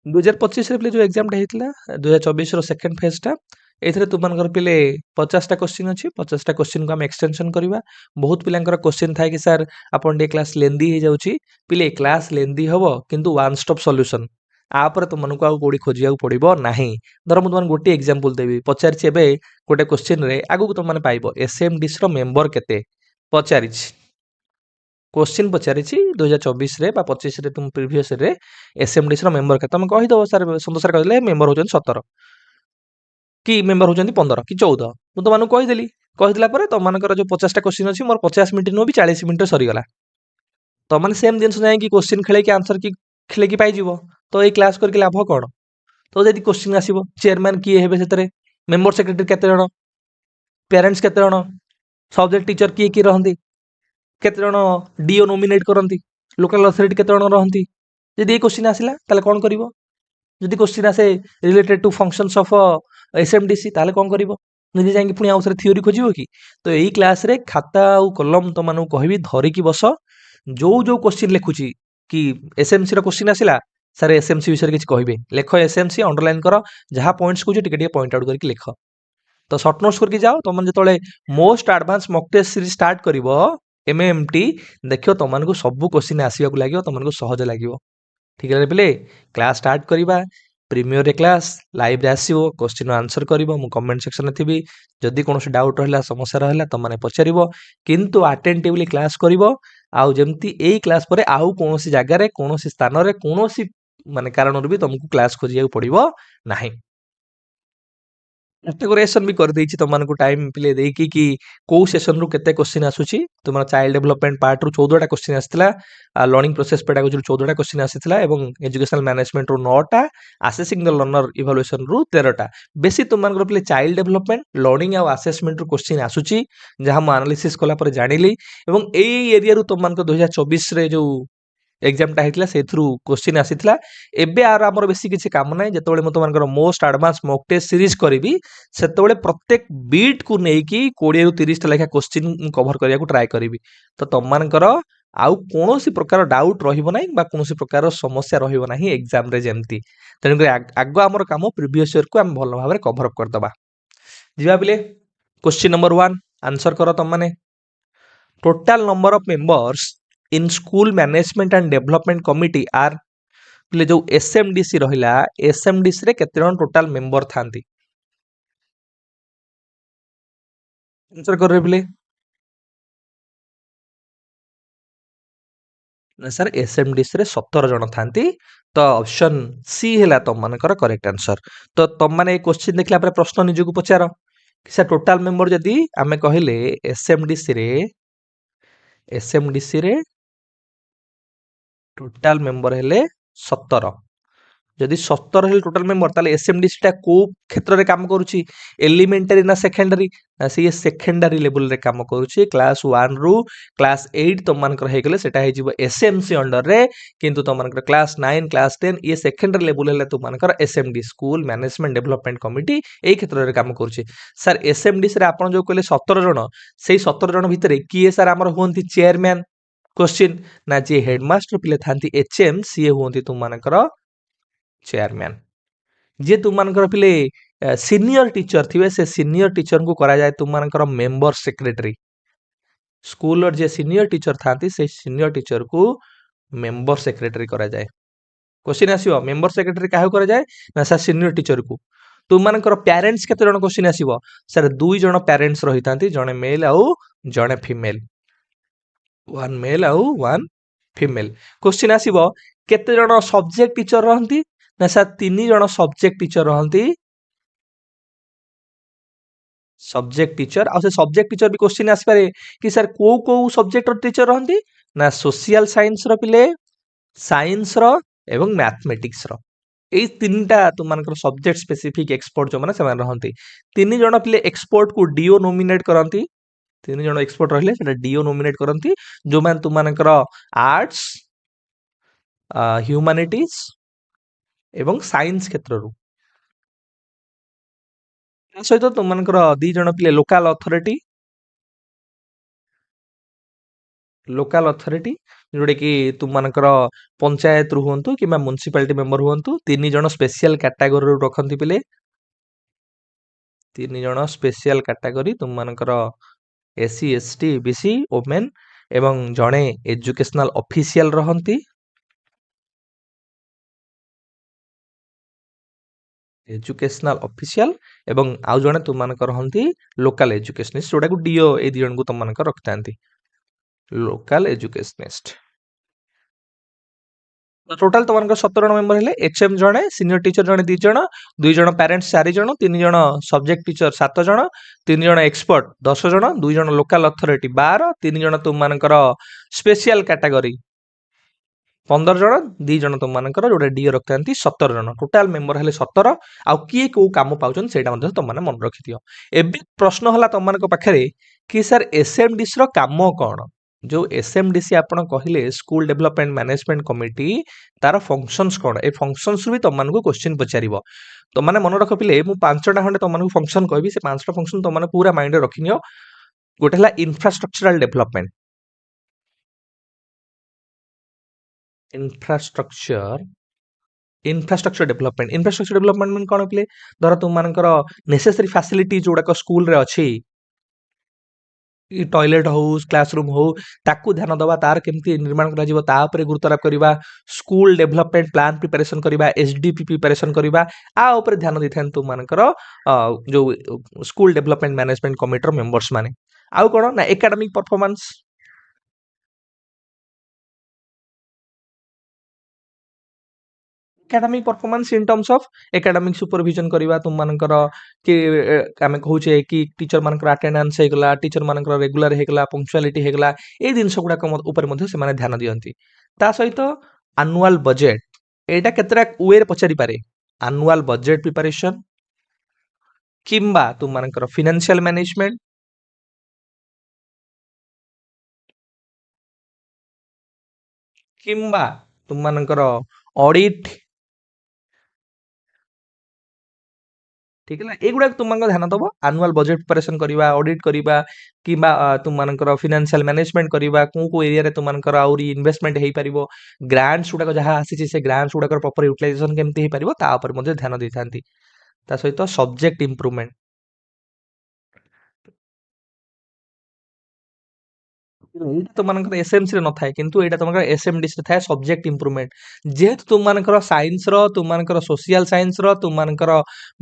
2025 रे पिले जो एग्जाम टा हेतिला 2024 रो सेकंड फेज टा एथरे तुमनकर पिले 50 टा क्वेश्चन अछि 50 टा क्वेश्चन को हम एक्सटेंशन करबा बहुत पिलांकर क्वेश्चन थाय कि सर आपन डे क्लास लेंदी हे जाउची पिले क्लास लेंदी हबो किंतु वन स्टॉप सॉल्यूशन आ पर तुमनको आ कोडी खोजिया पड़िबो नाही धर मु तुमन गोटे एग्जांपल देबी पचारछि एबे गोटे क्वेश्चन रे आगु को तुम माने पाइबो एसएमडी रो मेंबर केते पचारिछि क्वेश्चन पचारिछि 2024 रे बा 25 रे तुम प्रीवियस रे एसएमडी रो मेंबर के तुम कहि दो सर संतोष सर कहले मेंबर होजन 17 कि मेंबर होजन 15 कि 14 मु तो मानु कहि देली कहि दिला परे तुम मानकर जो 50 टा क्वेश्चन अछि मोर 50 मिनिट नो भी 40 मिनिट सरी गला तो माने सेम दिन जाय कि क्वेश्चन खेले कि आंसर की खेले कि पाई जीवो तो ए क्लास करके लाभ कोन तो जदि क्वेश्चन आसीबो चेयरमैन किए हेबे सेतरे मेंबर सेक्रेटरी केते जण पेरेंट्स केते जण सब्जेक्ट टीचर किए की रहंती केते जण डीओ नोमिनेट करंती लोकल अथॉरिटी केते जण रहंती जदि ए क्वेश्चन आसिला ताले कोन करिवो जदि क्वेश्चन आसे रिलेटेड टू फंक्शंस ऑफ एसएमडीसी ताले कोन करिवो निजे जांगी पुनी आउसरे थ्योरी खोजिवो कि तो एही क्लास रे खाता और कलम तो मानु कहबी धरि की बस जो जो क्वेश्चन लिखुची कि एसएमसी रो क्वेश्चन आसिला सर एसएमसी विषय किछ कहबे लेख एसएमसी अंडरलाइन करो जहा पॉइंट्स को टिके टिके पॉइंट आउट करके लिख तो शॉर्ट नोट्स करके जाओ तुम जो most advanced mock test series start करिवो एमएमटी देखियो तुमको सब क्वेश्चन आसीबा को लागियो तुमको सहज लागियो ठीक है पिले क्लास स्टार्ट करिबा प्रीमियर रे क्लास लाइव रे आसीबो क्वेश्चन आंसर करिवो मु कमेंट सेक्शन रे थिबी जदि कोनोसी डाउट रहला समस्या रहला त माने पचारिवो किंतु अटेंटिवली क्लास करिवो आउ जेमती एई क्लास परे आउ कोनोसी जागा रे कोनोसी स्थान रे कोनोसी माने कारणर भी तुमको क्लास खोजिया पड़िबो नाही कैटेगोराइजेशन भी कर देछि तुमको टाइम प्ले देकी कि को सेशन रु केते क्वेश्चन आसुची तुमरा चाइल्ड डेवलपमेंट पार्ट रु 14 टा क्वेश्चन आस्थिला लर्निंग प्रोसेस पेडागोजी रु 14 टा क्वेश्चन आस्थिला एवं एजुकेशनल मैनेजमेंट रु 9 टा असेसिंग द लर्नर इवैल्यूएशन रु 13 टा बेसी तुमको प्ले चाइल्ड डेवलपमेंट लर्निंग आ असेसमेंट रु क्वेश्चन आसुची जहा म एनालिसिस कला पर जानिली एवं एई एरिया रु तुमको 2024 रे जो एग्जाम टा हेतिला सेथरु क्वेश्चन आसीथिला एबे आर हमर बेसी किछि काम नै जेतोळे म तुमनकर most advanced mock test series करिवि सेतोळे प्रत्येक बीट को नै कि 20 रु 30 टा लेखा क्वेश्चन कवर करिया को ट्राई करिवि तो तुमनकर आउ कोनोसी प्रकार डाउट रहिबो नै बा कोनोसी प्रकार समस्या रहिबो नाही एग्जाम रे जेमती तेनु आगो हमर काम प्रीवियस ईयर को हम भलो भाबरे कवर अप कर दबा जिबा बिले क्वेश्चन नंबर 1 आंसर करो तुम माने total number of members in school management and development committee are प्ले जो एसएमडीसी रहिला एसएमडीसी रे केते जण टोटल मेंबर थांती आंसर कर रे प्ले सर एसएमडीसी रे 17 जण थांती तो ऑप्शन सी हैला तुम मानकर करेक्ट आंसर तो तुम माने क्वेश्चन देखला पर प्रश्न निजे को पचारो कि सर टोटल मेंबर जदी आमे कहिले एसएमडीसी रे टोटल मेंबर हेले 17 जदि 17 हेले टोटल मेंबर ताले एसएमडीसी टा को क्षेत्र रे काम करूची एलिमेंटरी ना सेकेंडरी ना से सेकेंडरी लेवल रे काम करूची क्लास 1 रु क्लास 8 तो मानकर हे गेले सेटा हे जिवो एसएमसी अंडर रे किंतु तो मानकर क्लास 9 क्लास 10 ये सेकेंडरी लेवल हेले तो मानकर SMD school management development committee एई क्षेत्र रे काम करूची सर एसएमडीसी रे आपण जो कहले 17 जण सेई 17 जण भितरे किए सर हमर होंती चेयरमैन क्वेश्चन ना जे हेडमास्टर पिले थांती एचएम सीए होंती तुम मानकर चेयरमैन जे तुम मानकर पिले सीनियर टीचर थिवे से सीनियर टीचर को करा जाए तुम मानकर मेंबर सेक्रेटरी स्कूल और जे सीनियर टीचर थांती से सीनियर टीचर को मेंबर सेक्रेटरी करा जाए क्वेश्चन आसीबो मेंबर सेक्रेटरी काहे करा जाए ना सर सीनियर टीचर को तुम मानकर पेरेंट्स केते जण क्वेश्चन आसीबो सर दुई जण पेरेंट्स रहितांती जणे मेल आउ जणे फीमेल वन मेल आउ वन फीमेल क्वेश्चन आसीबो केते जण सब्जेक्ट टीचर रहंती ना सर 3 जण सब्जेक्ट टीचर रहंती सब्जेक्ट टीचर आ से सब्जेक्ट टीचर भी क्वेश्चन आसी पारे कि सर को सब्जेक्ट रो टीचर रहंती ना सोशल साइंस रो पिले साइंस रो एवं मैथमेटिक्स रो एई तीनटा तुम मानकर सब्जेक्ट स्पेसिफिक एक्सपर्ट जो माने समान रहंती 3 जण पिले एक्सपर्ट को डीओ नोमिनेट करंती 3 जण एक्सपर्ट रहले सेटा डीओ नोमिनेट करंती जो मान तुम मानकर आर्ट्स ह्यूमैनिटीज एवं साइंस क्षेत्र रु सहित तुम मानकर 2 जण पिले लोकल अथॉरिटी जोटा कि तुम मानकर पंचायत रु हुंतु कि म्युनिसिपालिटी मेंबर हुंतु 3 जण स्पेशल कैटेगरी रखंती पिले 3 जण स्पेशल कैटेगरी तुम मानकर एससी एसटी बीसी ओमेन एवं जणे एजुकेशनल ऑफिशियल रहंती एजुकेशनल ऑफिशियल एवं आउ जणे तुम मानकर रहंती लोकल एजुकेशनिस्ट जोटा को डीओ ए दी जण को तुम मानकर रखतांती लोकल एजुकेशनिस्ट टोटाल तुम 17 जण मेंबर हेले एचएम जणे सीनियर टीचर जणे 2 जण 2 जण पेरेंट्स 4 जण 3 जण सब्जेक्ट टीचर 7 जण 3 जण एक्सपर्ट 10 जण 2 जण लोकल अथॉरिटी 12 3 जण तुम मानकर स्पेशल कैटेगरी 15 जण 2 जण तुम मानकर जोटा डीए रखतांती 17 जण टोटाल मेंबर हेले 17 आ किए को काम पाउछन सेटा मध्ये तुम माने मन रखि दियो एबे प्रश्न हला तुम मानक पाखरे कि सर एसएमडीसी रो काम कोन जो एसएमडीसी आपण कहिले स्कूल डेवलपमेंट मैनेजमेंट कमिटी तार फंक्शंस कोन ए फंक्शंस भी तुम मानको क्वेश्चन पचारिबो तो माने मन रख पिले मु पांचटा खंडे तुम मानको फंक्शन कहबी से पांचटा फंक्शन तुम माने पूरा माइंड रे रखिनियो गोटे हला infrastructural development infrastructure infrastructure development mean कोन पिले धर तुम मानकर नेसेसरी फैसिलिटी जोडा स्कूल रे अछि टॉयलेट हो क्लासरूम हो ताकू ध्यान दवा तार केमती निर्माण करा जिवो ता ऊपर गुरुत्व आरोप करबा स्कूल डेवलपमेंट प्लान प्रिपरेशन करबा एसडीपी प्रिपरेशन करबा आ ऊपर ध्यान दैथान तुम मानकर जो school development management committee members माने आउ कोन ना academic performance academic performance in terms of academic supervision करबा तुम मानकर कि आमे कहूचे कि टीचर मानकर अटेंडेंस हे गला टीचर मानकर रेगुलर हे गला पंक्चुअलिटी हे गला ए दिन सब गुडा ऊपर मध्ये से माने ध्यान दियंती ता सहित एनुअल बजेट एटा केतरा वे रे पचारि पारे एनुअल बजेट प्रिपरेशन किंबा तुम मानकर फाइनेंशियल मैनेजमेंट किंबा तुम मानकर ऑडिट ठीक है एगुड़ा तुम ध्यान दब आनुआल बजेट प्रिपरेशन करवा ऑडिट करवा कि तुम मानकर फाइनेंशियल मैनेजमेंट करवा को एरिया रे तुम मानकर आउरी इन्वेस्टमेंट हे परिबो ग्रांट्स गुडा जहाँ आसी से ग्रांट्स गुडा प्रॉपर यूटिलाइजेशन केमती हे परिबो ता ऊपर मध्ये ध्यान देथांती ता सहित सब्जेक्ट इंप्रूवमेंट एटा तुम मानकर एसएमसी रे न थाए किंतु एटा तुम एसएमडीसी रे थाए सब्जेक्ट इंप्रूवमेंट जेहेतु तुम मानकर साइंस रो तुम मानकर सोशल साइंस रो तुम मानकर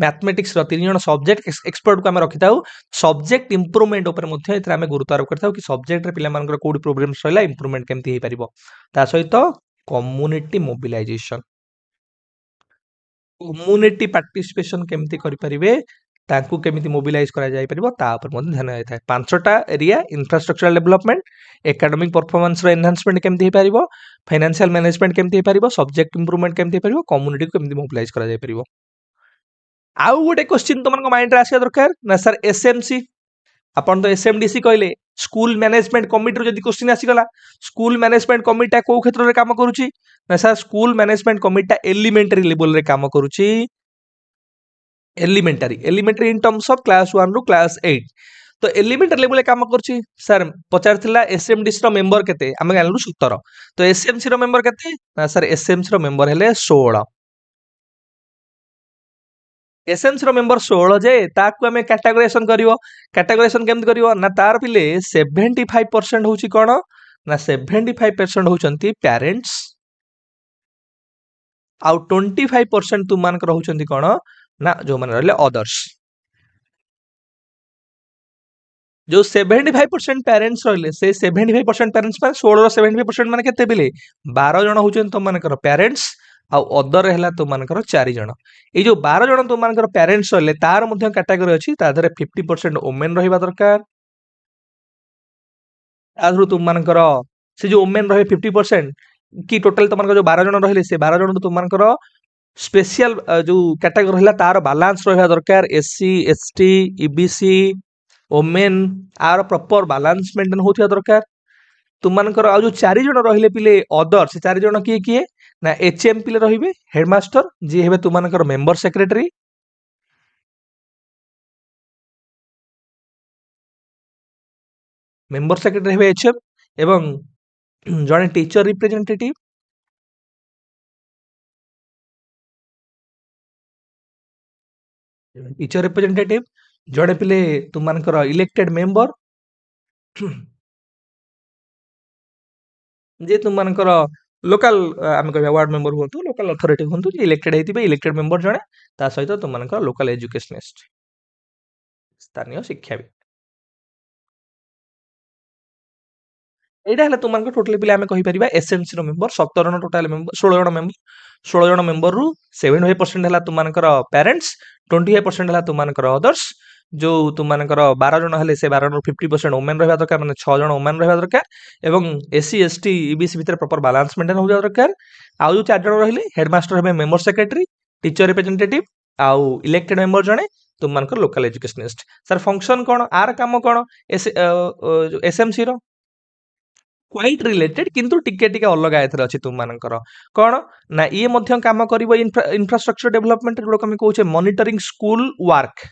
मैथमेटिक्स रो तीन जण सब्जेक्ट एक्सपर्ट को हम रखिताउ सब्जेक्ट इंप्रूवमेंट ऊपर मध्ये एथरा हम गुरुत्व आरोप करताउ कि सब्जेक्ट रे पिला मानकर कोडी प्रोब्लेम्स रहला इंप्रूवमेंट केमती हे परिबो ता सहित कम्युनिटी मोबिलाइजेशन कम्युनिटी पार्टिसिपेशन केमती करि परिबे तांकू केमिति मोबिलाइज करा जाय परिबो ता पर मध्ये ध्यान देय थाए पांचटा area infrastructural development academic performance रो एनहांसमेंट केमती हे परिबो फाइनेंशियल मैनेजमेंट केमती हे परिबो सब्जेक्ट इंप्रूवमेंट केमती हे परिबो कम्युनिटी को केमती मोबिलाइज करा जाय परिबो आउ गोटे क्वेश्चन तुमन माइंड रे आसिया दरकार ना सर एसएमसी अपन तो एसएमडीसी कहले स्कूल मैनेजमेंट कमिटी रो जदी क्वेश्चन आसीगला स्कूल मैनेजमेंट कमिटी को क्षेत्र रे काम करूची ना sir school management committee elementary level रे काम करूची elementary in terms of class 1 रू क्लास 8 तो एलिमेंटरी लेवल काम करछि सर पचारथिला एसएमडीसी रो मेंबर केते हम जानलु 17 तो एसएमसी रो मेंबर केते ना सर एसएमसी रो मेंबर हेले 16 एसएमसी रो मेंबर 16 जे ताकू हमें कैटेगराइजेशन करिवो कैटेगराइजेशन केमत करिवो ना तार पिले 75% होची कोन ना 75% होचंती पेरेंट्स आउ 25% तुम मान रहउचंती कोन ना जो मान रहले अदर्स जो 75% पेरेंट्स रहले से 75% पेरेंट्स पर 16 75% माने केते बिले 12 जण होचन तुम मानकर पेरेंट्स आउ अदर रहला तुम मानकर 4 जण ए जो 12 जण तुम मानकर पेरेंट्स रहले तार मध्ये कैटेगरी अछि ता धरे 50% वुमेन रहिबा दरकार आधु तुम मानकर से जो वुमेन रहे 50% कि टोटल तुम मानकर जो 12 जण रहले से 12 जण तुम मानकर स्पेशल जो कैटेगरी रहला तार बैलेंस रहिबा दरकार एससी एसटी ईबीसी ओमेन आर प्रॉपर बैलेंस मेंटेन होथिया दरकार तुमनकर आ जो 4 जण रहिले पिले अदर से 4 जण किए किए ना एचएम पिले रहिबे हेडमास्टर जे हेबे तुमनकर मेंबर सेक्रेटरी हेबे एचएम एवं जड़े टीचर रिप्रेजेंटेटिव टीचर रिप्रेजेंटेटिव जड़े पिले तुम मानकर इलेक्टेड मेंबर जे तुम मानकर लोकल आम कह वार्ड मेंबर हूँ लोकल अथॉरिटी हूँ इलेक्टेड होती इलेक्टेड मेंबर जड़े ता सहित तुम मानकर लोकल एजुकेशनिस्ट स्थानीय शिक्षा एटा हला तुमनको टोटली पिले आमे कहि परिबा एसएमसी रो मेंबर 17 जण टोटल मेंबर 16 जण मेंबर रु 75% हला तुमनकर पेरेंट्स 25% हला तुमनकर अदर्स जो तुमनकर 12 जण हले से 12 रो 50% वुमेन रहबा दरकार माने 6 जण वुमेन रहबा दरकार एवं एससी एसटी ईबीसी भीतर प्रॉपर बैलेंस मेंटेन हो जा दरकार आउ जो 4 जण रहिले हेडमास्टर हेबे मेंबर सेक्रेटरी टीचर रिप्रेजेंटेटिव आउ इलेक्टेड मेंबर जणे तुमनकर लोकल एजुकेशनिस्ट सर फंक्शन कोन आर काम कोन एस एसएमसी रो क्वाइट रिलेटेड किंतु टिके टिके अलग एथर अछि तुम मानकर कोन ना ये मध्य काम करिवो इंफ्रास्ट्रक्चर डेवलपमेंट जो हम कहूचे monitoring school work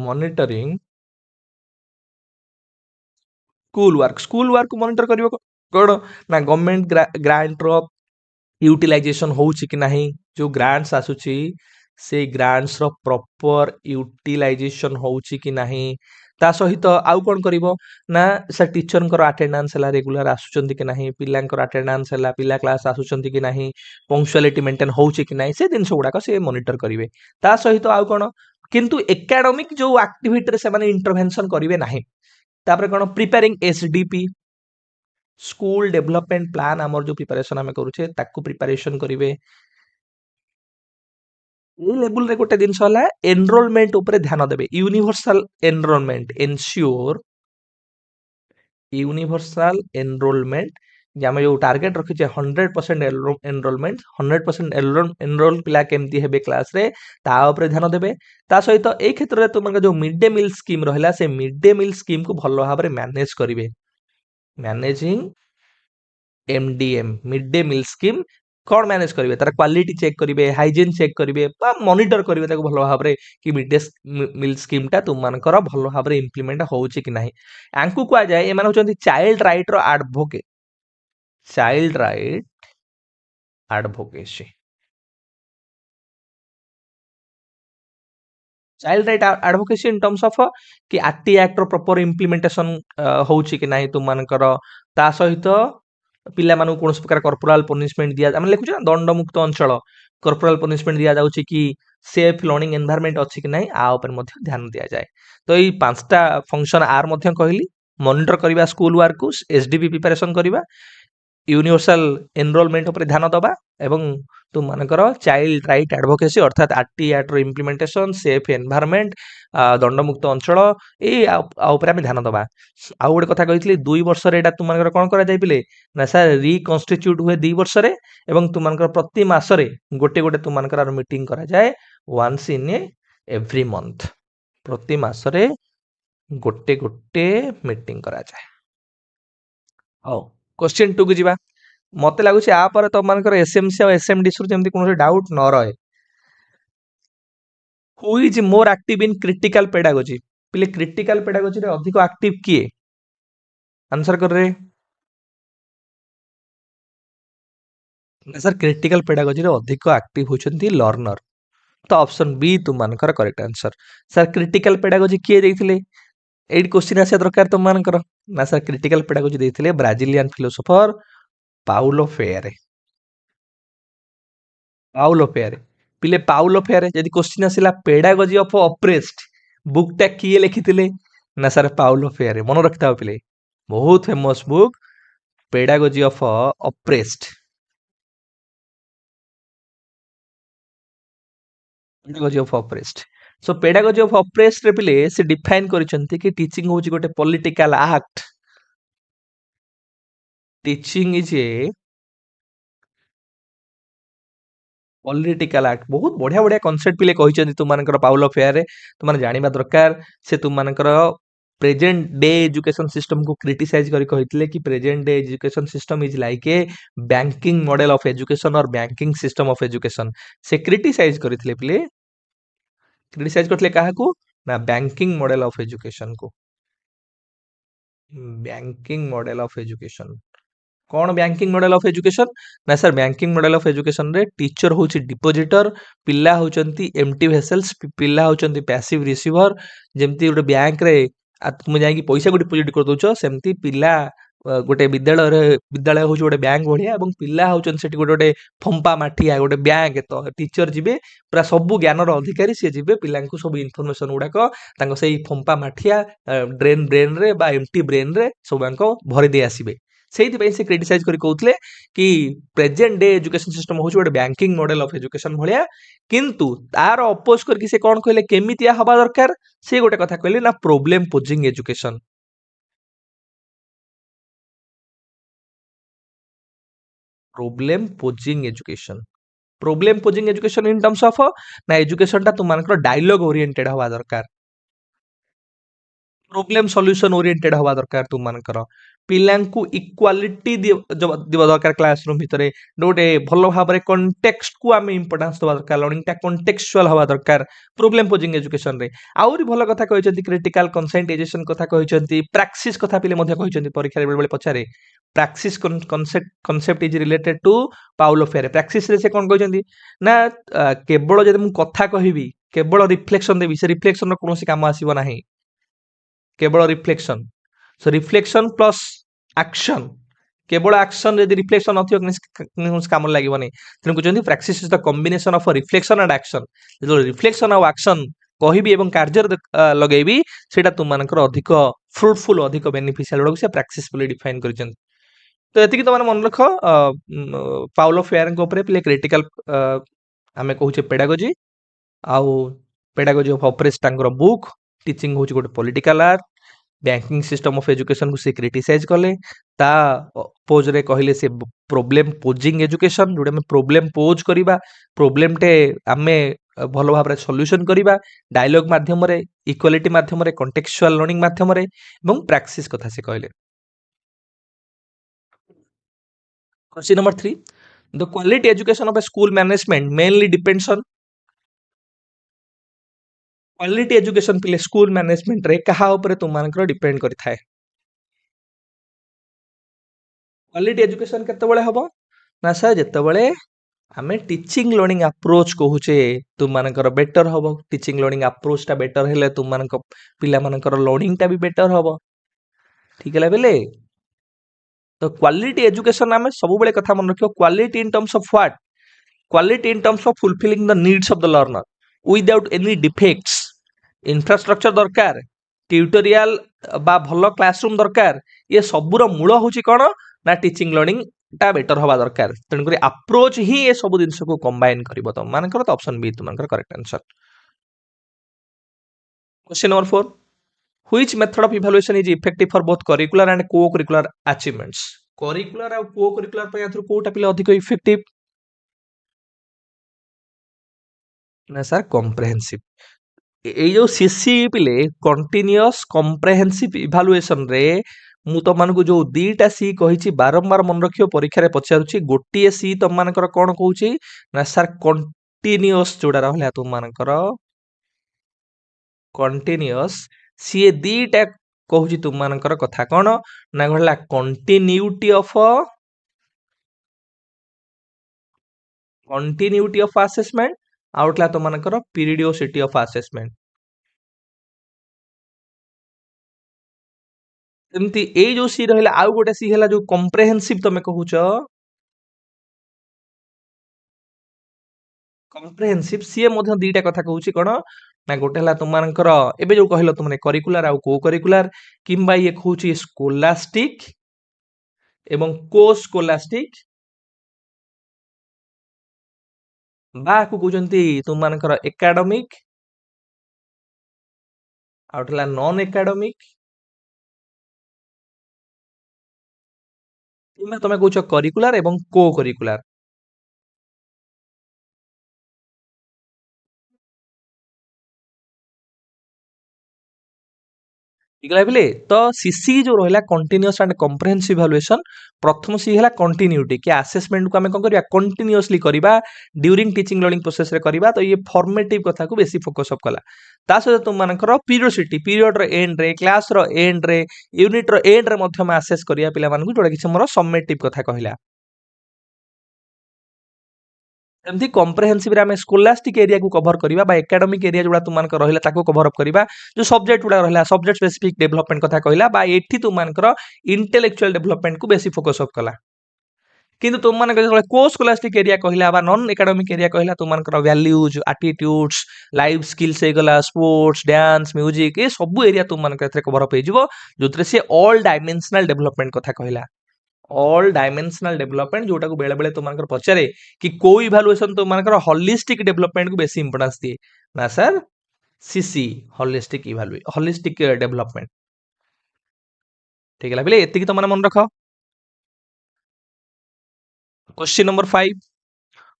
monitoring school work monitor करिवो कोन ना गवर्नमेंट ग्रांट रो यूटिलाइजेशन होउची कि नाही जो ग्रांट्स आसुची से ग्रांट्स रो प्रॉपर यूटिलाइजेशन होउची कि नाही ता सहित आउ कोन करिवो ना से टीचर कर अटेंडेंस हला रेगुलर आसुचंती कि नाही पिलांकर अटेंडेंस हला पिला क्लास आसुचंती कि नाही पंक्चुअलिटी मेंटेन होउची कि नाही से दिन गुड़ाक से मॉनिटर करिवे ता सहित आउ कोन किंतु एकेडमिक जो एक्टिविटी रे से माने इंटरवेंशन करिवे नाही तापर कोन preparing SDP school development plan आमर जो प्रिपरेशन आमे करूचे ताकू प्रिपरेशन करिवे ए लेवल रे गोटे दिन हला एनरोलमेंट ऊपर ध्यान देबे universal enrolment ensure universal enrolment जे आमे जो टारगेट रखी 100% एनरोलमेंट 100% एनरोल पिला केमती हेबे क्लास रे ता ऊपर ध्यान देबे ता सहित ए क्षेत्र रे तुम जो मिड डे मील स्कीम रहला से मिड डे मील स्कीम को भलो भाबरे मैनेज करिवे managing MDM mid day meal scheme कौन मैनेज करेंगे तार क्वालिटी चेक करेंगे हाइजीन चेक करेंगे मॉनिटर करेंगे भल भाव कि मिड डे मील स्कीम टा तुम मानकर भल भाव इम्प्लीमेंट होउची कि नाही आंकु कुआ जाए एमान होचंती चाइल्ड राइट रो advocate child right advocacy child right advocacy in terms of कि आरटी एक्ट रो प्रॉपर इम्प्लीमेंटेशन होउची कि नाही तुम मानकर ता सहित पिला मानु कोनस प्रकार कॉर्पोरल पनिशमेंट दिया हम लिखुछ ना दंड मुक्त अंचल कॉर्पोरल पनिशमेंट दिया जाउची कि सेफ लर्निंग एनवायरनमेंट अछि कि नाही आ ऊपर मध्ये ध्यान दिया जाए तो ई पांचटा फंक्शन आर मध्ये कहली मॉनिटर करबा स्कूल वर्क को एसडीपी प्रिपरेशन करबा यूनिवर्सल एनरोलमेंट ऊपर ध्यान दबा एवं तुम मानकर चाइल्ड राइट एडवोकेसी अर्थात आरटी एक्ट रो इम्प्लीमेंटेशन सेफ एनवायरनमेंट दंडमुक्त अंचल ए ऊपर आम ध्यान दबा आउ गोटे कथा कही 2 वर्ष एटा तुम मानकर कोन करा जाय पिले ना सर रिकन्स्टिट्यूट हुए 2 वर्ष रे एवं तुम मानकर प्रति मासरे गोटे गोटे तुम मानकर मीटिंग करा जाए वंस इन एवरी मंथ प्रति मासरे गोटे गोटे मीटिंग करा जाए हौ क्वेश्चन 2 को जिबा मते लागुଛି आ पर तो मानकर एसएमसी और एसएमडी सुर जेमति कोनो डाउट न रहे who is more active in critical pedagogy पिले क्रिटिकल पेडागोजी रे अधिक एक्टिव किए आंसर कर रे सर क्रिटिकल पेडागोजी रे अधिक एक्टिव होचंती लर्नर तो ऑप्शन बी तुम मानकर correct answer sir critical pedagogy किए देथिले एट क्वेश्चन आसे दरकार तुम मानकर ना सर क्रिटिकल पेडागोजी देथिले Brazilian philosopher Paulo Freire Paulo Freire पिले पाउलो फेरे यदि क्वेश्चन आसिला पेडागोजी ऑफ ऑप्रेस्ड बुक टा किए लिखिथिले ना सर पाउलो फेरे मन रखता पिले बहुत famous book pedagogy of oppressed pedagogy of oppressed so pedagogy of oppressed रे पिले से डिफाइन करिसंती कि टीचिंग होची गोटे political act teaching is a political act बहुत बढ़िया बढ़िया कॉन्सेप्ट पिले कहिसंती तुम मानकर पाउलो फेयर तुम माने जानिबा दरकार से तुम मानकर प्रेजेंट डे एजुकेशन सिस्टम को क्रिटिसाइज करी कहितले कि present day education system is like A banking model of education और बैंकिंग सिस्टम ऑफ एजुकेशन से क्रिटिसाइज करथिले पिले क्रिटिसाइज करथिले काहा को ना बैंकिंग मॉडल ऑफ एजुकेशन को बैंकिंग मॉडल ऑफ एजुकेशन कौन बैंकिंग मॉडल ऑफ एजुकेशन ना sir banking model of education रे टीचर होची डिपोजिटर पिला होचंती एम्प्टी वेसल्स पिला होचंती पैसिव रिसीवर जेमती गोटे बैंक रे तुम जाई पैसा को डिपोजिट कर दोछ सेमती पिला गोटे विद्यालय हूँ गोटे बैंक भाया और पिला हूँ गोटे गोटे फंपा माठिया गोटे बैंक तो टीचर जी पूरा सब ज्ञानर अधिकारी सी जी पिला सब इनफर्मेशन गुड़ाक से फंपा माठिया ड्रेन ब्रेन रे एमटी ब्रेन रे सब भरी दे आसबे से क्रिटिसाइज कहते कि प्रेजेंट डे एजुकेशन सिस्टम हूँ गोटे बैंकिंग मॉडल ऑफ एजुकेशन भाया किंतु तार अपोज करके से कौन कहले केमितिया हवा दरकार से गोटे कथा कहले ना problem posing education problem posing education problem posing education in terms of ना एजुकेशन टा तुम डायलॉग ओरिएंटेड हवा दरकार प्रोब्लेम सॉल्यूशन ओरिएंटेड हवा दरकार तुम मानकर पिलांकु इक्वालिटी दिवा दरकार क्लासरूम भितरे गोटे भल भाव में कंटेक्स्ट को आम इंपोर्टान्स दवा दरकार लर्निंग टा कंटेक्चुअल हवा दरकार प्रोब्लेम पोजिंग एजुकेशन रे आउरी भल कथा कहते क्रिटिकल कंसेंटेशन कथा कहते प्राक्सीस कथा पिले परीक्षा बेले बेले पचारे praxis concept is related to Paulo Freire praxis रे से कौन कहते ना केवल जब मुझे कथा कहबी केवल रिफ्लेक्शन देवी से रिफ्लेक्शन कौन काम आसब ना केवल reflection so reflection plus action केवल एक्शन यदि रिफ्लेक्शन नथियो काम लागोनी तेणु कहते praxis is the combination of reflection and action जो रिफ्लेक्शन और एक्शन कहबी एवं कार्य लगेबी सेटा तुम मानकर अधिक फ्रुटफुल अधिक बेनिफिशियल गुड़ा से प्राक्सीस बोली डिफाइन कर तो ये तुम मन रख पाउलो फेयर पे क्रिटिकल आम कहूचे पेडागोजी आउ pedagogy of operates book teaching हूँ गोटे political art banking system of education को से क्रिटिसाइज कले ता पोज रे कहले से प्रोब्लेम पोजिंग एजुकेशन जोड़े में प्रोब्लेम पोज करिबा प्रोब्लेम टे आमे भल भाव में सॉल्यूशन करिबा डायलॉग माध्यम रे इक्वालिटी माध्यम रे कॉन्टेक्चुअल लर्निंग माध्यम रे एवं प्रैक्टिस कथा से कहले question number 3 the quality education of A school management mainly depends on quality education पिले स्कूल मैनेजमेंट रे कहा ऊपर तुम मानकर डिपेंड करिथाए क्वालिटी एजुकेशन केतेबेले हबो ना सर जेतेबेले आमे टीचिंग लर्निंग अप्रोच कहूचे तुम मानकर बेटर हबो टीचिंग लर्निंग अप्रोच टा बेटर हेले तुम मानक पिला मानकर लर्निंग टा भी बेटर हबो ठीक है बेले तो क्वालिटी एजुकेशन आमे सब बेले कथा मन रखियो quality in terms of what quality in terms of fulfilling the needs of the learner without any defects infrastructure दरकार ट्यूटोरियल बा भल क्लासरूम दरकार ये सबूर मूल हूँ कौन ना टीचिंग लर्निंग टा बेटर हवा दरकार तेणुक अप्रोच ही ये सब जिन को कंबाइन कर तुम मानकर तो ऑप्शन बी तुम correct answer question number 4 which method of evaluation is effective for both curricular and को करिकुलर अचीवमेंट्स करिकुलर और को करिकुलर पे याथु कोटा पिले अधिक इफेक्टिव ना सर कॉम्प्रिहेंसिव ये जो सीसी पिले कंटिन्यूअस कॉम्प्रिहेंसिव इवैल्यूएशन रे मु तुम मानक जो दीटा सी कही बारंबार मन रखियो परीक्षा रे पचारुची गोटे सी तुम मानकर कौन कहूची ना सर कंटिन्यूअस जोड़ा रहला तुम मानकर कंटिन्यूअस सी दीटा कहूची तुम मानकर कथा कौन ना घडला कंटिन्यूटी ऑफ असेसमेंट आउटला तुम मानकर पीरियडियोसिटी ऑफ असेसमेंट एमती ए जो सी रहला आउ गोटे सी हला जो कॉम्प्रिहेंसिव तमे कहूच कम्प्रेहेन्सिव सीए मध्य दीटा कथा कहूची कौन ना गोटे हला तुम मानकर एबे जो कहलो तुमने करिकुलर आउ को करिकुलर किंबा ये कहूची स्कोलास्टिक एवं को स्कोलास्टिक बा को कहउचंती तुम मानकर एकाडेमिक आउटला नॉन एकाडेमिक किंबा तमे कहउछ करिकुलर एवं को करिकुलर ହେଇଗଲା ପିଲେ ତ सीसी जो रहा कंटिन्यूअस एंड कम्प्रेहेंसिव इवैल्यूएशन प्रथम सी है कंटिन्यूटी कि आसेसमेंट को आम कौन करवा कंटिन्यूअसली करवा ड्यूरिंग टीचिंग लर्निंग प्रोसेस रे करवा तो ये फॉर्मेटिव कथा को बेसी फोकस अप कला ता सहित तुम मानकर पीरियोडिसिटी पीरियड रो एंड रे क्लास रो एंड रे यूनिट रो एंड रे मध्यम आसेस करिया पिला मानकु जोडा कि मोर समेटिव कथा कहला एमती कम्प्रेहेंसिव रे आमे स्कोलास्टिक एरिया को कवर करबा बा एकेडमिक एरिया जोडा तुम मानकर रहला ताको कवर अप करबा जो सब्जेक्ट जोडा रहला सब्जेक्ट स्पेसिफिक डेवलपमेंट कथा कहला बा एठी तुम मानकर इंटेलेक्चुअल डेवलपमेंट को बेसी फोकस अप कला किंतु तुम मानकर जेतले को स्कोलास्टिक एरिया कहला बा नॉन एकेडमिक एरिया कहला तुम मानकर वैल्यूज एटीट्यूड्स लाइफ स्किल्स हे गला स्पोर्ट्स डांस म्यूजिक ए सब एरिया तुम मानकर एथरे कवर अप हे जिवो जोतरे से ऑल डायमेंशनल डेवलपमेंट कथा कहला ऑल डायमेंशनल डेवलपमेंट जोटा को बेले बेले तुम पचारे कि को इवालुएशन तुम होलिस्टिक डेवलपमेंट को बेसी इंपोर्टेंस दिए ना sir CC holistic holistic development ठीक है बोले एति तुम मन रख question number 5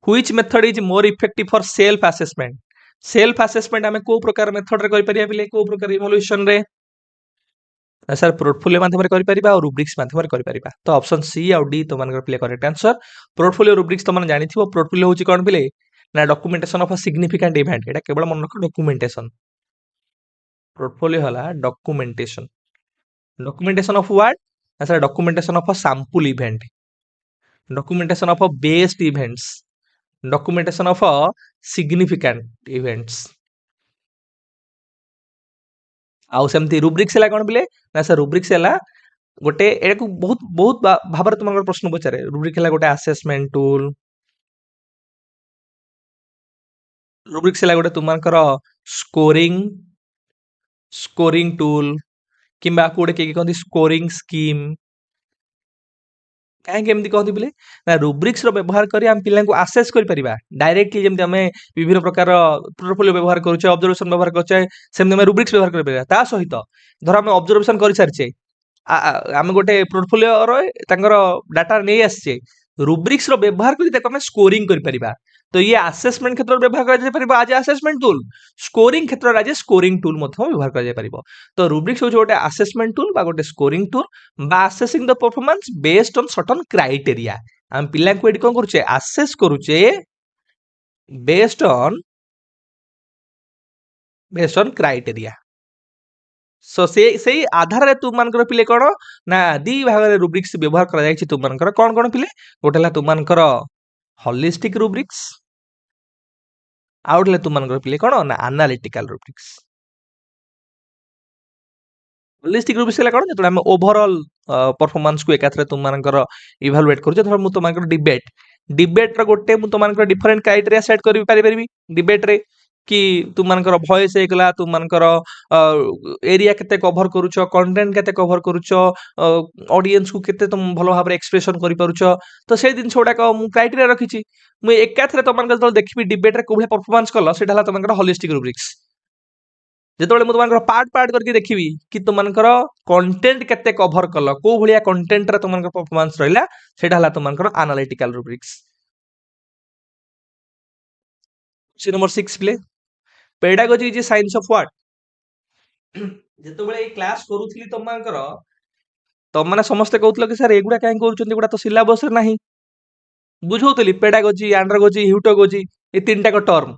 which method is more effective for self assessment आमे को प्रकार मेथड रे करि परिया बिले को प्रकार इवैल्यूएशन रे सर पोर्टफोलियो माध्यम और रुब्रिक्स माध्यम तो ऑप्शन सी और डी तुम play correct answer portfolio rubrics तुम जानी पोर्टफोलियो हूँ कौन पिले ना documentation of a significant event एटा केवल मन रख डॉक्यूमेंटेशन पोर्टफोलियो हला documentation of what sir documentation of a sample event documentation of a based events documentation of a significant events आउ सेमती रुब्रिक्स हला कौन पिले ना सर रुब्रिक्स हला गोटे एटा बहुत बहुत भाव तुम प्रश्न पचारे रुब्रिक है गोटे आसेसमेंट टूल रुब्रिक्स है गोटे तुम स्कोरिंग स्कोरिंग टूल किंबा गोटे किए कहते स्कोरिंग स्कीम कहीं कहते बोले ना रुब्रिक्स व्यवहार कर पिला आसेस कर डायरेक्टली जमी आम विभिन्न प्रकार पोर्टफोलियो व्यवहार करुचे ऑब्जर्वेशन व्यवहार करें रुब्रिक्स व्यवहार कर सहित धर आम ऑब्जर्वेशन कर सारी आम गोटे पोर्टफोलियो डाटा नहीं आसचे रुब्रिक्स व्यवहार कर स्कोरिंग कर तो ये आसेसमेंट क्षेत्र व्यवहार कर आज आसेसमेंट टूल स्कोरिंग क्षेत्र आज स्कोरिंग टूल व्यवहार कर तो रुब्रिक्स हूँ गोटे आसेसमेंट टूल गोटे scoring tool assessing the performance based on certain criteria आम पिला को कौन करुचे आसेस करुचे बेस्ड ऑन क्राइटेरिया सो से आधार तुम मान पिले कौन ना दी भाग में रुब्रिक्स व्यवहार कर तुम मान कौन कौन पिले गोटे तुम मान होलिस्टिक रुब्रिक्स आउट तुम मान पिले कौन ना एनालिटिकल रुब्रिक्स होलिस्टिक रुब्रिक्स कौन जो आम ओवरऑल परफॉर्मेंस को एकाथरे तुम मान इवालुएट करूँ धर मुझे तुम डिबेट डिबेट गोटे मुझे तुम डिफरेंट क्राइटेरिया सेट कर डिबेट रे कि तुम मानकर भॉइस हेगला तुम मानकर एरिया केते कवर करूछ कंटेंट केते कवर करूछ ऑडियंस को केते तुम भलो भाबरे एक्सप्रेशन करि पारुछ तो से दिन छोडा को मु क्राइटेरिया रखिछि मु एकाथरे तुम मानकर जल देखबी डिबेट रे कोभले परफॉर्मेंस कल सेटा हला तुम मानकर होलिस्टिक रुब्रिक्स जेतबेले मु तुम मानकर पार्ट पार्ट करके देखिबी कि तुम मानकर कंटेंट केते कवर कल को भलिया कंटेंट रे तुम मानकर परफॉर्मेंस रहिला सेटा हला तुम मानकर एनालिटिकल रुब्रिक्स क्वेश्चन नंबर 6 प्ले pedagogy is science of what जेतबेले क्लास करूथली तुम मानकर तुम माने समस्त कहउतलो कि सर एगुडा काहे करूचंती एगुडा तो सिलेबस रे नाही बुझौतली पेडागोजी एंड्रोगोजी ह्यूटोगोजी ए तीनटा को टर्म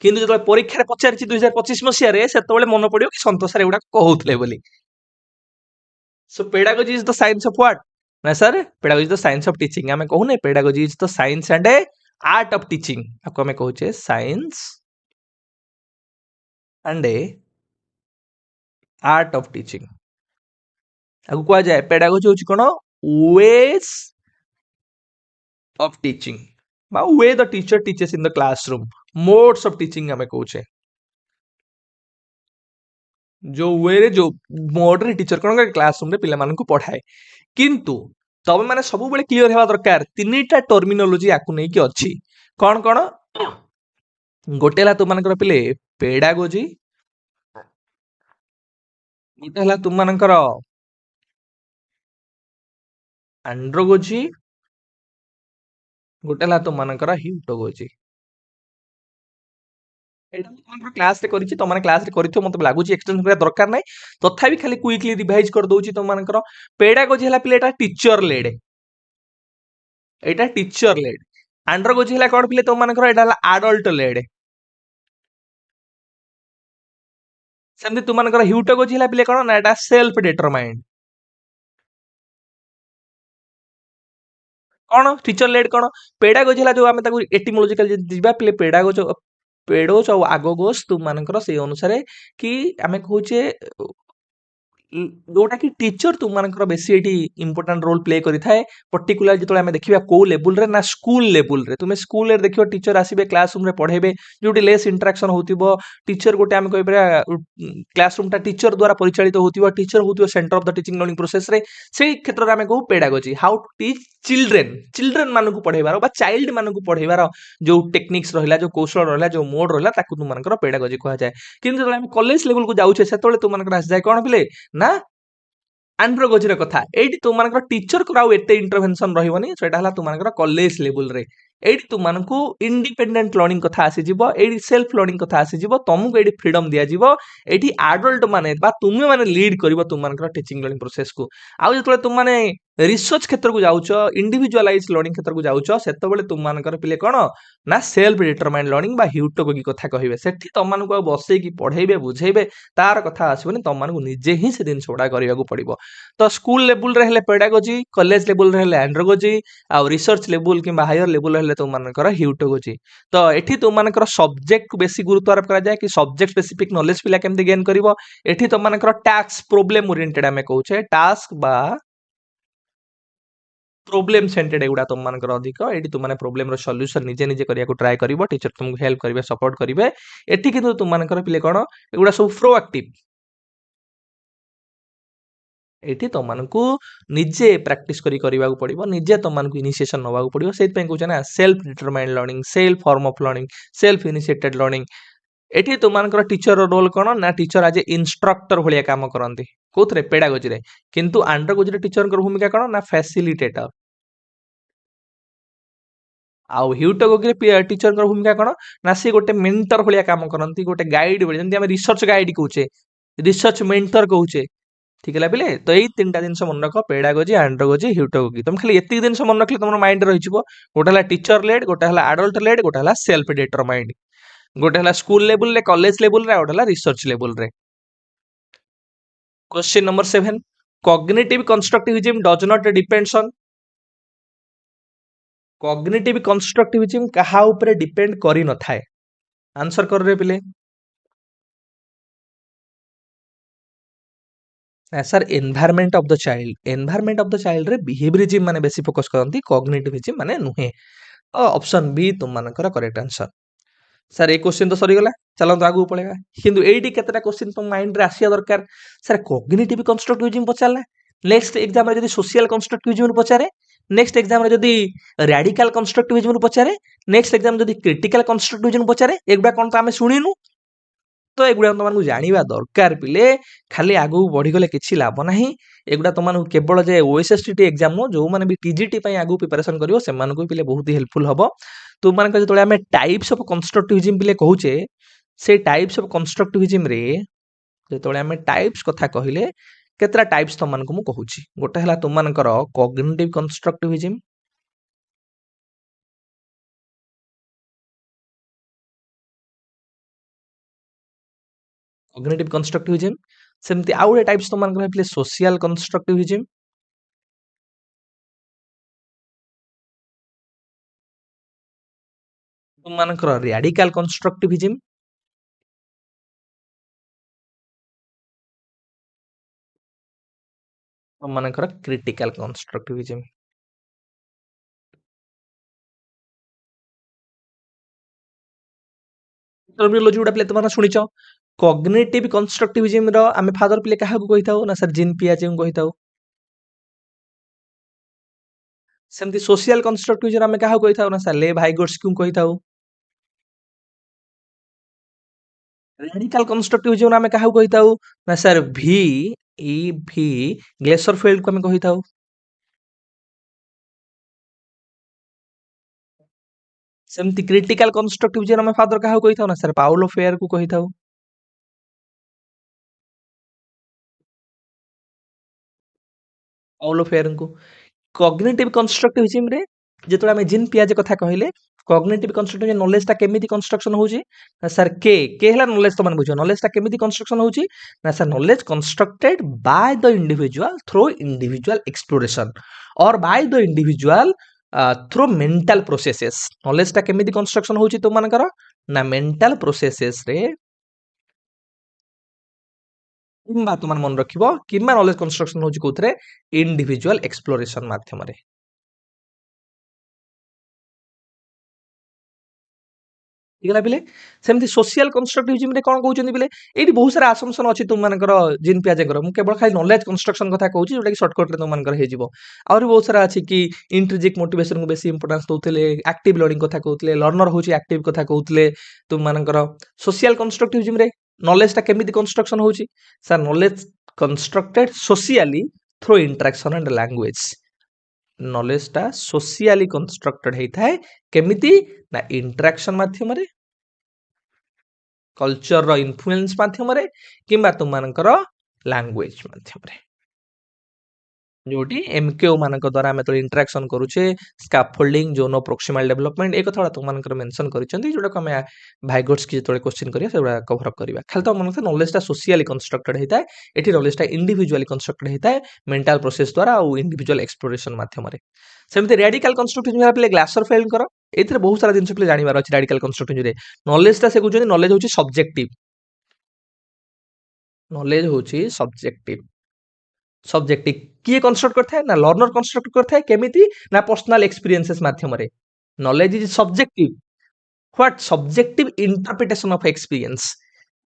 किंतु जतबेले परीक्षा रे पचारछि 2025 मसिया रे सेतबेले मन पडियो कि संतोष सर एगुडा कहउतले बोली so pedagogy is the science of what ना sir pedagogy is the science of teaching हमें कहूने pedagogy is the science and a art of teaching आपको हमें कहूचे science and a art of teaching आपको कहा जाए पेडागोजी होची कोन वेज ऑफ टीचिंग बा वे the teacher teaches in the classroom modes of teaching हमें कहूचे जो वे रे जो मोड रे टीचर कोन क्लासरूम रे पिला मानन को पढ़ाए किंतु तब माने सब बेले क्लियर हेबा दरकार तीनटा टर्मिनोलॉजी आकु नै कि अछि कोन कोन गोटेला तुम मानकर पिले पेडागोजी गोटे हला तुम मानकर एंड्रोगोजी गोटे हला तुम मानकर ह्यूटोगोजी ଏଇଟା ମୁଁ ତମର କ୍ଲାସରେ କରିଛି, ତମମାନେ କ୍ଲାସରେ କରିଥିବ ମତେ ଲାଗୁଛି, ଏକ୍ସଟେନସନ କରିବା ଦରକାର ନାହିଁ। ତଥାପି ଖାଲି କୁଇକଲି ରିଭାଇଜ କରିଦଉଛି ତମମାନଙ୍କର। ପେଡାଗୋଜି ହେଲା ପିଲେ ଏଟା ଟିଚର ଲେଡ୍, ଏଇଟା ଟିଚର ଲେଡ୍। ଆଣ୍ଡ୍ରୋଗୋଜି ହେଲା କଣ ପିଲେ ତମମାନଙ୍କର, ଏଇଟା ହେଲା ଆଡଲ୍ଟ ଲେଡ୍। ସେମିତି ତୁମମାନଙ୍କର ହ୍ୟୁଟାଗୋଜି ହେଲା ପିଲେ କଣ ନା, ଏଟା ସେଲ୍ଫ ଡିଟରମାଇଣ୍ଡ। କଣ ଟିଚର ଲେଡ୍ କଣ? ପେଡାଗୋଜି ହେଲା ଯୋଉ ଆମେ ତାକୁ ଏଟିମୋଲୋଜିକାଲ ଯଦି ଯିବା ପିଲେ, ପେଡୋସ୍ ଆଉ ଆଗୋଗୋସ୍ ତୁମମାନଙ୍କର ସେଇ ଅନୁସାରେ କି ଆମେ କହୁଛେ ଯୋଉଟା କି ଟିଚର ତୁମମାନଙ୍କର ବେଶୀ ଏଠି ଇମ୍ପୋର୍ଟାଣ୍ଟ ରୋଲ ପ୍ଲେ କରିଥାଏ। ପର୍ଟିକୁଲାର ଯେତେବେଳେ ଆମେ ଦେଖିବା କୋଉ ଲେବୁଲରେ ନା ସ୍କୁଲ ଲେବୁଲରେ, ତୁମେ ସ୍କୁଲରେ ଦେଖିବ ଟିଚର ଆସିବେ କ୍ଲାସ ରୁମରେ ପଢେଇବେ, ଯୋଉଠି ଲେସ୍ ଇଣ୍ଟରାକ୍ସନ ହଉଥିବ। ଟିଚର ଗୋଟେ ଆମେ କହିପାରିବା କ୍ଲାସ ରୁମଟା ଟିଚର ଦ୍ୱାରା ପରିଚାଳିତ ହଉଥିବ, ଟିଚର ହଉଥିବ centre of the teaching learning ପ୍ରୋସେସରେ। ସେଇ କ୍ଷେତ୍ରରେ ଆମେ କହୁ pedagogy, how to teach children ମାନଙ୍କୁ ପଢେଇବାର ବା ଚାଇଲ୍ଡ ମାନଙ୍କୁ ପଢେଇବାର ଯୋଉ ଟେକ୍ନିକ୍ସ ରହିଲା, ଯୋଉ କୌଶଳ ରହିଲା, ଯୋଉ ମୋଡ ରହିଲା, ତାକୁ ତୁମମାନଙ୍କର ପେଡାଗୋଜି କୁହାଯାଏ। କିନ୍ତୁ ଯେତେବେଳେ ଆମେ କଲେଜ ଲେଭେଲକୁ ଯାଉଛେ, ସେତେବେଳେ ତୁମମାନଙ୍କର ଆସିଯାଏ କଣ ପିଲେ ନା ଆଣ୍ଡ୍ରୋଗୋଜିର କଥା। ଏଇଠି ତୁମମାନଙ୍କର ଟିଚରଙ୍କର ଆଉ ଏତେ ଇଣ୍ଟରଭେନସନ ରହିବନି, ସେଟା ହେଲା ତୁମମାନଙ୍କର କଲେଜ ଲେବୁଲରେ। ଏଇଠି ତୁମମାନଙ୍କୁ ଇଣ୍ଡିପେଣ୍ଡେଣ୍ଟ ଲର୍ଣ୍ଣିଂ କଥା ଆସିଯିବ, ଏଇଠି ସେଲ୍ଫ ଲର୍ଣ୍ଣିଂ କଥା ଆସିଯିବ, ତମକୁ ଏଇଠି ଫ୍ରିଡମ ଦିଆଯିବ। ଏଇଠି ଆଡଲ୍ଟ ମାନେ ବା ତୁମେ ମାନେ ଲିଡ୍ କରିବ ତୁମମାନଙ୍କର ଟିଚିଂ ଲର୍ଣ୍ଣିଂ ପ୍ରୋସେସକୁ। ଆଉ ଯେତେବେଳେ ତୁମମାନେ ରିସର୍ଚ୍ଚ କ୍ଷେତ୍ରକୁ ଯାଉଛ, ଇଣ୍ଡିଭିଜୁଆଲାଇଜ ଲର୍ଣ୍ଣିଂ କ୍ଷେତ୍ରକୁ ଯାଉଛ, ସେତେବେଳେ ତୁମମାନଙ୍କର ପିଲେ କଣ ନା ସେଲ୍ଫ ଡିଟରମାଇଣ୍ଡ ଲର୍ଣ୍ଣିଂ ବା ହ୍ୟୁଟାଗୋଜି କଥା କହିବେ। ସେଠି ତମମାନଙ୍କୁ ଆଉ ବସେଇକି ପଢେଇବେ ବୁଝେଇବେ ତାର କଥା ଆସିବନି, ତମମାନଙ୍କୁ ନିଜେ ହିଁ ସେ ଜିନିଷ ଗୁଡା କରିବାକୁ ପଡିବ। ତ ସ୍କୁଲ ଲେବୁଲରେ ହେଲେ ପେଡାଗୋଜି, କଲେଜ ଲେବୁଲରେ ହେଲେ ଆଣ୍ଡ୍ରୋଗୋଜି, ଆଉ ରିସର୍ଚ୍ଚ ଲେବୁଲ କିମ୍ବା ହାୟର ଲେବୁଲ ହେଲେ ତୁମମାନଙ୍କର ହ୍ୟୁଟାଗୋଜି। ତ ଏଠି ତୁମମାନଙ୍କର ସବଜେକ୍ଟକୁ ବେଶୀ ଗୁରୁତ୍ୱ ଆରୋପ କରାଯାଏ କି ସବଜେକ୍ଟ ସ୍ପେସିଫିକ ନଲେଜ ପିଲା କେମିତି ଗେନ୍ କରିବ। ଏଠି ତମମାନଙ୍କର ଟାସ୍କ ପ୍ରୋବ୍ଲେମ ଓରିଏଣ୍ଟେଡ ଆମେ କହୁଛେ, ଟାସ୍କ ବା ପ୍ରୋବ୍ଲେମ ସେଣ୍ଟେଡ ଏଗୁଡା ତମମାନଙ୍କର ଅଧିକ। ଏଠି ତୁମମାନେ ପ୍ରୋବ୍ଲେମର ସଲ୍ୟୁସନ ନିଜେ ନିଜେ କରିବାକୁ ଟ୍ରାଏ କରିବ, ଟିଚର ତୁମକୁ ହେଲ୍ପ କରିବେ, ସପୋର୍ଟ କରିବେ। ଏଠି କିନ୍ତୁ ତୁମମାନଙ୍କର ପିଲେ କଣ, ଏଗୁଡା ସବୁ ପ୍ରୋଆକ୍ଟିଭ। ଏଠି ତମମାନଙ୍କୁ ନିଜେ ପ୍ରାକ୍ଟିସ କରି କରିବାକୁ ପଡିବ, ନିଜେ ତମମାନଙ୍କୁ ଇନିସିଏସନ ନବାକୁ ପଡିବ। ସେଇଥିପାଇଁ କହୁଛେ ନା self determined learning, self form of learning, self initiated learning. ଏଠି ତୁମମାନଙ୍କର ଟିଚର ରୋଲ କଣ ନା, ଟିଚର ଆଜ ଏ ଇନଷ୍ଟ୍ରକ୍ଟର ଭଳିଆ କାମ କରନ୍ତି। କୋଉଥିରେ, ପେଡାଗୋଜିରେ। କିନ୍ତୁ ଆଣ୍ଡ୍ରୋଗୋଜିରେ ଟିଚରଙ୍କର ଭୂମିକା କଣ ନା, ଫ୍ୟାସିଲିଟେଟର। ଆଉ ହ୍ୟୁଟାଗୋଜିରେ ଟିଚରଙ୍କର ଭୂମିକା କଣ ନା, ସେ ଗୋଟେ ମେଣ୍ଟର ଭଳିଆ କାମ କରନ୍ତି, ଗୋଟେ ଗାଇଡ ଭଳିଆ। ଯେମିତି ଆମେ ରିସର୍ଚ୍ଚ ଗାଇଡ କହୁଛେ, ରିସର୍ଚ୍ଚ ମେଣ୍ଟର କହୁଛେ। ଠିକ ହେଲା ପିଲେ? ତ ଏଇ ତିନିଟା ଜିନିଷ ମନେ ରଖ, ପେଡାଗୋଜି, ଆଣ୍ଡ୍ରୋଗୋଜି, ହ୍ୟୁଟାଗୋଜି। ତମେ ଖାଲି ଏତିକି ଜିନିଷ ମନେ ରଖିଲେ ତମର ମାଇଣ୍ଡରେ ରହିଯିବ। ଗୋଟେ ହେଲା ଟିଚର ଲେଡ୍, ଗୋଟେ ହେଲା ଆଡଲ୍ଟ ଲେଡ୍, ଗୋଟେ ହେଲା ସେଲ୍ଫ ଡିଟରମାଇଣ୍ଡ। ଗୋଟେ ହେଲା ସ୍କୁଲ ଲେବୁଲରେ, କଲେଜ ଲେବୁଲରେ, ଆଉ ଗୋଟେ ହେଲା ରିସର୍ଚ୍ଚ ଲେବୁଲରେ। Question number 7, cognitive constructivism does not depends on। Cognitive constructivism କାହା ଉପରେ ଡିପେଣ୍ଡ କରିନଥାଏ। ଆନ୍ସର କରିବେ ପିଲେ। Sir environment of the child, environment of the ଚାଇଲ୍ଡରେ ବିହେଭିୟରିଜିମ ମାନେ ବେଶୀ ଫୋକସ କରନ୍ତି, କଗ୍ନିଟିଭିଜିମ ମାନେ ନୁହେଁ। ଅପସନ ବି ତୁମମାନଙ୍କର କରେକ୍ଟ ଆନ୍ସର। ସାର୍ ଏଇ କ୍ୱେଶ୍ଚିନ୍ ତ ସରିଗଲା, ଚାଲନ୍ତୁ ଆଗକୁ ପଳେଇବା। କିନ୍ତୁ ଏଇଠି କେତେଟା କ୍ୱେଶ୍ଚିନ୍ ତମ ମାଇଣ୍ଡରେ ଆସିବା ଦରକାର। ସାର୍ କଗ୍ନିଟିଭ କନଷ୍ଟ୍ରକ୍ଟିଭିଜମ ପଚାରିଲା, ନେକ୍ସଟ ଏକ୍ସାମରେ ଯଦି ସୋସିଆଲ କନଷ୍ଟ୍ରକ୍ଟିଭିଜମ ପଚାରେ, ନେକ୍ସଟ ଏକ୍ସାମରେ ଯଦି ରାଡିକାଲ କନଷ୍ଟ୍ରକ୍ଟିଭିଜମ ପଚାରେ, ନେକ୍ସଟ ଏକ୍ସାମ ଯଦି କ୍ରିଟିକାଲ କନଷ୍ଟ୍ରକ୍ଟିଭିଜମ ପଚାରେ, ଏଗୁଡା କଣ ତ ଆମେ ଶୁଣିନୁ। ତ ଏଗୁଡା ତମମାନଙ୍କୁ ଜାଣିବା ଦରକାର ପିଲେ। ଖାଲି ଆଗକୁ ବଢିଗଲେ କିଛି ଲାଭ ନାହିଁ। ଏଗୁଡା ତମମାନଙ୍କୁ କେବଳ ଯେ OSSTT ଏକ୍ସାମ ନୁହଁ, ଯୋଉମାନେ ବି TGT ପାଇଁ ଆଗକୁ ପ୍ରିପାରେସନ କରିବ ସେମାନଙ୍କୁ ପିଲେ ବହୁତ ହେଲ୍ପଫୁଲ ହବ। ତୁମମାନଙ୍କ ଯେତେବେଳେ ଆମେ ଟାଇପ୍ସ ଅଫ କନଷ୍ଟ୍ରକ୍ଟିଭିଜମ ପିଲେ କହୁଛେ, ସେ ଟାଇପ୍ସ ଅଫ କନଷ୍ଟ୍ରକ୍ଟିଭିଜମରେ ଯେତେବେଳେ ଆମେ ଟାଇପ୍ସ କଥା କହିଲେ, କେତେଟା ଟାଇପ୍ସ ତମମାନଙ୍କୁ ମୁଁ କହୁଛି। ଗୋଟେ ହେଲା ତୁମମାନଙ୍କର କଗ୍ନିଟିଭ କନଷ୍ଟ୍ରକ୍ଟିଭିଜମ, କଗ୍ନିଟିଭ କନଷ୍ଟ୍ରକ୍ଟିଭିଜମ। ସେମିତି ଆଉ ଗୋଟେ ଟାଇପ୍ସ ତମମାନଙ୍କର ହେଇଥିଲେ ସୋସିଆଲ କନଷ୍ଟ୍ରକ୍ଟିଭିଜମ, ତୁମମାନଙ୍କର ରାଡିକାଲ କନଷ୍ଟ୍ରକ୍ଟିଭିଜମ, ତୁମମାନଙ୍କର କ୍ରିଟିକାଲ କନଷ୍ଟ୍ରକ୍ଟିଭିଜମ। ଟର୍ମିନୋଲୋଜି ଗୁଡା ପିଲେ ତମେ ଶୁଣିଛ। କଗ୍ନିଟିଭ କନଷ୍ଟ୍ରକ୍ଟିଭିଜମ ର ଆମେ ଫାଦର ପିଲେ କାହାକୁ କହିଥାଉ ନା ସାର୍ ଜିନ୍ ପିଆଜେଙ୍କୁ କହିଥାଉ। ସେମିତି ସୋସିଆଲ କନଷ୍ଟ୍ରକ୍ଟିଭିଜମ ଆମେ କାହାକୁ କହିଥାଉ ନା ସାର୍ ଲେ ଭାଇଗୋଟ୍ସକିଙ୍କୁ କହିଥାଉ। ରାଡିକାଲ କନଷ୍ଟ୍ରକ୍ଟିଭିଜମ ଆମେ କାହାକୁ କହିଥାଉ ନା ସାର୍ ଭି ଗ୍ଲେସରଫିଲ୍ଡକୁ ଆମେ କହିଥାଉ। ସେମିତି କ୍ରିଟିକାଲ କନଷ୍ଟ୍ରକ୍ଟିଭ ଯେ ଆମେ ଫାଦର କାହାକୁ କହିଥାଉ ନା ସାର୍ ପାଉଲୋ ଫେୟାର କୁ କହିଥାଉ। ପାଉଲୋ ଫେୟାରଙ୍କୁ। କଗ୍ନିଟିଭ କନଷ୍ଟ୍ରକ୍ଟିଭିଜିମ ରେ ଯେତେବେଳେ ଆମେ ଜିନ୍ ପିଆଜ କଥା କହିଲେ କଗ୍ନିଟିଭ କନଷ୍ଟ୍ରକ୍ଟିଭ ନଲେଜଟା କେମିତି କନଷ୍ଟ୍ରକ୍ସନ ହଉଛି ନା ସାର୍ କେ ହେଲା ନଲେଜ ତ ମାନେ ବୁଝିବ ନଲେଜଟା କେମିତି କନଷ୍ଟ୍ରକ୍ସନ ହଉଛି ନା ସାର୍ ନଲେଜ କନଷ୍ଟ୍ରକ୍ଟେଡ ବାୟ ଦ ଇଣ୍ଡିଭିଜୁଆଲ ଥ୍ରୋ ଇଣ୍ଡିଭିଜୁଆଲ ଏକ୍ସପ୍ଲୋରେସନ ଅର୍ ବାୟ ଦ ଇଣ୍ଡିଭିଜୁଆଲ ଥ୍ରୋ ମେଣ୍ଟାଲ ପ୍ରୋସେସେସ୍। ନଲେଜଟା କେମିତି କନଷ୍ଟ୍ରକ୍ସନ ହଉଛି ତୁମମାନଙ୍କର ନା ମେଣ୍ଟାଲ ପ୍ରୋସେସେସ୍ ରେ କିମ୍ବା ତୁମମାନେ ମନେ ରଖିବ କିମ୍ବା ନଲେଜ କନଷ୍ଟ୍ରକ୍ସନ ହଉଛି କୋଉଥିରେ ଇଣ୍ଡିଭିଜୁଆଲ ଏକ୍ସପ୍ଲୋରେସନ ମାଧ୍ୟମରେ। ହେଇଗଲା ପିଲେ ସେମିତି ସୋସିଆଲ କନଷ୍ଟ୍ରକ୍ଟିଭିଜିମ ରେ କଣ କହୁଛନ୍ତି ପିଲେ ଏଇଠି ବହୁତ ସାରା ଆସମ୍ପସନ ଅଛି ତୁମମାନଙ୍କର ଜିନ୍ ପିଆଜଙ୍କର ମୁଁ କେବଳ ଖାଲି ନଲେଜ କନଷ୍ଟ୍ରକ୍ସନ କଥା କହୁଛି ଯୋଉଟା କି ସର୍ଟକଟରେ ତୁମମାନଙ୍କର ହେଇଯିବ। ଆହୁରି ବହୁତ ସାରା ଅଛି କି ଇଣ୍ଟ୍ରିଜିକ୍ ମୋଟିଭେସନକୁ ବେଶୀ ଇମ୍ପୋର୍ଟାନ୍ସ ଦଉଥିଲେ ଆକ୍ଟିଭ ଲର୍ଣ୍ଣିଂ କଥା କହୁଥିଲେ ଲର୍ଣ୍ଣର ହଉଛି ଆକ୍ଟିଭ କଥା କହୁଥିଲେ ତୁମମାନଙ୍କର ସୋସିଆଲ କନଷ୍ଟ୍ରକ୍ଟିଭିଜିମରେ ନଲେଜଟା କେମିତି କନଷ୍ଟ୍ରକ୍ସନ ହଉଛି sir knowledge constructed socially through interaction and language. ନଲେଜଟା ସୋସିଆଲି କନଷ୍ଟ୍ରକ୍ଟେଡ ହେଇଥାଏ କେମିତି ନା ଇଣ୍ଟରାକ୍ସନ ମାଧ୍ୟମରେ କଲଚରର ଇନଫ୍ଲୁଏନ୍ସ ମାଧ୍ୟମରେ କିମ୍ବା ତୁମମାନଙ୍କର ଲାଙ୍ଗୁଏଜ ମାଧ୍ୟମରେ ଯୋଉଠି ଏମକେଓ ମାନଙ୍କ ଦ୍ୱାରା ଆମେ ତ ଇଣ୍ଟରାକ୍ସନ କରୁଛେ ସ୍କାଫୋଲ୍ଡିଂ ଜୋନ୍ ଅଫ୍ ପ୍ରୋକ୍ସିମାଲ ଡେଭଲପମେଣ୍ଟ ଏ କଥା ତୁମମାନଙ୍କର ମେନସନ କରିଛନ୍ତି ଯୋଉଟାକୁ ଆମେ ଭାଇଗୋଟ୍ସ କି ଯେତେବେଳେ କ୍ୱେଶ୍ଚିନ୍ କରିବା ସେଗୁଡ଼ା କଭର ଅପ୍ କରିବା ଖାଲି ତ ମନେ ନଲେଜଟା ସୋସିଆଲି କନଷ୍ଟ୍ରକ୍ଟେଡ ହେଇଥାଏ ଏଠି ନଲେଜଟା ଇଣ୍ଡିଭିଜୁଆଲି କନଷ୍ଟ୍ରକ୍ଟେଡ ହେଇଥାଏ ମେଣ୍ଟାଲ ପ୍ରୋସେସ ଦ୍ୱାରା ଆଉ ଇଣ୍ଡିଭିଜୁଆଲ ଏକ୍ସପ୍ଲୋରେସନ ମାଧ୍ୟମରେ। ସେମିତି ରାଡିକାଲ କନଷ୍ଟ୍ରକ୍ଟିଭ ପିଲେ ଗ୍ଲାସର ଫେଲଙ୍କର ଏଥିରେ ବହୁତ ସାରା ଜିନିଷ ପିଲେ ଜାଣିବାର ଅଛି ରାଡିକାଲ କନଷ୍ଟ୍ରକ୍ଟିଭରେ ନଲେଜଟା ସେ କହୁଛନ୍ତି ନଲେଜ ହଉଛି ସବଜେକ୍ଟିଭ ନଲେଜ ହଉଛି ସବଜେକ୍ଟିଭ ସବଜେକ୍ଟିଭ କିଏ କନଷ୍ଟ୍ରକ୍ଟ କରିଥାଏ ନା ଲର୍ଣ୍ଣର କନଷ୍ଟ୍ରକ୍ଟ କରିଥାଏ କେମିତି ନା ପର୍ସନାଲ ଏକ୍ସପିରିଏନ୍ସେସ୍ ମାଧ୍ୟମରେ knowledge is subjective what subjective interpretation of experience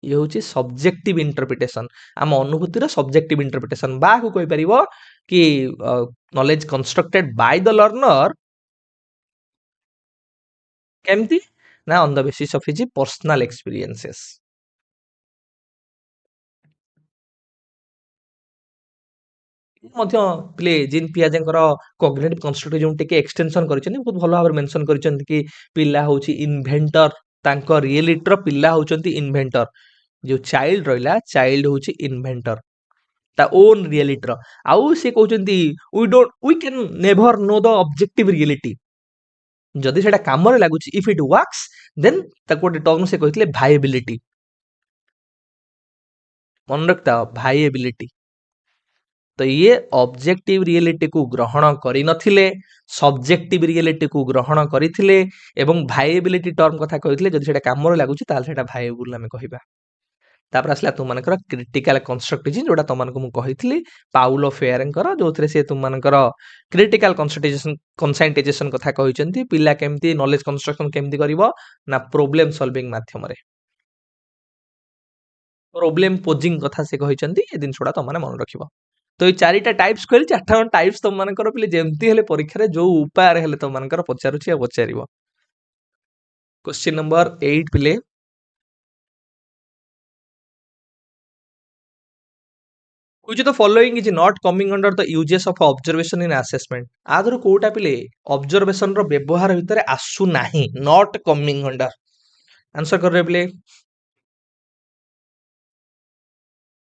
ଇଏ ହଉଛି ସବଜେକ୍ଟିଭ ଇଣ୍ଟରପ୍ରିଟେସନ ଆମ ଅନୁଭୂତିର ସବଜେକ୍ଟିଭ ଇଣ୍ଟରପ୍ରିଟେସନ ବାକୁ କହିପାରିବ କି knowledge constructed by the learner କେମିତି ନା on the basis of his personal experiences. ମଧ୍ୟ ପ୍ଲେ ଜିନ୍ ପିଆଜେଙ୍କର କଗ୍ନିଟିଭ କନଷ୍ଟ୍ରକ୍ଟିଭ ଟିକେ ଏକ୍ସଟେନସନ କରିଛନ୍ତି ବହୁତ ଭଲ ଭାବରେ ମେନସନ କରିଛନ୍ତି କି ପିଲା ହଉଛି ଇନଭେଣ୍ଟର ତାଙ୍କ ରିଏଲିଟିର ପିଲା ହଉଛନ୍ତି ଇନଭେଣ୍ଟର ଯୋଉ ଚାଇଲ୍ଡ ରହିଲା ଚାଇଲ୍ଡ ହଉଛି ଇନଭେଣ୍ଟର ତା ଓନ୍ ରିଏଲିଟିର ଆଉ ସେ କହୁଛନ୍ତି we can never know the objective reality ଯଦି ସେଟା କାମରେ ଲାଗୁଛି ଇଫ୍ ଇଟ୍ ୱାର୍କସ୍ ଦେନ୍ ତାକୁ ଗୋଟେ ଟର୍ମ ସେ କହିଥିଲେ ଭାଇଏବିଲିଟି ମନେ ରଖିଥାଅ ଭାଇଏବିଲିଟି। ତ ଇଏ ଅବଜେକ୍ଟିଭ ରିଏଲିଟିକୁ ଗ୍ରହଣ କରିନଥିଲେ ସବଜେକ୍ଟିଭ ରିଏଲିଟିକୁ ଗ୍ରହଣ କରିଥିଲେ ଏବଂ ଭାଇଏବିଲିଟି ଟର୍ମ କଥା କହିଥିଲେ ଯଦି ସେଟା କାମରେ ଲାଗୁଛି ତାହେଲେ ସେଟା ଭାଇଏବୁଲ ଆମେ କହିବା। ତାପରେ ଆସିଲା ତୁମମାନଙ୍କର କ୍ରିଟିକାଲ କନଷ୍ଟ୍ରକ୍ଟିଭ ଯୋଉଟା ତୁମମାନଙ୍କୁ ମୁଁ କହିଥିଲି ପାଉଲୋ ଫେୟାରଙ୍କର ଯୋଉଥିରେ ସେ ତୁମମାନଙ୍କର କ୍ରିଟିକାଲ କନସାଇଣ୍ଟାଇଜେସନ କଥା କହିଛନ୍ତି ପିଲା କେମିତି ନଲେଜ କନଷ୍ଟ୍ରକ୍ସନ କେମିତି କରିବ ନା ପ୍ରୋବ୍ଲେମ ସଲଭିଂ ମାଧ୍ୟମରେ ପ୍ରୋବ୍ଲେମ ପୋଜିଂ କଥା ସେ କହିଛନ୍ତି ଏ ଜିନିଷଟା ତମମାନେ ମନେ ରଖିବ। ତ ଏଇ ଚାରିଟା ଟାଇପ୍ସ କହିଲି ଚାରିଟା ଟାଇପ୍ସ ତମମାନଙ୍କର ପିଲେ ଯେମିତି ହେଲେ ପରୀକ୍ଷାରେ ଯୋଉ ଉପାୟରେ ହେଲେ ତମମାନଙ୍କର ପଚାରୁଛି ଆଉ ପଚାରିବ। क्वेश्चन नंबर 8 पिले which of the following is not coming under the uses of observation in assessment आदर कोटा पिले observation रो व्यवहार भितर आसु नाही not coming under आंसर कर रे पिले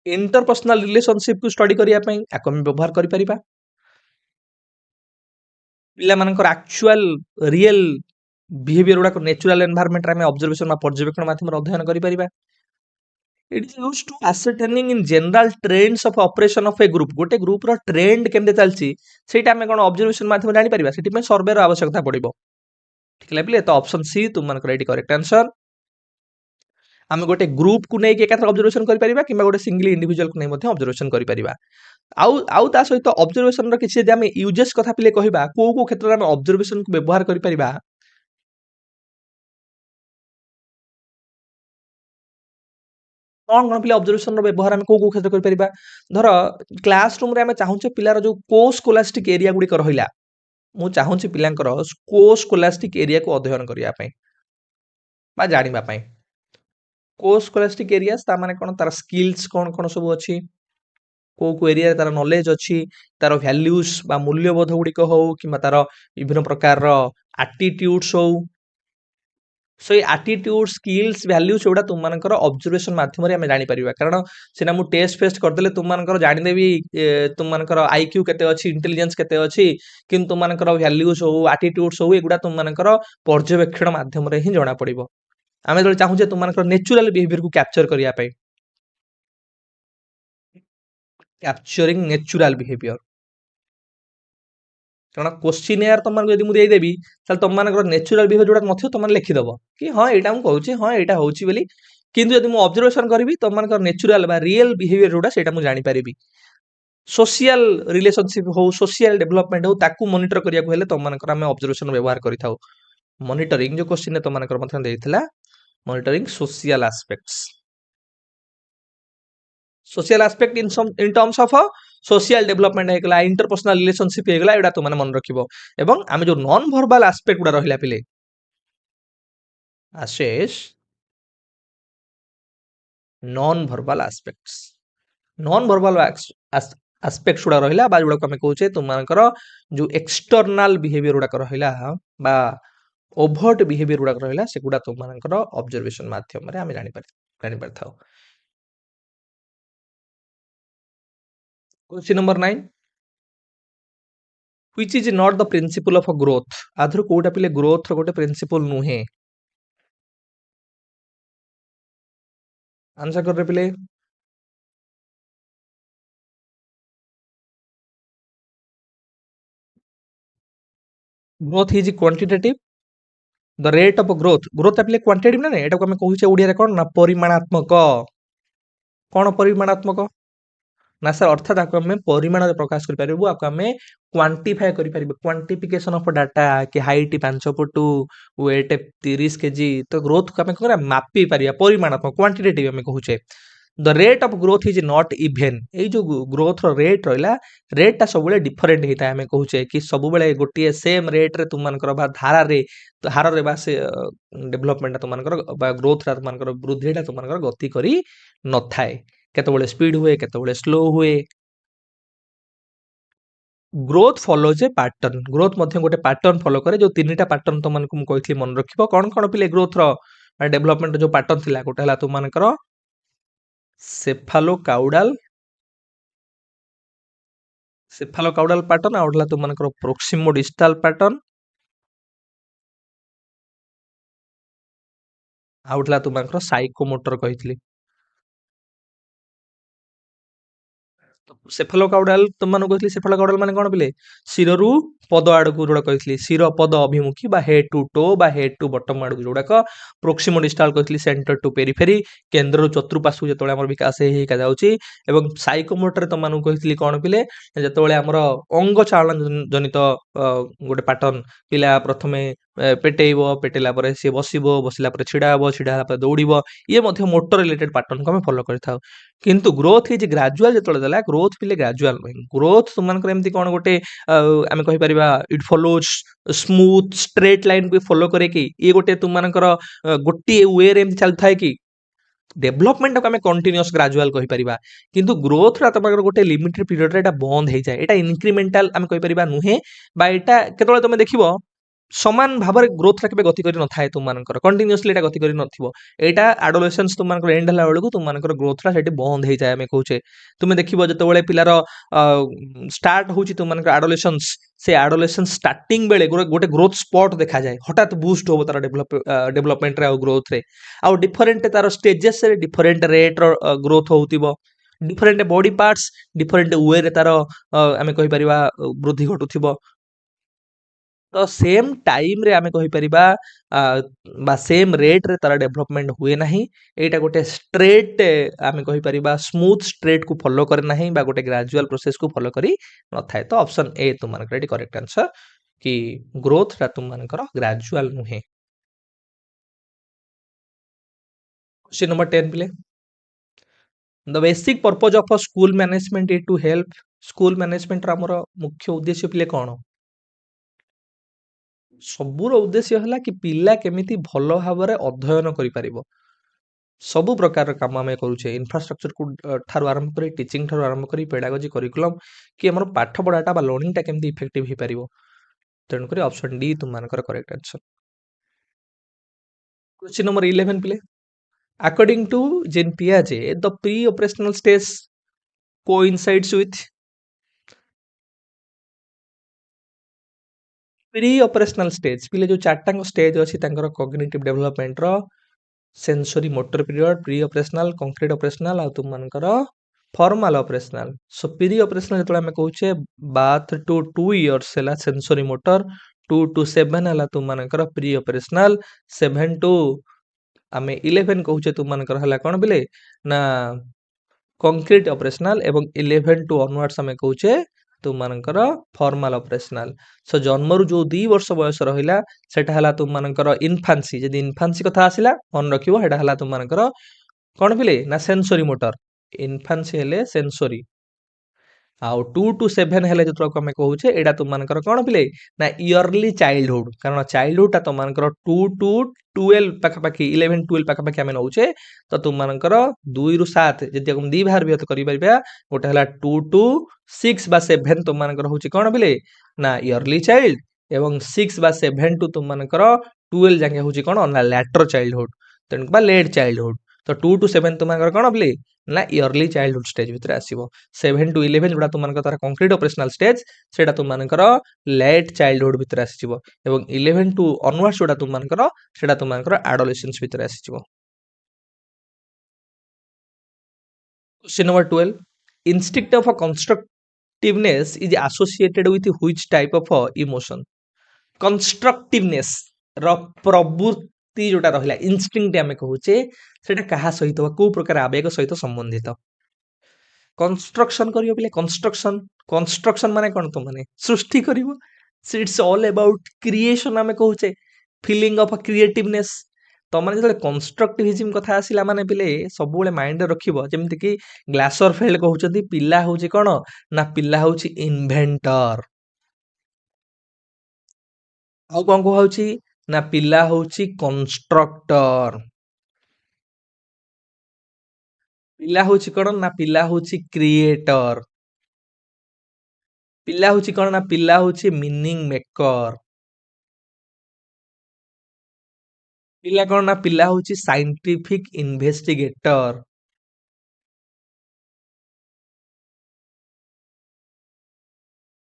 इंटरपर्सनल रिलेशनशिप को स्टडी करिया पई आको हम व्यवहार करि परिबा पिला मानकर एक्चुअल रियल बिहेवियर गुडा नेचुरल एनवायरनमेंट रे हम ऑब्जर्वेशन पर्यवेक्षण माध्यम अध्ययन करि परिबा it is used to ascertaining in general trends of operation of a group गोटे ग्रुप रो ट्रेंड केमते चलची सेटा हमें कोन ऑब्जर्वेशन माध्यम जानि परिबा सेति में सर्वे रो आवश्यकता पड़िबो ठीक लागले तो ऑप्शन सी तुम मन करेक्ट करेक्ट आंसर आम गोटे ग्रुप को नहीं एकाथर ऑब्जर्वेशन करि परिबा किबा गोटे सिंगल इंडिविजुअल को नहीं मध्ये ऑब्जर्वेशन करि परिबा आउ आउ ता सहित ऑब्जर्वेशन रो किछि हम यूजेस कथा पिले कहिबा को क्षेत्र में ऑब्जर्वेशन को व्यवहार करि परिबा कौन पिला ऑब्जर्वेशन रो व्यवहार हम को क्षेत्र करि परिबा धर क्लासरूम रे हम चाहूचे पिलार जो को स्कोलास्टिक एरिया गुडी कर रहिला मु चाहूची पिलांकर को स्कोलास्टिक एरिया को अध्ययन करिया पई बा जानिबा पई को स्कोलास्टिक एरियास ता माने कोन तार स्किल्स कोन कोन सब अछि को एरिया तार नॉलेज अछि तार वैल्यूज बा मूल्यबोध गुडी को हो किबा तार विभिन्न प्रकार रो एटीट्यूड्स हो सो ये आटिट्यूड स्किल्स वैल्यू सेଗୁଡ଼ା तुमମାନଙ୍କର ଅବଜର୍ଭେସନ ମାଧ୍ୟମରେ ଆମେ ଜାଣିପାରିବା କାରଣ ସିନା ମୁଁ ଟେଷ୍ଟ ଫେଷ୍ଟ କରିଦେଲେ ତୁମମାନଙ୍କର ଜାଣିଦେବି ତୁମମାନଙ୍କର ଆଇକ୍ୟୁ କେତେ ଅଛି ଇଣ୍ଟେଲିଜେନ୍ସ କେତେ ଅଛି କିନ୍ତୁ ତୁମମାନଙ୍କର ଭ୍ୟାଲ୍ୟୁଜ ହଉ ଆଟିଟ୍ୟୁଡ୍ସ ହଉ ଏଗୁଡ଼ା ତୁମମାନଙ୍କର ପର୍ଯ୍ୟବେକ୍ଷଣ ମାଧ୍ୟମରେ ହିଁ ଜଣା ପଡ଼ିବ ଆମେ ଯେତେବେଳେ ଚାହୁଁଛେ ତୁମମାନଙ୍କର ନ୍ୟାଚୁରାଲ ବିହେଭିୟରକୁ କ୍ୟାପଚର କରିବା ପାଇଁ କ୍ୟାପଚରିଂ ନ୍ୟାଚୁରାଲ ବିହେଭିୟର କାରଣ କ୍ୱେଶ୍ଚିନିୟର ତମମାନଙ୍କୁ ଯଦି ମୁଁ ଦେଇଦେବି ତାହେଲେ ତମମାନଙ୍କର ନ୍ୟାଚୁରାଲ ବିହେଭିୟର ଯୋଉଟା ନଥିବ ତମମାନେ ଲେଖିଦବ କି ହଁ ଏଇଟା ମୁଁ କହୁଛି ହଁ ଏଇଟା ହଉଛି ବୋଲି କିନ୍ତୁ ଯଦି ମୁଁ ଅବଜର୍ଭେସନ କରିବି ତମମାନଙ୍କର ନ୍ୟାଚୁରାଲ ବା ରିଏଲ ବିହେଭିୟର ଯୋଉଟା ସେଇଟା ମୁଁ ଜାଣିପାରିବି सोशल रिलेशनशिप हो सोशल डेवलपमेंट हो ताकू मॉनिटर करिया को हेले तमनकर हम ऑब्जर्वेशन व्यवहार करिथाउ मॉनिटरिंग जो क्वेश्चन तमनकर मथन देइथिला monitoring social aspect in terms of social development हेगला इंटरपर्सनल रिलेशनशिप हेगला एडा तो माने मन रखिबो एवं आमे जो नॉन वर्बल एस्पेक्ट गुडा रहिला पिले अशेष non verbal aspects non verbal aspects गुडा रहिला बा जोडा को आमे कहूचे तुमनकर जो एक्सटर्नल बिहेवियर गुडा रहिला बा ओभर्ट बिहेवियर गुडा रहिला सेगुडा तुमनकर ऑब्जर्वेशन माध्यम रे आमे जानि परथाउ question number 9 which is not the principle of a growth आधर कोटा पिले ग्रोथ रो गोटे प्रिंसिपल नुहे आंसर कर रे पिले growth is quantitative the rate of growth पिले क्वांटिटेटिव ना एटा को हम कहूचे ओडिया रे कोन ना परिमाणात्मक कोन परिमाणात्मक ना सर अर्थात आपको हमें परिमाण प्रकाश कर पारिबु आपको हमें क्वांटिफाई कर पारिबु क्वांटिफिकेशन ऑफ डाटा कि हाइट 5 फुट वेट 30 केजी तो ग्रोथ को हमें करा मापी पारिया परिमाणात्मक क्वांटिटेटिव हमें कहूचे the rate of growth is not even a जो ग्रोथ रो रेट रहिला रेट सब बेले डिफरेंट हेता हमें कहूचे कि सब बेले गोटे सेम रेट रे तुम मानकर बा धारा रे तो हार रे बा से डेवलपमेंट तुम मानकर बा ग्रोथ रा तुम मानकर वृद्धिटा तुम मानकर गति करी न थाए केतबेले स्पीड हुए केतबेले स्लो हुए ग्रोथ फॉलोज ए पैटर्न ग्रोथ मध्य गोटे पैटर्न फॉलो करे जो तीनटा पैटर्न तुम मानक मु कहथि मन रखिबो कोन कोन पिले ग्रोथ रो डेवलपमेंट जो पैटर्न थिला गोटे हला तुम मानकर सेफालोकाउडाल सेफालोकाउडाल पैटर्न आउटला तुम मानकर प्रोक्सिमोडिस्टल पैटर्न आउटला तुम मानकर साइकोमोटर कहितली सेफालोकाउडाल तुम मान कहथि सेफालोकाउडाल माने कोन पिले शिररु पद आडकु जोडा कहथि शिर पद अभिमुखी बा हेड टू टो बा हेड टू बॉटम आडकु जोडा क प्रोक्सिमोडिस्टल कहथि सेंटर टू पेरिफेरी केंद्र चतुर्पार्श्व जतोले हमर विकास हे का जाउची एवं साइकोमोटर तुम मान कहथि कोन पिले जतोले हमर अंग चालन जनित गोटे पैटर्न पिला प्रथमे पेटेइबो पेटेला परे से बसिबो बसिला परे छिडा हबो छिडा हला परे दौड़िबो ये मध्ये मोटर रिलेटेड पैटर्न को हम फॉलो करथाउ किंतु ग्रोथ इज ग्रेजुअल जतोले दला ग्रोथ पिले ग्रेजुअल ग्रोथ तुम मानकर एमती कोन गोटे आमे कहि परिबा it follows smooth straight line को फॉलो करे कि ये गोटे तुम मानकर गोटे वे रे एमती चल थाए कि डेवलपमेंट को आमे कंटीन्यूअस ग्रेजुअल कहि परिबा किंतु ग्रोथ रा तमगर गोटे लिमिटेड पीरियड रे एटा बंद हे जाय एटा इंक्रीमेंटल आमे कहि परिबा नुहे बा एटा केतोले तमे देखिबो समान भाବରେ ग्रोथ रा केबे गति करि न थाए तुम मानकर कंटीन्यूअसली एटा गति करि नथिबो एटा एडोलेसेंस तुम मानकर एंड हला बेलकु तुम मानकर ग्रोथ रा सेठी बंद हे जाय आमे कहूचे तुमे देखिबो जतबेले पिलार स्टार्ट होची तुम मानकर एडोलेसेंस से एडोलेसेंस स्टार्टिंग बेले गोटे ग्रोथ स्पॉट देखा जाए हठात बूस्ट हो तार डेवलपमेंट रे ग्रोथ रे आ डिफरेंट तार स्टेजेस रे डिफरेंट रेट रो ग्रोथ होउतिबो different body parts different way रे तार आमे कहि परिबा वृद्धि घटुथिबो तो सेम टाइम रे आमे कहि परिबा बा सेम रेट रे तार डेवलपमेंट हुए नाही एटा गोटे स्ट्रेट आमे कहि परिबा स्मूथ स्ट्रेट को फॉलो करे नाही बा गोटे ग्रेजुअल प्रोसेस को फॉलो करी न थाए तो ऑप्शन ए तुम मानकर एटी करेक्ट आंसर कि ग्रोथ रा तुम मानकर ग्रेजुअल नुहे क्वेश्चन नंबर 10 पिले the basic purpose of a school management is to help school management रा हमर मुख्य उद्देश्य पिले कोन सबुर उद्देश्य हला कि पिला केमिति भलो भाबरे अध्ययन करि परिबो ସବୁ ପ୍ରକାର କାମ ଆମେ କରୁଛେ ଇନଫ୍ରାଷ୍ଟ୍ରକ୍ଚର କୁ ଠାରୁ ଆରମ୍ଭ କରି ଟିଚିଂ ଠାରୁ ଆରମ୍ଭ କରି ପେଡାଗୋଜି କରିକୁଲମ କି ଆମର ପାଠ ପଢାଟା ବା ଲର୍ଣ୍ଣିଂ ଟା କେମିତି ଇଫେକ୍ଟିଭ ହେଇପାରିବ ତେଣୁକରି ଅପସନ ଡି ତୁମମାନଙ୍କର କରେକ୍ଟ ଆନ୍ସର क्वेश्चन नंबर 11 पिले according to Jean Piaget the pre-operational stage coincides with pre-operational stage पिले जो चारटांग स्टेज अछि तांकर कॉग्निटिव डेवलपमेंट रो sensory motor period pre operational concrete operational आ तुम मानकर formal operational so pre operational जतले हम कहूचे बाथ टू 2 इयर्स हला सेंसरी मोटर 2 टू 7 हला तुम मानकर प्री ऑपरेशनल 7 टू आमे 11 कहूचे तुम मानकर हला कोन बिले ना कंक्रीट ऑपरेशनल एवं 11 टू ऑनवर्ड्स हमें कहूचे तुम मानकर फॉर्मल ऑपरेशनल सो जन्मरु जो 2 वर्ष बयस रहिला सेटा हला तुम मानकर इन्फांसी जदि इन्फांसी कथा आसिला मन रखिबो हेडा हला तुम मानकर कोन बिले ना सेंसरी मोटर इन्फांसी हेले सेंसरी आउ 2 टू 7 हेले जतरा को हमें कहूचे एडा तुम मानकर कोन बिले ना इयरली चाइल्डहुड कारण चाइल्डहुड ता तुम मानकर 2 टू 12 पाखा पाखी 11 12 पाखा पाखी हमें नउचे तो तुम मानकर 2 रु 7 जदि हम दी बाहर व्यत करि परबा गोटे हला 2 टू 6 बा 7 तुम मानकर होची कोन बिले ना इयरली चाइल्ड एवं 6 बा 7 टू तुम मानकर 12 जाके होची कोन ना लैटर चाइल्डहुड तेन बा लेट चाइल्डहुड तो 2 टू 7 तुम मानकर कोन बिले ना इयरली चाइल्डहुड स्टेज भितर आसीबो 7 टू 11 जोड़ा तुम मानकर तार कंक्रीट ऑपरेशनल स्टेज सेटा तुम मानकर लेट चाइल्डहुड भितर आसीबो एवं 11 टू ऑनवर्ड्स जोड़ा तुम मानकर सेटा तुम मानकर एडोलेसेंस भितर आसीबो question number 12 instinct of a constructiveness is associated with which type of emotion constructiveness ର ପ୍ରବୃତ୍ତି जोटा रहिला instinct ଆମେ କହୁଛେ ସେଟା କାହା ସହିତ କୋଉ ପ୍ରକାର ଆବେଗ ସହିତ ସମ୍ବନ୍ଧିତ construction करियो पिले construction माने कोन तो माने सृष्टि करिवो so it's all about creation आमे कहूचे feeling of a creativeness तो माने जले कंस्ट्रक्टिविज्म कथा आसिला माने पिले सब बेले माइंड रे रखिबो जेमति कि ग्लासर फेल्ड कहउचंती पिला होची कोन ना पिला होची इन्वेंटर आउ कोन कहउची ना पिला होची कंस्ट्रक्टर पिला होची कोन ना पिला होची क्रिएटर पिला होची कोन ना पिला होची मीनिंग मेकर पिला कोन ना पिला होची साइंटिफिक इन्वेस्टिगेटर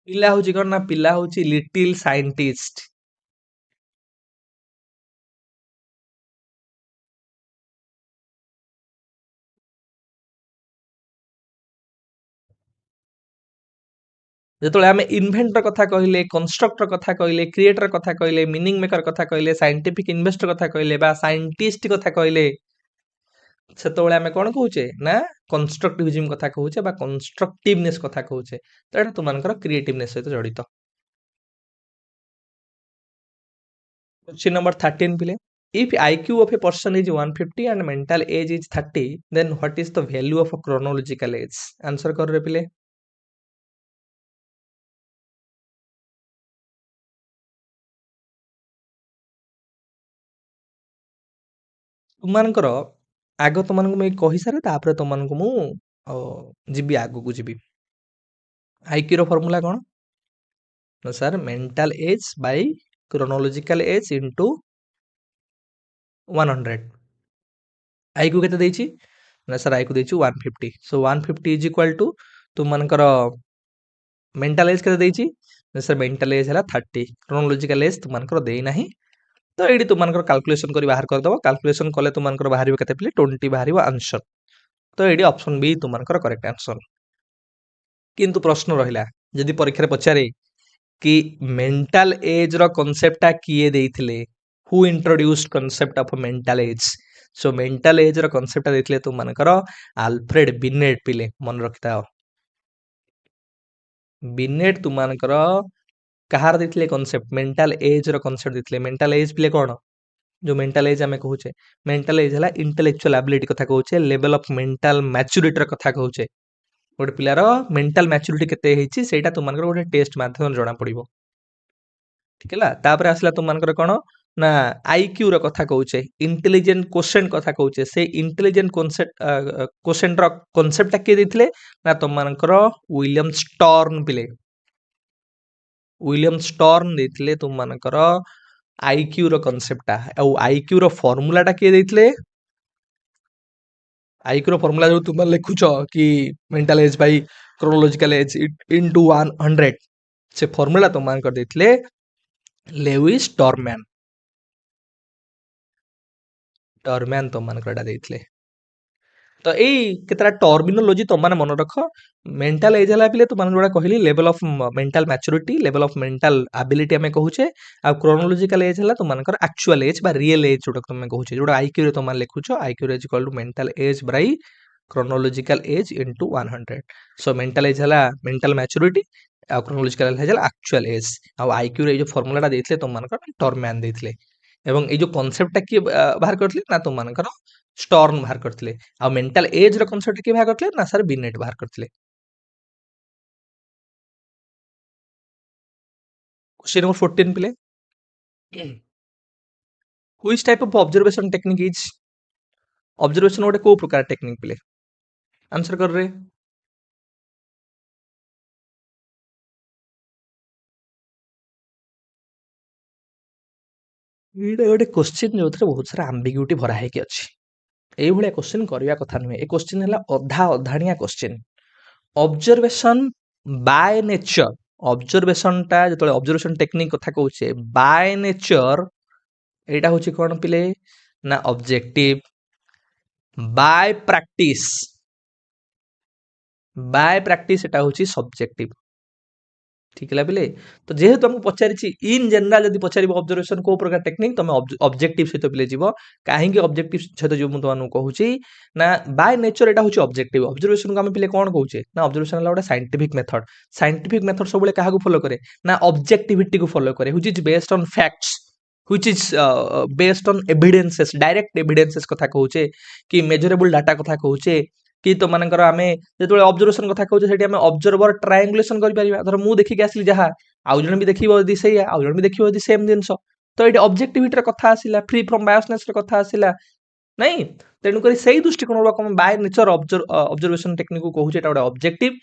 पिला होची कोन ना पिला होची लिटिल साइंटिस्ट ଯେତେବେଳେ ଆମେ ଇନଭେଣ୍ଟର କଥା କହିଲେ କନଷ୍ଟ୍ରକ୍ଟର କଥା କହିଲେ କ୍ରିଏଟର କଥା କହିଲେ ମିନିଂ ମେକର କଥା କହିଲେ ସାଇଣ୍ଟିଫିକ ଇନଭେଷ୍ଟର କଥା କହିଲେ ବା ସାଇଣ୍ଟିଷ୍ଟ କଥା କହିଲେ ସେତେବେଳେ ଆମେ କଣ କହୁଛେ ନା କନଷ୍ଟ୍ରକ୍ଟିଭିଜମ କଥା କହୁଛେ ବା କନଷ୍ଟ୍ରକ୍ଟିଭନେସ କଥା କହୁଛେ ତ ଏଟା ତୁମମାନଙ୍କର କ୍ରିଏଟିଭନେସ ସହିତ ଜଡିତ क्वेश्चन नंबर 13 पिले if IQ of a person is 150 and mental age is 30 then what is the value of a chronological age answer कर रे पिले तुमମାନଙ୍କର ଆଗ ତୁମମାନଙ୍କୁ ମୁଁ କହି ସାରେ ତାପରେ ତୁମମାନଙ୍କୁ ମୁଁ ଯିବି ଆଗକୁ ଯିବି ଆଇକ୍ୟୁ ର ଫର୍ମୁଲା କଣ ନା sir mental age by chronological age into 100 IQ କେତେ ଦେଇଛି ନା ସାର୍ ଆଇକ୍ୟୁ ଦେଇଛି 150 ସୋ 150 ଇଜ ଇକ୍ୱାଲ ଟୁ ତୁମମାନଙ୍କର ମେଣ୍ଟାଲ ଏଜ କେତେ ଦେଇଛି ନା ସାର୍ ମେଣ୍ଟାଲ ଏଜ ହେଲା 30 କ୍ରୋନୋଲୋଜିକାଲ ଏଜ ତୁମମାନଙ୍କର ଦେଇ ନାହିଁ तो ये तुम कैलकुलेशन कर बाहर करदब कैलकुलेशन कले तुम बाहर के 20 बाहर आंसर तो ये ऑप्शन बी तुम करेक्ट आंसर किंतु प्रश्न रहिला जदि परीक्षा पचारे कि मेंटल एज रो कांसेप्टटा किए देथिले who introduced concept of mental age so mental age रो कांसेप्टटा देथिले तुम आल्फ्रेड बिनेट पिले मन रखिता बिनेट तुम कहार देथिले कांसेप्ट मेंटल एज रो कांसेप्ट देथिले मेंटल एज पिले कोन जो मेंटल एज आमे कहूचे मेंटल एज हला इंटेलेक्चुअल एबिलिटी कथा कहूचे लेवल ऑफ मेंटल मैच्योरिटी कथा कहूचे गोटे पिलार मेंटल मैच्योरिटी केते हेची सेटा तुम मानकर गोटे टेस्ट माध्यम जणा पड़िबो ठीक हैला तापर आसला तुम मानकर कोन ना आईक्यू रो कथा कहूचे इंटेलिजेंट क्वेश्चन कथा कहूचे से इंटेलिजेंट कांसेप्ट क्वेश्चन रो कांसेप्ट के देथिले ना तुम मानकर विलियम स्टर्न पिले विलियम स्टर्न देथिले तुम मानकर आईक्यू रो कॉन्सेप्टटा आ आईक्यू रो फॉर्मूलाटा किए देथिले आईक्यू रो फॉर्मूला जो तुम लिखुछ कि mental age by chronological age into 100 से फॉर्मूला तुम मान कर देथिले लेविस टॉर्मैन तुम मान करडा देथिले तो एई केतरा टर्मिनोलॉजी तुम माने मन रख मेंटल एज हला पिले तुम मान जोड़ा कहली level of mental maturity level of mental ability हमें कहूचे आ क्रोनोलॉजिकल एज हला तुम मानकर एक्चुअल एज बा रियल एज जोड़ा तुम कहूचे जोड़ा आईक्यू रे तुम मान लिखुछ IQ is equal to mental age by chronological age into 100 so mental age हला मेंटल मैच्योरिटी आ क्रोनोलॉजिकल एज हला एक्चुअल एज आ आईक्यू रे जो फार्मूलाटा देथिले तुम मानकर टर्मैन देथिले एवं ए जो कांसेप्टटा की बाहर करथिले ना तुम मानकर स्टर्न बाहर करथिले आ मेंटल एज रो कांसेप्ट की बाहर करथिले ना सर बिनेट बाहर करथिले क्वेश्चन नंबर 14 पिले which type of observation technique is observation गोटे को प्रकार टेक्निक पिले आंसर कर रे एटा गोटे क्वेश्चन जो बहुत सारा एम्बिग्यूटी भरा है कि अछि एई भलिया क्वेश्चन करिया कथा नुहे ए क्वेश्चन हला अधा अधानिया question observation by nature observation टा जतले ऑब्जर्वेशन टेक्निक कथा कहूचे बाय नेचर एटा होची कोन पिले ना ऑब्जेक्टिव बाय प्रैक्टिस एटा होची सब्जेक्टिव ठीक है पिले तो जेहेतु हमको पचारि इन जनरल जदि पचार ऑब्जर्वेशन को प्रकार टेक्निक तुम ऑब्जेक्टिव सहित पिले जीव कहीं ऑब्जेक्टिव सहित जो मुझे तुमको कहूँ ना बाय नेचर एटा होची ऑब्जेक्टिव ऑब्जर्वेशन को हम पिले कौन कहूचे ना ऑब्जर्वेशन है गोटे साइंटिफिक मेथड सब क्या फॉलो करे ना ऑब्जेक्टिविटी को फॉलो करे which is based on facts which is based on evidences direct evidences कथा कहूचे कि मेजरेबल डाटा कथा कहूचे कि तो मानकर आमे जेतबेले ऑब्जर्वेशन कथा कहूचे सेठी आमे ऑब्जर्वर ट्रायंगुलेशन करि परिबा धर मु देखि के आसली जहा आउ जण भी देखिबो यदि सेया आउ जण भी देखिबो यदि सेम जिंस तो एठी ऑब्जेक्टिविटी रे कथा आसिला फ्री फ्रॉम बायसनेस रे कथा आसिला नहीं तेणु करी सेही दृष्टिकोण come by nature observation technique को कहूचे एटा गोटे ऑब्जेक्टिव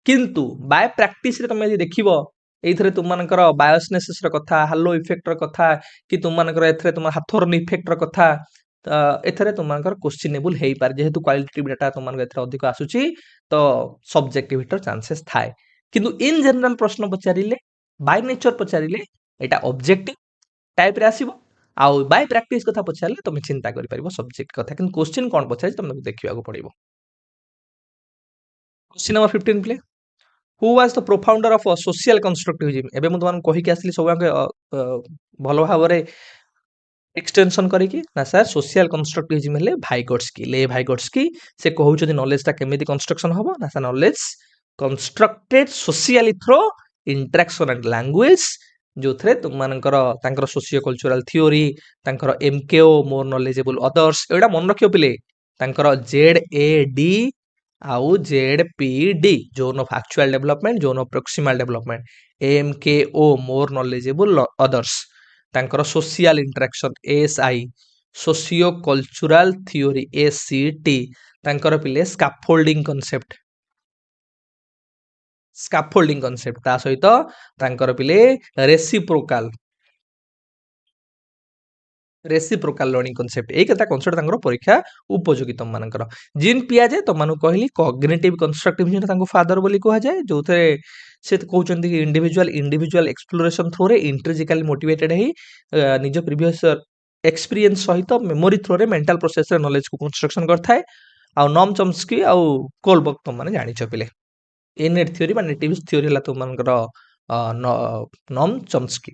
किंतु बाय प्रैक्टिस रे तुम यदि देखिबो एइथरे तुम मानकर बायसनेस रे कथा हालो इफेक्ट रे कथा कि तुम मानकर एथरे तुम हाथोरन इफेक्ट रे कथा एथरे तुम मानकर क्वेश्चनेबल हेई पार जेहेतु क्वालिटेटिव डाटा तुम मानकर एथरे अधिक आसुची तो सब्जेक्टिविटी चांसेस थाए किंतु इन जनरल प्रश्न पचारिले by nature पचारिले Etah objective type रे आसीबो आउ बाय प्रैक्टिस कथा पचारले तुम चिंता करि परिबो सब्जेक्ट कथा किंतु क्वेश्चन कोन पचारि तुमको देखिबा को पड़िबो क्वेश्चन नंबर 15 प्ले who was the profounder of social constructivism एबे मु तुमन कहि के आसली सब भलो भाबरे एक्सटेंशन करिकी ना सर सोशल कंस्ट्रक्टिविज्म हेले भाइगोट्स्की ले भाइगोट्स्की से कहउछथि नॉलेज ता केमिति कंस्ट्रक्शन हबो ना sir knowledge constructed socially through interaction and language जो थरे तुम मानकर तांकर सोशियो कल्चरल थ्योरी तांकर एमकेओ मोर नॉलेजेबल अदर्स एडा मन रखियो पिले तांकर जेड आउ Z zone of actual development zone of proximal development MKO more knowledgeable others तांकर social interaction SI socio cultural theory ACT तांकर पिले स्काफोल्डिंग कॉन्सेप्ट ता सहित तांकर पिले रेसिप्रोकाल लर्निंग कॉन्सेप्ट एक कथा कॉन्सेप्ट तांकर परीक्षा उपयोगी तुम मानकर जीन पियाजे तुम मानु कहली कॉग्निटिव कंस्ट्रक्टिविज्म तांको फादर बोली कहा जाए जो थे से कहउचंती कि इंडिविजुअल एक्सप्लोरेशन थ्रो रे इंट्रिंसिकली मोटिवेटेड है निज प्रीवियस एक्सपीरियंस सहित मेमोरी थ्रो रे मेंटल प्रोसेस रे नॉलेज को कंस्ट्रक्शन करथाय आ नॉम चम्स्की आ कोलबर्ग तुम माने जानि छ पिले इनेट थ्योरी बा नेटिव थ्योरी हला तुम मानकर नॉम चम्स्की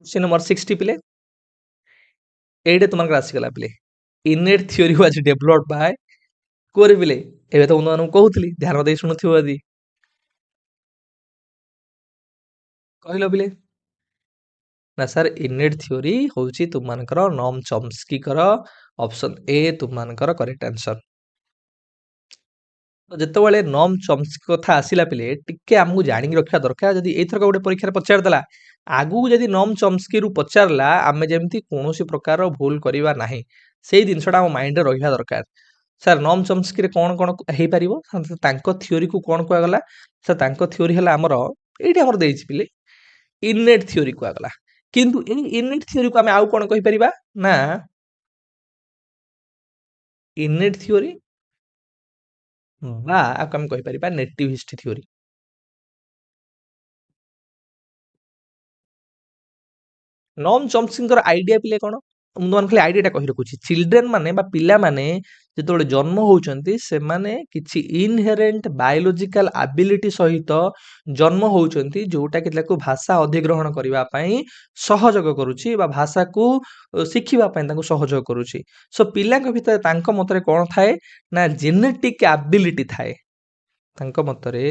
क्वेश्चन नंबर 60 पिले एडे तुम आसीगला पिले इनेट थ्योरी वाज डेवलप्ड बाय कोरे पिले एबे तो उन कहूतली ध्यान दे शुणुथिबो यदि कहलो पिले ना सर इनेट थ्योरी होची तुम मानकर नॉम चम्स्की कर ऑप्शन ए तुम मानकर करेक्ट आंसर तो जेतेबेले नॉम चम्स्की कथा आसिला पिले टिके हमहु जानि रखा दरकार जदि एथर गोटे परीक्षा पचार देला आगु जदि नॉम चम्स्की रु पचारला आमे जेमति कोनोसी प्रकार भूल करिवा नाही सेही जिनसटा हम माइंड रे रहिया दरकार सर नॉम चम्स्की रे कोन हेई परिबो तांको थ्योरी को कोन कहगला सर तांको थ्योरी हला हमर एठी हमर देइछि पिले इनेट थ्योरी कुआगला किंतु ए इनेट थ्योरी को आम आउ कौन कहि परिबा ना इनेट थ्योरी बा आम कहि परिबा नेटिविस्ट थ्योरी। नॉम चॉम्स्कीଙ୍କର आइडिया पिले कौन ମୁଁ ତମମାନଙ୍କୁ ଖାଲି ଆଇଡ଼ିଆଟା କହି ରଖୁଛି ଚିଲଡ୍ରେନ୍ ମାନେ ବା ପିଲାମାନେ ଯେତେବେଳେ ଜନ୍ମ ହଉଛନ୍ତି ସେମାନେ କିଛି ଇନହେରେଣ୍ଟ ବାୟୋଲୋଜିକାଲ ଆବିଲିଟି ସହିତ ଜନ୍ମ ହଉଛନ୍ତି ଯୋଉଟା କି ତାକୁ ଭାଷା ଅଧିଗ୍ରହଣ କରିବା ପାଇଁ ସହଯୋଗ କରୁଛି ବା ଭାଷାକୁ ଶିଖିବା ପାଇଁ ତାଙ୍କୁ ସହଯୋଗ କରୁଛି। ସୋ ପିଲାଙ୍କ ଭିତରେ ତାଙ୍କ ମତରେ କଣ ଥାଏ ନା ଜେନେଟିକ ଆବିଲିଟି ଥାଏ ତାଙ୍କ ମତରେ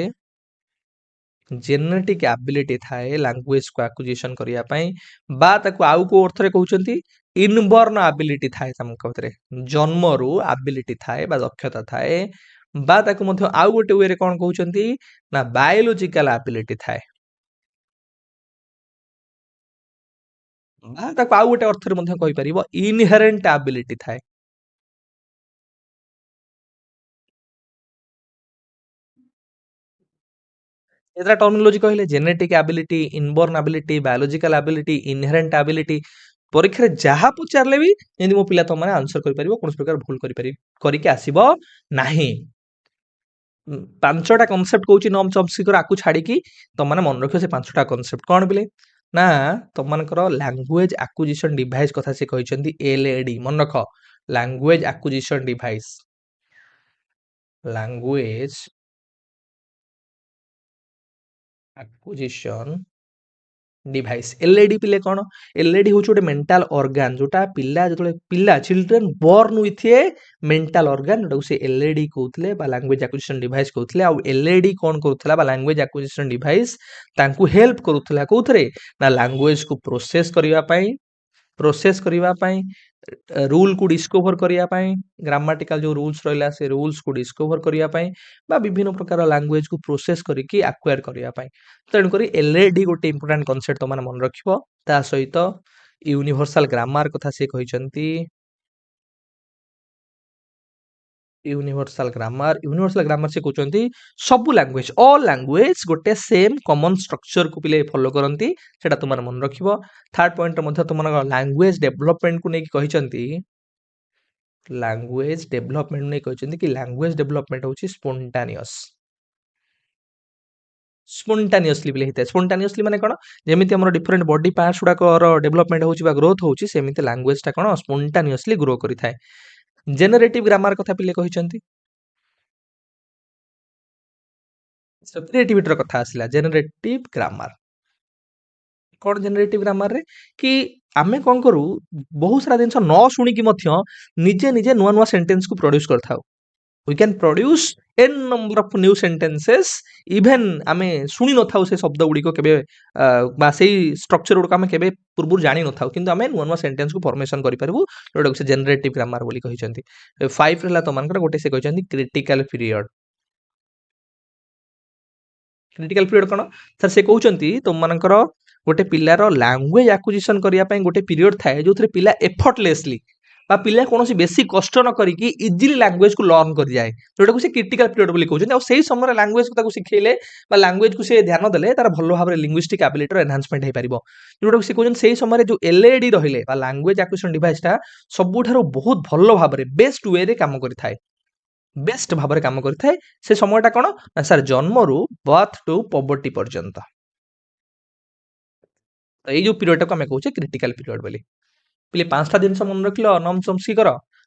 ଜେନେଟିକ ଆବିଲିଟି ଥାଏ ଲାଙ୍ଗୁଏଜ କୁ ଆକ୍ୱିଜିସନ କରିବା ପାଇଁ ବା ତାକୁ ଆଉ କୋଉ ଅର୍ଥରେ କହୁଛନ୍ତି ଇନବର୍ନ ଆବିଲିଟି ଥାଏ ତାଙ୍କ ଭିତରେ ଜନ୍ମରୁ ଆବିଲିଟି ଥାଏ ବା ଦକ୍ଷତା ଥାଏ ବା ତାକୁ ମଧ୍ୟ ଆଉ ଗୋଟେ ୱେରେ କଣ କହୁଛନ୍ତି ନା ବାୟୋଲୋଜିକାଲ ଆବିଲିଟି ଥାଏ ବା ତାକୁ ଆଉ ଗୋଟେ ଅର୍ଥରେ ମଧ୍ୟ କହିପାରିବ ଇନହେରେଣ୍ଟ ଆବିଲିଟି ଥାଏ। ଏଟା ଟର୍ମିନୋଲୋଜି କହିଲେ genetic ability inborn ability biological ability inherent ability ପରୀକ୍ଷାରେ ଯାହା ପଚାରିଲେ ବି ଯେମିତି ମୋ ପିଲା ତମମାନେ ଆନ୍ସର କରିପାରିବ କୌଣସି ପ୍ରକାର ଭୁଲ କରିକି ଆସିବ ନାହିଁ। ପାଞ୍ଚଟା କନସେପ୍ଟ କହୁଛି ନମ୍ ଚମ୍ସ୍କିଙ୍କର ଆକୁ ଛାଡିକି ତମମାନେ ମନେ ରଖିବ ସେ ପାଞ୍ଚଟା କନସେପ୍ଟ କଣ ବିଲେ ନା ତମମାନଙ୍କର ଲାଙ୍ଗୁଏଜ ଆକ୍ୱିଜିସନ ଡିଭାଇସ କଥା ସେ କହିଛନ୍ତି ଏଲଏଡି ମନେ ରଖ language acquisition device language acquisition device LED पिले कौन एलईडी हूँ गोटे मेंटल ऑर्गन जोटा पिला जो पिला children born with a mental organ जोटा से एलईडी कहते लैंग्वेज एक्विजिशन डिवाइस कहते आउ एलईडी कौन करूला लैंग्वेज एक्विजिशन डिवाइस तांकू हेल्प करूला कौथरे ना लैंग्वेज को प्रोसेस करने रूल को डिस्कवर करने ग्रामाटिकल जो रूल्स रहा से रूल्स को डिस्कवर करने विभिन्न प्रकार लैंग्वेज को प्रोसेस करके एक्वायर करने तेणुक एलएडी गोटे इंपोर्टेंट कॉन्सेप्ट तो मन रखिबो ता सहित यूनिवर्सल ग्रामर कथा से कहते यूनिवर्सल ग्रामर से कहते सब लैंग्वेज ऑल लैंग्वेज गोटे सेम कॉमन स्ट्रक्चर को पिले फॉलो करती सेटा तुम मन रखिबो। थर्ड पॉइंट तुम लैंग्वेज डेवलपमेंट को लेकिन कहते लैंग्वेज डेवलपमेंट नहीं कहते कि लैंग्वेज डेवलपमेंट होची स्पोंटानियसली भी होता है स्पोंटानियसली माने कौन जेमिति हमर डिफरेंट बॉडी पार्ट्स गुड़ाकर डेवलपमेंट होची बा ग्रोथ होची सेमिति लैंग्वेज टा कौन स्पोंटानियसली ग्रो करि थाए। जेनरेटिव ग्रामर कथा पिले कहिसंती क्रिएटिविटी कथा आसला जेनरेटिव ग्रामर कौन जेनरेटिव ग्रामर रे कि आमे कौन करू बहुत सारा जिनस न शुणी की निजे निजे नुआ नुआ सेंटेंस को प्रोड्यूस करथाउ we can produce an number of new sentences even आमे शुणी न थाउ से शब्द गुडी को केबे बा सेही स्ट्रक्चर गुडी को आमे केबे पूर्व जानि न थाउ किंतु आमे नुआ नुआ सेंटेंस को फॉर्मेशन करि परबु जोटा से जेनरेटिव ग्रामर बोली कहिसंती। 5 रहला तो मानकर गोटे से कहिसंती क्रिटिकल पीरियड क्रिटिकल पीरियड कौन सर से कहते तुम मानकर गोटे पिलार लैंग्वेज एक्विजिशन करने गोटे पीरियड थाए जो पिला एफर्टलेसली बा पिला कौन बेसी कष्ट न करिकी इजिली लैंग्वेज को लर्न कर जाए जोटा से क्रिटिकल पीरियड बोली कहते से समय लैंग्वेज को शिखेले लैंग्वेज को से ध्यान देले तार भल भाव में लिंग्विस्टिक एबिलिटी एनहांसमेंट हो पारिबो जोटा से कहते से समय जो एलएडी रहिले लैंग्वेज एक्विजिशन डिवाइसटा सबुठारु बहुत भल भाव में बेस्ट वे रे काम करिथाए बेस्ट भाव में काम करिथाए से समयटा कौन ना सर जन्मरू बर्थ टू पवर्टी पर्यंत तो ये जो पीरियड को आम कहे क्रिटिकल पीरियड बोली पिले पांचटा जिन मन रख Noam Chomsky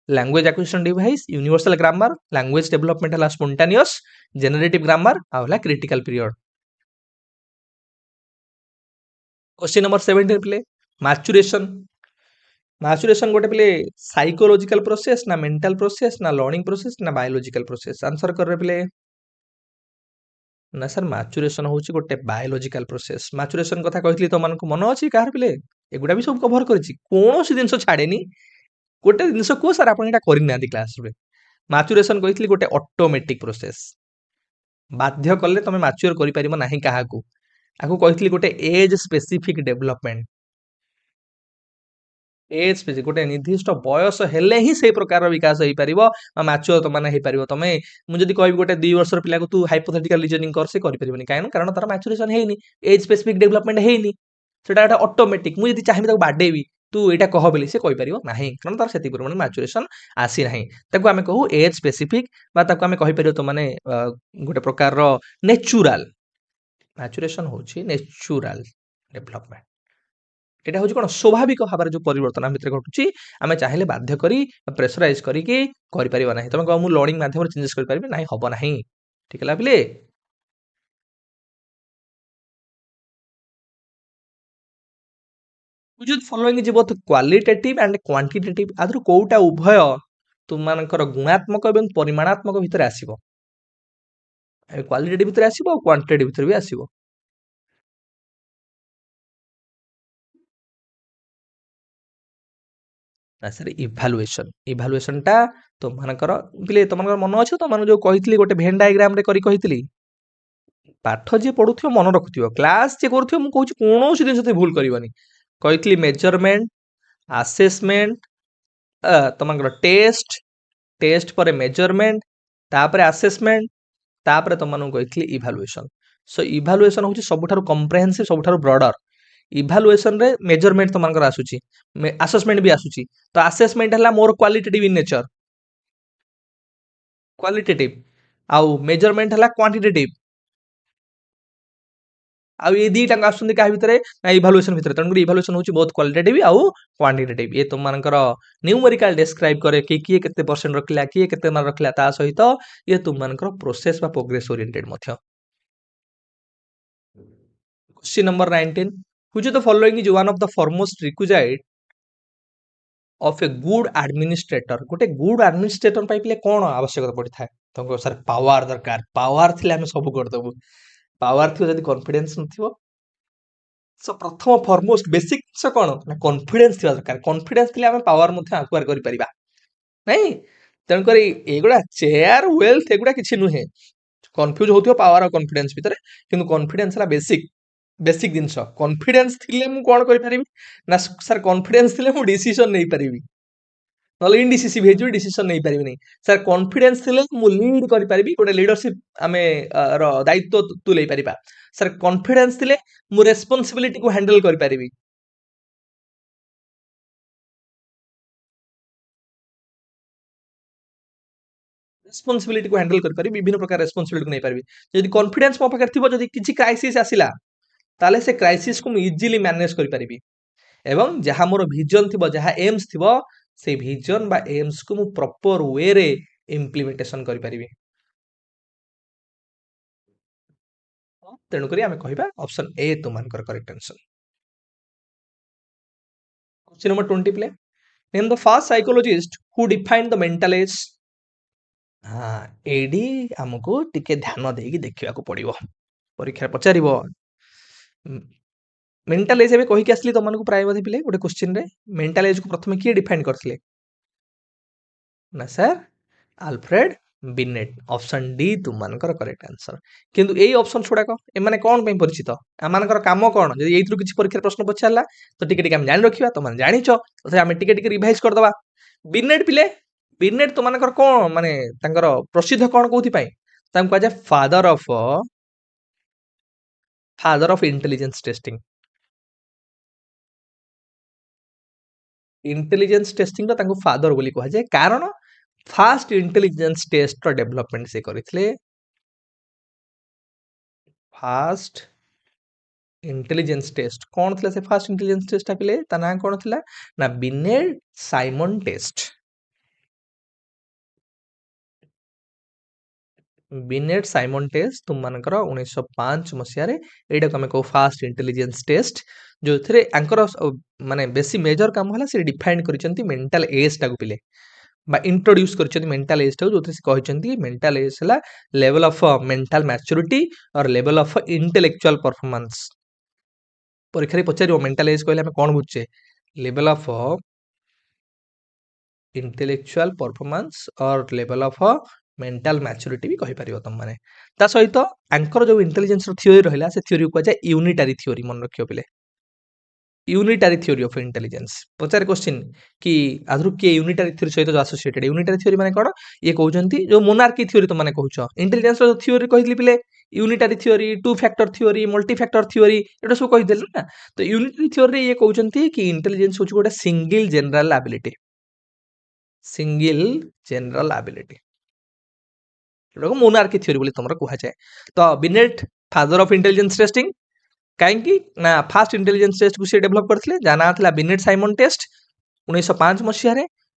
language acquisition device universal grammar language development है स्पोंटानियस जेनरेटिव ग्रामर आउला क्रिटिकल पीरियड। क्वेश्चन नंबर 17 पिले मैच्योरेशन मैच्योरेशन गोटे पिले साइकोलॉजिकल प्रोसेस ना मेंटल प्रोसेस ना लर्निंग प्रोसेस ना बायोलॉजिकल प्रोसेस आंसर कर पिले ना सर मैच्योरेशन होची गोटे बायोलॉजिकल प्रोसेस मैच्योरेशन कथा कहली तो मानक मन अछि कार पिले एगुडा भी सब कवर करिछि कोनोसी जिंस छाड़ेनी गोटे जिंस को सर आपण एटा करि नांती क्लास रे मैच्योरेशन कहली गोटे ऑटोमेटिक प्रोसेस बाध्य कले तमे मैच्योर करि परिबो नाही काहाकू आकू कहली गोटे age specific development age specific गोटे निर्दिष्ट बयस हेले ही से प्रकार विकास हो पारिबो मैच्योर तो माने हे पारिबो तमे मु जदी कहबी गोटे 2 वर्षर पिला को तू हाइपोथेटिकल रीजनिंग कर से करि परिबोनी काहे कारण तार मैच्योरेशन हेइनी एज स्पेसिफिक डेवलपमेंट हेइनी ସେଟା ଗୋଟେ ଅଟୋମେଟିକ ମୁଁ ଯଦି ଚାହିଁବି ତାକୁ ବାଡେଇବି ତୁ ଏଇଟା କହ ବୋଲି ସେ କହିପାରିବ ନାହିଁ କାରଣ ତାର ସେତିକି ପରିମାଣ ମ୍ୟାଚୁରେସନ ଆସି ନାହିଁ ତାକୁ ଆମେ କହୁ ଏଜ୍ ସ୍ପେସିଫିକ ବା ତାକୁ ଆମେ କହିପାରିବ ତ ମାନେ ଗୋଟେ ପ୍ରକାରର ନେଚୁରାଲ ମ୍ୟାଚୁରେସନ ହଉଛି ନେଚୁରାଲ ଡେଭଲପମେଣ୍ଟ এটা হচ্ছে কোন স্বাভাবিক ভাବରେ ଯୋଉ ପରିବର୍ତ୍ତନ ଆମ ଭିତରେ ଘଟୁଛି ଆମେ ଚାହିଁଲେ ବାଧ୍ୟ କରି ପ୍ରେସରାଇଜ କରିକି କରିପାରିବା ନାହିଁ ତମେ କହ ମୁଁ ଲର୍ଣ୍ଣିଂ ମାଧ୍ୟମରେ ଚେଞ୍ଜେସ୍ କରିପାରିବି ନାହିଁ ହବ ନାହିଁ ଠିକ ହେଲା ପିଲେ Which following is both qualitative and quantitative ଆದರೂ କୋଉଟା ଉଭୟ ତୁମମାନଙ୍କର ଗୁଣାତ୍ମକ ଏବଂ ପରିମାଣାତ୍ମକ ଭିତରେ ଆସିବ କ୍ୱାଲିଟେଟିଭ ଭିତରେ ଆସିବ ଆଉ କ୍ୱାଣ୍ଟିଟେଟିଭ ଭିତରେ ବି ଆସିବ ନା ସାର୍ ଇଭାଲୁଏସନ ଟା ତୁମମାନଙ୍କର ପିଲେ ତମମାନଙ୍କର ମନ ଅଛି ତମମାନଙ୍କୁ ଯୋଉ କହିଥିଲି ଗୋଟେ ଭେନ୍ ଡାଇଗ୍ରାମ ରେ କରି କହିଥିଲି ପାଠ ଯିଏ ପଢୁଥିବ ମନେ ରଖୁଥିବ କ୍ଲାସ ଯିଏ କରୁଥିବ ମୁଁ କହୁଛି କୌଣସି ଜିନିଷ ଭୁଲ କରିବନି କହିଥିଲି ମେଜରମେଣ୍ଟ ଆସେସମେଣ୍ଟ ତମଙ୍କର ଟେଷ୍ଟ ପରେ ମେଜରମେଣ୍ଟ ତାପରେ ଆସେସମେଣ୍ଟ ତାପରେ ତମମାନଙ୍କୁ କହିଥିଲି ଇଭାଲୁଏସନ ସୋ ଇଭାଲୁଏସନ ହଉଛି ସବୁଠାରୁ କମ୍ପ୍ରେହେନ୍ସିଭ ସବୁଠାରୁ ବ୍ରଡର ଇଭାଲୁଏସନ ରେ ମେଜରମେଣ୍ଟ ତମମାନଙ୍କର ଆସୁଛି ଆସେସମେଣ୍ଟ ବି ଆସୁଛି ତ ଆସେସମେଣ୍ଟ ହେଲା ମୋର କ୍ୱାଲିଟେଟିଭ ଇନ୍ ନେଚର କ୍ୱାଲିଟେଟିଭ ଆଉ ମେଜରମେଣ୍ଟ ହେଲା କ୍ୱାଣ୍ଟିଟେଟିଭ ଆଉ ଏ ଦିଟାଙ୍କ ଆସୁଛନ୍ତି କାହା ଭିତରେ ନା ଇଭାଲୁଏସନ ଭିତରେ ତେଣୁକରି ଇଭାଲୁଏସନ ହଉଛି ବହୁତ କ୍ୱାଲିଟେଟିଭ ଆଉ କ୍ୱାଣ୍ଟିଟେଟିଭ ଏ ତୁମମାନଙ୍କର ନ୍ୟୁମେରିକାଲ ଡେସ୍କ୍ରାଇବ କରେ କି କିଏ କେତେ ପରସେଣ୍ଟ ରଖିଲା କିଏ କେତେ ମାର୍କ ରଖିଲା ତା ସହିତ ଇଏ ତୁମମାନଙ୍କର ପ୍ରୋସେସ ବା ପ୍ରୋଗ୍ରେସ ଓରିଏଣ୍ଟେଡ ମଧ୍ୟ Question number 19. Which of the following is one of the foremost requisite of a good administrator? ଗୋଟେ good administrator ପାଇଁ ପିଲେ କଣ ଆବଶ୍ୟକତା ପଡିଥାଏ? ତମକୁ ସାର୍ ପାୱାର ଦରକାର ପାୱାର ଥିଲେ ଆମେ ସବୁ କରିଦବୁ ପାୱାର ଥିବ ଯଦି କନଫିଡେନ୍ସ ନଥିବ ସୋ ପ୍ରଥମ ଫରମୋଷ୍ଟ ବେସିକ ଜିନିଷ କଣ ନା କନଫିଡେନ୍ସ ଥିବା ଦରକାର କନଫିଡେନ୍ସ ଥିଲେ ଆମେ ପାୱାର ମଧ୍ୟ ଆକ୍ୱାର କରିପାରିବା ନାଇଁ ତେଣୁକରି ଏଗୁଡା ଚେୟାର ୱେଲ୍ଥ ଏଗୁଡା କିଛି ନୁହେଁ କନଫ୍ୟୁଜ ହଉଥିବ ପାୱାର ଆଉ କନଫିଡେନ୍ସ ଭିତରେ କିନ୍ତୁ କନଫିଡେନ୍ସ ହେଲା ବେସିକ ଜିନିଷ କନଫିଡେନ୍ସ ଥିଲେ ମୁଁ କଣ କରିପାରିବି ନା ସାର୍ କନଫିଡେନ୍ସ ଥିଲେ ମୁଁ ଡିସିସନ ନେଇପାରିବି ନହେଲେ ଇନଡିସିସିଭ ହେଇଯିବି ଡିସିସନ ନେଇପାରିବିନି ସାର୍ କନଫିଡେନ୍ସ ଥିଲେ ମୁଁ ଲିଡ୍ କରିପାରିବି ଗୋଟେ ଲିଡରସିପ ଆମେ ଦାୟିତ୍ୱ ତୁଲେଇ ପାରିବା ସାର୍ କନଫିଡେନ୍ସ ଥିଲେ ମୁଁ ରେସ୍ପନ୍ସିବିଲିଟିକୁ ହ୍ୟାଣ୍ଡେଲ କରିପାରିବି ରେସ୍ପନ୍ସିବିଲିଟିକୁ ହ୍ୟାଣ୍ଡେଲ କରିପାରିବି ବିଭିନ୍ନ ପ୍ରକାର ରେସ୍ପନ୍ସିବିଲିଟିକୁ ନେଇପାରିବି ଯଦି କନଫିଡେନ୍ସ ମୋ ପାଖରେ ଥିବ ଯଦି କିଛି କ୍ରାଇସିସ୍ ଆସିଲା ତାହେଲେ ସେ କ୍ରାଇସିସକୁ ମୁଁ ଇଜିଲି ମ୍ୟାନେଜ କରିପାରିବି ଏବଂ ଯାହା ମୋର ଭିଜନ ଥିବ ଯାହା ଏମ୍ସ ଥିବ ସେ ଭିଜନ ବା ଏମ୍ସକୁ ମୁଁ ପ୍ରପର ୱେରେ ଇମ୍ପ୍ଲିମେଣ୍ଟେସନ କରିପାରିବି ତେଣୁକରି ଆମେ କହିବା ଅପସନ ଏ ତୁମମାନଙ୍କର କରେକ୍ଟ ଆନ୍ସର क्वेश्चन नंबर 20 प्ले name the first psychologist who defined the mental age हाँ एडी हमको टिके ध्यान देकी देखिବାକୁ पड़िबो परीक्षा पचारिबो मेंटल एज एबे कहि के आसली तमनको प्राय बधे पिले गोटे क्वेश्चन रे मेंटल एज को प्रथमे किए डिफाइन करथिले ना sir Alfred Binet option D तुमମାନଙ୍କର करेक्ट आंसर किंतु एई ऑप्शन छुडाको ए माने कोन पे परिचित आमानकर काम कोन जदि एइथरु किछि परीक्षा प्रश्न पछारला तो टिके टिके हम जानि रखिबा तमन जानिचो तथे हम टिके टिके रिवाइज कर दबा बिनेट पिले बिनेट तुमମାନଙ୍କର कोन माने तांकर प्रसिद्ध कोन कोथि पई तांको कहा जाय father of intelligence testing intelligence testing तांको फादर बोली कहा जाय कारण फास्ट इंटेलिजेंस टेस्ट रो डेवलपमेंट से करितले फास्ट इंटेलिजेंस टेस्ट कौन थिला से फास्ट इंटेलिजेंस टेस्ट पिले ता ना कौन थिला ना Binet Simon test Binet Simon test तुम मानकर 1905 मसिया रे एटा को हमें को फास्ट इंटेलिजेंस टेस्ट जो थरे आंकर माने बेसी मेजर काम होला से डिफाइन करिसंती मेंटल एज टा को पिले बा इंट्रोड्यूस करिसंती मेंटल एज टा जो से कहिसंती मेंटल एज हला लेवल ऑफ मेंटल मैच्योरिटी और लेवल ऑफ इंटेलेक्चुअल परफॉर्मेंस परीक्षा रे पचारियो मेंटल एज कहले हम कोन बुझचे लेवल ऑफ इंटेलेक्चुअल परफॉर्मेंस और लेवल ऑफ मेंटल मैच्योरिटी भी कहि परियो तुम माने ता सहित आंकर जो इंटेलिजेंस रो थ्योरी रहला से थ्योरी को जाय यूनिटरी थ्योरी मन रखियो पिले unitary theory of intelligence पचारे question कि आधुर किए यूनिटारी थ्योरी सहित जो एसोसिएटेड यूनिटारी थ्योरी माने कोन ये कहउचंती जो मोनार्की थ्योरी तो माने कहउछ इंटेलिजेंस रो थ्योरी कहली पिले unitary theory two factor theory multi factor theory एटा सब कहि देल ना तो यूनिटारी थ्योरी ये कहउचंती कि इंटेलिजेंस होछ गोटे सिंगल जनरल एबिलिटी एटा को मोनार्की थ्योरी बोली तमरा कुहा जाय तो beneath father of intelligence testing कहीं ना फास्ट इंटेलिजेंस टेस्ट को से डेभलप करथिले जाना थिला बिनेट साइमन टेस्ट 1905 मसिया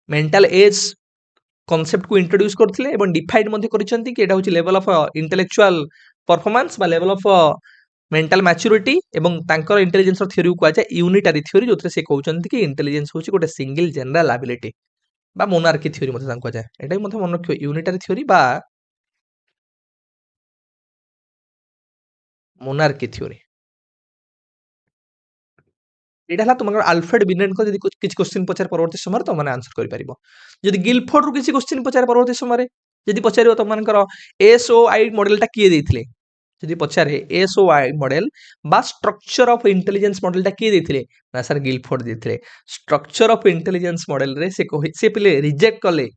मेंटल एज कॉन्सेप्ट को इंट्रोड्यूस करथिले एवं डिफाइंड मध्ये करिसंती कि एटा होची लेवल ऑफ इंटेलेक्चुअल परफॉर्मेंस बा लेवल ऑफ मेंटल मैच्योरिटी एवं तांकर इंटेलिजेंस थ्योरी को आछे यूनिटारी थ्योरी जोथरे से कहउचंती कि इंटेलिजेंस होची गोटे सिंगल जनरल एबिलिटी बा मोनार्की थ्योरी मध्ये तांको जाय एटा मध्ये मन रखियो यूनिटारी थ्योरी बा मोनार्की थ्योरी एटा हला तुमकर अल्फ्रेड बिनेट को जदी किछ क्वेश्चन पचार परवर्ती समय तो माने आंसर करि परिबो जदी गिलफोर्ड रो किछ क्वेश्चन पचार परवर्ती समय जदी पचारियो तो मानकर एसओआई मॉडल टा किए देथिले जदी पचारे एसओआई मॉडल बा स्ट्रक्चर ऑफ इंटेलिजेंस मॉडल टा किए देथिले ना सर गिलफोर्ड देथिले स्ट्रक्चर ऑफ इंटेलिजेंस मॉडल रे से पिले रिजेक्ट कले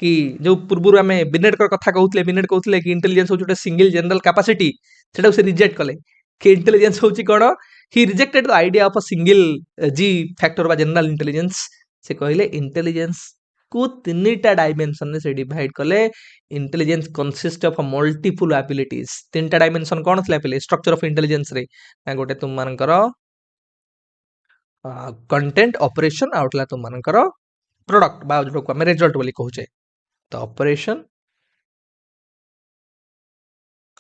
कि जो पूर्व हमें बिनेट कर कथा कहउतले बिनेट कहउतले कि इंटेलिजेंस होछ सिंगल जनरल कैपेसिटी सेटा से रिजेक्ट कले कि इंटेलिजेंस होची कोन he rejected the idea of a single g factor बा जनरल इंटेलिजेंस से कहले इंटेलिजेंस को तीनटा डायमेंशन से डिवाइड कले intelligence consist of multiple abilities तीनटा डायमेंशन कोन थला पले स्ट्रक्चर ऑफ इंटेलिजेंस रे ना गोटे तुम मानकर कंटेंट ऑपरेशन आउटला तुम मानकर प्रोडक्ट बा जो को हम रिजल्ट बोली कहूचे तो ऑपरेशन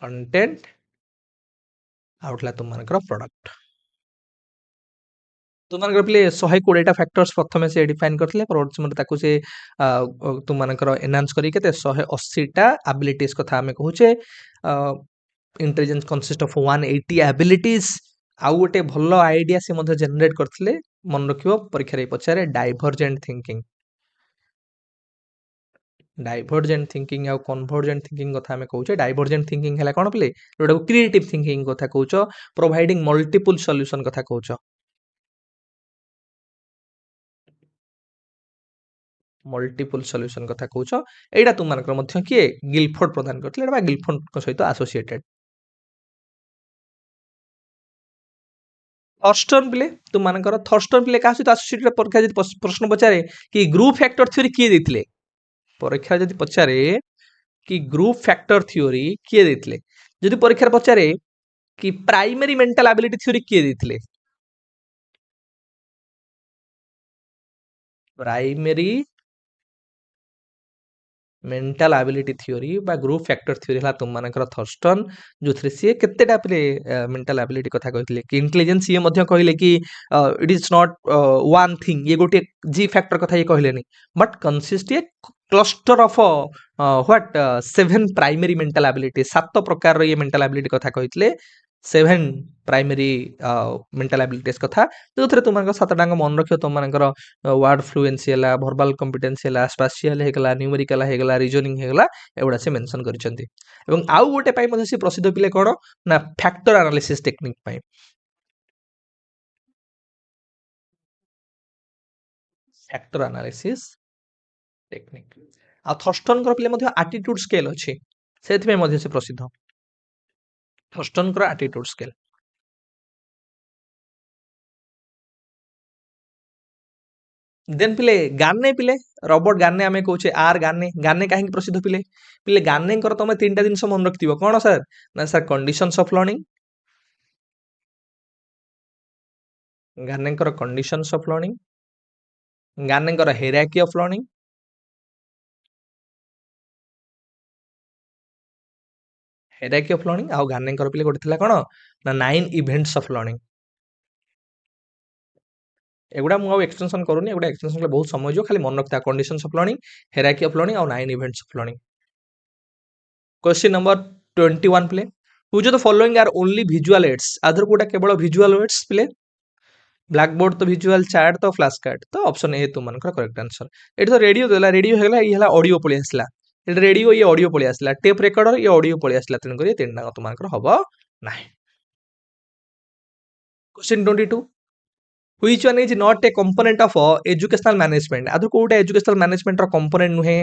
कंटेंट आउटला तुम मानकर प्रोडक्ट तुमମାନଙ୍କର ପିଲେ 120 ଟା ଫ୍ୟାକ୍ଟର୍ସ ପ୍ରଥମେ ସେ ଡିଫାଇନ୍ କରିଥିଲେ ପରବର୍ତ୍ତୀ ସମୟରେ ତାକୁ ସେ ତୁମମାନଙ୍କର ଏନହାନ୍ସ କରି କେତେ 180 ଟା ଆବିଲିଟିଜ କଥା ଆମେ କହୁଛେ ଇଣ୍ଟେଲିଜେନ୍ସ କନସିଷ୍ଟ ଅଫ 180 ଆବିଲିଟିଜ ଆଉ ଗୋଟେ ଭଲ ଆଇଡିଆ ସେ ମଧ୍ୟ ଜେନେରେଟ କରିଥିଲେ ମନେ ରଖିବ ପରୀକ୍ଷାରେ ପଚାରେ डाइवर्जेंट थिंकिंग आउ कन्वर्जेंट थिंकिंग कथा हमें कहूचे डाइवर्जेंट थिंकिंग हैला कोन प्ले जोटा क्रिएटिव थिंकिंग कथा कहूचो प्रोवाइडिंग मल्टीपल सॉल्यूशन कथा कहूचो मल्टीपल सॉल्यूशन कथा कहूछ एटा तुम मानकर मध्य किए गिलफोर्ड प्रदान करथिले एटा गिलफोर्ड को सहित एसोसिएटेड थर्स्टन प्ले तुम मानकर थर्स्टन प्ले का सहित एसोसिएटेड परीक्षा जदि प्रश्न पचारे कि ग्रुप फैक्टर थ्योरी किए देथिले परीक्षा जदि पचारे कि ग्रुप फैक्टर थ्योरी किए देथिले जदि परीक्षा पचारे कि प्राइमरी मेंटल एबिलिटी थ्योरी किए देथिले प्राइमरी मेंटल एबिलिटी थ्योरी बा ग्रुप फैक्टर थ्योरी हला तुम मानकर थर्स्टन जो थ्रे सी केतेटा प्ले मेंटल एबिलिटी कथा कहथिले कि इंटेलिजेंस ये मध्य कहले कि it is not one thing ये गोटे जी फैक्टर कथा ये कहलेनी but consist a cluster of what 7 primary mental ability सात प्रकार ये मेंटल एबिलिटी कथा कहथिले 7 प्राइमरी मेंटल एबिलिटीज कथा जो थरे तुम मानकर सातटांग मन रखियो तुम मानकर वर्ड फ्लुएंसी हला वर्बल कॉम्पिटेंसी हला स्पाशियल हेगला न्यूमेरिकल हेगला रीजनिंग हेगला एवडा से मेंशन करिसंती एवं आउ गोटे पाई मध्ये से प्रसिद्ध पिले कोन ना फैक्टर एनालिसिस टेक्निक पाई फैक्टर एनालिसिस टेक्निक आ थर्स्टन कर पिले मध्ये एटीट्यूड स्केल अछि सेथि में मध्ये से प्रसिद्ध थर्स्टन कर एटीट्यूड स्केल देन पिले गाने पिले रॉबर्ट गाने आमे कहूचे आर गाने गाने काहे प्रसिद्ध पिले पिले गाने कर तमे तीनटा दिन मन रखिथिबो कोन सर ना sir conditions of learning Gagne कर कंडीशंस ऑफ लर्निंग गाने कर hierarchy of learning hierarchy of learning आ गाने कर पिले गोटे थिला कोन ना 9 इवेंट्स ऑफ लर्निंग एगुडा मु एक्सटेंशन करूनी एगुडा एक्सटेंशन बहुत समय जो खाली मन रखता conditions of learning hierarchy of learning और 9 events of learning question number 21 प्ले which of the following are only visual aids आदर कोटा केवल विजुअल एड्स प्ले ब्लैक बोर्ड तो विजुअल चार्ट तो फ्लैश कार्ड तो ऑप्शन ए तुम मानकर करेक्ट आंसर एठी तो रेडियो देला रेडियो हेला ये हला ऑडियो पळि आसला एठी रेडियो ये ऑडियो पळि आसला टेप रेकॉर्डर ये ऑडियो पळि आसला तन करी तीनटा तुम मानकर हबो नाही question 22 Which one is not a component of educational management? आदर कोटा educational management ର component नुहे.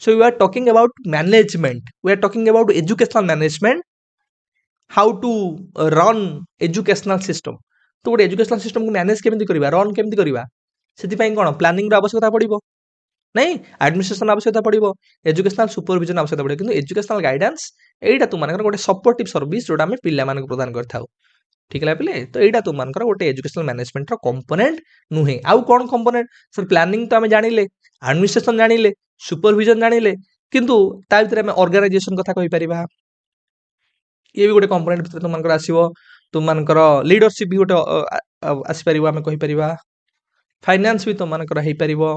So we are talking about management. We are talking about educational management. How to run educational system. तो गोटे educational system को manage केमिति करिवा, run केमिति करिवा. सेति पई कोन प्लानिंग र आवश्यकता पड़िबो. नहीं एडमिनिस्ट्रेशन आवश्यकता पड़िबो, एजुकेशनल सुपरविजन आवश्यकता पड़िबो, किंतु एजुकेशनल गाइडेंस एटा तुम मानकर गोटे सपोर्टिव सर्विस जोटा हमें पिल्ला मानक प्रदान करथाउ. ठीक है पिले तो एटा तुम मानकर गोटे एजुकेशनल मैनेजमेंट रो कंपोनेंट नुहे. आउ कोन कंपोनेंट सर प्लानिंग तो हमें जानिले, एडमिनिस्ट्रेशन जानिले, सुपरविजन जानिले, किंतु ता भितर हमें ऑर्गेनाइजेशन कथा कहि परिबा. ये भी गोटे कंपोनेंट भितर तुम मानकर आसीबो. तुम मानकर लीडरशिप भी गोटे आसी परिबो, हमें कहि परिबा. फाइनेंस भी तुम मानकर हेइ परिबो.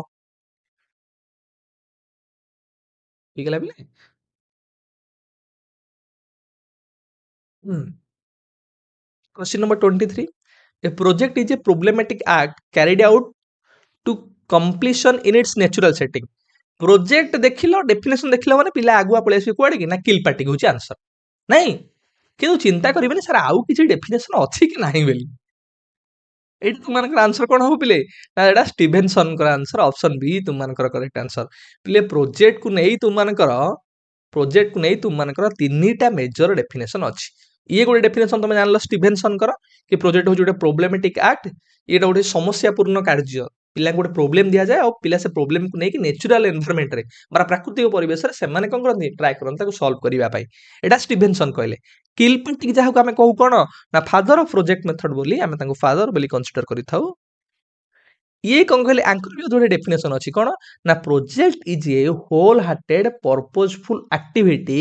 ठीक है पिले. Question number 23. A project is a problematic act carried out to completion in its natural setting. Project देखिल डेफिनेशन देखिल माने पिला आगुआ पळे आसी कुआडे कि ना किल पार्टी होची आंसर नहीं किंतु चिंता करिबेनी सर आउ किछि डेफिनेशन अछि कि नाही बेली एटी तुम मानकर आंसर कोन हो पिले ना एटा स्टीवेनसन कर आंसर ऑप्शन बी तुम मानकर करेक्ट आंसर पिले प्रोजेक्ट को नहीं तुम मानकर तीनटा मेजर डेफिनेशन अछि. ये गोटे डेफिनेशन तुम जानल स्टीवेनसन कर कि प्रोजेक्ट हो गोटे प्रोब्लेमेटिक एक्ट. ये गोटे समस्यापूर्ण कार्य पिला गोटे प्रोब्लेम दिया जाए और पिला से प्रोब्लेम को लेकिन नेचुरल एनवायरनमेंट रे मारा प्राकृतिक परिवेश रे सेमाने कोन करथि ट्राई करन ताको सॉल्व करिवा पई. एटा स्टीवेनसन कहले. किलपैट्रिक जाहा को हमें कहू कोन ना फादर ऑफ प्रोजेक्ट मेथड बोली हमें ताको फादर बोली कंसीडर करिथाउ. ये कौन कहले आंकर भी जोड़े डेफिनेशन अछि कोन ना project is a whole hearted purposeful activity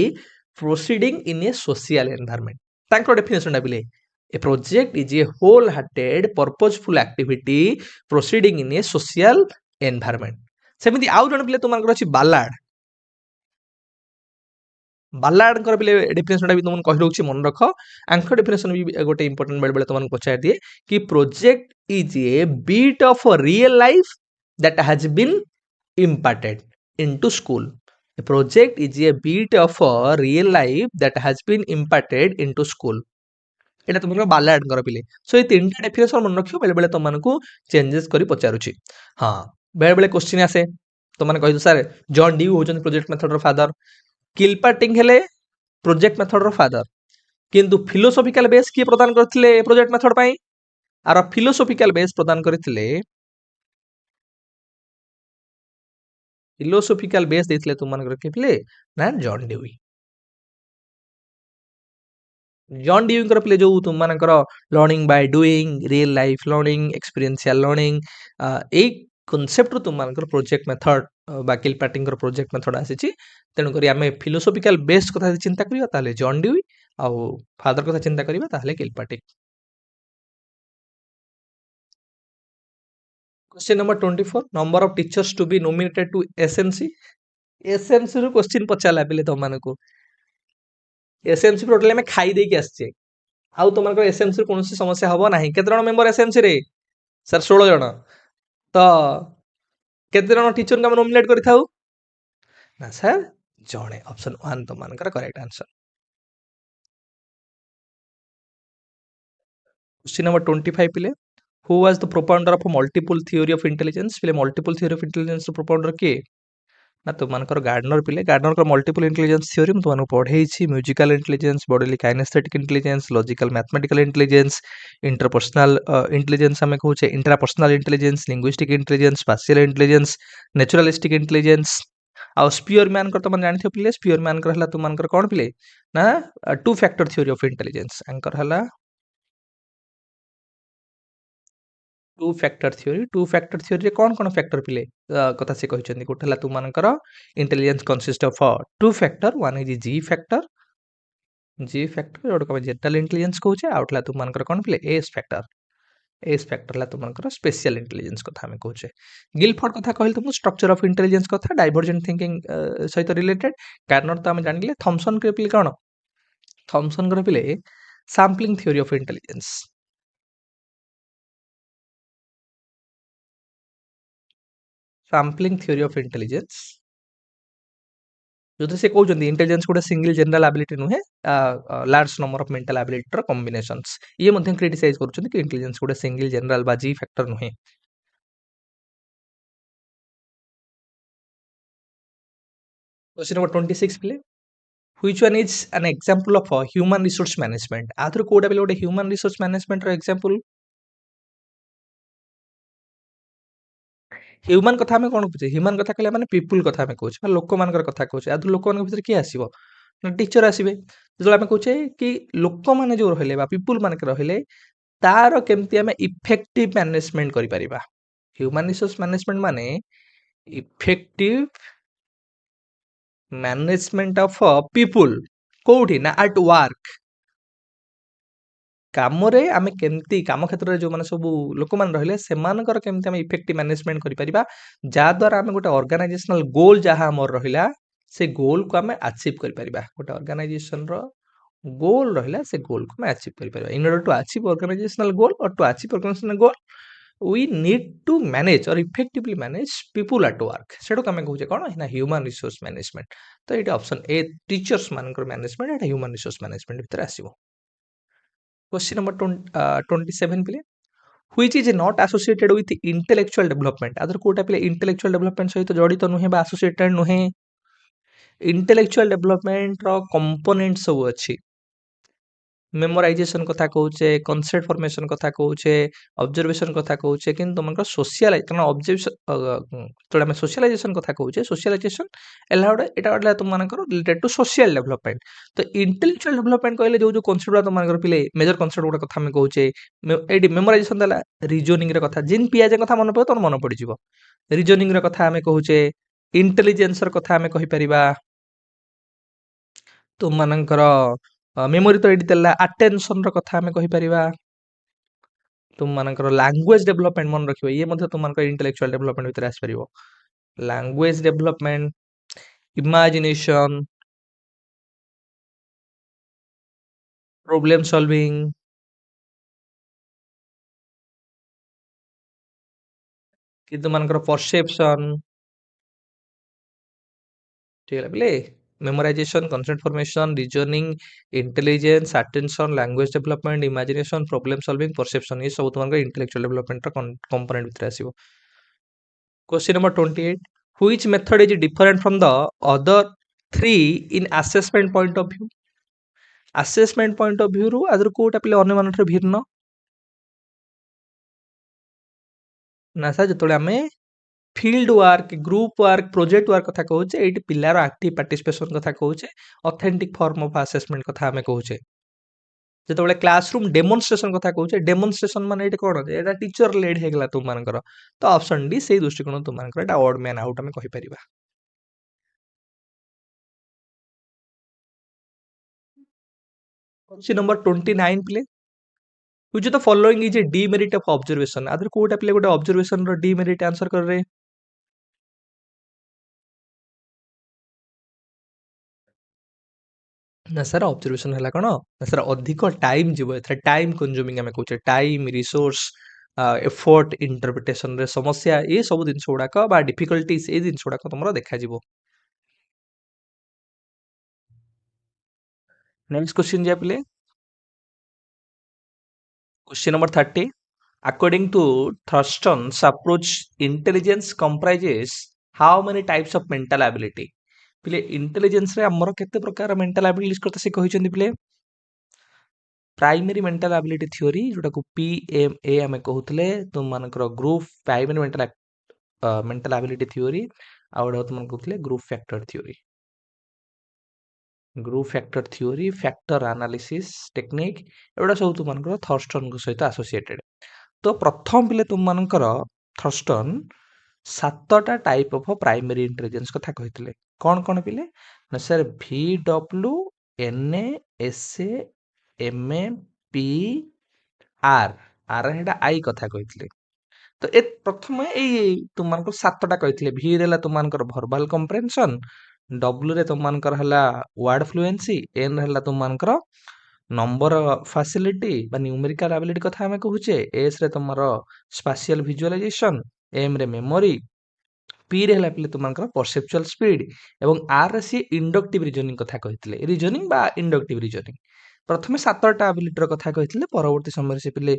proceeding in a social environment. तांकर डेफिनेशन बिले a project is a whole hearted purposeful activity proceeding in a social environment. सेमिति आउ जण बिले तुमनकर अछि बालाड. बालाड कर बिले डेफिनेशन भी तुमन कहि रहउछि मन रख. आंकर डेफिनेशन भी गोटे इंपोर्टेंट बेले बेले तुमन पचार दिए कि project is a bit of real life that has been imparted into school. A project is a bit of a real life that has been imparted into school. एटा तुमको बालाड कर पिले. सो ये तीनटा डेफिनेशन मन रखियो बेले बेले तुम मानकू चेंजेस करी पचारुछि. हां बेले बेले क्वेश्चन आसे तुम माने कहि सर जॉन डी होचन प्रोजेक्ट मेथड रो फादर, किलपार्टिंग हेले प्रोजेक्ट मेथड रो फादर, किंतु फिलोसॉफिकल बेस की प्रदान करथिले प्रोजेक्ट मेथड पई आर फिलोसॉफिकल बेस प्रदान करथिले फिलोसॉफिकल बेस देथिले तुम मानकर केपिले ना जॉन डेवी. जॉन डेवी कर पिले जो तुम मानकर learning by doing real life learning experiential learning a concept तुम मानकर प्रोजेक्ट मेथड बाकिल पैटिंग कर प्रोजेक्ट मेथड आसीची. तेनु करी हमें फिलोसॉफिकल बेस कथा चिंता करियो ताले जॉन डेवी आ फादर कथा चिंता करियो ताले Kilpatrick. Question number 24. Number of teachers to be nominated to SMC. SMC रो क्वेश्चन पचाला पिले तुम मानको एसएमसी टोटल में खाई देकी आछे. आउ तुमको एसएमसी कौन समस्या हम ना केते जन मेंबर एसएमसी रे सर 16 जन तो केते जन टीचर को नॉमिनेट करिथाउ ना सर जणे. ऑप्शन 1 तुम मानकर करेक्ट आंसर. क्वेश्चन नंबर 25 पिले who was the propounder of multiple theory of intelligence. पिले multiple theory of intelligence propounder के ना तुम मानकर गार्डनर पिले. गार्डनर का मल्टीपल इंटेलिजेंस थ्योरी मैं तुमको पढ़े musical intelligence bodily kinesthetic intelligence logical mathematical intelligence interpersonal intelligence हमें कहूचे intrapersonal intelligence linguistic intelligence spatial intelligence naturalistic intelligence आ स्पीयरमैन कर तुम जानि पिले स्पीयरमैन कर हला तुम मानकर कोन पिले ना to factor theory of intelligence anchor हला टू फैक्टर थ्योरी रे कौन फैक्टर पिले कथा से कहछन्ती गोठला तू मानकर intelligence consist of two factor. One is ji factor जोड को जनरल इंटेलिजेंस कहछे आउटला तू मानकर कोन पिले एस फैक्टर ला तू मानकर स्पेशल इंटेलिजेंस कथा हमें कहछे. गिलफोर्ड कथा कहल तुम स्ट्रक्चर ऑफ इंटेलिजेंस कथा डाइवर्जेंट थिंकिंग सहित रिलेटेड. कार्नर तो हम जानिले. थॉमसन के पिले कोन थॉमसन कर पिले sampling theory of intelligence. Sampling theory of intelligence जो से कहते इंटेलिजेंस गोटे सिंगल जनरल एबिलिटी नुहे large number of mental ability combinations ये मध्यम क्रिटिसाइज करछन कि इंटेलिजेंस गोटे सिंगल जनरल बा जी फैक्टर नुहे। क्वेश्चन नंबर 26 प्ले which one is an example of human resource management आथर कोडा बेले गोटे ह्यूमन रिसोर्स मैनेजमेंट रो एग्जांपल ह्यूमन कथा आम कौन कहे ह्यूमन कथा कहले माने पीपुल कथा आम कहे लोक मान कथा कहे आदि लोक मान भीतर किए आसो टीचर आसवे जो आम कहे कि लोक मैंने जो रही पीपुल मान रही तार केमती आम इफेक्टिव मैनेजमेंट कर ह्यूमन रिसोर्स मैनेजमेंट माने इफेक्टिव मैनेजमेंट ऑफ पीपुल कोठी ना एट वर्क कामरे आमे केमती काम क्षेत्र में जो माने सब लोक मान रहिले सेमानकर केमती आमे इफेक्टिव मैनेजमेंट करि परिबा जा द्वारा आमे गोटे ऑर्गेनाइजेशनल गोल जहा हमर रहिला से गोल को आमे अचीव करि परिबा गोटे ऑर्गेनाइजेशन रो गोल रहिला से गोल को आमे अचीव करि परिबा in order to achieve organisational goal और to achieve organisational goal we need to manage or effectively manage people at work shadow कमे कहूचे कोन ना ह्यूमन रिसोर्स मैनेजमेंट तो एटा ऑप्शन ए टीचर्स मानकर मैनेजमेंट एटा ह्यूमन रिसोर्स मैनेजमेंट भीतर आसीबो। Question number 27 पे which is not associated with intellectual development आदर कोटा पे intellectual development सहित जड़ित नुहे बा एसोसिएटेड नुहे इंटेलेक्चुअल डेवलपमेंट रो कंपोनेंट सब अछि मेमोराइजेशन कथा कहूचे कॉन्सेप्ट फॉर्मेशन कथा कहूचे ऑब्जर्वेशन कथा कहूचे किंतु तुमको सोशल कारण ऑब्जर्वेशन तो आम सोशलाइजेशन कथा कहूचे सोशलाइजेशन एला एटा गला तुम मानकर रिलेटेड टू सोशल डेवलपमेंट तो इंटेलेक्चुअल डेवलपमेंट कहले जो जो कॉन्सेप्ट तुम मानकर पिले मेजर कॉन्सेप्ट गुडा कथा हम कहूचे एडी मेमोराइजेशन दला रीजनिंग रे कथा जिन पियाजे कथा मन पड़े तो मन पड़ जिवो रीजनिंग रे कथा हम कहूचे इंटेलिजेंस र कथा हम कहि परिबा तुम मानकर मेमोरी तो एडी तला अटेंशन रो कथा हमें कहि परिबा तुम मानकर लैंग्वेज डेवलपमेंट मन रखिबो ये मध्ये तुम मानकर इंटेलेक्चुअल डेवलपमेंट भीतर आस परिबो language development imagination problem solving कि तुम मानकर परसेप्शन ठीक है बोले memorisation concept formation reasoning intelligence attention language development imagination problem solving perception ये सब तुम इंटेलेक्चुअल डेवलपमेंट कंपोनेंट भीतर आसीबो। Question number 28. Which method is different from the other three in assessment point of view? Assessment point of view ରୁ ଆଦର କୋଉଟା ପିଲେ ଅନ୍ୟ ମାନଠାରୁ ଭିନ୍ନ ନା ସାର୍ ଯେତେବେଳେ ଆମେ field work group work project work କଥା କହୁଛେ ଏଇଠି ପିଲାର ଆକ୍ଟିଭ ପାର୍ଟିସିପେସନ କଥା କହୁଛେ ଅଥେଣ୍ଟିକ ଫର୍ମ ଅଫ ଆସେସମେଣ୍ଟ କଥା ଆମେ କହୁଛେ ଯେତେବେଳେ କ୍ଲାସରୁମ ଡେମନଷ୍ଟ୍ରେସନ କଥା କହୁଛେ ଡେମନଷ୍ଟ୍ରେସନ ମାନେ ଏଇଟା କଣ ଏଇଟା ଟିଚର ଲେଡ୍ ହେଇଗଲା ତୁମମାନଙ୍କର ତ ଅପସନ ଡି ସେଇ ଦୃଷ୍ଟିକୋଣ ତୁମମାନଙ୍କର ଏଇଟା ଅଡ ମ୍ୟାନ ଆଉଟ ଆମେ କହିପାରିବା। Question number 29 play which of the following is a demerit of observation आदर कोटा प्ले गोटे ऑब्जर्वेशन रो demerit आंसर कर रे ना सर ऑब्जर्वेशन हला कोन ना सर अधिक टाइम जीवो एथरा टाइम कंज्यूमिंग हमें कहूचे टाइम रिसोर्स एफर्ट इंटरप्रिटेशन रे समस्या ये सब दिन गुड़ा बा डिफिकल्टीज ए दिन गुड़ा तुम देखा जीवो। नेक्स्ट क्वेश्चन जा play question number 30 according to Thurston's approach intelligence comprises how many types of mental ability पिले इंटेलिजेंस रे हमर केते प्रकार मेंटल एबिलिटीज करते से कहिसेंती पिले प्राइमरी मेंटल एबिलिटी थ्योरी जोटा को पीएमए हमें कहउतले तुम मानकर group primary mental ability theory आउड तुम कहउतले group factor theory factor analysis technique एवडा सब तुम मानकर थर्स्टन को सहित एसोसिएटेड तो प्रथम पिले तुम मानकर थर्स्टन सातटा टाइप ऑफ प्राइमरी इंटेलिजेंस कथा कहितले कौन कौन पिले ना सर भी W N S M A P R R हेडा आई कथा कहितले तो ए प्रथम ए तुम मानकर सातटा कहितले भी रेला तुम मानकर वर्बल कंप्रेहेंशन डब्ल्यू रे तुम मानकर हला वर्ड फ्लुएंसी एन हला तुम मानकर नंबर फैसिलिटी बा न्यूमेरिकल एबिलिटी कथा हमें कहूचे एस रे तुमरो स्पेशियल विजुअलाइजेशन एम रे मेमोरी पी रे हला पिले तुमनकर परसेप्चुअल स्पीड एवं आर रे सी इंडक्टिव रीजनिंग कथा कहितले रीजनिंग बा इंडक्टिव रीजनिंग प्रथमे 7टा एबिलिटीर कथा कहितले परवर्ती समय से पिले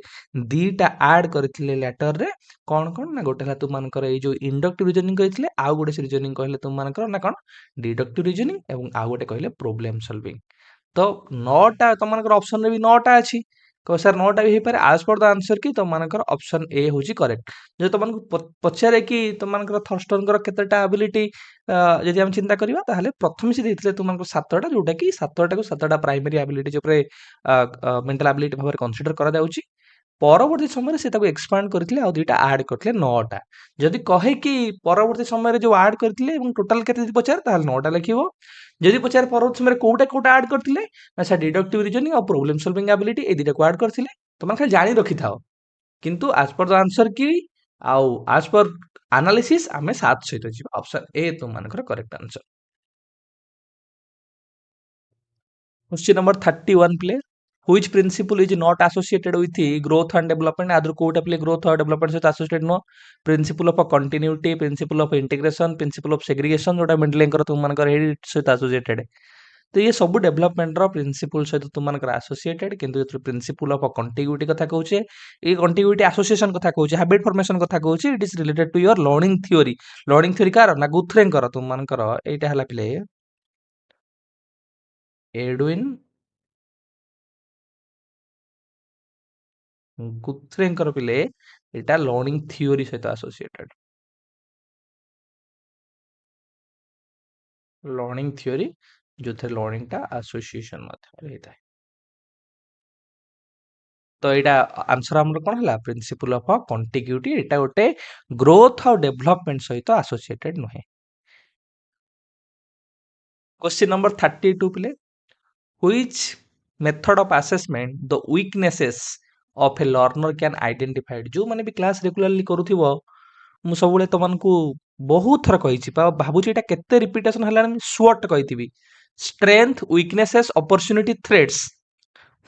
2टा ऐड करथिले लेटर रे कोन ना गोटे हला तुमनकर ए जो इंडक्टिव रीजनिंग कहितले आ गोटे रीजनिंग कहले तुमनकर ना कोन डिडक्टिव रीजनिंग एवं आ गोटे कहले प्रॉब्लम सॉल्विंग तो 9टा तुमनकर ऑप्शन रे भी 9टा अछि कह सर 9टा भी हे पारे आज पर द आंसर की तुमनकर ऑप्शन ए होची करेक्ट जे तुमनको पचारे कि तुमनकर थर्स्टनकर केतेटा एबिलिटी यदि हम चिंता करिबा ताहले प्रथम से देथिले तुमनको 7टा जोटा कि 7टा को 7टा प्राइमरी एबिलिटी जो प्रे मेंटल एबिलिटी भाबरे कंसीडर करा जाउची परवर्ती समय से ताको एक्सपांड करथिले आ दुईटा ऐड करथिले 9टा जदि कहे कि परवर्ती समय जो ऐड करथिले एवं टोटल केते जदि पचार ताहले 9टा लिखिबो जदि पचार परवर्ती समय कोटा ऐड करथिले अच्छा डिडक्टिव रीजनिंग और प्रॉब्लम सॉल्विंग एबिलिटी ए दुईटा को ऐड करथिले तुम खाली जानि रखि थाओ किंतु आज पर द आंसर की आउ आज पर एनालिसिस आमे 7 सहित जिबा ऑप्शन ए तुम मानकर correct answer question number 31 play which principle is not associated with the growth and development आदर कोटा प्ले growth और development सहित associated नो principle of continuity principle of integration principle of segregation जोटा मेंटल कर तुम मानकर हे सहित associated है तो ये सब डेवलपमेंट रो प्रिंसिपल सहित तुम मानकर एसोसिएटेड किंतु ये प्रिंसिपल ऑफ कंटिग्यूटी कथा कहूचे ये कंटिग्यूटी एसोसिएशन कथा कहूचे हैबिट फॉर्मेशन कथा कहूचे it is related to your learning theory कार ना गुथरेन कर तुम मानकर एटा हला प्ले एडविन गुथरेंकर पिले एटा लर्निंग थ्योरी सहित एसोसिएटेड लर्निंग थ्योरी जो थे लर्निंग टा एसोसिएशन मध्य रहता है तो एटा आंसर हमर कोन हला प्रिंसिपल ऑफ कंटिग्यूटी एटा गोटे ग्रोथ और डेवलपमेंट सहित एसोसिएटेड नहे क्वेश्चन नंबर 32 पिले which method of assessment the weaknesses of A learner can identified जो माने भी क्लास रेगुलरली करूथिबो मु सबुले तमनकु बहुत थर कहिछि भाबुछि एटा केते रिपीटेशन हलानी शॉर्ट कहिथिबी strength weaknesses opportunity threats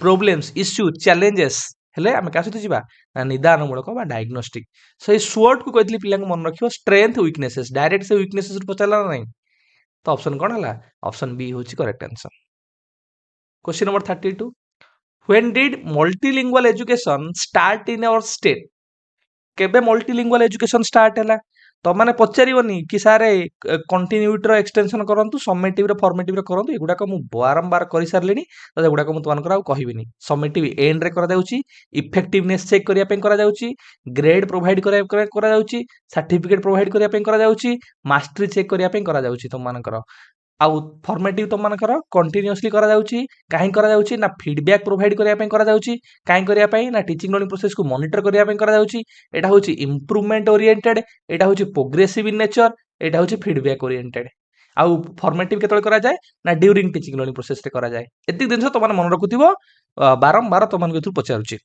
problems issue challenges हेले आमे का सहित जिबा ना निदानमूलक बा डायग्नोस्टिक सो ए शॉर्ट को कहतली पिला मन रखियो स्ट्रेंथ वीकनेसेस डायरेक्ट से वीकनेसेस पचाला नै तो ऑप्शन कोन हला ऑप्शन बी होची correct answer question number 32 when did multilingual education start in our state केबे मल्टीलिंगुअल एजुकेशन स्टार्ट हैला तो माने पचारिबनी कि सारे कंटिन्यूटी रो एक्सटेंशन करंतु समेटिव रो फॉर्मेटिव रो करंतु एगुडा को मु बारंबार करि सारलेनी तो एगुडा को मु तमान करा कहिबिनी समेटिव एंड रे करा जाउची इफेक्टिवनेस चेक करिया पे करा जाउची ग्रेड प्रोवाइड करा जाउची सर्टिफिकेट प्रोवाइड करिया पे करा जाउची मास्टरी चेक करिया पे करा जाउची तुम मानकर आउ फॉर्मेटिव तुम मानकर कंटीन्यूअसली करा जाउची काहे करा जाउची ना फीडबैक प्रोवाइड करिया पे करा जाउची काहे करिया पे ना टीचिंग लर्निंग प्रोसेस को मॉनिटर करिया पे करा जाउची एटा होची इंप्रूवमेंट ओरिएंटेड एटा होची प्रोग्रेसिव इन नेचर एटा होची फीडबैक ओरिएंटेड आउ फॉर्मेटिव केतळे करा जाय ना ड्यूरिंग टीचिंग लर्निंग प्रोसेस रे करा जाय एति दिन तो मन रखुथिबो बारंबार तुम मन को पचारुची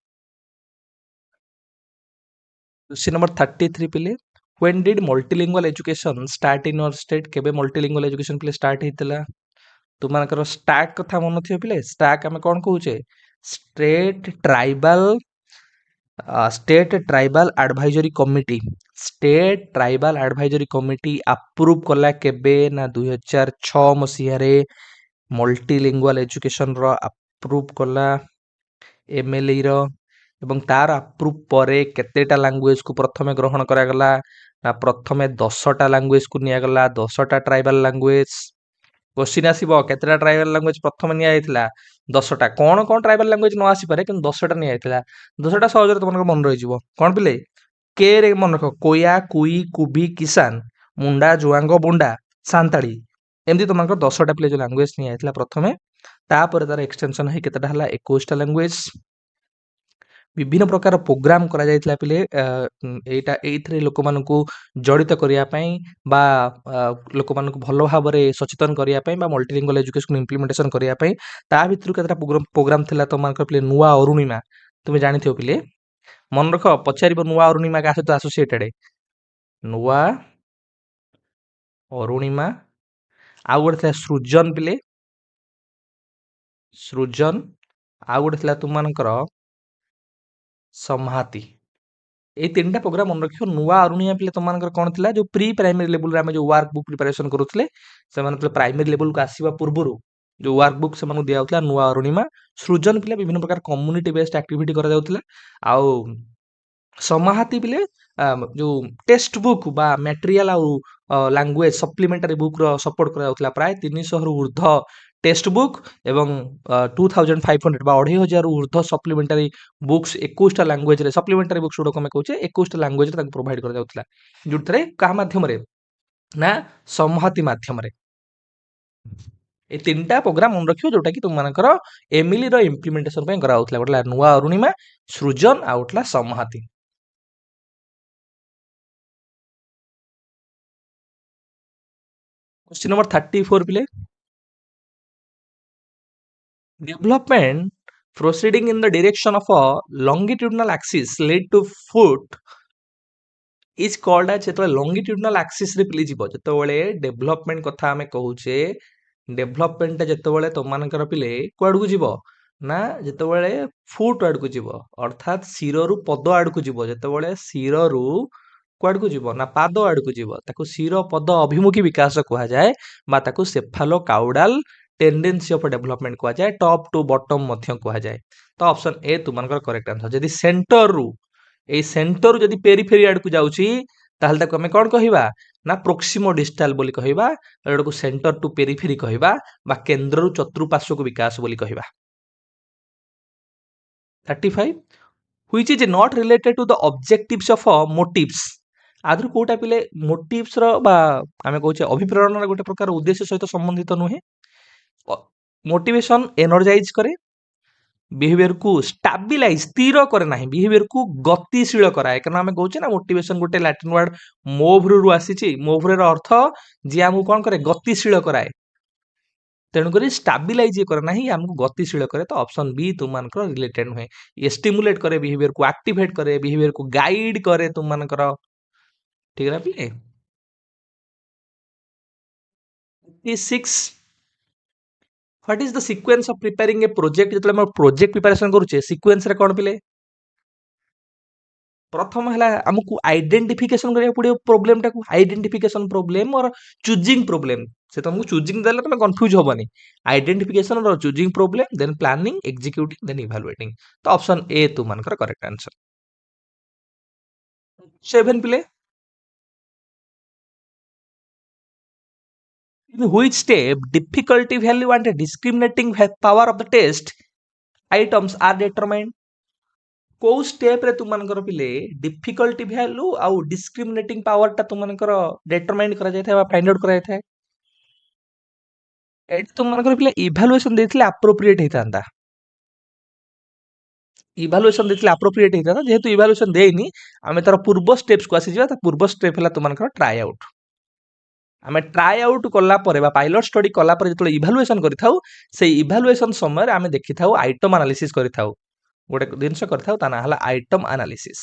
क्वेश्चन नंबर 33 पिले when did multilingual education start in your state केबे multilingual education पिले स्टार्ट हेतिला तुमनकर स्टैक कथा मन थियो पिले स्टैक हमें कोन कहूचे state tribal state tribal advisory committee approve कला केबे ना 2006 मसिया रे मल्टीलिंगुअल एजुकेशन रो अप्रूव कला एमएलई रो एवं तार अप्रूव परे केतेटा लैंग्वेज को प्रथमे ग्रहण करा गला ना प्रथमे 10टा लैंग्वेज को निया गला 10टा ट्राइबल लैंग्वेज क्वेश्चन आसीबो केतेटा ट्राइबल लैंग्वेज प्रथम निया आइतला 10टा कोन ट्राइबल लैंग्वेज न आसी पारे किंतु 10टा निया आइतला 10टा सहज रे तुमनको मन रहि जिवो कोन पिले के रे मन रखो कोया कुई कुबी किसान मुंडा जुआंगो बुंडा सांताली एमदी तुमनको 10टा पिले जो लैंग्वेज निया आइतला प्रथमे तापर तार एक्सटेंशन है केतेटा हला 21टा लैंग्वेज विभिन्न प्रकार प्रोग्राम करा जायतिला पिले एटा एथरे लोक मानकू जडित करिया पई बा लोक मानकू भलो भाबरे सचेतन करिया पई बा मल्टीलिंगुअल एजुकेशन इंप्लीमेंटेशन करिया पई ता भितरु केतरा प्रोग्राम थिला तो मानकर पिले नुवा अरुणिमा तुमे जानिथियो पिले मन रख पचारिबो नुवा अरुणिमा का सहित एसोसिएटेड नुवा अरुणिमा आ गोटे थिला सृजन पिले सृजन आ गोटे थिला तुम मानकर संहाती ଏଇ 3ଟା ପ୍ରୋଗ୍ରାମ ମନେ ରଖିବ। ନୂଆ ଅରୁଣିଆ ପିଲେ ତମମାନଙ୍କର କ'ଣ ଥିଲା, ଯୋଉ ପ୍ରି ପ୍ରାଇମେରୀ ଲେବୁଲରେ ଆମେ ଯୋଉ ୱାର୍କ ବୁକ୍ ପ୍ରିପାରେସନ କରୁଥିଲେ, ସେମାନେ ଯେତେବେଳେ ପ୍ରାଇମେରୀ ଲେବୁଲକୁ ଆସିବା ପୂର୍ବରୁ ଯୋଉ ୱାର୍କ ବୁକ୍ ସେମାନଙ୍କୁ ଦିଆଯାଉଥିଲା ନୂଆ ଅରୁଣିମା। ସୃଜନ ପିଲା ବିଭିନ୍ନ ପ୍ରକାର କମ୍ୟୁନିଟି ବେସ୍ଡ ଆକ୍ଟିଭିଟି କରାଯାଉଥିଲା। ଆଉ ସମାହାତି ପିଲେ ଯୋଉ ଟେକ୍ସଟ ବୁକ୍ ବା ମ୍ୟାଟେରିଆଲ ଆଉ ଲାଙ୍ଗୁଏଜ ସପ୍ଲିମେଣ୍ଟାରୀ ବୁକ୍ ର ସପୋର୍ଟ କରାଯାଉଥିଲା। ପ୍ରାୟ 300 ରୁ ଉର୍ଦ୍ଧ୍ୱ ଟେକ୍ସଟ ବୁକ୍ ଏବଂ 2500 ବା 2500 ରୁ ଉର୍ଦ୍ଧ୍ୱ ସପ୍ଲିମେଣ୍ଟାରୀ ବୁକ୍ସ 21ଟା ଲାଙ୍ଗୁଏଜରେ ସପ୍ଲିମେଣ୍ଟାରୀ ବୁକ୍ସ ଗୁଡାକ ଆମେ କହୁଛେ 21ଟା ଲାଙ୍ଗୁଏଜରେ ତାଙ୍କୁ ପ୍ରୋଭାଇଡ କରାଯାଉଥିଲା। ଯୋଉଥିରେ କାହା ମାଧ୍ୟମରେ ନା ସମାହାତି ମାଧ୍ୟମରେ। ଏଇ 3ଟା ପ୍ରୋଗ୍ରାମ ମନେ ରଖିବ ଯୋଉଟା କି ତୁମମାନଙ୍କର ଏମିଲିର ଇମ୍ପ୍ଲିମେଣ୍ଟେସନ ପାଇଁ କରାଯାଉଥିଲା। ଗୋଟେ ହେଲା ନୂଆ ଅରୁଣିମା, ସୃଜନ ଆଉ ଗୋଟେ ହେଲା ସମାହାତି। क्वेश्चन नंबर 34 पिले, development proceeding in the direction of a longitudinal axis lead to foot is called as ଯେତେବେଳେ longitudinal axis ରେ ପିଲେ ଯିବ, ଯେତେବେଳେ ଡେଭଲପମେଣ୍ଟ କଥା ଆମେ କହୁଛେ, ଡେଭଲପମେଣ୍ଟଟା ଯେତେବେଳେ ତମମାନଙ୍କର ପିଲେ କୁଆଡକୁ ଯିବ ନା ଯେତେବେଳେ ଫୁଟ ଆଡକୁ ଯିବ, ଅର୍ଥାତ୍ ଶିରରୁ ପଦ ଆଡକୁ ଯିବ। ଯେତେବେଳେ ଶିରରୁ କୁଆଡକୁ ଯିବ ନା ପାଦ ଆଡକୁ ଯିବ, ତାକୁ ଶିର ପଦ ଅଭିମୁଖୀ ବିକାଶ କୁହାଯାଏ ବା ତାକୁ ସେଫାଲୋ କାଉଡାଲ ଟେଣ୍ଡେନ୍ସି ଅଫ ଡେଭଲପମେଣ୍ଟ କୁହାଯାଏ। ଟପ୍ ଟୁ ବଟମ ମଧ୍ୟ କୁହାଯାଏ। ତ ଅପସନ ଏ ତୁମମାନଙ୍କର କରେକ୍ଟ ଆନ୍ସର। ଯଦି ସେଣ୍ଟରରୁ ଏଇ ସେଣ୍ଟରରୁ ଯଦି ପେରିଫେରି ଆଡକୁ ଯାଉଛି ତାହେଲେ ତାକୁ ଆମେ କ'ଣ କହିବା ନା ପ୍ରୋକ୍ସିମୋ ଡିଷ୍ଟାଲ ବୋଲି କହିବା, ଏଟାକୁ ସେଣ୍ଟର ଟୁ ପେରିଫେରି କହିବା ବା କେନ୍ଦ୍ରରୁ ଚତୁଃପାର୍ଶ୍ୱକୁ ବିକାଶ ବୋଲି କହିବା। 35 which is not related to the objectives of motives। ଆದರೂ କୋଉଟା ପିଲେ ମୋଟିଭ୍ସ ର ବା ଆମେ କହୁଛେ ଅଭିପ୍ରେରଣାର ଗୋଟେ ପ୍ରକାର ଉଦ୍ଦେଶ୍ୟ ସହିତ ସମ୍ବନ୍ଧିତ ନୁହେଁ। ମୋଟିଭେସନ ଏନର୍ଜାଇଜ କରେ, ବିହେଭିयर को स्टाबिलाइज स्थिर करे ना, बिहेवियर को गतिशील कराए। कारण आम कहे ना मोटिवेशन गोटे लैटिन वर्ड मोव रु आसी, मोव र अर्थ जी आमको कौन करे गतिशील कराए, तेणुक स्टाबिलाइज करे ना, आमको गतिशील करे। तो ऑप्शन बी तुम रिलेटेड नुहे। ये स्टिमुलेट करे बिहेवियर को, एक्टिवेट करे बिहेवियर को, गाइड करे तुम ठीक है पिले। 36 what is the sequence of preparing A project. जो प्रोजेक्ट प्रिपरेशन करूचे सीक्वेंस रे कौन पिले, प्रथम है आमको आइडेंटिफिकेशन करिया पड़ियो प्रॉब्लम टाको, आइडेंटिफिकेशन प्रॉब्लम और चूजिंग प्रॉब्लम। से तुमको चूजिंग देले तुम कंफ्यूज होबनी। आइडेंटिफिकेशन और choosing problem, then planning, executing, then evaluating. तो ऑप्शन ए तुमनकर करेक्ट आंसर। 7 पिले, in which step difficulty value and discriminating power of the test items are determined। को स्टेप रे तुमनकर पिले डिफिकल्टी वैल्यू आउ डिस्क्रिमिनेटिंग पावर टा तुमनकर determine करा जाय था बा फाइंड आउट करा जाय था। एट तुमनकर पिले इवैल्यूएशन देथिले एप्रोप्रिएट हेतांता, इवैल्यूएशन देथिले एप्रोप्रिएट हेतांता। जेहेतु इवैल्यूएशन देइनी, आमे तार पूर्व स्टेप्स को आसी जिवा। ता पूर्व स्टेप हला तुमनकर ट्राई आउट। आमे ट्राई आउट कला परे बा पायलट स्टडी कला परे जतले इवैल्यूएशन करिथाउ, से इवैल्यूएशन समय रे आमे देखिथाउ आइटम एनालिसिस करिथाउ। गोटे जिनस करिथाउ ता ना हला आइटम एनालिसिस।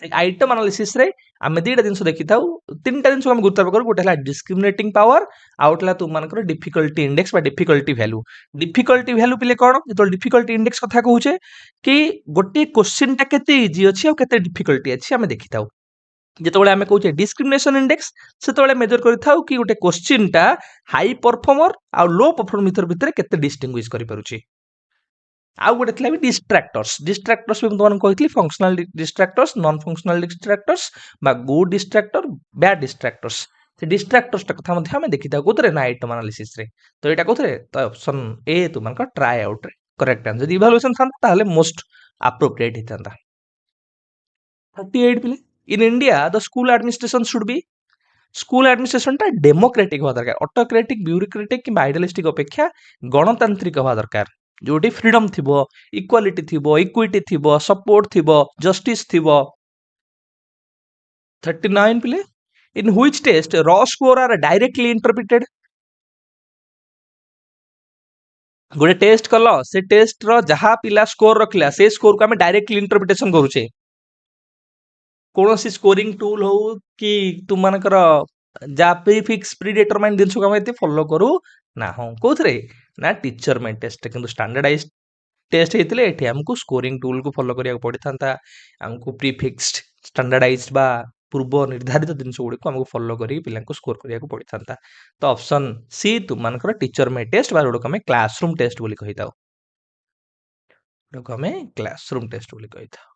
से आइटम एनालिसिस रे आमे दीटा जिनस देखिथाउ, तीनटा जिनस हम गुरुत्व करू। गोटे हला डिस्क्रिमिनेटिंग पावर, आउटला तुमनकर डिफिकल्टी इंडेक्स बा डिफिकल्टी वैल्यू। डिफिकल्टी वैल्यू पिले कोन, जतो डिफिकल्टी इंडेक्स कथा कहूचे कि गोटे क्वेश्चन टा केते इजी अछि और केते डिफिकल्टी अछि आमे देखिथाउ। जेतबेले आमे कहूचे डिस्क्रिमिनेशन इंडेक्स, सेतबेले मेजर करिथाउ कि गोटे क्वेश्चन टा हाई परफॉर्मर आ लो परफॉर्मर भितर केते डिस्टिंग्विश करि पारुची। आउ गोटे थिला भी डिस्ट्रैक्टर्स। डिस्ट्रैक्टर्स भी तुमन कहितली फंक्शनल डिस्ट्रैक्टर्स, नॉन फंक्शनल डिस्ट्रैक्टर्स बा गुड डिस्ट्रैक्टर, बैड डिस्ट्रैक्टर्स। से डिस्ट्रैक्टर्स टा कथा मध्ये हमें देखिता कोतरे ना आइटम एनालिसिस रे। तो एटा कोतरे, तो ऑप्शन ए तुमन का ट्राई आउट रे करेक्ट आंसर। जदि इवैल्यूएशन थांता ताले मोस्ट एप्रोप्रिएट हितांता। 38 पिले, in India the school administration should be, school administration टा डेमोक्रेटिक होवा दरकार। ऑटोक्रेटिक, ब्यूरोक्रेटिक कि आइडियलिस्टिक अपेक्षा गणतांत्रिक होवा दरकार। जोटी फ्रीडम थिबो, इक्वालिटी थिबो, इक्विटी थिबो, सपोर्ट थिबो, जस्टिस थिबो। 39 पिले, in which test raw score are directly interpreted. गोटे टेस्ट कल, से टेस्ट रो जहा पिला स्कोर रखला से स्कोर को हम डायरेक्टली इंटरप्रिटेशन करूचे। कोनोसी स्कोरिंग टूल हो कि तुमनकर जा प्रीफिक्स प्रीडिटरमाइंड जिनस को हम एते फॉलो करू ना। हो कोथरे ना टीचर मेंट टेस्ट, किंतु स्टैंडर्डाइज्ड टेस्ट ହେଇଥିଲେ ଏଠି ଆମକୁ ସ୍कोରିଂ ଟୁଲ୍ କୁ ଫଲୋ କରିବାକୁ ପଡ଼ିଥାନ୍ତା ଆମକୁ ପ୍ରିଫିକ୍ସଡ ଷ୍ଟାଣ୍ଡାର୍ଡାଇଜ୍ଡ ବା ପୂର୍ବ ନିର୍ଦ୍ଧାରିତ ଜିନିଷ ଗୁଡ଼ିକୁ ଆମକୁ ଫଲୋ କରି ପିଲାଙ୍କୁ ସ୍କୋର କରିବାକୁ ପଡ଼ିଥାନ୍ତା ତ ଅପସନ୍ ସି ତୁମମାନଙ୍କର ଟିଚର ମେଡ୍ ଟେଷ୍ଟ ବା ଯୋଉଟାକୁ ଆମେ କ୍ଲାସରୁମ୍ ଟେଷ୍ଟ ବୋଲି କହିଥାଉ ଯୋଉଟାକୁ ଆମେ କ୍ଲାସରୁମ୍ ଟେଷ୍ଟ ବୋଲି କହିଥାଉ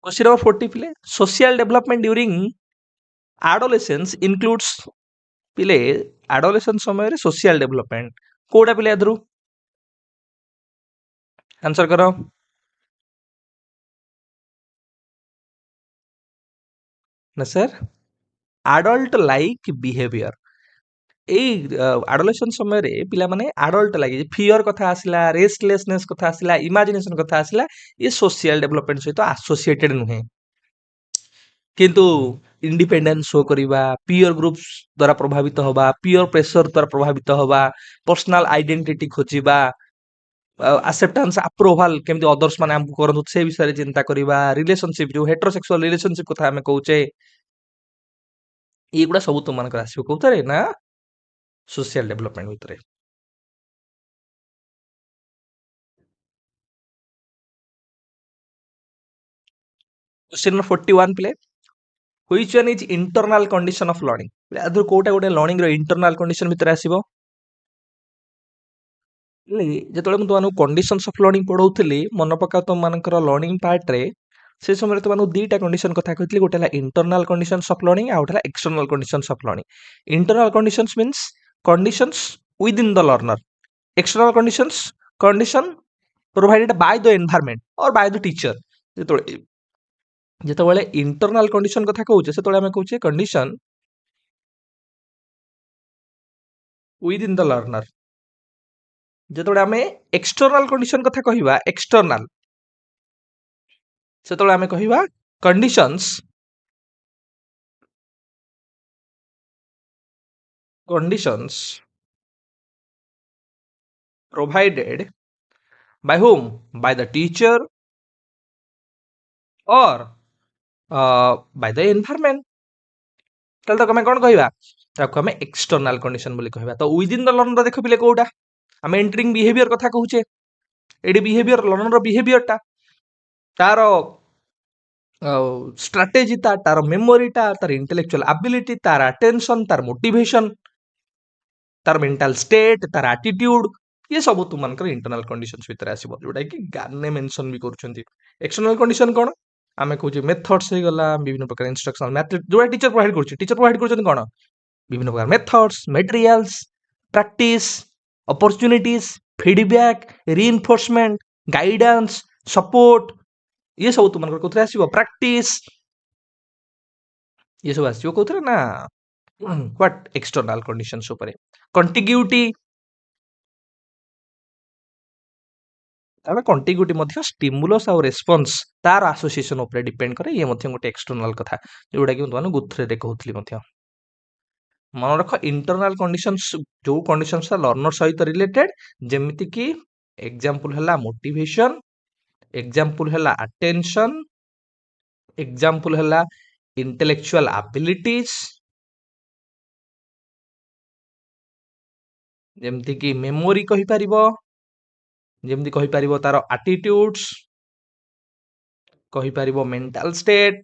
क्वेश्चन नंबर 40 पिले social development during adolescence includes पिले एडोलेसेंस समय रे सोशल डेवलपमेंट कोडा पिले अदरु आंसर करो ना सर एडल्ट लाइक बिहेवियर एई एडोलेसेंस समय रे पिला माने एडल्ट लाइक फियर कथा आसिला रेस्टलेसनेस कथा आसिला इमेजिनेशन कथा आसिला ये सोशल डेवलपमेंट सहित एसोसिएटेड नुहे किंतु इंडिपेंडेंस शो करिबा पीयर ग्रुप्स द्वारा प्रभावित होबा पीयर प्रेशर द्वारा प्रभावित होबा पर्सनल आइडेंटिटी खोजिबा एक्सेप्टेंस अप्रूवल केमति अदर्स माने हमकु करन से विषय चिंता करिबा रिलेशनशिप जो हेटेरोसेक्सुअल रिलेशनशिप कथा हमें कहूचे ये गुडा सब तुम मानकर आसीबो कोथरे ना सोशल डेवलपमेंट भितरे क्वेश्चन नंबर 41 प्ले which one is internal condition of learning अदर कोटा गोटे लर्निंग रो इंटरनल कंडीशन भितरे आसीबो ଯେତେବେଳେ ମୁଁ ତୁମମାନଙ୍କୁ କଣ୍ଡିସନ୍ସ ଅଫ୍ ଲର୍ଣ୍ଣିଂ ପଢ଼ଉଥିଲି ମନେ ପକାଅ ତୁମମାନଙ୍କର ଲର୍ଣ୍ଣିଂ ପାର୍ଟରେ ସେ ସମୟରେ ତୁମମାନଙ୍କୁ ଦୁଇଟା କଣ୍ଡିସନ୍ କଥା କହିଥିଲି ଗୋଟେ ହେଲା ଇଣ୍ଟରନାଲ କଣ୍ଡିସନ୍ସ ଅଫ୍ ଲର୍ଣ୍ଣିଂ ଆଉ ଗୋଟେ ହେଲା external conditions of learning internal conditions means conditions within the learner external conditions condition provided Bai the environment or Bai the teacher ଯେତେବେଳେ ଯେତେବେଳେ ଇଣ୍ଟରନାଲ କଣ୍ଡିସନ୍ କଥା କହୁଛେ ସେତେବେଳେ ଆମେ କହୁଛେ କଣ୍ଡିସନ୍ ୱିଦିନ୍ ଦ ଲର୍ଣ୍ଣର ଯେତେବେଳେ ଆମେ ଏକ୍ସଟର୍ନାଲ କଣ୍ଡିସନ୍ କଥା କହିବା ଏକ୍ସଟର୍ନାଲ ସେତେବେଳେ ଆମେ କହିବା conditions provided by whom by the teacher or by the environment ତାହେଲେ ତାକୁ ଆମେ କ'ଣ କହିବା ତାକୁ ଆମେ ଏକ୍ସଟର୍ନାଲ କଣ୍ଡିସନ ବୋଲି କହିବା ତ ୱିଦିନ୍ ଦ ଲର୍ଣ୍ଣର ଦେଖ ପିଲେ କୋଉଟା ଆମେ ଏଣ୍ଟରିଂ ବିହେଭିୟର କଥା କହୁଛେ ଏଠି ବିହେଭିୟର ଲର୍ଣ୍ଣର ବିହେଭିୟରଟା ତାର स्ट्राटेजी तार मेमोरी तार इंटेलेक्चुअल एबिलिटी तार अटेंशन तार मोटिवेशन तार मेंटल स्टेट तार एटीट्यूड ये सब तुम मानकर इंटरनल कंडीशंस भीतर आसीबो जोटा कि गाने मेंशन भी करूछंती एक्सटर्नल कंडीशन कोन आमे कहूचे मेथड्स हे गला विभिन्न प्रकार इंस्ट्रक्शनल मैथड जोटा टीचर प्रोवाइड करछन कोन विभिन्न प्रकार methods materials practice opportunities feedback reinforcement guidance support ये सब तुम कौन आसो प्रैक्टिस ये सब आसो कौन ना व्हाट एक्सटर्नल कंडीशंस ऊपर कंटिग्यूटी कंटिग्यूटी स्टिमुलस और रेस्पॉन्स तार एसोसिएशन ऊपर डिपेंड करे ये गोटे एक्सटर्नल कथा जोटा कि तुम गुथरे कहूली मन रख इंटरनल कंडीशंस जो कंडीशंस लर्नर सहित रिलेटेड जेमिति कि एग्जांपल हला मोटिवेशन एग्जांपल हला अटेंशन एग्जांपल हला इंटेलेक्चुअल एबिलिटीज जेमती कि मेमोरी कहि परिबो जेमती कहि परिबो तार एटीट्यूड्स कहि परिबो मेंटल स्टेट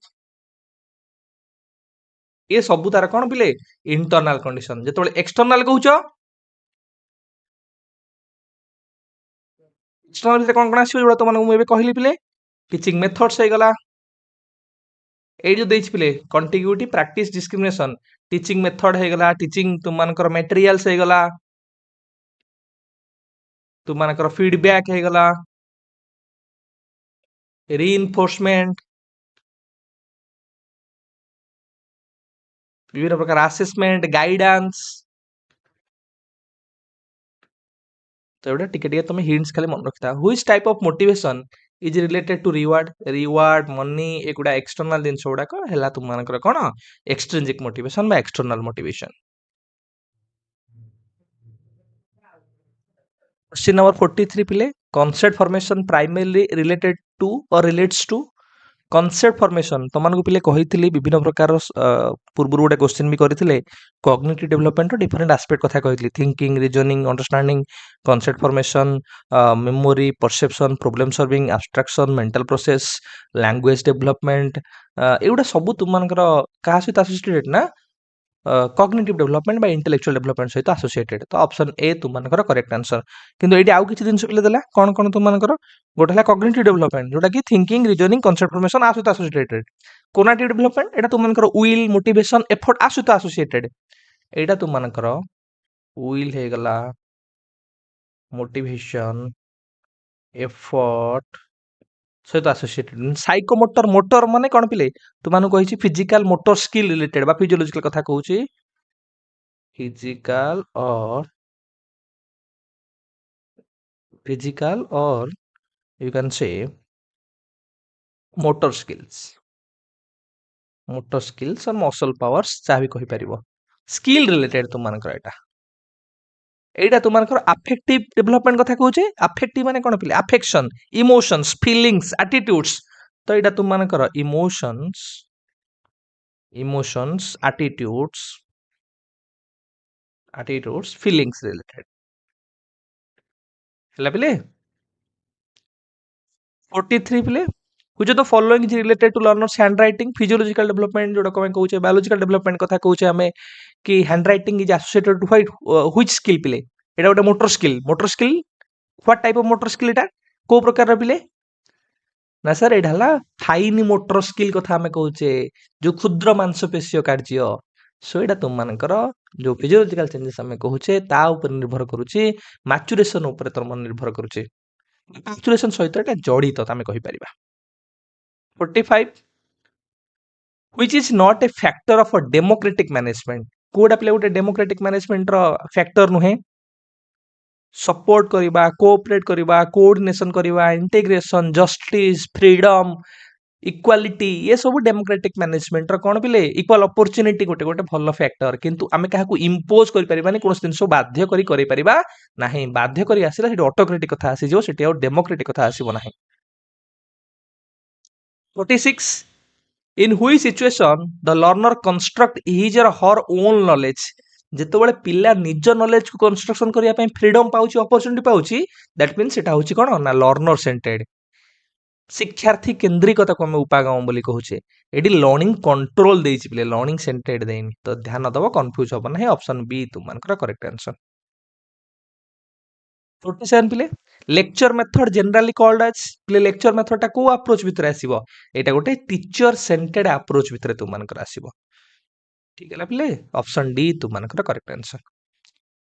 ये सब तार कोन पिले इंटरनल कंडीशन जेतोले एक्सटर्नल कहूचो एक्सटर्नल भीतर कोन कोन आसीबो जोडा तो माने मु एबे कहली पिले टीचिंग मेथड्स हे गला ए जो देछि पिले कंटिग्यूटी प्रैक्टिस डिस्क्रिमिनेशन टीचिंग मेथड हे गला टीचिंग तुम मानकर मटेरियल्स हे गला तुम मानकर फीडबैक हे गला रीइंफोर्समेंट विभिन्न प्रकार असेसमेंट गाइडेंस तो एटा टिके टिके तुम हिंट्स खाली मन रखता which type of motivation is related to reward money एगुडा एक्सटर्नल दिन गुडा है तुम मानकर कौन एक्सट्रिंजिक मोटिवेशन बा एक्सटर्नल मोटिवेशन क्वेश्चन नंबर 43 पिले concept formation primarily related to और रिलेट्स टू कॉन्सेप्ट फॉर्मेशन तुमको पिले कही विभिन्न प्रकार पूर्व गोटे क्वेश्चन भी करते कॉग्निटिव डेवलपमेंट डिफरेंट एस्पेक्ट कथा कही thinking reasoning understanding concept formation memory perception problem solving abstraction mental process language development एगुड़ा सब तुमकर क्या सहित एसोसिएटेड ना कॉग्निटिव डेवलपमेंट बा इंटेलेक्चुअल डेवलपमेंट सहित एसोसिएटेड तो ऑप्शन ए तुमकर करेक्ट आंसर किंतु एटी आउ किछि जिंस पिले देला कोन तुमकर गोटे है कॉग्निटिव डेवलपमेंट जोटा कि थिंकिंग रीजनिंग कॉन्सेप्ट फॉर्मेशन आ सहित associated cognitive development Etah तुमकर will motivation effort आ सहित एसोसिएटेड एटा तुमकर विल हे गला मोटिवेशन एफर्ट सहित एसोसिएटेड साइकोमोटर मोटर माने कोन पिले तुमानु कहिछि फिजिकल मोटर स्किल रिलेटेड बा फिजियोलॉजिकल कथा कहूछि physical or you can say motor skills or muscle powers जहाँ भी कही परिबो स्किल रिलेटेड तुमनकर एटा तुमनकर अफेक्टिव डेवलपमेंट कथा कहूचे अफेक्टिव माने कोन पिले अफेक्शन इमोशंस फीलिंग्स एटीट्यूड्स तो एटा तुमनकर इमोशंस एटीट्यूड्स फीलिंग्स रिलेटेड हला पिले 43 पिले which of the following is related to learners handwriting physiological development जोटा को मैं कहूचे biological development कथा कहूचे हमें कि handwriting is associated to which skill पिले एटा गोटे motor skill what type of motor skill एटा को प्रकार रा पिले ना सर एटा हला फाइन मोटर स्किल कथा हमें कहूचे जो क्षुद्र मांसपेशीय कार्य सो एटा तुम मानकर जो फिजियोलॉजिकल चेंजेस हमें कहूचे ता ऊपर निर्भर करूची मैच्योरेशन ऊपर तुम निर्भर करूची मैच्योरेशन सहित एटा जड़ित तो हमें कहि परिबा 45 which is not a factor of a democratic management कोडा प्ले गोटे डेमोक्रेटिक मैनेजमेंट रो फैक्टर नुहे सपोर्ट करिबा कोऑपरेट करिबा कोऑर्डिनेशन करिबा इंटीग्रेशन जस्टिस फ्रीडम इक्वालिटी ये सब डेमोक्रेटिक मैनेजमेंट रो कोन पिले इक्वल अपॉर्चुनिटी गोटे गोटे भलो फैक्टर किंतु आमे काहाकू इंपोज करि परिबानी कोन जिंस बाध्य करि परिबा नाही बाध्य करि आसिला सेठी ऑटोक्रेटिक कथा आसी जो सेठी और डेमोक्रेटिक कथा आसीबो नाही 46 in which situation the learner construct his or her own knowledge ଯେତେବେଳେ ପିଲା ନିଜ ନଲେଜ କୁ କନଷ୍ଟ୍ରକ୍ସନ କରିବା ପାଇଁ ଫ୍ରିडम ପାଉଛି ଅପରଚୁନିଟି ପାଉଛି दैट मीन्स ସେଟା ହଉଛି କଣ ନା ଲର୍ନର ସେଣ୍ଟେଡ ଶିକ୍ଷାର୍ଥୀ କେନ୍ଦ୍ରିକତାକୁ ଆମେ ଉପାଗମ ବୋଲି କହୁଛେ ଏଠି ଲର୍ଣ୍ଣିଂ କଣ୍ଟ୍ରୋଲ ଦେଇଛି ପିଲେ ଲର୍ଣ୍ଣିଂ ସେଣ୍ଟେଡ ଦେଇନି ତ ଧ୍ୟାନ ଦବ କନଫ୍ୟୁଜ ହବ ନାହିଁ ଅପସନ ବି ତୁମମାନଙ୍କର କରେକ୍ଟ आंसर 47 पिले lecture method generally called as पिले लेक्चर मेथड टा को अप्रोच भितर आसीबो एटा गोटे टीचर सेंटेड अप्रोच भितर तुमनकर आसीबो ठीक है पिले ऑप्शन डी तुमनकर correct answer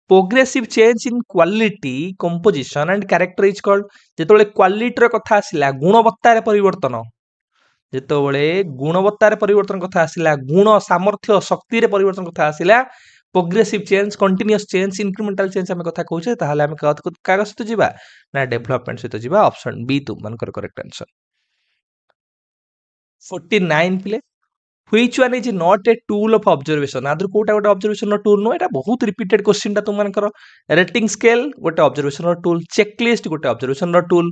progressive change in quality composition and character is called जेतोले क्वालिटी रे कथा आसिला गुणवत्ता रे परिवर्तन जेतोले गुणवत्ता रे परिवर्तन कथा आसिला गुण सामर्थ्य शक्ति रे परिवर्तन कथा आसिला progressive change continuous change incremental change हम कथा कहूचे ताहाले हम कागज सहित जिबा ना डेवलपमेंट सहित जिबा ऑप्शन बी तुमनकर करेक्ट आंसर 49 पिले which one is not a tool of observation आदर कोटा गोटे ऑब्जर्वेशन टूल नो एटा बहुत रिपीटेड क्वेश्चन ता तुमनकर रेटिंग स्केल गोटे ऑब्जर्वेशन टूल चेकलिस्ट गोटे ऑब्जर्वेशन टूल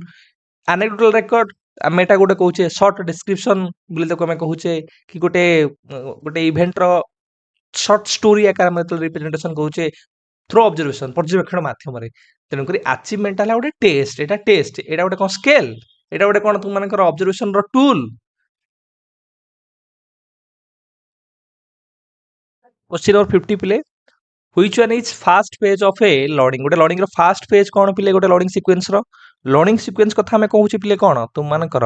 एनेक्डोटल रिकॉर्ड हम एटा गोटे कहूचे शॉर्ट डिस्क्रिप्शन बोले तो हम कहूचे कि गोटे गोटे इवेंट रो शॉर्ट स्टोरी आकार में रिप्रेजेंटेशन कहूचे थ्रू ऑब्जर्वेशन पर्यवेक्षण माध्यम रे तेनु करी अचीवमेंट हला गोटे टेस्ट एटा गोटे कोन स्केल एटा गोटे कोन तुमनकर ऑब्जर्वेशन रो टूल क्वेश्चन नंबर 50 पिले which one is fast phase of a learning गोटे लर्निंग रो फास्ट फेज कोन पिले गोटे लर्निंग सीक्वेंस रो लर्निंग सीक्वेंस कथा हमें कहूची पिले कोन तुम मानकर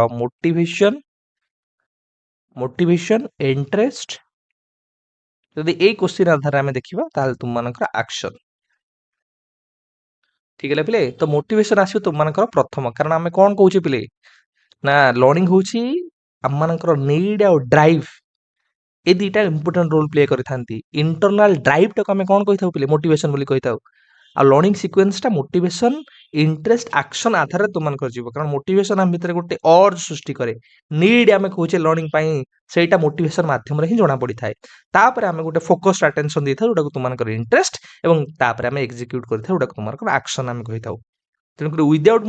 मोटिवेशन इंटरेस्ट यदि ए क्वेश्चन आधार हमें देखिबा ताल तुम मानकर एक्शन ठीक है पिले तो मोटिवेशन आसी तुम मानकर प्रथम कारण हमें कोन कहूची पिले ना लर्निंग होची हम मानकर नीड और ड्राइव ए दीटा इंपोर्टेंट रोल प्ले करिथांती इंटरनल ड्राइव टा हमें कोन कहिथाउ पिले मोटिवेशन बोली कहिथाउ आ लर्निंग सीक्वेंस टा मोटिवेशन इंटरेस्ट एक्शन आधार तुमन कर जीव कारण मोटिवेशन हम भीतर गोटे अर्ज सृष्टि करे नीड हमें कहूचे लर्निंग पई सेटा मोटिवेशन माध्यम रे ही जणा पड़ी थाए तापर हमें गोटे फोकस्ड अटेंशन देथाउ जोटा को तुमन कर इंटरेस्ट एवं तापर हमें एग्जीक्यूट करथाउ जोटा तुमन कर एक्शन हमें कहिथाउ तेनु विदाउट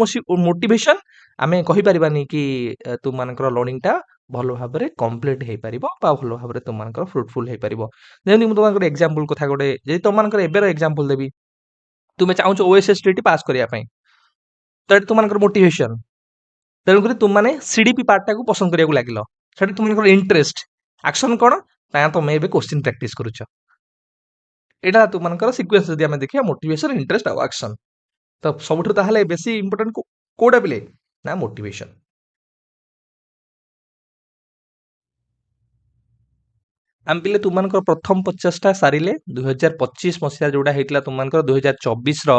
मोटिवेशन हमें कहि परिबानी कि तुमन कर लर्निंग टा ଭଲ ଭାବରେ କମ୍ପ୍ଲିଟ୍ ହେଇପାରିବ ବା ଭଲ ଭାବରେ ତୁମମାନଙ୍କର ଫ୍ରୁଟଫୁଲ୍ ହେଇପାରିବ। ଯେମିତି ମୁଁ ତୁମମାନଙ୍କର ଏକ୍ଜାମ୍ପଲ୍ କଥା ଗୋଟେ ଯଦି ତୁମମାନଙ୍କର ଏବେର ଏକ୍ଜାମ୍ପଲ୍ ଦେବି, ତୁମେ ଚାହୁଁଛ OSSTET ପାସ୍ କରିବା ପାଇଁ, ତ ଏଠି ତୁମମାନଙ୍କର ମୋଟିଭେସନ୍। ତେଣୁକରି ତୁମମାନେ CDP ପାର୍ଟଟାକୁ ପସନ୍ଦ କରିବାକୁ ଲାଗିଲ। ସେଠି ତୁମମାନଙ୍କର ଇଣ୍ଟରେଷ୍ଟ। ଆକ୍ସନ୍ କ'ଣ? ନା ତୁମେ ଏବେ କୋଶ୍ଚିନ୍ ପ୍ରାକ୍ଟିସ୍ କରୁଛ। ଏଇଟା ତୁମମାନଙ୍କର ସିକ୍ୱେନ୍ସ ଯଦି ଆମେ ଦେଖିବା ମୋଟିଭେସନ୍, ଇଣ୍ଟରେଷ୍ଟ ଆଉ ଆକ୍ସନ୍। ତ ସବୁଠୁ ତାହେଲେ ବେଶୀ ଇମ୍ପୋର୍ଟାଣ୍ଟ କୋଉଟା ପିଲେ? ନା ମୋଟିଭେସନ୍। ଆମେ ପିଲେ ତୁମମାନଙ୍କର ପ୍ରଥମ 50ଟା ସାରିଲେ 2025 ମସିହା ଯୋଉଟା ହେଇଥିଲା ତୁମମାନଙ୍କର 2024ର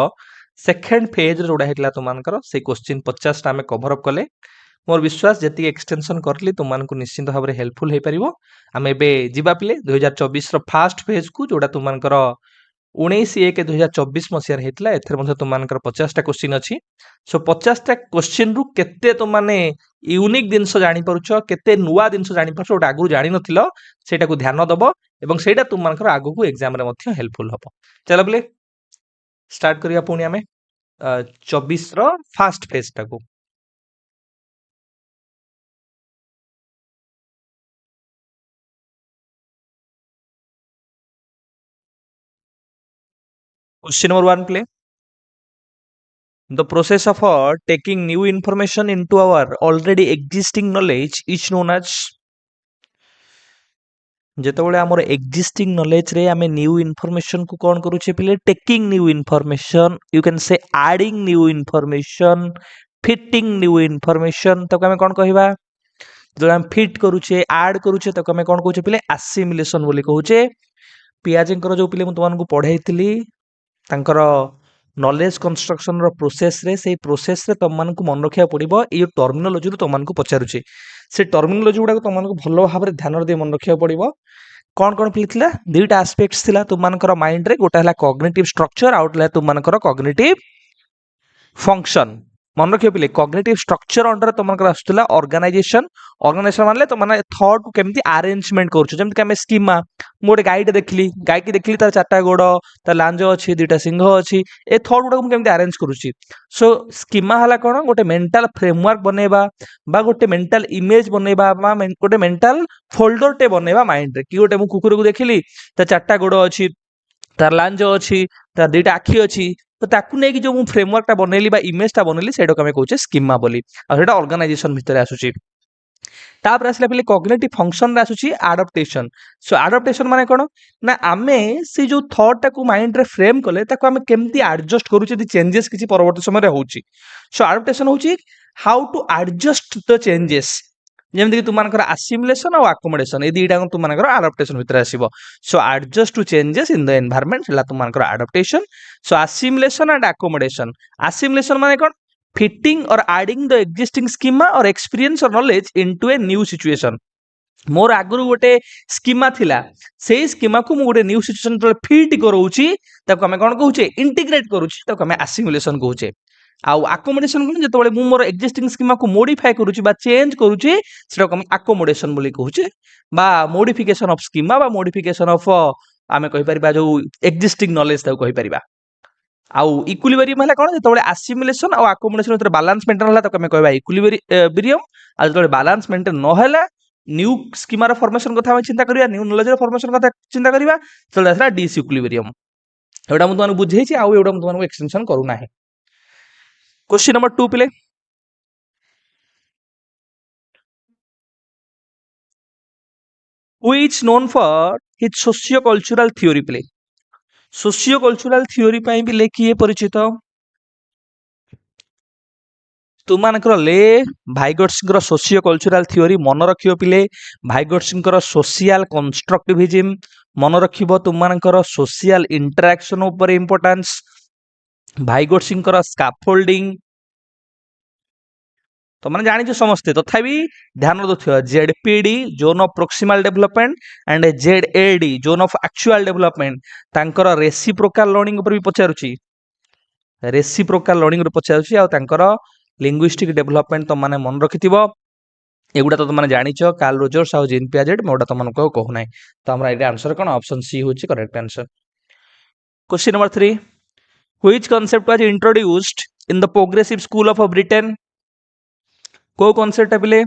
ସେକେଣ୍ଡ ଫେଜ୍ରେ ଯୋଉଟା ହେଇଥିଲା ତୁମମାନଙ୍କର ସେଇ କୋଶ୍ଚିନ୍ 50ଟା ଆମେ କଭର ଅପ୍ କଲେ। ମୋର ବିଶ୍ୱାସ ଯେତିକି ଏକ୍ସଟେନସନ୍ କରିଲି ତୁମମାନଙ୍କୁ ନିଶ୍ଚିନ୍ତ ଭାବରେ ହେଲ୍ପଫୁଲ୍ ହେଇପାରିବ। ଆମେ ଏବେ ଯିବା ପିଲେ 2024ର ଫାଷ୍ଟ ଫେଜ୍କୁ ଯୋଉଟା ତୁମମାନଙ୍କର 19/1/2024 ମସିହାରେ ହେଇଥିଲା। ଏଥିରେ ମଧ୍ୟ ତୁମମାନଙ୍କର 50ଟା କୋଶ୍ଚିନ୍ ଅଛି। ସୋ 50ଟା କୋଶ୍ଚିନ୍ରୁ କେତେ ତୁମମାନେ ୟୁନିକ୍ ଜିନିଷ ଜାଣିପାରୁଛ, କେତେ ନୂଆ ଜିନିଷ ଜାଣିପାରୁଛ, ଯୋଉଟା ଆଗରୁ ଜାଣିନଥିଲ ସେଇଟାକୁ ଧ୍ୟାନ ଦବ ଏବଂ ସେଇଟା ତୁମମାନଙ୍କର ଆଗକୁ ଏକ୍ଜାମରେ ମଧ୍ୟ ହେଲ୍ପଫୁଲ୍ ହବ। ଚାଲ ପିଲେ ଷ୍ଟାର୍ଟ କରିବା ପୁଣି ଆମେ 24ର first ଫେଜ୍ଟାକୁ। Question number 1 play. The process of taking new information into our already existing knowledge is known as ଯେତେବେଳେ ଆମର ଏକ୍ଜିଷ୍ଟିଂ ନଲେଜରେ ଆମେ ନ୍ୟୁ ଇନଫର୍ମେସନକୁ କ'ଣ କରୁଛେ ପିଲେ taking new information you can say adding new information fitting new information ତାକୁ ଆମେ କ'ଣ କହିବା ଯେତେବେଳେ ଆମେ ଫିଟ୍ କରୁଛେ ଆଡ୍ କରୁଛେ ତାକୁ ଆମେ କ'ଣ କହୁଛେ ପିଲେ ଆସିମିଲେସନ ବୋଲି କହୁଛେ। ପିଆଜଙ୍କର ଯୋଉ ପିଲେ ମୁଁ ତୁମମାନଙ୍କୁ ପଢେଇଥିଲି ତାଙ୍କର ନଲେଜ କନଷ୍ଟ୍ରକ୍ସନର ପ୍ରୋସେସରେ ସେଇ ପ୍ରୋସେସରେ ତୁମମାନଙ୍କୁ ମନେ ରଖିବାକୁ ପଡ଼ିବ ଏଇ ଟର୍ମିନୋଲୋଜିରୁ ତୁମମାନଙ୍କୁ ପଚାରୁଛି ସେ ଟର୍ମିନୋଲୋଜି ଗୁଡ଼ାକ ତୁମମାନଙ୍କୁ ଭଲ ଭାବରେ ଧ୍ୟାନରେ ଦେଇ ମନେ ରଖିବାକୁ ପଡ଼ିବ। କ'ଣ କ'ଣ ଥିଲା ଦୁଇଟା ଆସ୍ପେକ୍ଟସ ଥିଲା ତୁମମାନଙ୍କର ମାଇଣ୍ଡରେ ଗୋଟେ ହେଲା କଗ୍ନିଟିଭ ଷ୍ଟ୍ରକ୍ଚର ଆଉ ଗୋଟେ ହେଲା ତୁମମାନଙ୍କର କଗ୍ନିଟିଭ ଫଙ୍କସନ। ମନେ ରଖିବ ପିଲେ କଗ୍ନିଟିଭ ଷ୍ଟ୍ରକ୍ଚର ଅଣ୍ଡରରେ ତୁମମାନଙ୍କର ଆସୁଥିଲା ଅର୍ଗାନାଇଜେସନ। ଅର୍ଗାନାଇଜେସନ ମାନେ ତୁମମାନେ ଥଟ୍କୁ କେମିତି ଆରେଞ୍ଜମେଣ୍ଟ କରୁଛ ଯେମିତି ଆମେ ସ୍କିମା ମୁଁ ଗୋଟେ ଗାଈଟେ ଦେଖିଲି ଗାଈକି ଦେଖିଲି ତାର 4ଟା ଗୋଡ଼ ତାର ଲାଞ୍ଜ ଅଛି 2ଟା ସିଂହ ଅଛି ଏ ଥଟ୍ ଗୁଡ଼ାକୁ ମୁଁ କେମିତି ଆରେଞ୍ଜ କରୁଛି। ସୋ ସ୍କିମା ହେଲା କ'ଣ ଗୋଟେ ମେଣ୍ଟାଲ ଫ୍ରେମୱାର୍କ ବନେଇବା ବା ଗୋଟେ ମେଣ୍ଟାଲ ଇମେଜ ବନେଇବା ବା ଗୋଟେ ମେଣ୍ଟାଲ ଫୋଲ୍ଡରଟେ ବନେଇବା ମାଇଣ୍ଡରେ କି ଗୋଟେ ମୁଁ କୁକୁରକୁ ଦେଖିଲି ତାର 4ଟା ଗୋଡ଼ ଅଛି ତାର ଲାଞ୍ଜ ଅଛି ତାର 2ଟା ଆଖି ଅଛି ତ ତାକୁ ନେଇକି ଯୋଉ ମୁଁ ଫ୍ରେମୱାର୍କଟା ବନେଇଲି ବା ଇମେଜଟା ବନେଇଲି ସେଇଟାକୁ ଆମେ କହୁଛେ ସ୍କିମା ବୋଲି ଆଉ ସେଇଟା ଅର୍ଗାନାଇଜେସନ ଭିତରେ ଆସୁଛି। ତାପରେ ଆସିଲା ପିଲେ କଗ୍ନିଟିଭ ଫଙ୍କସନରେ ଆସୁଛି ଆଡପ୍ଟେସନ। ସୋ ଆଡପ୍ଟେସନ ମାନେ କ'ଣ ନା ଆମେ ସେ ଯୋଉ ଥଟ୍ଟାକୁ ମାଇଣ୍ଡରେ ଫ୍ରେମ୍ କଲେ ତାକୁ ଆମେ କେମିତି ଆଡଜଷ୍ଟ କରୁଛେ ଯଦି ଚେଞ୍ଜେସ୍ କିଛି ପରବର୍ତ୍ତୀ ସମୟରେ ହଉଛି। ସୋ ଆଡପ୍ଟେସନ ହଉଛି how to adjust the changes ଯେମିତିକି ତୁମମାନଙ୍କର ଆସିମିଲେସନ ଆଉ ଆକୋମୋଡେସନ ଏଇ ଦୁଇଟା ତୁମମାନଙ୍କର ଆଡପ୍ଟେସନ ଭିତରେ ଆସିବ। So adjust to changes in the environment ହେଲା ତୁମମାନଙ୍କର ଆଡପ୍ଟେସନ। ସୋ ଆସିମିଲେସନ ଆଣ୍ଡ ଆକୋମୋଡେସନ ଆସିମିଲେସନ ମାନେ କ'ଣ fitting or adding the existing schema or experience or knowledge into a new situation। ମୋର ଆଗରୁ ଗୋଟେ ସ୍କିମା ଥିଲା ସେଇ ସ୍କିମାକୁ ମୁଁ ଗୋଟେ ନ୍ୟୁ ସିଚୁଏସନ ଯେତେବେଳେ ଫିଟ୍ କରଉଛି ତାକୁ ଆମେ କ'ଣ କହୁଛେ ଇଣ୍ଟିଗ୍ରେଟ୍ କରୁଛି ତାକୁ ଆମେ ଆସିମିଲେସନ କହୁଛେ। ଆଉ ଆକୋମୋଡେସନ କ'ଣ ଯେତେବେଳେ ମୁଁ ମୋର ଏକ୍ଜିଷ୍ଟିଂ ସ୍କିମାକୁ ମୋଡିଫାଏ କରୁଛି ବା ଚେଞ୍ଜ କରୁଛି ସେଟାକୁ ଆମେ ଆକୋମୋଡେସନ ବୋଲି କହୁଛେ ବା ମୋଡିଫିକେସନ ଅଫ ସ୍କିମା ବା ମୋଡିଫିକେସନ ଅଫ ଆମେ କହିପାରିବା ଯୋଉ ଏକ୍ଜିଷ୍ଟିଂ ନଲେଜ ତାକୁ କହିପାରିବା। ଆଉ ଇକ୍ୱିଲିବ୍ରିୟମ ହେଲା କ'ଣ ଯେତେବେଳେ ଆସିମିଲେସନ ଆଉ ଆକୋମୋଡେସନ ଭିତରେ ବାଲାନ୍ସ ମେଣ୍ଟେନ ହେଲା ତାକୁ ଆମେ କହିବା ଇକ୍ୱିଲିବ୍ରିୟମ। ଆଉ ଯେତେବେଳେ ବାଲାନ୍ସ ମେଣ୍ଟେନ ନ ହେଲା ନ୍ୟୁ ସ୍କିମାର ଫର୍ମେସନ କଥା ଆମେ ଚିନ୍ତା କରିବା ନ୍ୟୁ ନଲେଜର ଫର୍ମେସନ କଥା ଚିନ୍ତା କରିବା ସେତେବେଳେ ଆସିଲା ଡିସଇକ୍ୱିଲିବ୍ରିୟମ। ଏଇଟା ମୁଁ ତୁମମାନଙ୍କୁ ବୁଝେଇଛି ଆଉ ଏଇଟା ମୁଁ ତୁମମାନଙ୍କୁ ଏକ୍ସଟେନସନ କରୁନାହିଁ। क्वेश्चन नंबर 2 पिले who is known for his socio-cultural theory पिले socio-cultural theory ପାଇଁ ପିଲେ କିଏ ପରିଚିତ ତୁମମାନଙ୍କର ଲେ ଭାଇଗଟ୍ସଙ୍କର ସୋସିଓ କଲଚରାଲ ଥିଓରି ମନେ ରଖିବ ପିଲେ ଭାଇଗଟ୍ସଙ୍କର ସୋସିଆଲ କନଷ୍ଟ୍ରକ୍ଟିଭିଜିମ୍ ମନେ ରଖିବ ତୁମମାନଙ୍କର ସୋସିଆଲ ଇଣ୍ଟରାକ୍ସନ ଉପରେ ଇମ୍ପୋର୍ଟାନ୍ସ ଭାଇଗଟ୍ସଙ୍କର ସ୍କାଫୋଲ୍ଡିଂ तो मैंने जानी समस्ते तथापि ध्यान दौथिव ZPD zone of proximal development and ZAD zone of actual development तांकर रेसिप्रोकाल लर्निंग ऊपर भी पचारुची रेसिप्रोकाल लर्निंग पचारुची आ तांकर लिंग्विस्टिक डेवलपमेंट तो माने मन रखिथिबो एगुडा तो तुम जानिच कार्ल रोजर्स आ जीन पियाजेट मोडा तुमको कहू ना तो हमरा एटा आंसर कोन ऑप्शन सी होची correct answer. Question number 3 which concept was introduced in the progressive school of Britain को कॉन्सेप्ट है पिले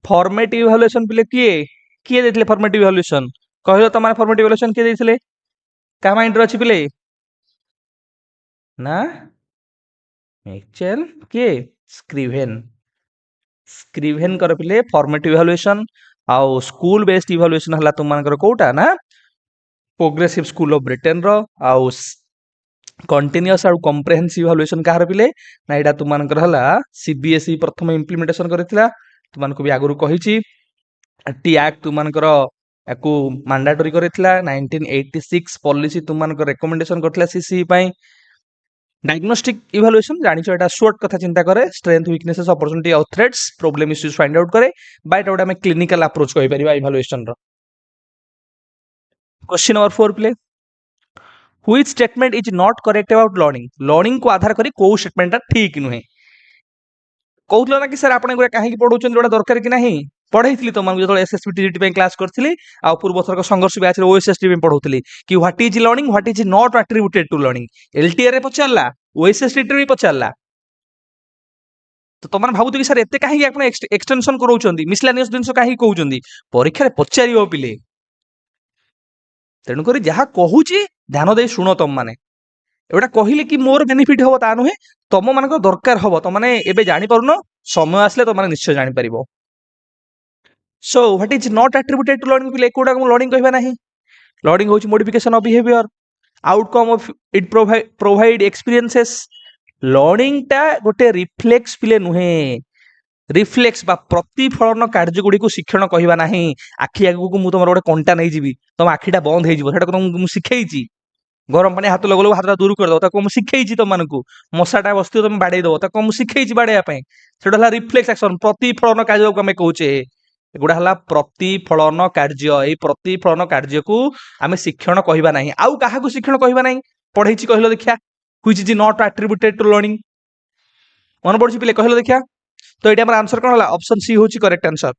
फॉर्मेटिव इवैल्यूएशन पिले किए देथिले फॉर्मेटिव इवैल्यूएशन कहलो तमारे फॉर्मेटिव इवैल्यूएशन किए देथिले का माइंड रे अछि पिले ना मिचेल किए स्क्रीवेन कर पिले फॉर्मेटिव इवैल्यूएशन आउ स्कूल बेस्ड इवैल्यूएशन हला तुम मानकर कोउटा ना प्रोग्रेसिव स्कूल ऑफ ब्रिटेन रो आउ कंटिन्यूअस आउ कॉम्प्रिहेंसिव इवैल्यूएशन कहार पिले ना एटा तुम मानकर हला सीबीएसई प्रथम इंप्लीमेंटेशन करथिला तुम मानको भी आगुरु कहिछि टी एक्ट तुम मानकर याकू मैंडेटरी करथिला 1986 पॉलिसी तुम मानकर रिकमेंडेशन करथिला सीसी पई डायग्नोस्टिक इवैल्यूएशन जानिछो एटा शॉर्ट कथा चिंता करे स्ट्रेंथ वीकनेसेस अपॉर्चुनिटी और threats problem issues find out करे बाय एटा हमें क्लिनिकल अप्रोच कहि परिबा इवैल्यूएशन रो क्वेश्चन नंबर 4 प्ले which statement is not correct about learning को आधार करी को स्टेटमेंट ठीक नुहे कहूतलो ना कि सर आपण गुरा काहे की पढौछन जोडा दरकार कि नाही पढैथिली तमन जो एसएसबी टीजीटी पे क्लास करथिली आ पूर्व थरक संघर्ष बैच रे ओएसएसटी पे पढौथिली कि what is learning what is not attributed to learning LTR रे पचारला ओएसएसटी रे पचारला तो तमन भाबुत कि सर एते काहे आपण एक्सटेंशन करौछंदी मिसलेनियस दिनसो काहे कहउछंदी परीक्षा रे पचारियो पिले तेणु करी जहा कहूची ध्यान दे सुनो तम माने एटा कहिले कि मोर बेनिफिट हबो ता नुहे तम मानक दरकार हबो त माने एबे जानि परनो समय आसले त माने निश्चय जानि परिबो so what is not attributed to learning पिले कोडा को लर्निंग कहबा नाही लर्निंग होची modification of behaviour outcome of it provide experiences learning टा गोटे रिफ्लेक्स पिले नुहे रिफ्लेक्स बा प्रतिफलन कार्य गुडी को शिक्षण कहबा नाही आखि आगु को मु तमर गोटे कंटा नै जिवि तम आखिटा बंद हे जिवो सेटा को मु सिखैछि गरम पानी हाथ लगलो हाथटा दूर कर दो ताको मु सिखैछि तम मानकू मशाटा बस्ती तम बाडै दो ताको मु सिखैछि बाडैया पय सेटा हला रिफ्लेक्स एक्शन प्रतिफलन कार्य को हमें कहूचे एगुडा हला प्रतिफलन कार्य ए प्रतिफलन कार्य को हमें शिक्षण कहबा नाही आउ काहा को शिक्षण कहबा नाही पढैछि कहलो देखिया which is not attributed to learning मन पड़छि पिले कहलो देखिया तो एटा हमर आंसर कोन हला ऑप्शन सी होची करेक्ट आंसर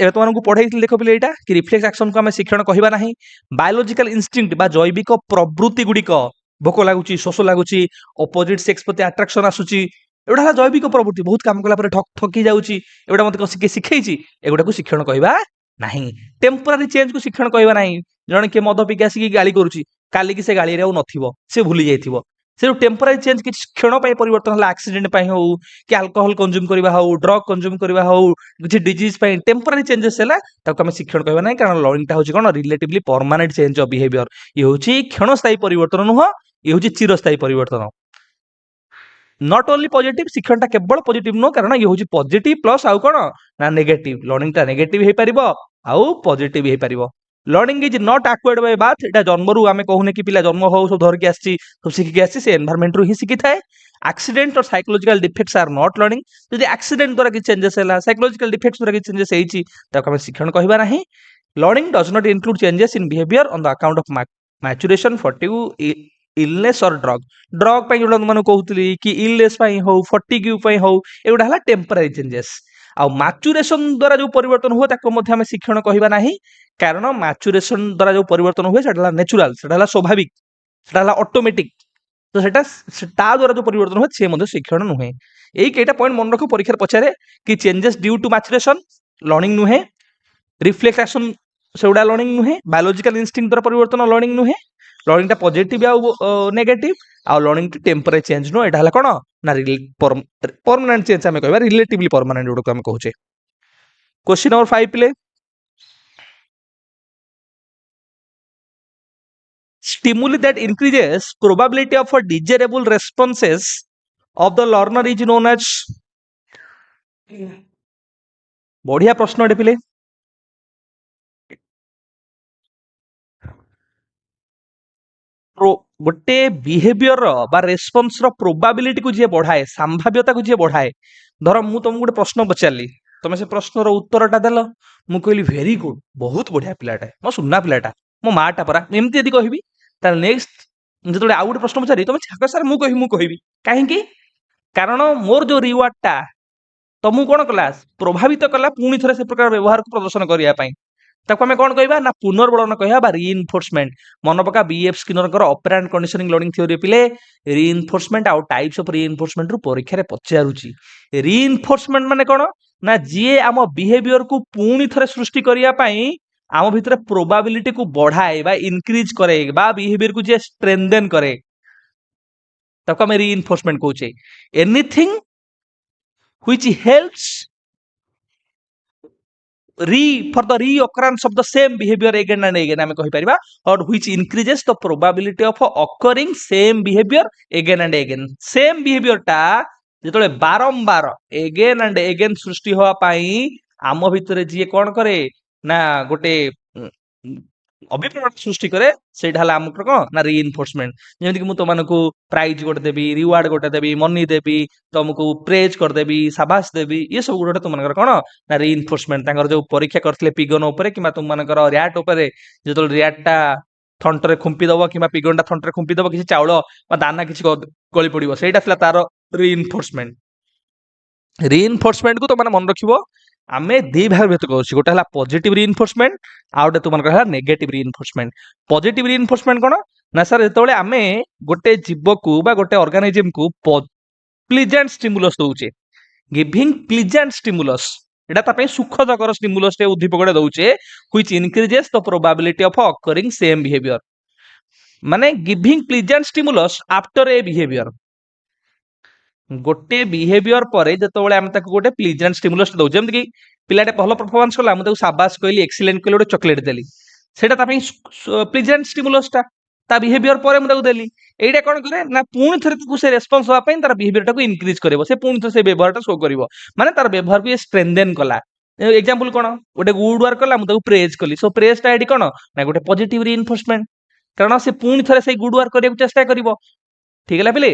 ए तो मानकू पढैथिल देखो पिले एटा कि रिफ्लेक्स एक्शन को हमें शिक्षण कहबा नाही बायोलॉजिकल इंस्टिंक्ट बा जैविक प्रवृत्ति गुडिक भोक लागुची शोष लागुची अपोजिट सेक्स प्रति अट्रैक्शन आसुची एगुडा हला जैविक प्रवृत्ति बहुत काम कला पर ठकी जाउची एगुडा मते कसी सिखैछि एगुडा को शिक्षण कहबा नाही टेम्पररी चेंज को शिक्षण कहबा नाही जण के मद पिके आसी गाली करूची काली की से गाली रे नथिबो से भूली जाइथिबो से टेम्पररी चेंज कि क्षण पय परिवर्तन हला एक्सीडेंट पय हो कि अल्कोहल कंज्यूम करबा हो ड्रग कंज्यूम करबा हो किछि डिजीज पय टेम्पररी चेंजेस हला ताको हम शिक्षण कहबा नाही कारण लर्निंग ता होची कोन relatively permanent change of behaviour ये होची क्षणस्थायी परिवर्तन नुह ये होची चिरस्थायी परिवर्तन नॉट ओनली पॉजिटिव शिक्षण ता केवल पॉजिटिव नो कारण ये होची पॉजिटिव प्लस आउ कोन ना नेगेटिव लर्निंग ता नेगेटिव हे परिबो आउ पॉजिटिव हे परिबो learning is not acquired by birth एटा जन्मरू आमे कहूने कि पिला जन्म हो सब धर के आछि सब सिखि के आछि से एनवायरनमेंट रू ही सिखि थाए एक्सीडेंट और psychological defects are not learning यदि एक्सीडेंट द्वारा कि चेंजेस हला साइकोलॉजिकल डिफेक्ट्स द्वारा कि चेंजेस हेछि ताको हम शिक्षण कहबा नाही learning does not include changes in behaviour on the account of maturation fatigue illness और ड्रग पई जोडा माने कहउतली कि इलनेस पई हो फटिग पई हो एगुडा हला टेम्पररी चेंजेस आ मैच्योरेशन द्वारा जो परिवर्तन हुए ताको मध्ये हम शिक्षण कहबा नाही कारण मैच्योरेशन द्वारा जो परिवर्तन हुए सेटा नेचुरल सेटा स्वाभाविक सेटा ऑटोमेटिक तो सेटा ता द्वारा जो परिवर्तन हुए से मध्ये शिक्षण नुहे एई केटा पॉइंट मन रखो परीक्षा पचारे कि changes due to maturation learning नुहे रिफ्लेक्स एक्शन सेउडा लर्निंग नुहे बायोलॉजिकल इंस्टिंक्ट द्वारा परिवर्तन लर्निंग नुहे लर्निंग ता पॉजिटिव आ नेगेटिव आ लर्निंग टू टेम्पररी चेंज नो एटा हला कोन ना परमानेंट चेंज हमें कहबा रिलेटिवली परमानेंट जोडो हम कहूचे क्वेश्चन नंबर 5 प्ले stimuli that increases probability of a desirable responses of the learner is known as बढ़िया प्रश्न एटे पिले गोटे बिहेवियर बा रेस्पॉन्स रो प्रोबेबिलिटी को जे बढ़ाए संभाव्यता को जे बढ़ाए धर मु तुमको गोटे प्रश्न पचारली तमे से प्रश्न रो उत्तरटा देल मु कहली वेरी गुड बहुत बढ़िया पिलाटा मो सुन्ना पिलाटा मो माटा परा एमती यदि कहबी त नेक्स्ट जतले आउ गोटे प्रश्न पचारि तमे छाक सर मु कहबी काहे की कारण मोर जो रिवार्ड टा तमु कोन कला प्रभावित कला पुणी थरे से प्रकार व्यवहार को प्रदर्शन करिया पई ताको आमे कोन कहबा ना पुनर्बलन कहबा बा रीइनफोर्समेंट। मन पका BF Skinner operand conditioning learning theory पिले रीइनफोर्समेंट आउ टाइप्स ऑफ रीइनफोर्समेंट रु परीक्षा रे पचारुची। रीइनफोर्समेंट माने कोन ना जीए आम बिहेवियर को पुणी थरे सृष्टि करिया पई आम भितर प्रोबाबिलिटी को बढ़ाए बा इंक्रीज करे बा बिहेवियर को जे स्ट्रेंथन करे ताको आमे रीइनफोर्समेंट कहूचे। Anything which helps for the reoccurrence of the same behavior again and again आमे कहि परिबा or which increases the probability of occurring same behavior again and again। same behavior टा जेतले बारंबार again and again सृष्टि होआ पाई आम भितरे जी कोन करे ना गोटे अभिप्राय सृष्टि करे सेटा हला हमकर कोन ना रीइनफोर्समेंट। जेमति कि मु तमानकु प्राइज गोटे देबी रिवार्ड गोटे देबी मनी देबी तुमको प्रेज कर देबी शाबाश देबी ये सब गोटे तुमनकर कोन ना रीइनफोर्समेंट। तांकर जो परीक्षा करथिले पिगन ऊपर किबा तुमनकर रैट ऊपर जेतल रैटटा थंटरे खुंपी दबो किबा पिगनटा थंटरे खुंपी दबो किछि चाउल बा दाना किछि गळी पडिबो सेटा थला तार रीइनफोर्समेंट। रीइनफोर्समेंट को तो माने मन रखिबो आमे दे भाग व्यक्त करछि गोटा हला पॉजिटिव रीइनफोर्समेंट आउटे तुमनकर हला नेगेटिव रीइनफोर्समेंट। पॉजिटिव रीइनफोर्समेंट कोन ना सर जेतले आमे गोटे जीव को बा गोटे ऑर्गेनिज्म को प्लीजेंट स्टिमुलस दउचे गिविंग प्लीजेंट स्टिमुलस एटा ता पे सुखदकर स्टिमुलस टे उद्दीपकटे दउचे which increases the probability of occurring same behaviour. माने giving pleasant stimulus after a behaviour गोटे बिहेवियर पर जेतबेले आमे ताको गोटे प्लीजेंट स्टिमुलस दउ जेमति कि पिलाटे भलो परफॉर्मेंस कला हम ताको शाबाश कहली एक्सीलेंट कहली गोटे चॉकलेट देली सेटा ता पे प्लीजेंट स्टिमुलस ता ता बिहेवियर पर हम ताको देली एइडा कोन करे ना पूर्ण थरे ताको से रेस्पॉन्स होआ पई तार बिहेवियर टाको इंक्रीज करबो से पूर्ण थरे से व्यवहार ता शो करबो माने तार व्यवहार को स्ट्रेंथन कला। एग्जांपल कोन गोटे गुड वर्क कला हम ताको प्रेज कली सो प्रेज ता एडी कोन ना गोटे पॉजिटिव रीइनफोर्समेंट कारण से पूर्ण थरे से गुड वर्क करिया चेष्टा करबो। ठीक है पिले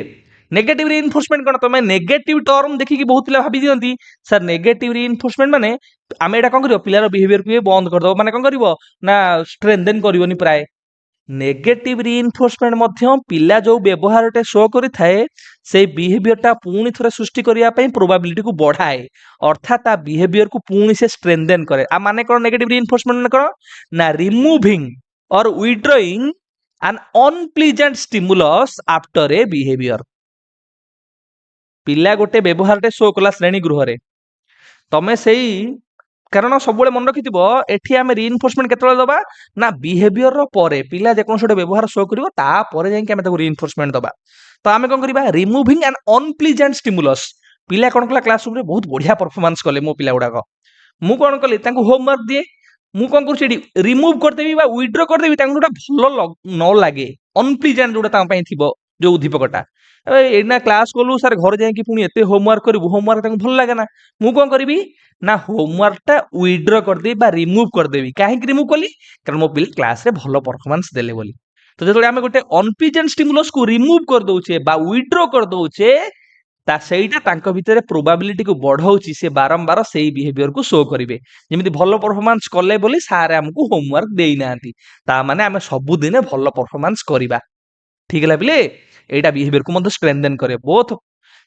नेगेटिव रीइनफोर्समेंट कोन तमे नेगेटिव टर्म देखि कि बहुत पिला भाबी दियंती सर नेगेटिव रीइनफोर्समेंट माने आमे एटा कोन करियो पिलार बिहेवियर को बंद कर दो माने कोन करिवो ना स्ट्रेंथन करिवोनी प्राय। नेगेटिव रीइनफोर्समेंट मध्य पिला जो व्यवहारटे शो करि थाए से बिहेवियरटा पूर्ण थरे सृष्टि करिया पई प्रोबेबिलिटी को बढ़ाए अर्थात ता बिहेवियर को पूर्ण से स्ट्रेंथन करे। आ माने कोन नेगेटिव रीइनफोर्समेंट माने कोन ना रिमूविंग और withdrawing an unpleasant stimulus after a behavior। पिला गोटे व्यवहारटे शो कला श्रेणी गृह रे तमे सेई कारण सबले मन रखिथिबो एठी आमे रीइनफोर्समेंट केतले दबा ना बिहेवियर रो परे पिला जे कोन छोटे व्यवहार शो करिवो ता परे जाय कि आमे ताको रीइनफोर्समेंट दबा। तो आमे कोन करिबा रिमूविंग एन अनप्लीजेंट स्टिमुलस पिला कोन कला क्लासरूम रे बहुत बढ़िया परफॉर्मेंस कले मो पिला गुडा मु कोन कले ताको होमवर्क दिए मु कोन करछि रिमूव कर देबी बा विथड्रॉ कर देबी ताको भलो न लागे अनप्लीजेंट जोटा ता पई थिबो जो उद्दीपकटा एना क्लास कलु सर घर जाय कि पुनी एते होमवर्क करिवु होमवर्क ताको भल लागे ना मु कोन करबी ना होमवर्क टा विथड्रॉ कर देबी बा रिमूव कर देबी काहे कि रिमूव कली कारण मो पिल क्लास रे भलो परफॉर्मेंस देले बोली। तो जेतले आमे गोटे अनप्लीजेंट स्टिमुलस को रिमूव कर दोउचे बा विथड्रॉ कर दोउचे ता सेईटा तांको भितरे प्रोबेबिलिटी को बढ़ाउची से बारंबार सेई बिहेवियर को शो करिवे जेमिति भलो परफॉर्मेंस करले बोली सारे हमकु होमवर्क देई नांती ता माने आमे सब दिन भलो परफॉर्मेंस करिबा। ठीक है पिले एटा बिहेवियर को मत स्ट्रेंथन करे बोथ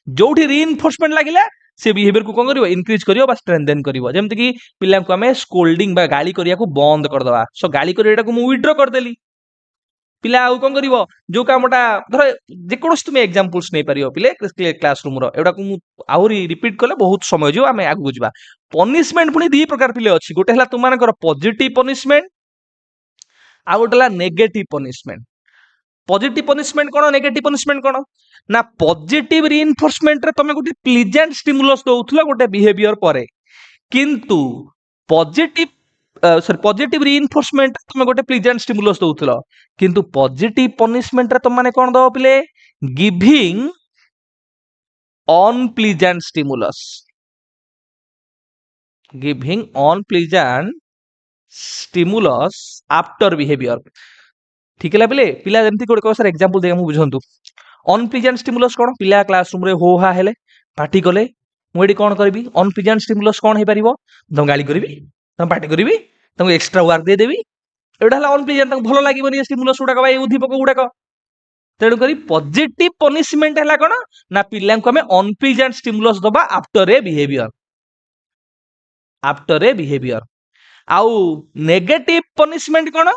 जोठी रीइनफोर्समेंट लागिला से बिहेवियर को कोन करिवो इंक्रीज करिवो बा स्ट्रेंथन करिवो। जेमिति कि पिला को आमे स्कोल्डिंग बा गाली करिया को बंद कर दवा सो गाली करियाटा को मु विथड्रॉ कर देली पिला आउ कोन करिवो जो कामटा धर जे कोनस तुमे एग्जांपल्स नै परियो पिले क्लासरूम रो एडा को आउरी रिपीट करले बहुत समय जो आमे आगु जिबा। पनिशमेंट पुनी दी प्रकार पिले अछि गोटे हला तुम मानकर पॉजिटिव पनिशमेंट आ गोटे हला नेगेटिव पनिशमेंट। पॉजिटिव पनिशमेंट कोन नेगेटिव पनिशमेंट कोन ना पॉजिटिव रीइनफोर्समेंट रे तमे गोटे प्लीजेंट स्टिमुलस दोउथला गोटे बिहेवियर परे किंतु पॉजिटिव पॉजिटिव रीइनफोर्समेंट तुम गोटे प्लीजेंट स्टिमुलस दोउथला किंतु पॉजिटिव पनिशमेंट रे तुम माने कोन दो पिले giving unpleasant stimulus giving unpleasant stimulus after behaviour. ठीक है पिले पिला जेमति गोटे सर एग्जांपल दे हम बुझंतु अनप्लीजेंट स्टिमुलस कोन पिला क्लासरूम रे हो हा हेले पार्टी कले मु एडी कोन करबी अनप्लीजेंट स्टिमुलस कोन हे परिबो तुम गाली करबी तुम पार्टी करबी तुम एक्स्ट्रा वर्क दे देबी एडा हला अनप्लीजेंट तक भलो लागिबोनी स्टिमुलस गुडा भाई उद्दीपक गुडा तेणु करी पॉजिटिव पनिशमेंट हला कोन ना पिला को हमें अनप्लीजेंट स्टिमुलस दबा आफ्टर ए बिहेवियर आउ नेगेटिव पनिशमेंट कौन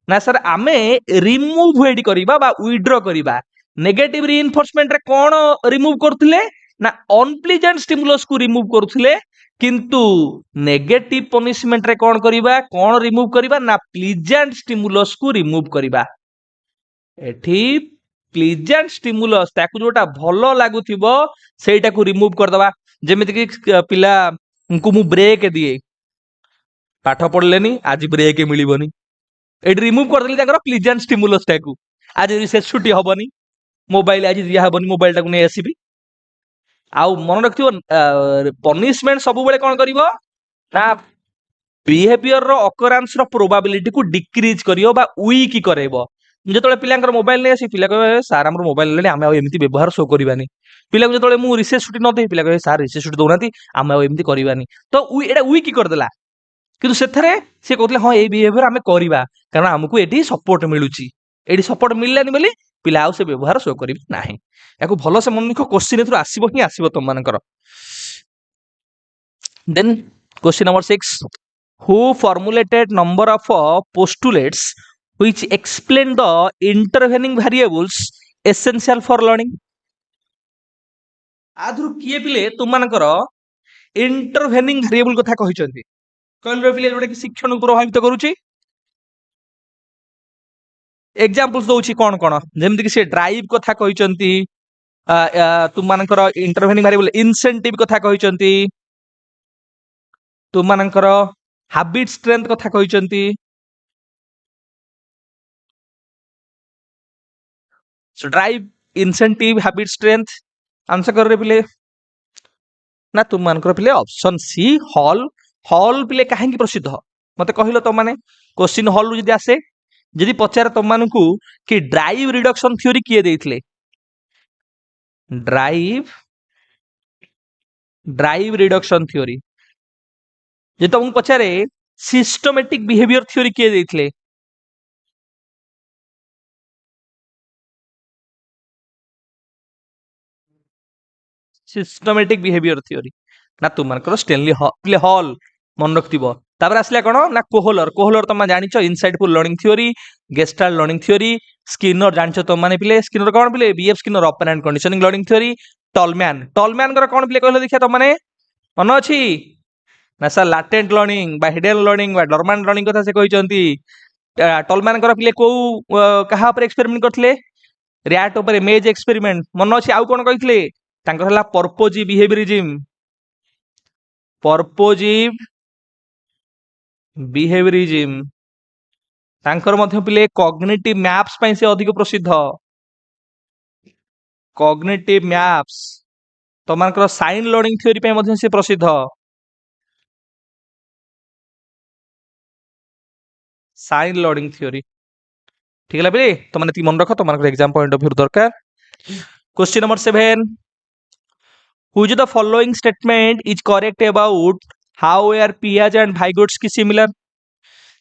ना सर आमे रिमूव एडी करिबा बा विथड्रॉ करिबा नेगेटिव रीइंफोर्समेंट रे कौन रिमूव करथिले ना अनप्लीजेंट स्टिमुलस को रिमूव करथिले किंतु नेगेटिव पनिशमेंट रे कौन करिबा कौन रिमूव करिबा ना प्लीजेंट स्टिमुलस को रिमूव करिबा एठी प्लीजेंट स्टिमुलस ताकू जोटा भलो लागुथिबो सेटा को रिमूव कर दबा जेमिति कि पिला को मु ब्रेक दिए पाठ पढ़लेनी आज ब्रेक मिलबनी एटी रिमूव कर देली ताकर प्लीजेंट स्टिमुलस टाकू आज रिसेस छुट्टी हबनी मोबाइल आज दिया हबनी मोबाइल टाकू नै आसीबी आउ मन रखियो पनिशमेंट सब बेले कोन करिवो ना बिहेवियर रो अकरेंस रो प्रोबेबिलिटी को डिक्रीज करियो बा वीक करेबो जेतोले पिलांकर मोबाइल नै आसी पिला कहे सार हमर मोबाइल लेले आमे एमिति व्यवहार शो करिबानी पिला को जेतोले मु रिसेस छुट्टी न दे पिला कहे सार रिसेस छुट्टी दोनाती आमे एमिति करिबानी तो एटा वीक कर देला किंतु सेथरे से कहतले हां ए बिहेवियर आमे करिबा कारण हमकु एटी सपोर्ट मिलुची एटी सपोर्ट मिललानी बोली पिला आउ से व्यवहार शो करिबे नाही याकू भलो से मन निखो क्वेश्चन एथुर आसीबो ही आसीबो तुम मानकर then question number 6 who formulated number of postulates which explain the intervening variables essential for learning आधुर किए पिले तुम मानकर इंटरवेनिंग वेरिएबल कथा कहिसंती कहल पिले जोटा कि शिक्षण को प्रभावित करूची एग्जांपल्स दउची कोन कोन जेमति कि से ड्राइव कथा कहिसंती तुम मानकर इंटरवेनिंग वेरिएबल इंसेंटिव कथा कहिसंती तुम मानकर हैबिट स्ट्रेंथ कथा कहिसंती so drive incentive habit strength answer कर रे पिले ना तुम मानकर पिले ऑप्शन सी हॉल हॉल पिले काहेकि प्रसिद्ध मते कहिलो तो माने क्वेश्चन हॉल रु जदी आसे जदी पचार तुम मानकू कि ड्राइव रिडक्शन थ्योरी किए देथिले ड्राइव रिडक्शन थ्योरी जे तुमको पचारे सिस्टमैटिक बिहेवियर थ्योरी किए देथिले सिस्टमैटिक बिहेवियर थ्योरी ना तुम मानकर स्टेनली हॉल मन रखथिबो तापर आसला कोन ना कोहलर तुम जानिचो insightful learning theory Gestalt learning theory Skinner जानिचो तुम माने पिले स्किनर कोन पिले BF Skinner operant conditioning learning theory Tolman कर कोन पिले कहलो देखिया तुम माने मन अछि ना सर लैटेंट लर्निंग बा हिडन लर्निंग बा डोरमेंट लर्निंग कथा से कहिसंती टॉलमैन कर पिले को कहा पर एक्सपेरिमेंट करथले रैट ऊपर मेज एक्सपेरिमेंट मन अछि आउ कोन कहिथले तांकर हला पर्पोजिव बिहेवियरिज्म तांकर मध्य पिले कॉग्निटिव मैप्स पई से अधिक प्रसिद्ध कॉग्निटिव मैप्स तो मानकर साइन लर्निंग थ्योरी पई मध्य से प्रसिद्ध साइन लर्निंग थ्योरी ठीक है बे तो माने ती मन रख तो मानकर एग्जाम पॉइंट ऑफ व्यू दरकार question number 7 which of the following statement is correct about how are Piaget and Vygotsky similar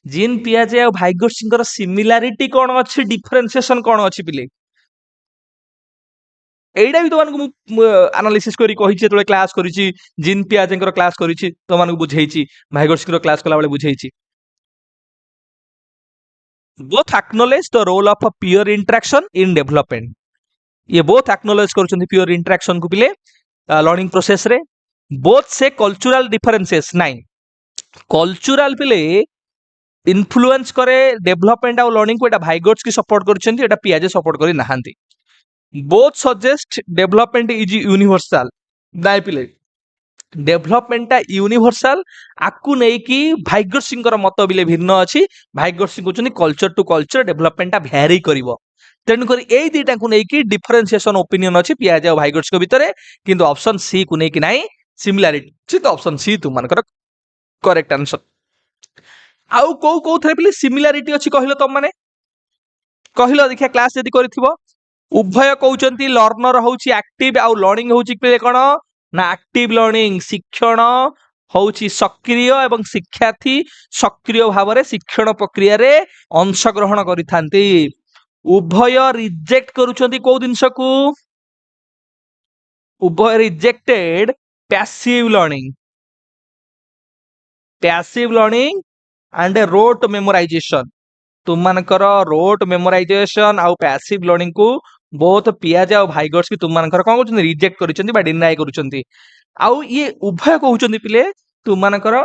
Jean पियाजे और भाइगोट्स्की सिमिलारिटी कौन अच्छी डिफरेंशिएशन कौन अच्छी पिले एटा भी तुमको एनालिसिस करी कहिछि तो क्लास करिछि जीन पियाजे क्लास करिछि तुमको बुझेइछि भाइगोट्स्की क्लास कला बेले बुझेइछि both acknowledge the role of a peer interaction in development ये both acknowledge करूछन्ति peer interaction को पिले लर्निंग प्रोसेस रे both से कल्चरल डिफरेंसेस नाइन कल्चरल पिले इन्फ्लुएंस करे डेवलपमेंट और लर्निंग को एटा भाइगोट्स्की सपोर्ट करछन्ति एटा पियाजे सपोर्ट करि नाहांती both suggest development is universal नाइ पिले डेवलपमेंट यूनिवर्सल आकु नै कि भाइगोट्स्की मत बिले भिन्न अछि भाइगोट्स्की कहउछन्ति कल्चर टू कल्चर डेवलपमेंट भ्यारी करिवो तेणु करी एई दुईटा को नै कि डिफरेंशिएशन ओपिनियन अछि पियाजे और भाइगोट्स्की भितरे किंतु ऑप्शन सी को नै कि नै सिमिलरिटी तो ऑप्शन सी तुम मानकर करेक्ट आंसर आउ को थरे पिले सिमिलरिटी अछि कहिलो तुम माने कहिलो देखिया क्लास जदी करिथिबो उभय कहउचंती लर्नर होउची एक्टिव आउ लर्निंग होउची पिले कोन ना एक्टिव लर्निंग शिक्षण होउची सक्रिय एवं शिक्षार्थी सक्रिय भाव रे शिक्षण प्रक्रिया रे अंश ग्रहण करिथांती उभय रिजेक्ट करूचंती को दिनस को उभय rejected passive learning and rote memorisation तुमମାନଙ୍କର ରୋଟ୍ ମେମୋରାଇଜେସନ ଆଉ ପ୍ୟାସିଭ ଲର୍ଣ୍ଣିଂ କୁ ବୋଥ ପିଆଜ ଆଉ ଭାଇଗର୍ସ ବି ତୁମମାନଙ୍କର କଣ କରୁଛନ୍ତି ରିଜେକ୍ଟ କରିଛନ୍ତି ବା ଡିନାଇ କରୁଛନ୍ତି ଆଉ ଇଏ ଉଭୟ କହୁଛନ୍ତି ପିଲେ ତୁମମାନଙ୍କର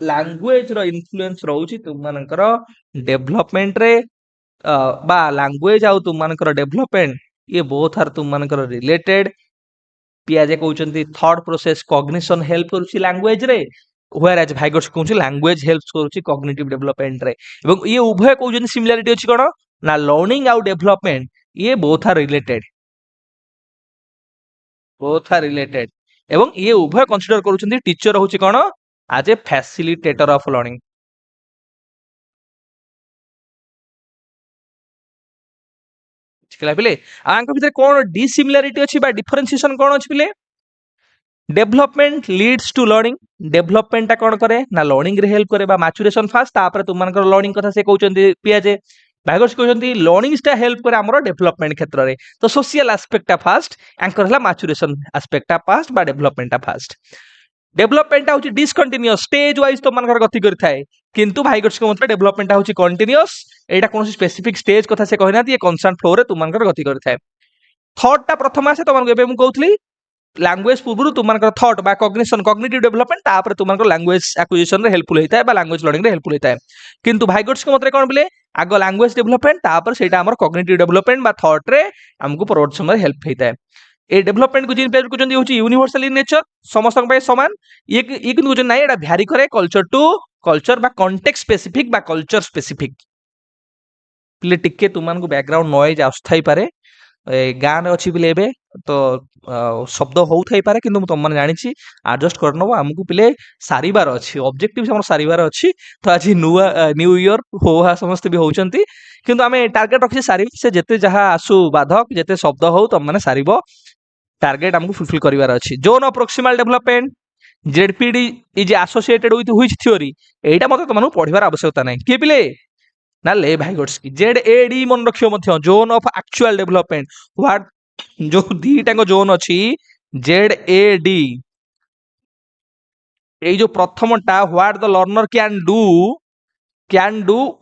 ଲାଙ୍ଗୁଏଜ ର ଇନଫ୍ଲୁଏନ୍ସ ରହୁଛି ତୁମମାନଙ୍କର ଡେଭଲପମେଣ୍ଟ ରେ ବା ଲାଙ୍ଗୁଏଜ ଆଉ ତୁମମାନଙ୍କର ଡେଭଲପମେଣ୍ଟ ଇଏ ବୋଥ ଆର ତୁମମାନଙ୍କର ରିଲେଟେଡ ପିଆଜେ କହୁଛନ୍ତି थॉट प्रोसेस कॉग्निशन हेल्प करूची लैंग्वेज रे व्हेयर एज भाइगर्स कहउची लैंग्वेज हेल्प्स करूची कॉग्निटिव डेवलपमेंट रे एवं ये उभय कहउଛନ୍ତି सिमिलरिटी अछि कोन ना लर्निंग आउ डेवलपमेंट ये बोथ आर रिलेटेड एवं ये उभय कंसीडर करूଛନ୍ତି टीचर होची कोन as a facilitator of learning छिकला पिले आंक भितर कोन डिसिमिलरिटी अछि बा डिफरेंशिएशन कोन अछि पिले development leads to learning development टा कौन करे ना लर्निंग रे हेल्प करे बा मैच्योरेशन फास्ट तापर तुम मानकर लर्निंग कथा से कहउचंदी पियाजे भागर्स कहउचंदी लर्निंग टा हेल्प करे हमरो डेवलपमेंट क्षेत्र रे तो सोशल एस्पेक्ट टा फास्ट एंकर हला मैच्योरेशन एस्पेक्ट टा फास्ट बा डेवलपमेंट टा फास्ट डेवलपमेंट टा होची डिसकंटीन्यूअस स्टेज वाइज तो मानकर गति करथाय किंतु भाइगर्स को मतलब डेवलपमेंट टा होची कंटीन्यूअस एटा कोन स्पेसिफिक स्टेज कथा से कहना ये कॉन्स्टेंट फ्लो रे तुम मानकर गति करथाय थॉट टा प्रथम आसे तुमन एबे मु कहउथली लैंग्वेज पूर्व तुमनकर थॉट बा कॉग्निशन कॉग्निटिव डेवलपमेंट तापर तुमनकर लैंग्वेज एक्विजिशन रे हेल्पफुल होइताय बा लैंग्वेज लर्निंग रे हेल्पफुल होइताय किंतु भाइगर्स के मतरे कोन बिले आगो लैंग्वेज डेवलपमेंट तापर सेटा हमर कॉग्निटिव डेवलपमेंट बा थॉट रे हमकु परवर्ती समय हेल्प होइताय ए डेवलपमेंट को जिन पेज को जंदी होची यूनिवर्सल इन नेचर समस्त पे समान ये किंतु जो नाही एटा भ्यारी करे कल्चर टू कल्चर बा कॉन्टेक्स्ट स्पेसिफिक बा कल्चर स्पेसिफिक पिले टिके तुमन को बैकग्राउंड नॉइज आस्थाई पारे गाँ में अच्छी पिले एबे तो शब्द होउथाई पारे किंतु तुम माने जानिछि एडजस्ट करनबो हमकु पिले सारिबार अछि ऑब्जेक्टिव हमर सारिबार अछि तो आज न्यू ईयर होहा समस्त भी होउचंती किंतु हमें टारगेट रखि सारि से जेते जहा आसु बाधक जेते शब्द हो तुम माने सारिबो टारगेट हमकु फुलफिल करिवार अछि zone of proximal development ZPD is associated with which theory एटा मते तुमनु पढिबार आवश्यकता नै के पिले ना ले भाई गोट्स की जेड ए डी मन रखियो मध्य zone of actual development what जो दीटांग जोन अछि जेड ए डी ए जो प्रथम टा what the learner can do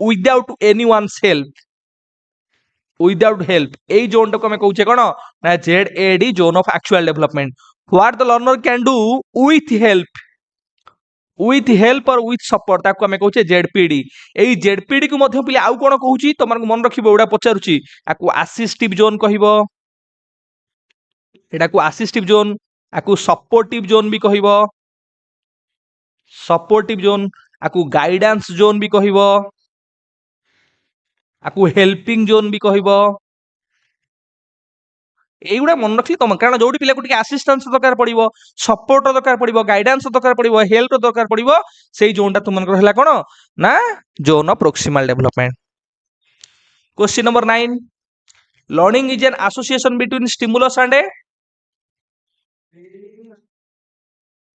without anyone's help without help ए जोन टाको हमें कहउछे कोन ना Z A D zone of actual development what the learner can do with help और विथ सपोर्ट ताको हमें कहउछे जेडपीडी एई जेडपीडी को मध्य पिले आउ कोन कहउची तमन मन रखिबो एडा पचारुची आकु असिस्टिव जोन कहिबो एटा को असिस्टिव जोन आकु सपोर्टिव जोन भी कहिबो सपोर्टिव जोन आकु गाइडेंस जोन भी कहिबो आकु हेल्पिंग जोन भी कहिबो एगुड़ा मन रखी तुम कारण जो पिला को आसिस्टेंस दरकार पड़ो सपोर्ट दरकार पड़ो गाइडेंस दरकार पड़ो हेल्प दरकार पड़ो से जोन तुम कौन ना zone of proximal development question number 9 learning is an association between stimulus and A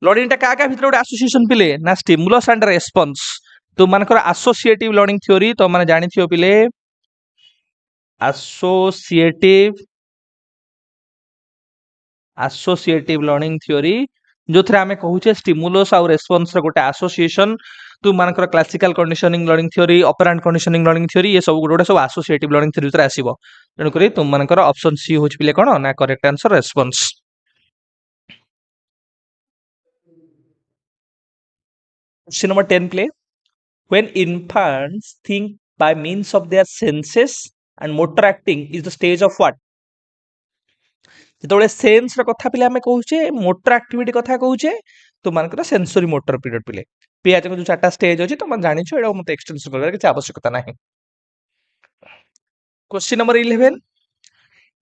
learning टा का भीतर गोटे एसोसिएशन पिले ना स्टिमुलस एंड रेस्पॉन्स तुम मानकर एसोसिएटिव लर्निंग थ्योरी तुम माने जानि थियो पिले एसोसिएटिव लर्निंग थ्योरी जो थे आम कहूचे स्टिमुलस आउ रेस्पॉन्स रे गोटे एसोसिएशन तू मानकर classical conditioning learning theory operand conditioning learning theory ये सब गोटे सब एसोसिएटिव लर्निंग थ्योरी भितर आसीबो तेणु करी तुम मानकर ऑप्शन सी होच पिले कोन ना correct answer response question number 10 play when infants think by means of their senses and motor acting is the stage of what जेतबेले सेंस र कथा पिले हमें कहूचे मोटर एक्टिविटी कथा कहूचे तो मानकर सेंसरी मोटर पीरियड पिले पियाज जो चारटा स्टेज अछि तो मन जानि छ एडा मते एक्सटेंशन करबार के आवश्यकता नाही question number 11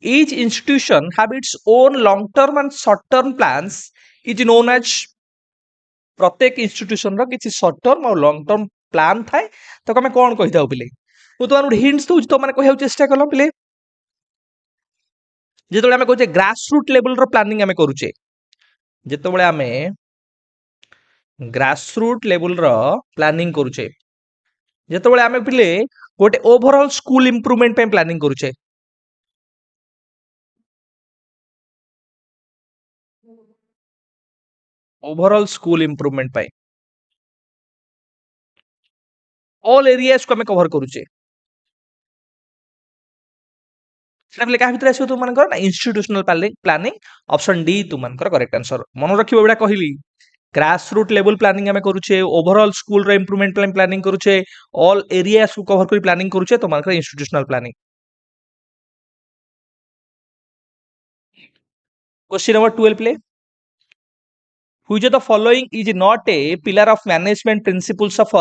each institution have its own long term and short term plans is known as प्रत्येक इंस्टीट्यूशन रो किछि शॉर्ट टर्म और लॉन्ग टर्म प्लान थाए तो हमें कोन कहि दाउ पिले मु तो हिंट्स दउछ तो माने कहउ चेष्टा करलो पिले जेतबेले हमें कहूचे ग्रास रूट लेवल रो प्लानिंग हमें करूचे जेतबेले हमें ग्रास रूट लेवल रो प्लानिंग करूचे जेतबेले हमें पिले गोटे ओवरऑल स्कूल इंप्रूवमेंट पे प्लानिंग करूचे ओवरऑल स्कूल इंप्रूवमेंट पे ऑल एरियाज को आम कवर करूचे सेटा बोले क्या भितर आसो तुम मानकर ना इंस्टीट्यूशनल प्लानिंग ऑप्शन डी तुम मानकर करेक्ट आंसर मन रखिबो एडा कहली ग्रास रूट लेवल प्लानिंग आम करूचे ओवरऑल स्कूल रो इंप्रूवमेंट प्लानिंग करूचे ऑल एरियाज को कवर कर प्लानिंग करूचे तुम मानकर इंस्टीट्यूशनल प्लानिंग क्वेश्चन नंबर 12 प्ले which of the following is not a pillar of management principles of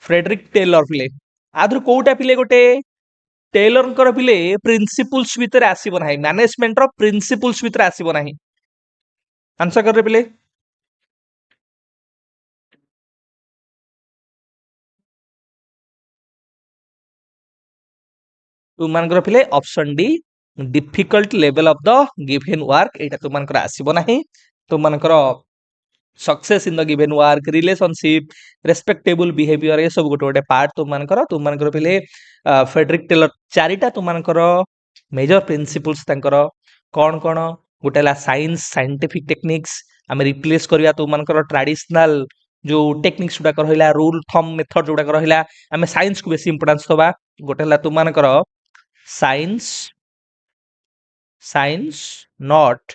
Frederick Taylor प्ले आधुर कोटा पिले गोटे टेलर पिले प्रिंसिपल्स भितर आसीबो नाही मैनेजमेंट रो प्रिंसिपल्स भितर आसीबो नाही आंसर कर रे पिले तुमମାନଙ୍କର ପିଲେ option D difficult level of the given work ଏଇଟା ତୁମମାନଙ୍କର ଆସିବ ନାହିଁ ତୁମମାନଙ୍କର success in the given work relationship respectable behaviour ये सब गोटे गोटे पार्ट तुमମାନଙ୍କର पिले फेडरिक टेलर चारिटा तुमମାନଙ୍କର मेजर प्रिंसिपल्स तांकर कौन कौन गोटे ला साइंस साइंटिफिक टेक्निक्स आम रिप्लेस करवा तुमମାନଙ୍କର ट्रेडिशनल जो टेक्निक्स गुड़ाक रहा रूल थम मेथड गुड़ाक रहा आम साइंस को बेसी इंपोर्टेंस दबा गोटे ला तुमମାନଙ୍କର science science not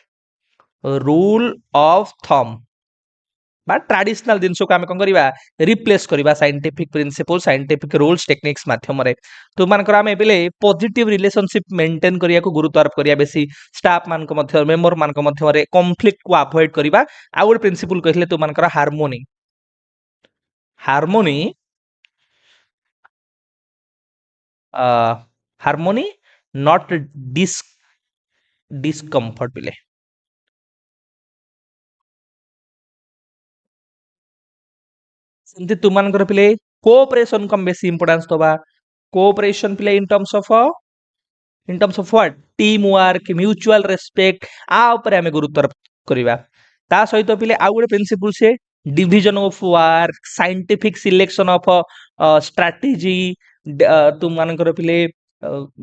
rule of thumb बा ट्रेडिशनल जिन को आम कौन करवा रिप्लेस करवा scientific principle scientific rules techniques माध्यम तुमମାନଙ୍କର आम एबले पॉजिटिव रिलेशनशिप मेंटेन करिया को गुरुत्व आरोप करिया बेसी स्टाफ मान को मध्य मेंबर मान को मध्य कॉन्फ्लिक्ट को अवॉइड करवा आ गोटे प्रिंसिपल कहले तुमମାନଙ୍କର harmony harmony harmony not discomfort पिले सेमती तुमମାନଙ୍କର पिले कोऑपरेशन को बेसी इंपोर्टेंस दबा कोऑपरेशन पिले in terms of what team work mutual respect आ ऊपर हमें गुरुत्व करवा ता सहित पिले आ गोटे प्रिंसिपल से division of work scientific selection of strategy तुमମାନଙ୍କର पिले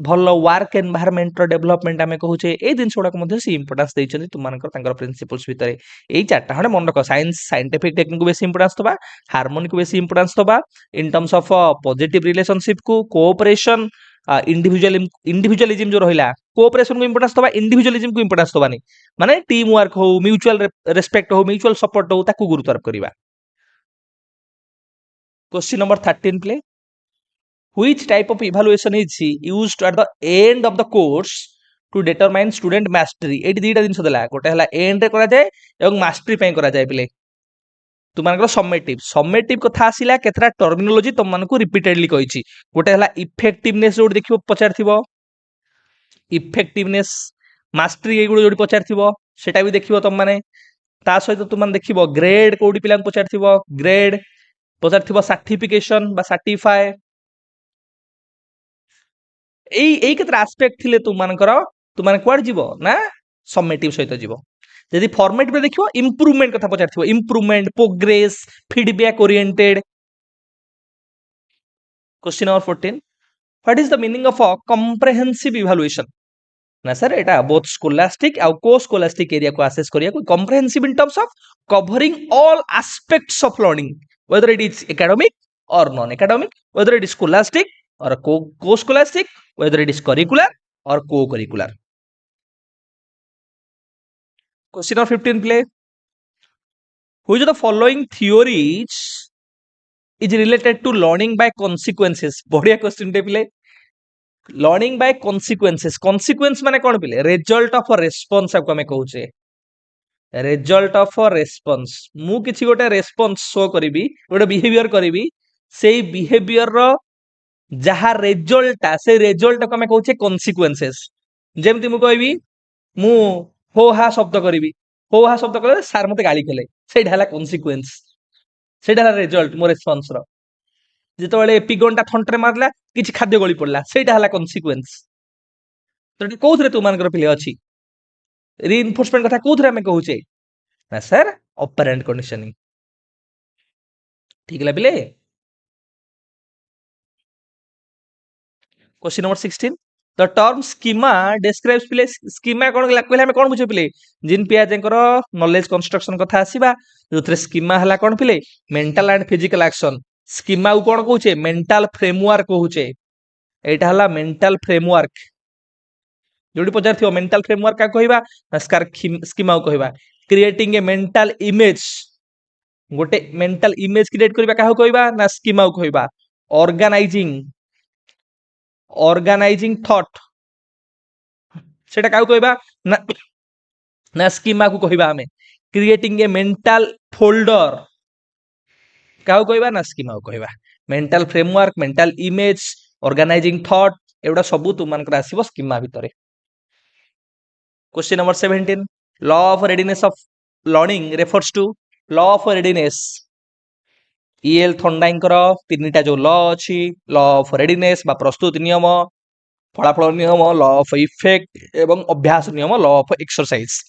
भल वर्क एनवायरनमेंट डेवलपमेंट आम कहूचे ये जिन गुड़ाक सी इंपोर्टेंस देते तुमମାନଙ୍କର प्रिंसिपल्स भितर यही चार्टा खंडे मन रख साइंस साइंटिफिक टेक्निक को बेसी इंपोर्टेंस दबा हार्मोनी को बेसी इंपोर्टेंस दबा इन टर्म्स ऑफ पॉजिटिव रिलेशनशिप को कोऑपरेशन इंडिविजुअलिज्म जो रहा कोऑपरेशन को इंपोर्टेंस दबा इंडिविजुअलिज्म को इंपोर्टेंस दबानी माने टीम वर्क हो म्यूचुअल रेस्पेक्ट हो म्यूचुअल सपोर्ट हो ताकू गुरुत्व आरोप करवा question number 13 play which type of evaluation is used at the end of the course to determine student mastery एटी दीटा जिंस देला गोटे हला एंड रे करा जाय एवं मास्टरी पय करा जाय पिले तुमମାନଙ୍କର समेटिव कथा आसिला केतरा टर्मिनोलॉजी तुम मानको रिपीटेडली कहिछि गोटे हला इफेक्टिवनेस जोड देखिबो पचारथिबो इफेक्टिवनेस मास्टरी ए गुड जोडी पचारथिबो सेटा भी देखिबो तुम माने ता सहित तुम माने देखिबो ग्रेड कोडी पिला पचारथिबो ग्रेड पचारथिबो सर्टिफिकेशन बा सर्टिफाई एई केतरा एस्पेक्ट थिले तुमମାନଙ୍କର तुम माने क्वाड जीवो ना समेटिव सहित जीवो यदि फॉर्मेट में देखियो इंप्रूवमेंट कथा पचारथिबो improvement progress feedback oriented question number 14 what is the meaning of a comprehensive evaluation ना सर एटा बोथ स्कोलास्टिक और को स्कोलास्टिक एरिया को असेस करिया को comprehensive in terms of covering all aspects of learning whether it is academic or non academic whether it is scholastic or co scholastic whether it is curricular or co curricular question number 15 play which of the following theories is related to learning by consequences बढ़िया question टे पिले learning by consequences consequence माने कोन पिले result of response को हमें कहूचे result of response मु किछि गोटे रेस्पॉन्स शो करिवि गोटे बिहेवियर करिवि सेई बिहेवियर रो जहा रिजल्ट से रिजल्ट को हमें कहूचे consequences जेमति मु कहबी मु हो हा शब्द करिवि हो हा शब्द कले सार मते गाली कले सेटा हला consequence सेटा हला रिजल्ट मो रेस्पॉन्स रो जेतबेले पिगनटा थंटरे मारला किछि खाद्य गली पड़ला सेटा हला consequence तो कोथरे तू मानकर पिले अछि रीइंफोर्समेंट कथा कोथरे हमें कहूचे ना सर ऑपरेंट कंडीशनिंग ठीक है पिले question number 16 the term schema describes पिले स्कीमा कोन कहले हमें कोन बुझे पिले जिन पिया जेकर नॉलेज कंस्ट्रक्शन कथा आसीबा जोथरे स्कीमा हला कोन पिले mental and physical action schema को कौन कहूचे मेंटल फ्रेमवर्क कहूचे एटा हला मेंटल फ्रेमवर्क जोडी पचार थियो मेंटल फ्रेमवर्क का कहबा स्कीमा को कहबा क्रिएटिंग ए मेंटल इमेज गोटे मेंटल इमेज क्रिएट करबा काहो कहबा ना स्कीमा को कहबा ऑर्गेनाइजिंग ऑर्गेनाइजिंग थॉट सेटा काहो कहबा ना ना स्कीमा को कहबा हमें क्रिएटिंग ए मेंटल फोल्डर काहो कहबा ना स्कीमा को कहबा mental framework mental image organising thought एवडा सबु तुम मानकर आसीबो स्कीमा भितरे question number 17 law of readiness of learning refers to law of readiness EL थंडाइंकर तीनटा जो लॉ अछि लॉ ऑफ रेडीनेस बा प्रस्तुत नियम फलाफल नियम लॉ ऑफ इफेक्ट एवं अभ्यास नियम लॉ ऑफ एक्सरसाइज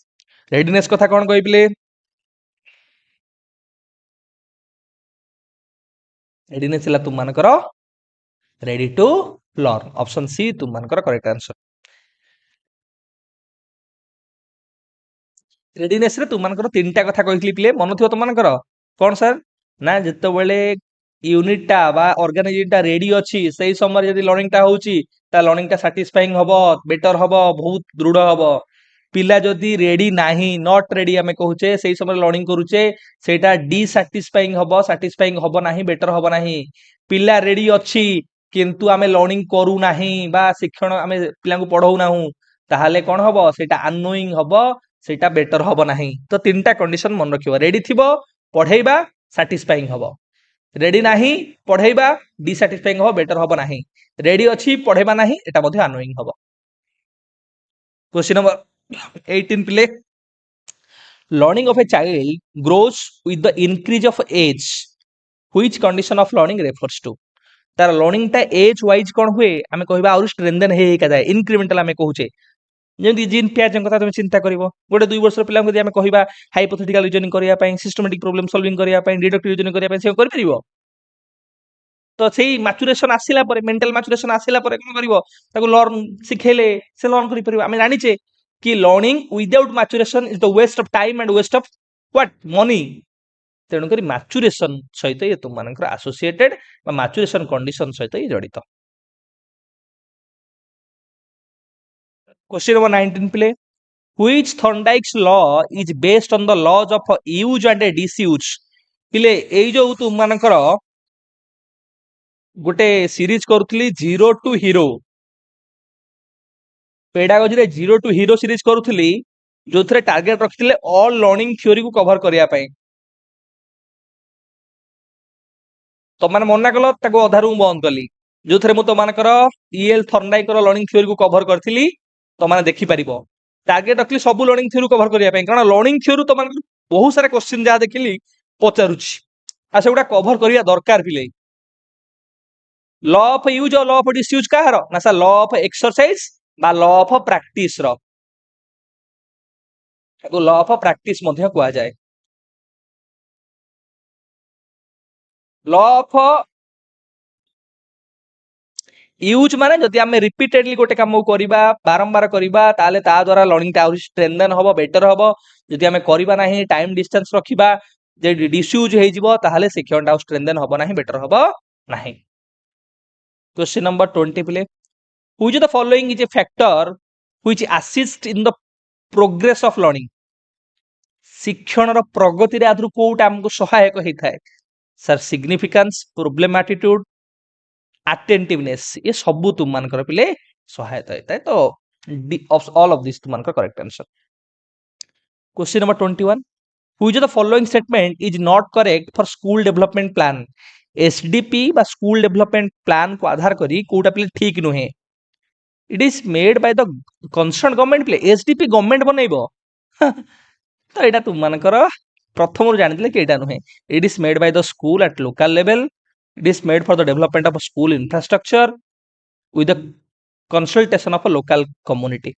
रेडीनेस कथा कौन कहले रेडीनेस है तुम मानकर ready to learn option C तुम मानकर करेक्ट आंसर रेडीनेस रे तुम मानकर तीनटा कथा कहली पिले मन थियो तुम मानकर कौन सर ना जिते बेले यूनिट टा बा ऑर्गेनाइजेशन टा रेडी अछि सही समय यदि लर्निंग टा होउची ता लर्निंग टा सैटिस्फाइंग हबो बेटर हबो बहुत दृढ़ हबो पिला जदि रेडी नाही नॉट रेडी आमे कहूचे सही समय लर्निंग करूचे सेटा डिसैटिस्फाइंग हबो नाही बेटर हबो नाही पिला रेडी अछि किंतु आमे लर्निंग करू नाही बा शिक्षण आमे पिला को पढौ नाहु ताहाले कोन हबो सेटा अननोइंग हबो सेटा बेटर हबो नाही तो तीनटा कंडीशन मन रखिबो रेडी थिबो पढैबा सैटिस्फाइंग हबो रेडी नाही पढैबा डिसैटिस्फाइंग हबो बेटर हबो नाही रेडी अछि पढैबा नाही एटा मध्ये अननोइंग हबो question number 18 play learning of a child grows with the increase of age which condition of learning refers to तार लर्निंग टा एज वाइज कोन हुए आमे कहबा और स्ट्रेंथन हे का जाय इंक्रीमेंटल आमे कहूचे जेमति जीन पियाज कथा तुम चिंता करिवो गोटे 2 वर्ष पिला को आमे कहबा हाइपोथेटिकल रीजनिंग करिया पई सिस्टमैटिक प्रॉब्लम सॉल्विंग करिया पई डिडक्टिव रीजनिंग करिया पई से कर परिवो तो सेही मैच्योरेशन आसिला परे मेंटल मैच्योरेशन आसिला परे कोन करिवो ताको लर्न सिखेले से लर्न करि परिवो आमे जानिचे कि learning without maturation is the waste of time and waste of what money तेणुकरी मैच्योरेशन सहित ये तुम मानकर एसोसिएटेड बा मैच्योरेशन कंडीशन सहित ये जड़ित क्वेश्चन नंबर 19 प्ले which Thorndike's law is based on the laws of use and disuse पिले एई जो तुम मानकर गोटे सीरीज करूथली जीरो टू हीरो पेडागोजी रे जीरो टू हीरो सीरीज करूथली जो थरे टारगेट रखिथिले ऑल लर्निंग थ्योरी को कवर करिया पई तो माने मना कलो ताको अधारू बंद कली जो थरे मु तो मानकर ईएल थर्नडाइकर लर्निंग थ्योरी को कवर करथिली तो माने देखि परिबो टारगेट रखली सब लर्निंग थ्योरी कवर करिया पई कारण लर्निंग थ्योरी तो माने बहुत सारे क्वेश्चन जा देखिली पचारुची आ सेगुडा कवर करिया दरकार पिले लॉ ऑफ यूज और लॉ ऑफ डिसयूज काहर ना सा लॉ ऑफ एक्सरसाइज बा लॉ ऑफ प्रैक्टिस रो ताको लॉ ऑफ प्रैक्टिस मध्ये कुआ जाय लॉ ऑफ यूज माने जदि आमे रिपीटेडली गोटे काम करिबा बारंबार करिबा ताले ता द्वारा लर्निंग टा स्ट्रेंथन हबो बेटर हबो जदि आमे करिबा नाही टाइम डिस्टेंस रखिबा जे डिसयूज हे जिवो ताले शिक्षण टा स्ट्रेंथन हबो नाही बेटर हबो नाही क्वेश्चन नंबर 20 प्ले which the following is a factor which assist in the progress of learning शिक्षण रो प्रगति रे आदरु कोउटा हमको सहायक हेथाय sir significance problem attitude attentiveness ये सब तुम मानकर पिले सहायता होता है तो ऑल ऑफ दिस तुम मानकर correct answer question number 21 which the following statement is not correct for school development plan SDP बा स्कूल डेवलपमेंट प्लान को आधार करी कोटा पिले ठीक नुहे it is made by the concern government पिले एसडीपी गवर्नमेंट बनैबो तो एटा तुम मानकर प्रथम जानिले कि एटा नुहे it is made by the school at local level it is made for the development of a school infrastructure with the consultation of a local community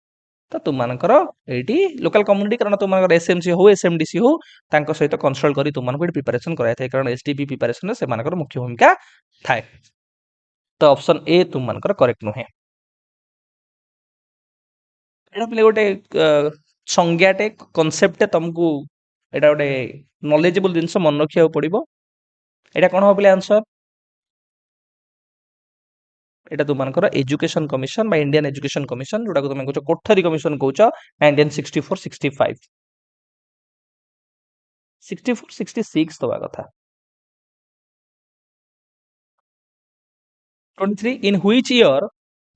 तो तुम मानकर एटी लोकल कम्युनिटी कारण तुम मानकर एसएमसी हो एसएमडीसी हो तांको सहित कंसल्ट करी तुम मानको प्रिपरेशन कराय थाय कारण एसडीपी प्रिपरेशन में से मानकर मुख्य भूमिका थाय तो ऑप्शन ए तुम मानकर करेक्ट नुहे एटा पले गोटे संज्ञाटे कांसेप्ट तुमको एटा गोटे नॉलेजेबल जिंस मन रखिया पड़िबो एटा कोन हो पले आंसर एटा तुमनकर एजुकेशन कमिशन बा इंडियन एजुकेशन कमिशन जोटा तुम कहछ कोठरी कमिशन कहछ 1964 65 64 66 दवा कथा 23 in which year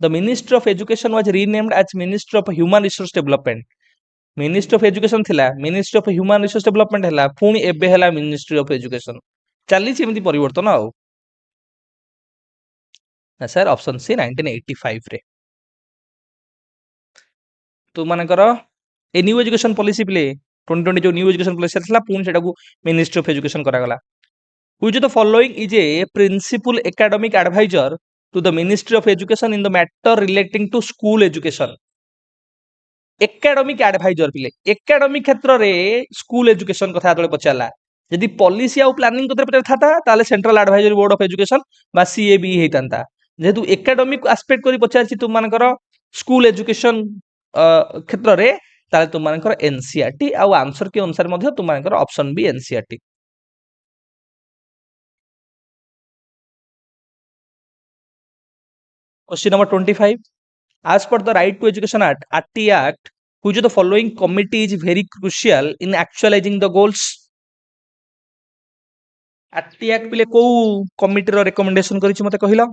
the Ministry of Education was renamed as Ministry of Human Resource Development. Ministry of Education थिला Ministry of Human Resource Development हैला पुणी एबे हैला Ministry of Education चली एमती परिवर्तन आउ ना सर ऑप्शन सी 1985 रे तो मानकर a new education policy play 2020 जो न्यू एजुकेशन पॉलिसी थिला पुणी सेटा को मिनिस्ट्री ऑफ एजुकेशन करा गला which the following is a principal academic advisor to the ministry of education in the matter relating to school education academic advisor पिले academic क्षेत्र रे स्कूल एजुकेशन कथा तळे पचाला यदि पॉलिसी आ प्लानिंग कतरे पचार थाता ताले central advisory board of education बा CAB हेतांता जेतु academic aspect करी पचारछि तुम मानकर स्कूल एजुकेशन क्षेत्र रे ताले तुम मानकर एनसीईआरटी आ आंसर के अनुसार मध्ये तुम मानकर option B NCERT question number 25 as per the right to education act RT act which of the following committee is very crucial in actualizing the goals RT act पिले को कमिटी रो recommendation करिछि मते कहिला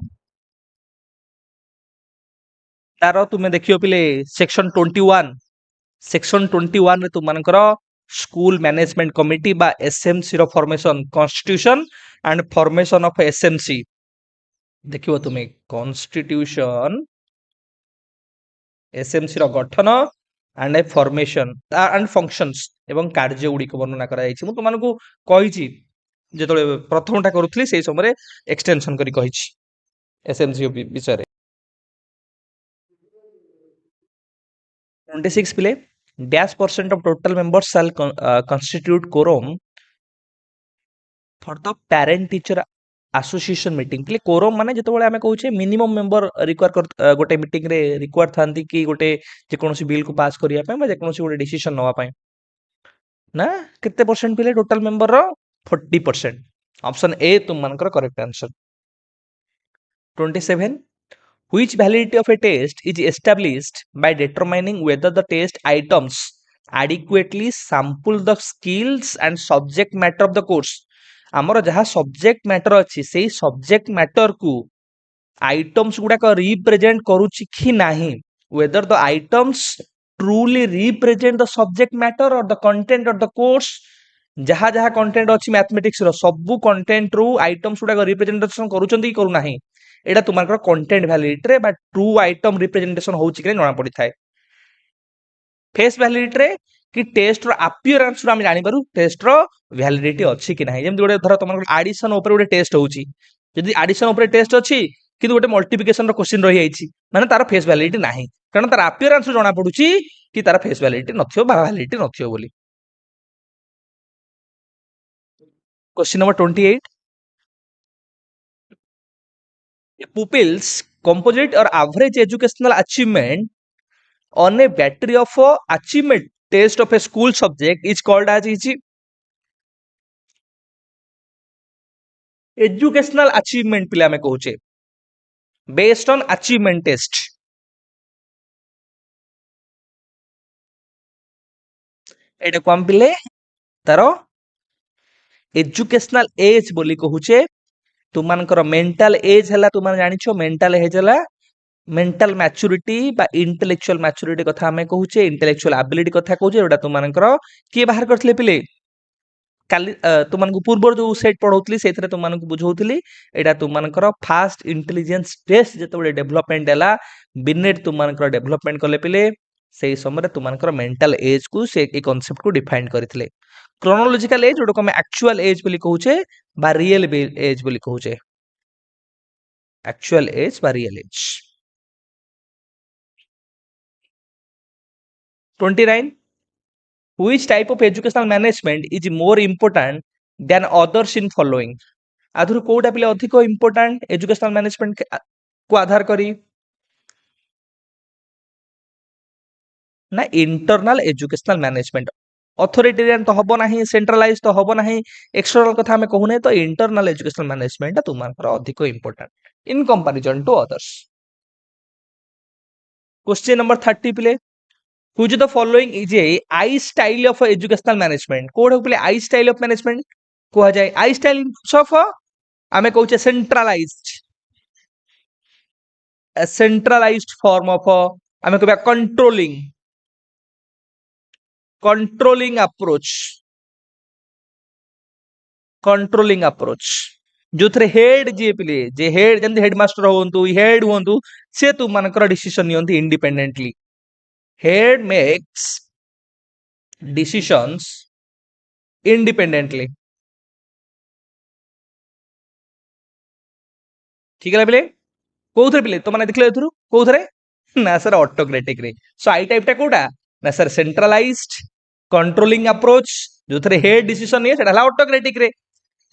तारो तुमे देखियो पिले सेक्शन 21 रे तुम मानकर स्कूल मैनेजमेंट कमिटी बा एसएमसी रो formation constitution and formation of SMC देखियो तुमे कॉन्स्टिट्यूशन एसएमसी रो गठन and a formation and functions एवं कार्य गुडी को वर्णना करा जायछि मु तुमन को कहिछि जेतले प्रथमटा करूथली सेही समय एक्सटेंशन करी कहिछि एसएमसी विषय रे 26 पिले dash percent of total members shall constitute quorum for the parent teacher association meeting पिले quorum माने जेतबेले हमें कहूचे मिनिमम मेंबर रिक्वायर कर गोटे मीटिंग रे रिक्वायर थांती कि गोटे जे कोनोसी बिल को पास करिया पय बा जे कोनोसी गोटे डिसीजन नवा पय ना कितने परसेंट पिले टोटल मेंबर रो 40% ऑप्शन ए तुम मानकर correct answer 27 which validity of a test is established by determining whether the test items adequately sample the skills and subject matter of the course हमर जहा सब्जेक्ट मैटर अछि सेही subject matter को items गुडा को represent करूछि कि नाही whether the items truly represent the subject matter or the content of the course जहा जहा कंटेंट अछि मैथमेटिक्स रो सबु कंटेंट रो आइटम्स गुडा को रिप्रेजेंटेशन करूछंती कि करू नाही एटा तुमार कंटेंट वैलिडिटी रे बा ट्रू आइटम रिप्रेजेंटेशन होउछि कि जना पड़ी थाए फेस वैलिडिटी रे कि टेस्ट रो अपीयरेंस रो हम जानि पारु टेस्ट रो वैलिडिटी अछि कि नाही जेम गोटे धर तुमार एडिशन ऊपर गोटे टेस्ट होउछि यदि एडिशन ऊपर टेस्ट अछि किंतु गोटे मल्टीप्लिकेशन रो क्वेश्चन रहि आइछि माने तार फेस वैलिडिटी नाही कारण तार अपीयरेंस रो जना पडुछि कि तार फेस वैलिडिटी नथियो बा वैलिडिटी नथियो बोली question number 28 pupils composite or average educational achievement on a battery of achievement test of a school subject is called as educational achievement पिला में कहूचे based on achievement test एटा कोन पिले तारो educational as बोली कहूचे तुमानकर mental age हला तुमान जानिछो mental age हला mental maturity बा intellectual maturity कथा हमें कहूचे intellectual ability कथा कहूचे एटा तुमानकर के बाहर करथले पिले काली तुमानकु पूर्व जो सेट पढौतली सेथरे तुमानकु बुझौतली एटा तुमानकर फास्ट इंटेलिजेंस टेस्ट जेतबे डेवलपमेंट हला बिनेट तुमानकर डेवलपमेंट करले पिले सेही समय तुमानकर मेंटल एज को से ए कांसेप्ट को डिफाइन करथिले क्रोनोलॉजिकल एज जोडो हमें एक्चुअल एज बोली कहूचे बा रियल एज बोली कहूचे एक्चुअल एज बा real as 29 which type of educational management is more important than others in following आधुर कोडा पिले अधिक इंपोर्टेंट एजुकेशनल मैनेजमेंट को आधार करी ना इंटरनल एजुकेशनल मैनेजमेंट अथॉरिटेरियन तो हबो नाही सेंट्रलाइज तो हबो नाही एक्सटर्नल कथा हमें कहूने तो इंटरनल एजुकेशनल मैनेजमेंट तुमार अधिक important in comparison to others question number 30 पिले which of the following is a I style of educational management code पिले I style of management कुहा जाए I style of आमे कहूचे centralized form of आमे कहबा controlling approach जो थरे head जे पिले जे हेड जंदे हेडमास्टर होंतु हेड होंतु से तुम मानकर डिसीजन नियंती independently head makes decisions independently ठीक है पिले कोउथरे पिले तो माने देखले एथुरु कोउथरे ना सर ऑटोक्रेटिक रे सो आई टाइप टा कोडा ना सर सेंट्रलाइज्ड कंट्रोलिंग अप्रोच जो थरे हेड डिसीजन नहीं सेटा ला ऑटोक्रेटिक रे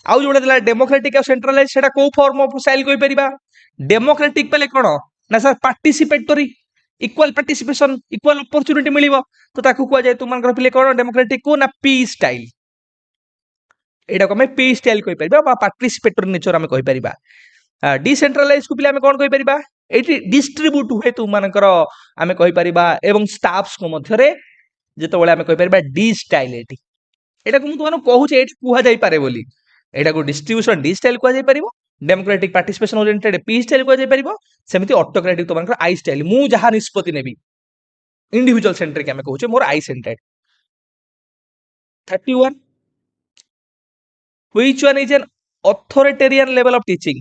आउ जोडा दिला डेमोक्रेटिक और सेंट्रलाइज्ड सेटा को फॉर्म ऑफ स्टाइल कोइ परिबा डेमोक्रेटिक पले कोन ना sir participatory equal participation equal opportunity मिलिबो तो ताकू कुआ जाय तुम मानकर पिले कोन डेमोक्रेटिक को ना पी स्टाइल एटा को मैं पी स्टाइल कोइ परिबा बा पार्टिसिपेटरी नेचर हमें कोइ परिबा डिसेंट्रलाइज को पिले हमें कोन कोइ परिबा एटी डिस्ट्रीब्यूट हुए तुम मानकर हमें कोइ परिबा एवं स्टाफ्स को मध्यरे जेतबेले हमें कोइ परिबा डी स्टाइल एटी एटा को मु तुमन कहूचे एटी कुहा जाय पारे बोली एटा को डिस्ट्रीब्यूशन डी स्टाइल कुहा जाय परिबो democratic participation oriented P style कुहा जाय परिबो सेमिति ऑटोक्रेटिक तुम मानकर आई स्टाइल मु जहा निष्पत्ति नेबी इंडिविजुअल सेंट्रिक हमें कहूचे मोर आई centred 31 which one is an authoritarian level of teaching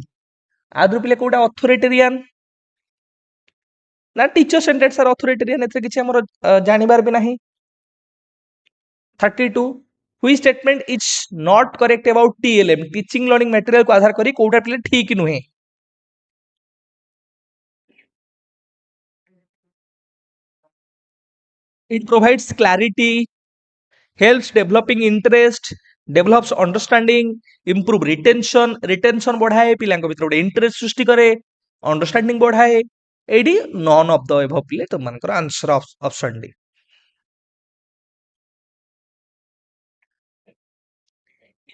आदर पिले कोडा अथॉरिटेरियन ना टीचर सेंटर्ड सर अथॉरिटेरियन एथे किछि हमर जानिबार भी नाही 32 which statement is not correct about TLM teaching learning material को आधार करी कोडा पिले ठीक नुहे it provides clarity helps developing interest develops understanding improve retention बढ़ाए पिलांको भितर गोटे इंटरेस्ट सृष्टि करे अंडरस्टैंडिंग बढ़ाए एडी नॉन ऑफ द एबव पिले तुम मानकर answer option D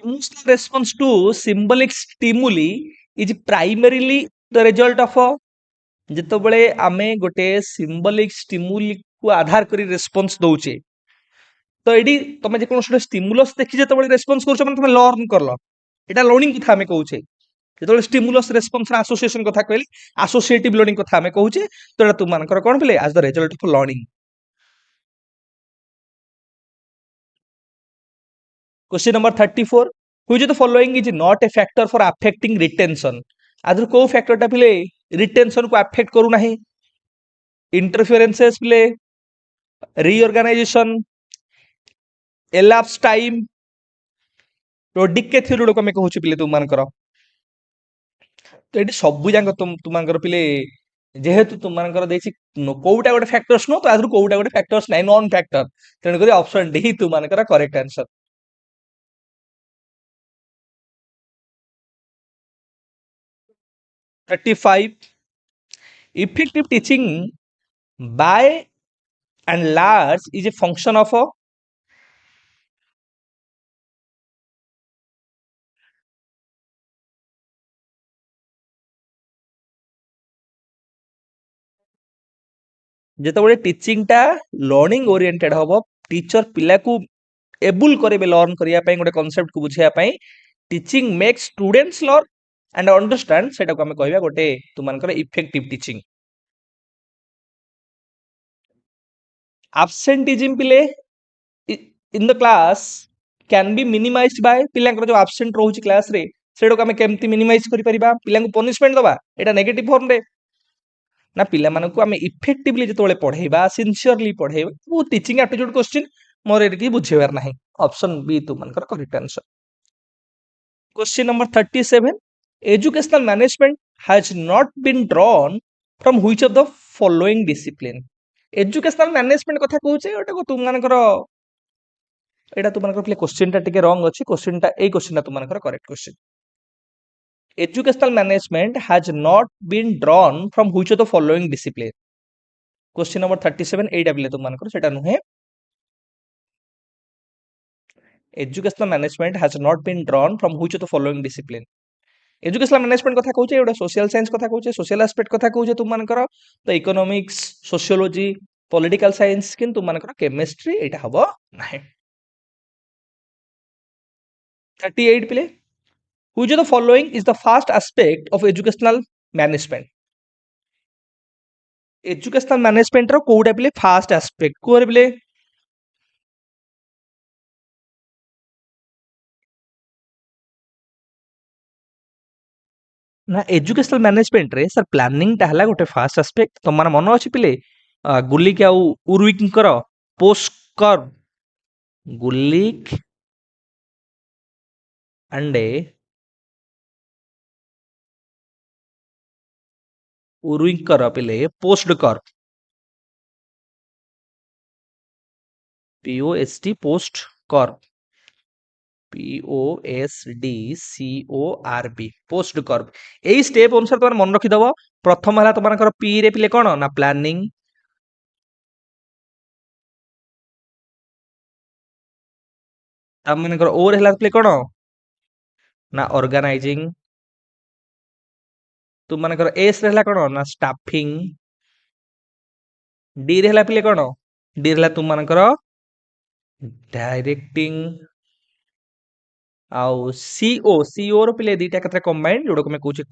emotional response to symbolic stimuli is primarily the result of जेतबेले आमे गोटे symbolic stimuli को आधार करी रेस्पॉन्स दउचे तो एडी तमे जे कोनो स्टिमुलस देखि जेतबेले रेस्पॉन्स करछ माने तमे लर्न करलो एटा लर्निंग कथा हमें कहूचे जेतबेले स्टिमुलस रेस्पॉन्स एसोसिएशन कथा कहली एसोसिएटिव लर्निंग कथा हमें कहूचे तो एटा तुम मानकर कोन पिले as the result of learning question number 34 which of the following is not a factor for affecting retention आदर को फैक्टर टा पिले रिटेंशन को अफेक्ट करू नाही इंटरफेरेंसेस पिले रीऑर्गेनाइजेशन elapsed टाइम तो डिके थ्योरी को मैं कहूची पिले तुम मानकर तो एटी सबु जांग तुम मानकर पिले जेहेतु तुम मानकर देछि कोउटा गोटे फैक्टर्स नो तो आदर कोउटा गोटे फैक्टर्स नै नॉन फैक्टर तेन करी ऑप्शन डी तुम मानकर correct answer 35 effective teaching by and large is a function of जेतबेले टीचिंग टा लर्निंग ओरिएंटेड हबो टीचर पिला को एबुल करेबे लर्न करिया पई गोटे कांसेप्ट को बुझिया पई teaching makes students learn and understand सेटा को हमें कहबा गोटे तुमानकर इफेक्टिव टीचिंग absenteeism पिले in the class can be minimized by पिलांकर जो एब्सेंट रहउची क्लास रे सेडो को हमें केमती मिनिमाइज करि परिबा पिलांको पनिशमेंट दबा एटा नेगेटिव फॉर्म रे ना पिला मानको हमें इफेक्टिवली जेतोले पढेबा सिंसियरली पढेबा वो टीचिंग एप्टीट्यूड क्वेश्चन मोर एटी बुझेबार नाही ऑप्शन बी तुमानकर correct answer question number 37 educational management has not been drawn from which of the following discipline educational management कथा कहूचे एटा को तुम मानकर एटा तुम मानकर प्ले क्वेश्चन टा टिके रॉन्ग अछि क्वेश्चन टा ए क्वेश्चन टा तुम मानकर correct question educational management has not been drawn from which of the following discipline question number 37 एटा बिले तुम मानकर सेटा नुहे educational management has not been drawn from which of the following discipline educational management कथा कहूचे एटा सोशल साइंस कथा कहूचे social aspect कथा कहूचे तुम मानकर तो इकोनॉमिक्स सोशियोलॉजी पॉलिटिकल साइंस किंतु तुम मानकर केमिस्ट्री एटा हबो नाही 38 पिले which of the following is the first aspect of educational management educational management रो कोडा पिले फर्स्ट एस्पेक्ट कोरे पिले ना एजुकेशनल मैनेजमेंट रे सर प्लानिंग टा हला गोटे फास्ट एस्पेक्ट तो मन मन अछि पिले गुलिक आउ उर्विक कर पोस्ट कर गुलिक अंडे उर्विक कर पिले पोस्ट कर पीओएसटी पोस्ट कर POSDCORB पोस्ट कर एई स्टेप अनुसार तुम मन रखी दबो प्रथम हला तुमनकर पी रे पिले कोन ना प्लानिंग तुमनकर ओ रे हला पिले कोन ना ऑर्गेनाइजिंग तुमनकर एस रे हला कोन ना स्टाफिंग डी रे हला पिले कोन डी रे हला तुमनकर डायरेक्टिंग आउ सीओ रो पिले दीटा कतरा कंबाइंड जोडो को मैं कहूचे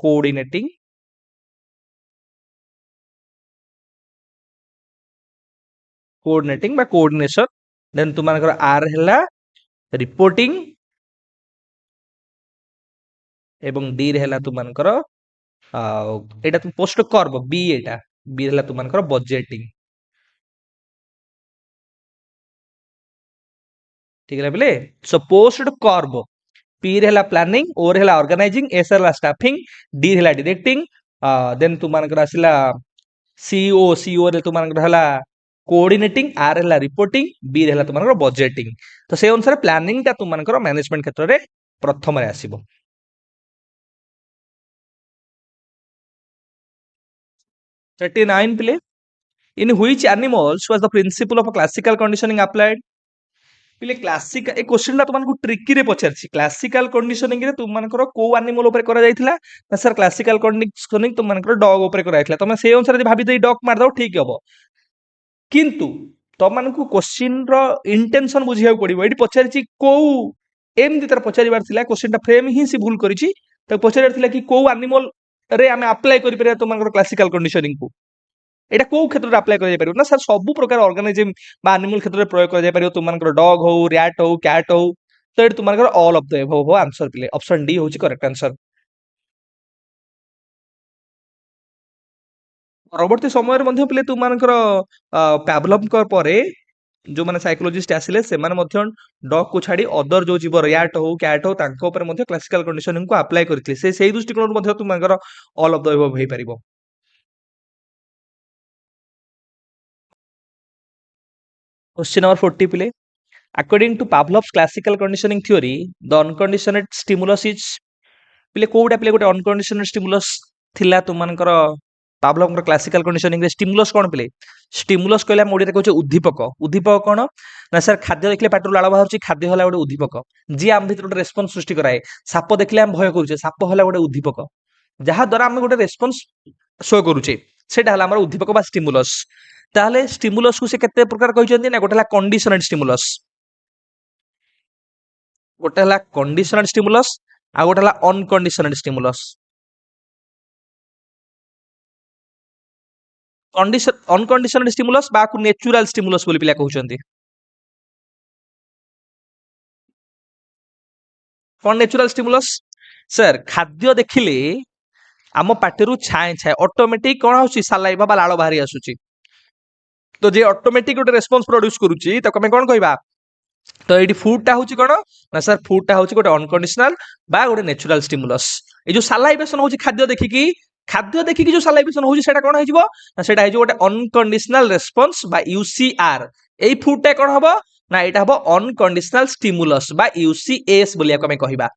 कोऑर्डिनेटिंग बा कोऑर्डिनेशन देन तुमनकर आर हला रिपोर्टिंग एवं डी रे हला तुमनकर एटा तुम पोस्ट करब बी एटा बी हला तुमनकर बजेटिंग ठीक है बोले सो पोस्ट करब पी रे हला प्लानिंग ओ रे हला ऑर्गेनाइजिंग एस रे हला स्टाफिंग डी रे हला डायरेक्टिंग देन तुमनकर आसिला सीओ रे तुमनकर हला कोऑर्डिनेटिंग आर हला रिपोर्टिंग बी रे हला तुमनकर बजेटिंग तो से अनुसार प्लानिंग ता तुमनकर मैनेजमेंट क्षेत्र रे प्रथम रे आसीबो 39 play in which animals was the principle of classical conditioning applied पिले क्लासिकल ए क्वेश्चन ला तुमनको ट्रिकी रे पचारछि क्लासिकल कंडीशनिंग रे तुमनकर को एनिमल ऊपर करा जायथिला ना सर क्लासिकल कंडीशनिंग तुमनकर डॉग ऊपर करा जायथिला तमे से अनुसार जे भाबी दे डॉग मार दो ठीक हबो किंतु तुमनको क्वेश्चन रो इंटेंशन बुझिया पड़िबो एठी पचारछि को एमति तर पचारिबार थिला क्वेश्चन टा फ्रेम ही सी भूल करिछि त पचारिबार थिला कि को एनिमल रे हमें अप्लाई करि परिया तुमनकर क्लासिकल कंडीशनिंग को एटा को क्षेत्र रे अप्लाई करै परियो ना सर सब प्रकार ऑर्गेनिज्म बा एनिमल क्षेत्र रे प्रयोग करै परियो तुमनकर डॉग हो रैट हो कैट हो तो एटा तुमनकर ऑल ऑफ द एबव हो आंसर पिले ऑप्शन डी होची करेक्ट आंसर परवर्ती समय रे मध्ये पिले तुमनकर पैवलव कर परे जो माने साइकोलॉजिस्ट आसिले से माने मध्ये डॉग को छाडी अदर जो जीव रैट हो कैट हो तांको ऊपर मध्ये क्लासिकल कंडीशनिंग को अप्लाई करथिले से सेही दृष्टिकोण मध्ये तुमनकर ऑल ऑफ द एबव होई परिबो क्वेश्चन नंबर 40 पिले according to Pavlov's classical conditioning theory the unconditioned stimulus is पिले कोउटा पिले गोटे अनकंडीशनल स्टिमुलस थिला तुमनकर पावलोवकर क्लासिकल कंडीशनिंग रे स्टिमुलस कोन पिले स्टिमुलस कहला मोडी रे कहचे उद्दीपक उद्दीपक कोन ना सर खाद्य देखले पाटरु लाळ बाहरची खाद्य होला गोटे उद्दीपक जी आम भितर गोटे रेस्पॉन्स सृष्टि कराए साप देखले हम भय करूचे साप होला गोटे उद्दीपक जहा द्वारा हम गोटे रेस्पॉन्स शो करूचे सेटा होला हमर उद्दीपक बा स्टिमुलस ताले स्टिमुलस को से केते प्रकार कहिसंती ना गोटे होला कंडीशनल स्टिमुलस गोटे होला कंडीशनल स्टिमुलस आ गोटे होला unconditional stimulus condition unconditional stimulus बा को नेचुरल स्टिमुलस बोली पिला कहउचंती कोन नेचुरल स्टिमुलस सर खाद्य देखिले आम पाटिरु छाए छाए ऑटोमेटिक कोन होची सालाइबा बा लाळ बाहरी आसुची तो जे ऑटोमेटिक गोटे रेस्पॉन्स प्रोड्यूस करूची त कमे कोन कहबा तो एटी फूड टा होची कोन ना सर फूड टा होची गोटे अनकंडीशनल बा गोटे नेचुरल स्टिमुलस ए जो सालाइबेशन होची खाद्य देखिकी जो सालाइबेशन होची सेटा कोन हेजिबो ना सेटा हेजो गोटे अनकंडीशनल रेस्पॉन्स बा यूसीआर एई फूड टा कोन हबो ना एटा हबो अनकंडीशनल स्टिमुलस बा यूसीएस बोलिया कमे कहिबा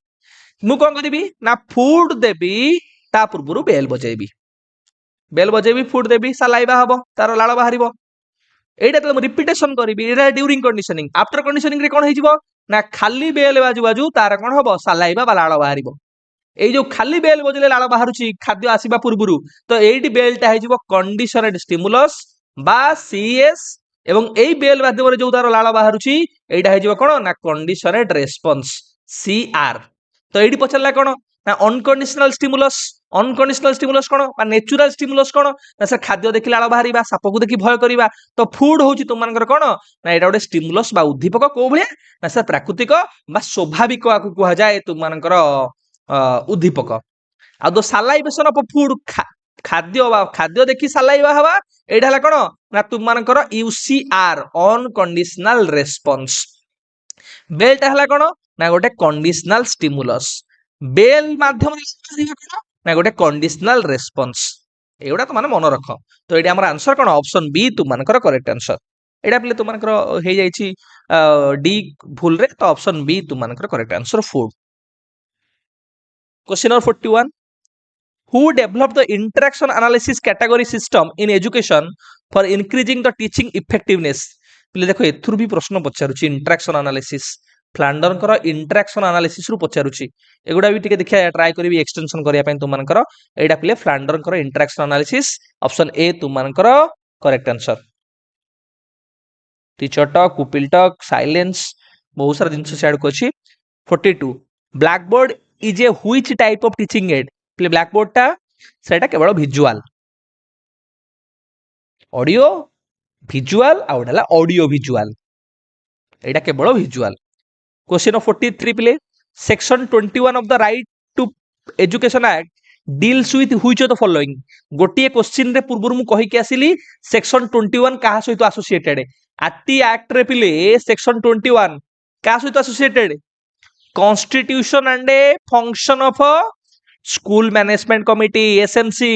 मु कोन करिबी ना फूड देबी ता पूर्वरु बेल बजेबी फूड देबी सालाइबा हबो तार लाळ बाहरिबो एटा तो रिपीटेशन करिबी एटा ड्यूरिंग कंडीशनिंग आफ्टर कंडीशनिंग रे कोन हेजिबो ना खाली बेल बाजू बाजू तार कोन हबो सालाइबा बा लाळ बाहरिबो এই जो खाली बेल बजले लाल बाहर खाद्य आसवा पूर्व तो ये बेलटा हो कंडीशनड स्टिमुलस बा सीएस एवं एई बेल माध्यम जो तार लाल बाहर यहाँ हो कौन ना कंडीशनड रेस्पॉन्स सीआर तो ये पचारा कौन ना अनकंडीशनल स्टिमुलस कौन नेचुरल स्टिमुलस कौन ना सर खाद्य देखी लाल बाहर साप को देखी भय करवा तो फूड हूँ तुम कौन ना यहाँ गोटे स्टिमुलस बा उद्दीपक कौ भाया ना सर प्राकृतिक बा स्वाभाविक आपको कहुए तुम उद्दीपक आ द सालाइवेशन ऑफ फूड खाद्य देखी सालाइवा हवा एटा हला कोन ना तुम मानकर यूसीआर अनकंडीशनल रेस्पॉन्स बेलटा हला कोन ना गोटे कंडीशनल स्टिमुलस बेल माध्यम ना गोटे कंडीशनल रेस्पॉन्स एगुड़ा तो माने मन रख तो ये हमर आंसर कोन ऑप्शन बी तुम मानकर करेक्ट आंसर एटा पले तुम मानकर हे जाईची डी भूल रे तो ऑप्शन बी तुम मानकर correct answer food question number 41 who developed the interaction analysis category system in education for increasing the teaching effectiveness पहले देखो एथुर भी प्रश्न पचारुची इंटरेक्शन एनालिसिस फ्लांडर कर इंटरेक्शन एनालिसिस रु पचारुची एगुडा भी टिके देखिया ट्राई करबी एक्सटेंशन करिया पय तुम मानकर एडा पले फ्लांडर कर इंटरेक्शन एनालिसिस ऑप्शन ए तुम मानकर correct answer teacher talk pupil talk silence बहुत सारा जिंस सेड को अछि 42 black board is a which type of teaching aid प्ले ब्लैक बोर्ड टा सेटा केवल विजुअल ऑडियो विजुअल आउडला ऑडियो विजुअल एटा केवल विजुअल क्वेश्चन 43 प्ले section 21 of the right to education act deals with which of the following गोटिए question रे पूर्व मु कहि के आसिली सेक्शन 21 कहा सहित एसोसिएटेड आटी एक्ट रे प्ले सेक्शन 21 कहा सहित associated constitution and a function of school management committee SMC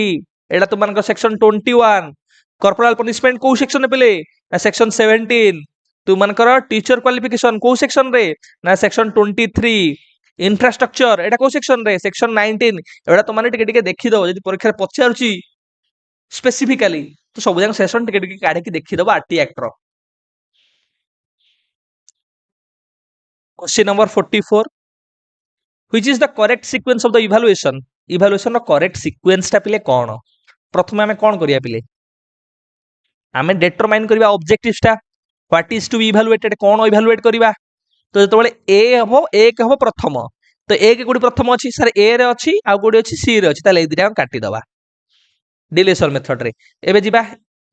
एटा तुम मानकर सेक्शन 21 कॉर्पोरल पनिशमेंट को सेक्शन पे ना सेक्शन 17 तुम मानकर टीचर क्वालिफिकेशन को सेक्शन रे ना सेक्शन 23 इंफ्रास्ट्रक्चर एटा को सेक्शन रे सेक्शन 19 एटा तुम माने टिके टिके देखि दो यदि परीक्षा रे पचारुची स्पेसिफिकली तो सब जंग सेक्शन टिके टिके काढे कि देखि दबो आरटी एक्ट रो question number 44 which is the correct sequence of the evaluation रो करेक्ट सीक्वेंस टा पिले कोन प्रथमे हमें कोन करिया पिले हमें डिटरमाइन करिया ऑब्जेक्टिव्स टा what is to be evaluated कोन इवैल्यूएट करिया तो जतबेले ए हबो एक हबो प्रथम तो ए के गुडी प्रथम अछि सर ए रे अछि आ गुडी अछि सी रे अछि ताले ए दिटा काटी दबा डिलीशन मेथड रे एबे जिबा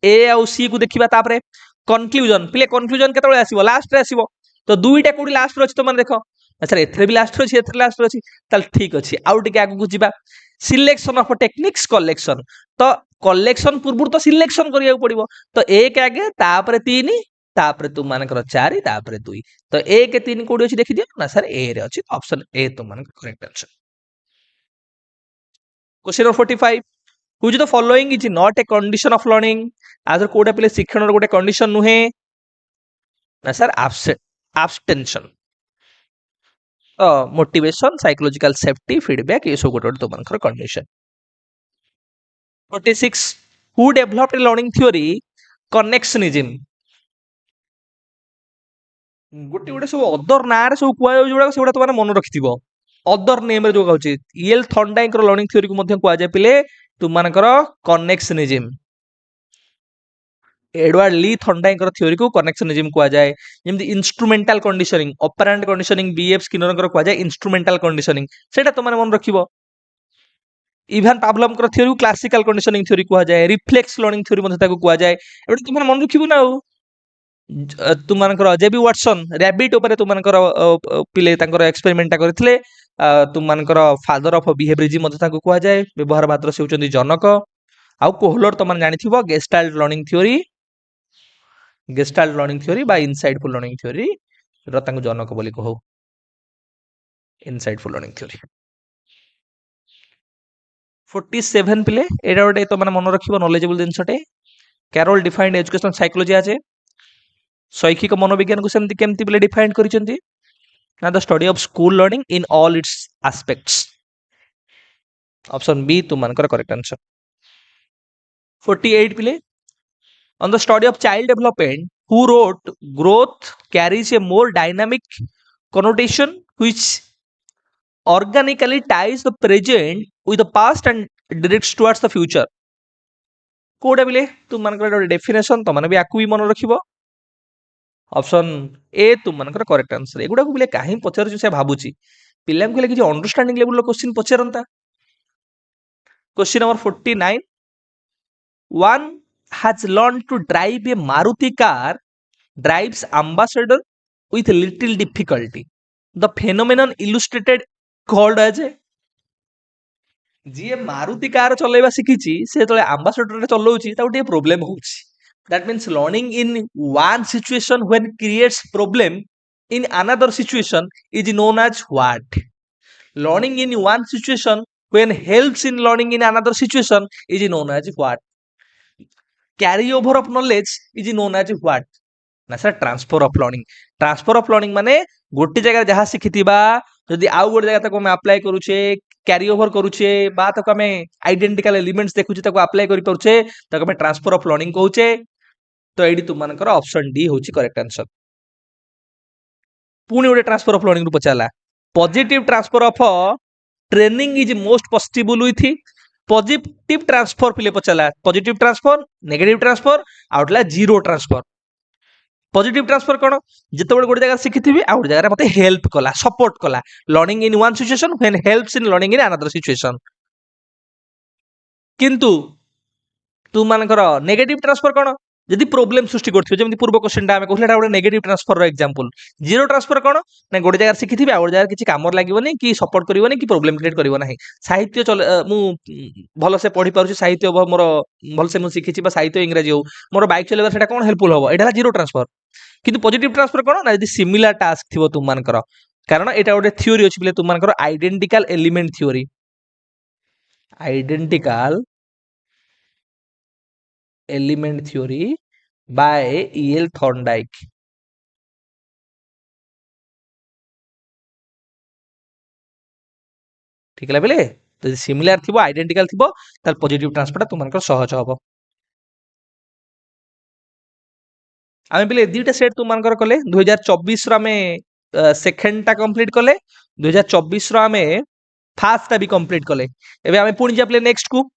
ए आ सी को देखिबा तापरे कंक्लूजन पिले कंक्लूजन केतबेले आसीबो लास्ट रे आसीबो तो दुईटा कोडी लास्ट रे अछि तो मन देखो सर एथरे भी लास्ट अछि एथरे लास्ट अछि ताल ठीक अछि आउ टिके आगु को जिबा सिलेक्शन ऑफ टेक्निक्स कलेक्शन तो कलेक्शन पूर्व तो सिलेक्शन करिया पड़िबो तो एक आगे तापरे 3 तापरे तुम मानकर 4 तापरे 2 तो ए के 3 कोडी अछि देखि दियो ना सर ए रे अछि ऑप्शन ए तुम मानकर correct answer question number 45 which the following is not a condition of learning आदर कोडा पले शिक्षण रो गोटे कंडीशन नुहे ना sir abstention motivation psychological safety feedback ये सब गोटे तुम मानकर condition 46 who developed a learning theory connectionism गोटे गोटे सब अदर ना रे सब कुआ जोडा सेडा तो माने मन रखिथिबो अदर नेम रे जो कहउची ईल थॉर्नडाइक रो लर्निंग थ्योरी को मध्य कुआ जाय पिले तुम मानकर कनेक्शनिज्म एडवर्ड ली थॉर्नडाइक रो थ्योरी को कनेक्शनिज्म कुआ जाय जेमि instrumental conditioning operant conditioning BF Skinner को कुआ जाय इंस्ट्रूमेंटल कंडीशनिंग सेटा तो माने मन रखिबो इवन पावलम कर थ्योरी क्लासिकल कंडीशनिंग थ्योरी कुआ जाय रिफ्लेक्स लर्निंग थ्योरी मध्य ताको कुआ जाय एटा तुम मन रखिबो ना तुम मानकर जेबी वाटसन रैबिट ऊपर तुम मानकर पिले तांकर एक्सपेरिमेंट ता करथिले तुम मानकर फादर ऑफ बिहेवियरिज्म मते ताको कुआ जाय व्यवहार भाद्र से होचंदी जनक आउ कोहलर तो मन जानिथिबो गेस्टाल्ट लर्निंग थ्योरी बा इनसाइटफुल लर्निंग थ्योरी र तांको जनक बोली कहू इनसाइटफुल लर्निंग थ्योरी 47 पिले एडा गोटे तो माने मन रखिबो नॉलेजेबल जिंसटे कैरोल डिफाइंड एजुकेशन साइकोलॉजी आजे शैक्षिक मनोविज्ञान को सेमती केमती पिले डिफाइन करिसेंती ना the study of school learning in all its aspects option B तुम मानकर करेक्ट आंसर 48 पिले on the study of child development who wrote growth carries a more dynamic connotation which organically ties the present with the past and directs towards the future. କୋଉଟା ବିଲେ ତୁମମାନଙ୍କର ଗୋଟେ definition ତମାନେ ବି ଆକୁ ବି ମନେ ରଖିବ। Option A ତୁମମାନଙ୍କର correct answer. ଏଗୁଡାକୁ ବିଲେ କାହିଁ ପଚାରୁଛୁ ସେ ଭାବୁଛି ପିଲାଙ୍କୁ ହେଲେ କିଛି ଅଣ୍ଡରଷ୍ଟାଣ୍ଡିଂ ଲେଭେଲର କ୍ୱେଶ୍ଚିନ୍ ପଚାରନ୍ତା। Question number 49 one has learned to drive a Maruti car drives ambassador with little difficulty. The phenomenon illustrated called as ଯିଏ ମାରୁତି କାର ଚଲେଇବା ଶିଖିଛି ସେ ଯେତେବେଳେ ଆମ୍ବାସଡରରେ ଚଲଉଛି ତାକୁ ଟିକେ ପ୍ରୋବ୍ଲେମ ହଉଛି। That means learning in one situation when creates problem in another situation is known as what? Learning in one situation when helps in learning in another situation is known as what? Carry over of knowledge is known as what? ନା sir transfer of learning. Transfer of learning ମାନେ ଗୋଟେ ଜାଗାରେ ଯାହା ଶିଖିଥିବା ଯଦି ଆଉ ଗୋଟେ ଜାଗା ତାକୁ ଆମେ ଆପ୍ଲାଏ କରୁଛେ କ୍ୟାରି ଓଭର କରୁଛେ ବା ତାକୁ ଆମେ ଆଇଡେଣ୍ଟିକାଲ ଏଲିମେଣ୍ଟସ ଦେଖୁଛେ ତାକୁ ଆପ୍ଲାଏ କରିପାରୁଛେ ତାକୁ ଆମେ ଟ୍ରାନ୍ସଫର ଅଫ୍ ଲର୍ଣ୍ଣିଂ କହୁଛେ। ତ ଏଇଠି ତୁମମାନଙ୍କର ଅପସନ ଡି ହଉଛି କରେକ୍ଟ ଆନ୍ସର। ପୁଣି ଗୋଟେ ଟ୍ରାନ୍ସଫର ଅଫ୍ ଲର୍ଣ୍ଣିଂ ରୁ ପଚାରିଲା positive transfer of training is most possible with positive transfer ପିଲେ ପଚାରିଲା ପଜିଟିଭ ଟ୍ରାନ୍ସଫର ନେଗେଟିଭ ଟ୍ରାନ୍ସଫର ଆଉ ଥିଲା ଜିରୋ ଟ୍ରାନ୍ସଫର। पॉजिटिव ट्रांसफर कौन जिते गोटे जगह शिखी आ गोटे जगह मत हेल्प कला सपोर्ट कला learning in one situation when helps in learning in another situation. किंतु तू मानकर नेगेटिव ट्रांसफर कौन जदि प्रोब्लेम सृष्टि कर पूर्व क्वेश्चन आम कहले गोटे negative transfer example. Zero transfer कौन ना गोटे जगह शिखी आ गोटे जगह किसी काम लगे कि सपोर्ट करनी कि प्रोब्लेम क्रिएट करना ना। साहित्य मु भल से पढ़ी पार्टी साहित्य मोर भल से शिखी साहित्य इंग्राजी हो मोर बाइक चलेगा कौन हेल्पफुल हम यहाँ जीरो ट्रांसफर। किंतु पॉजिटिव ट्रांसफर कौन ना यदि सिमिलर टास्क थी तुम मानकर कारण एटा गोटे थ्योरी अछि बोले तुम मानकर identical element theory identical element theory by EL Thorndike. ठीक है बोले तो सिमिलर थी आइडेंटिकल थी तार पॉजिटिव ट्रांसफर तुम मानकर सहज हम। आम पे दुईटा सेट तुम मानकर कले 2024 आम सेकेंडटा कंप्लीट कले 2024 आम फास्टा भी कंप्लीट कले। एबे आम पुणी जा नेक्स्ट को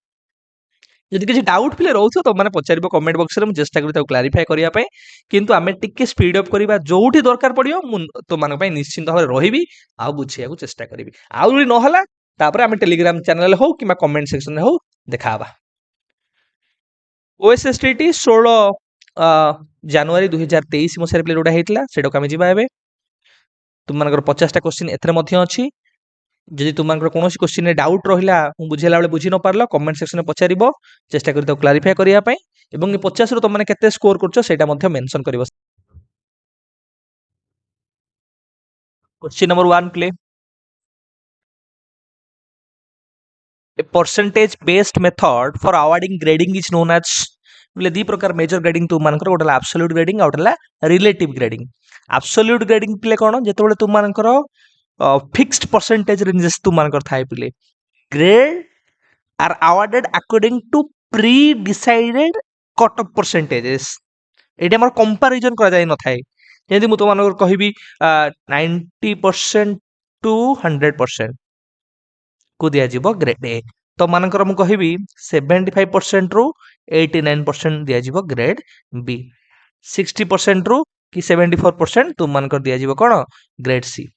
जदि किसी डाउट फिले रोथो तो माने पचारिबो कमेंट बॉक्स रे मु चेष्टा करी ताको क्लैरिफाई करिया पय किंतु आमे टिके स्पीड अप करिबा जोठी दरकार पड़ियो मु तो मान पय निश्चिंत भाबे रहिबी आ बुझिया को चेष्टा करिबी आउरी न हला तापर आमे टेलीग्राम चैनल हो किबा कमेंट सेक्शन रे हो देखाबा। OSSTT 16 जनवरी 2023 मसिया प्ले जोडा हेतला सेडो कामे जिबा एबे तुम मानकर 50 टा क्वेश्चन एथरे मध्य अछि। जदि तुम कौन क्वेश्चन में डाउट रहा बुझेला बेले बुझी न पारल कमेंट सेक्शन में पचार चेष्टा कर क्लारिफाई करने 50 रु तुमने केते स्कोर कर मेंशन कर। क्वेश्चन नंबर 1 प्ले a percentage based method for awarding grading is known as बोले दी प्रकार मेजर ग्रेडिंग तुम मानकर गोटे एब्सोल्यूट ग्रेडिंग और रिलेटिव ग्रेडिंग। एब्सोल्यूट ग्रेडिंग प्ले कौन जिते तुम मानकर फिक्स्ड परसेंटेज रेंजेस तुम मानकर थाए पिले grade are awarded according to pre decided cut off percentages. एटा हमर कंपैरिजन करा जाय न थाए यदि मु तो मानकर कहिबी 90% टू 100% को दिया जीवो ग्रेड ए तो मानकर मु कहिबी 75% रु 89% दिया जीवो ग्रेड बी 60% रु कि 74% तुम मानकर दिया जीवो कोन ग्रेड सी।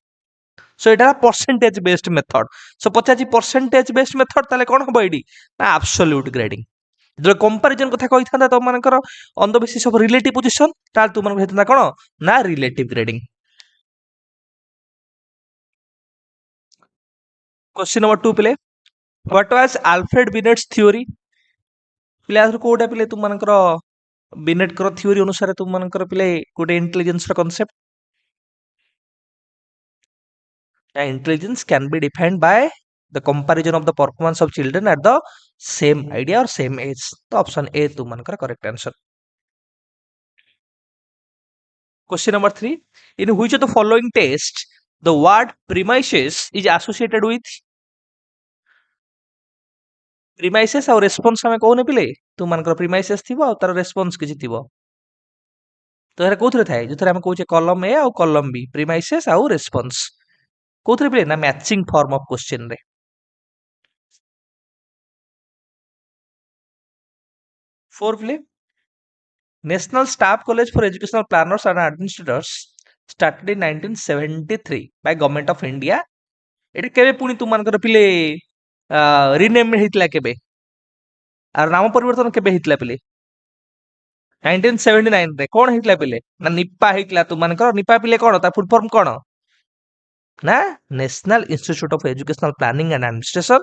सो एटा परसेंटेज बेस्ड मेथड सो पचाची परसेंटेज बेस्ड मेथड ताले कोन हबो एडी ना एब्सोल्यूट ग्रेडिंग। जो कंपैरिजन कथा कहि थांदा तो मानकर on the basis of relative position ताल तुम मानकर हेतंदा कोन ना रिलेटिव ग्रेडिंग। क्वेश्चन नंबर 2 पिले व्हाट वाज अल्फ्रेड बिनेट्स थ्योरी पिले आथर कोडा पिले तुम मानकर बिनेट कर थ्योरी अनुसार तुम मानकर पिले कोटे इंटेलिजेंस रो concept. Intelligence can be defined by the comparison of the performance of children at the same idea or same age. तो option A तुम मानकर correct answer. Question number 3 in which of the following tests the word premises is associated with premises और response हमें कोने पिले तुम मानकर premises थिबो और तार response किछि थिबो तो एरा कोथरे थाए जो थरे हम कहूचे कॉलम ए और कॉलम बी premises और response कोथरे पिले ना मैचिंग फॉर्म ऑफ क्वेश्चन रे 4 पिले national staff college for educational planners and administrators started in 1973 by government of India एटा केबे पुनी तुम मानकर पिले रीनेम हेतला केबे आर नाम परिवर्तन केबे हेतला पिले 1979 रे कोन हेतला पिले ना निपा हेतला तुम मानकर निपा पिले कोन ता फुल फॉर्म कोन ना national institute of educational planning and administration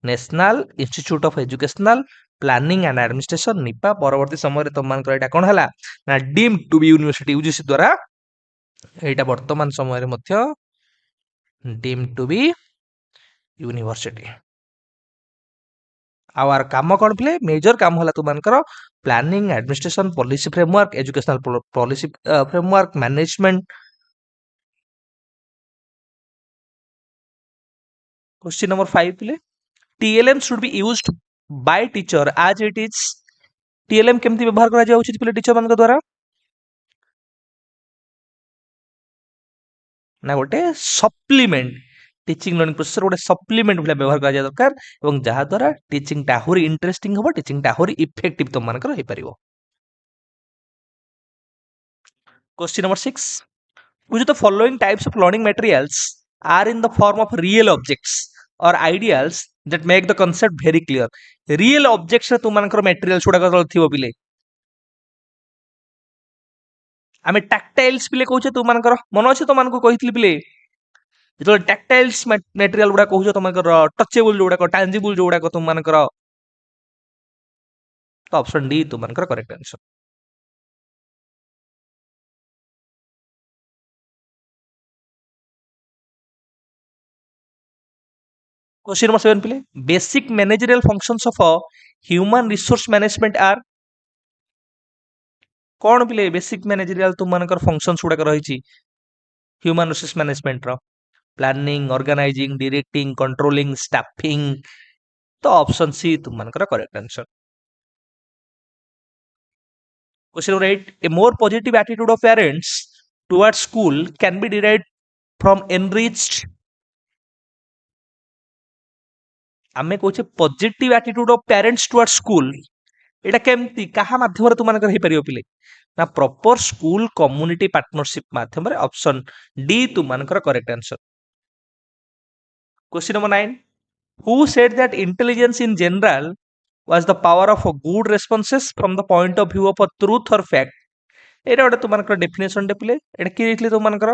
national institute of educational planning and administration NIEPA परवर्ती समय रे तुम मानकर एटा कोन हला ना deem to be university UGC द्वारा एटा वर्तमान समय रे मध्य डीम टू बी यूनिवर्सिटी आवर काम कौन प्ले मेजर काम होला तुमनकर planning administration policy framework educational policy framework management question number 5 प्ले TLM should be used by teacher as it is TLM केमती व्यवहार करा जाय उचित प्ले टीचर मान द्वारा ना गोटे सप्लीमेंट टीचिंग लर्निंग प्रोसेस गोटे सप्लीमेंट भला व्यवहार करा जाय दरकार एवं जहा द्वारा टीचिंग टा होरी इंटरेस्टिंग हो टीचिंग टा होरी इफेक्टिव तुम मानकर हे परिबो question number 6 which of the following types of learning materials are in the form of real objects or ideals that make the concept very clear real objects रे तुमनकर materials गुडा थिबो पिले आमे tactiles पिले कहूचे तुमनकर मन अछि तुमनको कहितली पिले जेतो tactiles material गुडा कहूचे तुमनकर टचेबल जोडा tangible जोडा तुमनकर तो ऑप्शन डी तुमनकर करेक्ट आंसर क्वेश्चन नंबर 7 पिले basic managerial functions of human resource management are कौन पिले बेसिक मैनेजरियल तुम मानकर फंक्शंस गुडा रही ह्यूमन रिसोर्स मैनेजमेंट रो planning organizing directing controlling staffing तो ऑप्शन सी तुम मानकर correct answer question number 8 a more positive attitude of parents towards school can be derived from enriched आमे कहूचे positive attitude of parents towards school एटा केमती कहा माध्यम रे तुम मानकर हे परियो पिले ना प्रॉपर स्कूल कम्युनिटी पार्टनरशिप माध्यम रे ऑप्शन डी तुम मानकर correct answer question number 9 who said that intelligence in general was the power of a good responses from the point of view of a truth or fact एटा गोटे तुम मानकर definition दे पिले एटा की देथिले तुम मानकर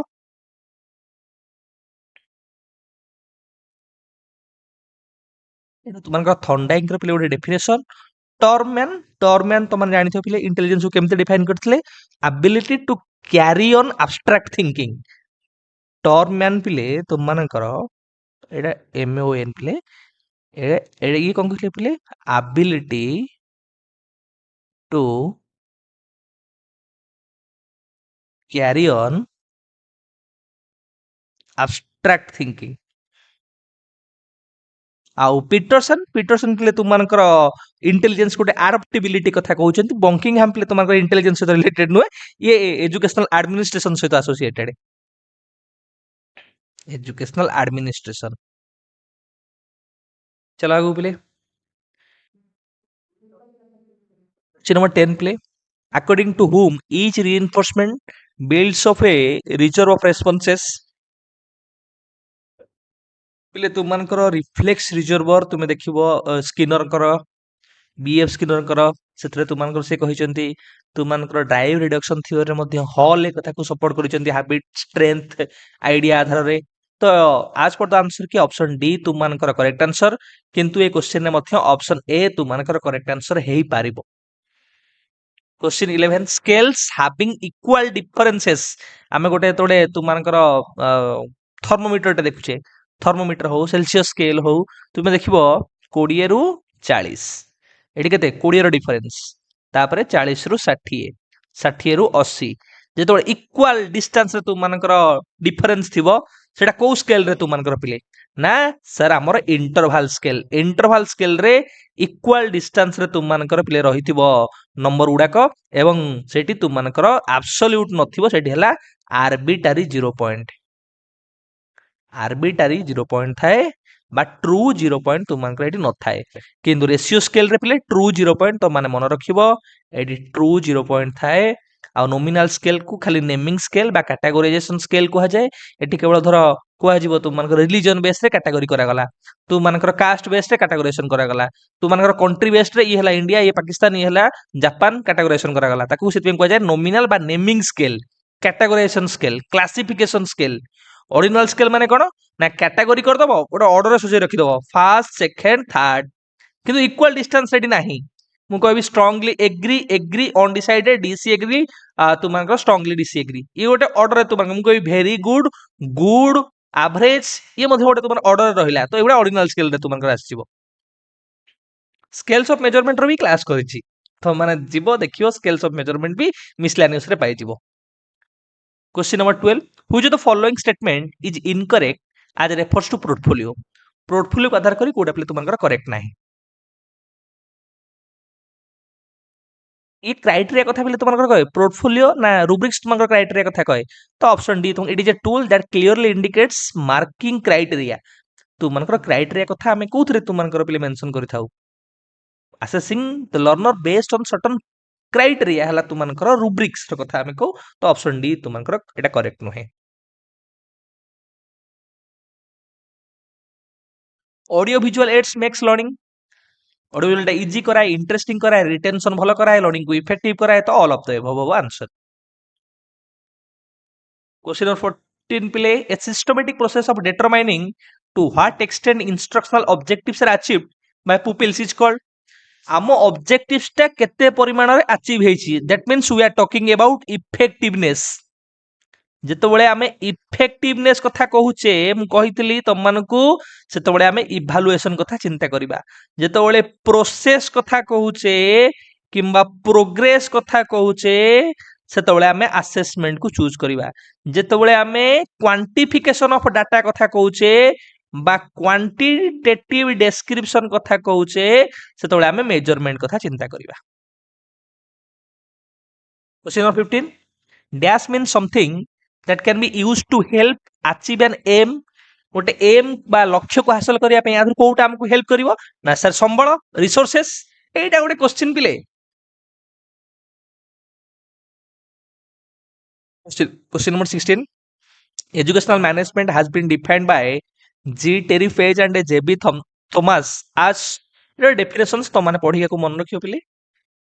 एटा तुम मानकर थॉर्नडाइक रे पिले गोटे डेफिनेशन टर्ममैन तो मन जानि पिले इंटेलिजेंस को केमते डिफाइन करथिले ability to carry on abstract thinking Terman पिले तुम मानकर एटा एमओएन पिले एटा ये कोन कहले पिले ability to carry on abstract thinking आउ पीटरसन पिले तुम मानकर इंटेलिजेंस गोटे एडाप्टेबिलिटी कथा कहउछंती बंकिंगहैम पिले तुम मानकर इंटेलिजेंस सहित रिलेटेड नुए ये एजुकेशनल एडमिनिस्ट्रेशन सहित एसोसिएटेड एजुकेशनल एडमिनिस्ट्रेशन चलो आगु पिले क्वेश्चन नंबर 10 पिले according to whom each reinforcement builds of a reserve of responses पिले तुम मानकर रिफ्लेक्स रिजर्वर तुमे देखिबो स्किनर कर बीएफ स्किनर कर सेथरे तुम मानकर से कहिसंती तुम मानकर ड्राइव रिडक्शन थ्योरी रे मध्ये हॉल ए कथा को सपोर्ट करिसंती हैबिट स्ट्रेंथ आइडिया आधार रे तो आज पर द आंसर की ऑप्शन डी तुम मानकर करेक्ट आंसर किंतु ए क्वेश्चन ने मध्ये ऑप्शन ए तुम मानकर करेक्ट आंसर हेई पारिबो question 11 scales having equal differences आमे गोटे तोडे तुम मानकर थर्मोमीटर टे देखुचे थर्मोमीटर हो सेल्सियस स्केल हो तुमे देखिबो 20 रु 40 एटी केते 20 रो डिफरेंस तापरे 40 रु 60 60 रु 80 जेतो इक्वल डिस्टेंस रे तुम मानकर डिफरेंस थिबो सेटा को स्केल रे तुम मानकर पिले ना सर हमर इंटरवल स्केल रे इक्वल डिस्टेंस रे तुम मानकर पिले रहिथिबो नंबर उडाक एवं सेठी तुम मानकर एब्सोल्यूट नथिबो सेठी हला आर्बिट्ररी 0 पॉइंट आर्बिटारी 0 पॉइंट थाए बा ट्रू 0 पॉइंट तुमनकर एटी न थाए किंतु रेशियो स्केल रे पिले ट्रू 0 पॉइंट तो माने मन रखिबो एटी ट्रू 0 पॉइंट थाए आ नॉमिनल स्केल को खाली नेमिंग स्केल बा कैटेगराइजेशन स्केल को जाए एटी केवल धर कुआ जीवो तुमनकर रिलीजन बेस रे कैटेगरी करा गला तुमनकर कास्ट बेस रे कैटेगराइजेशन करा गला तुमनकर कंट्री बेस रे ये हला इंडिया ये पाकिस्तान ये हला जापान कैटेगराइजेशन करा गला ताकू सेति में कुआ जाए नॉमिनल बा naming scale categorisation scale classification scale ordinal scale माने कोन ना कैटेगरी कर दबो गोटे ऑर्डर रे सजे रखि दबो फर्स्ट सेकंड थर्ड किंतु इक्वल डिस्टेंस रेडी नाही मु कहबी strongly agree agree undecided disagree तुमनकर स्ट्रांगली डीसी एग्री ये गोटे ऑर्डर तुमन मु कहबी वेरी गुड गुड एवरेज ये मध्ये गोटे तुमन ऑर्डर रहिला तो एबडा ऑर्डिनल स्केल रे तुमनकर आसीबो स्केल्स ऑफ मेजरमेंट रो भी क्लास करिछि तो माने जीवो देखियो स्केल्स ऑफ मेजरमेंट भी मिसलेनियस रे पाई जीवो question number 12 which of the following statement is incorrect आज रेफर्स टू पोर्टफोलियो पोर्टफोलियो को आधार करी कोडा प्ले तुमनकर करेक्ट नाही ये क्राइटेरिया कथा बोले तुमनकर कहे पोर्टफोलियो ना रुब्रिक्स तुमनकर क्राइटेरिया कथा कहे तो ऑप्शन डी तुम it is a tool that clearly indicates marking criteria तुमनकर क्राइटेरिया कथा हमें कोथरे तुमनकर प्ले मेंशन करिथाउ assessing the learner based on certain criteria हला तुमनकर रुब्रिक्स रो कथा हमें को तो ऑप्शन डी तुमनकर एटा करेक्ट नहे audio visual aids makes learning audio visual easy कराए इंटरेस्टिंग कराए रिटेंशन भलो कराए लर्निंग को इफेक्टिव कराए तो all of the above answer question number 14 प्ले a systematic process of determining to what extent instructional objectives are achieved by pupils is called आम objectives टा केते परिमाण रे अचीव हेछि that means we are talking about effectiveness जेतबळे आमे effectiveness कथा कहूचे मु कहितली तममानकू सेतबळे आमे इभालुएशन कथा चिंता करिबा जेतबळे प्रोसेस कथा कहूचे किंबा प्रोग्रेस कथा कहूचे सेतबळे आमे असेसमेंट को चूज करिबा जेतबळे आमे क्वांटिफिकेशन ऑफ डाटा कथा कहूचे बा क्वांटिटेटिव डिस्क्रिप्शन कथा कहूचे सेतबळे आमे मेजरमेंट कथा चिंता करिबा question number 15 dash mean something that can be used to help achieve an aim गोटे एम बा लक्ष्य को हासिल करिया पे यादर कोउटा हमको हेल्प करिवो ना सर संबळ रिसोर्सेस एटा गोटे क्वेश्चन पिले question number 16 educational management has been defined by G Terry Page and JB Thomas as Etah definitions तो माने पढिया को मन रखियो पिले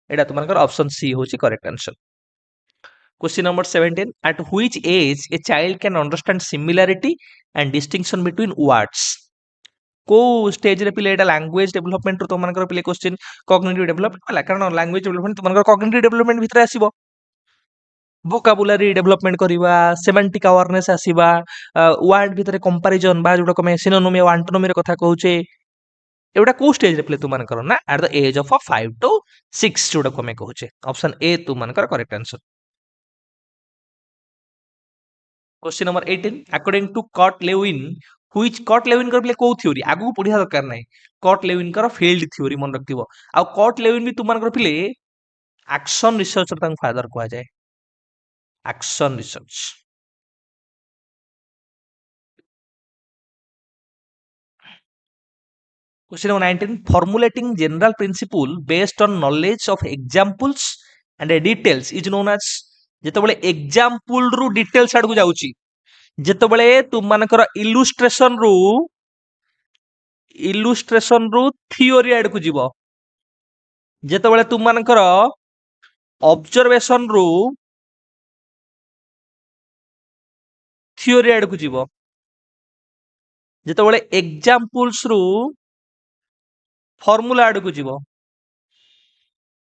एटा तुमनकर ऑप्शन सी होची correct answer Question number 17. At which age a child can understand similarity and distinction between words? को stage रे पिले एटा लैंग्वेज डेवलपमेंट रो तमनकर पिले क्वेश्चन कॉग्निटिव डेवलपमेंट वाला कारण लैंग्वेज डेवलपमेंट तमनकर कॉग्निटिव डेवलपमेंट भितर आसीबो वोकाबुलरी डेवलपमेंट करिवा सेमांटिक अवेयरनेस आसीबा वर्ड भितर कंपैरिजन बा जोडा कमे सिनोनिमी और एंटोनिमी रे कथा कहूचे एवडा को स्टेज रे पिले तुमनकर ना at the age of 5 to 6 जोडा कमे कहूचे ऑप्शन ए तुमनकर correct answer question number 18 according to Kurt Lewin which Kurt Lewin कर प्ले को थ्योरी आगु पढिया दरकार नै कॉट लेविन कर फील्ड थ्योरी मन रखिबो आ कॉट लेविन भी तुमान कर प्ले एक्शन रिसर्च तंग फादर को जाए action research question number 19 formulating general principle based on knowledge of examples and details is known as जेतबेले एग्जांपल रु डिटेल्स आडू जाउची जेतबेले तुम मानकर इलुस्ट्रेशन रु थियोरी आड को जीवो जेतबेले तुम मानकर ऑब्जर्वेशन रु थियोरी आड को जीवो जेतबेले एग्जांपल्स रु फॉर्मूला आड को जीवो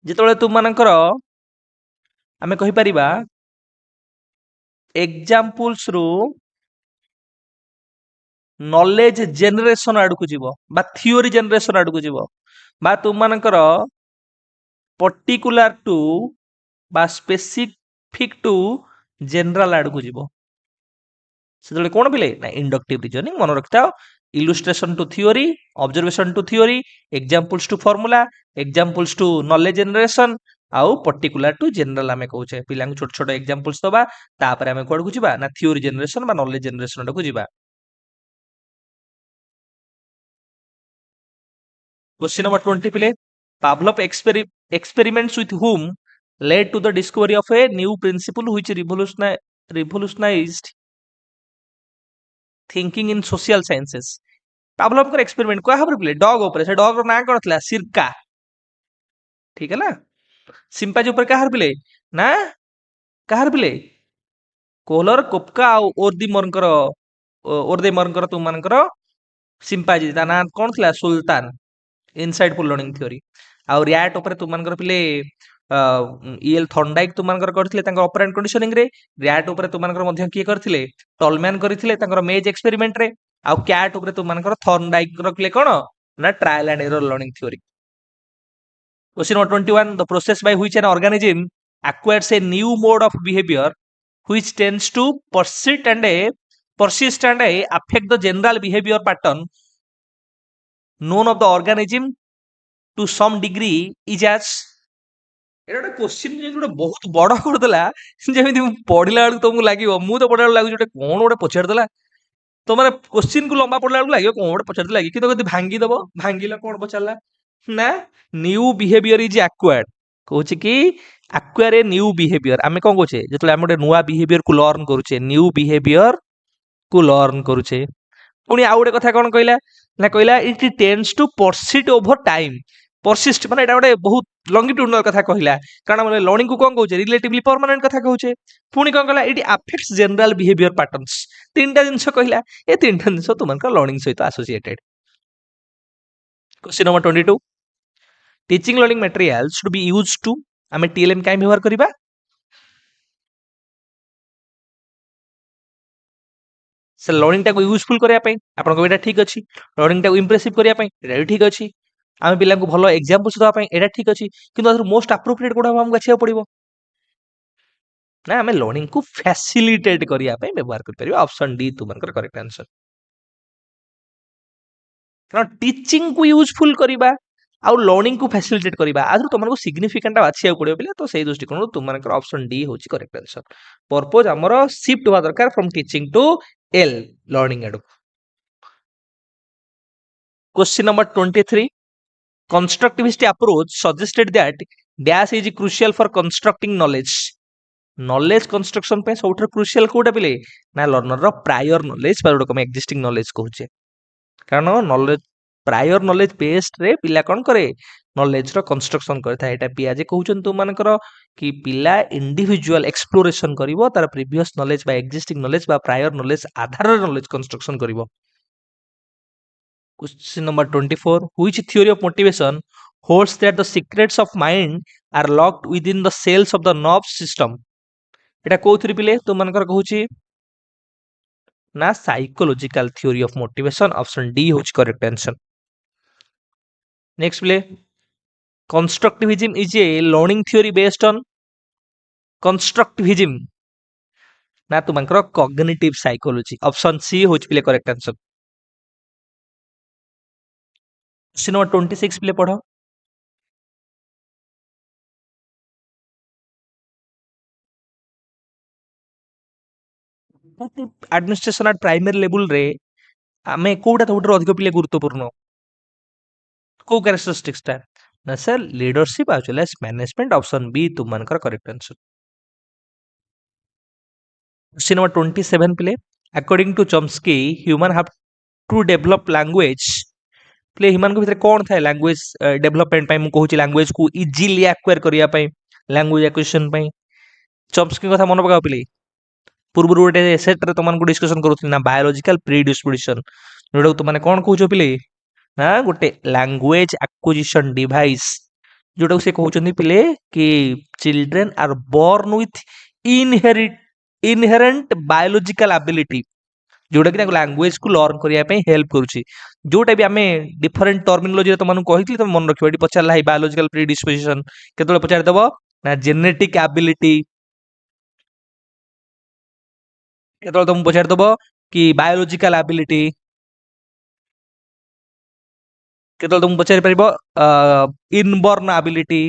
जेतबेले तुम मानकर आमे कहि परिबा एग्जांपल्स रु नॉलेज जनरेशन आड़ को जीवो बा थियोरी जनरेशन आड़ को जीवो बा तुम मानकर पर्टिकुलर टू बा स्पेसिफिक टू जनरल आड़ को जीवो सेतले कोन बिले ना इंडक्टिव रीजनिंग मन रखताओ illustration to theory observation to theory examples to formula examples to knowledge generation आउ पर्टिकुलर टू जनरल आमे कहूचे पिलांग छोट छोट एग्जांपल्स दबा तापर आमे कोड को जीवा ना थियोरी जनरेशन बा नॉलेज जनरेशन को जीवा क्वेश्चन नंबर 20 पिले Pavlov experiments with whom led to the discovery of a new principle which revolutionized thinking in social sciences. Pavlovଙ୍କର experiment क्या भाବରେ पिले डॉग ऊपर से डॉग ର ନାଁ କଣ ଥିଲା ସିରକା ठीक है ना सिंपाजी ऊपर କାହାର ପିଲେ ନା କାହାର ପିଲେ କୋଲର କୋପକା ଆଉ ଓରଦେମରଙ୍କର ତୁମମାନଙ୍କର ସିମ୍ପାଜି ତା ନାଁ କଣ ଥିଲା ସୁଲତାନ ଇନସାଇଡଫୁଲ ଲର୍ଣ୍ଣିଂ ଥିଓରି ଆଉ ରିଆଟ ଉପରେ ତୁମମାନଙ୍କର ପିଲେ ଇଏଲ ଥଣ୍ଡାଇକ ତୁମମାନଙ୍କର କରିଥିଲେ ତାଙ୍କ ଅପରେଣ୍ଟ କଣ୍ଡିସନିଂ ରେ ରିଆଟ ଉପରେ ତୁମମାନଙ୍କର ମଧ୍ୟ କିଏ କରିଥିଲେ ଟଲମ୍ୟାନ କରିଥିଲେ ତାଙ୍କର ମେଜ ଏକ୍ସପେରିମେଣ୍ଟ ରେ ଆଉ କ୍ୟାଟ ଉପରେ ତୁମମାନଙ୍କର ଥର୍ନଡାଇକ ରଖିଲେ କଣ ନା trial and ଏରର learning theory question number 21 the process by which an organism acquires a new mode of behavior which tends to persist and affect the general behavior pattern known of the organism to some degree is as ଏଟା ଗୋଟେ question ଯେମିତି ଗୋଟେ ବହୁତ ବଡ କରିଦେଲା ଯେମିତି ମୁଁ ପଢିଲା ବେଳକୁ ତମକୁ ଲାଗିବ ମୁଁ ତ ପଢିଲା ବେଳକୁ ଲାଗୁଛି ଗୋଟେ କଣ ଗୋଟେ ପଚାରିଦେଲା ତ ମାନେ କ୍ୱେଶ୍ଚିନ୍ କୁ ଲମ୍ବା ପଡିଲା ବେଳକୁ ଲାଗିବ କଣ ଗୋଟେ ପଚାରିଦେଲା କିନ୍ତୁ ଯଦି ଭାଙ୍ଗିଦବ ଭାଙ୍ଗିଲେ କଣ ପଚାରିଲା ନା ନ୍ୟୁ ବିହେଭିୟର ଇଜ ଆକ୍ୱାର୍ଡ କହୁଛି କି ଆକ୍ୱାର ଏ ନ୍ୟୁ ବିହେଭିୟର ଆମେ କଣ କହୁଛେ ଯେତେବେଳେ ଆମେ ଗୋଟେ ନୂଆ ବିହେଭିୟର କୁ ଲର୍ନ କରୁଛେ ନ୍ୟୁ ବିହେଭିୟର କୁ ଲର୍ନ କରୁଛେ ପୁଣି ଆଉ ଗୋଟେ କଥା କଣ କହିଲା ନା କହିଲା ଇଟ ଟେନ୍ସ ଟୁ ପରସିଟ ଓଭର ଟାଇମ ପରସିଷ୍ଟ ମାନେ ଏଟା ଗୋଟେ ବହୁତ ଲଙ୍ଗିଟ୍ୟୁଡନାଲ କଥା କହିଲା କାରଣ ଆମେ ଲର୍ଣ୍ଣିଂ କୁ କଣ କହୁଛେ ରିଲେଟିଭଲି ପରମାନେଣ୍ଟ କଥା କହୁଛେ ପୁଣି କଣ କହିଲା ଇଟ ଆଫେକ୍ଟସ ଜେନେରାଲ ବିହେଭିୟର ପାଟର୍ନସ ତିନିଟା ଜିନିଷ କହିଲା ଏ ତିନିଟା ଜିନିଷ ତୁମଙ୍କର ଲର୍ଣ୍ଣିଂ ସହିତ associated question number 22 teaching learning material should be used to आमे टीएलएम काई व्यवहार करिबा से लर्निंग टाको यूजफुल करिया पई आपन को एटा ठीक अछि लर्निंग टाको इंप्रेसिव करिया पई एटा भी ठीक अछि आमे पिला को भलो एग्जांपल्स दवा पई एटा ठीक अछि किंतु अदर मोस्ट एप्रोप्रिएट कोडा हम गछिया पड़िबो ना आमे लर्निंग को फैसिलिटेट करिया पई व्यवहार कर परिबा ऑप्शन डी तुमनकर करेक्ट आंसर कारण टीचिंग को यूजफुल करिबा आउ लर्निंग को फैसिलिटेट करिबा आदर तुमनको सिग्निफिकेंट बाछिया पड़िबो पिला तो सेही दृष्टिकोण तुमनकर ऑप्शन डी होची करेक्ट आंसर पर्पस हमरो शिफ्ट होवा दरकार from teaching to L learning एडु question number 23 constructivist approach suggested that dash is crucial for constructing knowledge knowledge construction पे सबठार crucial कोडा पिले ना लर्नर रो प्रायर नॉलेज पर हम एक्जिस्टिंग नॉलेज कहूचे कारण नॉलेज प्रायर नॉलेज बेस्ड रे पिला कोन करे नॉलेज रो कंस्ट्रक्शन करथा एटा पियाजे कहउचन तुम मानकर कि पिला इंडिविजुअल एक्सप्लोरेशन करिवो तार प्रीवियस नॉलेज बा एक्जिस्टिंग नॉलेज बा प्रायर नॉलेज आधार रे knowledge construction करिवो Question number 24. Which theory of motivation holds that the secrets of mind are locked within the cells of the nerve system? এটা কোଉଥିରେ ପିଲେ ତୁମମାନଙ୍କର କହୁଛି ନା ସାଇकोलॉजिकल theory of motivation option D होची correct answer. Next पिले constructivism is a learning theory based on constructivism ନା ତୁମମାନଙ୍କର cognitive psychology option C होची पिले correct answer. Question number 26 पिले पढ़ो एडमिनिस्ट्रेशन एट प्राइमरी लेवल रे आमे कोउटा सबठु अधिक पिले गुरुत्वपूर्ण को कैरेक्टरिस्टिक्स ता ना sir leadership as well as management option B तुमनकर करेक्ट आंसर क्वेश्चन नंबर 27 पिले according to Chomsky human have to develop language प्ले ह्यूमन को भीतर कोन थाए लैंग्वेज डेवलपमेंट पई मु कहूची लैंग्वेज को इजीली एक्वायर करिया पई लैंग्वेज एक्विजिशन पई चॉम्स्की कथा मन पकाओ पिले पूर्व गोटे सेट रे तुमन को डिस्कशन करूथि ना बायोलॉजिकल प्रीडिस्पोजिशन जोडा तुमने कोन कहूचो पिले ना गोटे लैंग्वेज एक्विजिशन डिवाइस जोटा से कहउचंदी पिले कि children are born with inherent biological ability जोटा कि लैंग्वेज को लर्न करिया पे हेल्प करूची जोटा भी आमे डिफरेंट टर्मिनोलॉजी रे तुमन कहितली तुम मन रखियो एटी पचारला है बायोलॉजिकल प्रीडिस्पोजिशन केतले पचार देबो ना जेनेटिक एबिलिटी केतले तुम पचार देबो कि बायोलॉजिकल एबिलिटी केतले तुम पचारि परिबो इनबॉर्न एबिलिटी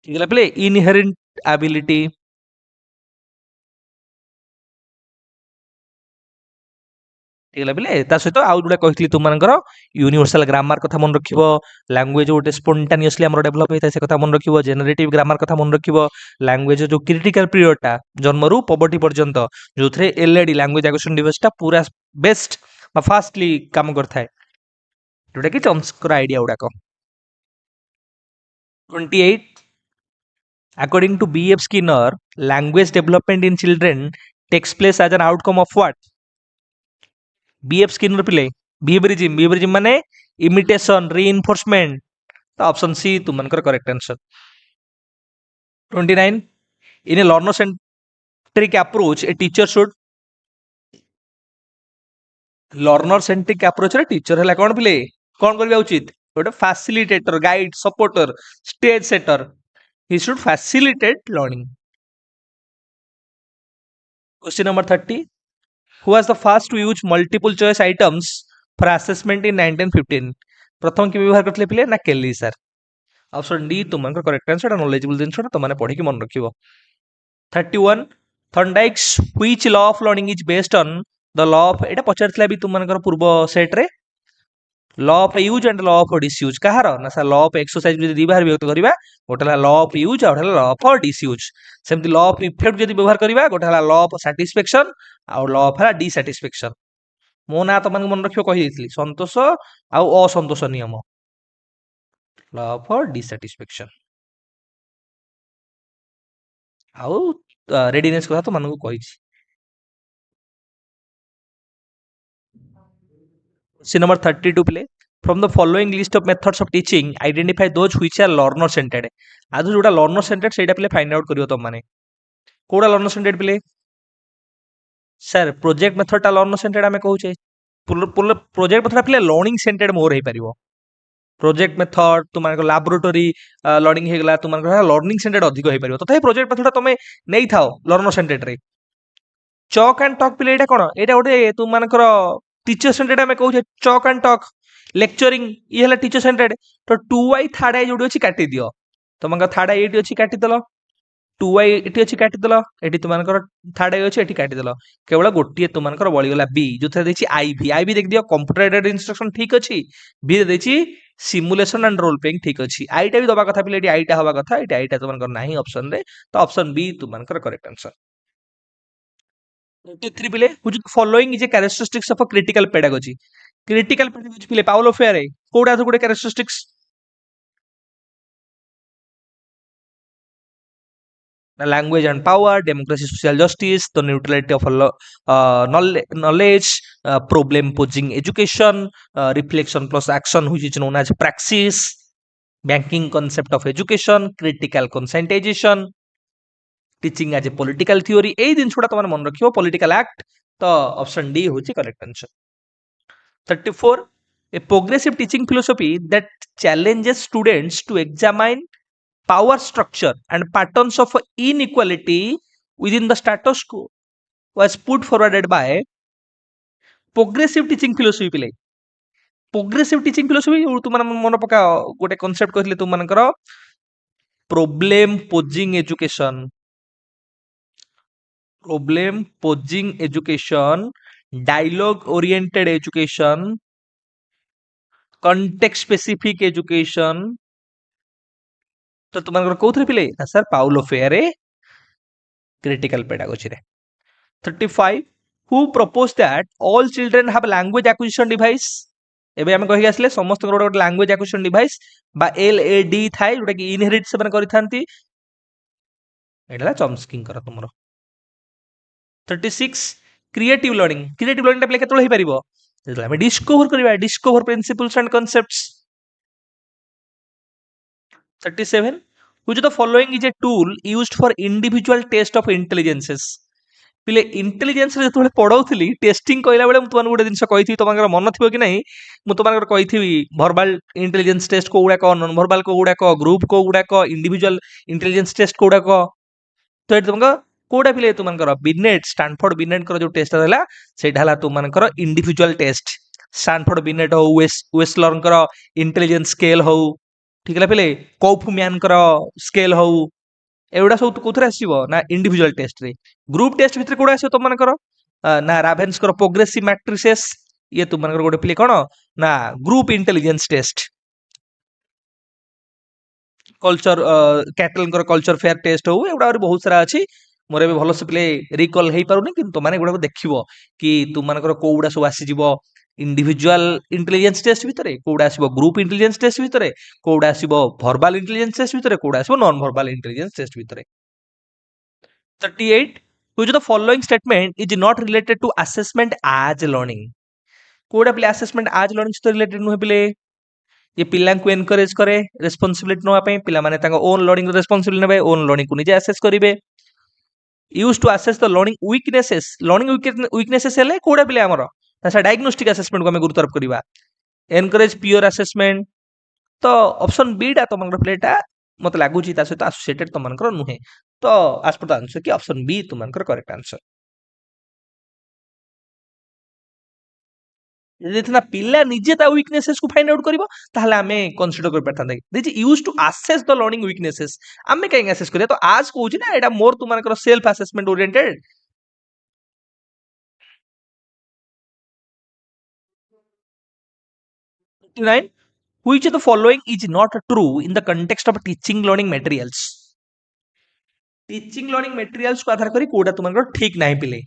ठीक है पिले इनहेरेंट एबिलिटी ठीक है पिले ता सहित आउ जोटा कहली तुम मानकर यूनिवर्सल ग्रामर कथा मन रखिबो लैंग्वेज गोटे स्पोंटानियसली हमर डेवलप होता है से कथा मन रखिबो जेनरेटिव ग्रामर कथा मन रखिबो लैंग्वेज जो क्रिटिकल पीरियड टा जन्मरू पवर्टी पर्यंत जो थरे एलएडी लैंग्वेज एक्विजिशन डिवाइस टा पूरा बेस्ट बा फास्टली काम करता है जोटा कि चम्स्कर idea गुड़ाक 28 according to B.F. Skinner language development in children takes place as an outcome of what B.F. Skinner पिले behaviorism माने imitation reinforcement तो ऑप्शन सी तुमनकर correct answer 29 in a learner centric approach a teacher should learner centric approach रे teacher हला कोन पिले कोन करबा उचित गोटे facilitator guide supporter stage setter he should facilitate learning question number 30 who was the first to use multiple choice items for assessment in 1915 प्रथम के व्यवहार करथले पिले ना केली सर ऑप्शन डी तुमनकर करेक्ट आंसर नॉलेजेबल जिनसटा तुमने पढ़ी कि मन रखिबो 31 Thorndike's which law of learning is based on the law of एटा पचारथला भी तुमनकर पूर्व सेट रे law of use and law of disuse कहार ना सर लॉ ऑफ एक्सरसाइज जदी दी बार व्यक्त करबा गोटे लॉ ऑफ यूज और लॉ ऑफ डिसयूज सेमति लॉ ऑफ इफेक्ट जदी व्यवहार करबा गोटे लॉ ऑफ सैटिस्फैक्शन और लॉ ऑफ डिसैटिस्फैक्शन मो ना तो मन रखियो कहि देथली संतोष आ असंतोष नियम लॉ ऑफ डिसैटिस्फैक्शन आउ रेडीनेस कथा तो मन को कहि question number 32 play from the following list of methods of teaching identify those which are learner centered आज जोटा learner centered सेटा प्ले फाइंड आउट करियो तुम माने कोडा learner centered प्ले सर प्रोजेक्ट मेथड टा learner centered हमें कहू छे प्रोजेक्ट मेथड प्ले लर्निंग सेंटर्ड मोर हे परिबो प्रोजेक्ट मेथड तुम माने लैबोरेटरी लर्निंग हे गला तुम माने लर्निंग सेंटर्ड अधिक हे परिबो तथापि प्रोजेक्ट मेथड तमे नै थाओ learner centered रे चॉक एंड टॉक प्ले एटा कोन एटा गोटे तुम मानकर टीचर सेंटर्ड हमें कहू छे चॉक एंड टॉक लेक्चरिंग ये हला टीचर सेंटर्ड तो 2i थर्ड आई जोडी अछि काटी दियो तुमका थर्ड आई एटी अछि काटी दलो 2i एटी अछि काटी दलो एटी तुमनकर थर्ड आई अछि एटी काटी दलो केवल गोटिए तुमनकर बळी गला बी जोथे देछि आईवी देख दियो कंप्यूटर एडेड इंस्ट्रक्शन ठीक अछि बी देछि सिमुलेशन एंड रोल प्लेइंग ठीक अछि आईटा भी दबा कथा पिले एटी आईटा हवा कथा एटी आईटा तुमनकर नाही ऑप्शन रे तो ऑप्शन बी तुमनकर करेक्ट आंसर 23 पिले which following is a characteristics of a critical pedagogy पिले पाउलो फेरे कोडा गुडे characteristics language and power democracy social justice the neutrality of knowledge problem posing education reflection plus action which is known as praxis banking concept of education critical conscientization teaching as a political theory ए दिन छोटा तुम मन रखियो political act तो option D होची correct answer 34 a progressive teaching philosophy that challenges students to examine power structure and patterns of inequality within the status quo was put forwarded by progressive teaching philosophy पिले progressive teaching philosophy तुम मन पका गोटे concept कहले तुम मानकर problem posing education problem posing education dialogue oriented education context specific education तो तुमनकर कोथरे पिले सर पाउलो फेरे क्रिटिकल पेडागोजी रे 35 who proposed that all children have language acquisition device एबे हम कहि आसले समस्त गोटे लैंग्वेज एक्विजिशन डिवाइस बा एलएडी थाए जोटा कि इनहेरिट से करिथांती एडला चम्स्किंग कर तुमरो 36 क्रिएटिव लर्निंग टा प्ले केतल हे परिबो जेतला हम discover principles and concepts 37 which of the following is a tool used for individual test of intelligences पिले इंटेलिजेंस रे जतले पढौथली टेस्टिंग कइला बेले मु तुमन गुडे जिंस कहिथि तुमनकर मन थिबो कि नै मु तुमनकर कहिथि वर्बल इंटेलिजेंस टेस्ट को गुडा को नॉन वर्बल को गुडा को ग्रुप को गुडा को इंडिविजुअल इंटेलिजेंस टेस्ट को गुडा को तो एट तुमका कोडा पिले तुमनकर बिनेट स्टैनफोर्ड बिनेट कर जो टेस्ट हला सेटा हला तुमनकर इंडिविजुअल टेस्ट स्टैनफोर्ड बिनेट हो वेस्लर कर इंटेलिजेंस स्केल हो ठीक है पिले कौफुमियन कर स्केल हो एवडा सब कोथरे आसीबो ना इंडिविजुअल टेस्ट रे ग्रुप टेस्ट भितर कोडा आसीबो तुमनकर ना रावेन्स कर प्रोग्रेसिव मैट्रिसेस ये तुमମାନଙ୍କର ଗୋଟେ ପିଲେ କଣ ନା ଗ୍ରୁପ इंटेलिजेंस टेस्ट कल्चर कैटलଙ୍କର कल्चर फेयर टेस्ट हो एगुडा बहुत सारा अछि मोर ए भलो से प्ले रिकॉल हेई पारुनी कि तो माने गुडा देखिबो कि तुमମାନଙ୍କର कोउडा सब आसी जिवो इंडिविजुअल इंटेलिजेंस टेस्ट भितरे कोउडा आसीबो ग्रुप इंटेलिजेंस टेस्ट भितरे कोउडा आसीबो वर्बल इंटेलिजेंस टेस्ट भितरे कोउडा आसीबो नॉन वर्बल इंटेलिजेंस टेस्ट भितरे 38 which of the following statement is not related to assessment as learning कोउडा प्ले असेसमेंट आज लर्निंग से रिलेटेड नुहे प्ले ये पिलांकु एनकरेज करे रेस्पोंसिबिलिटी नवा पे पिला माने तांको ओन लर्निंग रेस्पोंसिबिलिटी नेबे ओन लर्निंग को निजे असेस करिवे use to assess the learning weaknesses हेले कोडा पिले हमर तासा डायग्नोस्टिक असेसमेंट को हम गुरुत्व तरफ करिवा एनकरेज पियोर असेसमेंट तो ऑप्शन बी डा तमनकर प्लेटा मते लागु छी ता सहित एसोसिएटेड तमनकर नुहे तो आज पर आंसर कि ऑप्शन बी तमनकर करेक्ट आंसर ଯଦି ପିଲା ନିଜେ ତା ୱିକନେसेस को फाइंड आउट करिवो ताहले आमे कन्सिडर कर परथांदे this use to assess the learning weaknesses आमे काई असेस करिया तो आज कहूची ना एटा मोर तुमानकर self assessment oriented 59 which of the following is not true in the context of teaching learning materials teaching learning materials को आधार करी कोडा तुमानकर ठीक नाही पिले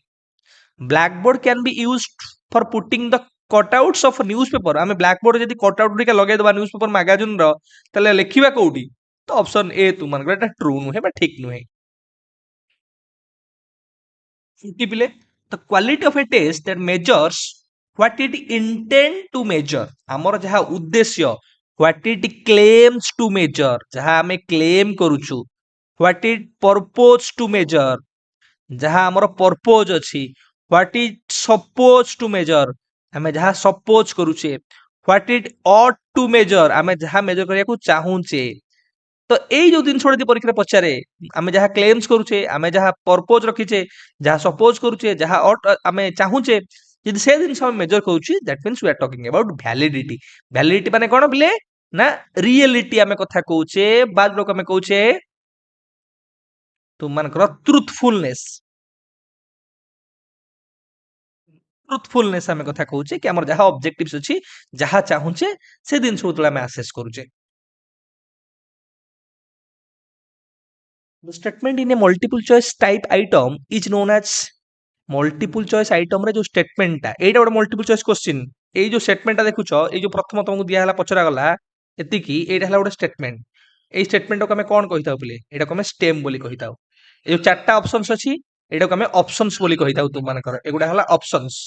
blackboard can be used for putting the cutouts of newspaper आमे blackboard जदी cutout Rica लगे दबा न्यूज़पेपर मैगजीन रो तले लिखिबा कोउडी तो ऑप्शन ए तुमानकर एटा ट्रू नुहे बा ठीक नुहे 50 पिले the quality of a test that measures what it intend to measure हमर जहा उद्देश्य what it claims to measure जहा हमें claim करूछु what it purpose to measure जहा हमर पर्पज अछि what it supposed to measure हमें जहा suppose करूछे what it ought to measure हमें जहा मेजर करिया को चाहूचे तो एई जो दिन छोड़ी परीक्षा पचारे आमे जहा क्लेम्स करूचे आमे जहा पर्पज रखीचे जहा सपोज करूचे जहा ought आमे चाहूचे यदि से दिन हम मेजर करूची that means we are talking about validity माने कोन बिले ना रियलिटी आमे कथा कहूचे बाद लोक आमे कहूचे तुम मानकर ट्रुथफुलनेस आमे कथा कहूचे कि हमर जहा ऑब्जेक्टिव्स अछि जहा चाहूचे से दिन सब आमे असेस करूचे The statement in a multiple choice type item is known as multiple choice item रे जो statement टा एटा ଗୋଟେ multiple choice question एई जो statement टा देखुछो एई जो प्रथम तुमको दिया हला पचरा गला एतिकी एटा हला ଗୋଟେ statement एई statement को हमें कोन कहिताउ पले एटा को हमें stem बोली कहिताउ ए जो चारटा ऑप्शंस अछि एटा को हमें ऑप्शंस बोली कहिताउ तुम मानकर एगुडा हला ऑप्शंस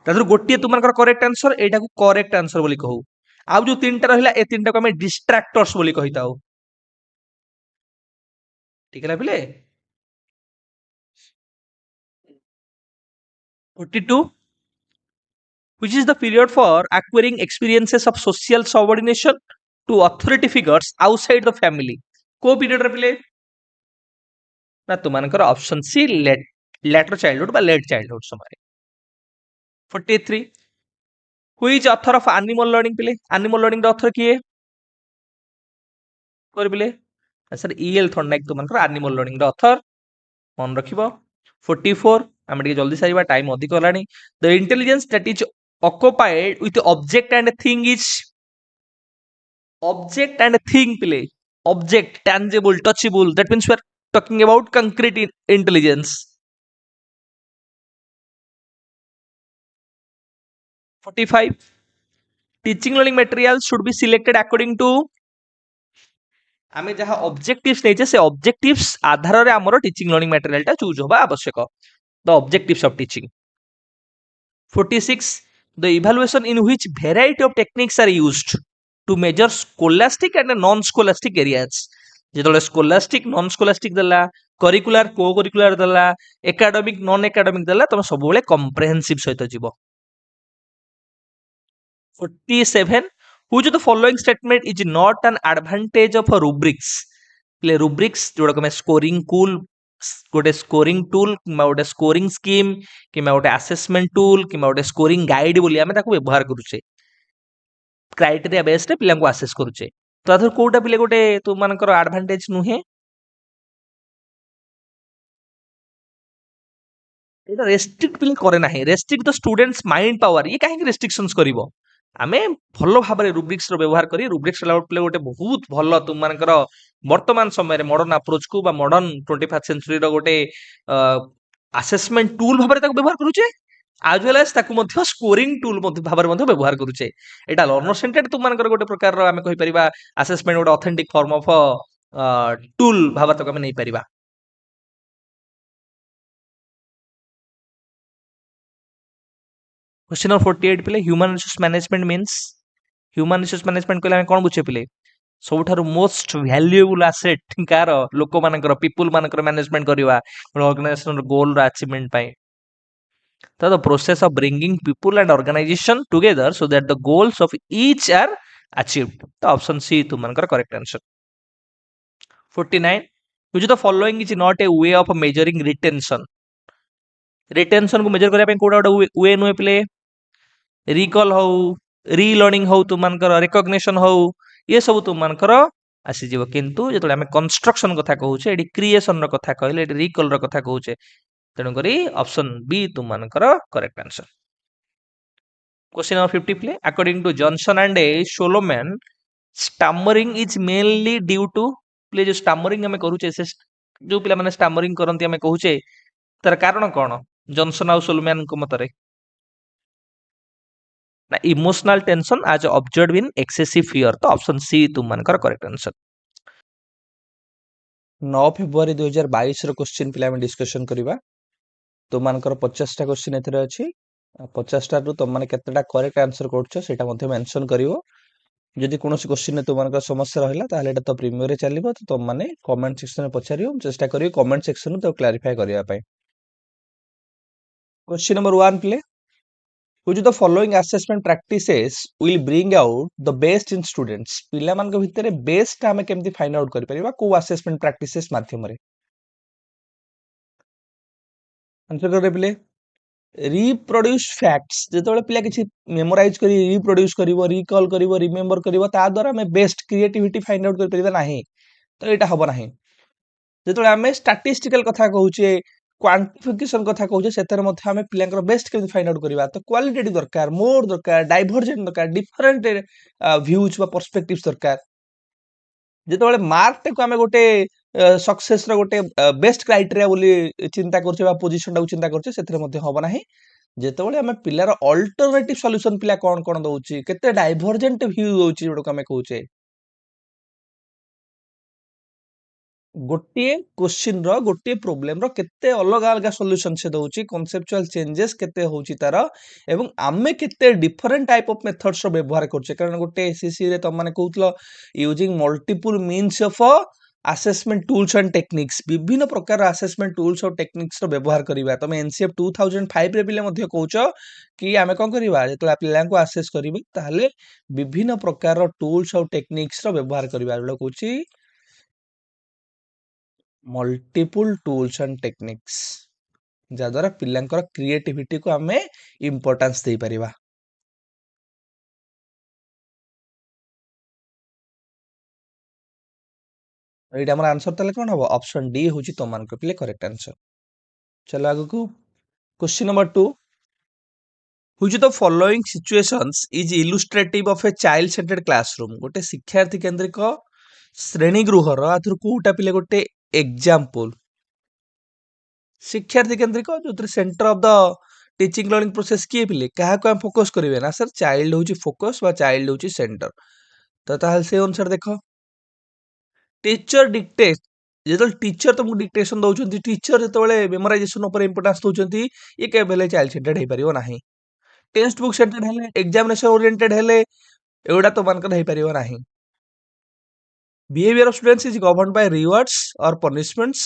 तादर गोटिए तुम मानकर करेक्ट आंसर एटा को करेक्ट आंसर बोली कहू आउ जो तीनटा रहिला ए तीनटा को हमें डिस्ट्रैक्टर्स बोली कहिताउ ठीक है पिले 42 which is the period for acquiring experiences of social subordination to authority figures outside the family को पीरियड रे पिले ना तुमानकर ऑप्शन सी लेटर चाइल्डहुड बा लेट चाइल्डहुड समय 43 which author of animal learning पिले animal learning द ऑथर किए कर पिले सर ईएल थॉर्नडाइक तुमानकर animal learning द ऑथर मन रखिबो 44 हम टिके जल्दी सारिबा टाइम अधिक होलानी the intelligence that is occupied with object and thing is object and thing play object tangible touchable that means we are talking about concrete intelligence 45 teaching learning materials should be selected according to आमे जहा objectives नै से objectives आधार रे हमरो teaching learning material टा choose होबा आवश्यक the objectives of teaching 46 the evaluation in which variety of techniques are used to measure scholastic and non scholastic areas जेतले scholastic non scholastic दला curricular co curricular दला academic non academic दला तम सब बेले comprehensive सहित जीवो 47 which of the following statement is not an advantage of a rubrics play rubrics जोडा कमे scoring tool गोटे स्कोरिंग टूल किमा गोटे स्कोरिंग स्कीम किमा गोटे असेसमेंट टूल किमा गोटे स्कोरिंग गाइड बोली आमे ताको व्यवहार करूचे क्राइटेरिया बेस्ड रे पिला को असेस करूचे तो आधर कोटा पिले गोटे तुम मानकर एडवांटेज नुहे ଏଇଟା ରେଷ୍ଟ୍ରିକ୍ଟ ପିଲେ करे ନାହିଁ ରେଷ୍ଟ୍ରିକ୍ଟ ଦ ଷ୍ଟୁଡେଣ୍ଟସ୍ ମାଇଣ୍ଡ ପାୱାର ଇଏ କାହିଁକି ରେଷ୍ଟ୍ରିକ୍ସନ୍ସ କରିବ ଆମେ ଭଲ ଭାବରେ ରୁବ୍ରିକ୍ସ ର ବ୍ୟବହାର କରି ରୁବ୍ରିକ୍ସ ପିଲେ ଗୋଟେ ବହୁତ ଭଲ ତୁମମାନଙ୍କର ବର୍ତ୍ତମାନ ସମୟରେ ମଡର୍ନ ଆପ୍ରୋଚ କୁ ବା ମଡର୍ନ 21st ସେଞ୍ଚୁରୀ ର ଗୋଟେ ଆସେସମେଣ୍ଟ ଟୁଲ ଭାବରେ ତାକୁ ବ୍ୟବହାର କରୁଛେ as well as ତାକୁ ମଧ୍ୟ ସ୍କୋରିଂ ଟୁଲ ଭାବରେ ମଧ୍ୟ ବ୍ୟବହାର କରୁଛେ ଏଇଟା ଲର୍ନର ସେଣ୍ଟେଡ ତୁମମାନଙ୍କର ଗୋଟେ ପ୍ରକାରର ଆମେ କହିପାରିବା ଆସେସମେଣ୍ଟ ଗୋଟେ ଅଥେଣ୍ଟିକ ଫର୍ମ ଅଫ ଟୁଲ ଭାବରେ ତାକୁ ଆମେ ନେଇପାରିବା क्वेश्चन नंबर 48 पिले human resource management means human resource management कहले हम कोन बुझे पिले सबठारु मोस्ट वैल्यूएबल एसेट कार लोक मानकर पीपल मानकर मैनेजमेंट करबा ऑर्गेनाइजेशन गोल रा अचीवमेंट पाए तो the process of bringing people and organisation together so that the goals of each are achieved तो ऑप्शन सी तुम मानकर correct answer 49 which the following is not a way of measuring retention को major करबा कोडा वे नुए play recall हो relearning हो तुमनकर recognition हो ये सब तुमनकर आसीଯିବ କିନ୍ତୁ ଯେତେବେଳେ ଆମେ କନଷ୍ଟ୍ରକ୍ସନ କଥା କହୁଛେ ଏଠି କ୍ରିଏସନ ର କଥା କହିଲେ ଏଠି ରିକଲ ର କଥା କହୁଛେ ତେଣୁ କରି ଅପସନ ବି ତୁମମାନଙ୍କର କରେକ୍ଟ आंसर क्वेश्चन नंबर 50 प्ले according to Johnson and Solomon stammering is mainly due to प्ले जो स्टामरिंग हमें करूचे से जो पिला माने स्टामरिंग करंती हमें कहूचे तार कारण कोन जॉनसन और सोलोमन को मतरे ना इमोशनल टेंशन आज ऑब्जर्व इन एक्सेसिव फियर तो ऑप्शन सी तुम मानकर करेक्ट आंसर 9 फेब्रुआरी 2022 रो क्वेश्चन पिला में डिस्कशन करिबा तुम मानकर 50 टा क्वेश्चन एथरे अछि 50 टा रु तुम माने केतेटा करेक्ट आंसर करछो सेटा मध्ये मेंशन करिवो जदि कोनोसी क्वेश्चन तुम मानकर समस्या रहला ताहले एटा तो प्रीमियर रे चलिबो तो तुम माने कमेंट सेक्शन में पछारियो चेष्टा करियो कमेंट सेक्शन तो क्लैरिफाई करिया पय question number 1 play which of the following assessment practices will bring out the best in students पिला मान के भितरे बेस्ट हमें केमती फाइंड आउट करि परिबा को असेसमेंट प्रैक्टिसेस माध्यम रे आंसर करे पिले रिप्रोड्यूस फैक्ट्स जेतोले पिला किछि मेमोराइज करी रिप्रोड्यूस करिवो रिकॉल करिवो रिमेंबर करिवो ता द्वारा हमें बेस्ट क्रिएटिविटी फाइंड आउट करि परिबा नाही तो एटा हबो नाही जेतोले हमें स्टैटिस्टिकल कथा कहूचे क्वांटिफिकेशन कथा कहूचे सेतर मध्ये हमें पिलांकर बेस्ट केमती फाइंड आउट करिबा तो क्वालिटेटिव दरकार मोर दरकार डाइवर्जेंट दरकार डिफरेंट व्यूज बा पर्सपेक्टिव्स दरकार जेतोले मार्क टे को हमें गोटे सक्सेस रो गोटे बेस्ट क्राइटेरिया बोली चिंता करछे बा पोजीशन टा चिंता करछे सेतरे मध्ये हबो नाही जेतोले हमें पिलार अल्टरनेटिव सॉल्यूशन पिला कोन कोन दउची केते डाइवर्जेंट व्यू दउची जोडो हमें कहूचे गोटे क्वेश्चन रो गोटे प्रॉब्लम रो केते अलग अलग सॉल्यूशन से दउची कॉन्सेप्चुअल चेंजेस केते होउची तार एवं आमे केते डिफरेंट टाइप ऑफ मेथड्स रो व्यवहार करछे कारण गोटे एसएससी रे त माने कहउतलो using multiple means of assessment tools and techniques विभिन्न प्रकार असेसमेंट टूल्स और टेक्निक्स रो व्यवहार करिबा तमे एनसीएफ 2005 रे बिले मध्ये कहउचो कि आमे कोन करिबा जेतो पिला को असेस करिबा ताले विभिन्न प्रकार रो टूल्स और टेक्निक्स रो व्यवहार करिबा लो कहउची मल्टीपल टूल्स एंड टेक्निक्स जद्वारा पिलांकर क्रिएटिविटी को आमे इंपोर्टेंस दे परिबा एटा हमर आंसर तले कोन हबो ऑप्शन डी होची तमान को पिले करेक्ट आंसर चलो आगु को question number 2 which of the following situations is illustrative of a child centered classroom गोटे शिक्षार्थी केंद्रिक श्रेणी गृह रो आथुर कोटा पिले गोटे एग्जांपल शिक्षार्थी केंद्रिक जो centre of the teaching learning process किए पिले क्या को हम फोकस करिवे ना सर चाइल्ड होची फोकस बा चाइल्ड होची सेंटर तो ताहल से अनुसार देखो टीचर डिक्टेट जेतल टीचर तुमको डिक्टेशन दउछंती टीचर जेतले मेमोराइजेशन ऊपर इंपोर्टेंस दउछंती ये के बेले चाइल्ड सेंटर्ड हे परियो नाही टेक्स्ट बुक सेंटर्ड हेले एग्जामिनेशन ओरिएंटेड हेले एवडा तो मानकर हे परियो नाही behaviour of students is governed bye rewards और पनिशमेंट्स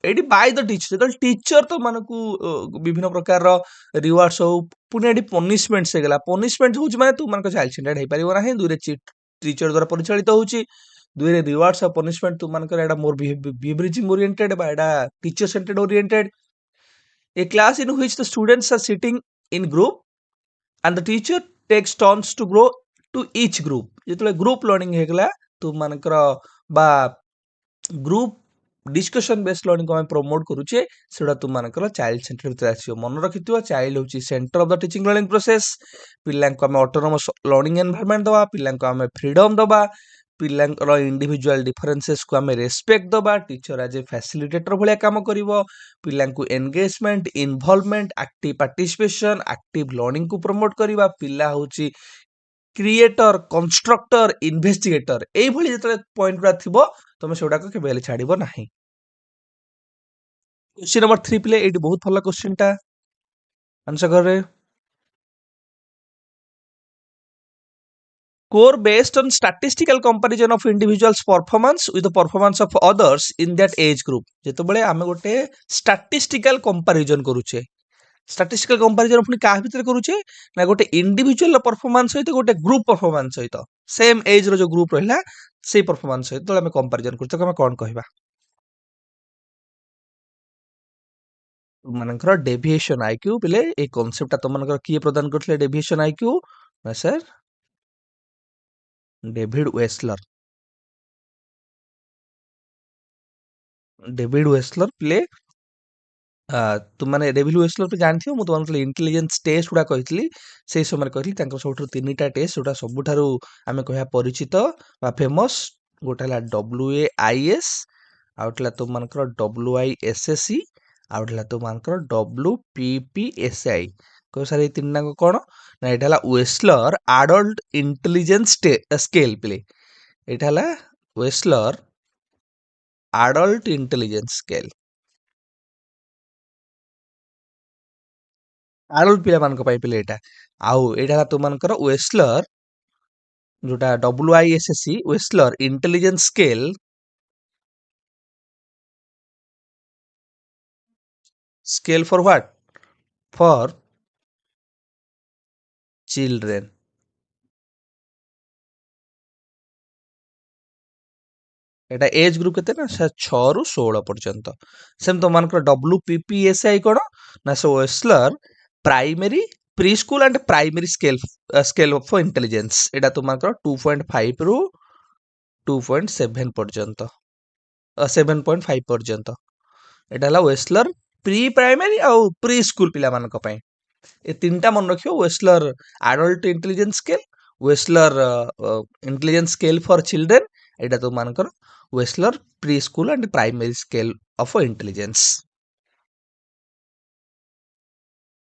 एटी बाय द टीचर जेतल टीचर तो मानकू विभिन्न प्रकार रो रिवार्ड्स हो पुने एटी पनिशमेंट्स हे गेला पनिशमेंट होउछ माने तू मानकर चाइल्ड सेंटर्ड हे परियो नाही दुरे टीचर द्वारा परिचालित होउची दुरे रिवार्ड्स और पनिशमेंट तू मानकर एडा मोर बिहेवियरिज्म ओरिएंटेड बा एडा teacher centred oriented a class in which the students are sitting in group and the teacher takes turns to go to each group जेतले ग्रुप लर्निंग हे गेला तू मानकर बा ग्रुप डिस्कशन बेस्ड लर्निंग को promote करूचे सेटा तुम मानकर चाइल्ड सेंटर भितर आसीयो मन रखिथिबो चाइल्ड होची centre of the teaching learning process पिल्लां को हम ऑटोनोमस लर्निंग एनवायरनमेंट दबा पिल्लां को हम फ्रीडम दबा पिल्लांकर इंडिविजुअल डिफरेंसेस को हमें रेस्पेक्ट दबा टीचर एज ए फैसिलिटेटर भलिया काम करिवो पिल्लां को engagement involvement active participation active learning को प्रमोट करबा पिल्ला होची क्रिएटर कंस्ट्रक्टर इन्वेस्टिगेटर एई भली जतले पॉइंट गुडा थिबो तमे सेडा को केबेले छाड़िबो नाही क्वेश्चन नंबर 3 प्ले एटी बहुत भला क्वेश्चन टा आंसर करे core based on statistical comparison of individuals performance with the performance of others in that age group जेतबेले आमे गोटे statistical comparison करूचे statistical comparison पुनी का भितर करूचे ना गोटे इंडिविजुअल परफॉर्मेंस सहित गोटे ग्रुप परफॉर्मेंस सहित सेम एज रो जो ग्रुप रहला से परफॉर्मेंस सहित तो आमे कंपैरिजन करते तो आमे कोन कहबा मनकर डेविएशन आईक्यू पिले ए कांसेप्ट तो मनकर किए प्रदान करथले डेविएशन आईक्यू ना सर डेविड वेस्लर प्ले तुम मैंने डेविड वेस्लर पे जानथि मु तुम इंटेलिजेंस टेस्ट गुडा कहितली से समय कहली तांकर सबठु तीनटा टेस्ट जोटा सबुठारु आमे कहया परिचित बा फेमस गोटा हला WAIS आउटला तुम मानकर WISSC आउटला तुम मानकर WPPSI को सारे तीनटा कोन ना एटा हला Wechsler adult intelligence scale play एटा हला Wechsler adult intelligence scale adult पिला मान को पिले एटा आउ एटा हला तुम मानकर वेस्लर जोटा WISSC Wechsler intelligence scale for what for children Etah age group केते ना 6 रु 16 पर्यंत सेम तो मानकर WPPSI कोन ना सो Wechsler primary pre school and primary scale of intelligence एटा तो मानकर 2.5 रु 2.7 पर्यंत 7.5 पर्यंत एटा हला वेस्लर प्री प्राइमरी और प्री स्कूल पिला मानक पई ए तीनटा मन रखियो Wechsler adult intelligence scale Wechsler intelligence scale for children एटा तो मानकर Wechsler pre school and primary scale of intelligence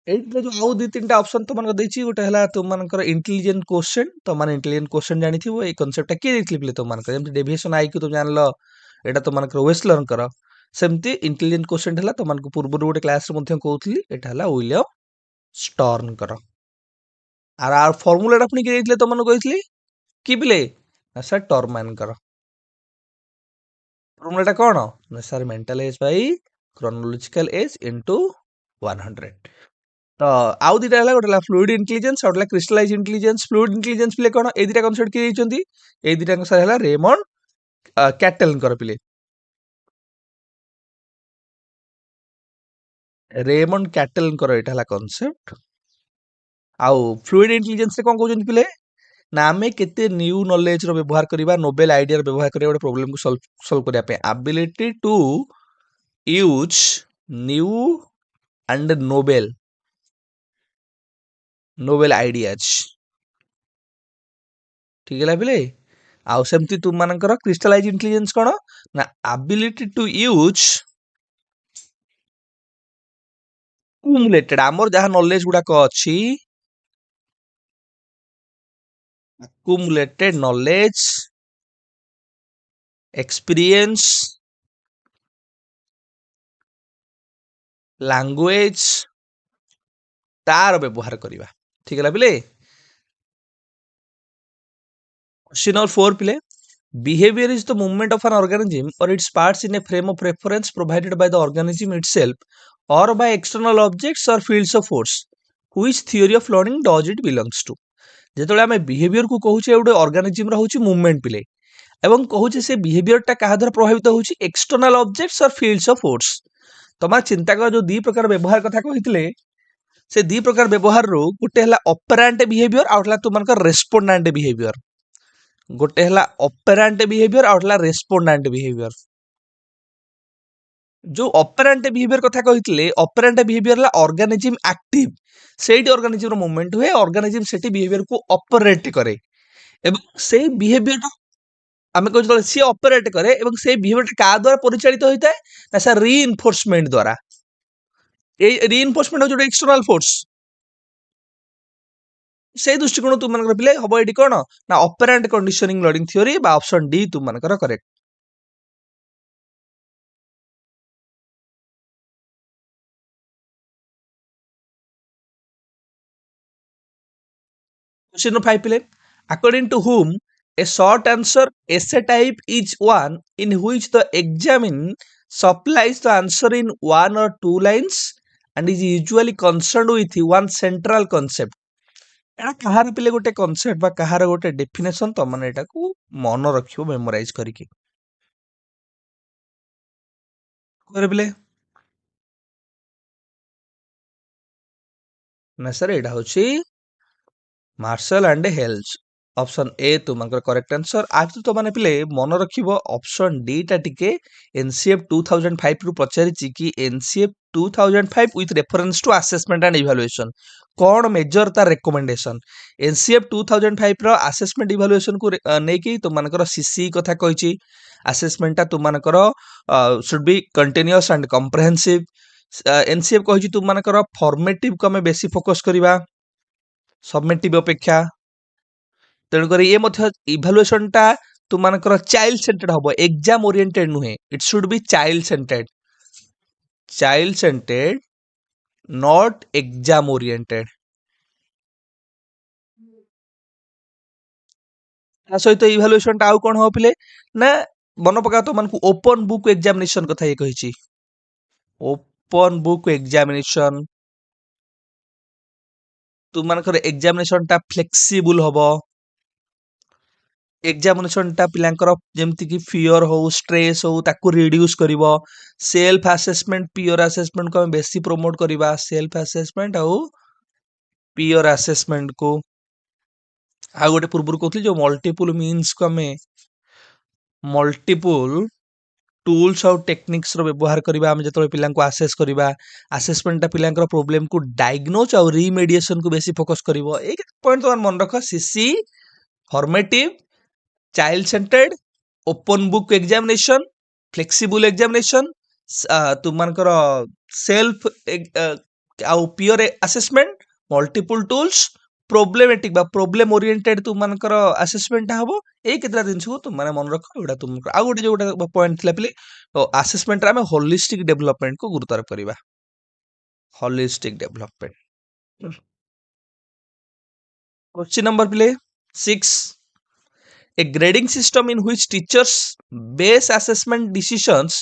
एइटले जो आउ दी तीनटा ऑप्शन तो मन देछि गोटे हला तुम मानकर इंटेलिजेंट क्वेश्चन तो मान इंटेलिजेंट क्वेश्चन जानि थिबो ए कांसेप्ट के देखली प्ले तो मानकर जेम डेविएशन आई कि तुम जानलो एटा तो मानकर वेस्लर कर सेमती इंटेलिजेंट क्वेश्चन हला तो मानक पूर्व गोटे क्लास रे मध्य कहउथली एटा हला विलियम स्टर्न कर आर फार्मूला टा पुनी के देथिले तो मन कहइथली कि प्ले सर टर्मान कर फार्मूला टा कोन ना sir mental age by chronological age into 100 तो आउ दिटा हला गोटे फ्लूइड इंटेलिजेंस और क्रिस्टलाइज इंटेलिजेंस फ्लूइड इंटेलिजेंस पिले कोन ए दिटा कांसेप्ट के दैचंती ए दिटा सर हला रेमंड कैटल कर पिले रेमंड कैटल कर एटा हला कांसेप्ट आउ फ्लूइड इंटेलिजेंस रे कोन कहउचंती पिले ना आमे केते न्यू नॉलेज रो व्यवहार करिबा नोबेल आइडिया रो व्यवहार करिबा गोटे प्रॉब्लम को सॉल्व करिया पे ability to use new and novel ideas ठीक है पिले आउ सेमती तुम मानकर क्रिस्टलाइज इंटेलिजेंस कोन ना एबिलिटी टू यूज क्युमुलेटेड हमर जहा नॉलेज गुडा को अछि accumulated knowledge experience language तार व्यवहार करिबा ठीक है पिले क्वेश्चन नंबर 4 पिले behavior is the movement of an organism or its parts in a frame of reference provided by the organism itself or by external objects or fields of force which theory of learning does it belongs to जेतले आमे behaviour को कहूचे एउडे organism रा होची movement पिले एवं कहूचे से behaviour टा कहा द्वारा प्रभावित होची एक्सटर्नल ऑब्जेक्ट्स और फील्ड्स ऑफ फोर्स तमा चिंता कर जो दी प्रकार व्यवहार कथा कहितले से दी प्रकार व्यवहार रो गुटे हला ऑपरेंट बिहेवियर आउट हला तुमनकर रेस्पोंडेंट बिहेवियर गोटे हला ऑपरेंट बिहेवियर आउट हला रेस्पोंडेंट बिहेवियर जो ऑपरेंट बिहेवियर कथा कहितले ऑपरेंट बिहेवियर ला ऑर्गेनिज्म एक्टिव सेठी ऑर्गेनिज्म रो मूवमेंट हुए ऑर्गेनिज्म सेठी बिहेवियर को ऑपरेट करे एवं से बिहेवियर आमे कहू सी ऑपरेट करे एवं से बिहेवियर का द्वारा परिचालित होता है ना सर रीइंफोर्समेंट द्वारा ए रीइंफोर्समेंट हो जो एक्सटर्नल फोर्स से दृष्टिकोण तुम मनकर पिले हबो एडी कोन ना ऑपरेंट कंडीशनिंग लर्निंग थ्योरी बा ऑप्शन डी तुम मनकर करेक्ट क्वेश्चन नंबर 5 पिले according to whom a short answer essay type is one in which the examine supplies the answer in one or two lines and is usually concerned with one central concept एटा कहार पिले गोटे concept बा कहार गोटे definition तो माने एटा को मन रखियो memorise करिके करे पिले ना सर एटा होची Marshall and Hales option A तुमकर करेक्ट आंसर आज तो माने पिले मन रखिबो ऑप्शन डी टा टिके एनसीएफ 2005 रु पचारिची कि NCF 2005 with reference to assessment and evaluation कौन मेजर ता रिकमेंडेशन एनसीएफ 2005 रो असेसमेंट इवैल्यूएशन को नै कि तुमकर सीसी कथा कहिची असेसमेंट ता तुमकर should be continuous and comprehensive NCF कहिची तुमकर फॉर्मेटिव को हमें बेसी फोकस करिवा सबमिटिव अपेक्षा तेणुकर ये इभालुएसन टा तुमकर चाइल्ड सेंटर्ड हम एग्जाम ओरिएंटेड नुहे it should be child centred not exam oriented ता सहित इभालुएसन टा आउ कोन हो पिले ना मन पका तो मन को ओपन बुक एग्जामिनेशन कथा ये कहिची ओपन बुक एग्जामिनेशन तुमकर एग्जामिनेशन टा फ्लेक्सिबल हबो एग्जामिनेशन टा पिलांकर जेमति कि फियर हो स्ट्रेस हो ताकू रिड्यूस करिवो सेल्फ असेसमेंट पियर असेसमेंट को हम बेसी प्रमोट करिवा सेल्फ असेसमेंट और पियर असेसमेंट को आ गोटे पूर्व कहथि जो मल्टीपल मीन्स को हमें मल्टीपल टूल्स और टेक्निक्स रो व्यवहार करिवा हम जतले पिलां को असेस करिवा असेसमेंट टा पिलांकर प्रॉब्लम को डायग्नोज और रिमेडिएशन को बेसी फोकस करिवो एक पॉइंट तो मन रख CC formative child centred open book examination flexible examination तुमकर सेल्फ आउ peer assessment multiple tools problematic बा प्रॉब्लम ओरिएंटेड तुमकर असेसमेंट हबो ए केतरा जिंस को तुम माने मन रख एटा तुमकर आ गोटे जोटा पॉइंट थिला पिले असेसमेंट रे हम होलिस्टिक डेवलपमेंट को गुरुत्व करिवा होलिस्टिक डेवलपमेंट क्वेश्चन नंबर पिले 6 a grading system in which teachers base assessment decisions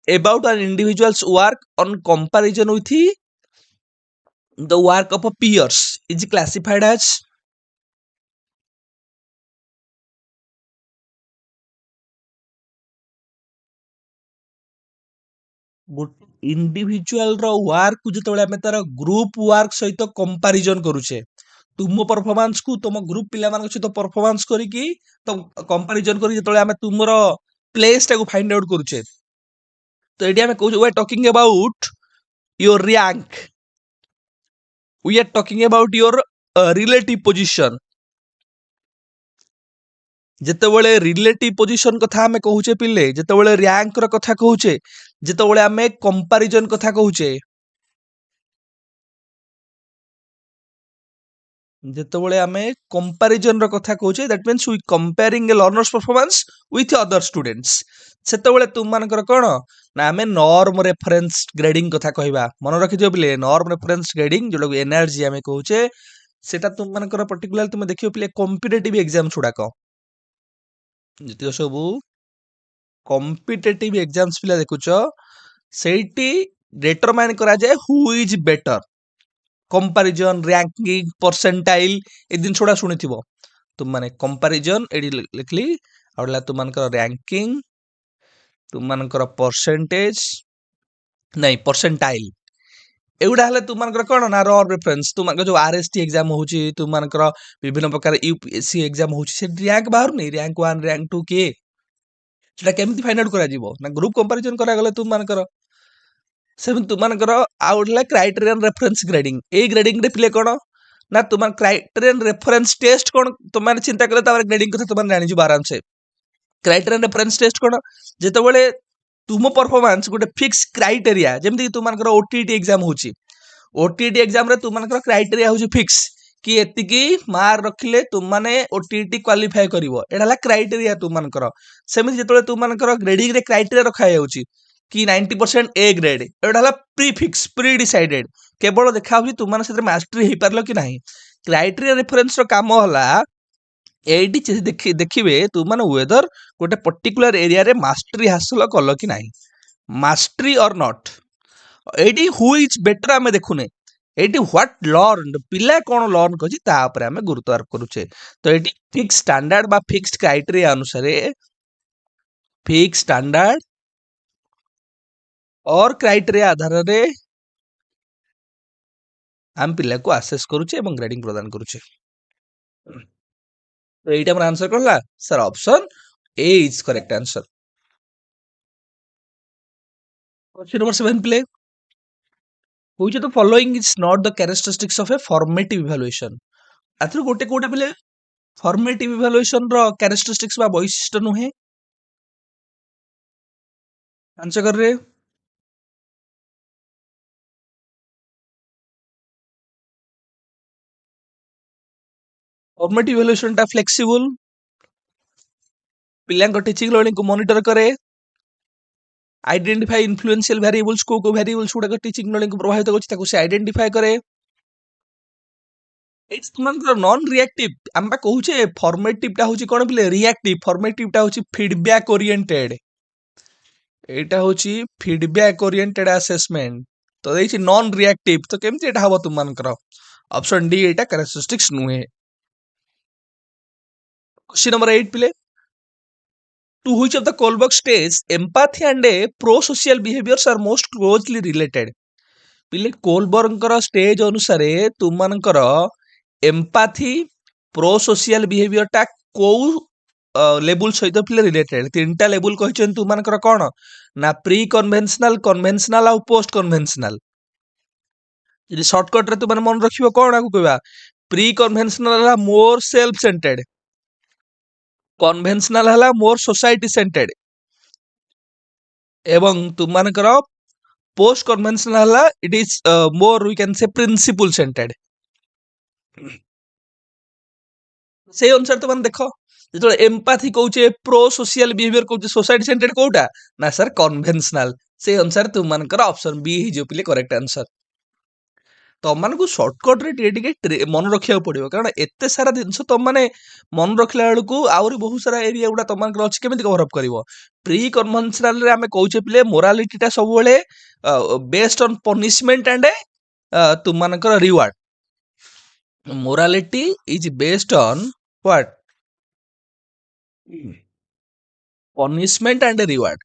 about an individual's work on comparison with the work of a peers is classified as individual रो work को जतबेले हमें तार group work सहित comparison करूछे तुम performance को तुम ग्रुप पिला मान सहित परफॉर्मेंस करिकी तो कंपैरिजन करी जतबेले हमें तुमरो प्लेस टा को फाइंड आउट करूछे तो एडी हमें कहू we are talking about your rank we are talking about your relative position जेतेबेले रिलेटिव पोजीशन कथा हमें कहूचे पिले जेतेबेले रैंक रो कथा कहूचे जेतेबेले हमें कंपैरिजन कथा कहूचे जेतेबेले हमें कंपैरिजन रो कथा कहूचे that means we comparing a learner's performance with other students सेतेबेले तुम मानकर कोन ना हमें नॉर्म रेफरेंस ग्रेडिंग कथा कहबा मन रखि दियो पिले नॉर्म रेफरेंस ग्रेडिंग जोलो एनर्जी हमें कहूचे सेटा तुम मानकर पर्टिकुलर तुम देखियो पिले कॉम्पिटिटिव एग्जाम छुडा को जतिक सबू कॉम्पिटिटिव एग्जाम्स पिला देखुछ सेठी डिटरमाइन करा जाए who is better comparison ranking percentile ए दिन छोड़ा सुनिथिबो तुम माने कंपैरिजन एडी लिखली आउला तुम मानकर रैंकिंग तुम मानकर परसेंटेज नहीं परसेंटाइल एगुडा हले तुम मानकर कोन ना रो रेफरेंस तुम मानकर जो आरएसटी एग्जाम होची तुम मानकर विभिन्न प्रकार यूपीएससी एग्जाम होची से रैंक बाहर नहीं रैंक 1 रैंक 2 के ସେଟା କେମିତି ଫାଇଣ୍ଡ ଆଉଟ୍ କରାଯିବ ନା ଗ୍ରୁପ କମ୍ପାରିଜନ କରାଗଲେ ତୁମମାନଙ୍କର ସେମିତି ତୁମମାନଙ୍କର ଆଉ ଗୋଟେ ହେଲା କ୍ରାଇଟେରିଆନ୍ ରେଫରେନ୍ସ ଗ୍ରେଡିଂ। ଏଇ ଗ୍ରେଡିଂ ରେ ପିଲେ କଣ ନା ତୁମ କ୍ରାଇଟେରିଆନ୍ ରେଫରେନ୍ସ ଟେଷ୍ଟ କଣ ତୁମମାନେ ଚିନ୍ତା କଲେ ତାପରେ ଗ୍ରେଡିଂ କଥା ତୁମମାନେ ଜାଣିଯିବ ଆରାମସେ। କ୍ରାଇଟେରିଆନ୍ ରେଫରେନ୍ସ ଟେଷ୍ଟ କଣ ଯେତେବେଳେ तुम परफॉर्मेंस गोटे फिक्स क्राइटेरिया जेमती तुमनकर ओटीटी एग्जाम होची ओटीटी एग्जाम रे तुमनकर क्राइटेरिया होची फिक्स कि एतिकी मार्क रखिले तुम माने ओटीटी क्वालिफाई करिवो एडाला क्राइटेरिया तुमनकर सेमिति जेतले तुमनकर ग्रेडिंग रे क्राइटेरिया रखा जाउची कि 90% ए ग्रेड एडाला प्री फिक्स प्री डिसाइडेड केवल देखा होची तुम माने सेते मास्टरी हे पारलो कि नाही क्राइटेरिया रेफरेंस रो काम होला एटी देखिए तुम वेदर गोटे पर्टिकुलर एरिया रे मास्टरी हासिल कल कि नहीं मास्टरी और not eighty who is better आमे देखुने एटी व्हाट लर्न पिला कौन लर्न करछि ता ऊपर आमे गुरुत्व आरोप करूछे तो एटी फिक्स स्टैंडर्ड बा फिक्स क्राइटेरिया अनुसार फिक्स स्टैंडर्ड और क्राइटेरिया आधार रे आम पिला को असेस करूछे एवं ग्रेडिंग प्रदान करूछे तो एटा हमर आंसर करला sir option A is correct answer. Question number 7 play which of the following is not the characteristics of a formative evaluation आथर गोटे कोटा प्ले formative evaluation रो characteristics बा वैशिष्ट्य नुहे आंसर कर रे formative evaluation टा flexible पिलांको टीचिंग लर्निंग को मॉनिटर करे आइडेंटिफाई इन्फ्लुएंशियल वेरिएबल्स को वेरिएबल्स गुडा टीचिंग लर्निंग को प्रभावित करछि ताको से आइडेंटिफाई करे इट्स तुमनकर नॉन रिएक्टिव हम बा कहूचे फॉर्मेटिव टा होची कोन पिले रिएक्टिव फॉर्मेटिव टा होची फीडबैक ओरिएंटेड एटा होची फीडबैक ओरिएंटेड असेसमेंट तो देछि नॉन रिएक्टिव तो केमति एटा हबो तुमनकर ऑप्शन डी एटा कैरेक्टरिस्टिक्स नुहे। क्वेश्चन नंबर 8 पिले to which of the Kohlberg states empathy and a pro-social behaviors are most closely related पिले कोलबर्गर स्टेज अनुसार तुमनकर एम्पाथी प्रो सोशल बिहेवियर टा को लेवल सहित पिले रिलेटेड तीनटा लेवल कहछन तुमनकर कोन ना प्री कन्वेंशनल कन्वेंशनल आ पोस्ट कन्वेंशनल यदि शॉर्टकट रे तुमन मन रखिबो कोन आगु कहबा प्री कन्वेंशनल हला मोर सेल्फ सेंटर्ड कन्वेंशनल हला मोर सोसाइटी सेंटर्ड एवं तुमनकर पोस्ट कन्वेंशनल हला it is more we can say principle centred से अनुसार तुम देख जो एम्पाथी कहूचे प्रो सोशल बिहेवियर कहूचे सोसाइटी सेंटर्ड कोटा ना सर कन्वेंशनल से अनुसार तुम मानकर ऑप्शन बी ही जो पिले करेक्ट आंसर तुम मान को शॉर्टकट रे टिके मन रखिया पड़िबो कारण एते सारा जिंस तुम माने मन रखला बेलू आउरी बहुत सारा एरिया गुडा तुम मानकर अछि केमिति कवर अप करिवो प्री कन्वेंशनल रे हमें कहूचे पिले मोरालिटी टा सब बेले बेस्ड ऑन पनिशमेंट एंड तुम मानकर reward morality is based on what punishment and reward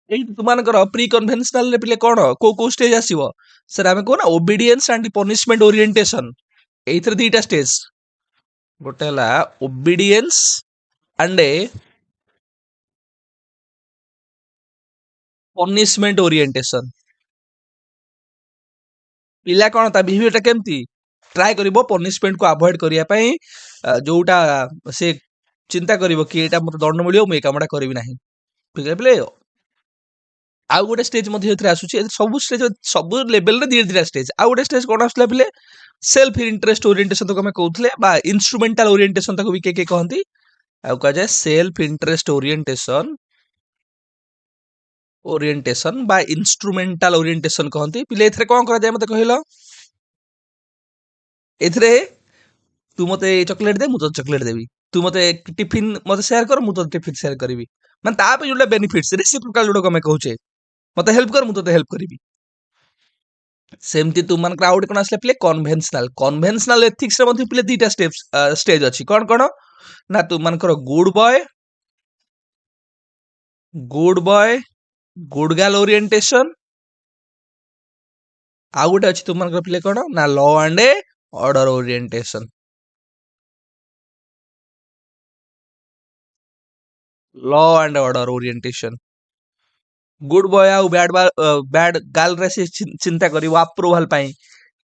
एई तुमानकर प्री कन्वेंशनल रे पिले कोन को स्टेज आसीबो सर हमें कोना ओबीडियंस एंड पनिशमेंट ओरिएंटेशन एइथर दीटा स्टेज गोटे हला ओबीडियंस एंड पनिशमेंट ओरिएंटेशन पिला कोन ता बिहेवियर टा केमती ट्राई करिवो पनिशमेंट को अवॉइड करिया पई जोटा से चिंता करिवो कि एटा मते दंड मिलियो मैं कामडा करबी नाही ठीक है पिले आउ गोटे स्टेज मध्ये एथरे आसुची सब लेवल रे धीरे धीरे स्टेज आउ गोटे स्टेज कोन आसला पिले सेल्फ इंटरेस्ट ओरिएंटेशन तो हमें कहउथले बा इंस्ट्रूमेंटल ओरिएंटेशन तक भी के कहंती आउ कह जाय सेल्फ इंटरेस्ट ओरिएंटेशन बा इंस्ट्रूमेंटल ओरिएंटेशन कहंती पिले एथरे कोन करा जाय मते कहिलो एथरे तू मते चॉकलेट दे मु तो चॉकलेट देबी तू मते टिफिन मते शेयर कर मु तो टिफिन शेयर करबी माने ता पे जोटा बेनिफिट्स रेसिप्रोकल जोडो हमें कहउचे मते हेल्प कर मु तो हेल्प करबी सेमती तुम मान क्राउड कोन आसले प्ले कन्वेंशनल एथिक्स रे मध्ये प्ले दीटा स्टेप्स स्टेज अछि कोन कोन ना तुम मान कर good boy good girl orientation आ गोटे अछि तुम मान प्ले कोन ना law and order orientation law and order orientation good boy आउ बैड गर्ल रे से चिंता करिवो अप्रूवल पई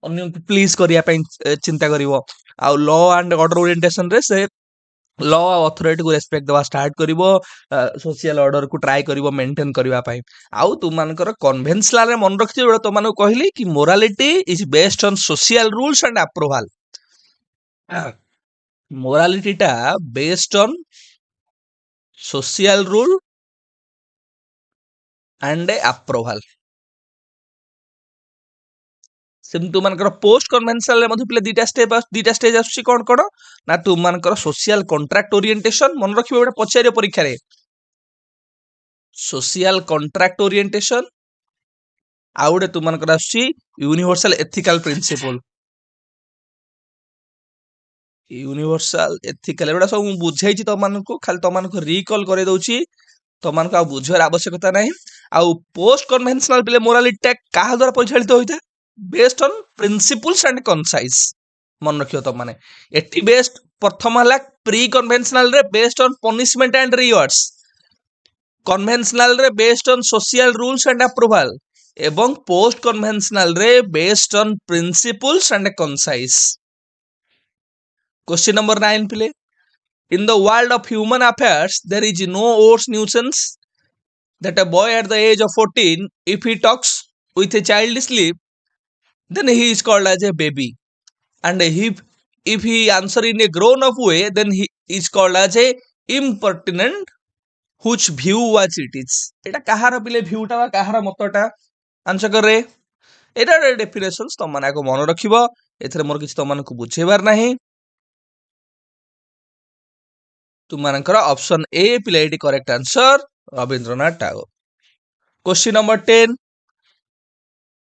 अन्य प्लीज करिया पई चिंता करिवो आउ लॉ एंड ऑर्डर ओरिएंटेशन रे से लॉ अथॉरिटी को रेस्पेक्ट देवा स्टार्ट करिवो सोशल ऑर्डर को ट्राई करिवो मेंटेन करबा पई आउ तुम मानकर कन्वेंशनल रे मन रखियो बेटा तुम मानको कहली कि morality is based on social rules and approval morality टा based on social rule and approval same तुम मानकर पोस्ट कन्वेंशनल रे मधु पिले दीटा स्टेज आछी कोन कोन ना तुम मानकर सोशल कॉन्ट्रैक्ट ओरिएंटेशन मन रखिबो बेटा पछारियो परीक्षा रे सोशल कॉन्ट्रैक्ट ओरिएंटेशन आउ गोटे तुम मानकर आछी universal ethical principle universal ethical एबडा सब मु बुझाई छी त मानको खाली त मानको रिकॉल करे दउची त मानको आ बुझर आवश्यकता नाही आउ पोस्ट कन्वेंशनल पिले मोरालिटी काहा द्वारा परिचालित होइता based on principles and conscience मन रखियो त माने एटी बेस्ड प्रथम हला प्री कन्वेंशनल रे based on punishment and rewards conventional रे based on social rules and approval एवं पोस्ट कन्वेंशनल रे based on principles and conscience question number 9 प्ले in the world of human affairs there is no worse nuisance that a boy at the age of 14 if he talks with a child sleep then he is called as a baby and if he answer in a grown up way then he is called as a impertinent which view was it is eta kahara pile view ta kahara motota answer करे एटा definitions तुम माने को मन रखिबो एथरे मोर किछ तुम माने को बुझेबार नाही तुम मानकर ऑप्शन ए पिले eighty correct answer Rabindranath Tagore question number 10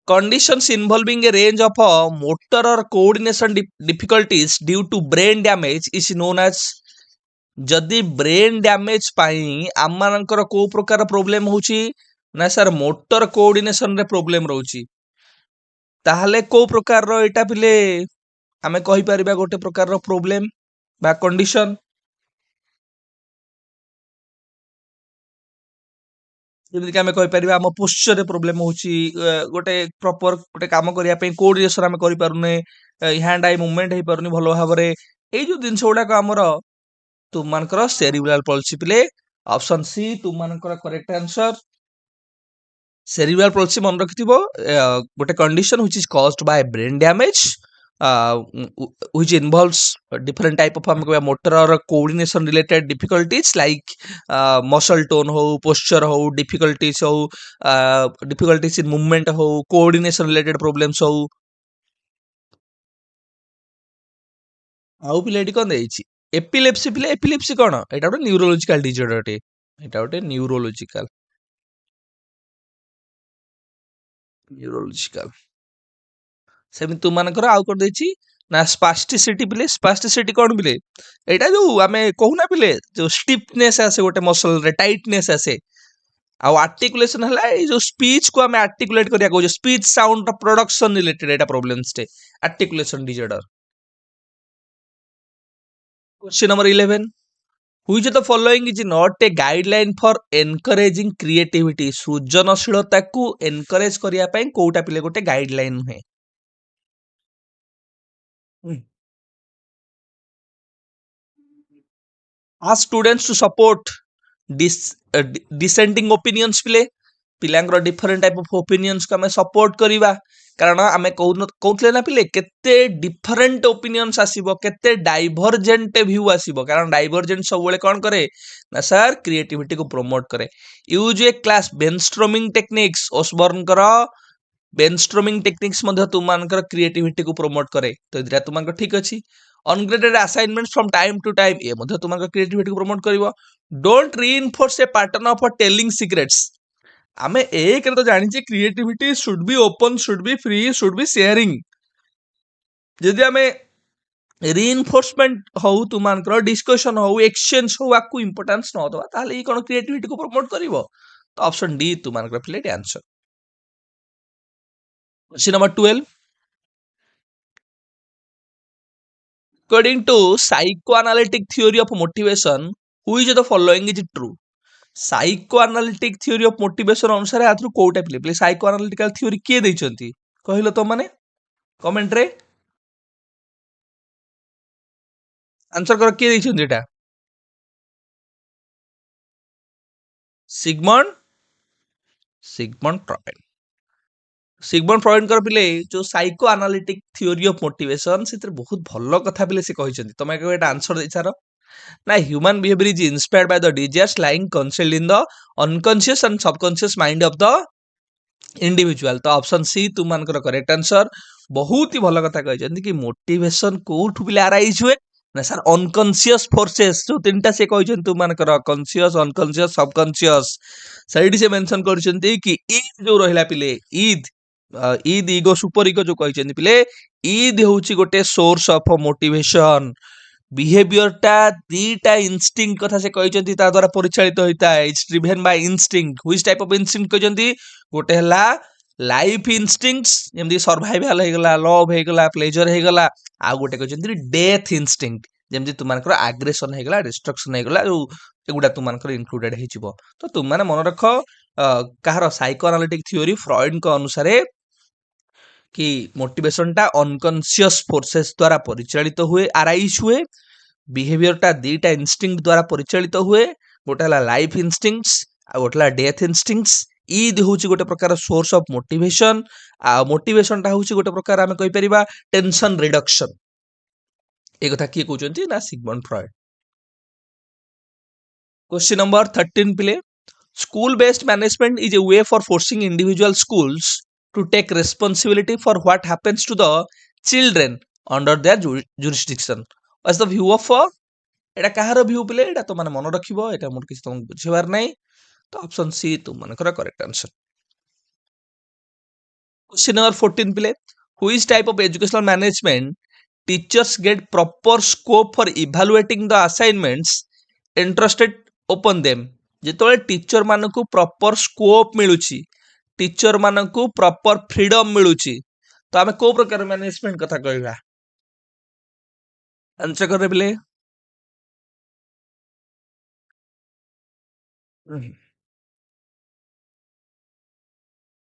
conditions involving a range of motor or coordination difficulties due to brain damage is known as जदि ब्रेन डैमेज पाई आम मानकर को प्रकार प्रॉब्लम होची ना सर मोटर कोऑर्डिनेशन रे प्रॉब्लम रहउची ताहले को प्रकार रो एटा पिले आमे कहि परिबा गोटे प्रकार रो प्रॉब्लम बा कंडीशन जेମିତି कि आमे कहि परिबा हम पोस्चर रे प्रॉब्लम होची गोटे प्रॉपर गोटे काम करिया पे कोऑर्डिनेशन आमे करि पारुने हैंड आई मूवमेंट हे पारुनी भलो भाबरे ए जो दिन सोडा को हमर तुम मानकर सेरिब्रल पल्सी पिले ऑप्शन सी तुम मानकर करेक्ट आंसर सेरिब्रल पल्सी मन रखिथिबो गोटे condition which is caused by brain damage which involves different type of motor or coordination related difficulties like muscle tone ho posture ho difficulties in movement ho coordination related problems ho आउ पिले eighty कोन देइछि epilepsy पिले epilepsy कोन एटा गोटे neurological disorder टे एटा गोटे neurological semi तुम मानकर आउ कर देछि ना स्पास्टिसिटी पिले स्पास्टिसिटी कोन पिले एटा जो आमे कहूना पिले जो स्टिफनेस आसे गोटे मसल रे टाइटनेस आसे आ आर्टिकुलेशन हला ए जो स्पीच को आमे आर्टिकुलेट करिया को जो स्पीच साउंड प्रोडक्शन रिलेटेड एटा प्रॉब्लम्स टे articulation disorder question number 11 which of the following is not a guideline for encouraging creativity सृजनशीलता को एनकरेज करिया पई कोउटा पिले गोटे गाइडलाइन है ask students to support dissenting opinions पिले पिलांगर डिफरेंट टाइप ऑफ ओपिनियंस को हमें सपोर्ट करिवा कारण आमे कहउतले ना पिले केते डिफरेंट ओपिनियंस आसीबो केते डाइवर्जेंट व्यू आसीबो कारण डाइवर्जेंट सब बेले कोन करे ना सर क्रिएटिविटी को प्रमोट करे यूज ए क्लास ब्रेनस्टॉर्मिंग टेक्निक्स ओसबर्न करो ब्रेनस्टॉर्मिंग टेक्निक्स मध्ये तुम मानकर क्रिएटिविटी को प्रमोट करे तो इदरा तुम मानकर ठीक अछि ungraded assignments from time to time ए मध्ये तुम मानकर क्रिएटिविटी को प्रमोट करिवो don't reinforce a pattern of telling secrets आमे एक तो जानी छे creativity should be open should be free should be sharing जदि आमे रीइंफोर्समेंट हो तु मानकर डिस्कशन हो एक्सचेंज हो आकु इंपोर्टेंस न दवा ताले ई कोन क्रिएटिविटी को प्रमोट करिवो तो ऑप्शन डी तु मानकर fillet answer question number 12 according to psychoanalytic theory of motivation which of the following is true psycho analytic theory of motivation अनुसार आथु कोटा पिले साइको एनालिटिकल थ्योरी किए दैछंती कहिलो तो माने कमेंट रे आंसर कर किए दैछंती एटा Sigmund Sigmund Freud Sigmund Freud कर पिले जो psycho analytic theory of motivation से बहुत भलो कथा पिले से कहिसंती तमे के एटा आंसर दैछारो ना human behaviour is inspired by the desires lying concealed in the unconscious and subconscious mind of the individual तो ऑप्शन सी तुम मानकर करेक्ट आंसर बहुत ही भलो कथा कहिसंती कि मोटिवेशन कोठु पिले अराइज हुए ना सर अनकॉन्शियस फोर्सेस जो तीनटा से कहिसंती तुम मानकर कॉन्शियस अनकॉन्शियस सबकॉन्शियस साइड से मेंशन करछंती कि ईद जो रहिला पिले Eid Eid ego super ego जो कहिसंती पिले ईद होउची गोटे सोर्स ऑफ मोटिवेशन बिहेवियर टा दीटा इंस्टिंक्ट कथा से कहिसंती ता द्वारा परिचालित होइता है it's driven by instinct which type of instinct कहिसंती गोटे हला लाइफ इंस्टिंक्ट्स जेमदी सर्वाइवल हे गला लव हे गला प्लेजर हे गला आ गोटे कहिसंती डेथ इंस्टिंक्ट जेमदी तुमानकर एग्रेशन हे गला डिस्ट्रक्शन हे गला जो एगुडा तुमानकर इंक्लूडेड हे जिवो तो तुम माने मन रख कहार साइको एनालिटिक थ्योरी फ्रॉइड को अनुसार कि मोटिवेशन टा अनकॉन्शियस फोर्सेस द्वारा परिचालित हुए अराइज हुए बिहेवियर टा दीटा इंस्टिंक्ट द्वारा परिचालित हुए गोटे हला लाइफ इंस्टिंक्ट्स आ गोटे हला डेथ इंस्टिंक्ट्स ईद होउची गोटे प्रकार सोर्स ऑफ मोटिवेशन आ मोटिवेशन टा होउची गोटे प्रकार आमे कहि परिबा टेंशन रिडक्शन ए कथा की कहउचंती ना सिगमंड फ्रॉइड क्वेश्चन नंबर 13 पिले school based management is a way for forcing individual schools to take responsibility for what happens to the children under their jurisdiction as the view of Etah Kahar view पिले एटा तो माने मन रखिबो एटा मोर किछ तुम बुझिबार नै तो option C तुम मानकर करेक्ट आंसर क्वेश्चन नंबर 14 पिले which type of educational management teachers get proper scope for evaluating the assignments interested open them जेतोले टीचर मानकू प्रॉपर स्कोप मिलुची टीचर मानकू प्रॉपर फ्रीडम मिलुची तो आमे को प्रकार मैनेजमेंट कथा कहबा आंसर करे पिले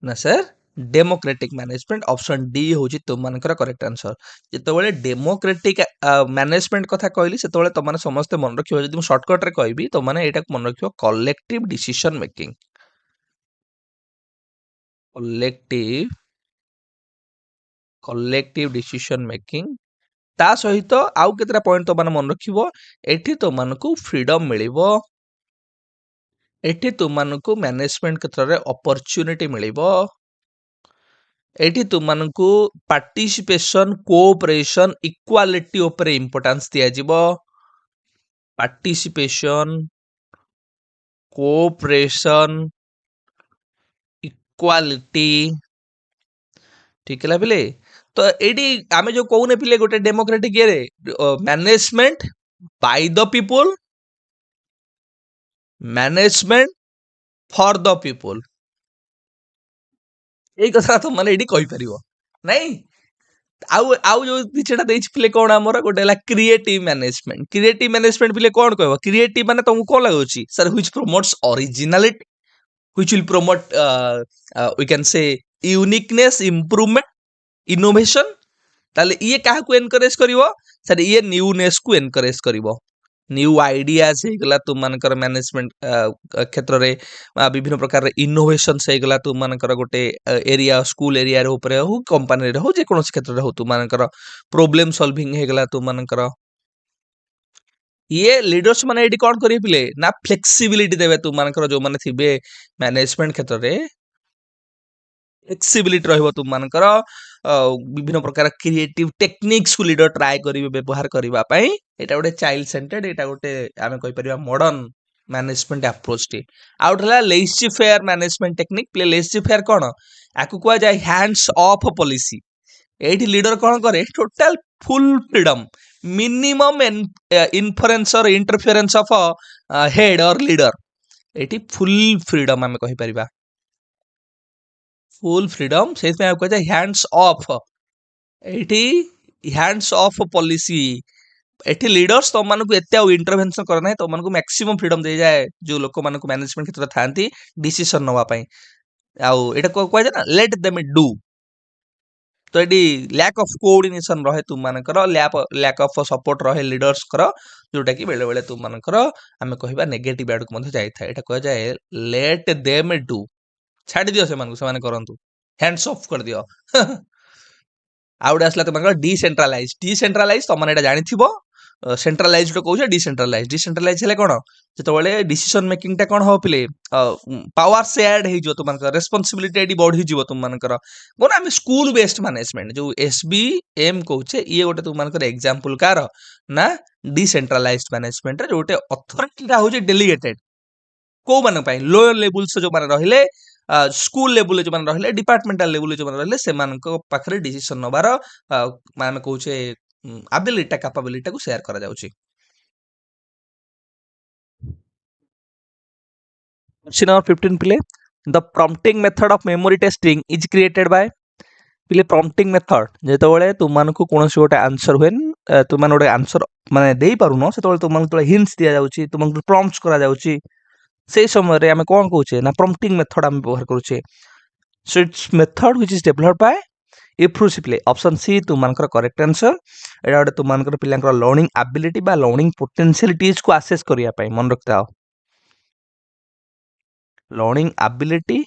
ना sir democratic management option D होची तुम मानकर करेक्ट आंसर जेतोले डेमोक्रेटिक मैनेजमेंट कथा कहली सेतोले तो माने समस्त मन रखियो जदि मु शॉर्टकट रे कहबी तो माने एटा मन रखियो collective decision making collective collective decision making ता सहित आउ केतरा पॉइंट तो माने मन रखिबो एठी तो मानकू फ्रीडम मिलिबो एठी तो मानकू मैनेजमेंट क्षेत्र रे अपॉर्चुनिटी मिलिबो एठी तुमको पार्टिसिपेशन कोऑपरेशन इक्वालिटी उपरे इंपोर्टेंस दिया जिवो पार्टिसिपेशन कोऑपरेशन इक्वालिटी ठीक है पिले तो एडी आमे जो कहूने पिले गोटे डेमोक्रेटिक ये management by the people management for the people এই কথা তো মানে এটি কই পারিবো নাই आउ आउ जो दिछटा देछि पिले कोन हमर गोटे हला क्रिएटिव मैनेजमेंट पिले कोन कहबो क्रिएटिव माने तुमको कोन लागोछि sir which promotes originality which will promote we can say uniqueness improvement innovation ताले ये काहा को एनकरेज करिवो सर ये न्यूनेस को एनकरेज करिवो न्यू आइडियाज हे गला तुम मानकर मैनेजमेंट क्षेत्र रे विभिन्न प्रकार इनोवेशन से गला तुम मानकर गोटे एरिया स्कूल एरिया रे ऊपर हो कंपनी रे हो जे कोनोसी क्षेत्र रे हो तुम मानकर प्रॉब्लम सॉल्विंग हे गला तुम मानकर ये लीडर्स माने एडी कोन करिए पिले ना फ्लेक्सिबिलिटी देबे तुम मानकर जो माने थिबे मैनेजमेंट क्षेत्र रे फ्लेक्सिबिलिटी रहइबो तुम मानकर विभिन्न प्रकार क्रिएटिव टेक्निक्स को लीडर ट्राई करिवे व्यवहार करबा पई एटा गोटे चाइल्ड सेंटर्ड एटा गोटे आमे कहि परिबा मॉडर्न मैनेजमेंट अप्रोच टी आउट हला लेजी फेयर मैनेजमेंट टेक्निक प्ले लेजी फेयर कोन आकु कुआ जाय हैंड्स ऑफ पॉलिसी एठी लीडर कोन करे total full freedom minimum influence और इंटरफेरेंस ऑफ हेड और लीडर एठी फुल फ्रीडम आमे कहि परिबा फुल फ्रीडम से हैंड्स ऑफ एठी हैंड्स ऑफ पॉलिसी एठी लीडर्स तुम मानक एते इंटरवेंशन कर ना तुम मानक मैक्सिमम फ्रीडम दे जाए जो लोक मानक मैनेजमेंट क्षेत्र थांती डिसीजन नवा पई आउ एटा को कहै ना लेट देम डू तो एटी लैक ऑफ कोऑर्डिनेशन रहे तुम मानकर लैक ऑफ सपोर्ट रहे लीडर्स कर जोटा कि बेले बेले तुम मानकर आमे कहबा नेगेटिव आड़ को मध्ये जाई था एटा कह जाए लेट देम डू छाड़ी दियो से मानक से माने करंतु हैंड्स ऑफ कर दियो आउडे आसला तुम डिसेंट्रलाइज तुम एटा जानि थिबो सेंट्रलाइज कहूचे डिसेंट्रलाइज हेले कोन जेतबेले डिसीजन मेकिंग टा कोन हो पिले पावर शेयर्ड हे जो तुम मानकर रेस्पोंसिबिलिटी एडी बढ़ी जीवो तुम मानकर कोन हम स्कूल बेस्ड मैनेजमेंट जो एसबीएम कहूचे ये गोटे तुम मानकर एग्जांपल कार ना डिसेंट्रलाइज्ड मैनेजमेंट रे जोटे अथॉरिटी टा होचे डेलीगेटेड को मान पाई लोअर लेवल से जो मान रहिले स्कूल लेवल जो मान रहिले डिपार्टमेंटल लेवल जो मान रहिले से मान को पाखरे डिसीजन नबार मान कहूचे एबिलिटी कैपेबिलिटी को शेयर करा जाउची क्वेश्चन नंबर 15 पिले the prompting method of memory testing is created by पिले प्रॉम्प्टिंग मेथड जेतबेले तुम मान को कोनोसी गोटे आंसर होएन तुम मान गोटे आंसर माने देई पारुनो सेतबेले तुम मान तळे हिंट्स दिया जाउची तुम मान प्रॉम्प्ट्स करा जाउची से समय रे हमें कोन कहूचे ना प्रॉम्प्टिंग मेथड हम व्यवहार करूचे so it's method which is developed by इफ्रुसिपले ऑप्शन सी तुम मानकर करेक्ट आंसर एडा गोटे तुम मानकर पिलांकर लर्निंग एबिलिटी बा लर्निंग पोटेंशियलिटीज को असेस करिया पई मन रखता लर्निंग एबिलिटी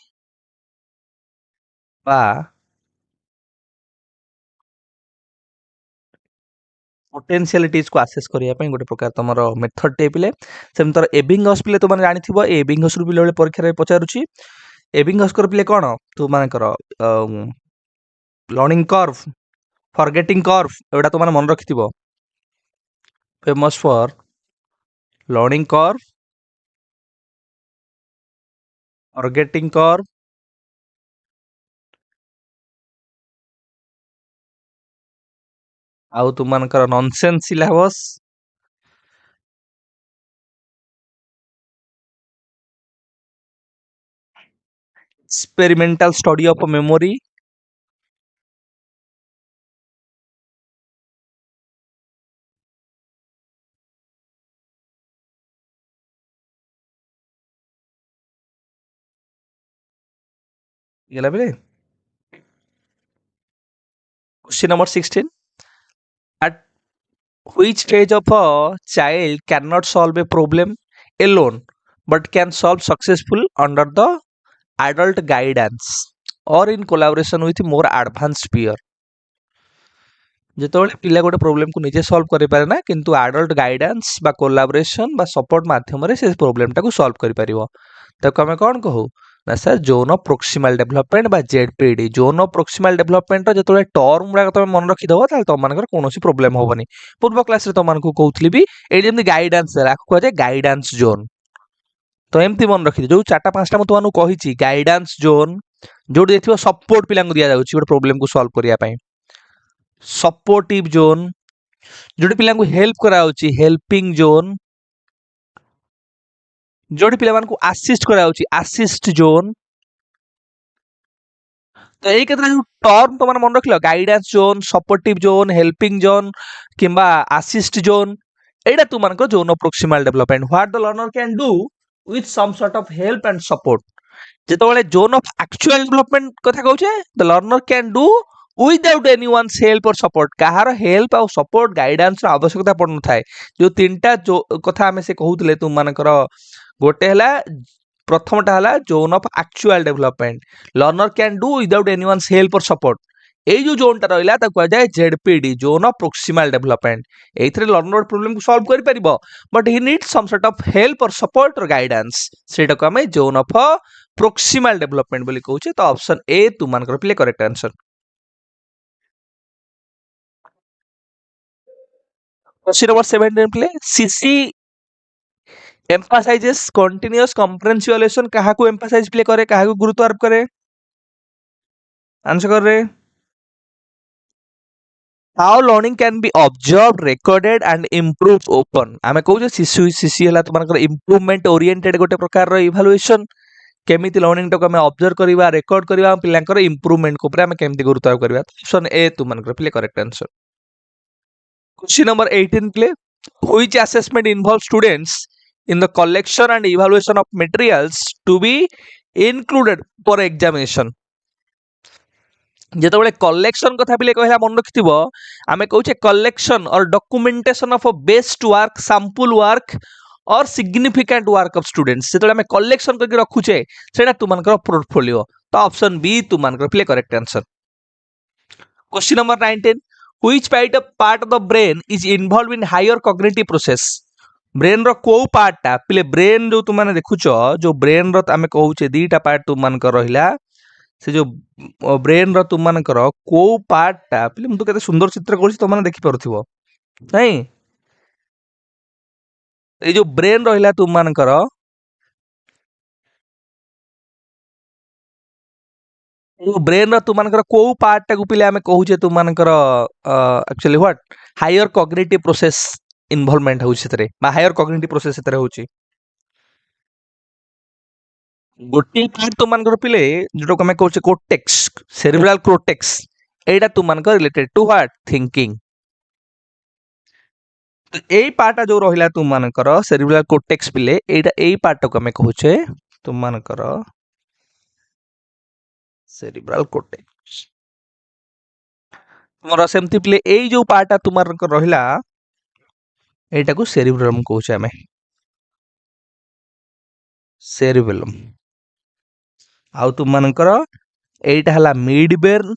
बा पोटेंशियलिटीज को असेस करिया पई गोटे प्रकार तमरो मेथड टे पिले सेम तर एबिंगस पिले तुम जानि थिबो एबिंगस रु पिले परीक्षा रे पचारुची एबिंगस कर पिले कोन तू मानकर लर्निंग कर्व फॉरगेटिंग कर्व एटा तुम मन रखिथिबो famous for learning curve forgetting curve आउ तुम मानकर nonsense syllables experimental study of memory गेला बेले question number 16 at which stage of a child cannot solve a problem alone but can solve successful under the adult guidance or in collaboration with more advanced peer ଯେତେବେଳେ ପିଲା ଗୋଟେ problem କୁ ନିଜେ solve କରିପାରେ ନା କିନ୍ତୁ ଆଡଲ୍ଟ ଗାଇଡାନ୍ସ ବା କୋଲାବୋରେସନ ବା ସପୋର୍ଟ ମାଧ୍ୟମରେ ସେ ପ୍ରୋବ୍ଲେମ ଟାକୁ ସଲ୍ଭ କରିପାରିବ ତାକୁ ଆମେ କଣ କହୁ ନା ସାର୍ ଜୋନ୍ ଅଫ୍ ପ୍ରୋକ୍ସିମାଲ ଡେଭଲପମେଣ୍ଟ ବା ଜେଡପିଡି ଜୋନ୍ ଅଫ୍ ପ୍ରୋକ୍ସିମାଲ ଡେଭଲପମେଣ୍ଟ ଯେତେବେଳେ ଟର୍ମ ଗୁଡାକ ତମେ ମନେ ରଖିଦବ ତାହେଲେ ତମମାନଙ୍କର କୌଣସି ପ୍ରୋବ୍ଲେମ ହବନି ପୂର୍ବ କ୍ଲାସରେ ତମମାନଙ୍କୁ କହୁଥିଲି ବି ଏଇ ଯେମିତି ଗାଇଡାନ୍ସ ଆକୁ କୁହାଯାଏ ଗାଇଡାନ୍ସ ଜୋନ୍ ତ ଏମିତି ମନେ ରଖିଦିଅ ଯୋଉ ଚାରିଟା ପାଞ୍ଚଟା ମୁଁ ତମମାନଙ୍କୁ କହିଛି ଗାଇଡାନ୍ସ ଜୋନ୍ ଯୋଉଠି ଦେଖିବ ସପୋର୍ଟ ପିଲାଙ୍କୁ ଦିଆଯାଉଛି ଗୋଟେ ପ୍ରୋବ୍ଲେମକୁ ସଲ୍ଭ କରିବା ପାଇଁ सपोर्टिव जोन जोटी पिला हेल्प कराउची हेल्पिंग जोन जोटी पिला मानकु असिस्ट कराउची असिस्ट जोन तो यही केतरा जो टर्म तो मन मन रखलो guidance zone supportive zone helping zone किंबा असिस्ट जोन एटा तू मानको zone of proximal development what the learner can do with some sort of help and support जेतबेले जोन ऑफ एक्चुअल डेवलपमेंट कथा कहउचे the learner can do without anyone's help और support कहार help और support guidance आवश्यकता पड़न थाए जो तीनटा जो कथा हमें से कहउतले तुम मानकर गोटे हला प्रथमटा हला zone of actual development learner can do without anyone's help और सपोर्ट এই जो जोनटा रहिला ता कहै जाय ZPD zone of proximal development एथरे लर्नर प्रॉब्लम को सॉल्व करि परिबो but he need some sort of help और सपोर्ट और गाइडेंस सेटा को हमें जोन ऑफ प्रोक्सिमल डेवलपमेंट बोली कहउचे तो ऑप्शन ए तू मानकर प्ले करेक्ट आंसर क्वेश्चन नंबर 17 प्ले सीसी emphasizes continuous comprehension कहा को emphasize प्ले करे कहा को गुरुत्व आरोप करे आंसर कर रे how learning can be observed recorded and improved open आमे कहू जे सीसी हला त मानकर इंप्रूवमेंट ओरिएंटेड गोटे प्रकार रो इवैल्यूएशन केमिति लर्निंग टको हमें ऑब्जर्व करबा रेकॉर्ड करबा पिलांकर इंप्रूवमेंट को ऊपर हमें केमिति गुरुत्व आरोप करबा ऑप्शन ए तू मानकर प्ले correct answer Question number 18 play. Which assessment involves students in the collection and evaluation of materials to be included for examination? ଯେତେବେଳେ କଲେକ୍ସନ କଥା ପିଲେ କହିଲା ମନେ ରଖିଥିବ ଆମେ କହୁଛେ collection or documentation of best work sample work or significant work of students ଯେତେବେଳେ ଆମେ କଲେକ୍ସନ କରିକି ରଖୁଛେ ସେଇଟା ତୁମମାନଙ୍କର ପୋର୍ଟଫୋଲିଓ ତ ଅପସନ ବି ତୁମମାନଙ୍କର ପିଲେ correct answer question number 19 which part of the brain is involved in higher cognitive process brain रो को पार्टा पिले ब्रेन जो तुम देखुच जो ब्रेन रो आमे कहूचे दीटा पार्ट तुम रहिला से जो ब्रेन रो तुम को पार्टा पिले मु तो केते सुंदर चित्र करछि तुम देखि परथिबो नहीं ए जो ब्रेन रहिला तुम ब्रेन तुम को पार्ट टाक पिले आमे कहूचे तुम actually what higher cognitive process involvement होउछि सेतरे बा हायर कॉग्निटिव प्रोसेस सेतरे होउछि गोटे पार्ट तुम पिले जोटा को आमे कहूचे कोर्टेक्स सेरिब्रल कोर्टेक्स एटा तुम रिलेटेड टू व्हाट थिंकिंग तो एई पार्ट जो रहिला तुम सेरिब्रल कोर्टेक्स पिले एटा एई पार्ट को आमे कहूचे तुम सेरिब्रल कोर्टेक्स तुमर सेमती पिले एई जो पार्ट तुम रहिला एटा को सेरिब्रम कहूचे आमे सेरिबेलम आउ तुम एटा हला मिड ब्रेन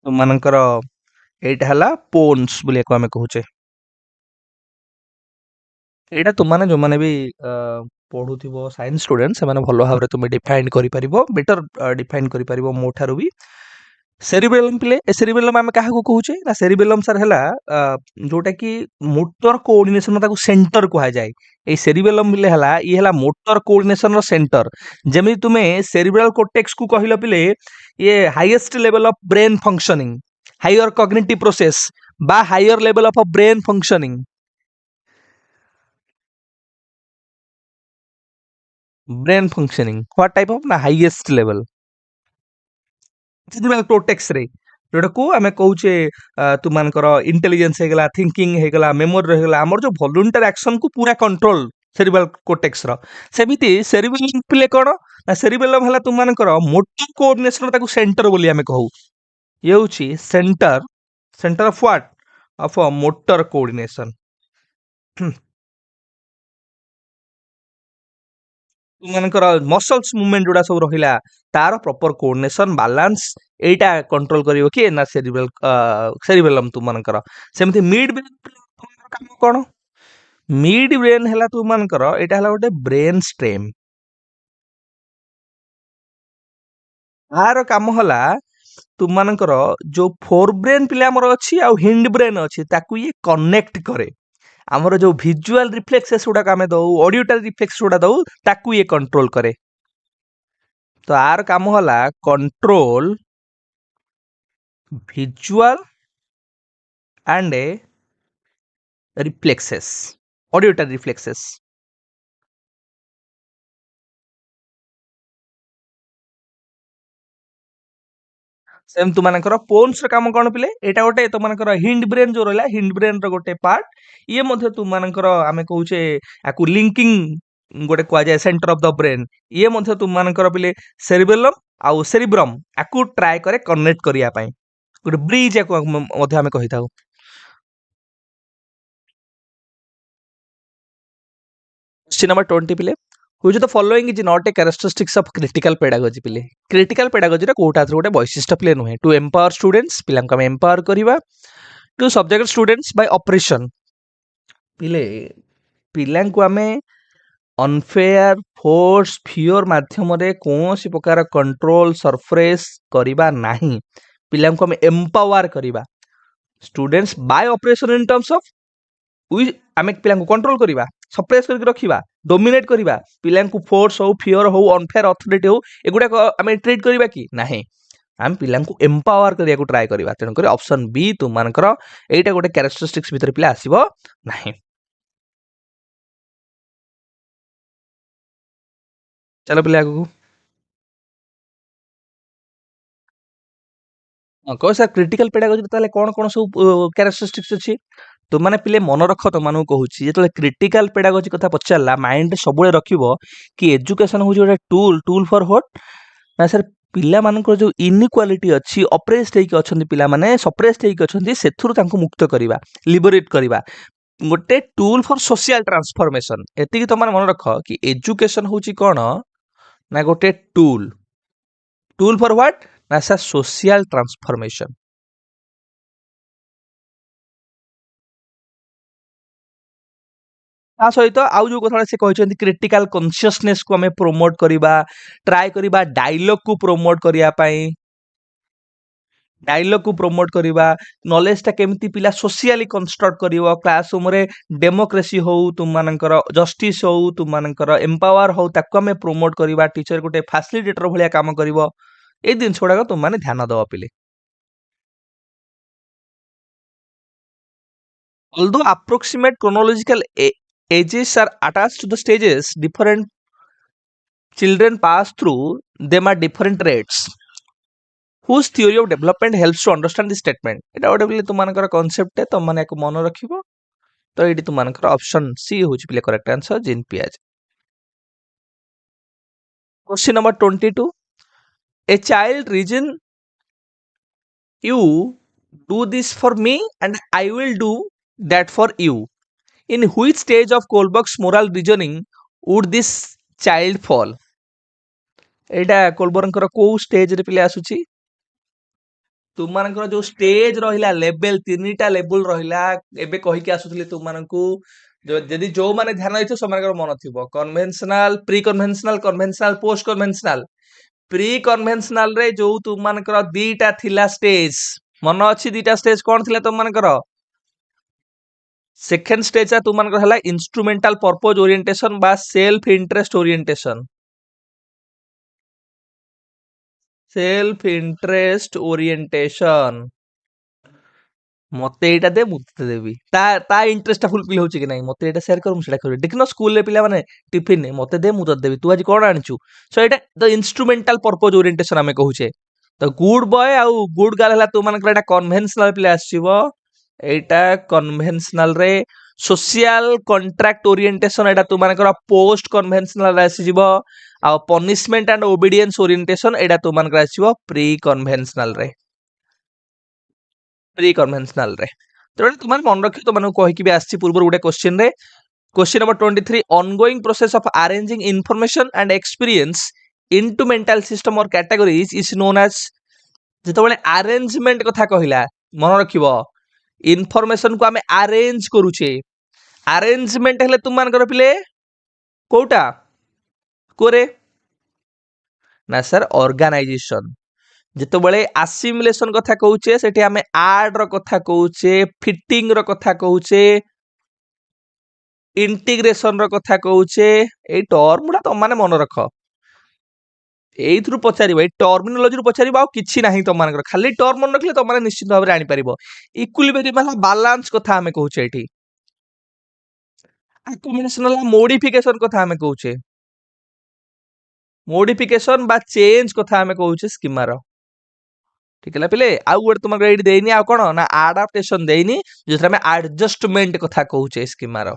तुम एटा हला पोन्स बोले को आमे कहूचे एटा तुम माने जो माने भी पढुथिबो साइंस स्टूडेंट से माने भलो भाबरे तुम डिफाइन करि परिबो बेटर डिफाइन करि परिबो मो ठारू भी सेरिबेलम पिले ए सेरिबेलम आमे काहा को कहूचे ना सेरिबेलम सर हला जोटा कि मोटर कोऑर्डिनेशन ताको सेंटर कहा जाय ए सेरिबेलम पिले हला ई हला मोटर कोऑर्डिनेशन रो सेंटर जेमि तुमे सेरिब्रल कोर्टेक्स को कहिलो पिले ये highest level of brain functioning higher cognitive process बा higher level of brain functioning brain functioning what type of ना हाईएस्ट लेवल सेरिब्रल कोर्टेक्स रे जोटा को आमे कहूचे तुमानकर इंटेलिजेंस हे गला थिंकिंग हे गला मेमोरी रह गला हमर जो वॉलंटरी एक्शन को पूरा कंट्रोल सेरिब्रल कोर्टेक्स रो सेमिति सेरिबेलम प्ले कोन ना सेरिबेलम हला तुमानकर मोटर कोऑर्डिनेशन ताको सेंटर बोली आमे कहू ये होची centre centre of what of motor coordination तुमମାନଙ୍କର ମସଲ୍ସ ମୁଭମେଣ୍ଟ ଯୋଉଟା ସବୁ ରହିଲା ତାର ପ୍ରପର କୋଅର୍ଡିନେସନ ବାଲାନ୍ସ ଏଇଟା କଣ୍ଟ୍ରୋଲ କରିବ କିଏ ନା ସେରିବେଲମ ତୁମମାନଙ୍କର ସେମିତି ମିଡ ବ୍ରେନ କାମ କଣ ମିଡ ବ୍ରେନ ହେଲା ତୁମମାନଙ୍କର ଏଇଟା ହେଲା ଗୋଟେ ବ୍ରେନ ଷ୍ଟ୍ରେମ ଆର କାମ ହେଲା ତୁମମାନଙ୍କର ଯୋଉ ଫୋର ବ୍ରେନ ପିଲା ଆମର ଅଛି ଆଉ ହିଣ୍ଡ ବ୍ରେନ ଅଛି ତାକୁ ଇଏ କନେକ୍ଟ କରେ ଆମର जो विजुअल रिफ्लेक्सेस गुड़ा आम दौ ऑडियोटरी रिफ्लेक्स गुड़ा दौ ताकू ये कंट्रोल करे तो आर काम होला control visual and reflexes auditory reflexes same तुमମାନଙ୍କର पोन्स ର କାମ କଣ ପିଲେ ଏଟା ଗୋଟେ ତୁମମାନଙ୍କର ହିଣ୍ଡ ବ୍ରେନ जो ରହିଲା ହିଣ୍ଡ ବ୍ରେନ ର ଗୋଟେ ପାର୍ଟ ଇଏ ମଧ୍ୟ ତୁମମାନଙ୍କର ଆମେ କହୁଛେ ଆକୁ ଲିଙ୍କିଂ ଗୋଟେ କୁହାଯାଏ ସେଣ୍ଟର ଅଫ ଦ ବ୍ରେନ ଇଏ ମଧ୍ୟ ତୁମମାନଙ୍କର ପିଲେ ସେରିବେଲମ ଆଉ ସେରିବ୍ରମ ଆକୁ ଟ୍ରାଏ କରେ କନେକ୍ଟ କରିବା ପାଇଁ ଗୋଟେ ବ୍ରିଜ ଆକୁ ମଧ୍ୟ ଆମେ କହିଥାଉ क्वेश्चन नंबर 20 पिले which of the following is not a characteristics of critical pedagogy पिले critical pedagogy रे कोटा गोटे वैशिष्ट्य पिले नुहे to empower students पिलांको हम empower करिवा to subject students by operation पिले पिलांको हमें अनफेयर फोर्स फियर माध्यम रे कोनोसी प्रकार कंट्रोल सरप्रेस करिबा नाही पिलांको हम एम्पावर करिबा students bye operation in terms of आम पिला कंट्रोल करवा सप्रेस करके रखा डोमिनेट करवा पिला फोर्स हो फियर हो अनफेयर अथॉरिटी हो एगुड़ा आम ट्रीट करवा कि नहीं आम पिला एम्पावर करने को ट्राए करवा तेणुक ऑप्शन बी तुम एटा गोटे कैरेक्टरिस्टिक्स भितर पिला आसीबो नहीं चलो पिला आगू कह सर क्रिटिकल पेडागोजी ताले कौन कौन सब कैरेक्टरिस्टिक्स अछि तो माने पिले मन रख तो मानु कहूची जेतले क्रिटिकल पेडागोजी कथा पचारला माइंड सबुळे रखिबो कि एजुकेशन होची गोटे टूल टूल फॉर व्हाट ना सर पिला मानकर जो इनइक्वालिटी अछि अप्रेस्ड हेक अछंती पिला माने सप्रेस्ड हेक अछंती सेथुरु तांको मुक्त करिवा लिबरेट करिवा गोटे टूल फॉर सोशल ट्रांसफॉर्मेशन एति तो मन रख कि एजुकेशन होची कोन ना गोटे टूल टूल फॉर व्हाट ना सर सोशल ट्रांसफॉर्मेशन ता सहित आउ जो कथा से कहछन्ती क्रिटिकल कॉन्शियसनेस को हमें प्रमोट करिबा ट्राई करिबा डायलॉग को प्रमोट करिया पई डायलॉग को प्रमोट करिबा नॉलेज ता केमिति पिला सोशली कंस्ट्रक्ट करिवो क्लासरूम रे डेमोक्रेसी हो तुम मानकर जस्टिस हो तुम मानकर एम्पावर हो ताको हमें प्रमोट करिबा टीचर गोटे फैसिलिटेटर भलिया काम करिवो ए दिन छोड़ा तुम माने ध्यान दवा पिले although approximate chronological ages are attached to the stages different children pass through them at different rates whose theory of development helps to understand this statement এটা ଗୋଟେ ପିଲେ ତୁମାନଙ୍କର କନସେପ୍ଟ ତୁମ ମାନେ ୟାକୁ ମନେ ରଖିବ ତ ଏଇଠି ତୁମାନଙ୍କର ଅପସନ ସି ହେଉଛି ପିଲେ କରେକ୍ଟ ଆନ୍ସର ଜିନ୍ ପିଆଜ question number 22 a child reason you do this for me and I will do that for you in which stage of Kohlberg's moral reasoning would this child fall ଏଇଟା କୋଲବର୍ଗଙ୍କର କୋଉ stage ରେ ପିଲେ ଆସୁଛି तुमମାନଙ୍କର ଯୋଉ stage ରହିଲା level ତିନିଟା level ରହିଲା ଏବେ କହିକି ଆସୁଥିଲି ତୁମମାନଙ୍କୁ ଯଦି ଯୋଉମାନେ ଧ୍ୟାନ ଦେଇଥିବ ସେମାନଙ୍କର ମନ ଥିବ କନଭେନସନାଲ ପ୍ରି କନଭେନସନାଲ ପୋଷ୍ଟ କନଭେନସନାଲ ପ୍ରି କନଭେନସନାଲ ରେ ଯୋଉ ତୁମମାନଙ୍କର ଦିଟା ଥିଲା ଷ୍ଟେଜ ମନ ଅଛି ଦିଟା ଷ୍ଟେଜ କଣ ଥିଲା ତୁମମାନଙ୍କର ସେକେଣ୍ଡ ଷ୍ଟେଜ ଟା ତୁମମାନଙ୍କର ହେଲା ଇନଷ୍ଟ୍ରୁମେଣ୍ଟାଲ ପର୍ପୋଜ ଓରିଏଣ୍ଟେସନ ବା self interest orientation self interest orientation ମତେ ଏଇଟା ଦେ ମୁଁ ତତେ ଦେବି ତା ଇଣ୍ଟରେଷ୍ଟ ଟା ଫୁଲଫିଲ ହଉଛି କି ନାଇଁ ମତେ ଏଇଟା ସେୟାର କର ମୁଁ ସେଟା କରିବି ଦେଖିନ ସ୍କୁଲରେ ପିଲାମାନେ ଟିଫିନ ମତେ ଦେ ମୁଁ ତତେ ଦେବି ତୁ ଆଜି କଣ ଆଣିଛୁ ସୋ ଏଇଟା ଦ ଇନଷ୍ଟ୍ରୁମେଣ୍ଟାଲ ପର୍ପୋଜ ଓରିଏଣ୍ଟେସନ ଆମେ କହୁଛେ ତ ଗୁଡ ବୟ ଆଉ ଗୁଡ ଗାର୍ଲ ହେଲା ତୁମମାନଙ୍କର ଏଇଟା କନଭେନସନାଲ ପିଲା ଆସିବ ଏଇଟା କନଭେନସନାଲ ରେ ସୋସିଆଲ କଣ୍ଟ୍ରାକ୍ଟ ଓରିଏଣ୍ଟେସନ ଏଇଟା ତୁମମାନଙ୍କର ପୋଷ୍ଟ କନଭେନସନାଲ ଆସିଯିବ ଆଉ ପନିଶମେଣ୍ଟ ଆଣ୍ଡ ଓବିଡିଏନ୍ସ ଓରିଏଣ୍ଟେସନ ଏଇଟା ତୁମମାନଙ୍କର ଆସିବ ପ୍ରି କନଭେନସନାଲ ରେ ପ୍ରି କନଭେନସନାଲ ରେ ତେଣୁ ତୁମମାନେ ମନେ ରଖିବ ତୁମମାନଙ୍କୁ କହିକି ବି ଆସିଛି ପୂର୍ବରୁ ଗୋଟେ କ୍ୱେଶ୍ଚିନ ରେ question number 23 ongoing process of arranging information and experience into mental system or categories is known as जेतबेले अरेंजमेंट कथा कहिला मन रखिबो इनफॉरमेशन को हमें अरेंज करूछे अरेंजमेंट हेले तुम मान कर पिले कोउटा कोरे ना सर ऑर्गेनाइजेशन जेतबेले असिमुलेशन कथा कहूचे सेठी हमें आड रो कथा कहूचे फिटिंग रो कथा कहूचे इंटीग्रेशन रो कथा कहूचे ए टर्म गुडा तुम माने मन रख एइथरु पचारिबो ए टर्मिनोलॉजी रु पचारिबो आ किछि नाही तुम मानकर खाली टर्म मन रखले तुम माने निश्चित भाबरे आनी परिबो इक्विलिब्रियम मतलब बैलेंस कथा हमें कहूचे एठी अकोमोडेशनल मॉडिफिकेशन कथा हमें कहूचे मॉडिफिकेशन बा चेंज कथा हमें कहूचे स्कीमा रो ठीक है पिले आउ गोटे तुम एठी देइनी आ कोन ना एडाप्टेशन देइनी जेथरा में एडजस्टमेंट कथा कहूचे स्कीमा रो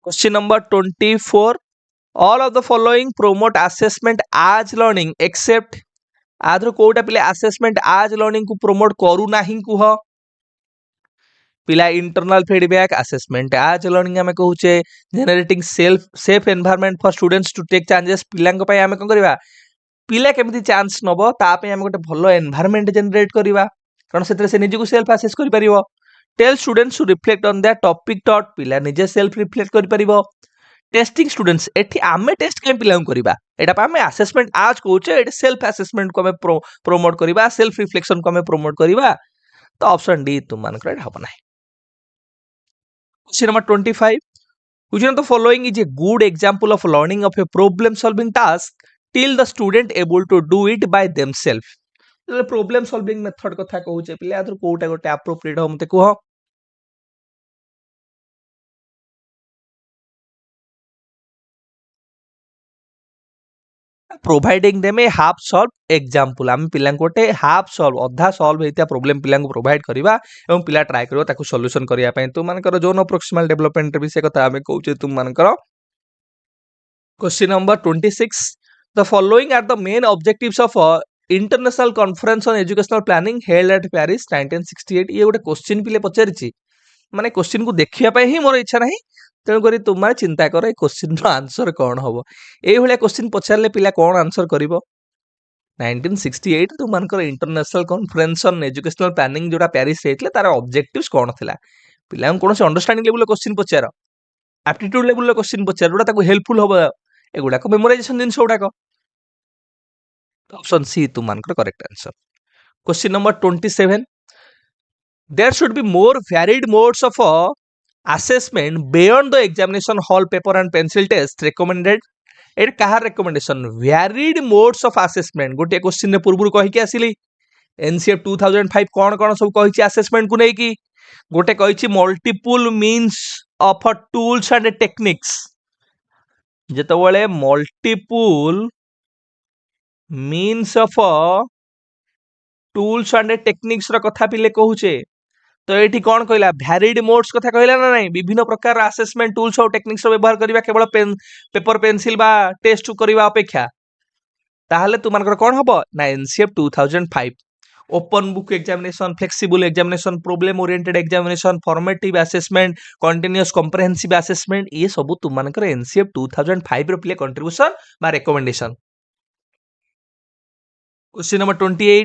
question number 24 all of the following promote assessment as learning except आधर कोटा पिले assessment as learning को promote करू नाही कुह पिला internal feedback assessment as learning हमें कहूचे generating safe environment for students to take changes पिलांग पय हमें कोन करबा पिला केमिति चांस नबो ता पे हमें गोटे भलो एनवायरनमेंट जनरेट करबा कारण सेतरे से निजी को सेल्फ असेस करि परिबो tell students to reflect on that topic टॉट पिला निजे सेल्फ रिफ्लेक्ट करि परिबो टेस्टिंग स्टूडेंट्स एठी आमे टेस्ट केम पिलाउ करबा एटा पा हमें असेसमेंट आज कहूचे एटा सेल्फ असेसमेंट को हमें प्रमोट करबा सेल्फ रिफ्लेक्शन को हमें प्रमोट करबा तो ऑप्शन डी तुम मान कर हबो नाही question number 25 which one of the following is a good example of learning of a problem solving task till the student able to do it by themselves problem solving method कथा कहूचे पिले आदर कोटा गोटे एप्रोप्रिएट हो मते कहो providing them ए half solve example आम पिला गोटे हाफ सॉल्व अधा सॉल्व होता प्रॉब्लम पिला प्रोवाइड करवा एवं पिला ट्राई करबो ताकू सॉल्यूशन करिया पय तुम मानकर जोन प्रोक्सिमल डेवलपमेंट भी से कथा हमें कहूचे तुम मानकर question number 26 the following are the main objectives of international conference on educational planning held at Paris 1968 ये गोटे क्वेश्चन पिले पचारिछि माने क्वेश्चन को देखिया पय ही मोर इच्छा नाही तेणु करी तुम माने चिंता कर ए क्वेश्चन रो आंसर कोन हबो एई भलिया क्वेश्चन पचारले पिला कोन आंसर करिवो 1968 तुम मानकर international conference on educational planning जोटा पेरिस हेतले तार ऑब्जेक्टिव्स कोन थिला पिला कोन से अंडरस्टैंडिंग लेवल क्वेश्चन पचार एप्टीट्यूड लेवल क्वेश्चन पचार जोटा ताको हेल्पफुल हबो एगुडा को मेमोराइजेशन दिन सोडा को ऑप्शन सी तुम मानकर correct answer question number 27 there should be more varied modes of assessment beyond the examination hall paper and pencil test recommended एट कहार recommendation varied modes of assessment गोटे क्वेश्चन ने पूर्व कहि के आसिली एनसीएफ 2005 कोन कोन सब कहि छि असेसमेंट को नै कि गोटे कहि छि multiple means of tools and techniques जेतबेले multiple means of tools and techniques रो कथा पिले कहूचे तो ये कौन कहला भैरिड मोड्स कथा कहला ना नहीं विभिन्न प्रकार असेसमेंट टूल्स और टेक्निक्स व्यवहार करबा केवल पेपर पेंसिल बा टेस्ट करबा अपेक्षा ताहले तुमनकर कौन हबो ना NCF 2005 open book examination flexible examination problem oriented examination formative assessment continuous comprehensive assessment ये सब तुमनकर एनसीएफ 2005 रो प्ले कंट्रीब्यूशन बा recommendation question number 28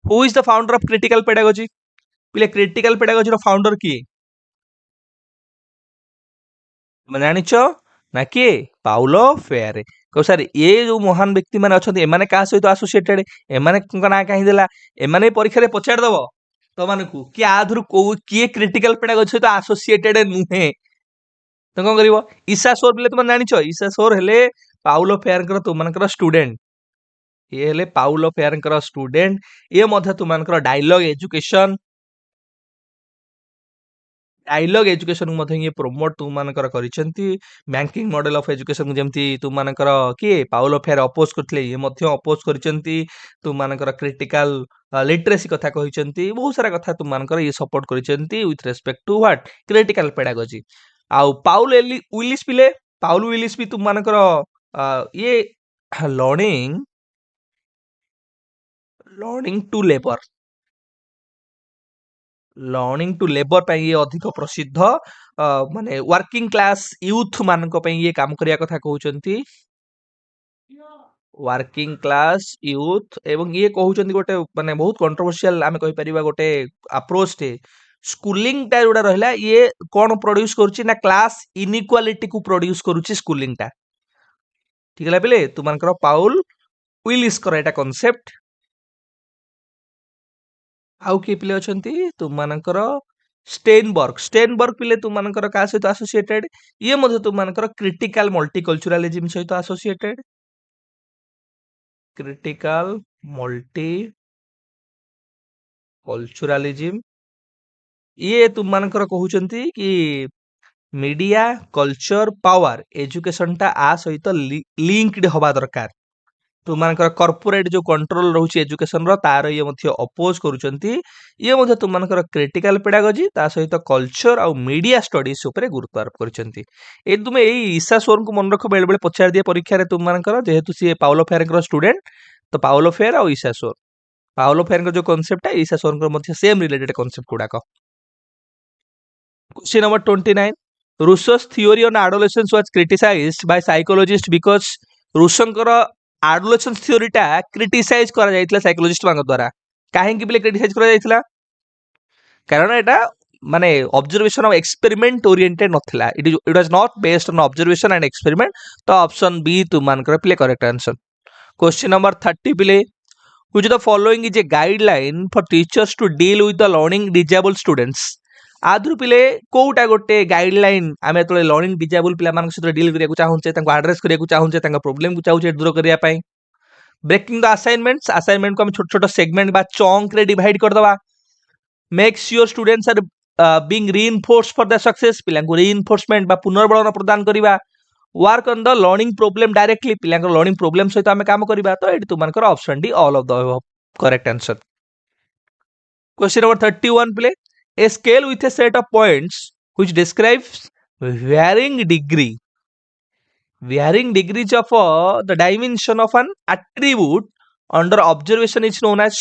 who is the founder of critical pedagogy पिले क्रिटिकल पेडागोजी रो फाउंडर की मैं जानिचो ना कि पाउलो फेरे को सर ये जो महान व्यक्ति माने अछंती एमाने का सहित एसोसिएटेड एमाने ना काहि देला एमाने परीक्षा रे पछाड़ दबो तो माने को कि आधुर को कि क्रिटिकल पेडागोजी सहित एसोसिएटेड नुहे तो कोन करिवो ईसा सोर पिले तुम जानिचो ईसा सोर हेले पाउलो फेयर तुम मानकर स्टूडेंट ये हेले पाउलो फेयर स्टूडेंट ये मध्य तुम मानकर डायलॉग एजुकेशन मध्य ये प्रोमोट तुम मानकर करिसेंती बैंकिंग मॉडल ऑफ एजुकेशन जेमती तुम मानकर कि पाउलो फेयर अपोज करथिले ये मध्य अपोज करिसेंती तुम मानकर क्रिटिकल लिटरेसी कथा कहिसेंती बहुत सारा कथा तुम मानकर ये सपोर्ट करिसेंती with respect to what critical pedagogy आउ पाउल विलिस पिले पाउल विलिस भी तुम मानकर ये learning to labour learning to labour पे ये अधिक प्रसिद्ध माने वर्किंग क्लास यूथ मान ये काम करिया कथा कहउचंती वर्किंग क्लास यूथ एवं ये कहउचंती गोटे माने बहुत कंट्रोवर्शियल आमे कहि परिबा गोटे अप्रोच टे स्कूलिंग टा जोडा रहला ये कोन प्रोड्यूस करूची ना क्लास इनइक्वालिटी को प्रोड्यूस करूची स्कूलिंग टा ठीक है पिले तुमनकर पाउल विलिस कर एटा कांसेप्ट आउ किए पिले अछंती तुम मानकर स्टेनबर्ग पिले तुम मानकर का सहित एसोसिएटेड ये मध्य तुम मानकर क्रिटिकल मल्टीकल्चरलिज्म सहित एसोसिएटेड क्रिटिकल मल्टीकल्चरलिज्म ये तुम मानकर कहउचंती कि मीडिया कल्चर पावर एजुकेशन टा आ सहित लिंक्ड हवा दरकार तुम मानकर कॉर्पोरेट जो कंट्रोल रहउची एजुकेशन रो तार ये मध्य अपोज करूचंती ये मध्य तुम मानकर क्रिटिकल पेडागोजी ता सहित कल्चर आ मीडिया स्टडीज ऊपर गुरुत्व आरोप करिसेंती ए तुम एई ईसा सोर को मन रख बेले बेले पछार दिए परीक्षा रे तुम मानकर जेहेतु सी पाउलो फेयर स्टूडेंट तो पाउलो फेयर और ईसा सोर पाउलो फेयर जो कांसेप्ट है ईसा सोर मध्य सेम रिलेटेड कांसेप्ट गुडा को question number 29 Rousseau's theory on adolescence was criticized by psychologist because रूसोंकर एडोलेसेंस थ्योरी टा क्रिटिसाइज करा जायतिला साइकोलॉजिस्ट मान द्वारा काहे कि बिले क्रिटिसाइज करा जायतिला कारण एटा माने ऑब्जर्वेशन ऑफ एक्सपेरिमेंट ओरिएंटेड नथिला it was not based on observation and experiment तो ऑप्शन बी तुम मानकर प्ले करेक्ट आंसर क्वेश्चन नंबर 30 पिले which the following is a guideline for teachers to deal with the learning disable students आधुर पिले कोटा गोटे गाइडलाइन आमे तले लर्निंग डिजेबल पिला मान सहित डील करिया चाहूचे तांको एड्रेस करिया चाहूचे तांको प्रॉब्लम को चाहूचे दूर करिया पई ब्रेकिंग द असाइनमेंट को हम छोट छोट सेगमेंट बा चंक रे डिवाइड कर दवा make sure students are being reinforced for the success पिला को रीइंफोर्समेंट बा पुनर्बलन प्रदान करिवा work on the learning problem directly पिलांकर लर्निंग प्रोब्लेम सहित आमे काम करबा तो एटी तुमनकर option D all of the above correct answer. Question number 31 प्ले a scale with a set of points which describes varying degrees of the dimension of an attribute under observation is known as।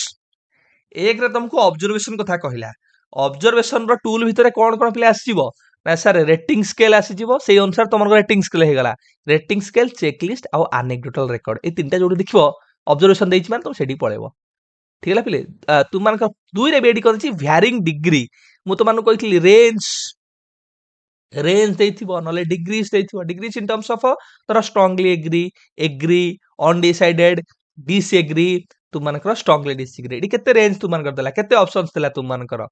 एक रे तुमको observation कथा कहला observation रो tool भितरे कोन कोन play आसीबो ना sir rating scale आसीजिबो सेही अनुसार तुमर रेटिंग स्केल हे गला rating scale checklist uh anecdotal record a तीनटा जोडी देखिबो ऑब्जर्वेशन देइछ मान तुम सेडी पळेबो ठीक है पिले तुम मान दुई रे बेडी करछि भ्यारिंग डिग्री मु तो मान कहितली रेंज देइथिबो नले डिग्रीज देइथिबो डिग्रीज इन टर्म्स ऑफ तोरा स्ट्रांगली एग्री अनडिसाइडेड डिसएग्री तुम मानकर स्ट्रांगली डिसएग्री एडी केते रेंज तुम मानकर देला केते ऑप्शंस देला तुम मानकर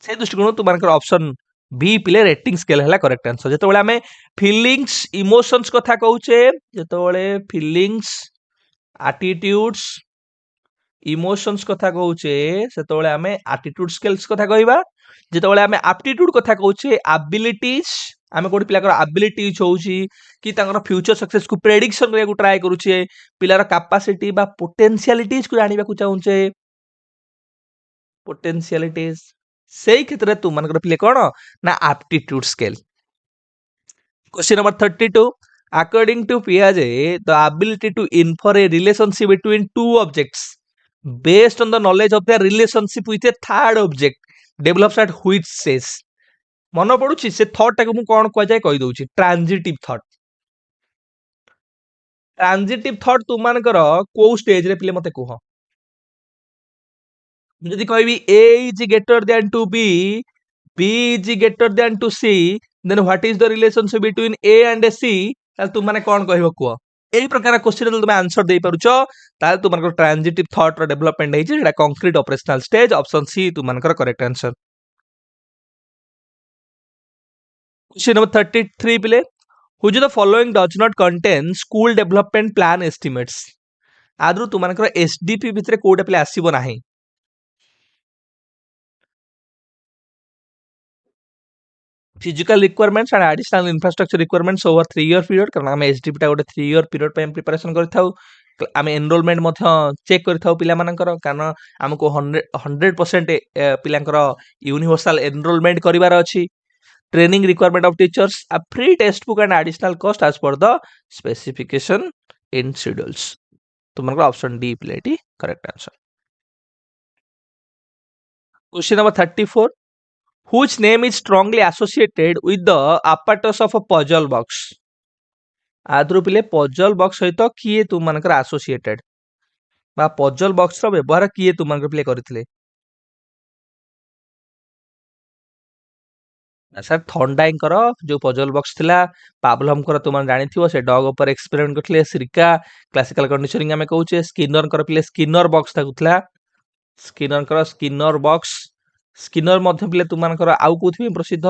से दृष्टिकोण तुम मानकर ऑप्शन बी पिले रेटिंग स्केल हैला करेक्ट आंसर जेतो बेले हमें फीलिंग्स इमोशंस कथा कहउचे जेतो बेले फीलिंग्स एटीट्यूड्स इमोशंस कथा कहउचे सेतो बेले हमें एटीट्यूड स्केल्स कथा कहइबा जेतो बेले हमें एप्टीट्यूड कथा कहउचे एबिलिटीज आमे कोडी पिला कर एबिलिटीज होउची कि तांगर फ्यूचर सक्सेस को प्रेडिक्शन करे को ट्राई करूचे पिलार कैपेसिटी बा पोटेंशियलिटीज को जानिबा को चाहूचे पोटेंशियलिटीज सेही क्षेत्र तुम मानकर पिले कोन ना aptitude scale. Question number 32 according to Piaget the ability to infer a relationship between two objects based on the knowledge of their relationship with a third object develops at which stage मन पड़ुछि से thought टाको मु कोन कह जाय कहि दउछि transitive thought तुम मानकर को स्टेज रे पिले मते कुह जदि कहबी a is greater than to b is greater than to c then what is the relationship between a and c ताल तुम माने कोन कहबो कुह एही प्रकार क्वेश्चन तुम आंसर दे पारुछो ताल तुम मानकर ट्रांजिटिव थॉट रो डेवलपमेंट हेछि सेटा concrete operational stage option C तुम मानकर करेक्ट आंसर। क्वेश्चन नंबर 33 पिले which of the following does not contain school development plan estimates आदरु तुम मानकर एसडीपी भितरे कोडा पिले आसीबो नाही physical requirements and additional infrastructure requirements over 3 year period कारण हम एसडीपी टा गोटे 3 year period पे हम प्रिपरेशन करथाउ आम एनरोलमेंट मध्य चेक करथाउ पिला मानकर कारण हमको 100% पिलांकर यूनिवर्सल एनरोलमेंट करिवार अछि training requirement of teachers a free textbook and additional cost as per the specification in schedules तुमनकर ऑप्शन डी प्लेटी correct answer. Question number 34 whose name is strongly associated with the apparatus of a puzzle box आदरु पिले puzzle box सहित किए तुम मानकर associated बा puzzle box रो व्यवहार किए तुम मानकर प्ले करथिले सर थंडाइंकर जो पजल बॉक्स थिला पावलम कर तुम जानि थिवो से डॉग ऊपर एक्सपेरिमेंट करथिले सिरिका क्लासिकल कंडीशनिंग हमें कहउचे स्किनर कर पिले स्किनर बॉक्स थाकुथला स्किनर बॉक्स स्किनर मध्य पिले तुम मानकर आउ कोथि प्रसिद्ध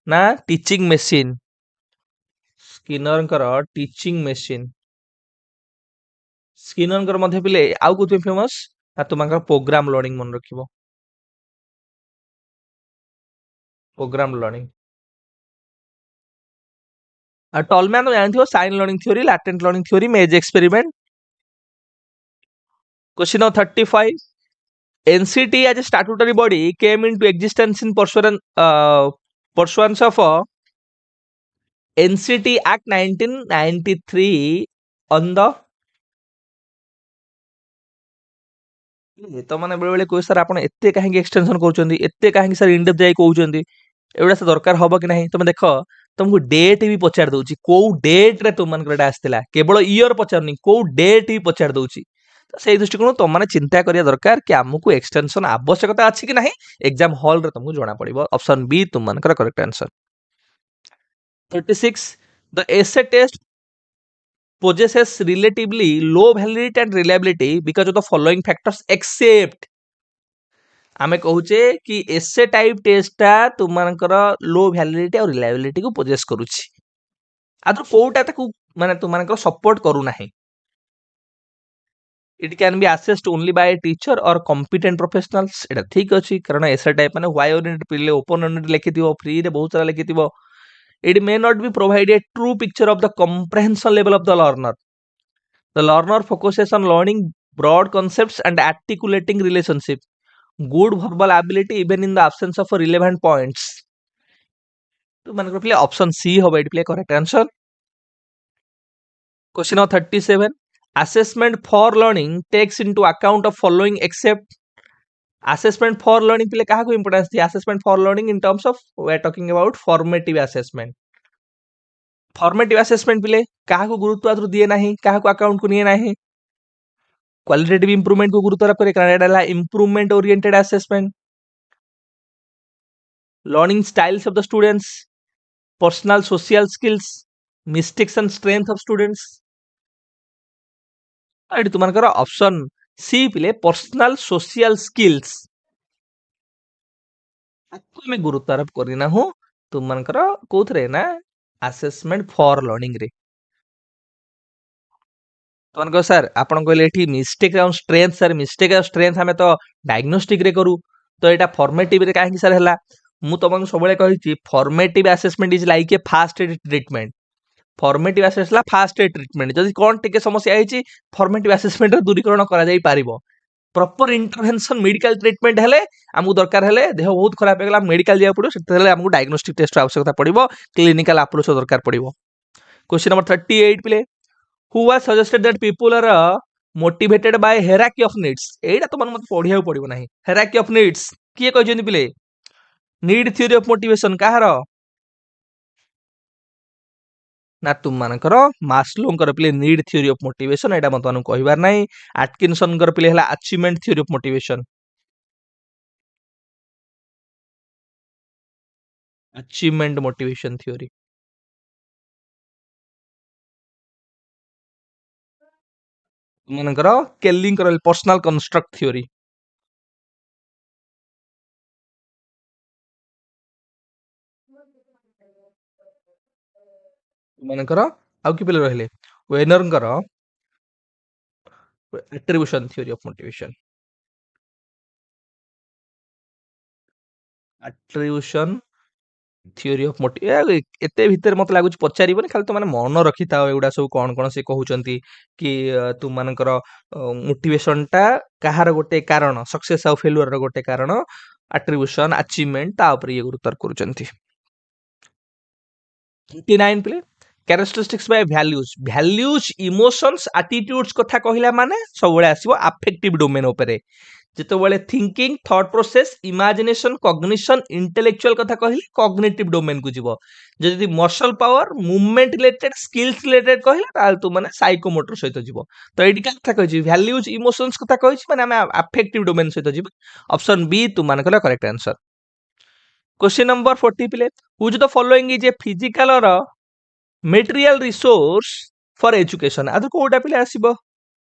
ना टीचिंग मशीन स्किनर कर टीचिंग मशीन स्किनर कर मध्य पिले आउ कोथि फेमस ना तुम मानकर प्रोग्राम लर्निंग मन रखिबो प्रोग्राम लर्निंग टॉलमैन तो जानथिबो sign learning theory latent learning theory maze experiment. Question number 35 NCT as a statutory body came into existence in pursuance of NCT Act 1993 on the तो माने बेले बेले कोइ सर आपण एत्ते काहे एक्सटेंशन करूचंदी एत्ते काहे सर इनडेप्थ जाई कहउचंदी एवडा से दरकार हबो कि नहीं तुम देखो तुमको डेट भी पचार दउची को डेट रे तुम मानकर आस्तिला केवल ईयर पचारनी को डेट भी पचार दउची तो से दृष्टिकोण तुम माने चिंता करिया दरकार कि हमको एक्सटेंशन आवश्यकता अछि कि नहीं एग्जाम हॉल रे तुमको जणा पड़िबो ऑप्शन बी तुम मानकर correct answer. 36 the essay test possesses relatively low validity and reliability because of the following factors except आमे कहूचे कि एसे टाइप टेस्टा तुम मानकर लो वैलिडिटी और रिलायबिलिटी को पोजेस करूची आदर कोटा ताकू माने तुम मानकर सपोर्ट करू नाही it can be assessed only by teacher और कॉम्पिटेंट प्रोफेशनल्स एटा ठीक अछि कारण एसे टाइप माने वाई यूनिट पिले ओपन यूनिट लिखिथिबो फ्री रे बहुत सारा लिखिथिबो It may not be provide a true picture of the comprehension level of the learner. The learner focuses on learning broad concepts and articulating relationship. Good verbal ability even in the absence of relevant points. तो मानकर play option C होबो eighty play correct answer. Question number 37. Assessment for learning takes into account of following except assessment for learning play काहा को importance दिया assessment for learning in terms of we are talking about formative assessment. Formative assessment play काहा को गुरुत्व आद्र दिए नाही काहा को अकाउंट को निए नाही. क्वालिटेटिव इंप्रूवमेंट को गुरुत्व आरोप करे कारण एडा improvement oriented assessment. Learning styles of the students, personal social skills, mistakes and strength of students. एटी तुमनकर ऑप्शन सी पिले पर्सनल सोशल स्किल्स आको में गुरुत्व आरोप करिना हो तुमनकर कोथरे ना असेसमेंट फॉर लर्निंग रे. तुमनको सर आपण कहले एठी मिस्टेक और स्ट्रेंथ सर मिस्टेक और स्ट्रेंथ हमें तो डायग्नोस्टिक रे करू तो एटा फॉर्मेटिव रे काहे सर हला. मु तुमको सबले कहिछि formative assessment is like a first aid treatment. Formative असेसला फास्ट एड ट्रीटमेंट जदि कोन टिके समस्या आइछि फॉर्मेटिव असेसमेंट रे दूरीकरण करा जाई पारिबो. प्रॉपर इंटरवेंशन मेडिकल ट्रीटमेंट हेले हमु दरकार हेले देह बहुत खराब हेगला मेडिकल जाय पड़ो सेते हेले हमु डायग्नोस्टिक टेस्ट आवश्यकता पड़िबो क्लिनिकल अप्रोच दरकार पड़िबो. क्वेश्चन नंबर 38 प्ले who was suggested that people are motivated by hierarchy of needs. एटा तो मन मत पढिया पड़िबो नाही. hierarchy of needs किए कहजनी प्ले नीड थ्योरी ऑफ मोटिवेशन काहर ना तुम मानकर मास्लोंकर प्ले नीड थ्योरी ऑफ मोटिवेशन एटा मत मानु कहिबार नाही. एटकिंसन कर प्ले हला achievement theory of motivation. Achievement motivation theory मानकर केलिंग कर पर्सनल कंस्ट्रक्ट थ्योरी. मानकर आउ कि पिले रहले वेनरकर attribution theory of motivation. Attribution theory of motive एते भीतर मत लागु पचारिबनी खाली तो माने मन रखी था एगुडा सब कोन कोन से कहउचंती कि तू मानकर मोटिवेशन टा कहार गोटे कारण सक्सेस और फेल्युअर रो गोटे कारण एट्रिब्यूशन अचीवमेंट ता ऊपर ये गुरुत्व करूचंती. 29 प्ले characteristics by values. Values emotions attitudes कथा कहिला माने सबले आसीबो अफेक्टिव डोमेन ऊपर. जेतबेले thinking thought process imagination cognition intellectual कथा कहली कॉग्निटिव डोमेन को जीवो. जदि muscle power movement related skills related कहला ताल तू माने साइकोमोटर सहित जीवो. तो एडी कथा कहिछि वैल्यूज इमोशंस कथा कहिछि माने हम अफेक्टिव डोमेन सहित जीवो. ऑप्शन बी तू माने कला करेक्ट आंसर. क्वेश्चन नंबर 40 पिले which the following is a physical और मटेरियल रिसोर्स फॉर एजुकेशन. आदि कोटा पिले आसीबो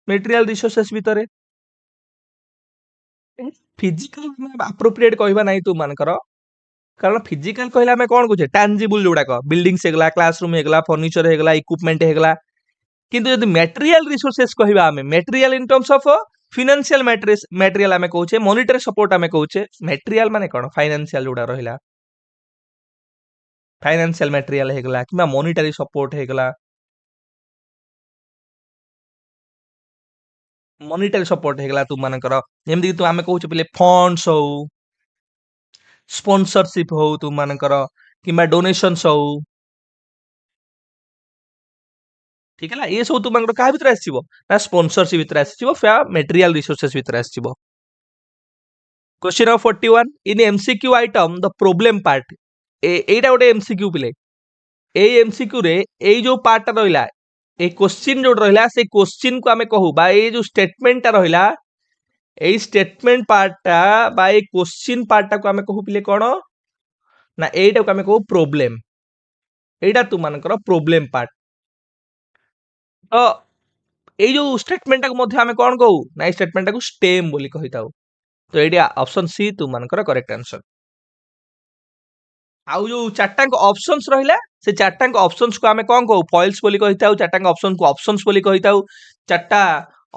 मटेरियल रिसोर्सेस भितरे फिजिकल अप्रोप्रिएट कहबा नाही तू मानकर कारण फिजिकल कहला हमें कोन बुझे टैंजिबल जोडाक बिल्डिंग्स हेगला क्लासरूम हेगला फर्नीचर हेगला इक्विपमेंट हेगला. किंतु यदि मटेरियल रिसोर्सेस कहबा हमें material in terms of financial material हमें कहूचे मॉनिटरी सपोर्ट हमें कहूचे मटेरियल माने कोन फाइनेंशियल जोडा रहिला फाइनेंशियल मटेरियल हेगला किबा मॉनिटरी सपोर्ट हेगला मॉनिटरी सपोर्ट हेगला तू मानकर जेमदी तू हमें कहूचे पले फंड्स हो स्पॉन्सरशिप हो तू मानकर किबा डोनेशंस हो ठीक है ये सब तुम क्या भितर आसो ना स्पॉन्सरशिप भितर आसो मटेरियल रिसोर्सेस भितर आसो. Question number 41 in MCQ item the problem part एटा गोटे एमसीक्यू पिले ए एमसीक्यू रे ए जो पार्ट रहिला ए क्वेश्चन जो रहिला से क्वेश्चन को हमें कहू बा ए जो स्टेटमेंट टा रहिला ए स्टेटमेंट पार्ट टा बा ए क्वेश्चन पार्ट टा को हमें कहू पिले कोन ना एटा को हमें कहू प्रोब्लेम. एटा तू मानकर प्रोब्लेम पार्ट. तो এই जो स्टेटमेंट टाको मध्ये हमें कोन कहू ना स्टेटमेंट टाको स्टेम बोली कहिताऊ. तो एडी ऑप्शन सी तू मानकर करेक्ट आंसर. आउ जो चारटांक ऑप्शंस रहिला से चारटांक ऑप्शंस को हमें कोन कहू फॉइल्स बोली कहिताऊ. चारटांक ऑप्शन को ऑप्शंस बोली कहिताऊ. चारटा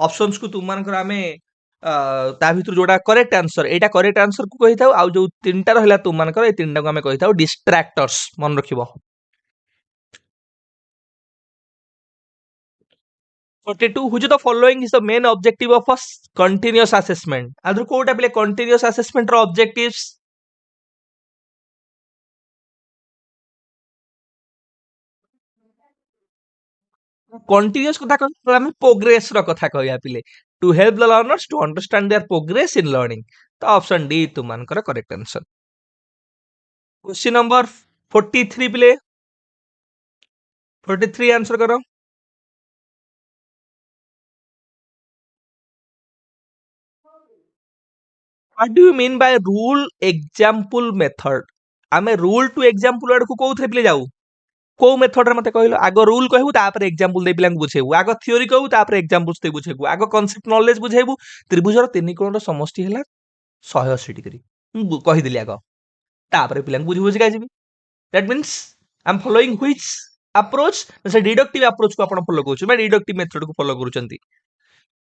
ऑप्शंस को तू मानकर हमें ता भितर जोडा करेक्ट आंसर एटा करेक्ट आंसर को कहिताऊ. आउ जो तीनटा रहिला तू मानकर ए तीनटा को हमें कहिताऊ डिस्ट्रैक्टर्स मन रखिबो. 42 which of the following is the main objective of a continuous assessment आदर कोटा पिले continuous assessment रो objectives continuous कथा कहला हम progress रो कथा कहया पिले to help the learners to understand their progress in learning तो ऑप्शन डी तुमनकर करेक्ट आंसर क्वेश्चन नंबर 43 पिले 43 आंसर करो What do you mean by rule example method आमे rule to example आड़ को कोउथरे पिले जाऊ को मेथड रे मते कहलो आगो रूल कहबू तापर एग्जांपल दे पिलांग बुझेबू आगो थ्योरी कहबू तापर एग्जांपल्स दे बुझेबू आगो कांसेप्ट नॉलेज बुझेबू त्रिभुजर तीन कोणर समष्टि ହେଲା 180 डिग्री मु कहि दिली आगो तापर पिलांग बुझी बुझी गाजिबी that means I am following which approach से डिडक्टिव अप्रोच को आपण फॉलो करू मैं डिडक्टिव मेथड को फॉलो करूचंती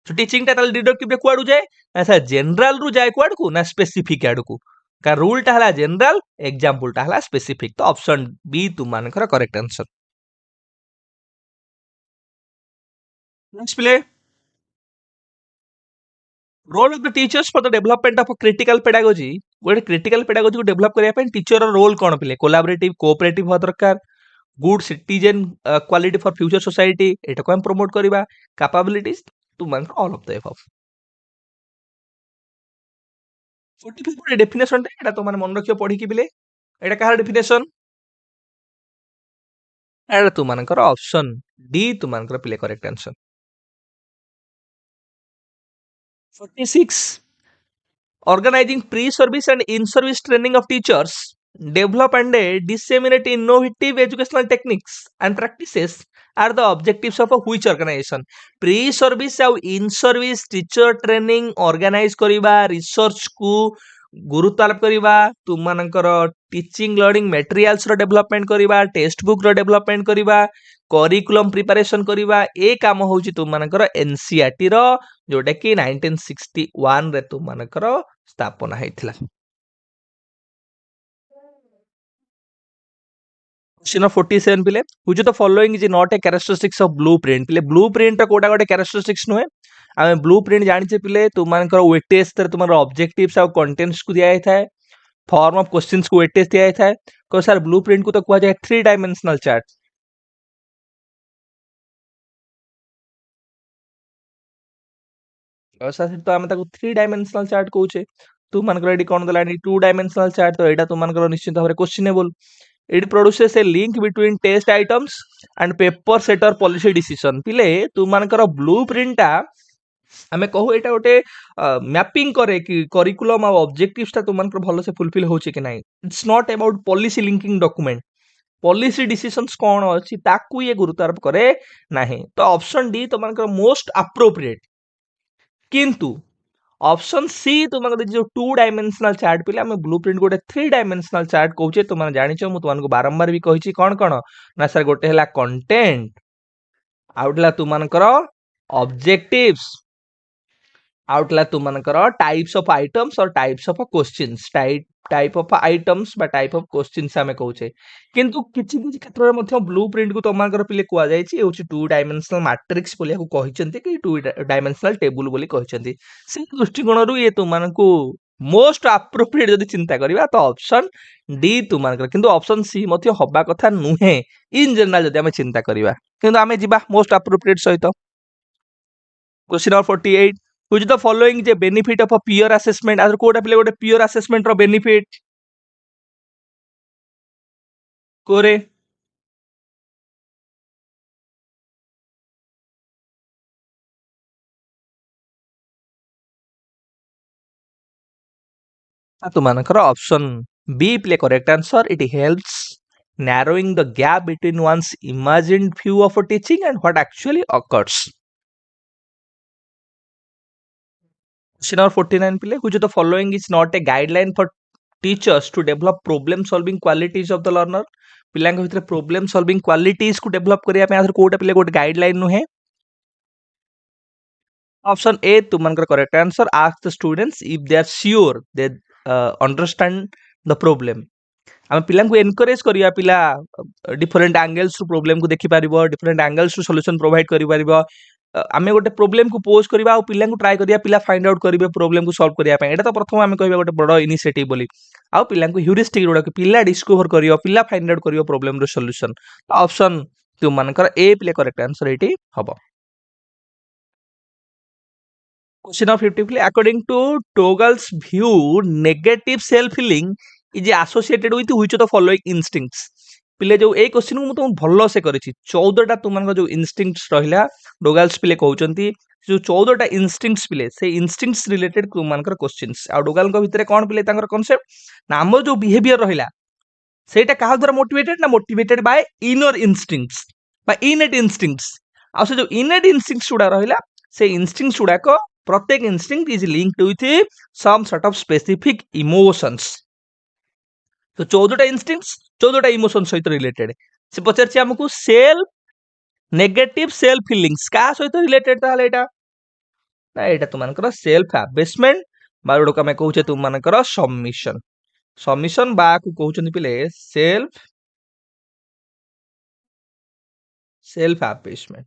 तो टीचिंग टा ताल डिडक्टिव रे कुआडू जाए ऐसा जनरल रु जाए कुआड को ना स्पेसिफिक आडू को का रूल टा हला जनरल एग्जांपल टा हला स्पेसिफिक तो ऑप्शन बी तुमानकर करेक्ट आंसर नेक्स्ट प्ले role of the teachers for the development of critical pedagogy गोटे क्रिटिकल पेडागोजी को डेवलप करिया पे टीचर रोल कोन प्ले कोलैबोरेटिव कोऑपरेटिव हो दरकार good citizen quality for future society एटा को हम प्रमोट करिबा कैपेबिलिटीज टू मान ऑल ऑफ द एबव 45 पर डेफिनेशन एटा तो माने मन रखियो पढी कि बिले एटा कहार डेफिनेशन एटा तू मानकर ऑप्शन डी तू मानकर प्ले correct answer 46 organizing pre-service and in-service training of teachers develop and disseminate innovative educational techniques and practices are the objectives of a which organization pre-service ଆଉ in-service teacher training organize करिबा research को गुरुत्व आरोप करिबा तुमମାନଙ୍କର teaching learning materials रो development करिबा text book रो development करिबा curriculum preparation करिबा ए काम होउची तुमମାନଙ୍କର एनसीईआरटी रो जोटा कि 1961 रे तुमମାନଙ୍କର स्थापना ହେଇଥିଲା Question of 47 पिले which of the following is not a characteristics of blueprint पिले blueprint रो कोटा गोटे characteristics नुहे आमे blueprint जानिचे पिले तुमମାନଙ୍କର वेटेज तर तुमर ऑब्जेक्टिव्स और कंटेंट्स को दिया थाए फॉर्म ऑफ क्वेश्चंस को वेटेज दिया थाए को सर ब्लूप्रिंट को तो कुआ जाय 3 डायमेंशनल चार्ट और सर तो आमे ताको 3 डायमेंशनल चार्ट कहूचे तू मानकर एडी कोन दलानी 2 डायमेंशनल चार्ट तो एटा तू मानकर निश्चित भाबरे questionable it produces a link between test items and paper set or policy decision पिले तू मानकर ब्लूप्रिंट ता आमे कहू एटा गोटे मैपिंग करे कि करिकुलम और ऑब्जेक्टिव्स ता तुम मानकर भलो से फुलफिल होचे कि नाही it's not about policy linking document policy decisions कोन अछि ताकू ये गुरुत्व आरोप करे नाही तो ऑप्शन डी तुम मानकर मोस्ट अप्रोप्रिएट किंतु ऑप्शन सी तुमको जो 2 डायमेंशनल चार्ट पिले हम ब्लूप्रिंट गोटे 3 डायमेंशनल चार्ट कहूचे तुम जानिछ मु तुमको बारंबार भी कहिछि कोन कोन ना सर गोटे हला कंटेंट आउटला तुमनकर ऑब्जेक्टिव्स आउटला तुमनकर टाइप्स ऑफ आइटम्स और types of questions type of items बा टाइप ऑफ क्वेश्चंस हमें कहूचे किंतु किछि किछि क्षेत्र रे मध्य ब्लूप्रिंट को तुमनकर पिले कुआ जायछि होछि 2 डायमेंशनल मैट्रिक्स बोलिया को कहिसंती कि 2 डायमेंशनल टेबल बोली कहिसंती से दृष्टिकोण रु ये तुमनको मोस्ट अप्रोप्रिएट जदि चिंता करिबा तो ऑप्शन डी तुमनकर किंतु ऑप्शन सी मध्य हबा कथा नुहे इन जनरल जदि हमें चिंता करिबा किंतु हमें जिबा मोस्ट अप्रोप्रिएट सहित question number 48 which the following is a benefit of a peer assessment आदर कोटा पिले गोटे peer assessment रो बेनिफिट कोरे तुमनकर ऑप्शन बी प्ले correct answer it helps narrowing the gap between one's imagined view of a teaching and what actually occurs question number 49 पिले which of the following is not a guideline for teachers to develop problem solving qualities of the learner पिलांक भितर problem solving qualities को develop करिया पे आधर कोटा पिले गोटे guideline नु है ऑप्शन ए तुमनकर correct answer ask the students if they are sure they understand the problem आम पिला को एनकरेज करिया पिला डिफरेंट एंगल्स रु प्रॉब्लम को देखि पारिबो डिफरेंट एंगल्स रु सॉल्यूशन प्रोवाइड करि पारिबो आमे गोटे प्रोब्लेम को पोज करबा आ पिला को ट्राई करिया पिला फाइंड आउट करिवे प्रोब्लेम को सॉल्व करिया एटा तो प्रथम आमे कहबा गोटे बड़ इनिशिएटिव बोली आ पिला को ह्यूरिस्टिक जोडा पिला डिस्कवर करियो पिला फाइंड आउट करियो प्रोब्लेम रो सॉल्यूशन ऑप्शन तुम मानकर ए पिले करेक्ट आंसर एटी हबो Question of 50 according to Togal's view, negative self feeling is associated with which of the following instincts? ପିଲେ ଯୋଉ ଏଇ କ୍ୱେଶ୍ଚିନ୍ ମୁଁ ତୁମକୁ ଭଲ ସେ କରିଛି 14ଟା ତୁମମାନଙ୍କ ଯୋଉ ଇନଷ୍ଟିଙ୍କ୍ଟସ୍ ରହିଲା ଡୋଗାଲ୍ସ ପିଲେ କହୁଛନ୍ତି ଯୋଉ 14ଟା ଇନଷ୍ଟିଙ୍କ୍ଟସ୍ ପିଲେ ସେଇ ଇନଷ୍ଟିଙ୍କ୍ଟସ୍ ରିଲେଟେଡ୍ ତୁମମାନଙ୍କର କ୍ୱେଶ୍ଚିନ୍ସ ଆଉ ଡୋଗାଲଙ୍କ ଭିତରେ କଣ ପିଲେ ତାଙ୍କର କନସେପ୍ଟ ନା ଆମର ଯୋଉ ବିହେଭିୟର ରହିଲା ସେଇଟା କାହା ଦ୍ୱାରା ମୋଟିଭେଟେଡ୍ ନା ମୋଟିଭେଟେଡ୍ ବାय ଇନର ଇନଷ୍ଟିଙ୍କ୍ଟସ୍ ବା ଇନେଟ୍ ଇନଷ୍ଟିଙ୍କ୍ଟସ୍ ଆଉ ସେ ଯୋଉ ଇନେଟ୍ ଇନଷ୍ଟିଙ୍କ୍ଟସ୍ ଗୁଡା ରହିଲା ସେ ଇନଷ୍ଟିଙ୍କ୍ଟସ୍ ଗୁଡାକ प्रत्येक instinct is linked with some sort of specific emotions तो 14टा इंस्टिंक्ट्स 14टा इमोशन सहित रिलेटेड से पचारछि हमकु सेल्फ नेगेटिव सेल्फ फीलिंग्स का सहित रिलेटेड ताले एटा ना एटा तुमनकर सेल्फ अबेसमेंट बा जोडो कमे कहउछे तुमनकर सबमिशन सबमिशन बा को कहउछन पिले सेल्फ सेल्फ अबेसमेंट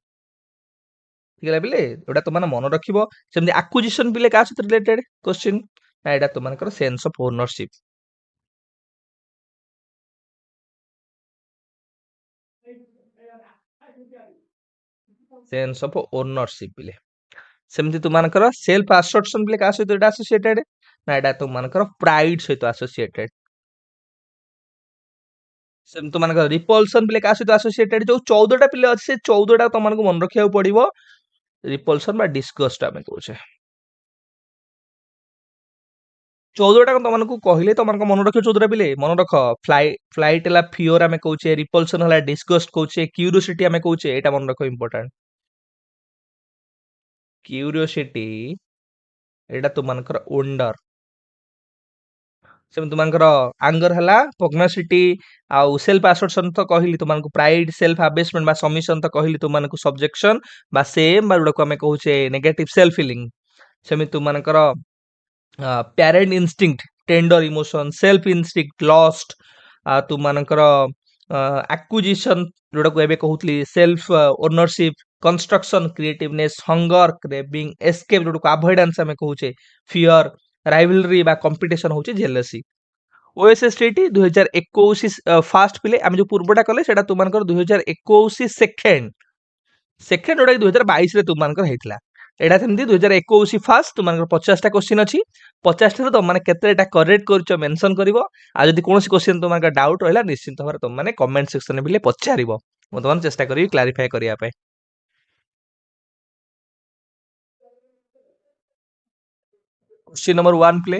ठीक है पिले एटा तुम मन रखिबो सेमति एक्विजिशन पिले का सहित रिलेटेड क्वेश्चन ना एटा तुमनकर sense of ownership sense of ownership पिले सेमति तुमनकर सेल्फ असर्शन पिले का सहित एटा एसोसिएटेड ना एटा तुमनकर प्राइड सहित एसोसिएटेड सेम तुमनकर रिपल्सन पिले का सहित एसोसिएटेड जो 14टा पिले अछि से 14टा तुमनको मन रखिया पड़िबो रिपल्सन बा डिस्गस्ट आमे कहूछे 14टा तुमनको कहिले तुमनको मन रखियो 14टा पिले मन रख फ्लाइट हला फियर आमे कहूछे रिपल्सन हला डिस्गस्ट कहूछे क्यूरियोसिटी आमे कहूछे एटा मन रख इंपोर्टेंट क्यूरियोसिटी एटा तुमनकर वंडर सेम तुमनकर आंगर हला पग्नासिटी आउ सेल्फ असर्शन तो कहली तुमनको प्राइड सेल्फ अबेसमेंट बा सबमिशन तो कहली तुमनको सब्जेक्शन बा सेम बा को हमें कहूचे नेगेटिव सेल्फ फीलिंग सेमी तुमनकर parent instinct tender emotion self instinct lost तुमनकर एक्विजिशन जोड़ा को एबे कहउतली self ownership construction creativeness hunger craving escape जोड़ा को अवॉइडेंस हमें कहउचे फियर राइवलरी बा कंपटीशन होचे जेलसी ओएसएसटीटी 2021 फास्ट पिले आम जो पूर्वटा कले सेटा तुमनकर 2021 सेकेंड सेकेंड जोटा 2022 रे तुमनकर हेतला एटा सेमती 2021 फास्ट तुमनकर 50टा क्वेश्चन अछि 50 रे तुम माने केतेटा करेक्ट करछो मेंशन करिवो आ जदी कोनोसी क्वेश्चन तुमनकर डाउट रहला निश्चित भाबरे तुम माने कमेंट सेक्शन में बिले पचारिवो म तुमन चेष्टा करी क्लैरिफाई करिया पे question number 1 play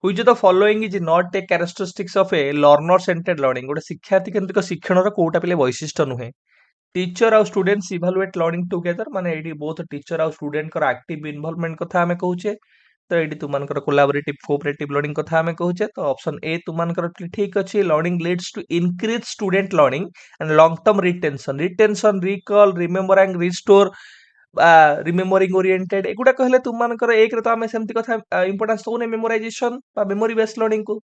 which of the following is not a characteristics of a learner centered learning गोटे शिक्षार्थी केंद्रिक शिक्षणर कोटा पिले वैशिष्ट्य नुहे टीचर आउ स्टूडेंट्स इवैल्यूएट लर्निंग टुगेदर माने एडी बोथ टीचर आउ स्टूडेंट कर एक्टिव इन्वॉल्वमेंट कथा हमें कहूचे तो एडी तुमनकर कोलैबोरेटिव कोऑपरेटिव लर्निंग कथा हमें कहूचे तो ऑप्शन ए तुमनकर ठीक अछि learning leads to increase student learning and long term retention retention recall remembering restore रिमेमोरिंग ओरिएंटेड एगुडा कहले तुमनकर एक रे तो हमें सेमति कथा इंपोर्टेंस तो मेमोराइजेशन बा मेमोरी बेस्ड लर्निंग को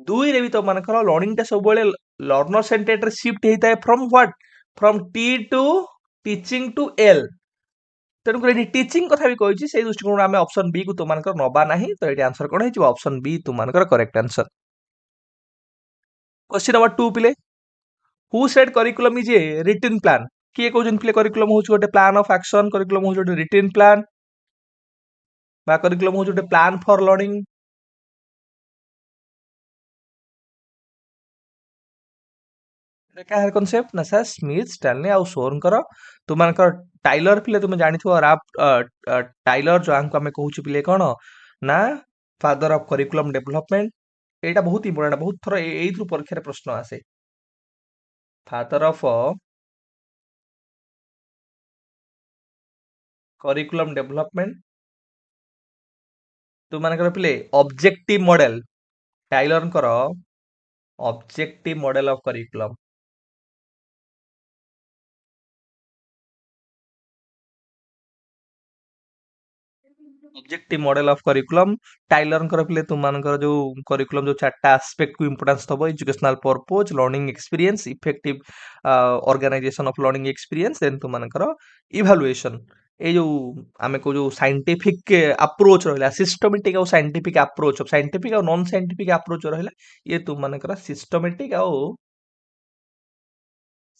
दुई रे भी तो मानकर लर्निंग टा सब बेले लर्नर सेंटर्ड रे शिफ्ट हेता है from what from T to teaching to L तेणु कर टीचिंग कथा भी कहिछि सेही दृष्टिकोण आमे ऑप्शन बी को तुमनकर नबा नाही तो एटी आंसर कोन हेछि ऑप्शन बी तुमनकर करेक्ट आंसर क्वेश्चन नंबर 2 पिले who said curriculum is a written plan किए कहउछन पिले करिकुलम होछ गोटे प्लान ऑफ एक्शन करिकुलम होछ गोटे रिटन प्लान बा करिकुलम होछ गोटे प्लान फॉर लर्निंग एका कॉन्सेप्ट ना सर स्मिथ स्टैनली आउ सोरनकर तुमनकर टाइलर पिले तुम जानिथो राप टाइलर जो आंको हमें कहउछु पिले कोन ना फादर ऑफ करिकुलम डेवलपमेंट एटा बहुत इंपोर्टेंट बहुत थरो एइथु परीक्षा रे प्रश्न आसे फादर ऑफ करिकुलम डेवलपमेंट तुमनकर पिले ऑब्जेक्टिव मॉडल टाइलर कर objective model of curriculum objective model of curriculum Tyler पिले तुम मानकर जो करिकुलम जो चारटा एस्पेक्ट को इंपोर्टेंस दबो educational purpose learning experience effective organisation of learning experience then तुम मानकर इवैल्यूएशन ए जो आमे को जो साइंटिफिक अप्रोच रहला सिस्टमैटिक और साइंटिफिक अप्रोच साइंटिफिक और नॉन साइंटिफिक अप्रोच रहला ये तुम मानकर सिस्टमैटिक और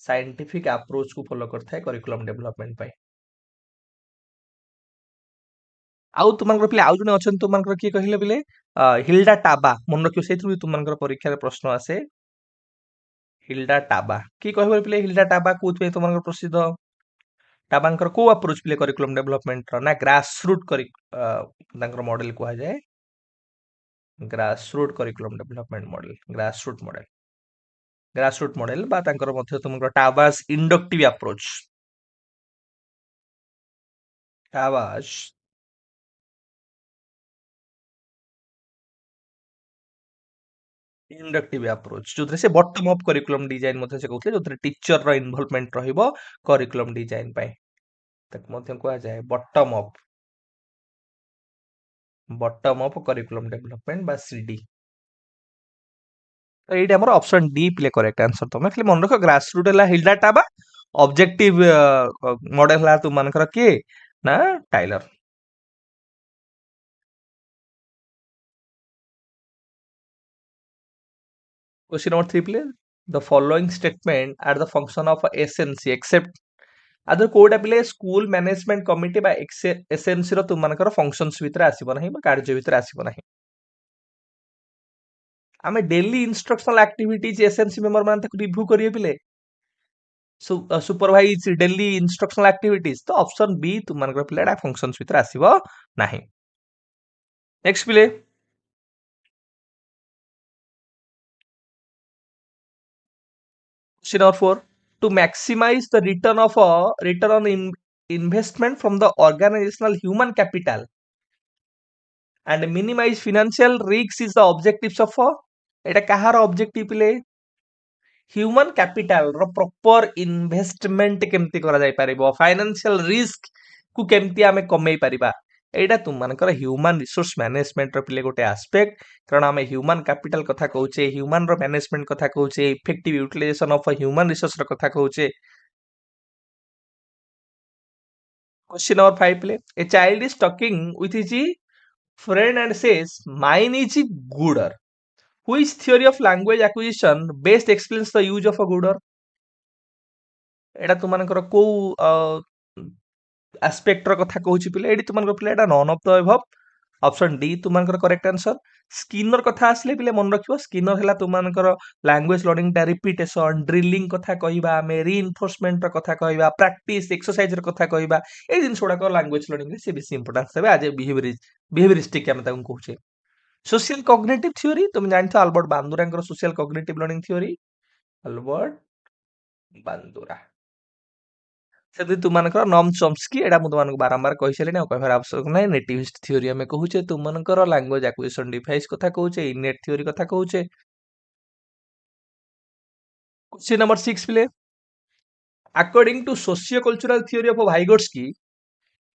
साइंटिफिक अप्रोच को फॉलो करता है करिकुलम डेवलपमेंट पे आउ तुमनकर पिले आउ जने अछन तुमनकर किए कहिले पिले हिल्डा टाबा मन रखियो सेथु तुमनकर परीक्षा रे प्रश्न आसे हिल्डा टाबा की कहबो पिले हिल्डा टाबा कोथबे तुमनकर प्रसिद्ध टाबांकर को अप्रोच पिले करिकुलम डेवलपमेंट रो ना ग्रास रूट करि तांकर मॉडल को जाय grass root curriculum development model grass root model बा तांकर मध्ये तुमनकर Taba's inductive approach Taba's inductive approach जो से बॉटम अप करिकुलम डिजाइन मध्ये से कहउतले जो टीचर रो इन्वॉल्वमेंट रहिबो करिकुलम डिजाइन पय तक मध्ये को जाय बॉटम अप करिकुलम डेवलपमेंट बा सीडी तो एटा हमर ऑप्शन डी प्ले करेक्ट आंसर तमे खाली मन रख ग्रास रूट हला हिल्डा टाबा ऑब्जेक्टिव मॉडल हला तुम मानकर के ना टाइलर क्वेश्चन नंबर 3 प्ले the following statement are the function of SNC except other कोडा प्ले स्कूल मैनेजमेंट कमिटी बा एसएनसी रो तुम मानकर फंक्शंस भीतर आसीबो नाही बा कार्य भीतर आसीबो नाही आमे daily instructional activities SNC member मान तक रिव्यू करिए पिले सुपरवाइज डेली इंस्ट्रक्शनल एक्टिविटीज तो ऑप्शन बी तुम मानकर पिलेडा फंक्शंस भीतर आसीबो नाही नेक्स्ट पिले question number 4 to maximize the return on investment from the organizational human capital and minimize financial risks is the objectives of এটা কাহার অবজেক্টিভ পিলে ह्यूमन कैपिटल रो प्रॉपर इन्वेस्टमेंट केमती करा जाय परिबो फाइनेंशियल रिस्क को केमती आमे कमै परिबा एटा तुम मानकर ह्यूमन रिसोर्स मैनेजमेंट रो पिले गोटे एस्पेक्ट कारण आमे ह्यूमन कैपिटल कथा कहउचे ह्यूमन रो मैनेजमेंट कथा कहउचे effective utilisation of human resource रो कथा कहउचे क्वेश्चन नंबर 5 प्ले a child is talking with his friend and says mine is gooder which theory of language acquisition best explains the use of a gooder एटा तुमनकर को aspect रो कथा कहउची पिले AD तुमनकर पिले एटा none of the above option D तुमनकर correct answer Skinner कथा आसले पिले मन रखियो स्किनर हला तुमनकर लैंग्वेज लर्निंग टा रिपीटेशन ड्रिलिंग कथा कहिबा मे रीइंफोर्समेंट रो कथा कहिबा प्रैक्टिस एक्सरसाइज रो कथा कहिबा ए दिन सोडा को लैंग्वेज लर्निंग रे से बेसी इंपोर्टेंस देबे आज बिहेवियरिस्टिक हम ताकू कहउचे सोशल कॉग्निटिव थ्योरी तुम जानथो अल्बर्ट बांदुरांकर social cognitive learning theory Albert Bandura से तुमनकर नॉम चॉम्स्की एडा मु तुमनको बारंबार कहि छलेनी कहबार आवश्यक नै नेटिविस्ट थ्योरी हमें कहूचे तुमनकर लैंग्वेज एक्विजिशन डिवाइस कथा कहूचे इनेट थ्योरी कथा कहूचे क्वेश्चन नंबर 6 पिले according to socio cultural theory of Vygotsky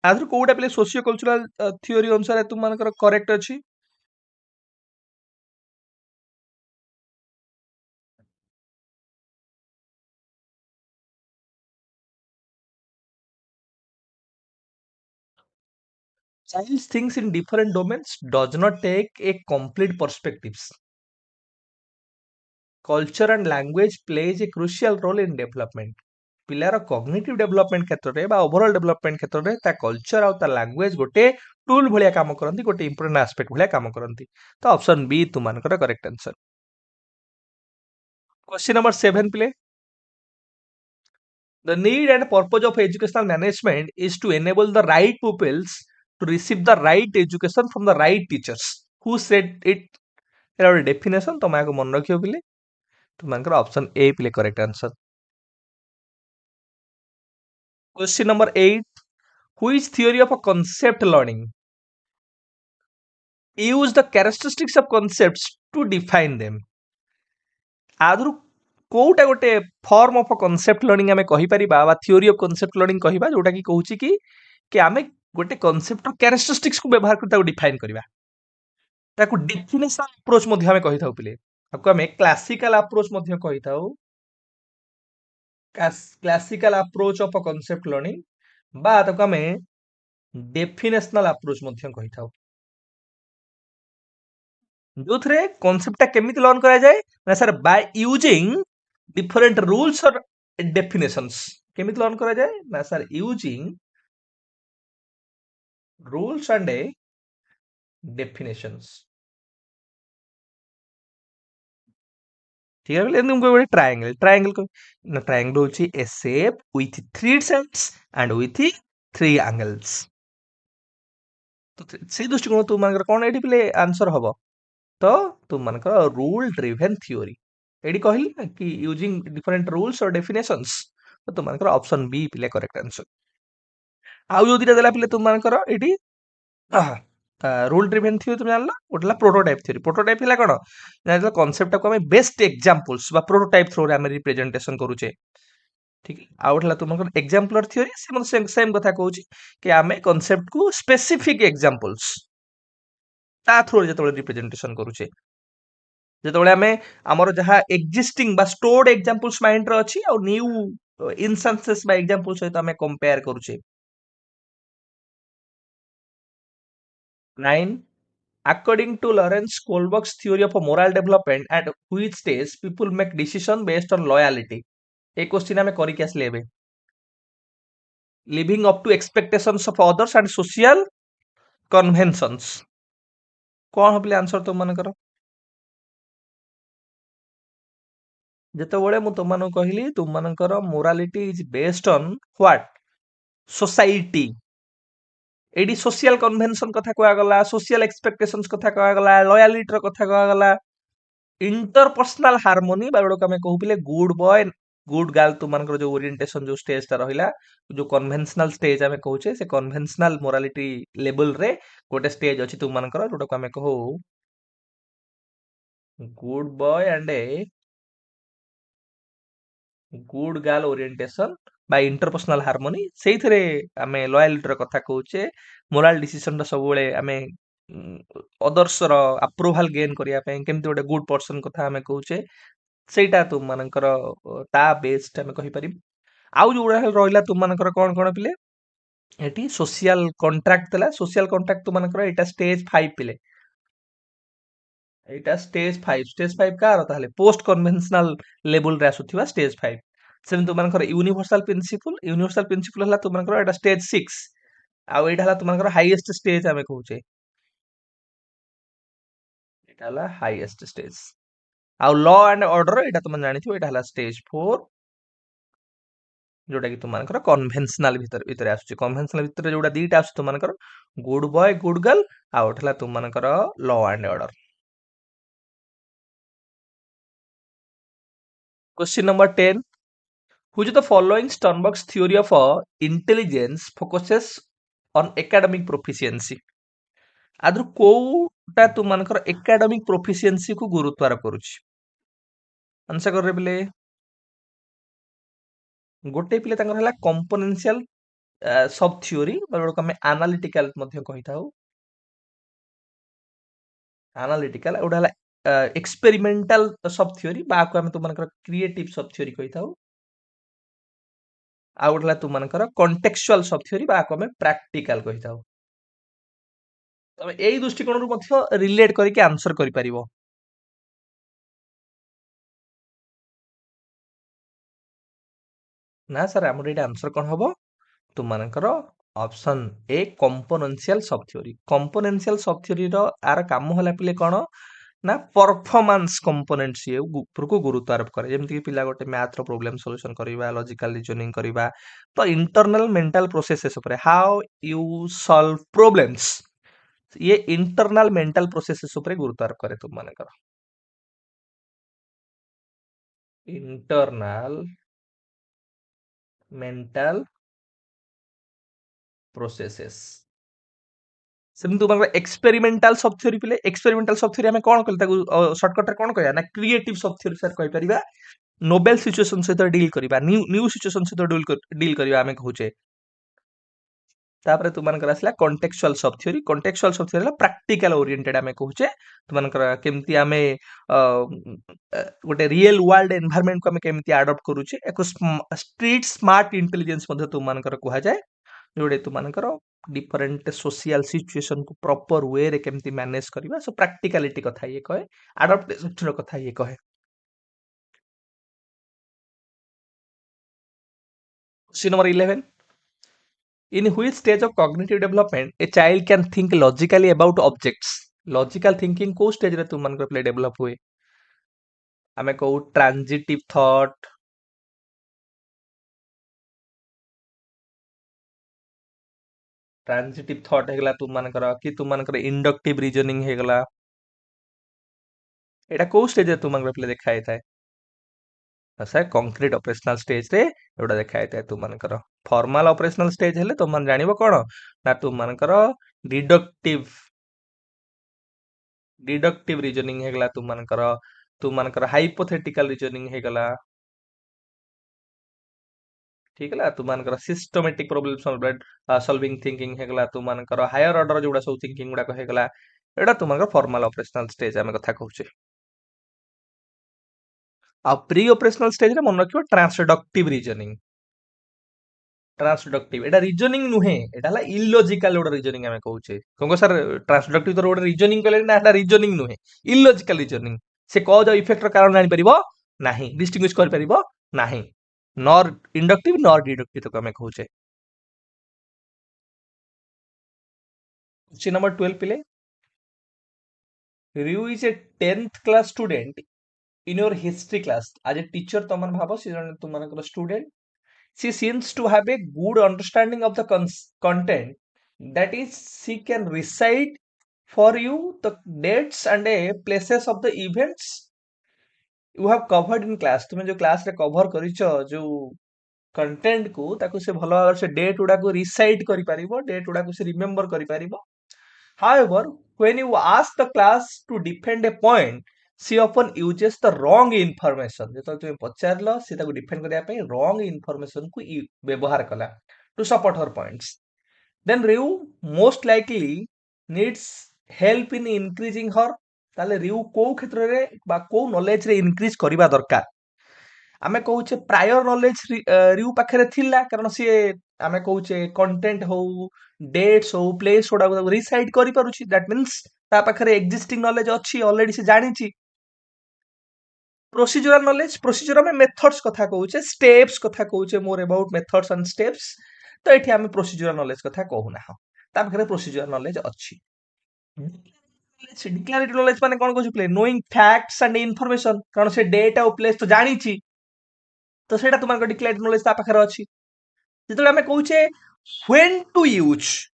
आदर कोडा पिले सोशियो कल्चरल थ्योरी अनुसार तुमनकर करेक्ट अछि child thinks in different domains does not take a complete perspectives culture and language plays a crucial role in development पिलार cognitive development क्षेत्र में overall development क्षेत्र में ता कल्चर आउ ता लैंग्वेज गोटे टूल भलिया काम करंती गोटे इंपोर्टेंट एस्पेक्ट भलिया काम करंती तो ऑप्शन बी तुमनकर करेक्ट आंसर क्वेश्चन नंबर 7 प्ले the need and purpose of educational management is to enable the right pupils to receive the right education from the right teachers who said it era definition तुम आको मन रखियो पिले तुमनकर option A पिले correct answer question number 8 which theory of a concept learning use the characteristics of concepts to define them आदरु कोउटा गोटे form of a concept learning हमें कहि परिबा बा थ्योरी ऑफ कांसेप्ट लर्निंग कहिबा जोटा कि कहूची कि आमे गोटे कनसेप्ट कैरेक्टरिस्टिक्स को व्यवहार कर डिफाइन करबा ताको डेफिनेशन अप्रोच मध्ये हमें कहि थाउ पिले ताको हमें क्लासिकल अप्रोच मध्ये कहि थाउ classical approach of a concept learning बा ताको हमें डेफिनेशनल अप्रोच मध्ये कहि थाउ जोथरे कॉन्सेप्ट टा केमिति लर्न करा जाय ना sir by using different rules और डेफिनेशंस केमिति लर्न करा जाय ना sir using rules and definitions ठीक है बोले तुमको गोटे ट्रायंगल ट्रायंगल को ना ट्रायंगल होची a shape with three sides and with three angles तो से दृष्टिकोण तुम मानकर कोन एठी पिले आंसर हबो तो तुम मानकर रूल ड्रिवन थ्योरी एडी कहली ना कि यूजिंग डिफरेंट रूल्स और डेफिनेशंस तो तुम मानकर ऑप्शन बी पिले करेक्ट आंसर आउ जो दिटा देला पिले तुम मानकर एठी रूल ड्रिवन थ्योरी तुम जानला ओटला प्रोटोटाइप थ्योरी प्रोटोटाइप हिला कोन जानला कांसेप्ट को हमें बेस्ट एग्जांपल्स बा प्रोटोटाइप थ्रू रे हमें रिप्रेजेंटेशन करूचे ठीक है आउ ओटला तुमकर एग्जांपलर थ्योरी से मन सेम कथा कहूची कि हमें कांसेप्ट को स्पेसिफिक एग्जांपल्स ता थ्रू जेतबे रिप्रेजेंटेशन करूचे जेतबे हमें हमर जहा एक्जिस्टिंग बा स्टोर्ड एग्जांपल्स माइंड रे अछि और न्यू इंस्टेंसेस बा एग्जांपल्स सहित हमें कंपेयर करूचे 9 according to Lawrence Kohlberg's theory of a moral development at which stage people make decision based on loyalty A question हमें करी के आसले एबे living up to expectations of others and social conventions कोन हबले आंसर तो मन करो ଯେତେବେଳେ ମୁଁ ତୁମମାନଙ୍କୁ କହିଲି ତୁମମାନଙ୍କର morality is based on what society एडी सोशल कन्वेंशन कथा कहगला सोशल एक्सपेक्टेशंस कथा कहगला लॉयलिटी कथा कहगला इंटरपर्सनल हार्मोनी बारोड को हमें कहू पिले गुड बॉय गुड गर्ल तुमनकर जो ओरिएंटेशन जो स्टेज ता रहिला जो कन्वेंशनल स्टेज हमें कहूचे से कन्वेंशनल मोरालिटी लेवल रे गोटे स्टेज अछि तुमनकर जोटा को हमें कहू good boy and a good girl orientation बा इंटरपर्सनल हार्मोनी सेइथरे आमे लॉयलिटी रो कथा कहूचे मोरल डिसीजन रो सब बेले आमे अदर्स रो अप्रूवल गेन करिया पे केमति गोटे गुड पर्सन कथा आमे कहूचे सेटा तुम मानकर ता बेस्ड आमे कहि परिम आउ जो रहिला तुम मानकर कोन कोन पिले एटी सोशल कॉन्ट्रैक्ट तला सोशल कॉन्ट्रैक्ट तुम मानकर एटा स्टेज 5 पिले एटा स्टेज 5 का ताले पोस्ट कन्वेंशनल लेवल रे आसुथिबा स्टेज 5 सेम तुमनकर यूनिवर्सल प्रिंसिपल हला तुमनकर एटा स्टेज 6 आ एटा हला तुमनकर हाईएस्ट स्टेज हमें कहूचे एटा हला हाईएस्ट स्टेज आ लॉ एंड ऑर्डर एटा तुम जानिथिबो एटा हला स्टेज 4 जोटा कि तुमनकर कन्वेंशनल भीतर आसुची कन्वेंशनल भीतर जोटा दीटा आसु तुमनकर गुड बॉय गुड गर्ल आ ओठला तुमनकर law and order question number 10 which of the following Sternberg's theory of intelligence focuses on academic proficiency आदर कोटा तुमनकर एकेडमिक प्रोफिशिएंसी को गुरुत्व आरोप करूची आंसर कर रे बिले गोटे पिले तांकर हला कंपोनेंशियल सब थ्योरी बरोड को हमें एनालिटिकल मध्ये कहिताउ एनालिटिकल ओडा हला एक्सपेरिमेंटल सब थ्योरी बा को हमें तुमनकर क्रिएटिव सब थ्योरी कहिताउ आ ओडला तुमनकर कॉन्टेक्चुअल सब थ्योरी बा को हमें प्रैक्टिकल कहिताउ तमे एई दृष्टिकोण रु मध्ये रिलेट करिके आंसर करि परिबो ना सर हमर एटा आंसर कोन हबो तुमनकर ऑप्शन ए कंपोनेंशियल सब थ्योरी रो आर काम होला पिले कोन ना परफॉर्मेंस कंपोनेंट्स ये ऊपर को गुरुत्व आरोप करे जेमति कि पिला गोटे मैथ रो प्रॉब्लम सॉल्यूशन करिबा लॉजिकल रीजनिंग करिबा तो इंटरनल मेंटल प्रोसेसेस ऊपर हाउ यू सॉल्व प्रॉब्लम्स ये इंटरनल मेंटल प्रोसेसेस ऊपर गुरुत्व आरोप करे तुम मानकर इंटरनल मेंटल प्रोसेसेस सेम तुम एक्सपेरिमेंटल सब थ्योरी पिले एक्सपेरिमेंटल सब थ्योरी हमें कोन कल ताकू शॉर्टकट रे कोन कहया ना क्रिएटिव सब थ्योरी सर कहि परिबा नोबेल सिचुएशन सहित डील करिबा न्यू सिचुएशन सहित डील करिबा हमें कहूचे तापर तुमनकर आसला कॉन्टेक्चुअल सब थ्योरी। कॉन्टेक्चुअल सब थ्योरी प्रैक्टिकल ओरिएंटेड आमे कहूचे तुमनकर केमती आमे गोटे रियल वर्ल्ड एनवायरनमेंट को आमे केमती अडॉप्ट करूचे एको स्ट्रीट स्मार्ट इंटेलिजेंस मध्ये तुमनकर कुहा जाय जोडे तुमनकर डिफरेंट सोशल सिचुएशन को प्रॉपर वे रे केमती मैनेज करबा सो प्रैक्टिकलिटी कथा ये कहे अडॉप्टेशन रो कथा ये कहे। Question number 11 in which stage of cognitive development a child can think logically about objects। Logical thinking को स्टेज रे तुम मनकर प्ले डेवलप हुए आमे कहू ट्रांजिटिव थॉट हेगला तुम मनकर कि तुम मनकर इंडक्टिव रीजनिंग हेगला एटा को स्टेज रे तुम मनकर प्ले देखाय थाए सर कंक्रीट ऑपरेशनल स्टेज रे एटा देखाय थाए तुम मनकर फॉर्मल ऑपरेशनल स्टेज हेले तुम मन जानिबो कोन ना तुम मनकर डिडक्टिव रीजनिंग हेगला तुम मनकर हाइपोथेटिकल रीजनिंग हेगला ठीक है तुम मानकर सिस्टमैटिक प्रॉब्लम सॉल्विंग थिंकिंग हेगला तुम मानकर हायर ऑर्डर जोड़ा सब थिंकिंग गुडा हेगला एटा तुम फॉर्मल ऑपरेशनल स्टेज आमे कथा कहूचे आ प्री ऑपरेशनल स्टेज रे मन रखियो ट्रांसडक्टिव एटा रीजनिंग नुहे एटा हला इलॉजिकल ओडा रीजनिंग आमे कहूचे कोंको सर ट्रांसडक्टिव तो ओडा रीजनिंग कले ना एटा रीजनिंग नुहे इलॉजिकल रीजनिंग से कॉज और इफेक्ट रो कारण जानि परिबो नाही डिस्टिंग्विश कर परिबो नाही नॉर इंडक्टिव नॉर डिडक्टिव तो आमे कहूचे। क्वेश्चन नंबर 12 पिले Ryu is a 10th class student in your history class as a teacher तमन भाबो से जने तुमनकर student she seems to have a good understanding of the content that is she can recite for you the dates and places of the events you have covered in class तुमे जो class रे cover करिचो जो content को ताको से भलो भाବରେ से date उडा को रिसाइट करि परिबो डेट उडा को से रिमेंबर करि परिबो। However, when you ask the class to defend a point, she often uses the wrong information। जेतल तुम पचारलो से ताको डिफेंड करिया पे wrong information को व्यवहार कला to support her points। Then Ryu most likely needs help in increasing her ताले Ryu को क्षेत्र रे बा को नॉलेज रे इंक्रीज करिबा दरकार आमे कहूचे प्रायर नॉलेज रियू पाखरे थिला कारण सी आमे कहूचे कंटेंट हो डेट्स हो प्लेस ओडा रिसाइड करि पारुची दैट मींस ता पाखरे एग्जिस्टिंग नॉलेज अछि ऑलरेडी से जानिची। प्रोसीजरल में मेथड्स कथा कहूचे स्टेप्स कथा कहूचे more about methods and steps तो एठी आमे प्रोसीजरल नॉलेज कथा कहू ना ता पाखरे प्रोसीजरल नॉलेज अछि। डिक्लेरेटिव नॉलेज माने कोन कहू play knowing facts and information कारण से डेट और प्लेस तो जानिची तो सेटा तुमको डिक्लेरेटिव नॉलेज ता पाखरे अछि। जेतले आमे कहूचे when to use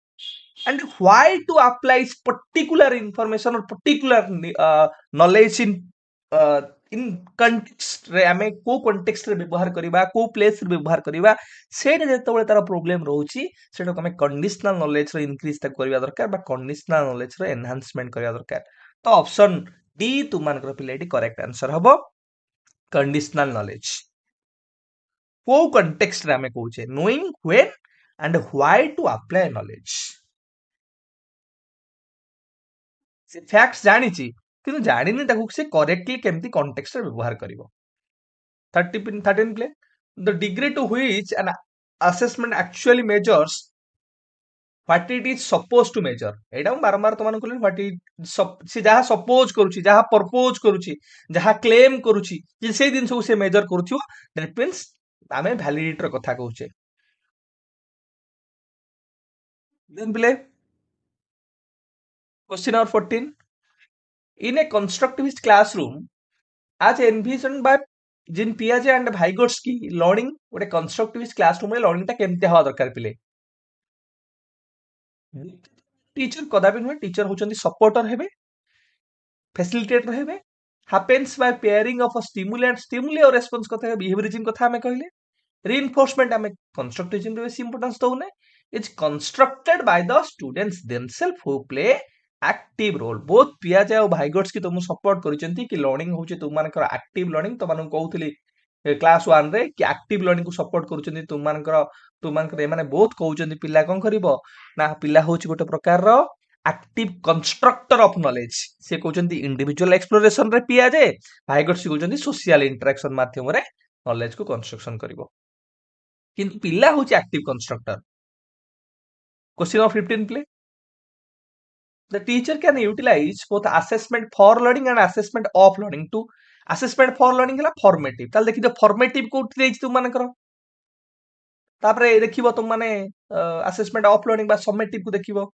and why to apply particular information or particular knowledge in context रे आमे को context रे व्यवहार करिबा को प्लेस रे व्यवहार करिबा सेटा जेतबेले तार प्रॉब्लम रहउची सेटा को आमे कंडीशनल नॉलेज रे इंक्रीज तक करिबा दरकार बा कंडीशनल नॉलेज रे एनहांसमेंट करिबा दरकार तो ऑप्शन डी तुमनकर पिलेटी करेक्ट आंसर हबो कंडीशनल नॉलेज को कंटेक्स्ट रे आमे कहूचे knowing when and why to apply knowledge से फैक्ट्स जानिची किंतु जानिनी ताकू से करेक्टली केमती कॉन्टेक्स्ट रे व्यवहार करिवो। 13 प्ले the degree to which an assessment actually measures what it is suppose to measure एटा हम बारंबार तमन कहले व्हाट इट से जहा सपोज करूची जहा प्रपोज करूची जहा क्लेम करूची जे से दिन से मेजर करूथियो दैट मींस आमे वैलिडिटी रो कथा कहूचे। देन प्ले question number 14 in a constructivist classroom as envisioned by Jean पियाजे एंड भाइगोट्स्की लर्निंग गोटे कंस्ट्रक्टिविस्ट क्लासरूम रे लर्निंग ता केमते हवा दरकार पिले टीचर कदापि नुहे टीचर होचंदी सपोर्टर हेबे फैसिलिटेटर हेबे happens by pairing of a stimuli और रेस्पॉन्स कथा बिहेवियरिज्म कथा हमें कहले reinforcement आमे कंस्ट्रक्टिविज्म रे बेसी इंपोर्टेंस दउने is constructed by the students themselves who प्ले एक्टिव रोल बोथ पियाजे और भाइगोट्स की तुम सपोर्ट करिसेंती कि लर्निंग होचे तुम मानकर एक्टिव लर्निंग तो मानन कहउतली क्लास 1 रे कि एक्टिव लर्निंग को सपोर्ट करूछन्ती तुमମାନଙ୍କର एमाने बहुत कहउछन्ती पिला कोन करिवो ना पिला होउछि गोटे प्रकार रो एक्टिव कंस्ट्रक्टर ऑफ नॉलेज से कहउछन्ती इंडिविजुअल एक्सप्लोरेशन रे पिया जे भाइगर्स कहउछन्ती सोशल इंटरेक्शन माध्यम रे नॉलेज को कंस्ट्रक्शन करिवो किंतु पिला होउछि एक्टिव कंस्ट्रक्टर क्वेश्चन नंबर 15 प्ले the teacher can utilize both assessment for learning and assessment of learning to assessment for learning ହେଲା formative ताल देखि formative कोठी देछि तुम मानकर तापरे देखिबो तुम माने assessment of learning बा summative को देखिबो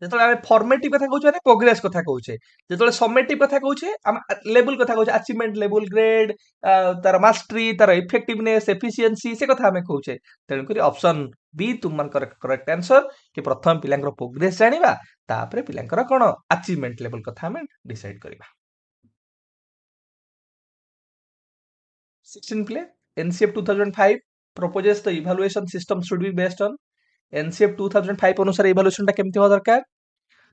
ଯେତେବେଳେ ଆମେ ଫର୍ମେଟିଭ କଥା କହୁଛେ ମାନେ ପ୍ରୋଗ୍ରେସ କଥା କହୁଛେ ଯେତେବେଳେ ସमेଟିଭ କଥା କହୁଛେ ଆମେ ଲେବୁଲ କଥା କହୁଛେ ଆଚିଭମେଣ୍ଟ ଲେବୁଲ ଗ୍ରେଡ ତାର ମାଷ୍ଟରି ତାର ଇଫେକ୍ଟିଭନେସ ଏଫିସିଏନ୍ସି ସେ କଥା ଆମେ କହୁଛେ ତେଣୁକରି ଅପସନ ବି ତୁମମାନଙ୍କର କରେକ୍ଟ ଆନ୍ସର କି ପ୍ରଥମେ ପିଲାଙ୍କର ପ୍ରୋଗ୍ରେସ ଜାଣିବା ତାପରେ ପିଲାଙ୍କର କଣ ଆଚିଭମେଣ୍ଟ ଲେବୁଲ କଥା ଆମେ ଡିସାଇଡ କରିବା 16 play NCF 2005 proposes the evaluation system should be based on NCF 2005 ଅନୁସାରେ evaluation ଟା କେମିତି ହବା ଦରକାର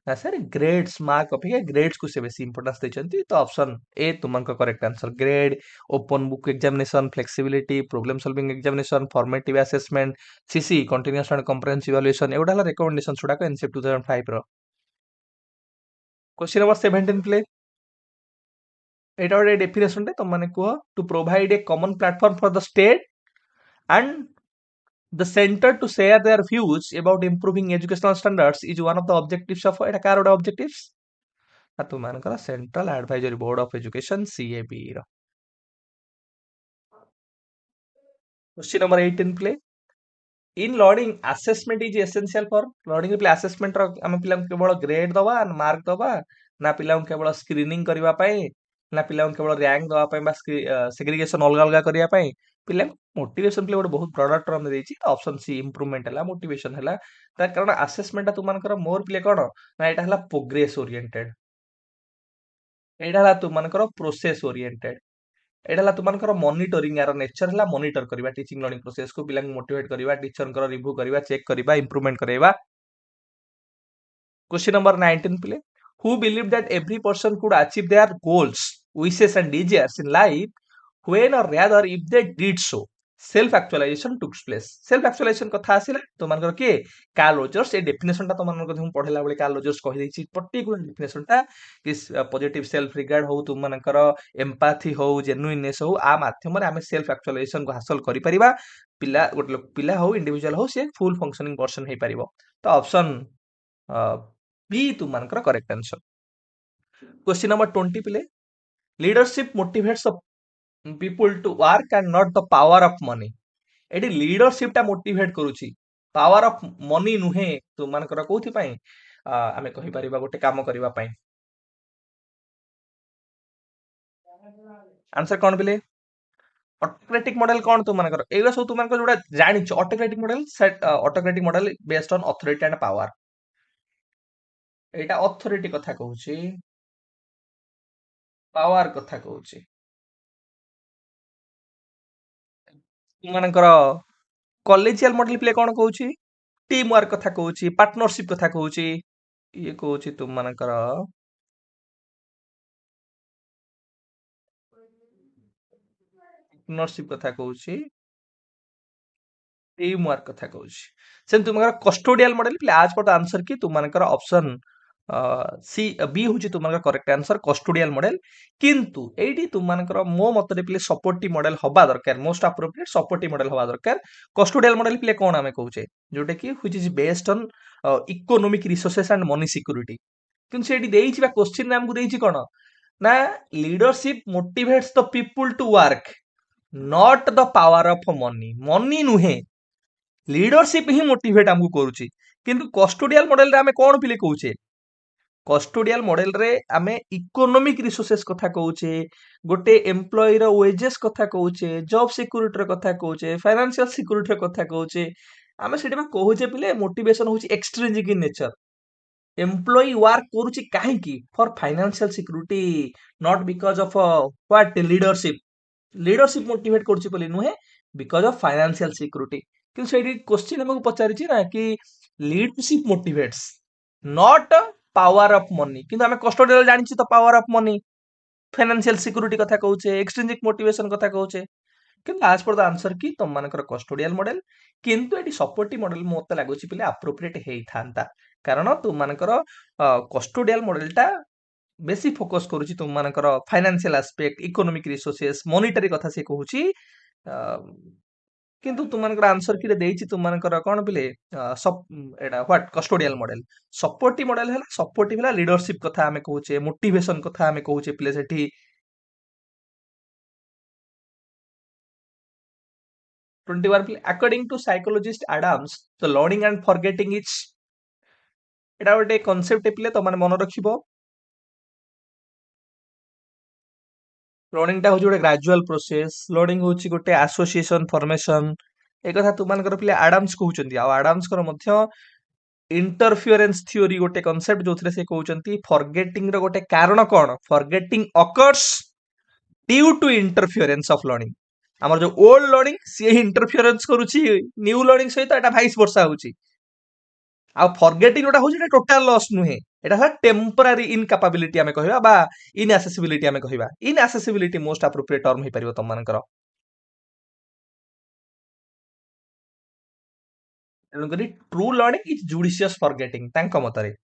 ନା सर ग्रेड्स मार्क अपेक्षा ग्रेड्स को से बेसी इंपोर्टेंस देचंती तो ऑप्शन ए तुमको correct answer grade open book examination flexibility problem solving examination formative assessment CC continuous and comprehensive evaluation एवढा हला रिकमेंडेशन छुडा को एनसीएफ 2005 रो क्वेश्चन नंबर 17 प्ले एटा ओडे डेफिनेशन टे तुम माने को to provide a common platform for the state and the center to share their views about improving educational standards is one of the objectives of eta कार ओडे objectives ना तुमମାନଙ୍କର central advisory board of education CAB ର question number 18 प्ले in learning assessment is essential for learning प्ले assessment रो हम पिला केवल ग्रेड दवा मार्क दवा ना पिला केवल स्क्रीनिंग करबा पई ना पिला केवल रैंक दवा पई बा सेग्रीगेशन अलग अलग करिया पई पिला मोटिवेशन प्ले गोटे बहुत ब्रॉडर टर्म देछि ऑप्शन सी इंप्रूवमेंट हला मोटिवेशन हला तार कारण असेसमेंट तुमମାନଙ୍କର मोर प्ले कोन ना एटा हला प्रोग्रेस ओरिएंटेड एटा हला तुमମାନଙ୍କର प्रोसेस ओरिएंटेड एटा हला तुमମାନଙ୍କର मॉनिटरिंग यार नेचर हला मॉनिटर करबा टीचिंग लर्निंग प्रोसेस को पिला मोटिवेट करबा टीचर कर रिव्यू करबा चेक करबा इंप्रूवमेंट करबा question number 19 play who believe that every person could achieve their goals wishes and desires in life when or rather if they did so self actualization took place self actualization कथा आसिला तो मानकर के Carl Rogers a definition ता तो मानकर हम पढेला बेले Carl Rogers कहि दैछि पर्टिकुलर डेफिनेशन ता कि पॉजिटिव सेल्फ रिगार्ड हो तुम मानकर एम्पैथी हो जेन्युइननेस हो आ माध्यम रे हमें सेल्फ एक्चुअलाइजेशन को हासिल करि परिबा पिला गोटे पिला हो इंडिविजुअल हो से फुल फंक्शनिंग पर्सन हे परिबो तो ऑप्शन बी तुम मानकर करेक्ट आंसर क्वेश्चन नंबर 20 पिले leadership motivates people to work and not the power of money eighty leadership टा मोटिवेट करूची पावर ऑफ मनी नुहे तो मानकर कोथि पई आमे कहि परिबा गोटे काम करिबा पई आंसर कोन बिले ऑटोक्रेटिक मॉडल कोन तो मानकर एगला सब तू मानकर जोडा जानि छ autocratic model set autocratic model based on authority and power Etah authority कथा कहूची पावर कथा कहूची मानकर कॉलेजियल मॉडल प्ले कोन कहूची टीम वर्क कथा कहूची पार्टनरशिप कथा कहूची ये कहूची तुम मानकर पार्टनरशिप कथा कहूची टीम वर्क कथा कहूची सेम तुमकर कस्टोडियल मॉडल प्ले आज पर आंसर की तुमମାନଙ୍କର ऑप्शन सी बी होची तुमମାନଙ୍କର करेक्ट आंसर कस्टोडियल मॉडल किंतु एठी तुमମାନଙ୍କର मो मतरे प्ले सपोर्टिव मॉडल हबा दरकार मोस्ट एप्रोप्रिएट सपोर्टिव मॉडल हबा दरकार कस्टोडियल मॉडल प्ले कोन हमें कहूचे जोटे की which is based on economic resources and money security किंतु सेठी देइछि बा क्वेश्चन नाम को देइछि कोन ना leadership motivates the people to work not the power of money money नुहे लीडरशिप ही मोटिवेट हमको करूची किंतु कस्टोडियल मॉडल रे हमें कोन पिले कहूचे कस्टोडियल मॉडल रे हमें इकोनॉमिक रिसोर्सेस कथा कहूचे गोटे एम्प्लॉय रो वेजेस कथा कहूचे जॉब सिक्योरिटी रो कथा कहूचे फाइनेंशियल सिक्योरिटी रो कथा कहूचे हमें सेटा कहूचे पिले मोटिवेशन होची extrinsic in nature employ work करूची काहे की for financial security not because of what leadership leadership motivate करूची बोली नुहे बिकॉज ऑफ फाइनेंशियल सिक्योरिटी किंतु सेठी क्वेश्चन हमको पचारिछि ना कि leadership motivates not power of money किंतु आम कस्टोडियल जानी तो power of money financial security कथा कहूचे एक्सट्रिंसिक मोटिवेशन कथा कहूचे किंतु आज पर द आंसर कि तुम मानकर कस्टोडियल मॉडल किंतु एटी सपोर्टिव मॉडल मते लागुची पिले एप्रोप्रिएट हेई थांता कारण तुम मानकर कस्टोडियल मॉडलटा बेसी फोकस करूची तुम मानकर financial aspect economic resources monetary कथा से कहूची किंतु तुम मानकर आंसर कि देइची तुम मानकर कोन पिले सब एटा what custodial model supportive model है सपोर्टिव है लीडरशिप कथा हमें कहूचे मोटिवेशन कथा हमें कहूचे पिले सेठी 21 पिले according to psychologist Adams the learning and forgetting is एटा गोटे कांसेप्ट पिले तो माने मन रखिबो लर्निंग टा होची गोटे ग्रेजुअल प्रोसेस लर्निंग होची गोटे एसोसिएशन फॉर्मेशन ए कथा तुम मानकर पिले एडम्स कहउचंती आ एडम्स कर मध्य इंटरफियरेंस थ्योरी गोटे कांसेप्ट जोथरे से कहउचंती फॉरगेटिंग रो गोटे कारण कोन forgetting occurs due to interference of learning हमर जो ओल्ड लर्निंग से इंटरफियरेंस करूची न्यू लर्निंग सहित एटा वाइस वर्सा होची आ फॉरगेटिंग जोटा होची एटा टोटल लॉस नुहे एटा है टेम्पररी इनकैपेबिलिटी हमें कहबा बा इनएसेसिबिलिटी हमें कहबा इनएसेसिबिलिटी मोस्ट एप्रोप्रिएट टर्म हे परिबो तुम मानकर तेणुकरी true learning is judicious forgetting तांको मतरे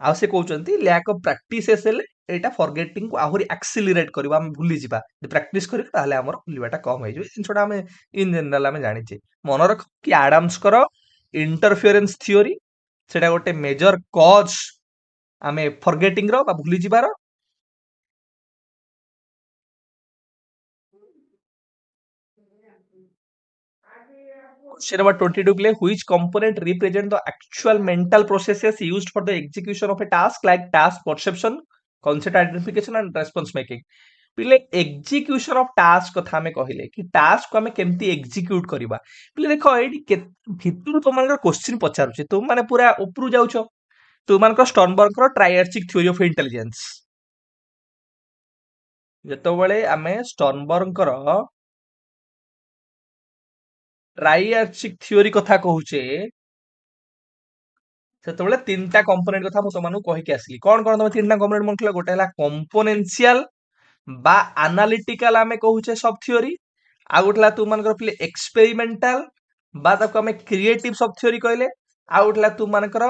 आ से कहउचंती लैक ऑफ प्रैक्टिस हेले एटा फॉरगेटिंग को आहुरी एक्सिलरेट करबा हम भूली जिबा जे प्रैक्टिस करी ताहले हमर भूलिबाटा कम हे जिवो जिनछोटा हमें इन जनरल हमें जानि छि मन रख कि एडम्स करो इंटरफियरेंस थ्योरी सेटा गोटे मेजर कॉज आमे फॉरगेटिंग रो बा भूली जिबार Question number 22 play which component represent the actual mental processes used for the execution of a task like task perception, concept identification and response making. पिले execution of task कथा हमें कहले कि task को हमें केमती एग्जीक्यूट करबा पिले देखो एडी भितरु तुम मानकर क्वेश्चन पचारुचे तुम माने पूरा उपरु जाउछो तुम मानकर स्टर्नबर्ग रो ट्रायर्चिक थ्योरी ऑफ इंटेलिजेंस जेतोबेले हमें स्टर्नबर्ग रो ट्रायर्चिक थ्योरी कथा कहूचे ସେତେବେଳେ ତିନିଟା କମ୍ପୋନେଣ୍ଟ କଥା ମୁଁ ତମମାନଙ୍କୁ କହିକି ଆସିଲି କଣ କଣ ତମେ ତିନିଟା କମ୍ପୋନେଣ୍ଟ ମନେ ଗୋଟେ ହେଲା କମ୍ପୋନେନ୍ସିଆଲ বা ଆନାଲିଟିକାଲ ଆମେ କହୁଛେ ସବ୍ ଥିଓରି ଆଉ ଗୋଟେ ହେଲା ତୁମମାନଙ୍କର ପିଲେ ଏକ୍ସପେରିମେଣ୍ଟାଲ ବା ତାକୁ ଆମେ କ୍ରିଏଟିଭ ସବ୍ ଥିଓରି କହିଲେ ଆଉ ଗୋଟେ ହେଲା ତୁମମାନଙ୍କର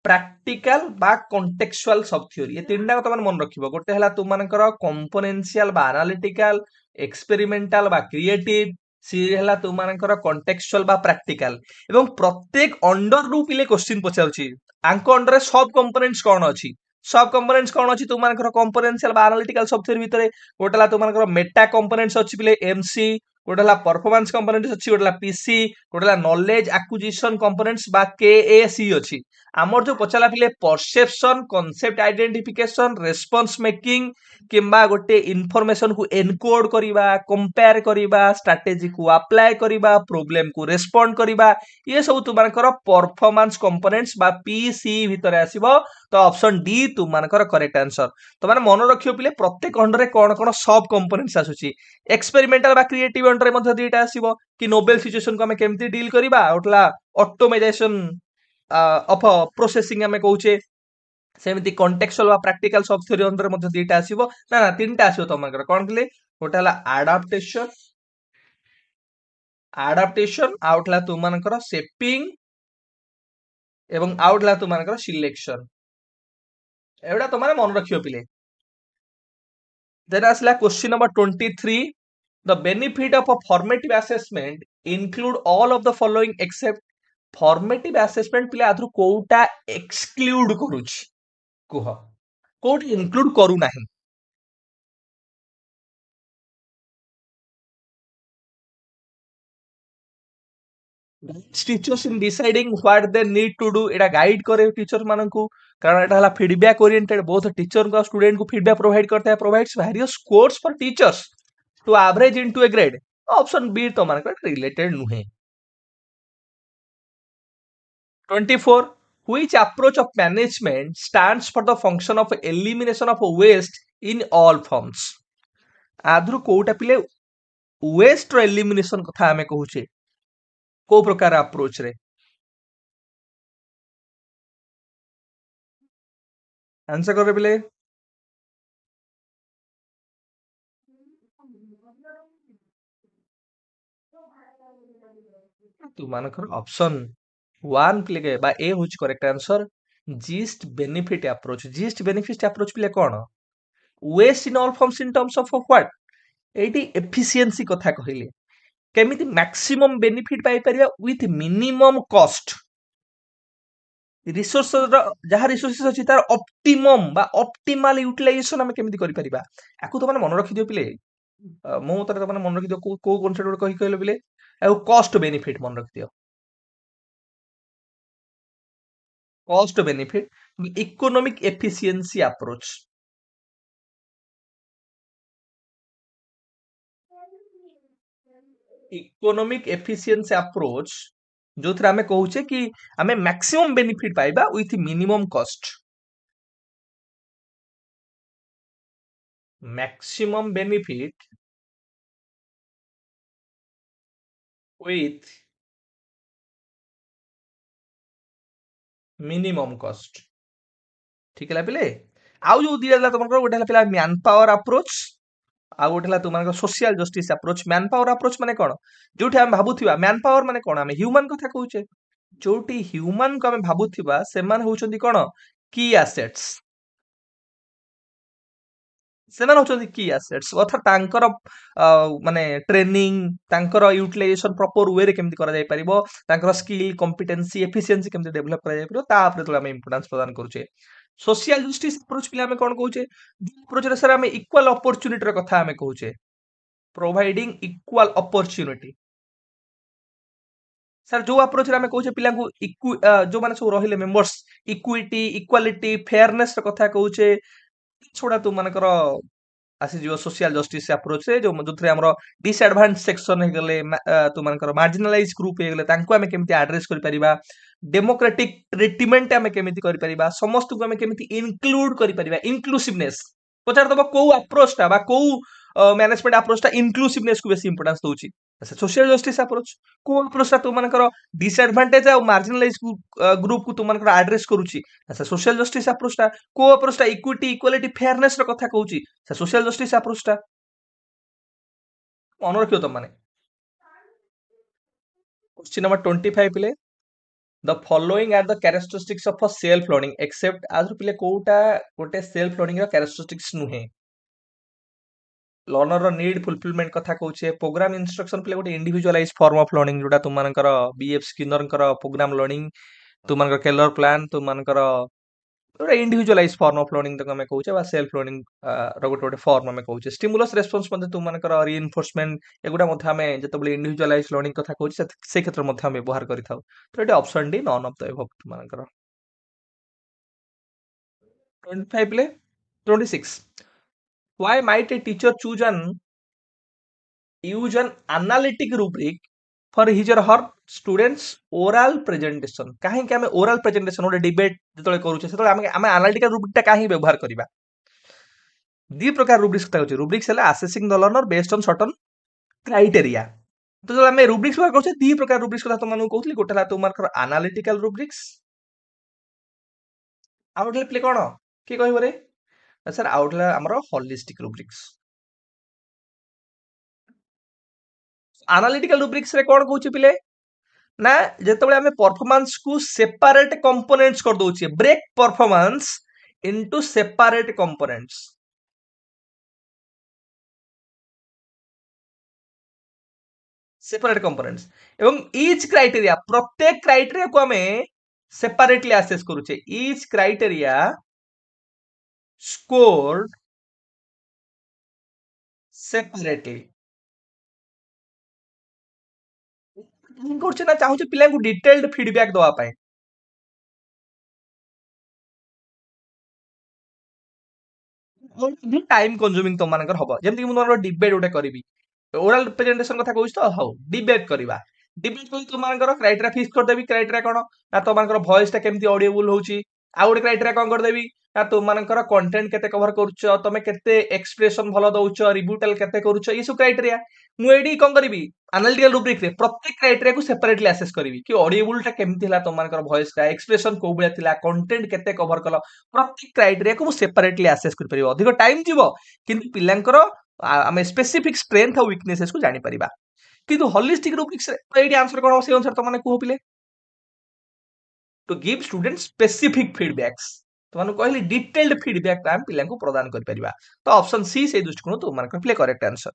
ପ୍ରାକ୍ଟିକାଲ ବା କଣ୍ଟେକ୍ଚୁଆଲ ସବ୍ ଥିଓରି ଏ ତିନିଟା କଥା ମାନେ ମନେ ରଖିବ ଗୋଟେ ହେଲା ତୁମମାନଙ୍କର କମ୍ପୋନେନ୍ସିଆଲ ବା ଆନାଲିଟିକାଲ ଏକ୍ସପେରିମେଣ୍ଟାଲ ବା କ୍ରିଏଟିଭ ସିଏ ହେଲା ତୁମମାନଙ୍କର କଣ୍ଟେକ୍ଚୁଆଲ ବା ପ୍ରାକ୍ଟିକାଲ ଏବଂ ପ୍ରତ୍ୟେକ ଅଣ୍ଡରରୁ ପିଲେ କ୍ୱେଶ୍ଚିନ୍ ପଚାରୁଛି ଆଙ୍କ ଅଣ୍ଡରରେ ସବ୍ କମ୍ପୋନେଣ୍ଟସ୍ କଣ ଅଛି सब कंपोनेंट्स कौन अच्छी तुम कंपोनेंशियल एनालिटिकल सब थ्योरी भितर गोटेला तुम मेटा कंपोनेंट्स अच्छी पिले एमसी गोटेला परफॉर्मेंस कंपोनेंट्स अच्छी गोटेला पीसी गोटेला नॉलेज एक्विजिशन कंपोनेंट्स बा केएसी अच्छी आमर जो पचाला पिले perception concept identification response making किंबा गोटे इन्फॉर्मेशन को एनकोड करिबा कंपेयर करिबा स्ट्रेटजी को अप्लाई करिबा प्रॉब्लम को रेस्पोंड करिबा ये सब तुमनकर परफॉर्मेंस कंपोनेंट्स बा पीसी भितर आसीबो तो ऑप्शन डी तुमनकर करेक्ट आंसर तो माने मन रखियो पिले प्रत्येक अंडर रे कोन कोन सब कंपोनेंट्स आसुची एक्सपेरिमेंटल बा क्रिएटिव अंडर रे मध्ये दीटा आसीबो कि नोबेल सिचुएशन को हमें केमती डील करिबा ओटला ऑटोमेटाइजेशन ऑफ प्रोसेसिंग हमें कहूचे सेमती कॉन्टेक्चुअल बा प्रैक्टिकल सब थ्योरी अंडर मध्ये दीटा आसीबो ना ना तीनटा आसीबो तुमनकर कोन कहले गोटे हला आडाप्टेशन आउटला तुमनकर शेपिंग एवं आउटला तुमनकर सिलेक्शन एवढा तुम्हारे मन रखियो पिले देन आसला question number 23 the benefit of a formative assessment include all of the following except formative assessment पिले आथु कोउटा एक्सक्लूड करूछ कुह कोउट इंक्लूड करू नाही teachers in deciding what they need to do एटा गाइड करे टीचर माननकू कारण एटा हला फीडबैक ओरिएंटेड बोथ टीचर को स्टूडेंट को फीडबैक प्रोवाइड करता है provides various scores for teachers to average into a grade option B तो मानकर रिलेटेड नुहे 24 which approach of management stands for the function of elimination of waste in all forms आधुरु कोउटा पिले waste row elimination कथा हमें कहूचे को प्रकार approach रे answer करे पिले तुमानकर ऑप्शन 1 पिले के बा ए होच correct answer gist benefit approach gist benefit approach पिले कोन waste in all forms in terms of what एटी एफिशिएंसी कथा कहिले केमिति मैक्सिमम बेनिफिट पाई परिया विथ मिनिमम कॉस्ट रिसोर्स जहाँ रिसोर्सेस अच्छी तार ऑप्टिमम बा ऑप्टिमल यूटिलाइजेशन हमें केमिति करि परिबा आकु तो माने मन रखि दियो पिले मो मत तो माने मन रखि दियो को कॉन्सेप्ट कहि कहले पिले आ कॉस्ट बेनिफिट मन रखि दियो cost benefit economic efficiency approach economic efficiency approach जो थरा हमें कहूचे कि हमें मैक्सिमम बेनिफिट पाइबा with minimum cost maximum benefit with minimum cost ठीक है पिले आउ जो दिया तुमको गोटे पिला मैन पावर अप्रोच आ गोटे तुम social justice approach man power approach माने कौन जो हम भावुवा मैन पावर माने कौन आम ह्यूमन कथा कहूचे जो ह्यूमन को आम भावुवा से कौन की एसेट्स ସେମାନେ ହଉଛନ୍ତି କି ଆସେଟ୍ସ ଅର୍ଥାତ ତାଙ୍କର ମାନେ ଟ୍ରେନିଂ ତାଙ୍କର ୟୁଟିଲାଇଜେସନ ପ୍ରପର ୱେରେ କେମିତି କରାଯାଇ ପାରିବ ତାଙ୍କର ସ୍କିଲ୍ କମ୍ପିଟେନ୍ସି ଏଫିସିଏନ୍ସି କେମିତି ଡେଭଲପ କରାଯାଇ ପାରିବ ତା ଉପରେ ଯେତେବେଳେ ଆମେ ଇମ୍ପୋର୍ଟାନ୍ସ ପ୍ରଦାନ କରୁଛେ ସୋସିଆଲ ଜଷ୍ଟିସ ଆପ୍ରୋଚ ପିଲା ଆମେ କଣ କହୁଛେ ଆପ୍ରୋଚରେ ସାର୍ ଆମେ ଇକ୍ୱାଲ ଅପରଚ୍ୟୁନିଟିର କଥା ଆମେ କହୁଛେ ପ୍ରୋଭାଇଡିଂ ଇକ୍ୱାଲ ଅପରଚ୍ୟୁନିଟି ସାର୍ ଯୋଉ ଆପ୍ରୋଚରେ ଆମେ କହୁଛେ ପିଲାଙ୍କୁ ଯୋଉମାନେ ସବୁ ରହିଲେ ମେମ୍ବର୍ସ ଇକ୍ୱିଟି ଇକ୍ୱାଲିଟି ଫେୟାରନେସ ର କଥା କହୁଛେ ଛଡା ତୁମମାନଙ୍କର ଆସିଯିବ ସୋସିଆଲ ଜଷ୍ଟିସ ଆପ୍ରୋଚ ରେ ଯୋଉଥିରେ ଆମର ଡିସଆଡଭାନ୍ସ ସେକ୍ସନ ହେଇଗଲେ ତୁମମାନଙ୍କର ମାର୍ଜିନାଲାଇଜ ଗ୍ରୁପ ହେଇଗଲେ ତାଙ୍କୁ ଆମେ କେମିତି ଆଡ୍ରେସ କରିପାରିବା ଡେମୋକ୍ରାଟିକ ଟ୍ରିଟମେଣ୍ଟ ଆମେ କେମିତି କରିପାରିବା ସମସ୍ତଙ୍କୁ ଆମେ କେମିତି ଇନକ୍ଲୁଡ କରିପାରିବା ଇନକ୍ଲୁସିଭନେସ ପଚାରିଦବ କୋଉ ଆପ୍ରୋଚଟା ବା କୋଉ ମ୍ୟାନେଜମେଣ୍ଟ ଆପ୍ରୋଚଟା ଇନକ୍ଲୁସିଭନେସ କୁ ବେଶୀ ଇମ୍ପୋର୍ଟାନ୍ସ ଦଉଛି ସୋସିଆଲ ଜଷ୍ଟିସ ଆପ୍ରୋଚ କୋଉ ଆପ୍ରୋଚଟା ତୁମମାନଙ୍କର ଡିସଆଡଭାନ୍ଟେଜ ଆଉ ମାର୍ଜିନାଲାଇଜ ଗ୍ରୁପ କୁ ତୁମମାନଙ୍କର ଆଡ୍ରେସ କରୁଛି ସୋସିଆଲ ଜଷ୍ଟିସ ଆପ୍ରୋଚଟା କୋ ଆପ୍ରୋଚଟା ଇକ୍ୱିଟି ଇକ୍ୱାଲିଟି ଫେୟାରନେସ ର କଥା କହୁଛି ସୋସିଆଲ ଜଷ୍ଟିସ ଆପ୍ରୋଚଟା ମନେ ରଖିବ ତମାନେ क्वेश्चन नंबर 25 पिले the following are the characteristics of a self learning except आज पिले कोटा गोटे सेल्फ लर्निंग रो कैरेक्टरिस्टिक्स नुहे लर्नर रो नीड फुलफिलमेंट कथा कहूचे प्रोग्राम इंस्ट्रक्शन पिले गोटे इंडिविजुअलाइज फॉर्म ऑफ लर्निंग जोटा तुमମାନଙ୍କର बीएफ स्किनरଙ୍କର प्रोग्राम लर्निंग तुमମାନଙ୍କର केलर प्लान तुमମାନଙ୍କର ଗୋଟେ ଇଣ୍ଡିଭିଜୁଆଲାଇଜ ଫର୍ମ ଅଫ ଲର୍ଣ୍ଣିଂ ତାକୁ ଆମେ କହୁଛେ ବା ସେଲ୍ଫ ଲର୍ଣ୍ଣିଂ ର ଗୋଟେ ଗୋଟେ ଫର୍ମ ଆମେ କହୁଛେ ଷ୍ଟିମୁଲସ ରେସ୍ପନ୍ସ ମଧ୍ୟ ତୁମମାନଙ୍କର ରିଇନଫୋର୍ସମେଣ୍ଟ ଏଗୁଡ଼ା ମଧ୍ୟ ଆମେ ଯେତେବେଳେ ଇଣ୍ଡିଭିଜୁଆଲାଇଜ ଲର୍ଣ୍ଣିଂ କଥା କହୁଛେ ସେ କ୍ଷେତ୍ରରେ ମଧ୍ୟ ଆମେ ବ୍ୟବହାର କରିଥାଉ ତ ଏଠି option D none of the above ତୁମମାନଙ୍କର 25 ଲେ 26 why might a teacher use an analytic rubric for his or her students oral presentation କାହିଁକି ଆମେ oral presentation ଗୋଟେ डिबेट ଯେତେବେଳେ କରୁଛେ ସେତେବେଳେ ଆମେ analytical rubric ଟା କାହିଁକି ବ୍ୟବହାର କରିବା ଦି ପ୍ରକାର rubrics କଥା ହଉଛି rubrics ହେଲା assessing the learner based on certain criteria ତ ଯେତେବେଳେ ଆମେ rubrics ବ୍ୟବହାର କରୁଛେ ଦି ପ୍ରକାର rubrics କଥା ତୁମମାନଙ୍କୁ କହୁଥିଲି ଗୋଟେ ହେଲା ତୁମମାନଙ୍କର analytical rubrics ଆଉ ଗୋଟେ ପ୍ଲେ କଣ କିଏ କହିବ ରେ ସାର୍ ଆଉ ଗୋଟେ ହେଲା ଆମର holistic rubrics analytical rubrics ରେ କଣ କହୁଛି ପିଲେ ना ଯେତେବେଳେ ଆମେ परफॉर्मेंस को सेपरेट कंपोनेंट्स कर दउछे break performance into separate components separate components एवं ईच क्राइटेरिया प्रत्येक क्राइटेरिया को हमें सेपरेटली असेस करूछे ईच क्राइटेरिया स्कोर्ड सेपरेटली करछे ना चाहूचे पिला को डिटेल्ड फीडबैक दवा पाए टाइम कंज्यूमिंग तो मानकर हबो जेमति कि मु डिबेट उठे करबी ओरल प्रेजेंटेशन कथा कहूछ तो हाउ डिबेट करबा डिबेट करी तो मानकर क्राइटेरिया फिक्स कर देबी क्राइटेरिया कोन ना तो मानकर वॉइस ता केमति ऑडियोबल होउची आ गोटे क्राइटेरिया कोन कर देबी ନା ତୁମମାନଙ୍କର କଣ୍ଟେଣ୍ଟ କେତେ କଭର କରୁଛ, ତମେ କେତେ ଏକ୍ସପ୍ରେସନ ଭଲ ଦଉଛ, ରିବ୍ୟୁଟାଲ କେତେ କରୁଛ, ଏ ସବୁ କ୍ରାଇଟେରିଆ। ମୁଁ ଏଇଠି କଣ କରିବି, ଆନାଲିଟିକାଲ ରୁବ୍ରିକ୍ସରେ ପ୍ରତ୍ୟେକ କ୍ରାଇଟେରିଆକୁ ସେପାରେଟଲି ଆସେସ୍ କରିବି କି ଅଡିଏବୁଲଟା କେମିତି ହେଲା, ତମମାନଙ୍କର ଭଏସଟା ଏକ୍ସପ୍ରେସନ କୋଉ ଭଳିଆ ଥିଲା, କଣ୍ଟେଣ୍ଟ କେତେ କଭର କଲ, ପ୍ରତ୍ୟେକ କ୍ରାଇଟେରିଆକୁ ମୁଁ ସେପାରେଟଲି ଆସେସ୍ କରିପାରିବି। ଅଧିକ ଟାଇମ ଯିବ, କିନ୍ତୁ ପିଲାଙ୍କର ଆମେ ସ୍ପେସିଫିକ ଷ୍ଟ୍ରେନ୍ଥ ଆଉ ୱିକନେସେସକୁ ଜାଣିପାରିବା। କିନ୍ତୁ ହଲିଷ୍ଟିକ ରୁବ୍ରିକ୍ସରେ ଏଇଠି ଆନ୍ସର କଣ ହବ, ସେଇ ଅନୁସାରେ ତମମାନେ କୁହ ପିଲେ। ଟୁ ଗିଭ୍ ଷ୍ଟୁଡେଣ୍ଟ ସ୍ପେସିଫିକ ଫିଡବ୍ୟାକ୍ସ, ତୁମମାନଙ୍କୁ କହିଲି ଡିଟେଲ୍ଡ ଫିଡବ୍ୟାକ୍ ଆମେ ପିଲାଙ୍କୁ ପ୍ରଦାନ କରିପାରିବା। ତ ଅପସନ ସି ସେଇ ଦୃଷ୍ଟିକୋଣ ତୁମମାନଙ୍କର ପିଲେ କରେକ୍ଟ ଆନ୍ସର।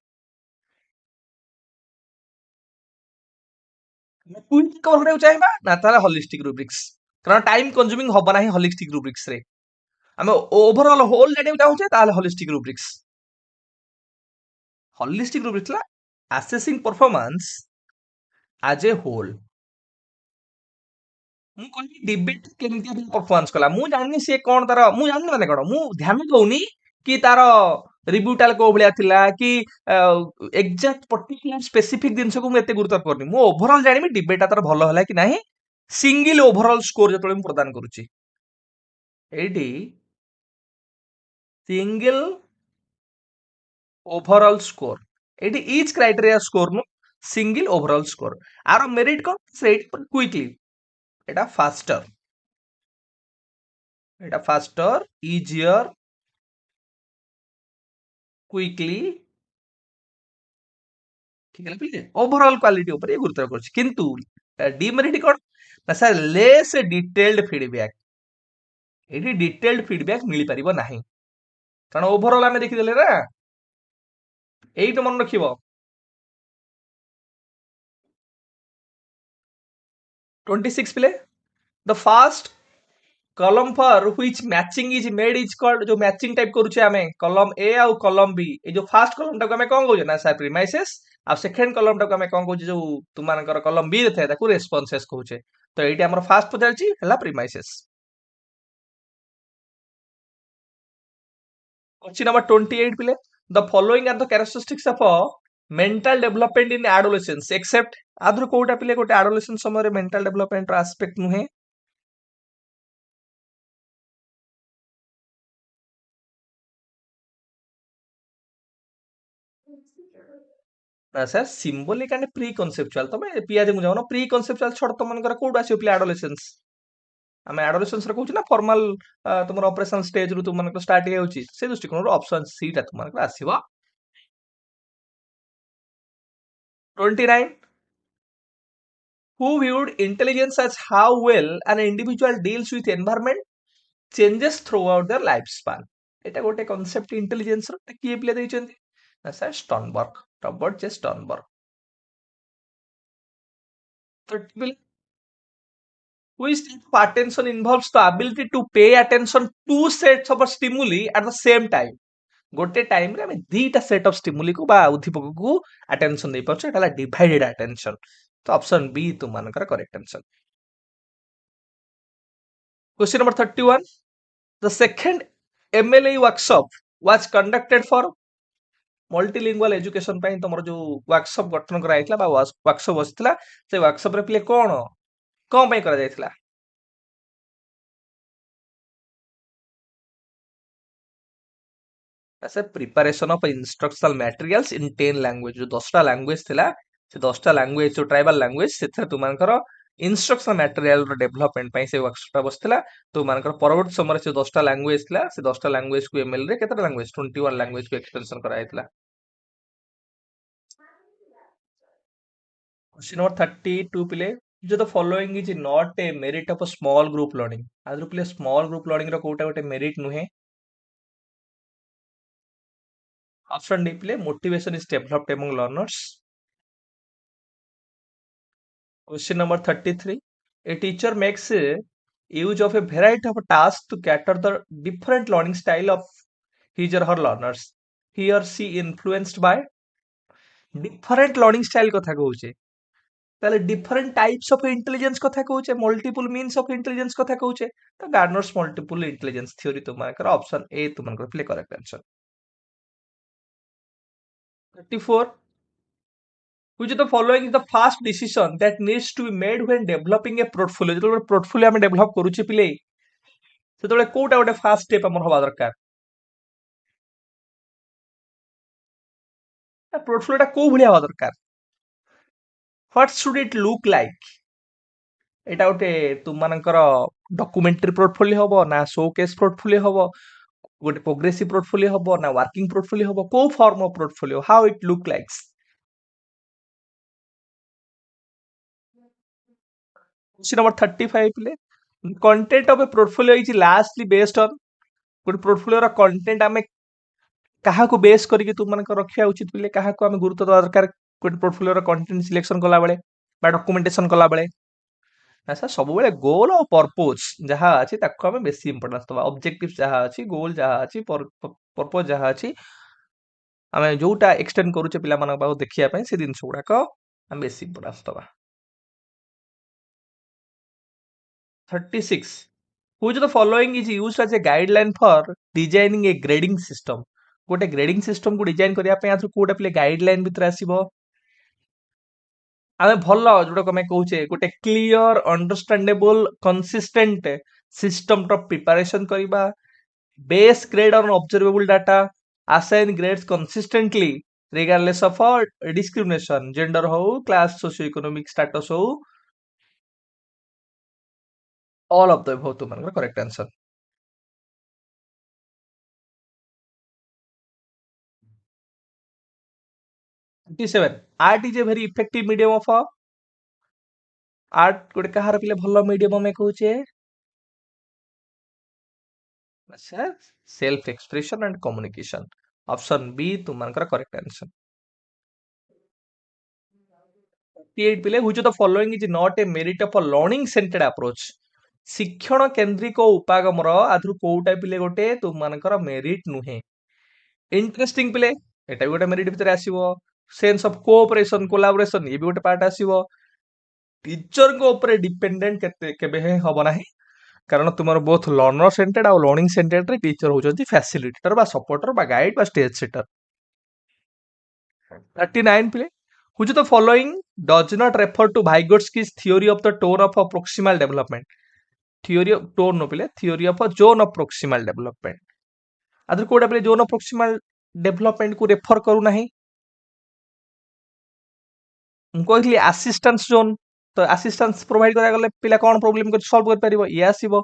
ଆମେ କୁଇଜ କଭର କରିବାକୁ ଚାହିଁବା ନା ତାହେଲେ ହଲିଷ୍ଟିକ ରୁବ୍ରିକ୍ସ, କାରଣ ଟାଇମ କନଜ୍ୟୁମିଂ ହବ ନାହିଁ ହଲିଷ୍ଟିକ ରୁବ୍ରିକ୍ସରେ। ଆମେ ଓଭରଅଲ ହୋଲ ଜାଣିବାକୁ ଚାହୁଁଛେ ତାହେଲେ ହଲିଷ୍ଟିକ ରୁବ୍ରିକ୍ସ। ହଲିଷ୍ଟିକ ରୁବ୍ରିକ୍ସ ଥିଲା ଆସେସିଂ ପରଫରମାନ୍ସ ଆଜ ଏ ହୋଲ। ମୁଁ କହିବି ଡିବେଟ କେମିତି ପରଫରମାନ୍ସ କଲା, ମୁଁ ଜାଣିନି ସିଏ କଣ ତାର, ମୁଁ ଜାଣିନି ମାନେ କଣ, ମୁଁ ଧ୍ୟାନ ଦଉନି କି ତାର ରିବ୍ୟୁଟାଲ କୋଉ ଭଳିଆ ଥିଲା କି ଏକ୍ଜାକ୍ଟ ପର୍ଟିକୁଲାର ସ୍ପେସିଫିକ ଜିନିଷକୁ ମୁଁ ଏତେ ଗୁରୁତ୍ୱ କରୁନି। ମୁଁ ଓଭରଅଲ ଜାଣିବି ଡିବେଟଟା ତାର ଭଲ ହେଲା କି ନାହିଁ, ସିଙ୍ଗଲ ଓଭରଅଲ ସ୍କୋର ଯେତେବେଳେ ମୁଁ ପ୍ରଦାନ କରୁଛି। ଏଇଠି ସିଙ୍ଗଲ ଓଭରଅଲ ସ୍କୋର, ଏଇଠି ଇଚ୍ କ୍ରାଇଟେରିଆ ସ୍କୋର ନୁ ସିଙ୍ଗଲ ଓଭରଅଲ ସ୍କୋର। ଆର ମେରିଟ କଣ, ସେଇଠି କୁଇକଲି, ଏଟା ଫାଷ୍ଟର, ଏଟା ଫାଷ୍ଟର, ଇଜିୟର, କୁଇକଲି, ଠିକ ହେଲା ପିଲେ, ଓଭରଅଲ କ୍ୱାଲିଟି ଉପରେ ଗୁରୁତ୍ୱ କରୁଛି। କିନ୍ତୁ ଡିମେରିଟ କଣ ନା ସାର୍, ଲେସ୍ ଡିଟେଲ୍ଡ ଫିଡବ୍ୟାକ୍, ଏଇଠି ଡିଟେଲ୍ଡ ଫିଡବ୍ୟାକ୍ ମିଳିପାରିବ ନାହିଁ, କାରଣ ଓଭରଅଲ ଆମେ ଦେଖିଦେଲେ ନା। ଏଇଟା ମନେ ରଖିବ, 26 ପିଲେ, ଦ ଫାଷ୍ଟ କଲମ ଫର which matching is made is called, जो मैचिंग टाइप करूचे आमे कलम ए आउ कलम बी, ए जो फास्ट कलम टाको आमे कोन कहूचे ना सर प्रीमाइसेस, आ सेकंड कलम टाको आमे कोन कहूचे जो तुमानकर कलम बी रे थाए ताको रेस्पोंसेस कहूचे। तो एटी हमर फास्ट पचारची हला प्रीमाइसेस। क्वेश्चन नंबर 28 पिले, the following are the characteristics of a mental development in adolescence except, आदर कोटा पिले गोटे एडोलेसेंस समय रे मेंटल डेवलपमेंट रो एस्पेक्ट नुहे। ना sir symbolic and pre conceptual, तमे पियाजे मु जाउन प्री कन्सेप्चुअल छड तो मनकर कोड आसी पिले एडोलेसेंस, आमे एडोलेसेंस रे कहूची ना फॉर्मल तुमर ऑपरेशन स्टेज रु तुम मनकर स्टार्ट हे होची, से दृष्टिकोण रो ऑप्शन सी टा तुम मनकर आसीबो। 29, who viewed intelligence as how well an individual deals with environment changes throughout their lifespan, এটা ଗୋଟେ concept intelligence ର କିଏ ପିଲା ଦେଇଛନ୍ତି ନା ସାର୍ ଷ୍ଟର୍ନବର୍ଗ, ରବର୍ଟ ଜେ ଷ୍ଟର୍ନବର୍ଗ। ତ which type of attention involves the ability to pay attention to sets of stimuli at the same time, ଗୋଟେ time ରେ ଆମେ ଦିଟା ସେଟ ଅଫ ଷ୍ଟିମୁଲି କୁ ବା ଉଦ୍ଦୀପକକୁ ଆଟେନସନ ଦେଇ ପାରୁଛୁ, ଏଟା ହେଲା ଡିଭାଇଡେଡ ଆଟେନସନ। ତ ଅପସନ ବି ତୁମମାନଙ୍କର correct answer. Question number 31, the second MLA workshop was conducted for multilingual education ପାଇଁ ତମର ଯୋଉ ୱାର୍କସପ ଗଠନ କରାଯାଇଥିଲା ବା ୱାର୍କସପ ବସିଥିଲା, ସେ ୱାର୍କସପ ରେ ପିଲେ କଣ ପାଇଁ କରାଯାଇଥିଲା। ସେ ପ୍ରିପାରେସନ ଅଫ ଇନଷ୍ଟ୍ରକ୍ସନାଲ ମ୍ୟାଟେରିଆल्स इन 10 ଲାଙ୍ଗୁଏଜ, ଯୋଉ 10ଟା ଲାଙ୍ଗୁଏଜ ଥିଲା, ସେ 10ଟା ଲାଙ୍ଗୁଏଜ ଯୋଉ ଟ୍ରାଇବାଲ ଲାଙ୍ଗୁଏଜ, ସେଥିରେ ତୁମମାନଙ୍କର ଇନଷ୍ଟ୍ରକ୍ସନାଲ ମ୍ୟାଟେରିଆଲ ର ଡେଭଲପମେଣ୍ଟ ପାଇଁ ସେ ୱାର୍କସପଟା ବସିଥିଲା। ତୁମମାନଙ୍କର ପରବର୍ତ୍ତୀ ସମୟରେ ସେ 10ଟା ଲାଙ୍ଗୁଏଜ ଥିଲା, ସେ 10ଟା ଲାଙ୍ଗୁଏଜ କୁ ଏମଏଲ ରେ କେତେଟା ଲାଙ୍ଗୁଏଜ 21 ଲାଙ୍ଗୁଏଜ କୁ ଏକ୍ସଟେନସନ କରାଯାଇଥିଲା। क्वेश्चन नंबर 32 पिले, जो the following is not A merit of a small group learning, आदर पिले स्मॉल ग्रुप लर्निंग रो कोटा गोटे मेरिट नुहे। ऑप्शन डी पिले motivation is developed among learners. Question number 33, a teacher makes a use of a variety of tasks to cater the different learning style of his or her learners, he or she influenced by different learning style कथा कहूचे, ताले different types of intelligence कथा कहूचे, multiple means of intelligence कथा कहूचे। तो Gardner's multiple intelligence theory तुमकर option A तुमकर प्ले correct answer. 34, which of the following is the first decision that needs to be made when developing a portfolio, जो portfolio हम develop करूचे पिले, ସେତେବେଳେ କୋଉଟା ଗୋଟେ ଫାଷ୍ଟ ଷ୍ଟେପ ଆମର ହବା ଦରକାର। ପୋର୍ଟଫୋଲିଓ ଟା କୋଉ ଭଳିଆ ହବା ଦରକାର? What should it look like? ଏଇଟା ଗୋଟେ ତୁମମାନଙ୍କର ଡକୁମେଣ୍ଟାରୀ ପୋର୍ଟଫୋଲିଓ ହବ ନା ଶୋ କେସ୍ ପୋର୍ଟଫୋଲିଓ ହବ, ଗୋଟେ ପ୍ରୋଗ୍ରେସିଭ ପୋର୍ଟଫୋଲିଓ ହବ ନା ୱାର୍କିଂ ପୋର୍ଟଫୋଲିଓ ହବ, କୋଉ form of portfolio, how it look likes? Question number 35 पिले content of a portfolio is largely based on गोटे पोर्टफोलियो रा कंटेंट आमे काहाको बेस करके तुम मानक रखिया उचित पिले, काहाको आमे गुरुत्व देवा दरकार गोटे पोर्टफोलियो रा कंटेंट सिलेक्शन कला बेले बा डॉक्यूमेंटेशन कला बेले। ऐसा सब बेले गोल और पर्पस जहा अछि ताको आमे बेसी इंपोर्टेंस दबा, ऑब्जेक्टिव जहा अछि, गोल जहा अछि, पर्पस जहा अछि, आमे जोटा एक्सटेंड करूचे पिला मानक बाउ देखिया पय से दिन सुडा को आमे बेसी इंपोर्टेंस दबा। 36 Which of the following is used as a guideline for designing a grading system? गोटे ग्रेडिंग सिस्टम को डिजाइन करिया पे आथु कोडा प्ले गाइडलाइन भितर आसीबो। आमे भल्लो जोटा कमे कहूचे गोटे clear understandable consistent system of preparation करिबा, base grade on observable data, assign grades consistently regardless of discrimination, gender हो, क्लास, सोशियो इकोनॉमिक स्टेटस हो, all of the above तुमनकर correct answer. 27 Art is a very effective medium of art गोटे कहार पिले भलो medium में कहूचे, अच्छा self expression and communication. Option B तुमनकर करेक्ट आंसर। 38 पिले which of the following is not A merit of a learning centred approach? शिक्षण केंद्रिक उपागमर आधु कोउटा पिले गोटे तुमनकर मेरिट नुहे। इंटरेस्टिंग पिले एटा भी गोटे मेरिट भितर आसीबो, सेंस ऑफ कोऑपरेशन कोलैबोरेशन ये भी गोटे पार्ट आसीबो, टीचर को ऊपर डिपेंडेंट केते केबे हे हबो नाही, कारण तुमर बोथ लर्नर सेंटर्ड और लर्निंग सेंटर्ड रे टीचर होचंती फैसिलिटेटर बा सपोर्टर बा गाइड बा स्टेज सेटर। 39 प्ले which of the following does not refer to Vygotsky's theory of the zone of a proximal development? Theory of zone नो पिले, theory of a zone of proximal development आदर कोडा पिले zone of proximal development को refer करू नाही। ମୁଁ କହିଥିଲି ଆସିଷ୍ଟାନ୍ସ ଜୋନ୍, ତ ଆସିଷ୍ଟାନ୍ସ ପ୍ରୋଭାଇଡ କରାଗଲେ ପିଲା କଣ ପ୍ରୋବ୍ଲେମ କରି ସଲ୍ଭ କରିପାରିବ, ଇଏ ଆସିବ।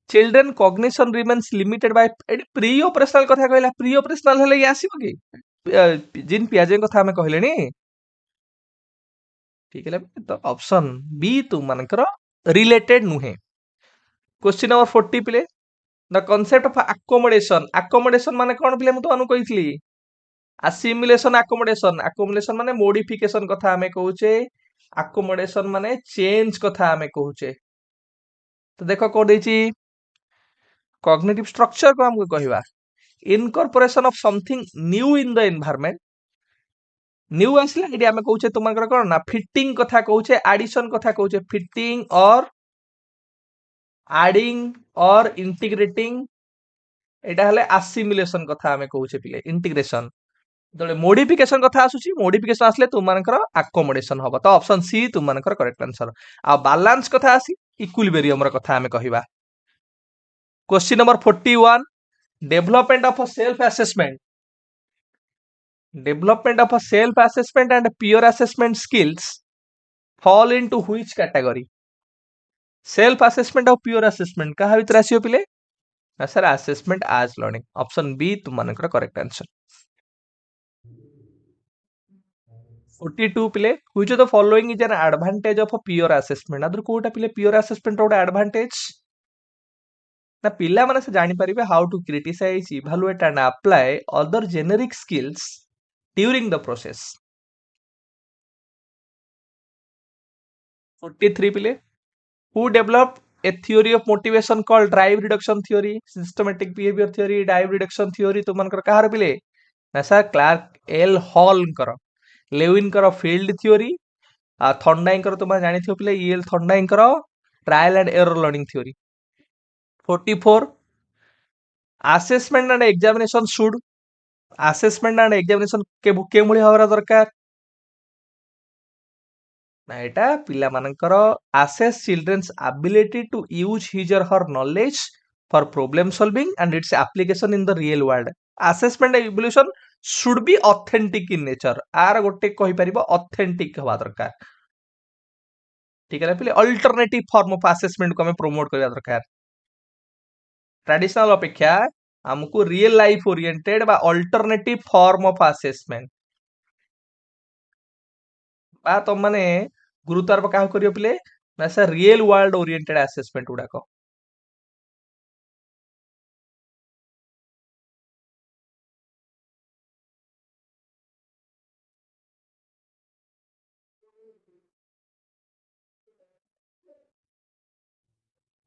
Children cognition remains limited by एटी प्री ऑपरेशनल कथा कहला, प्री ऑपरेशनल हेले ये आसीबो कि जिन पियाजे कथा हमें कहलेनी, ठीक है तो ऑप्शन बी तुम मानकर रिलेटेड नुहे। क्वेश्चन नंबर 40 पिले the concept of accommodation, accommodation माने कोन पिले, मु तो अनु कहितली असिमुलेशन अकोमोडेशन, अकोमोडेशन माने मॉडिफिकेशन कथा हमें कहूचे, अकोमोडेशन माने चेंज कथा हमें कहूचे। तो देखो कोड देची कॉग्निटिव स्ट्रक्चर को हमको कहवा incorporation of something new in the environment, new आसला एडी हमें कहूचे तुमनकर कोन ना फिटिंग कथा कहूचे, एडिशन कथा कहूचे, फिटिंग और एडिंग और इंटीग्रेटिंग, एटा हले असिमुलेशन कथा हमें कहूचे पिले, इंटीग्रेशन। तो मॉडिफिकेशन कथा आसुची, मॉडिफिकेशन आसले तुमनकर अकोमोडेशन हबो, तो ऑप्शन सी तुमनकर करेक्ट आंसर। आ बैलेंस कथा आसी इक्विलिब्रियम र कथा हमें कहिबा। Question number 41 development of a self assessment, development of a self assessment and peer assessment skills fall into which category? Self assessment और पियर असेसमेंट कहा भीतर आसीयो पिले, सर assessment as learning. Option B तुमनकर करेक्ट आंसर। 42 पिले which of the following is an advantage of a peer assessment? आदर कोटा पिले पियर असेसमेंट रोड एडवांटेज ना पिला माने से जानि परिबे how to criticise evaluate and apply other generic skills during the process. 43 पिले who developed a theory of motivation called drive reduction theory, systematic behavior theory, drive reduction theory तो मनकर कहार पिले ना सर क्लार्क एल हॉल कर, Lewin कर field theory, आ Thorndike कर तुम जानि थियो पिले ईएल थॉर्नडाइक कर trial and error learning theory. 44 assessment and examination should, assessment and examination के भली हवरा दरकार ना, एटा पिला मानकर assess children's ability to use his or her knowledge for problem solving and its application in the real world. Assessment and evaluation should be authentic in nature. आर गोटे कहि परिबो authentic हवा दरकार. ठीक है पिले अल्टरनेटिव फॉर्म ऑफ असेसमेंट को हमें प्रमोट करबा दरकार. ट्रेडिशनल अपेक्षा हमको रियल लाइफ ओरिएंटेड बा अल्टरनेटिव फॉर्म ऑफ असेसमेंट बा तुम माने गुरुत्वारोप क्या करियो पिले ना सर रियल वर्ल्ड ओरिएंटेड असेसमेंट गुडाक.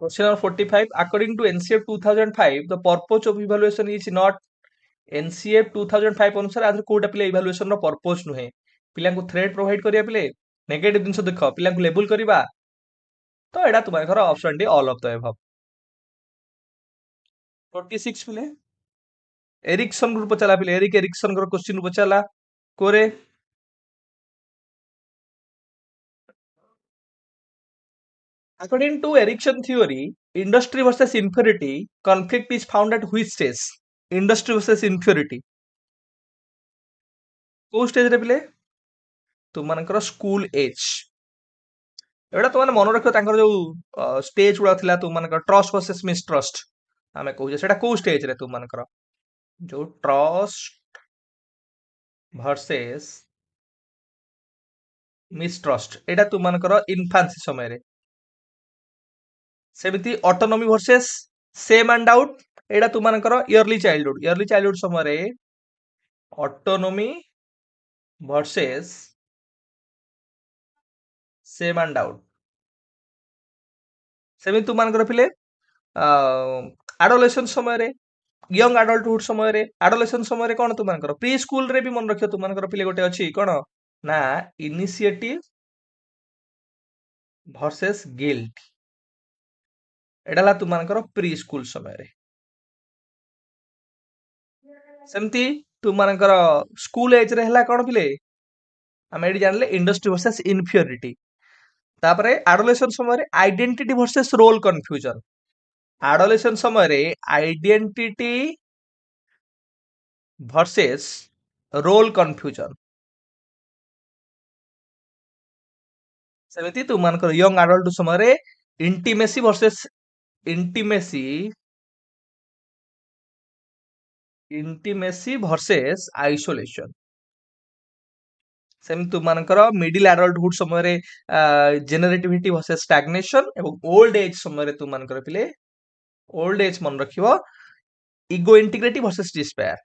Question number 45. According to NCF 2005, the purpose of evaluation is not NCF 2005 अनुसार आधर कोटा पिले इवैल्यूएशन रो पर्पस नुहे पिला को थ्रेड प्रोवाइड करिया पिले नेगेटिव जिंस देख पिला को लेबल करिबा तो एडा तुम घर option D all of the above. 46 पिले एरिक्सन ग्रुप पचाला पिले एरिक एरिक्सन ग्रुप क्वेश्चन पचाला कोरे. According to Erikson theory, industry versus inferiority conflict is found at which stage? Industry versus inferiority को स्टेज रे पिले तुम मानकर स्कूल एज एटा तुम मन रखियो तांकर जो स्टेज गुडा थिला तुम मानकर ट्रस्ट वर्सेस मिसट्रस्ट आमे कहू जे सेटा को स्टेज रे तुम मानकर जो ट्रस्ट वर्सेस मिसट्रस्ट एटा तुम मानकर इन्फांसी समय रे सेमिति autonomy versus shame and doubt एटा तुम मानकर इयरली चाइल्डहुड समय रे autonomy versus shame and doubt सेमिति तुम मानकर पिले एडोलेशन समय रे यंग एडल्टहुड समय रे एडोलेशन समय रे कोन तुम मानकर प्री स्कूल रे भी मन रखियो तुम मानकर पिले गोटे अछि कोन ना इनिशिएटिव वर्सेस गिल्ट एडाला तुम मानकर प्री स्कूल समय रे सेमती तुम मानकर स्कूल एज रे हला कोन पिले हम एडी जानले इंडस्ट्री वर्सेस इन्फियोरिटी तापरे एडोलेशन समय रे identity versus role confusion adolescence समय रे आइडेंटिटी वर्सेस रोल कंफ्यूजन सेमिति तुम मानकर यंग एडल्ट समय रे intimacy versus intimacy intimacy versus isolation same तुम मानकर मिडिल एडल्टहुड समय रे जेनरेटिविटी वर्सेस स्टैग्नेशन एवं ओल्ड एज समय रे तुम मानकर पिले ओल्ड एज मन रखिबो ego integrity versus despair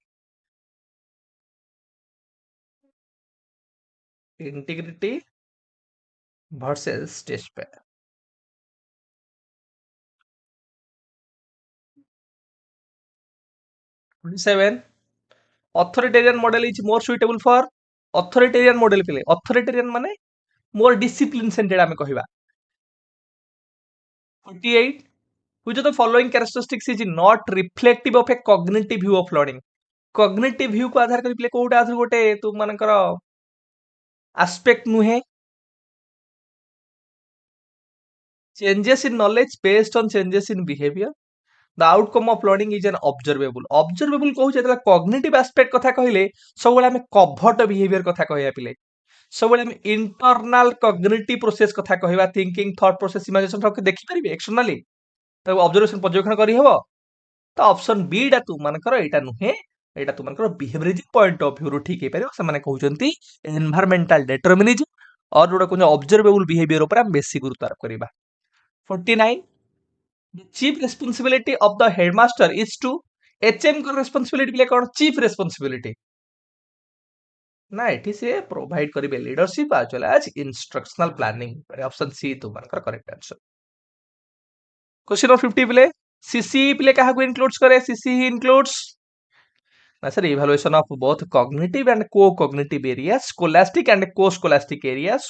integrity versus despair. 27 authoritarian model is more suitable for authoritarian model पिले authoritarian माने more discipline centered आमे कहिबा. 48 which of the following characteristics is not reflective of a cognitive view of learning. cognitive view को आधार करी पिले कोउटा आधार गोटे तुम मानकर aspect नुहे. changes in knowledge based on changes in behavior. The outcome of learning is an observable. observable कहू जेतला cognitive aspect कथा कहिले सब बेला हमें covert behavior कथा कहया पिले सब बेला हमें internal cognitive process कथा कहबा thinking thought process imagination सब के देखि परिबे externally तो ऑब्जर्वेशन पर्यवेक्षण करी हबो तो ऑप्शन बी डा तू मानकर एटा नुहे एटा तू मानकर बिहेवियरिस्टिक पॉइंट ऑफ व्यू रो ठीक हे परिबो से माने कहउचंती एनवायरमेंटल डिटरमिनिज्म और जोडा कोन ऑब्जर्वेबल बिहेवियर ऊपर हम बेसी गुरुत्व आरोप करिबा. 49 the chief responsibility of the headmaster is to HM को responsibility पिले कोन chief responsibility ना एठी से प्रोवाइड करिबे leadership as well as instructional planning option C तू मानकर करेक्ट आंसर. क्वेश्चन नंबर 50 पिले सीसी पिले काहा को इंक्लूड्स करे सीसी ही इंक्लूड्स ना sir evaluation of both cognitive and को कॉग्निटिव एरियाज स्कोलास्टिक एंड को स्कोलास्टिक एरियाज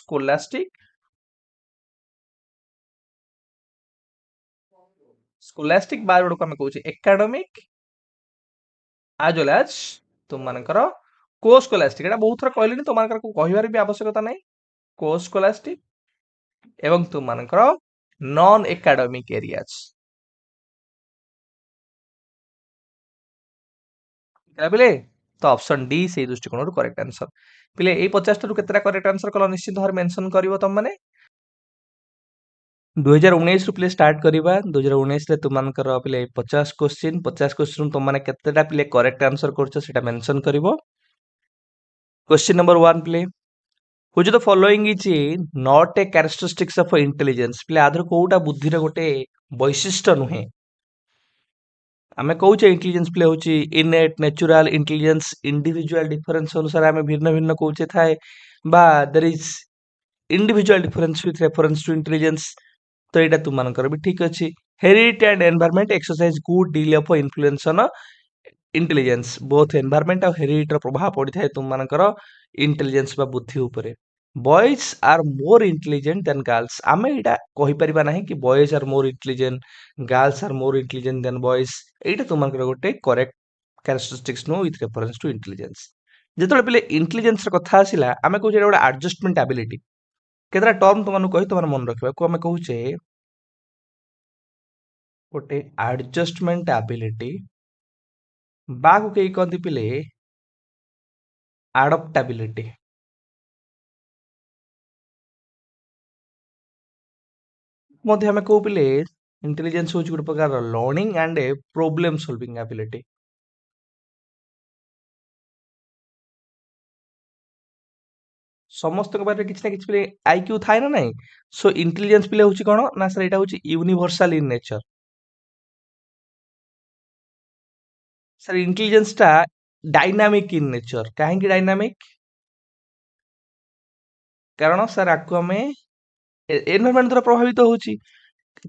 स्कोलास्टिक बार जोड़ को हमें कहउची एकेडमिक as well as तुम मानकर को स्कोलास्टिक एटा बहुत थर कहलिनी तुम मानकर को कहिबार भी आवश्यकता नै को स्कोलास्टिक एवं तुम मानकर नॉन एकेडमिक एरियाज ହେଲା ପିଲେ ତ ଅପସନ ଡି ସେଇ ଦୃଷ୍ଟିकोणରୁ करेक्ट आंसर ପିଲେ ଏଇ 50 ଟାରୁ କେତେଟା करेक्ट आंसर କଲ ନିଶ୍ଚିତ ଭାବରେ ମେନସନ କରିବ ତମ ମାନେ 2019 ରୁ ପିଲେ ଷ୍ଟାର୍ଟ କରିବା 2019 ରେ ତୁମାନଙ୍କର ପିଲେ 50 क्वेश्चन ତୁମ ମାନେ କେତେଟା ପିଲେ करेक्ट आंसर କରୁଛ ସେଟା ମେନସନ କରିବ क्वेश्चन नंबर 1 पिले which of the following is not a characteristics of intelligence पिले आधर कोउटा बुद्धिर गोटे वैशिष्ट्य नुहे आमे कहूचे इंटेलिजेंस प्ले होची innate natural intelligence individual difference अनुसार आमे भिन्न भिन्न कहूचे थाए बा there is individual difference with reference to intelligence तो एटा तुम मानकर भी ठीक अछि heredity and environment exercise good deal of influence on intelligence both environment और हेरिडिटी प्रभाव पड़ी थाए तुम मानकर इंटेलिजेंस बा बुद्धि ऊपर boys are more intelligent than girls आमे एटा कहि परिबा नाही कि boys are more intelligent girls are more intelligent than boys एटा तुमनकर गोटे करेक्ट कैरेक्टरिस्टिक्स नो विथ रेफरेंस टू इंटेलिजेंस जेतले पिले इंटेलिजेंस र कथा आसिला आमे कहू जे एटा एडजस्टमेंट एबिलिटी केतरा टर्म तुमनु कहि तुमन मन रखिबा को आमे कहूचे गोटे एडजस्टमेंट एबिलिटी बाकु केही कहନ୍ତି पिले एडप्टेबिलिटी मध्य आमे कहू पिले इंटेलिजेंस होची गोटे प्रकार learning and a problem solving ability समस्त के बारे किछि ना किछि पिले आईक्यू थाए ना नाही सो इंटेलिजेंस पिले होची कोन ना सर एटा होची universal in nature sir intelligence टा डायनामिक इन नेचर काहे कि डायनामिक कारण सर आकु हमें एनवायरनमेंट द्वारा प्रभावित होची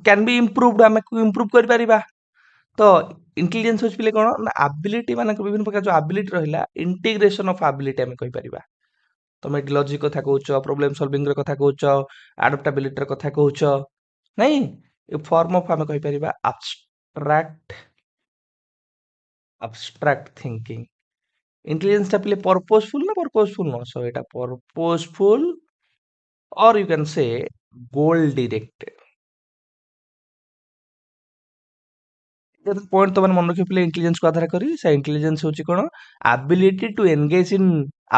कैन बी इम्प्रूव्ड आमे को इम्प्रूव कर परिबा तो इंटेलिजेंस होची पिले कोन ना एबिलिटी माने विभिन्न प्रकार जो एबिलिटी रहिला इंटीग्रेशन ऑफ एबिलिटी आमे कहि परिबा तमे लॉजिक कथा कहउछ प्रॉब्लम सॉल्विंग र कथा कहउछ एडप्टेबिलिटी र कथा कहउछ नहीं ए फॉर्म ऑफ आमे कहि परिबा abstract थिंकिंग इंटेलिजेंस टा पिले पर्पसफुल ना पर्पसफुल नो सो एटा पर्पसफुल और यू कैन से गोल डायरेक्टेड पॉइंट तो मन रखियो पिले इंटेलिजेंस को आधार करी से इंटेलिजेंस होची कोन ability to engage in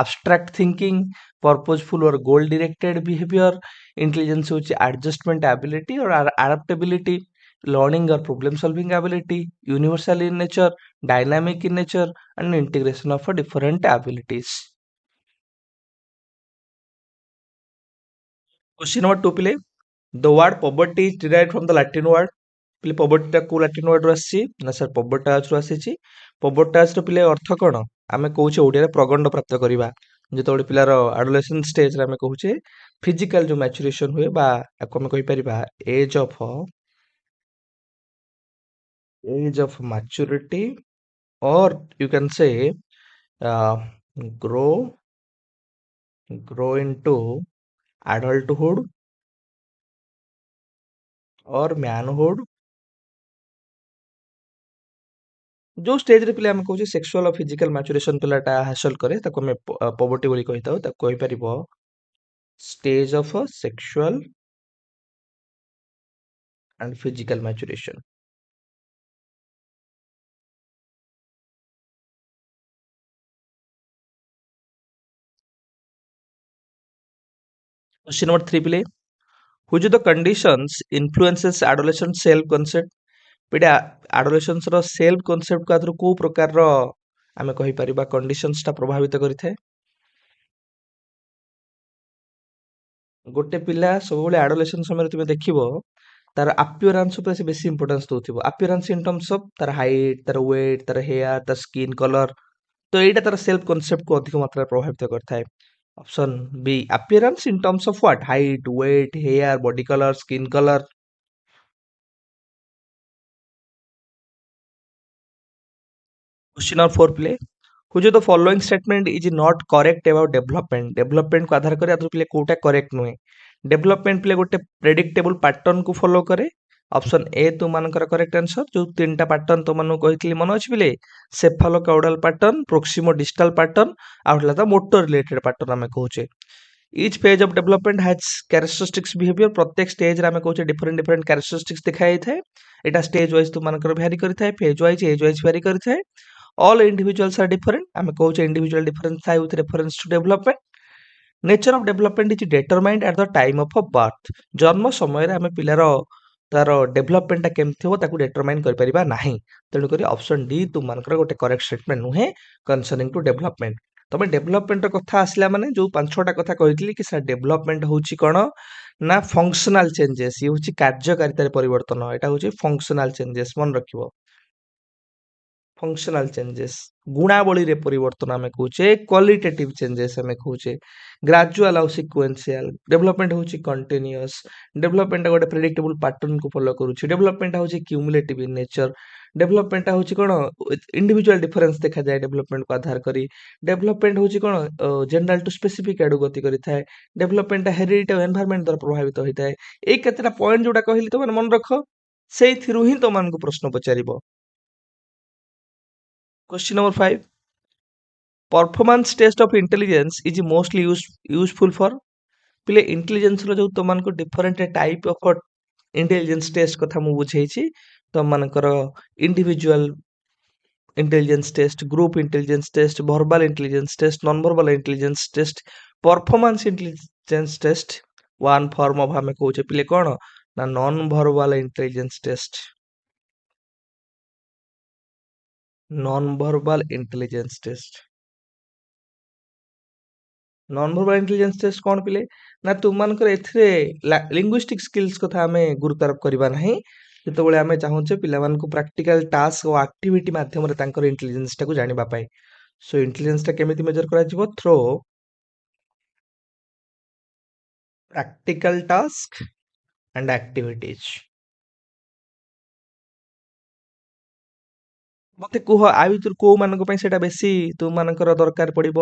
abstract thinking purposeful और गोल डायरेक्टेड बिहेवियर इंटेलिजेंस होची एडजस्टमेंट एबिलिटी और एडेप्टेबिलिटी लर्निंग और problem solving ability universal in nature dynamic in nature and integration of different abilities question number 2 पिले the word puberty is derived from the Latin word पिले puberty को Latin word रो आसी ना sir पॉवर्टाज रो आसी पॉवर्टाज रो पिले अर्थ कोन आमे कहूचे ओडिया रे प्रगंड प्राप्त करिबा जेतोळे पिलार एडोलेसेंट स्टेज रे आमे कहूचे फिजिकल जो मैच्योरेशन हुए बा आको आमे कहि परिबा एज ऑफ मैच्योरिटी और you can say grow grow into adulthood और मैनहुड जो स्टेज रे पिले आमे कहूचे सेक्सुअल और फिजिकल मैच्योरेशन पिलाटा हासिल करे ताको आमे पॉवर्टी बोली कहिताउ ताको कहि परिबो stage of sexual and physical maturation question number 3 पिले which of the conditions influences adolescent self concept पिटा adolescence रो सेल्फ कॉन्सेप्ट को आथरो को प्रकार रो आमे कहि परिबा कंडीशंस ता प्रभावित करिथे गोटे पिला सबले एडोलेसेंस समय तुमे देखिबो तार अपीयरेंस ऊपर से बेसी इंपोर्टेंस दोथिबो अपीयरेंस इन टर्म्स ऑफ तार हाइट तार वेट तार हेयर तार स्किन कलर तो एटा तार सेल्फ कॉन्सेप्ट को अधिक मात्रा प्रभावित करथाय option B appearance in terms of what height weight hair body colour skin colour question number 4 प्ले which of the following statement is not correct about development को आधार करे आदर पिले कोटा करेक्ट नुहे डेवलपमेंट पिले गोटे प्रेडिक्टेबल पैटर्न को फॉलो करे ऑप्शन ए तुम मानकर करेक्ट आंसर जो तीनटा पैटर्न तो मानु कहितली मन अछि पिले cephalo caudal pattern proximo distal pattern आउटला द मोटर रिलेटेड पैटर्न हमें कहूचे each phase of development has characteristics behavior प्रत्येक स्टेज रे हमें कहूचे डिफरेंट डिफरेंट कैरेक्टरिस्टिक्स दिखाई थाए एटा स्टेज वाइज तुम मानकर वेरी करि थाए phase wise age wise very करि थाए all individuals are different आमे कहूचे individual difference थाए with reference to development nature of development is determined at the time of a birth जन्म समय रे आमे पिलार तार डेभलपमेंट टा केमथि हो ताकू डिटरमाइन कर परिबा नाही तेणु करी ऑप्शन डी तुम मानकर गोटे करेक्ट स्टेटमेंट नुहे कंसर्निंग टू डेभलपमेंट तमे डेभलपमेंट रो कथा आसला माने जो पांच छटा कथा कहितली कि सर डेभलपमेंट होची कोन ना फंक्शनल चेंजेस ये होची कार्यकारिता रे परिवर्तन एटा होची फंक्शनल चेंजेस मन रखिबो फंक्शनल चेंजेस गुणावली रे परिवर्तन आमे कहूचे क्वालिटेटिव चेंजेस आमे कहूचे ग्रेजुअल और सिक्वेंशियल डेवलपमेंट होची कंटीन्यूअस डेवलपमेंट गोटे प्रेडिक्टेबल पैटर्न को फॉलो करूची डेवलपमेंट होची क्यूमुलेटिव इन नेचर डेवलपमेंट होची कोन इंडिविजुअल डिफरेंस देखा जाए डेवलपमेंट को आधार करी डेवलपमेंट होची कोन जनरल टू स्पेसिफिक एडु गति करी थाए डेवलपमेंट हेरिडिटी और एनवायरनमेंट द्वारा प्रभावित होई थाए ए केतेटा पॉइंट जोडा कहली तो मन रखो सेई थिरु ही तो मान को प्रश्न पचारिबो question number 5 performance test of intelligence is mostly useful for पिले इंटेलिजेंस रो जो तुमन को different type of intelligence test कथा मु बुझेछि तुम मानकर individual intelligence test group intelligence test verbal intelligence test non verbal intelligence test performance intelligence test one form of हमें कहूचे पिले कोन ना non verbal intelligence test non verbal intelligence test non verbal intelligence test कौन पिले ना तुमମାନଙ୍କର ଏଥିରେ linguistic skills କଥା ଆମେ ଗୁରୁତ୍ୱାରୋପ କରିବା ନାହିଁ ଯେତେବେଳେ ଆମେ ଚାହୁଁଛେ ପିଲାମାନଙ୍କୁ ପ୍ରାକ୍ଟିକାଲ ଟାସ୍କ ଓ ଆକ୍ଟିଭିଟି ମାଧ୍ୟମରେ ତାଙ୍କର ଇଣ୍ଟେଲିଜେନ୍ସ ଟାକୁ ଜାଣିବା ପାଇଁ ସୋ ଇଣ୍ଟେଲିଜେନ୍ସ ଟା କେମିତି ମେଜର କରାଯିବ throw practical task and activities ମତେ କୁହ ଆ ଭିତରୁ କୋଉ ମାନଙ୍କ ପାଇଁ ସେଟା ବେଶୀ ତୁମମାନଙ୍କର ଦରକାର ପଡିବ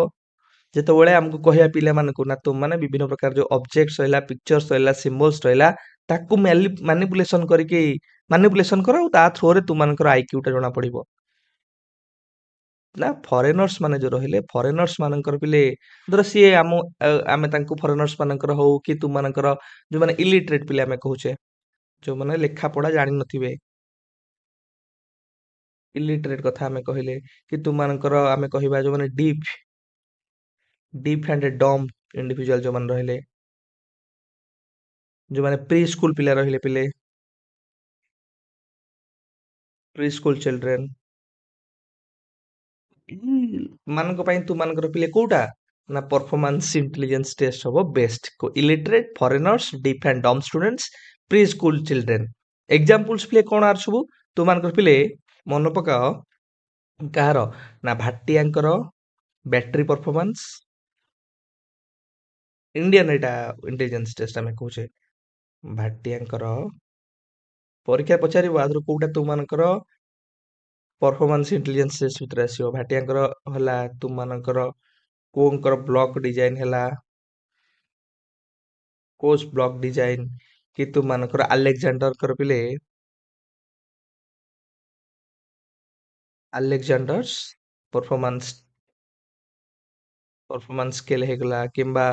ଯେତେବେଳେ ଆମକୁ କହିବା ପିଲାମାନଙ୍କୁ ନା ତୁମମାନେ ବିଭିନ୍ନ ପ୍ରକାର ଯୋଉ ଅବଜେକ୍ଟସ୍ ରହିଲା ପିକ୍ଚର୍ସ ରହିଲା ସିମ୍ବଲ୍ସ ରହିଲା ତାକୁ ମ୍ୟାନିପୁଲେସନ କରିକି ମ୍ୟାନିପୁଲେସନ କର ଆଉ ତା ଥ୍ରୋରେ ତୁମମାନଙ୍କର ଆଇକ୍ୟୁ ଟା ଜଣା ପଡିବ ନା ଫରେନର୍ସ ମାନେ ଯୋଉ ରହିଲେ ଫରେନର୍ସ ମାନଙ୍କର ପିଲେ ଧର ସିଏ ଆମେ ତାଙ୍କୁ ଫରେନର୍ସ ମାନଙ୍କର ହଉ କି ତୁମମାନଙ୍କର ଯୋଉମାନେ ଇଲିଟରେଟ ପିଲା ଆମେ କହୁଛେ ଯୋଉମାନେ ଲେଖା ପଢା ଜାଣିନଥିବେ ଇଲିଟରେଟ କଥା ଆମେ କହିଲେ କି ତୁମମାନଙ୍କର ଆମେ କହିବା ଯୋଉମାନେ ଡିପ୍ ଆଣ୍ଡ ଡମ୍ ଇଣ୍ଡିଭିଜୁଆଲ ଯୋଉମାନେ ରହିଲେ ଯୋଉମାନେ ପ୍ରି ସ୍କୁଲ ପିଲା ରହିଲେ ପିଲେ ପ୍ରି ସ୍କୁଲ ଚିଲଡ୍ରେନ ମାନଙ୍କ ପାଇଁ ତୁମମାନଙ୍କର ପିଲେ କୋଉଟା ନା परफॉर्मेंस इंटेलिजेंस टेस्ट हबो बेस्ट को इलिटरेट फॉरेनर्स डिफ एंड डम students pre school children examples पिले कोन आर सबु तुमମାନଙ୍କର पिले मन पकाओ काହାର ना भाटियांकर बैटरी परफॉर्मेंस इंडियन एटा इंटेलिजेंस टेस्ट हमें कहूचे भाटियांकर परीक्षा पचारिबो आदर कोउटा तुमମାନଙ୍କର परफॉर्मेंस इंटेलिजेंस टेस्ट भितर आसीओ भाटियांकर हला तुमମାନଙ୍କର कोंकर ब्लॉक डिजाइन हला कोच ब्लॉक डिजाइन कि तुमମାନଙ୍କର अलेक्जेंडर कर पिले अलेक्जेंडर्स परफॉर्मेंस परफॉर्मेंस स्केल हेगला किंबा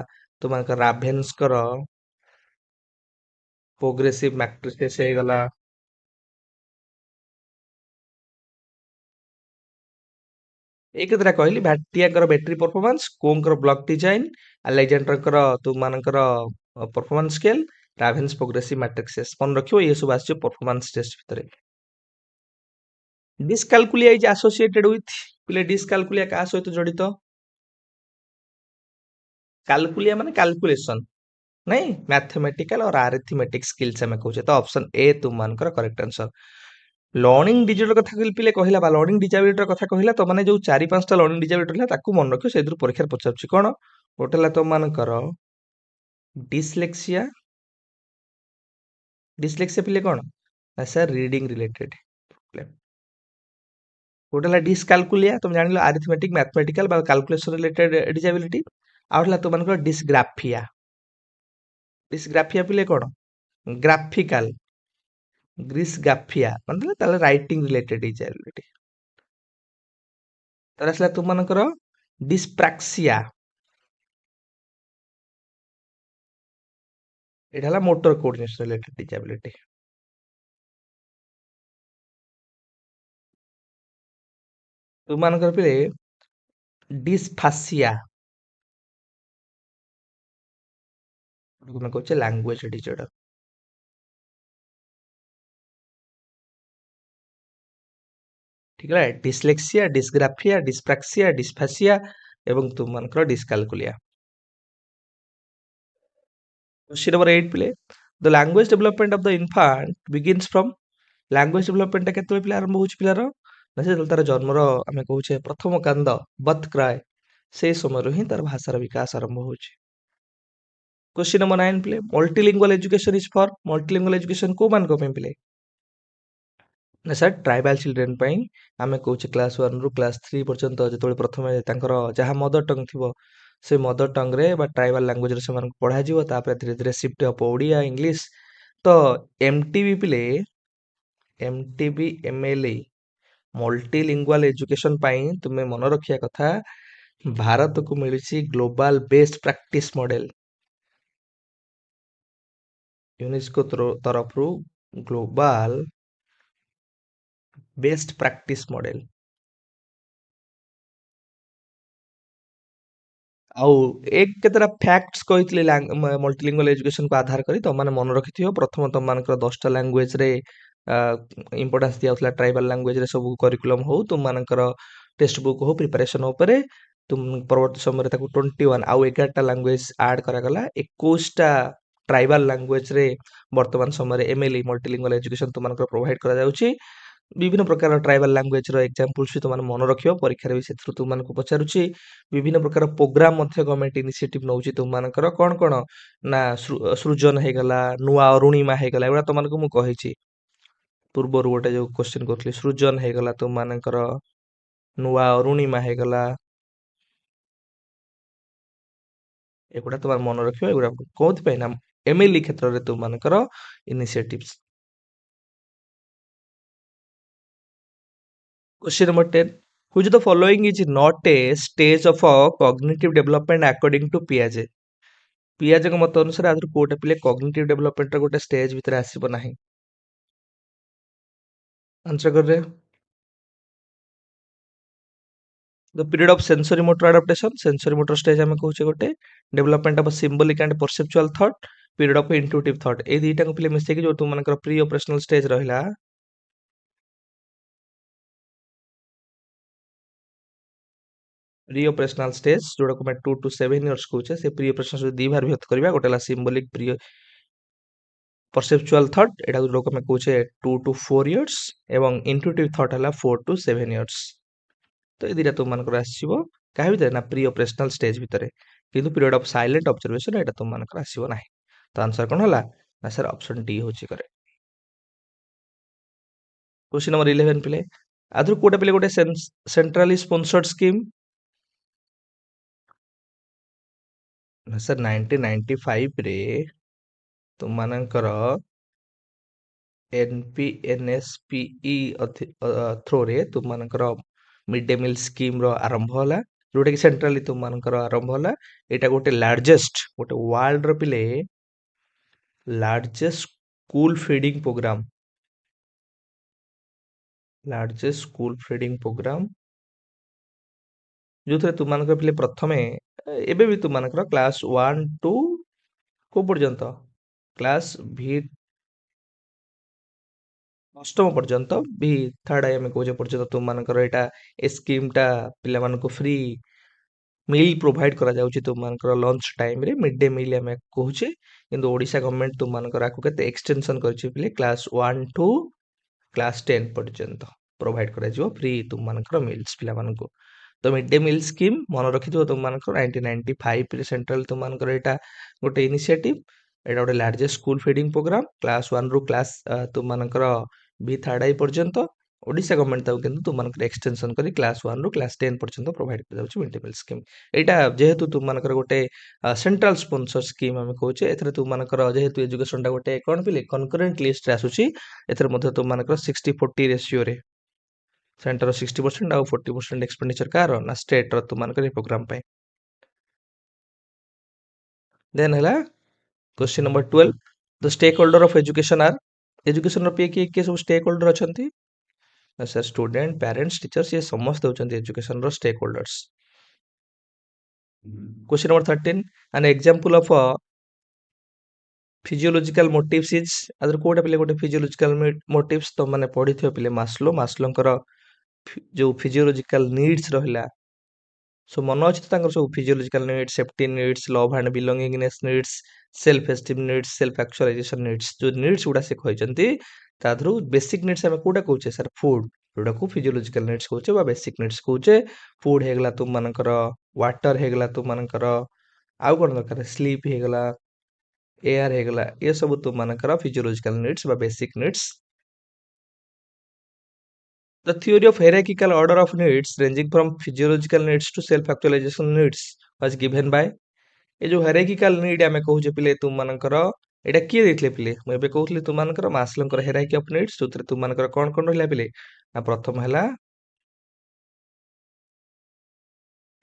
तुमମାନଙ୍କର राभेन्स कर प्रोग्रेसिव मैट्रिसेस हेगला एक केतरा कहली भाटियांकर बैटरी परफॉर्मेंस कोंकर ब्लॉक डिजाइन अलेक्जेंडर कर तुमମାନଙ୍କର performance scale Raven's progressive matrices मन रखियो ये सब आसी परफॉर्मेंस टेस्ट भितरे डिसकाल्कुलिया इज एसोसिएटेड विथ पिले डिसकाल्कुलिया का सहित जड़ित काल्कुलिया माने कैलकुलेशन नहीं मैथमेटिकल और अरिथमेटिक स्किल्स हमें कहूचे तो ऑप्शन ए तुम मानकर करेक्ट आंसर लर्निंग डिजिटल कथा पिले कहला बा लर्निंग डिजाबिलिटी कथा कहला तो माने जो 4-5टा लर्निंग डिजाबिलिटी रहला ताकू मन रखियो सेदुर परीक्षा पचारछि कोन गोटेला तो मानकर डिसलेक्सिया डिसलेक्सिया पिले कोन सर रीडिंग रिलेटेड गोटेला डिसकाल्कुलिया तुम जानिलो अरिथमेटिक मैथमेटिकल बा कैलकुलेशन रिलेटेड डिजाबिलिटी आउटला तो मानकर डिसग्राफिया डिसग्राफिया पिले कोन ग्राफिकल ग्रिसग्राफिया मतलब ताले राइटिंग रिलेटेड डिजाबिलिटी तर असला तुमମାନଙ୍କର डिस्प्राक्सिया एटा हला मोटर कोऑर्डिनेशन रिलेटेड डिजाबिलिटी ତୁମମାନଙ୍କର ପିଲେ ଡିସ୍ଫାସିଆ ତୁମେ କହୁଛେ ଲାଙ୍ଗୁଏଜ ଡିଜର୍ଡର। ଠିକ ହେଲା, ଡିସଲେକ୍ସିଆ, ଡିସଗ୍ରାଫିଆ, ଡିସ୍ପ୍ରାକ୍ସିଆ, ଡିସ୍ଫାସିଆ ଏବଂ ତୁମମାନଙ୍କର ଡିସକାଲକୁଲିଆ। Question number 8 ପିଲେ, the language development of the infant begins from, language ଡେଭଲପମେଣ୍ଟଟା କେତେବେଳେ ପିଲା ଆରମ୍ଭ ହଉଛି ପିଲାର, ନା ଯେତେବେଳେ ତାର ଜନ୍ମର ଆମେ କହୁଛେ ପ୍ରଥମ କାନ୍ଦ ବର୍ଥ କ୍ରାଏ, ସେଇ ସମୟରୁ ହିଁ ତାର ଭାଷାର ବିକାଶ ଆରମ୍ଭ ହଉଛି। Question number 9 ପିଲେ, multilingual education is for, multilingual education କୋଉ ମାନଙ୍କ ପାଇଁ ପିଲେ, ନା ସାର୍ ଟ୍ରାଇବାଲ ଚିଲଡ୍ରେନ ପାଇଁ। ଆମେ କହୁଛେ କ୍ଲାସ 1 ରୁ କ୍ଲାସ 3 ପର୍ଯ୍ୟନ୍ତ ଯେତେବେଳେ ପ୍ରଥମେ ତାଙ୍କର ଯାହା ମଦର ଟଙ୍ଗ ଥିବ ସେ ମଦର ଟଙ୍ଗରେ ବା ଟ୍ରାଇବାଲ ଲାଙ୍ଗୁଏଜରେ ସେମାନଙ୍କୁ ପଢାଯିବ, ତାପରେ ଧୀରେ ଧୀରେ ସିଫ୍ଟ ହବ ଓଡ଼ିଆ ଇଂଲିଶ। ତ ଏମଟିବି ପିଲେ, ଏମଟିବି ଏମଏଲଇ ମଲ୍ଟିଲିଙ୍ଗୁଆଲ ଏଜୁକେସନ ପାଇଁ ତୁମେ ମନେ ରଖିବା କଥା, ଭାରତକୁ ମିଳିଛି global best practice model, UNESCO ତରଫରୁ ଗ୍ଲୋବାଲ ବେଷ୍ଟ ପ୍ରାକ୍ଟିସ ମଡେଲ। ଆଉ ଏକ କେତେଟା ଫ୍ୟାକ୍ଟସ କହିଥିଲି ମଲ୍ଟିଲିଙ୍ଗୁଆଲ ଏଜୁକେସନକୁ ଆଧାର କରି ତମମାନେ ମନେ ରଖିଥିବ। ପ୍ରଥମ ତମମାନଙ୍କର 10ଟା ଲାଙ୍ଗୁଏଜରେ ଇମ୍ପୋର୍ଟାନ୍ସ ଦିଆଯାଉଥିଲା, ଟ୍ରାଇବାଲ ଲାଙ୍ଗୁଏଜରେ ସବୁ କରିକୁଲମ ହଉ, ତୁମମାନଙ୍କର ଟେକ୍ସଟ ବୁକ୍ ହଉ, ପ୍ରିପାରେସନ ଉପରେ ପରବର୍ତ୍ତୀ ସମୟରେ ତାକୁ 21 ଆଉ 11ଟା ଲାଙ୍ଗୁଏଜ ଆଡ୍ କରାଗଲା। 21ଟା ଟ୍ରାଇବାଲ ଲାଙ୍ଗୁଏଜରେ ବର୍ତ୍ତମାନ ସମୟରେ ଏମଏଲଇ ମଲ୍ଟିଲିଙ୍ଗୁଆଲ ଏଜୁକେସନ ତୁମମାନଙ୍କର ପ୍ରୋଭାଇଡ କରାଯାଉଛି। ବିଭିନ୍ନ ପ୍ରକାର ଟ୍ରାଇବାଲ ଲାଙ୍ଗୁଏଜର ଏକ୍ଜାମ୍ପଲ୍ସ ବି ତୁମମାନେ ମନେ ରଖିବ, ପରୀକ୍ଷାରେ ବି ସେଥିରୁ ତୁମମାନଙ୍କୁ ପଚାରୁଛି। ବିଭିନ୍ନ ପ୍ରକାର ପ୍ରୋଗ୍ରାମ ମଧ୍ୟ ଗଭର୍ଣ୍ଣମେଣ୍ଟ ଇନିସିଏଟିଭ ନଉଛି ତୁମମାନଙ୍କର, କଣ କଣ ନା ସୃଜନ ହେଇଗଲା, ନୂଆ ଅରୁଣିମା ହେଇଗଲା, ଏଗୁଡା ତୁମମାନଙ୍କୁ ମୁଁ କହିଛି ପୂର୍ବରୁ ଗୋଟେ ଯୋଉ କ୍ୱେଶ୍ଚିନ୍ କରୁଥିଲି। ସୃଜନ ହେଇଗଲା ତୁମମାନଙ୍କର, ନୂଆ ଅରୁଣିମା ହେଇଗଲା, ଏଗୁଡା ତୁମେ ମନେ ରଖିବ। ଏଗୁଡା କୋଉଥିପାଇଁ ନା ଏମଏଲଇ କ୍ଷେତ୍ରରେ ତୁମମାନଙ୍କର initiatives. Question number 10. Which of the following is not a stage of a cognitive development according to Piaget? ପିଆଜେଙ୍କ ମତ ଅନୁସାରେ ଆದರೂ କୋଉଟା ପିଲେ କଗ୍ନିଟିଭ ଡେଭଲପମେଣ୍ଟର ଗୋଟେ ଷ୍ଟେଜ ଭିତରେ ଆସିବ ନାହିଁ? ଆନ୍ସର କରିବେ। The period of sensory motor adaptation, sensory motor stage ଆମେ କହୁଛେ ଗୋଟେ, development of symbolic and perceptual thought, period of intuitive thought। ଏଇ ଦିଟାକୁ ପିଲେ ମିଶେଇକି ଯୋଉ ତୁମମାନଙ୍କର ପ୍ରି ଅପରେସନାଲ ଷ୍ଟେଜ ରହିଲା, ପ୍ରି ଅପରେସନାଲ ଷ୍ଟେଜ ଯୋଉଟାକୁ ଆମେ 2 to 7 ଇୟର୍ସ କହୁଛେ, ସେ ପ୍ରି ଅପରେସନାଲ ଦି ଭାଗ ବିଭକ୍ତ କରିବା। ଗୋଟେ ହେଲା ସିମ୍ବଲିକ ପ୍ରି perceptual thought, ଏଟା ଯୋଉଟାକୁ ଆମେ କହୁଛେ 2 to 4 ଇୟର୍ସ, ଏବଂ intuitive thought ହେଲା 4 to 7 ଇୟର୍ସ। ତ ଏଇ ଦିଟା ତୁମମାନଙ୍କର ଆସିବ କାହା ଭିତରେ, ନା ପ୍ରି ଅପରେସନାଲ ଷ୍ଟେଜ ଭିତରେ। କିନ୍ତୁ ପିରିୟଡ଼ ଅଫ ସାଇଲେଣ୍ଟ ଅବଜରଭେସନ ଏଇଟା ତୁମମାନଙ୍କର ଆସିବ ନାହିଁ। ତ ଆନ୍ସର କଣ ହେଲା, ନା ସାର୍ ଅପସନ ଡି ହଉଛି କରେକ୍ଟ। क्वेश्चन नंबर 11 ପିଲେ, ଆଦରୁ କୋଉଟା ପିଲେ ଗୋଟେ ସେଣ୍ଟ୍ରାଲି ସ୍ପନ୍ସର୍ଡ ସ୍କିମ୍, ସାର୍ 1995 ରେ ତୁମମାନଙ୍କର ଏନପିଏନଏସପିଇ ଥ୍ରୋରେ ତୁମମାନଙ୍କର ମିଡ୍ ଡେ ମିଲ୍ ସ୍କିମ୍ର ଆରମ୍ଭ ହେଲା, ଯୋଉଟାକି ସେଣ୍ଟ୍ରାଲି ତୁମମାନଙ୍କର ଆରମ୍ଭ ହେଲା। ଏଇଟା ଗୋଟେ ଲାର୍ଜେଷ୍ଟ, ଗୋଟେ ୱାର୍ଲଡର ପିଲେ largest school feeding programme, largest school feeding programme, ଯୋଉଥିରେ ତୁମମାନଙ୍କର ପିଲେ ପ୍ରଥମେ ଏବେ ବି ତୁମମାନଙ୍କର କ୍ଲାସ 1 ଟୁ କୋଉ ପର୍ଯ୍ୟନ୍ତ, କ୍ଲାସ ଭି ଅଷ୍ଟମ ପର୍ଯ୍ୟନ୍ତ, ବି ଥାର୍ଡ ଆମେ କହୁଛେ ପର୍ଯ୍ୟନ୍ତ ତୁମମାନଙ୍କର ଏଇଟା ଏ ସ୍କିମ୍ଟା ପିଲାମାନଙ୍କୁ ଫ୍ରି ମିଲ୍ ପ୍ରୋଭାଇଡ କରାଯାଉଛି ତୁମମାନଙ୍କର ଲଞ୍ଚ ଟାଇମରେ, ମିଡ୍ ଡେ ମିଲ୍ ଆମେ କହୁଛେ। କିନ୍ତୁ ଓଡ଼ିଶା ଗଭର୍ଣ୍ଣମେଣ୍ଟ ତୁମମାନଙ୍କର ଆକୁ କେତେ ଏକ୍ସଟେନସନ କରିଛି ପିଲେ, କ୍ଲାସ 1 ଟୁ କ୍ଲାସ 10 ପର୍ଯ୍ୟନ୍ତ ପ୍ରୋଭାଇଡ କରାଯିବ ଫ୍ରି ତୁମମାନଙ୍କର ମିଲ୍ସ ପିଲାମାନଙ୍କୁ। ତ ମିଡ୍ ଡେ ମିଲ୍ ସ୍କିମ୍ ମନେ ରଖିଥିବ ତୁମମାନଙ୍କର 1995ରେ ସେଣ୍ଟ୍ରାଲ ତୁମମାନଙ୍କର ଏଇଟା ଗୋଟେ ଇନିସିଏଟିଭ। ଏଇଟା ଗୋଟେ largest school feeding programme, class 1 ରୁ କ୍ଲାସ ତୁମମାନଙ୍କର ବି ଥାର୍ଡ ଆଇ ପର୍ଯ୍ୟନ୍ତ। ଓଡ଼ିଶା ଗଭର୍ଣ୍ଣମେଣ୍ଟ ତାକୁ କିନ୍ତୁ ତୁମମାନଙ୍କର ଏକ୍ସଟେନସନ କରି କ୍ଲାସ 1 ରୁ କ୍ଲାସ 10 ପର୍ଯ୍ୟନ୍ତ ପ୍ରୋଭାଇଡ କରାଯାଉଛି ମିଡ୍ ଡେ ମିଲ୍ ସ୍କିମ୍। ଏଇଟା ଯେହେତୁ ତୁମମାନଙ୍କର ଗୋଟେ ସେଣ୍ଟ୍ରାଲ ସ୍ପନ୍ସର ସ୍କିମ୍ ଆମେ କହୁଛେ, ଏଥିରେ ତୁମମାନଙ୍କର ଯେହେତୁ ଏଜୁକେସନଟା ଗୋଟେ କଣ ପିଲେ କନକରେଣ୍ଟ ଲିଷ୍ଟରେ ଆସୁଛି, ଏଥିରେ ମଧ୍ୟ ତୁମମାନଙ୍କର 60-40 ରେସିଓରେ ସେଣ୍ଟର 60% ଆଉ 40% ଏକ୍ସପେଣ୍ଡିଚର କାହାର, ନା ଷ୍ଟେଟର ତୁମମାନଙ୍କର ଏ ପ୍ରୋଗ୍ରାମ ପାଇଁ। ଦେନ୍ ହେଲା question number 12, the stakeholder of education are, education ର କିଏ କିଏ ସବୁ ଷ୍ଟେକ୍ ହୋଲ୍ଡର ଅଛନ୍ତି, सर स्टूडेंट पेरेंट्स टीचर्स ये समस्त होचंती एजुकेशन रो stakeholders. Question number 13 an example of physiological motives is अदर कोटा पिले गोटे फिजियोलॉजिकल मोटिव्स तो माने पढ़ी थियो पिले मास्लोंकर जो फिजियोलॉजिकल नीड्स रहिला सो मन अच्छे तो सब physiological needs safety needs love and belongingness needs self esteem needs self actualisation needs जो नीड्स गुड़ा से कहते ताधरू बेसिक नीड्स आम कौटा कौचे सर फूड जोटा को फिजियोलॉजिकल नीड्स कौचे बेसिक नीड्स कौचे फूड हेगला तुम मानकर वाटर हेगला तुम मानकर आउ कौन दरकार स्लीप हेगला एयर हेगला ये सब तुम मानकर physiological needs basic needs. The theory of hierarchical order of needs ranging from physiological needs to self-actualization needs was given by ये जो hierarchical need आमे कहूचे पिले तुम मानकर एटा किए देथिले पिले म एबे कहउतली तुम मानकर मास्लोंकर hierarchy of needs जोतरे तुम मानकर कोन कोन रहला पिले ना प्रथम हला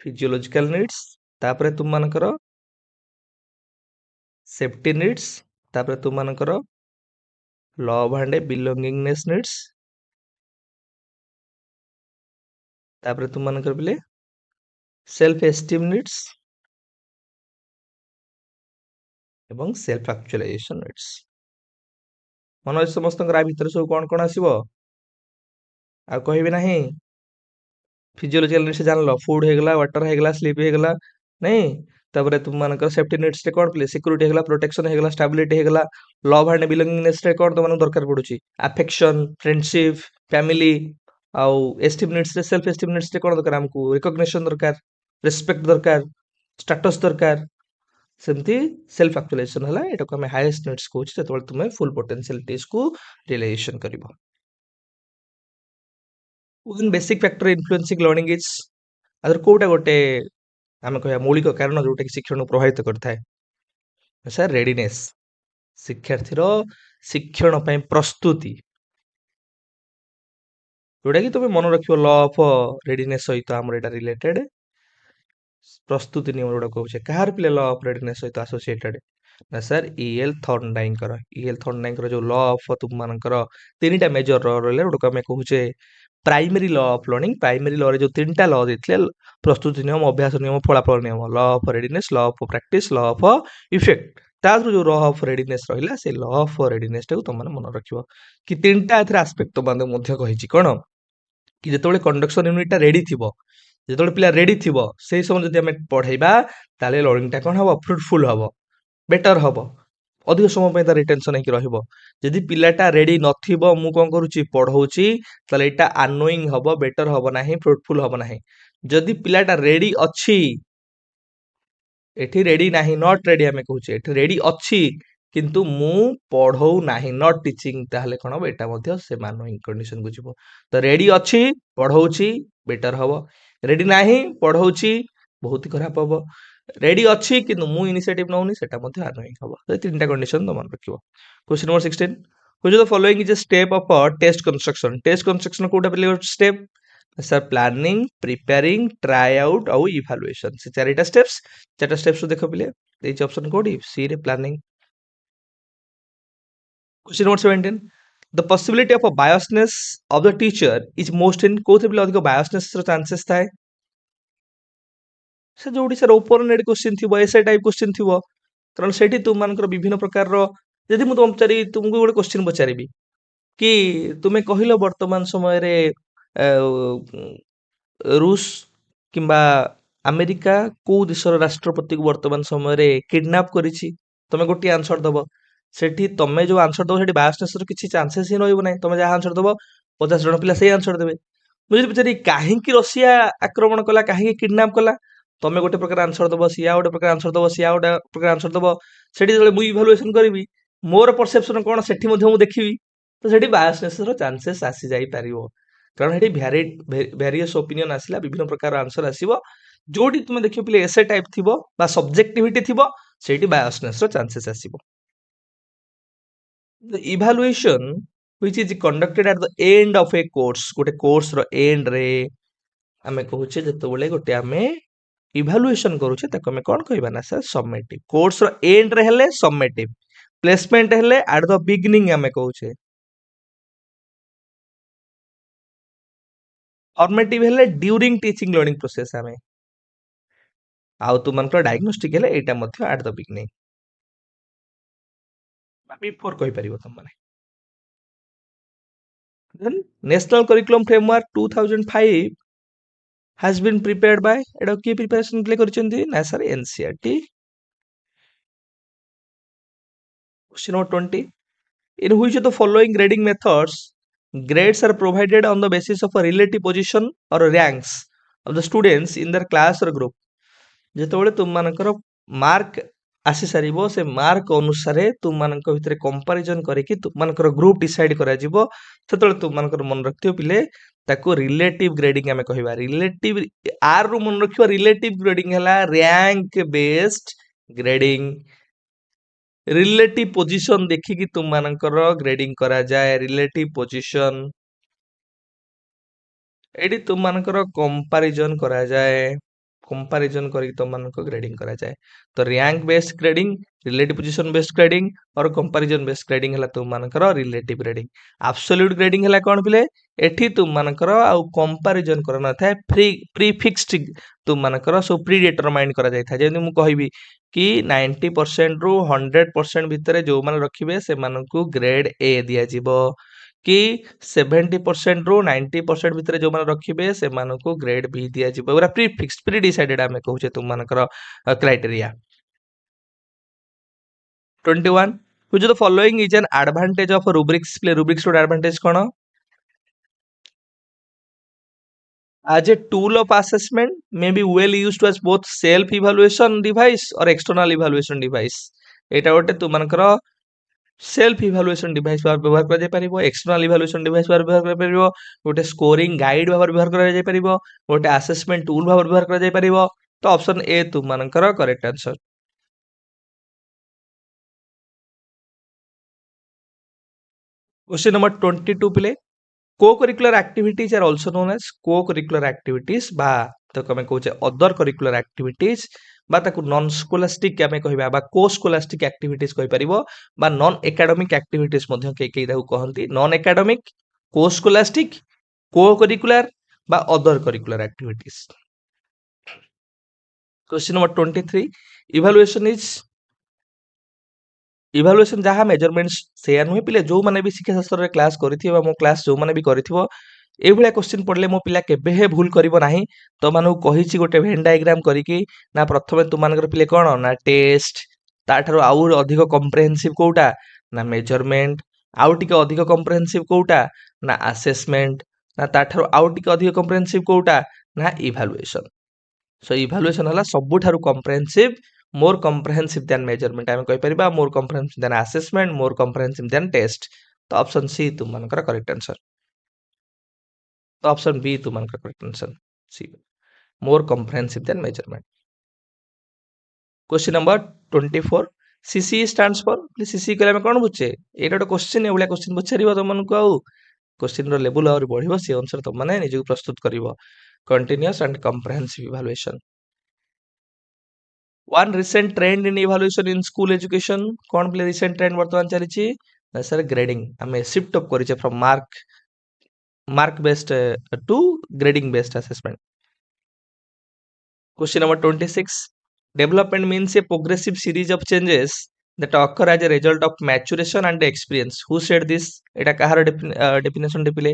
physiological needs तापरे तुम मानकर safety needs तापरे तुम मानकर love and belongingness needs तापरे तुम मानकर पिले self esteem needs एवं सेल्फ एक्चुअलाइजेशन नीड्स मन अछि समस्तंकर आ भितर सब कोन कोन आसीबो आ कहबे नाही फिजियोलॉजिकल नीड्स जानलो फूड हेगला वाटर हेगला स्लीप हेगला नहीं तबरे तुम मानकर सेफ्टी नीड्स रे कोन प्ले सिक्योरिटी हेगला प्रोटेक्शन हेगला स्टेबिलिटी हेगला लव एंड बिलोंगिंगनेस रे कोन तो मन दरकार पडुची अफेक्शन फ्रेंडशिप फैमिली आउ एस्टीम नीड्स रे सेल्फ एस्टीम नीड्स रे कोन दरकार हमकू रिकॉग्निशन दरकार रिस्पेक्ट दरकार स्टेटस दरकार सेमती सेल्फ एक्चुअलाइजेशन हला एटा को हमें हाईएस्ट नीड्स कहूची जतबेले तुमे फुल पोटेंशियलिटीज को रियलाइजेशन करिवो। One basic factor influencing learning is अदर कोटा गोटे आमे कहया मौलिक कारण जोटा कि शिक्षण प्रभावित करथाय सर रेडीनेस शिक्षार्थीर शिक्षण पय प्रस्तुति जोटा कि तुमे मन रखियो लॉ ऑफ रेडीनेस सहित हमर एटा रिलेटेड प्रस्तुति नियम जोटा कहूचे कहार पिले लॉ ऑफ रेडीनेस सहित एसोसिएटेड ना सर ईएल थॉर्नडाइकर जो लॉ ऑफ तुम मानकर तीनटा मेजर रहले ओडको हमें कहूचे primary law of learning primary law रे जो तीनटा लॉ देथिले प्रस्तुति नियम अभ्यास नियम फलाफल नियम law of readiness law of practice law of effect तादर जो लॉ ऑफ रेडीनेस रहिला से लॉ ऑफ रेडीनेस टाको तुम माने मन रखिबो कि तीनटा एथरे एस्पेक्ट तो बांधे मध्य कहिछि कोन कि जेतोले कंडक्शन यूनिट रेडी थिबो जेतोले पिला रेडी थिबो सेही समय जदि हमें पढाइबा ताले लर्निंग टा कोन हबो फ्रूटफुल हबो बेटर हबो अधिक समय पे रिटेंशन है रहिबो जदि पिलाटा रेडी नथिबो मु कोन करूची पढौची ताले एटा अनोइंग हबो बेटर हबो नाही फ्रूटफुल हबो नाही जदि पिलाटा रेडी अछि एठी रेडी नाही नॉट रेडी हमें कहूचे एठी रेडी अछि किंतु मु पढौ नाही नॉट टीचिंग ताहले कोन हबो एटा मध्ये से अनोइंग कंडीशन बुझिबो तो रेडी अछि पढौची बेटर हबो रेडी नाही पढौची बहुत ही खराब हबो रेडी अछि किंतु मु इनिशिएटिव नौनी सेटा मध्ये अनोइंग हबो तो तीनटा कंडीशन तो मन रखिबो। Question number 16 which of the following is a step of a test construction कोटा पले step sir planning preparing try out और इवैल्यूएशन से चारटा स्टेप्स देखो पले एच ऑप्शन कोडी सी रे planning. Question number 17 the possibility of a biasness of the teacher is most in कोथे पले अधिक बायसनेस रो चांसेस थाए से जोड़ी सर ओपोनेट क्वेश्चन थिबो एसे टाइप क्वेश्चन थिबो कारण सेठी तुम मानकर विभिन्न प्रकार रो यदि मु तुम पचारि तुमको गोटे क्वेश्चन पचारिबी कि तुमे कहिलो वर्तमान समय रे रूस किंबा अमेरिका को देशर राष्ट्रपति को वर्तमान समय रे किडनैप करिछि तमे गोटे आंसर दबो सेठी तमे जो आंसर दबो सेठी बायसनेस रो किछि चांसेस ही रहइबो नै तमे जा आंसर दबो 50 जण पिला सेही आंसर देबे मुझे पचारि काहे कि रशिया आक्रमण कला काहे किडनैप कला तमे गोटे प्रकार आंसर दबो सिया गोटे प्रकार आंसर दबो सिया गोटे प्रकार आंसर दबो सेठी जले मु इवैल्यूएशन करबी मोर परसेप्शन कोन सेठी मध्ये मु देखिबी तो सेठी बायसनेस रो चांसेस आसी जाई परिवो कारण हेठी वेरियस ओपिनियन आसिला विभिन्न प्रकार आंसर आसीबो जोडी तुमे देखियो पिले एसे टाइप थिबो बा सब्जेक्टिविटी थिबो सेठी बायसनेस रो चांसेस आसीबो। The evaluation which is conducted at the end of a course गोटे कोर्स रो एंड रे आमे कहूचे जतबेले गोटे आमे इवैल्यूएशन करूचे ताको हमें कोन कहबा ना सर समेटिव कोर्स रो एंड रे हेले समेटिव प्लेसमेंट हेले एट द बिगिनिंग हमें कहूचे फॉर्मेटिव हेले ड्यूरिंग टीचिंग लर्निंग प्रोसेस आमे आउ तुमनकर डायग्नोस्टिक हेले एटा मध्य एट द बिगिनिंग बिफोर कहि परिबो तुम माने then national curriculum framework 2005 has been prepared by एटा की प्रिपरेशन प्ले करचंदी ना sir NCERT question number 20 in which of the following grading methods grades are provided on the basis of a relative position or ranks of the students in their class or group ଯେତେବେଳେ ତୁମମାନଙ୍କର mark ଆସି ସାରିବ ସେ mark ଅନୁସାରେ ତୁମମାନଙ୍କ ଭିତରେ comparison କରିକି ତୁମମାନଙ୍କର group decide କରାଯିବ ସେତେବେଳେ ତୁମମାନଙ୍କର ମନେ ରଖିଥିବ ପିଲେ ତାକୁ ରିଲେଟିଭ ଗ୍ରେଡିଂ ଆମେ କହିବା ରିଲେଟିଭ ଆର ରୁ ମନେ ରଖିବା ରିଲେଟିଭ ଗ୍ରେଡିଂ ହେଲା rank based grading relative position देखिकी तुमମାନଙ୍କର ଗ୍ରେଡିଂ କରାଯାଏ रिलेटिव पोजीशन एडी तुमମାନଙ୍କର कंपैरिजन କରାଯାଏ कंपैरिजन କରିକି तुमମାନଙ୍କୁ ग्रेडिंग କରାଯାଏ तो rank based grading relative position based grading और कंपैरिजन बेस्ड ग्रेडिंग हला तुमମାନଙ୍କର रिलेटिव ग्रेडिंग एब्सोल्यूट ग्रेडिंग हला कोन पिले एठी तुमମାନଙ୍କର आउ कंपैरिजन करना थाए प्रीफिक्स्ड तुमମାନଙ୍କର सो प्री डिटरमाइन करा जाय था जेमि मु कहिबी कि 90% रु 100% भितरे जो मान रखिबे से मानकु ग्रेड ए दिया जिवो कि 70% रु 90% भितरे जो मान रखिबे से मानकु ग्रेड बी दिया जिवो पूरा प्री फिक्स्ड प्री डिसाइडेड आमे कहूचे तुम मानकर criteria 21 which of the following is an advantage of rubrics play rubrics to advantage kono as a tool of assessment may be well used as both self evaluation device or external evaluation device एटा गोटे तुमनकर self evaluation device व्यवहार करा जाय परिबो external evaluation device व्यवहार करा परिबो गोटे scoring guide व्यवहार करा जाय परिबो गोटे असेसमेंट टूल व्यवहार करा जाय परिबो तो ऑप्शन ए तुमनकर करेक्ट आंसर क्वेश्चन नंबर 22 पिले co-curricular activities are also known as co-curricular activities बा ताको हमें कहूचे अदर करिकुलर एक्टिविटीज बा ताको नॉन स्कोलास्टिक हमें कहबा बा को स्कोलास्टिक एक्टिविटीज कहि परिबो बा नॉन एकेडमिक एक्टिविटीज मध्य के ताको कहंती नॉन एकेडमिक को स्कोलास्टिक co-curricular बा other curricular activities question number 23 evaluation is evaluation जहाँ मेजरमेंट्स सेया नुहे पिले जो माने भी शिक्षा शास्त्र रे क्लास करिथिबा मो क्लास जो माने भी करिथिबो एभलिया क्वेश्चन पढ़ले मो पिला केबे हे भूल करिवो नाही तो मानु कहिछि गोटे वेन डायग्राम करिकि ना प्रथमे तुमानकर पिले कोन ना टेस्ट ताठारो आउर अधिक कॉम्प्रिहेंसिव कोउटा ना मेजरमेंट आउ टिके अधिक कॉम्प्रिहेंसिव कोउटा ना असेसमेंट ना ताठारो आउ टिके अधिक कॉम्प्रिहेंसिव कोउटा ना इवैल्यूएशन सो इवैल्यूएशन हला सबुठारु comprehensive more comprehensive than measurement आमे कहि परिबा more comprehensive than assessment more comprehensive than test तो ऑप्शन सी तुमानकर करेक्ट आंसर तो ऑप्शन बी तुमानकर correct answer C more comprehensive than measurement question number 24 CC stands for CC कहले हम कोन बुझे एटा तो क्वेश्चन एवला क्वेश्चन पछारिबो तुमनको आउ क्वेश्चन रो लेवल और बढ़िबो से अनुसार तुम माने निजु प्रस्तुत करिवो continuous and comprehensive evaluation one recent trend in evaluation in school education कौन प्ले recent trend वर्तमान चलीची सर ग्रेडिंग हमें शिफ्ट अप करिचे from mark based to grading based assessment question number 26 development means a progressive series of changes that occur as a result of maturation and experience who said this Etah Kahar definition देपिले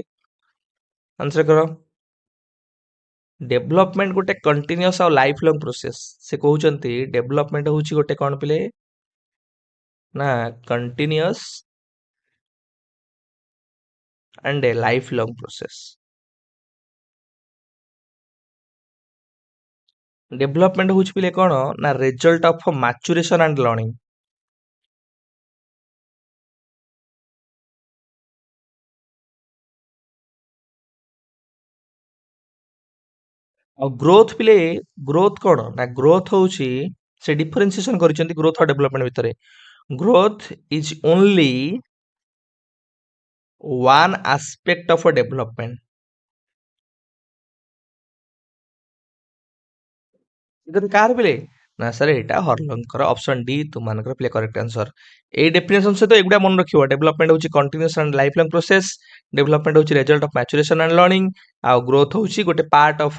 answer करो development गोटे continuous और life long process से कहउचंती development होउची गोटे कोन पिले ना continuous and A life long process development होउची पिले कोन ना result of maturation and learning और ग्रोथ पिले ग्रोथ कोन ना ग्रोथ होउची से डिफरेंशिएशन करिसंती ग्रोथ और डेवलपमेंट भितरे growth is only one aspect of a development इधर कार पिले ନା ସାର୍ ଏଇଟା ହର୍ଲଙ୍କର ଅପସନ୍ ଡି ତୁମାନଙ୍କର ପ୍ଲେ କରେକ୍ଟ ଆନ୍ସର। ଏଇ ଡେଫିନେସନ ସହିତ ଏଗୁଡ଼ା ମନେ ରଖିବ। ଡେଭଲପମେଣ୍ଟ ହଉଛି continuous and life long process. Development ହଉଛି result of maturation and learning. ଆଉ ଗ୍ରୋଥ ହଉଛି ଗୋଟେ ପାର୍ଟ ଅଫ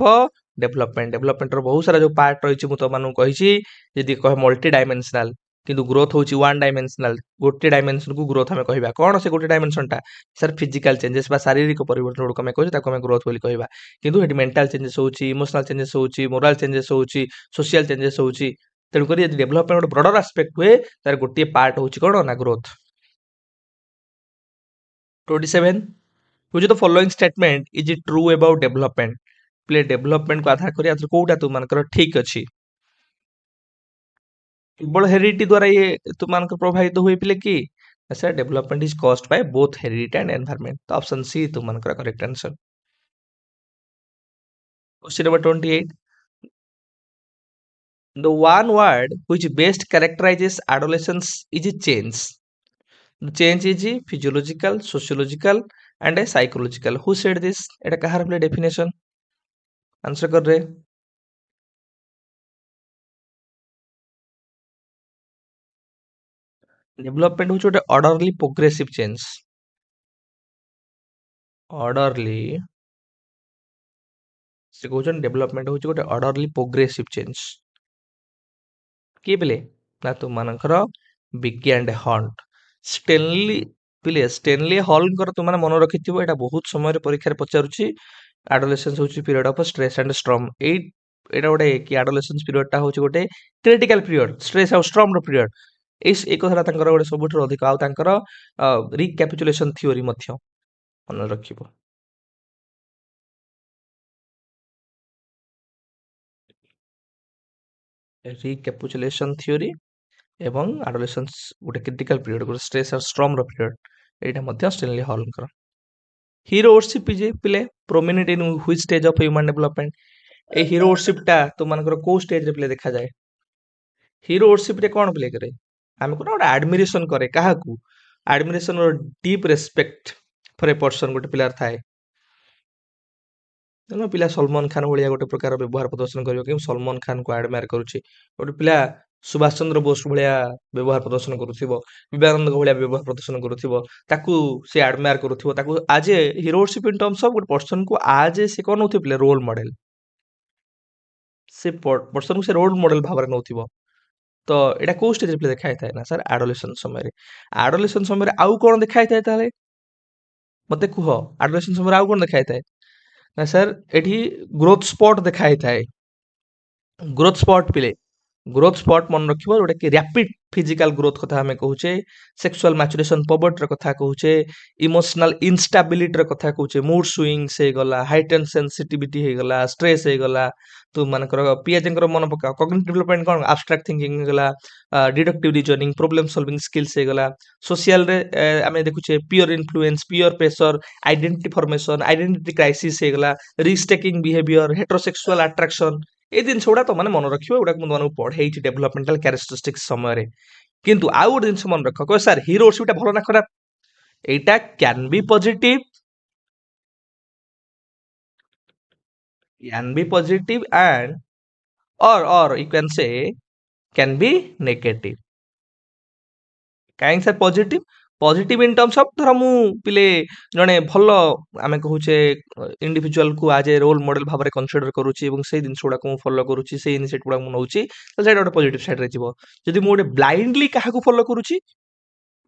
ଡେଭଲପମେଣ୍ଟ। ଡେଭଲପମେଣ୍ଟର ବହୁତ ସାରା ଯୋଉ ପାର୍ଟ ରହିଛି ମୁଁ ତମାନଙ୍କୁ କହିଛି, ଯଦି କହେ ମଲ୍ଟି ଡାଇମେନ୍ସନାଲ, କିନ୍ତୁ ଗ୍ରୋଥ ହଉଛି ୱାନ୍ ଡାଇମେନ୍ସନାଲ। ଗୋଟେ ଡାଇମେନ୍ସନକୁ ଗ୍ରୋଥ ଆମେ କହିବା। କଣ ସେ ଗୋଟେ ଡାଇମେନ୍ସନଟା? ସାର୍ ଫିଜିକାଲ ଚେଞ୍ଜେସ୍ ବା ଶାରୀରିକ ପରିବର୍ତ୍ତନ ଯୋଉଟାକୁ ଆମେ କହୁଛେ ତାକୁ ଆମେ ଗ୍ରୋଥ ବୋଲି କହିବା। କିନ୍ତୁ ଏଠି ମେଣ୍ଟାଲ ଚେଞ୍ଜେସ୍ ହଉଛି, ଇମୋସନାଲ ଚେଞ୍ଜେସ୍ ହଉଛି, ମୋରାଲ ଚେଞ୍ଜେସ୍ ହଉଛି, ସୋସିଆଲ ଚେଞ୍ଜେସ୍ ହଉଛି। ତେଣୁକରି ଯଦି ଡେଭଲପମେଣ୍ଟ ଗୋଟେ ବ୍ରଡର ଆସ୍ପେକ୍ଟ ହୁଏ, ତାର ଗୋଟିଏ ପାର୍ଟ ହଉଛି କଣ ନା growth. 27 which of the following statement is it true about development? Play development କୁ ଆଧାର କରି ଆଥର କୋଉଟା ତୁମାନଙ୍କର ଠିକ ଅଛି? କେବଳ ହେରିଡିଟି ଦ୍ୱାରା ଇଏ ତୁମାନଙ୍କର ପ୍ରଭାବିତ ହୁଏ ପିଲେ କି? Sir development is caused by both heredity and environment. ତ ଅପସନ ସି ତୁମାନଙ୍କର correct answer. Question number 28, the one word which best characterizes adolescence is change. The change is physiological, sociological and psychological. Who said this? এটা কাହାର play definition? Answer कर रहे। Development हूँ गोटे orderly progressive change. Orderly से कहउछन development हूँ गोटे orderly progressive change. किए पिले ना तुमମାନଙ୍କର ବିକି ଆଣ୍ଡ ହଣ୍ଟ। ଷ୍ଟେନଲି ପିଲେ ଷ୍ଟେନଲି ହଲଙ୍କର ତୁମମାନେ ମନେ ରଖିଥିବ, ଏଇଟା ବହୁତ ସମୟରେ ପରୀକ୍ଷାରେ ପଚାରୁଛି। ଆଡୋଲେସେନ୍ସ ହଉଛି period of stress and storm. ଏଇଟା ଗୋଟେ କି ଆଡୋଲେସେନ୍ସ ପିରିୟଡଟା ହଉଛି ଗୋଟେ କ୍ରିଟିକାଲ ପିରିୟଡ, ଷ୍ଟ୍ରେସ୍ ଆଉ ଷ୍ଟ୍ରମର ପିରିୟଡ। ଏଇ କଥାଟା ତାଙ୍କର ଗୋଟେ ସବୁଠାରୁ ଅଧିକ। ଆଉ ତାଙ୍କର ରିକ୍ୟାପିଚୁଲେସନ ଥିଓରି ମଧ୍ୟ ମନେ ରଖିବ। ରିକ୍ୟାପିଚୁଲେସନ ଥିଓରି ଏବଂ ଆଡୋଲେସେନ୍ସ ଗୋଟେ କ୍ରିଟିକାଲ ପିରିୟଡ, ଗୋଟେ ଷ୍ଟ୍ରେସ୍ ଆଉ ଷ୍ଟ୍ରମର ପିରିୟଡ, ଏଇଟା ମଧ୍ୟ ଷ୍ଟେନଲି ହଲଙ୍କର। ହିରୋରସିପ ଇଜ ପିଲେ prominent in which stage of human development. এই ହିରୋରସିପଟା ତୁମମାନଙ୍କର କୋଉ ଷ୍ଟେଜରେ ପିଲେ ଦେଖାଯାଏ? ହିରୋରସିପରେ କଣ ପ୍ଲେ କରେ? ଆମେ କଣ ଗୋଟେ ଆଡମିରେସନ କରେ କାହାକୁ? ଆଡମିରେସନ or deep respect for A person ଗୋଟେ ପିଲାର ଥାଏ। ତେଣୁ ପିଲା ସଲମାନ ଖାନ ଭଳିଆ ଗୋଟେ ପ୍ରକାର ବ୍ୟବହାର ପ୍ରଦର୍ଶନ କରିବ କି ମୁଁ ସଲମାନ ଖାନକୁ ଆଡମାୟାର କରୁଛି। ଗୋଟେ ପିଲା ସୁଭାଷ ଚନ୍ଦ୍ର ବୋଷ ଭଳିଆ ବ୍ୟବହାର ପ୍ରଦର୍ଶନ କରୁଥିବ, ବିବେକାନନ୍ଦଙ୍କ ଭଳିଆ ବ୍ୟବହାର ପ୍ରଦର୍ଶନ କରୁଥିବ, ତାକୁ ସେ ଆଡମାୟାର କରୁଥିବ, ତାକୁ ଆଜ ଏ ହିରୋରସିପ ଇନ ଟର୍ମସ ଅଫ ଗୋଟେ ପର୍ସନକୁ ଆଜ ଏ ସେ କଣ ନଉଥିବ ପିଲା ରୋଲ ମଡେଲ। ସେ ପର୍ସନକୁ ସେ ରୋଲ ମଡେଲ ଭାବରେ ନଉଥିବ। ତ ଏଇଟା କୋଉ ଷ୍ଟେଜରେ ପିଲା ଦେଖା ହେଇଥାଏ ନା ସାର୍ ଆଡୋଲେସନ ସମୟରେ। ଆଡୋଲେସନ ସମୟରେ ଆଉ କଣ ଦେଖା ହେଇଥାଏ ତାହେଲେ ମତେ କୁହ? ଆଡୋଲେସନ ସମୟରେ ଆଉ କଣ ଦେଖା ହେଇଥାଏ? ନା ସାର୍ ଏଠି ଗ୍ରୋଥ ସ୍ପଟ ଦେଖା ହେଇଥାଏ। ଗ୍ରୋଥ ସ୍ପଟ ପିଲେ ଗ୍ରୋଥ ସ୍ପଟ ମନେ ରଖିବ, ଯୋଉଟା କି ର୍ୟାପିଡ ଫିଜିକାଲ ଗ୍ରୋଥ କଥା ଆମେ କହୁଛେ, ସେକ୍ସୁଆଲ ମ୍ୟାଚୁରେସନ ପବର୍ଟିର କଥା କହୁଛେ, ଇମୋସନାଲ ଇନଷ୍ଟାବିଲିଟିର କଥା କହୁଛେ, ମୁଡ ସୁଇଂସ ହେଇଗଲା, ହାଇଟ୍ ଆଣ୍ଡ ସେନ୍ସିଟିଭିଟି ହେଇଗଲା, ଷ୍ଟ୍ରେସ୍ ହେଇଗଲା, ତୁମମାନଙ୍କର ପିଆଜଙ୍କର ମନେ ପକାଅ କଗ୍ନିଟିଭ ଡେଭଲପମେଣ୍ଟ କଣ ଆବଷ୍ଟ୍ରାକ୍ଟ ଥିଙ୍କିଂ ହେଇଗଲା, ଡିଡକ୍ଟିଭ ରିଜନିଂ, ପ୍ରୋବ୍ଲେମ ସଲଭିଂ ସ୍କିଲ୍ସ ହେଇଗଲା। ସୋସିଆଲରେ ଆମେ ଦେଖୁଛେ peer influence, peer pressure, identity formation, identity crisis ହେଇଗଲା, ରିସ୍କ ଟେକିଂ ବିହେଭିୟର, ହେଟ୍ରୋସେକ୍ସୁଆଲ ଆଟ୍ରାକ୍ସନ। এই ଜିନିଷ ଗୁଡା ତମାନେ ମନେ ରଖିବ, ଏଗୁଡାକୁ ମୁଁ ତମାନଙ୍କୁ ପଢେଇଛି ଡେଭଲପମେଣ୍ଟାଲ କ୍ୟାରେକ୍ଟରିଷ୍ଟିକ୍ସ ସମୟରେ। କିନ୍ତୁ ଆଉ ଗୋଟେ ଜିନିଷ ମନେ ରଖ, କହ ସାର୍ ହିରୋରସିପଟା ଭଲ ନା ଖରାପ? ଏଇଟା can be positive and or you can say can be negative। କାହିଁକି sir positive? Positive in terms of ଧର ମୁଁ ପିଲେ ଜଣେ ଭଲ ଆମେ କହୁଛେ ଇଣ୍ଡିଭିଜୁଆଲକୁ ଆଜ ଏ ରୋଲ ମଡେଲ ଭାବରେ କନସିଡର କରୁଛି ଏବଂ ସେଇ ଜିନିଷ ଗୁଡାକୁ ମୁଁ ଫଲୋ କରୁଛି, ସେଇ ଇନିସିଏଟିଭ ଗୁଡାକୁ ମୁଁ ନଉଛି, ତାହେଲେ ସେଇଟା ଗୋଟେ ପଜିଟିଭ ସାଇଡରେ ଯିବ। ଯଦି ମୁଁ ଗୋଟେ ବ୍ଲାଇଣ୍ଡଲି କାହାକୁ ଫଲୋ କରୁଛି,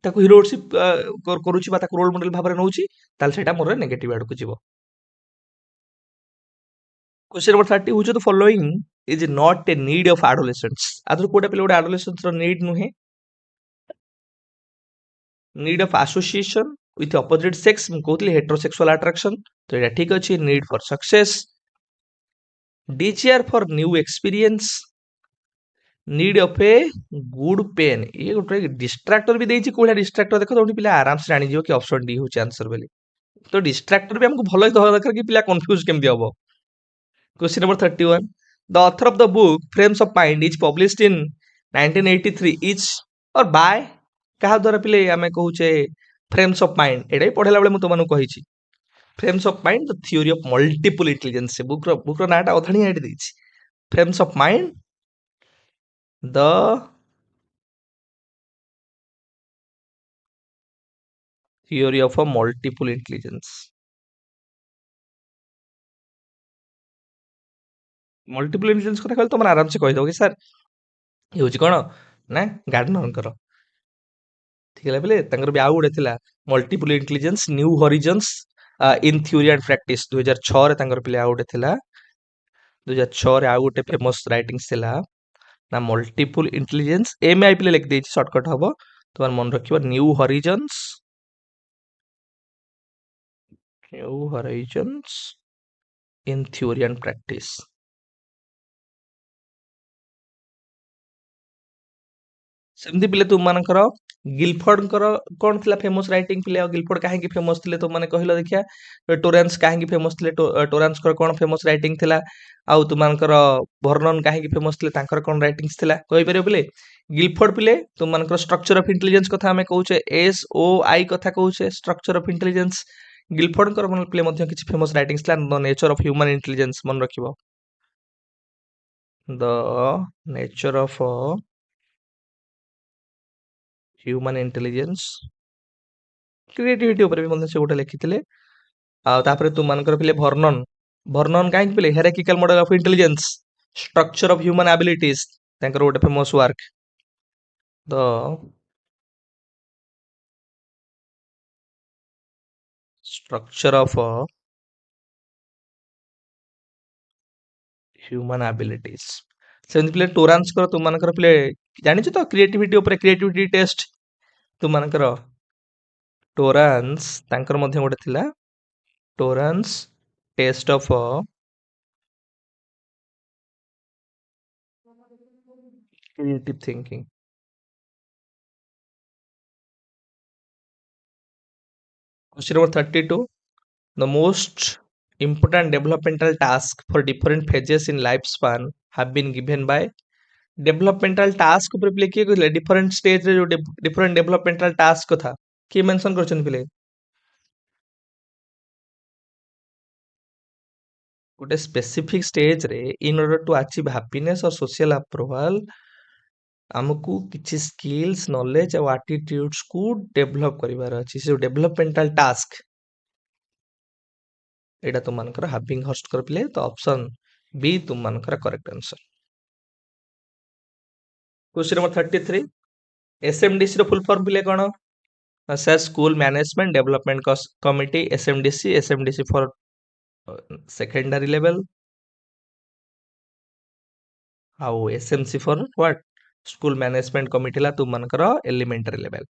ତାକୁ ହିରୋରସିପ କରୁଛି ବା ତାକୁ ରୋଲ ମଡେଲ ଭାବରେ ନଉଛି, ତାହେଲେ ସେଇଟା ମୋର ନେଗେଟିଭ ଆଡକୁ ଯିବ। Question number 30, which of the following is not a need of adolescents? आदर कोटा पिले ଗୋଟେ adolescents ର need ନୁହେଁ। need of association with opposite sex, ମୁଁ କହୁଥିଲି heterosexual attraction, ତ ଏଇଟା ଠିକ ଅଛି। need for success, desire for new experience, need of a good pain। ये ଗୋଟେ distractor ବି ଦେଇଛି, କୋଉଟା distractor ଦେଖ ଯୋଉଠି ପିଲା ଆରାମ ସେ ଜାଣିଯିବ କି ଅପସନ ଡି ହଉଛି ଆନ୍ସର ବୋଲି। ତ distractor ବି ଆମକୁ ଭଲ କି ଧରିବା ଦରକାର କି ପିଲା କନଫ୍ୟୁଜ କେମିତି ହବ। Question number 31, the author of the book Frames of Mind is published in 1983 is or by କାହା ଦ୍ୱାରା ପିଲେ ଆମେ କହୁଛେ ଫ୍ରେମ୍ସ ଅଫ ମାଇଣ୍ଡ। ଏଇଟା ବି ପଢେଇଲା ବେଳେ ମୁଁ ତମମାନଙ୍କୁ କହିଛି। Frames of mind the theory of multiple intelligence, ବୁକର ନାଁଟା ଅଧାଣିଆ ଏଠି ଦେଇଛି। Frames of mind The theory of a multiple intelligence. Multiple intelligence କଥା କହିଲେ ତମେ ଆରାମସେ କହିଦବ କି ସାର୍ ଇଏ ହଉଛି କଣ ନା ଗାର୍ଡନରଙ୍କର ଠିକ ହେଲା ବେଲେ ତାଙ୍କର ବି ଆଉ ଗୋଟେ ଥିଲା multiple intelligence new horizons in theory and practice 2006 ରେ ତାଙ୍କର ପିଲା ଆଉ ଗୋଟେ ଥିଲା 2006 ରେ ଆଉ ଗୋଟେ ଫେମସ ରାଇଟିଂସ ଥିଲା ନା ମଲ୍ଟିପଲ ଇଣ୍ଟେଲିଜେନ୍ସ ଏମଆଇ ପିଲେ ଲେଖିଦେଇଛି ସର୍ଟକଟ ହବ তোমার মনে রাখিব new horizons in theory and practice ସେମିତି ପିଲେ ତୁମମାନଙ୍କର ଗିଲଫର୍ଡଙ୍କର କଣ ଥିଲା ଫେମସ ରାଇଟିଂ ପିଲେ ଆଉ ଗିଲଫର୍ଡ କାହିଁକି ଫେମସ ଥିଲେ ତୁମମାନେ କହିଲ ଦେଖିଆ ଟୋରାନ୍ସ କାହିଁକି ଫେମସ ଥିଲେ ଟୋରାନ୍ସଙ୍କର କଣ ଫେମସ ରାଇଟିଂ ଥିଲା ଆଉ ତୁମମାନଙ୍କର ଭର୍ଣ୍ଣନ କାହିଁକି ଫେମସ ଥିଲେ ତାଙ୍କର କଣ ରାଇଟିଂସ ଥିଲା କହିପାରିବ ପିଲେ ଗିଲଫର୍ଡ ପିଲେ ତୁମମାନଙ୍କର ଷ୍ଟ୍ରକ୍ଚର ଅଫ ଇଣ୍ଟେଲିଜେନ୍ସ କଥା ଆମେ କହୁଛେ ଏସ୍ ଓ ଆଇ କଥା କହୁଛେ ଷ୍ଟ୍ରକ୍ଚର ଅଫ ଇଣ୍ଟେଲିଜେନ୍ସ ଗିଲଫର୍ଡଙ୍କର ପିଲେ ମଧ୍ୟ କିଛି ଫେମସ ରାଇଟିଂସ ଥିଲା the nature of human intelligence ମନେ ରଖିବ the nature of human intelligence creativity ଉପରେ ବି ମଧ୍ୟ ସେ ଗୋଟେ ଲେଖିଥିଲେ ଆଉ ତାପରେ ତୁମମାନଙ୍କର ପିଲେ ଭର୍ଣ୍ଣନ କାହିଁକି ପିଲେ hierarchical model of intelligence structure of human abilities ତାଙ୍କର ଗୋଟେ famous work the structure of human abilities ସେମିତି ପିଲେ ଟୋରାନ୍ସଙ୍କର ତୁମମାନଙ୍କର ପିଲେ ଜାଣିଛ ତ କ୍ରିଏଟିଭିଟି ଉପରେ କ୍ରିଏଟିଭିଟି ଟେଷ୍ଟ ତୁମମାନଙ୍କର ଟୋରାନ୍ସ ତାଙ୍କର ମଧ୍ୟ ଗୋଟେ ଥିଲା Torrance test of creative thinking question number 32 the most important developmental task for different phases in lifespan have been given by developmental task ଉପରେ ପିଲେ କିଏ କହିଲେ different stage ରେ ଯୋଉ different developmental task କଥା କିଏ mention କରିଛନ୍ତି ପିଲେ ଗୋଟେ specific stage ରେ in order to achieve happiness or social approval ଆମକୁ କିଛି skills knowledge ଆଉ attitudes କୁ develop କରିବାର ଅଛି ସେ developmental task ଏଇଟା ତୁମମାନଙ୍କର ହାବିଂ ହର୍ଷ୍ଟଙ୍କର ପିଲେ ତ ଅପସନ ବି ତୁମମାନଙ୍କର correct answer question number 33 SMDC ର ଫୁଲ ଫର୍ମ ପିଲେ କଣ sir school management development committee SMDC for secondary level ଆଉ SMC for what school management committee ହେଲା ତୁମମାନଙ୍କର elementary level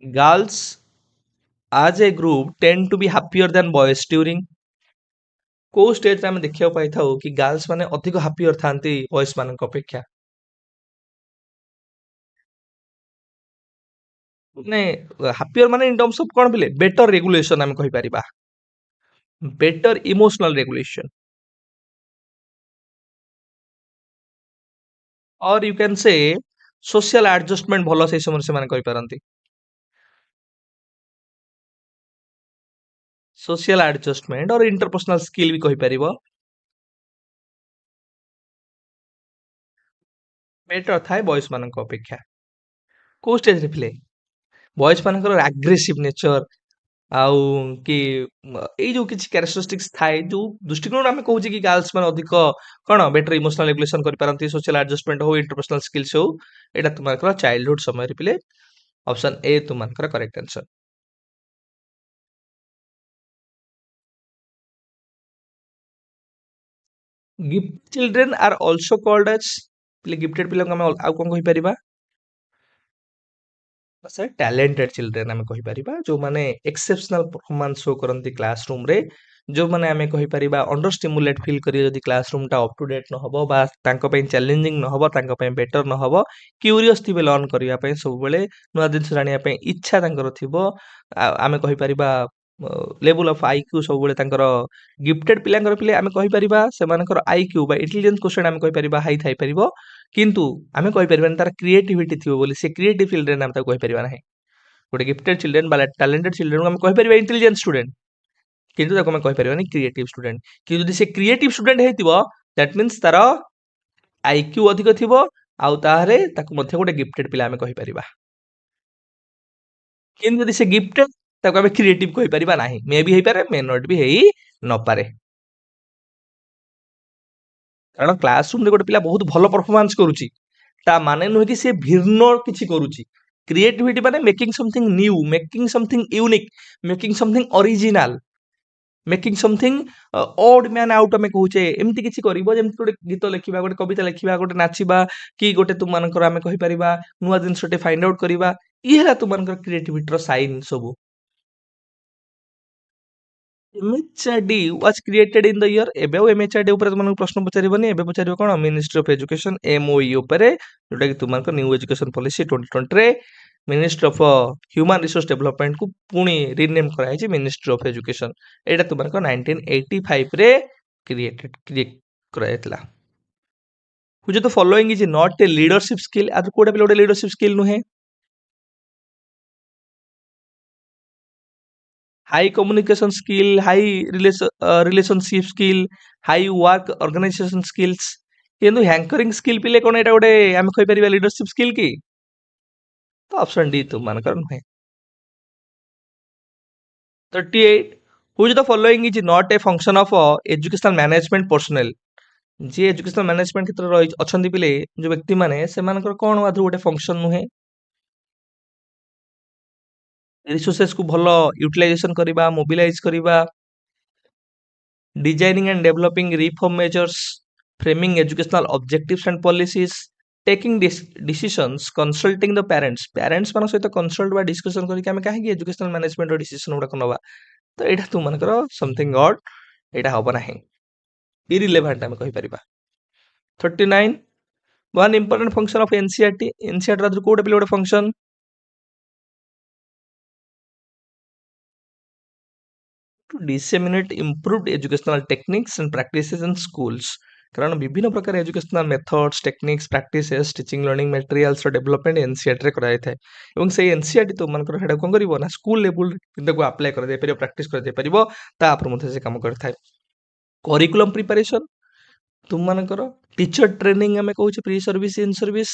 girls as a group tend to be happier than boys during କୋଉ ଷ୍ଟେଜରେ ଆମେ ଦେଖିବାକୁ ପାଇଥାଉ କି ଗାର୍ଲସ ମାନେ ଅଧିକ ହାପିୟର ଥାନ୍ତି ବଏଜ ମାନଙ୍କ ଅପେକ୍ଷା ମାନେ ହାପିୟର ମାନେ ଇନ ଟର୍ମସ ଅଫ କଣ ପିଲେ ବେଟର ରେଗୁଲେସନ ଆମେ କହିପାରିବା ବେଟର ଇମୋସନାଲ ରେଗୁଲେସନ और यू कैन से सोशल एडजस्टमेंट भलो से समय से माने कहि पारंती सोशल एडजस्टमेंट और इंटरपर्सनल स्किल भी कहि परिबो बेटर थाए बॉयज मानक अपेक्षा को स्टेज रे फिले बॉयज मानकर एग्रेसिव नेचर आउ कि एई जो किछि कैरेक्टरिस्टिक्स थाए जो दृष्टिकोण आमे कहूची कि गर्ल्स माने अधिक कोन बेटर इमोशनल रेगुलेशन करि पारंती सोशल एडजस्टमेंट हो इंटरपर्सनल स्किल्स हो एटा तुमाकर चाइल्डहुड समय रे पिले ऑप्शन ए तुमाकर correct answer gift children are also called as पिले गिफ्टेड पिला हम आउ कोन कहि परिबा सर टैलेंटेड चिल्ड्रेन आम कहीपर जो मैंने एक्सेप्शनल परफॉर्मेंस शो करती क्लासरूम रे जो मैंने आम कहीपर अंडर स्टिमुलेट फिल करिए जदि क्लासरूम टा अप टू डेट न हो चैलेंजिंग न हो बेटर न हो क्यूरियस थे लर्न करने सब बेले नुआ जिन जानापी इच्छा थी आम कहीपर लेवल ऑफ आईक्यू सब बेले गिफ्टेड पिलांकर पिले आम कहीपर से आईक्यू इंटेलिजेंस क्वेश्चन आम कहीपर हाई थाई पार किंतु आम कहीपर तार क्रिएटिविटी थी बोली से क्रिएटिव फील्ड रे नाम ताको कहीपर ना गोटे गिफ्टेड चिल्ड्रेन टैलेंटेड चिल्ड्रेन को हम कहीपर इंटेलिजेंट स्टूडेंट କିନ୍ତୁ ତାକୁ ଆମେ କହିପାରିବାନି କ୍ରିଏଟିଭ ଷ୍ଟୁଡେଣ୍ଟ। କିନ୍ତୁ ଯଦି ସେ କ୍ରିଏଟିଭ ଷ୍ଟୁଡେଣ୍ଟ ହେଇଥିବ ଦ୍ୟାଟ୍ ମିନ୍ସ ତାର ଆଇକ୍ୟୁ ଅଧିକ ଥିବ ଆଉ ତାହେଲେ ତାକୁ ମଧ୍ୟ ଗୋଟେ ଗିଫ୍ଟେଡ ପିଲା ଆମେ କହିପାରିବା। କିନ୍ତୁ ଯଦି ସେ ଗିଫ୍ଟେଡ ତାକୁ ଆମେ କ୍ରିଏଟିଭ କହିପାରିବା ନାହିଁ। ମେ ବି ହେଇପାରେ ମେ ନଟ୍ ବି ହେଇ ନପାରେ। କାରଣ କ୍ଲାସ ରୁମ ରେ ଗୋଟେ ପିଲା ବହୁତ ଭଲ ପରଫର୍ମାନ୍ସ କରୁଛି ତା ମାନେ ନୁହେଁ କି ସେ ଭିନ୍ନ କିଛି କରୁଛି। କ୍ରିଏଟିଭିଟି ମାନେ making something new, making something unique, making something original, making something odd man out ଆମେ କହୁଛେ। ଏମିତି କିଛି କରିବ ଯେମିତି ଗୋଟେ ଗୀତ ଲେଖିବା, ଗୋଟେ କବିତା ଲେଖିବା, ଗୋଟେ ନାଚିବା, କି ଗୋଟେ ତୁମମାନଙ୍କର ଆମେ କହିପାରିବା ନୂଆ ଜିନିଷଟେ ଫାଇଣ୍ଡ ଆଉଟ୍ କରିବା। ଇଏ ହେଲା ତୁମମାନଙ୍କର କ୍ରିଏଟିଭିଟିର ସାଇନ୍ ସବୁ। MHRD was created in the year, ଏବେ ଆଉ MHRD ଉପରେ ତୁମମାନଙ୍କୁ ପ୍ରଶ୍ନ ପଚାରିବନି। ଏବେ ପଚାରିବ କଣ ମିନିଷ୍ଟ୍ରି ଅଫ ଏଜୁକେସନ MOE ଉପରେ, ଯୋଉଟା କି ତୁମମାନଙ୍କ ନ୍ୟୁ ଏଜୁକେସନ ପଲିସି 2020 ରେ ministry of Humane resource development କୁ ପୁଣି ରିନେମ୍ କରାଯାଇଛି ମିନିଷ୍ଟ୍ରି ଅଫ ଏଜୁକେସନ। ଏଇଟା ତୁମମାନଙ୍କ 1985 ରେ କ୍ରିଏଟ କରାଯାଇଥିଲା। which of the following is not a leadership skill? ଆର କୋଉଟା ବି ଗୋଟେ leadership skill ନୁହେଁ। High communication skill, high relationship skill, high work organisation skills. କିନ୍ତୁ ହ୍ୟାଙ୍କରିଂ ସ୍କିଲ୍ ପିଲେ କଣ ଏଇଟା ଗୋଟେ ଆମେ କହିପାରିବା ଲିଡରशिप ସ୍କିଲ୍ କି? ତ ଅପସନ ଡି ତୁମମାନଙ୍କର ନୁହେଁ। 38 which of the following is not a function of educational management personnel? ଯିଏ ଏଜୁକେଶନାଲ ମ୍ୟାନେଜମେଣ୍ଟ କ୍ଷେତ୍ରରେ ରହି ଅଛନ୍ତି ପିଲେ ଯୋଉ ବ୍ୟକ୍ତି ମାନେ ସେମାନଙ୍କର କଣ ଆଦৌ ଗୋଟେ ଫଙ୍କସନ ନୁହେଁ। ରିସୋର୍ସେସ୍ କୁ ଭଲ ୟୁଟିଲାଇଜେସନ କରିବା, ମୋବିଲାଇଜ କରିବା, designing and developing reform measures, framing educational objectives and policies, taking decisions, consulting the parents, parents ମାନଙ୍କ ସହିତ କନସଲ୍ଟ ବା ଡିସ୍କସନ କରିକି ଆମେ କାହିଁକି ଏଜୁକେଶନାଲ ମ୍ୟାନେଜମେଣ୍ଟ ଡିସିସନ ଗୁଡାକ ନବା। ତ ଏଇଟା ତୁମମାନଙ୍କର ସମଥିଙ୍ଗ ଅଡ୍, ଏଇଟା ହବ ନାହିଁ, ଇରିଲେଭାଣ୍ଟ ଆମେ କହିପାରିବା। 39 one important function of NCERT, NCERT ର କୋଉଟା ପିଲେ ଗୋଟେ function to disseminate improved educational techniques and practices in schools। କାରଣ ବିଭିନ୍ନ ପ୍ରକାର educational methods, techniques, practices, teaching learning ମ୍ୟାଟେରିଆଲ୍ସର ଡେଭଲପମେଣ୍ଟ ଏନସିଆରଟି ରେ କରାଯାଇଥାଏ। ଏବଂ ସେଇ ଏନସିଆରଟି ତୁମମାନଙ୍କର ସେଇଟା କଣ କରିବ ନା ସ୍କୁଲ ଲେବୁଲରେ ତାକୁ ଆପ୍ଲାଏ କରାଯାଇପାରିବ, ପ୍ରାକ୍ଟିସ କରାଯାଇପାରିବ, ତା ଉପରେ ମଧ୍ୟ ସେ କାମ କରିଥାଏ। କରିକୁଲମ ପ୍ରିପାରେସନ ତୁମମାନଙ୍କର ଟିଚର ଟ୍ରେନିଂ ଆମେ କହୁଛେ ପ୍ରି ସର୍ଭିସ, ଇନ୍ ସର୍ଭିସ,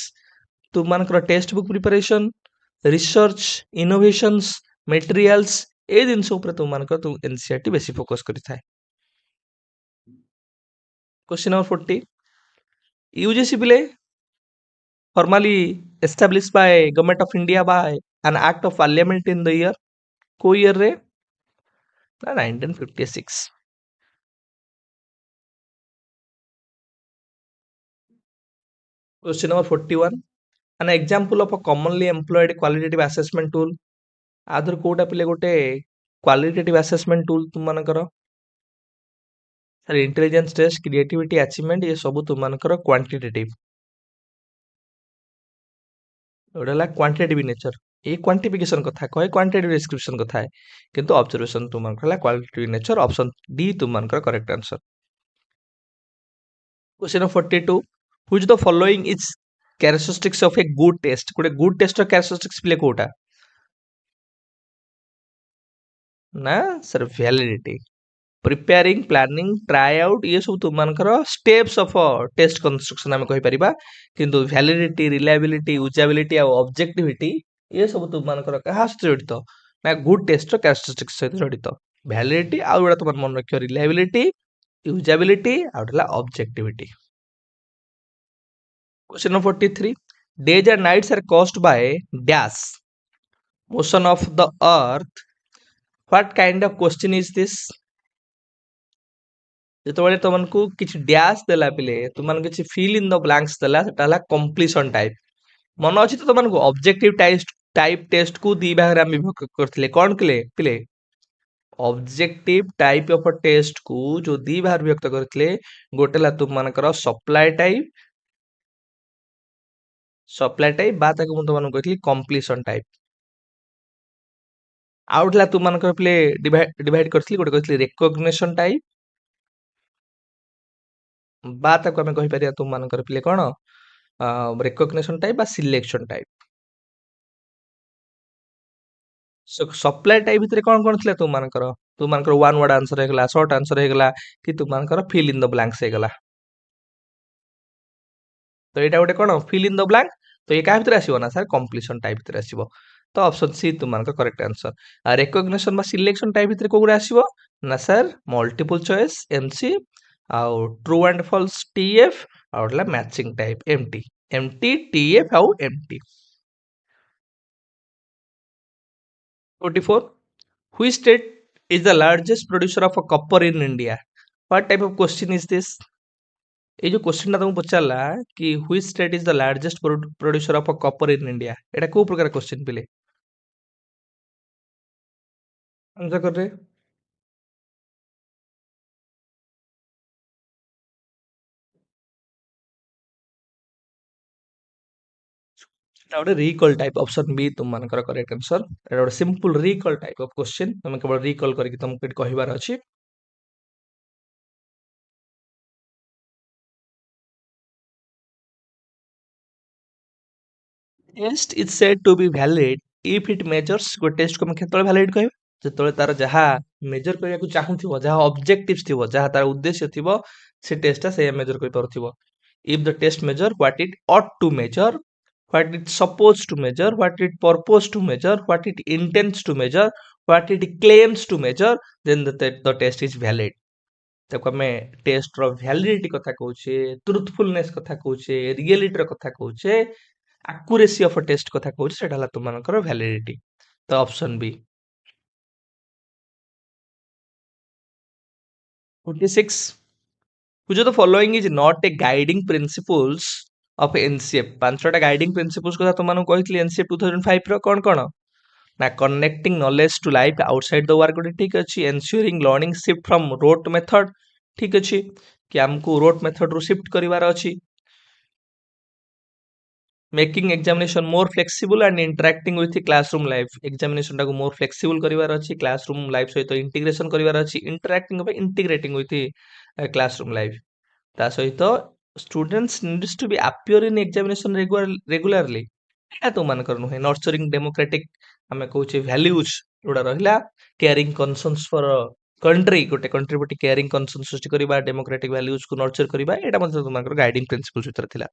ତୁମମାନଙ୍କର text book preparation, research, innovations, materials, ଏ ଜିନିଷ ଉପରେ ତୁମମାନଙ୍କର ଏନସିଆରଟି ବେଶୀ ଫୋକସ କରିଥାଏ। Question number 40 UGC bill formally established by government of India by an act of parliament in the year को year रे ना 1956। Question number 41 an example of a commonly employed qualitative assessment tool। आधर कोटा पिले गोटे qualitative assessment tool तुमମାନଙ୍କର sir intelligence test, creativity, achievement, ये सब तुमମାନଙ୍କର क्वांटिटेटिव, ओडा ला क्वांटिटेटिव नेचर। ये क्वांटिफिकेशन कथा कहे, क्वांटिटेटिव डिस्क्रिप्शन कथा है, किंतु ऑब्जर्वेशन तुमମାନଙ୍କର ହେଲା क्वालिटेटिव नेचर। ऑप्शन डी तुमମାନଙ୍କର correct answer. Question number 42 which the following is characteristics of a good test. गोटे गुड टेस्ट ର कैरेक्टरिस्टिक्स पिले कोटा ना sir validity, preparing, planning, try out, ये सब तुमମାନଙ୍କର स्टेप्स ऑफ टेस्ट कंस्ट्रक्शन ଆମେ କହିପାରିବା। କିନ୍ତୁ ଭ୍ୟାଲିଡିଟି, ରିଲାयबिलिटी, यूजेबिलिटी ଆଉ ऑब्जेक्टिविटी ये सब तुमମାନଙ୍କର କାହା ସହିତ ଜଡିତ ନା ଗୁड टेस्ट ର कैरेक्टरिस्टिक्स ସହିତ ଜଡିତ। ଭ୍ୟାଲିଡିଟି ଆଉ ଗୋଟେ ତମର ମନେ ରଖିବ ରିଲାयबिलिटी, यूजेबिलिटी ଆଉ ହେଲା objectivity. Question number 43 days and nights are caused by dash motion of the earth। what kind of question is this? ଯେତେବେଳେ ତମକୁ କିଛି ଡ୍ୟାସ୍ ଦେଲା ପିଲେ ତୁମମାନଙ୍କୁ କିଛି ଫିଲ୍ ଇନ୍ ଦ ବ୍ଲାଙ୍କ୍ସ ଦେଲା ସେଟା ହେଲା କମ୍ପ୍ଲିସନ ଟାଇପ। ମନେ ଅଛି ତ ତମକୁ ଅବଜେକ୍ଟିଭ ଟାଇପ ଟେଷ୍ଟ କୁ ଦି ଭାଗରେ ଆମେ ବିଭକ୍ତ କରିଥିଲେ କଣ ପିଲେ ପିଲେ ଅବଜେକ୍ଟିଭ ଟାଇପ ଅଫ ଟେଷ୍ଟ କୁ ଯୋଉ ଦି ଭାଗରେ ବିଭକ୍ତ କରିଥିଲେ ଗୋଟେ ହେଲା ତୁମମାନଙ୍କର ସପ୍ଲାଏ ଟାଇପ ବା ତାକୁ ମୁଁ ତମମାନଙ୍କୁ କହିଥିଲି କମ୍ପ୍ଲିସନ ଟାଇପ। ଆଉ ଗୋଟେ ହେଲା ତୁମମାନଙ୍କର ପିଲେ ଡିଭାଇଡ କରିଥିଲି, ଗୋଟେ କହିଥିଲି ରେକଗ୍ନିସନ ଟାଇପ ବା ତାକୁ ଆମେ କହିପାରିବା ତୁମମାନଙ୍କର ପିଲେ କଣ ରେକଗ୍ନିସନ ଟାଇପ ବା ସିଲେକ୍ସନ ଟାଇପ। सप्लाई टाइप भितर कौन थिला तुम मानकर वन वर्ड आंसर हेगला शॉर्ट आंसर हेगला कि तुम फिल इन द ब्लैंक्स हेगला तो एटा गोटे कौन फिल इन द ब्लैंक तो ये क्या भितर आसीबो ना सर कंप्लीशन टाइप भितर आसीबो तो ऑप्शन सी तुम करेक्ट आंसर आ रिकॉग्निशन बा सिलेक्शन टाइप भितर को गुडा आसीबो ना सर मल्टीपल चॉइस एमसी आउ ट्रू एंड फॉल्स टीएफ आउला matching type MT MT TF आउ MT 44 Which state is the largest producer of a copper in India? What type of question is this? ये जो question तुमको पचारला कि which state is the largest producer of a copper in India? एटा को प्रकार question पिले answer कर रे एटा गोटे रिकॉल टाइप ऑप्शन बी तुम मानकर करेक्ट आंसर एटा गोटे simple recall type of question तुम केवल रिकॉल करके तुमको कहबार अछि test is said to be valid if it measures को टेस्ट को हम केतବେଳେ वैलिड कहबे ଯେତେବେଳେ ତାର ଯାହା ମେଜର କରିବାକୁ ଚାହୁଁଥିବ ଯାହା ଅବଜେକ୍ଟିଭ୍ସ ଥିବ ଯାହା ତାର ଉଦ୍ଦେଶ୍ୟ ଥିବ ସେ ଟେଷ୍ଟଟା ସେ major କରିପାରୁଥିବ if the test measure what it ought to measure what it supposed to measure what it purpose to measure what it intends to measure what it claims to measure then the test is valid ତାକୁ ଆମେ ଟେଷ୍ଟର validity କଥା କହୁଛେ ଟ୍ରୁଥଫୁଲନେସ୍ କଥା କହୁଛେ ରିଏଲିଟିର କଥା କହୁଛେ ଆକୁରେସି of test କଥା କହୁଛେ ସେଟା ହେଲା ତୁମମାନଙ୍କର ଭ୍ୟାଲିଡିଟି ତ option B 46 which of the following is not a guiding principles of NCF ପାଞ୍ଚଟା ଗାଇଡିଂ ପ୍ରିନ୍ସିପଲ୍ସ କଥା ତୁମମାନଙ୍କୁ କହିଥିଲି NCF 2005 ର କଣ କଣ ନା connecting knowledge to life outside the work ଗୋଟେ ଠିକ ଅଛି ensuring learning shift from rote method ଠିକ ଅଛି କି ଆମକୁ rote method ରୁ shift କରିବାର ଅଛି making examination more flexible and interacting with the classroom life examination टाକୁ more flexible କରିବାର ଅଛି classroom life ସହିତ integration କରିବାର ଅଛି interacting ବା integrating with the classroom life ତା ସହିତ students needs to be appear in examination regularly ଏହା ତୁମମାନଙ୍କର ନୁହେଁ nurturing democratic ଆମେ କହୁଛେ values ଯୋଉଟା ରହିଲା caring concerns for country ଗୋଟେ country ପ୍ରତି caring concern ସୃଷ୍ଟି କରିବା democratic values କୁ nurture କରିବା ଏଟା ମଧ୍ୟ ତୁମମାନଙ୍କର guiding principles ଭିତରେ ଥିଲା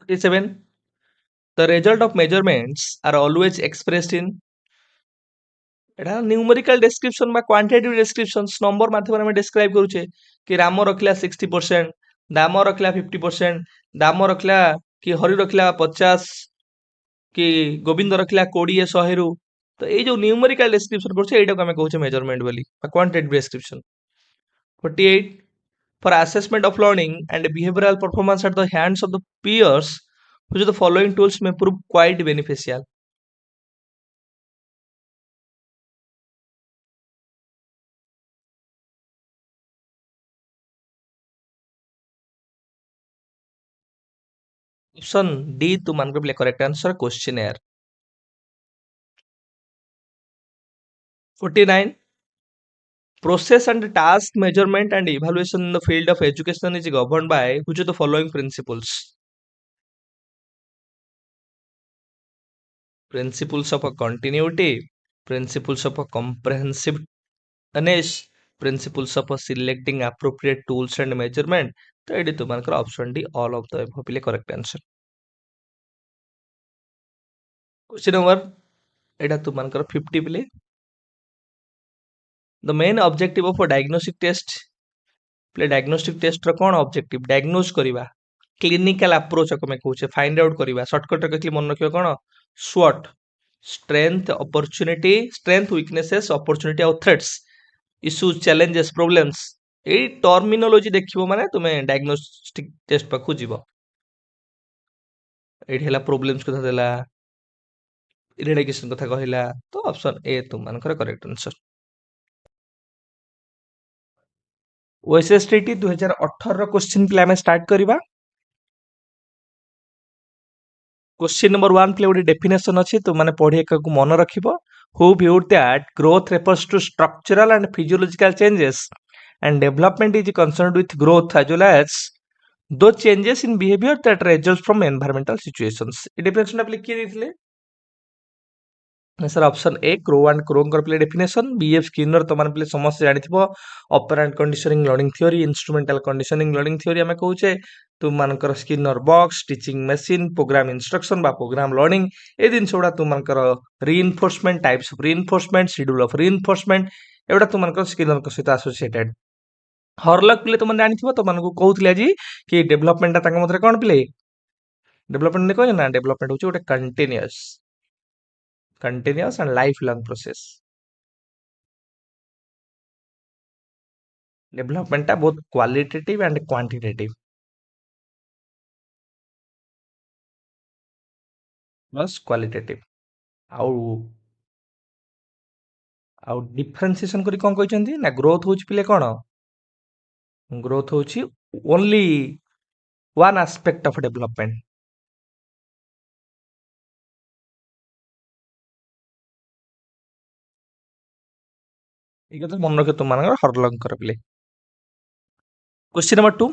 47 The result of measurements are always expressed in Etah numerical description बा क्वांटिटेटिव डिस्क्रिप्शंस नंबर माध्यम में डिस्क्राइब करूचे कि राम रखला 60% दाम रखला 50% दाम रखला कि हरि रखला 50 कि गोविंद रखला 20 100 रु तो ये जो न्यूमेरिकल डिस्क्रिप्शन करूचे एटा को हमें कहूचे मेजरमेंट बोली बा quantitative description 48 For assessment of learning and behavioral performance at the hands of the peers which of the following tools may prove quite beneficial Option D तुमको प्ले करेक्ट आंसर क्वेश्चनर 49 Process and task measurement and evaluation in the field of education is governed by which of the following principles principles of a continuity principles of a comprehensiveness principles of a selecting appropriate tools and measurement तो ये तुमको option D all of the above प्ले correct answer question number एटा तुमको 50 प्ले The main objective of a diagnostic test प्ले diagnostic test रो कोन ऑब्जेक्टिव डायग्नोज करिवा क्लिनिकल अप्रोच को मैं कहूचे फाइंड आउट करिवा शॉर्टकट कहली मन रखियो कोन SWOT strength opportunity strength weaknesses opportunity और थ्रेट्स इश्यूज चैलेंजेस प्रॉब्लम्स ए टर्मिनोलॉजी देखिबो माने तुमे डायग्नोस्टिक टेस्ट पाखु जीवो एठी हला प्रॉब्लम्स कथा देला इरेडिकेशन कथा कहिला तो ऑप्शन ए तुम मानकर करेक्ट आंसर OSSTT 2018 रो क्वेश्चन प्ले हमें स्टार्ट करिवा क्वेश्चन नंबर 1 प्ले गोटे डेफिनेशन अछि तो माने पढे को मन रखिबो who viewed that growth refers to structural and physiological changes and development is concerned with growth as well as those changes in behavior that result from environmental situations ए definition आप लिखि देथिले sir option A Crow and क्रोंकर प्ले definition B F Skinner तो मान प्ले समस्त जानिथिबो operant conditioning learning theory instrumental conditioning learning theory आमे कहूचे तुम मानकर Skinner box teaching machine program instruction बा प्रोग्राम लर्निंग ए दिन छोड़ा तुम मानकर reinforcement types of reinforcement schedule of reinforcement एवडा तुम मानकर स्किनर को सहित एसोसिएटेड हरलक प्ले तुम जानिथिबो तो मानको कहउतले आजी कि डेवलपमेंट तांग मधरे कोन प्ले डेवलपमेंट ने कहले ना डेवलपमेंट होचे गोटे continuous and life long process development टा both qualitative and quantitative plus qualitative आउ आउ डिफरेंशिएशन करी कोन कहचंती ना ग्रोथ होची पिले कोन ग्रोथ होची only one aspect of development ये तो मन रखे तुम मानकर हरलंग कर पिले question number 2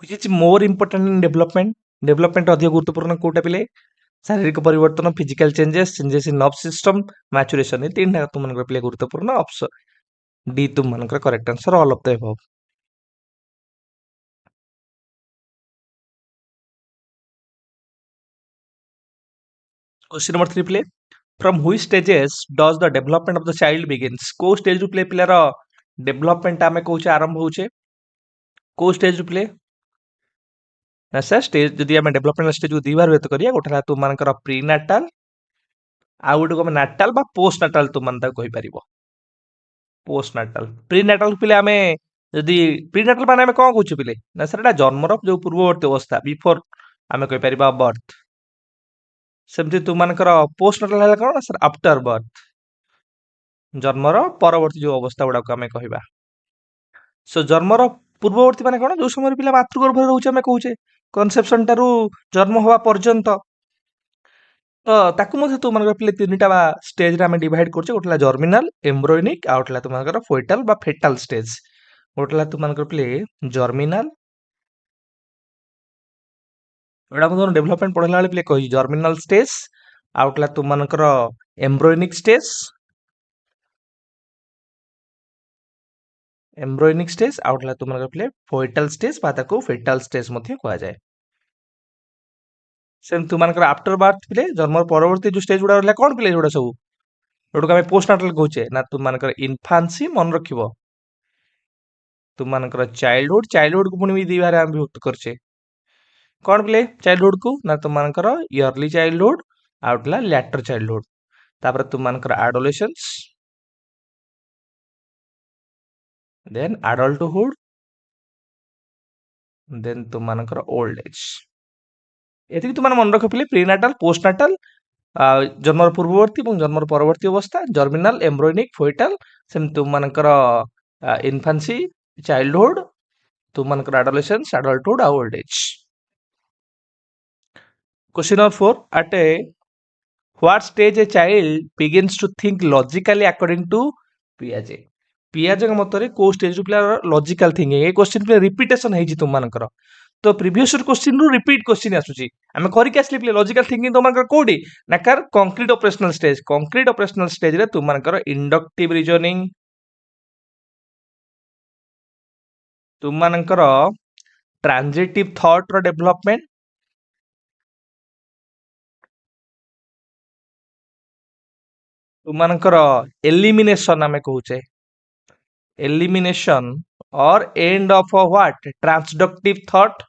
which is more important in development development अधिक गुरुत्वपूर्ण कोटा पिले शारीरिक परिवर्तन physical changes changes in nerve system maturation ये तीन तुम मानकर पिले गुरुत्वपूर्ण ऑप्शन डी तुम मानकर correct answer all of the above question number 3 play from which stages does the development of the child begins को स्टेज रु प्ले पिलार डेवलपमेंट आमे कहूचे आरंभ होचे को स्टेज रु प्ले ना सर स्टेज जदि आमे डेवलपमेंट स्टेज को दी बार व्यक्त करिया गोटे ला तुम मानकर प्री नाटाल आ गोटे को नाटाल बा पोस्ट नाटाल तुम मान ताको कहि परिबो पोस्ट नाटाल प्री नाटाल पिले आमे जदि प्री नाटाल माने आमे कोन कहूचे पिले ना सर एटा जन्मर जो पूर्ववर्ती अवस्था बिफोर आमे कहि परिबा बर्थ सेमति तुम मानकर पोस्ट नाटाल हला कोन सर आफ्टर बर्थ जन्मर परवर्ती जो अवस्था गुडा को आमे कहिबा सो जन्मर पूर्ववर्ती माने कोन जो समय पिला मातृगर्भ रहउचे आमे कहूचे कन्सेप्शन टारू जन्म हवा पर्यंत तो ताकू मध्ये तुमनकर पिले तीनटा बा स्टेज रे आमे डिवाइड करछे गोटला जर्मिनल एम्ब्रोयनिक आ गोटला तुमनकर फोइटल बा फेटल स्टेज गोटला तुमनकर पिले जर्मिनल एडा मधन डेवलपमेंट पढला वाले पिले कहि जर्मिनल स्टेज आ गोटला तुमनकर एम्ब्रोयनिक स्टेज आ गोटला तुमनकर पिले फोइटल स्टेज बा ताकू फेटल स्टेज मध्ये कहया जाय सेम तुमनकर आफ्टर बर्थ पिले जन्म परवर्ती जो स्टेज गुडा रहला कोन पिले जोडा सब जोडका हमें पोस्टनाटल कहूचे ना तुम मानकर इन्फांसी मन रखिबो तुम मानकर चाइल्डहुड चाइल्डहुड को पुनी भी दी बारे हम विभक्त करछे कोन पिले चाइल्डहुड को ना तुम मानकर इयरली चाइल्डहुड आउटला लैटर चाइल्डहुड तापर तुम मानकर एडोलेसेंस देन एडल्टहुड देन तुम मानकर ओल्ड एज एति तुम मन रख पिले प्रीनाटाल पोस्टनाटाल जन्मर पूर्ववर्ती और जन्मर परवर्ती अवस्था जर्मिनाल एम्ब्रोयनिक फोइटाल सेम तुम मानकर इन्फांसी चाइल्डहुड तुम मानकर एडोलेसेंस एडल्टहुड आ old age question number 4 at a what stage a child begins to think logically according to Piaget पियाजे के मतरे को स्टेज रु पिला लॉजिकल थिंकिंग ए क्वेश्चन पे रिपीटेशन हेजी तुम मानकर तो प्रीवियस क्वेश्चन रु रिपीट क्वेश्चन आसुची आमे करि के आसली पिले लॉजिकल थिंकिंग तुम मानकर कोडी नाकार कंक्रीट ऑपरेशनल स्टेज रे तुम मानकर इंडक्टिव रीजनिंग तुम मानकर ट्रांजिटिव थॉट रो डेवलपमेंट तुम मानकर एलिमिनेशन आमे कहूचे elimination or end of a what transductive thought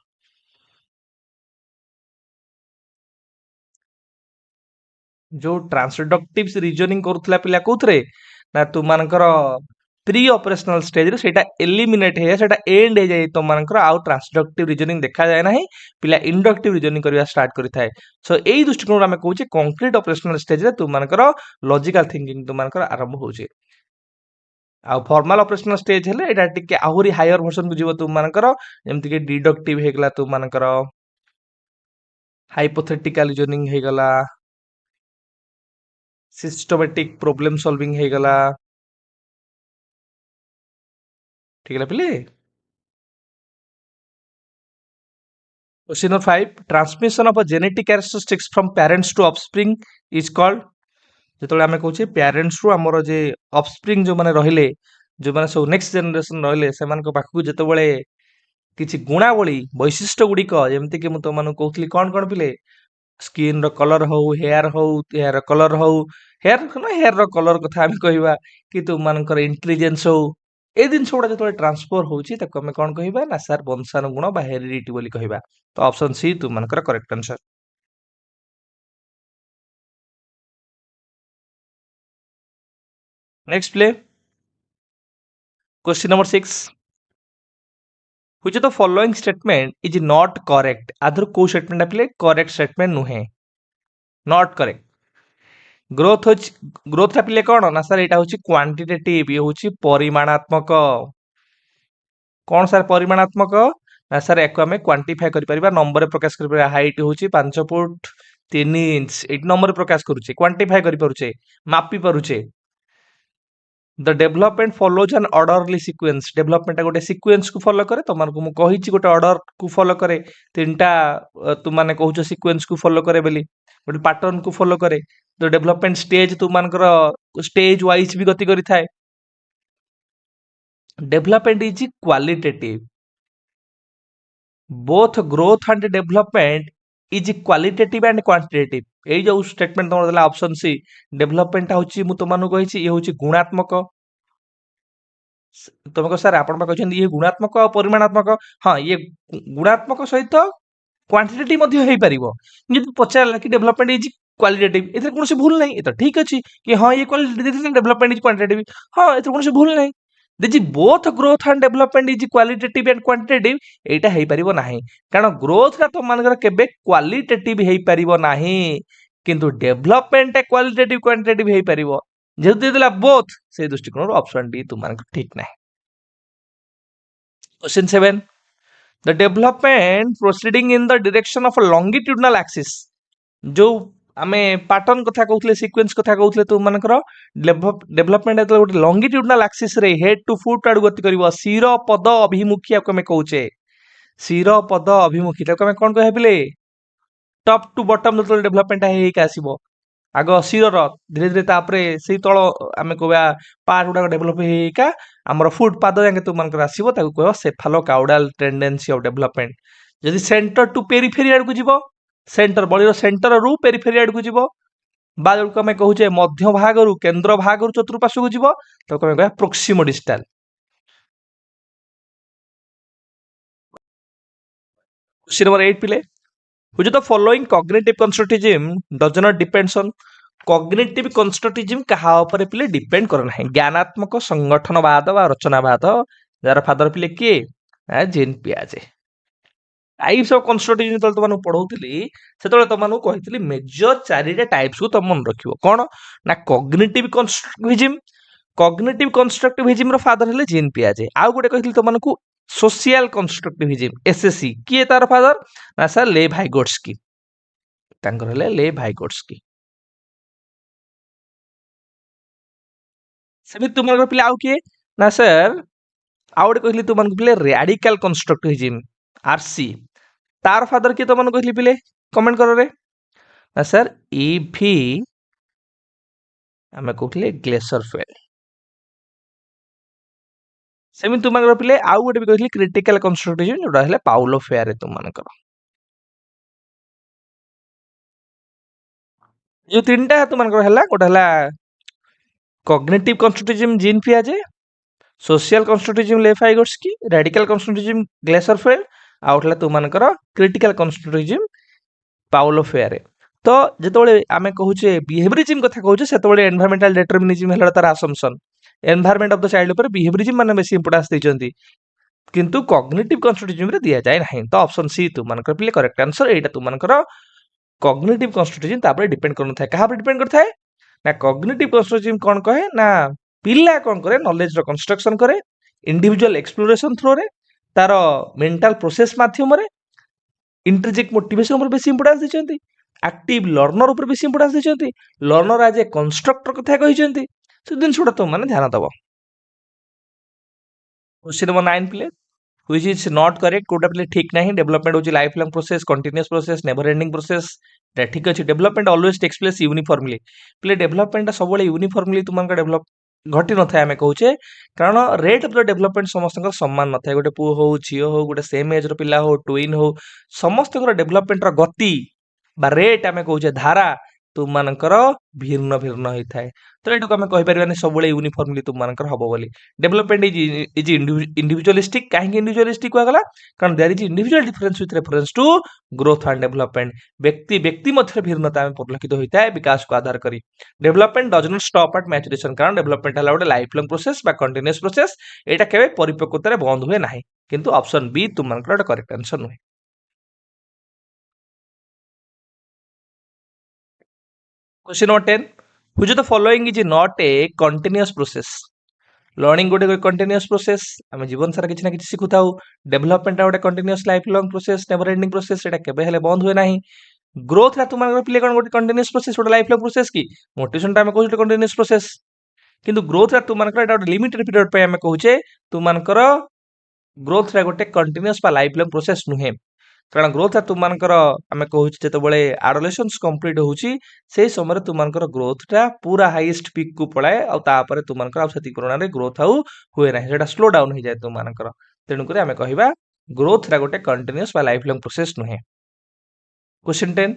जो ट्रांसडक्टिव रीजनिंग करूथला पिला कोथरे ना तुम मानकर प्री ऑपरेशनल स्टेज रे सेटा एलिमिनेट हे सेटा एंड हे जाय तुम मानकर आउ ट्रांसडक्टिव रीजनिंग देखा जाय नाही पिला इंडक्टिव रीजनिंग करबा स्टार्ट करि थाए सो एई दृष्टिकोण हम कहूचे कंक्रीट ऑपरेशनल स्टेज रे तुम मानकर लॉजिकल थिंकिंग तुम मानकर आरंभ होचे आ फॉर्मल ऑपरेशनल स्टेज हेले एटा टिके आहुरी हायर वर्जन को जीव तुम मानकर जेमति के डिडक्टिव हेगला तुम मानकर हाइपोथेटिकल रीजनिंग हेगला सिस्टमैटिक प्रॉब्लम सॉल्विंग हेगला ठीक है पिले question number 5 transmission of genetic characteristics from parents to offspring is called जेतोले आमे कहूचे पेरेंट्स रु हमर जे ऑफस्प्रिंग जो माने रहिले जो माने सब नेक्स्ट जनरेशन रहिले सेमान को पाखु जेतोबेले किछि गुणावली वैशिष्ट्य गुड़िक जेमति कि मु तो मानु कहउतली कोन पिले स्किन रो कलर हो हेयर कलर हो हेयर रो कलर कथा आमे कहिबा कि तुम मानकर इंटेलिजेंस हो ए दिन छोड़ा जो ट्रांसफर होची ताको हमें कोन कहिबा ना सर वंशानुगुण बा हेरिडिटी बोली कहिबा तो ऑप्शन सी तुम मानकर करेक्ट आंसर नेक्स्ट प्ले question number 6 which of the following statement is not correct आधर को स्टेटमेंट प्ले करेक्ट स्टेटमेंट नुहे नॉट करेक्ट ग्रोथ हो ग्रोथ पिले कौन ना सर यहाँ हूँ क्वांटिटेटिव ये हूँ परिमाणात्मक कौन सर परिमाणात्मक ना सर या आम क्वांटिफाए कर नंबर प्रकाश कर हाइट हूँ 5 फुट 3 इंच ये नंबर प्रकाश करुचे क्वांटिफाए करें मापी पारुचे the development follows an orderly sequence development गोटे सीक्वेंस को फॉलो करे तुमको मु कही गोटे ऑर्डर को फॉलो करे तीनटा तुम माने कहूछ सीक्वेंस को फॉलो करे बोली गोटे पैटर्न को फॉलो करे तो डेभलपमेंट स्टेज तुम मानकर स्टेज वाइज भी गति करि थाए development is qualitative both growth and development is qualitative and quantitative ये जो स्टेटमेंट तुम देला ऑप्शन सी डेभलपमेंट होची मु तुमनु कहिछि ये होची गुणात्मक तुम कह सर आपण कहते ये गुणात्मक और परिमाणात्मक हाँ ये गुणात्मक सहित क्वांटिटेटिव मध्ये हेई परिबो जदि पचारला कि डेभलपमेंट इज क्वालिटेटिव एथरे कोनोसी भूल नहीं ए तो ठीक अछि कि हाँ ये क्वालिटेटिव डेभलपमेंट इज क्वांटिटेटिव हाँ एथरे कोनोसी भूल नहीं this both growth and development is qualitative and quantitative एटा हेई परिबो नाही कारण ग्रोथ का तो मानकर केबे क्वालिटेटिव हेई परिबो नाही किंतु डेभलपमेंट क्वालिटेटिव क्वांटिटेटिव हेई परिबो जेहेतु देला बोथ से दृष्टिकोण ऑप्शन डी तुम मानकर ठीक नाही question 7 the development proceeding in the direction of longitudinal axis जो आमे पैटर्न कथा कहउतले सीक्वेंस कथा कहउतले तुम मानकर डेभलपमेंट एत गोटे लॉन्गिट्यूडनल एक्सिस रे हेड टू फुट आडु गति करिवो शिर पद अभिमुखी आपको हमें कहउचे शिर पद अभिमुखी ताको हमें कोन कहबिले टॉप टू बॉटम जो डेभलपमेंट हे का आसीबो आग शिर धीरे धीरे तापरे से तल आम कह पार्ट गुड़ा डेभलप होगा आमर फुट पाद जाके तुम मानकर आसो कह सेफालो काउडाल टेंडेंसी ऑफ डेभलपमेंट जदि सेंटर टू पेरिफेरी आड़ को जीव सेंटर बॉडी सेंटर रु पेरिफेरी आड़ को जीव बा जो आम कहूचे मध्य भाग रु केन्द्र भाग रु चतुर्पार्श्व को जीव तो आम कह प्रोक्सिमो डिस्टाल क्वेश्चन नंबर 8 पिले which of the following cognitive constructivism does not depends on cognitive constructivism कहा ऊपर पिले डिपेंड कर ना ज्ञानात्मक संगठनवाद व रचनावाद जार फादर पिले किए जेन पियाजे टाइप्स ऑफ कंस्ट्रक्टिविज्म तो तुम पढ़ौली से तुम कही मेजर चारिटा टाइप्स को तुम मन रखियो कौन ना कॉग्निटिव कंस्ट्रक्टिविज्म रो फादर हेले जेन पियाजे आउ गोटे कही तुमको सोशियल कंस्ट्रक्टिविज्म एसएससी किए तार फादर ना सर ले भाइगोट्स्की तांकर हेले ले भाइगोट्स्की सेमि तुमर पिले आउ किए ना सर आउ गोटे कहली तुमन पिले रैडिकल कंस्ट्रक्टिविज्म आरसी तार फादर किए तुमन कहली पिले कमेंट करो रे ना सर ईवी आमे कहले ग्लेसरफेल्ड सेमि तुम पिले आउ गोटे भी कहली क्रिटिकल कंस्ट्रक्टिविज्म जोटा हेले पाउलो फेयर तुम मानकर जो तीनटा तुम मानकर हैला गोटा हैला कॉग्निटिव कंस्ट्रक्टिविज्म जीन पियाजे सोशल कंस्ट्रक्टिविज्म ले भाइगोट्स्की रैडिकल कंस्ट्रक्टिविज्म ग्लेसरफेल्ड आउ हैला तुम मानकर क्रिटिकल कंस्ट्रक्टिविज्म पाउलो फेयर तो जेतोले आमे कहूचे बिहेवियरिज्म कथा कहूचे सेतोले एनवायरमेंटल डिटरमिनिज्म हैला तार assumption environment of the child ऊपर बिहेवियरिज्म माने बेसी इंपोर्टेंस देचंती किंतु कॉग्निटिव कंस्ट्रक्टिविज्म रे दिया जाय नाही तो ऑप्शन सी तुम मानकर पिले करेक्ट आंसर एटा तुम मानकर कॉग्निटिव कंस्ट्रक्टिविज्म तापर डिपेंड करन थाए कहा पर डिपेंड करथाय ना कॉग्निटिव कंस्ट्रक्टिविज्म कोन कहे ना पिला कोन करे नॉलेज रो कंस्ट्रक्शन करे इंडिविजुअल एक्सप्लोरेशन थ्रू रे तार मेंटल प्रोसेस माध्यम रे इंट्रिंसिक मोटिवेशन ऊपर बेसी इंपोर्टेंस देचंती एक्टिव लर्नर ऊपर बेसी इंपोर्टेंस देचंती लर्नर एज ए कंस्ट्रक्टर कथा कहिचंती से दिन छोड़ा तुम माने ध्यान दबो क्वेश्चन नंबर 9 प्ले व्हिच इज नॉट करेक्ट कोटा पिले ठीक नहीं डेवलपमेंट होची life long process continuous process never ending process एटा ठीक अछि development always takes place uniformly पिले डेवलपमेंट सब यूनिफॉर्मली तुम डेवलप घटी न थाए आमे कहूचे कारण रेट ऑफ द डेवलपमेंट समस्त सम्मान न थाए गोटे पुओ हो झियो हो गोटे सेम एज रो पिला हो ट्विन हो समस्त डेवलपमेंट रो गति बा रेट आमे कहूचे धारा तुमମାନଙ୍କର ଭିନ୍ନ ଭିନ୍ନ ହେଇଥାଏ ତ ଏଟାକୁ ଆମେ କହିପାରିବାନି ସବୁବେଳେ ୟୁନିଫର୍ମଲି ତୁମମାନଙ୍କର ହବ ବୋଲି डेवलपमेंट इज इंडिविजुअलिस्टिक कहीं इंडिविजुअलिस्टिक हुआ गला कारण there is individual difference with reference to growth and development व्यक्ति व्यक्ति मध्य भिन्नता में परिलक्षित होता है विकास को आधार करी development does not stop at maturation कारण डेवलपमेंट है गोटे लाइफ लॉन्ग प्रोसेस बा कंटीन्यूअस प्रोसेस एटा केबे परिपक्वता बंद हुए नाही किंतु ऑप्शन बी तुमମାନଙ୍କର करेक्ट आंसर नुहे question number 10 which of the following is not A continuous process learning गोटे कंटीन्यूअस प्रोसेस आम जीवन सारा किसी ना किसी शिखुताऊ डेवलपमेंट गोटे continuous life long process never ending process एटा केबे हेले बंद हुए नाही ग्रोथ रा तुम पिले कौन गोटे कंटीन्यूअस प्रोसेस गोटे लाइफ लॉन्ग प्रोसेस की मोटिवेशन टाइम कहूँ कंटीन्यूअस प्रोसेस किंतु ग्रोथ रा तुम गोटे लिमिटेड पीरियड पे आम कहूचे तुम ग्रोथ रा गोटे कंटीन्यूअस बा लाइफ लॉन्ग प्रोसेस नुहे कारण ग्रोथ तुम आम कहूँ जो आडोलेसन्स कंप्लीट होची से समय तुमर ग्रोथ टा पूरा हाईएस्ट पिक को पलाए आउे तुम तुलन ग्रोथ आउ हुए ना स्लो डाउन हो जाए तुमर तेणुक आम कह ग्रोथ रा गोटे कंटीन्यूअस बा लाइफ लॉन्ग प्रोसेस नुहे question 10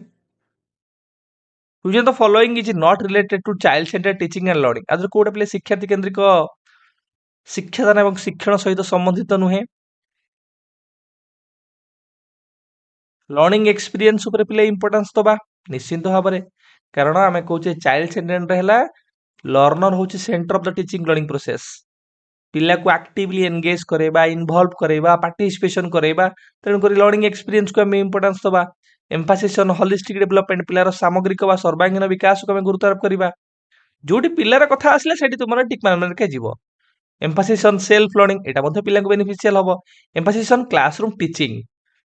which of the following is not related to child centred teaching and learning आज कोडे पिले शिक्षार्थी केंद्रिक शिक्षादान एवं शिक्षण सहित संबंधित नुहे लर्निंग एक्सपीरियंस ऊपर पिले इंपोर्टेंस दबा निश्चिंत भाव में कारण आम कहूचे चाइल्ड सेंटर्ड है लर्नर हूँ centre of the teaching learning process पिला को एक्टिवली एंगेज करेबा इन्वॉल्व करेबा पार्टिसिपेशन करेबा तेणुक लर्निंग एक्सपीरियंस को आम इंपोर्टेंस दबा एम्फासिस ऑन होलिस्टिक डेवलपमेंट पिलार सामग्रिक व सर्वांगीन विकास को आम गुरुत्वारोप करबा जोटी पिलार कथा आसले सेठी तुमर टिक मान के जीवो एम्फासिस ऑन सेल्फ लर्निंग एटा मध्ये पिला को बेनिफिशियल हबो एम्फासिस ऑन क्लासरूम टीचिंग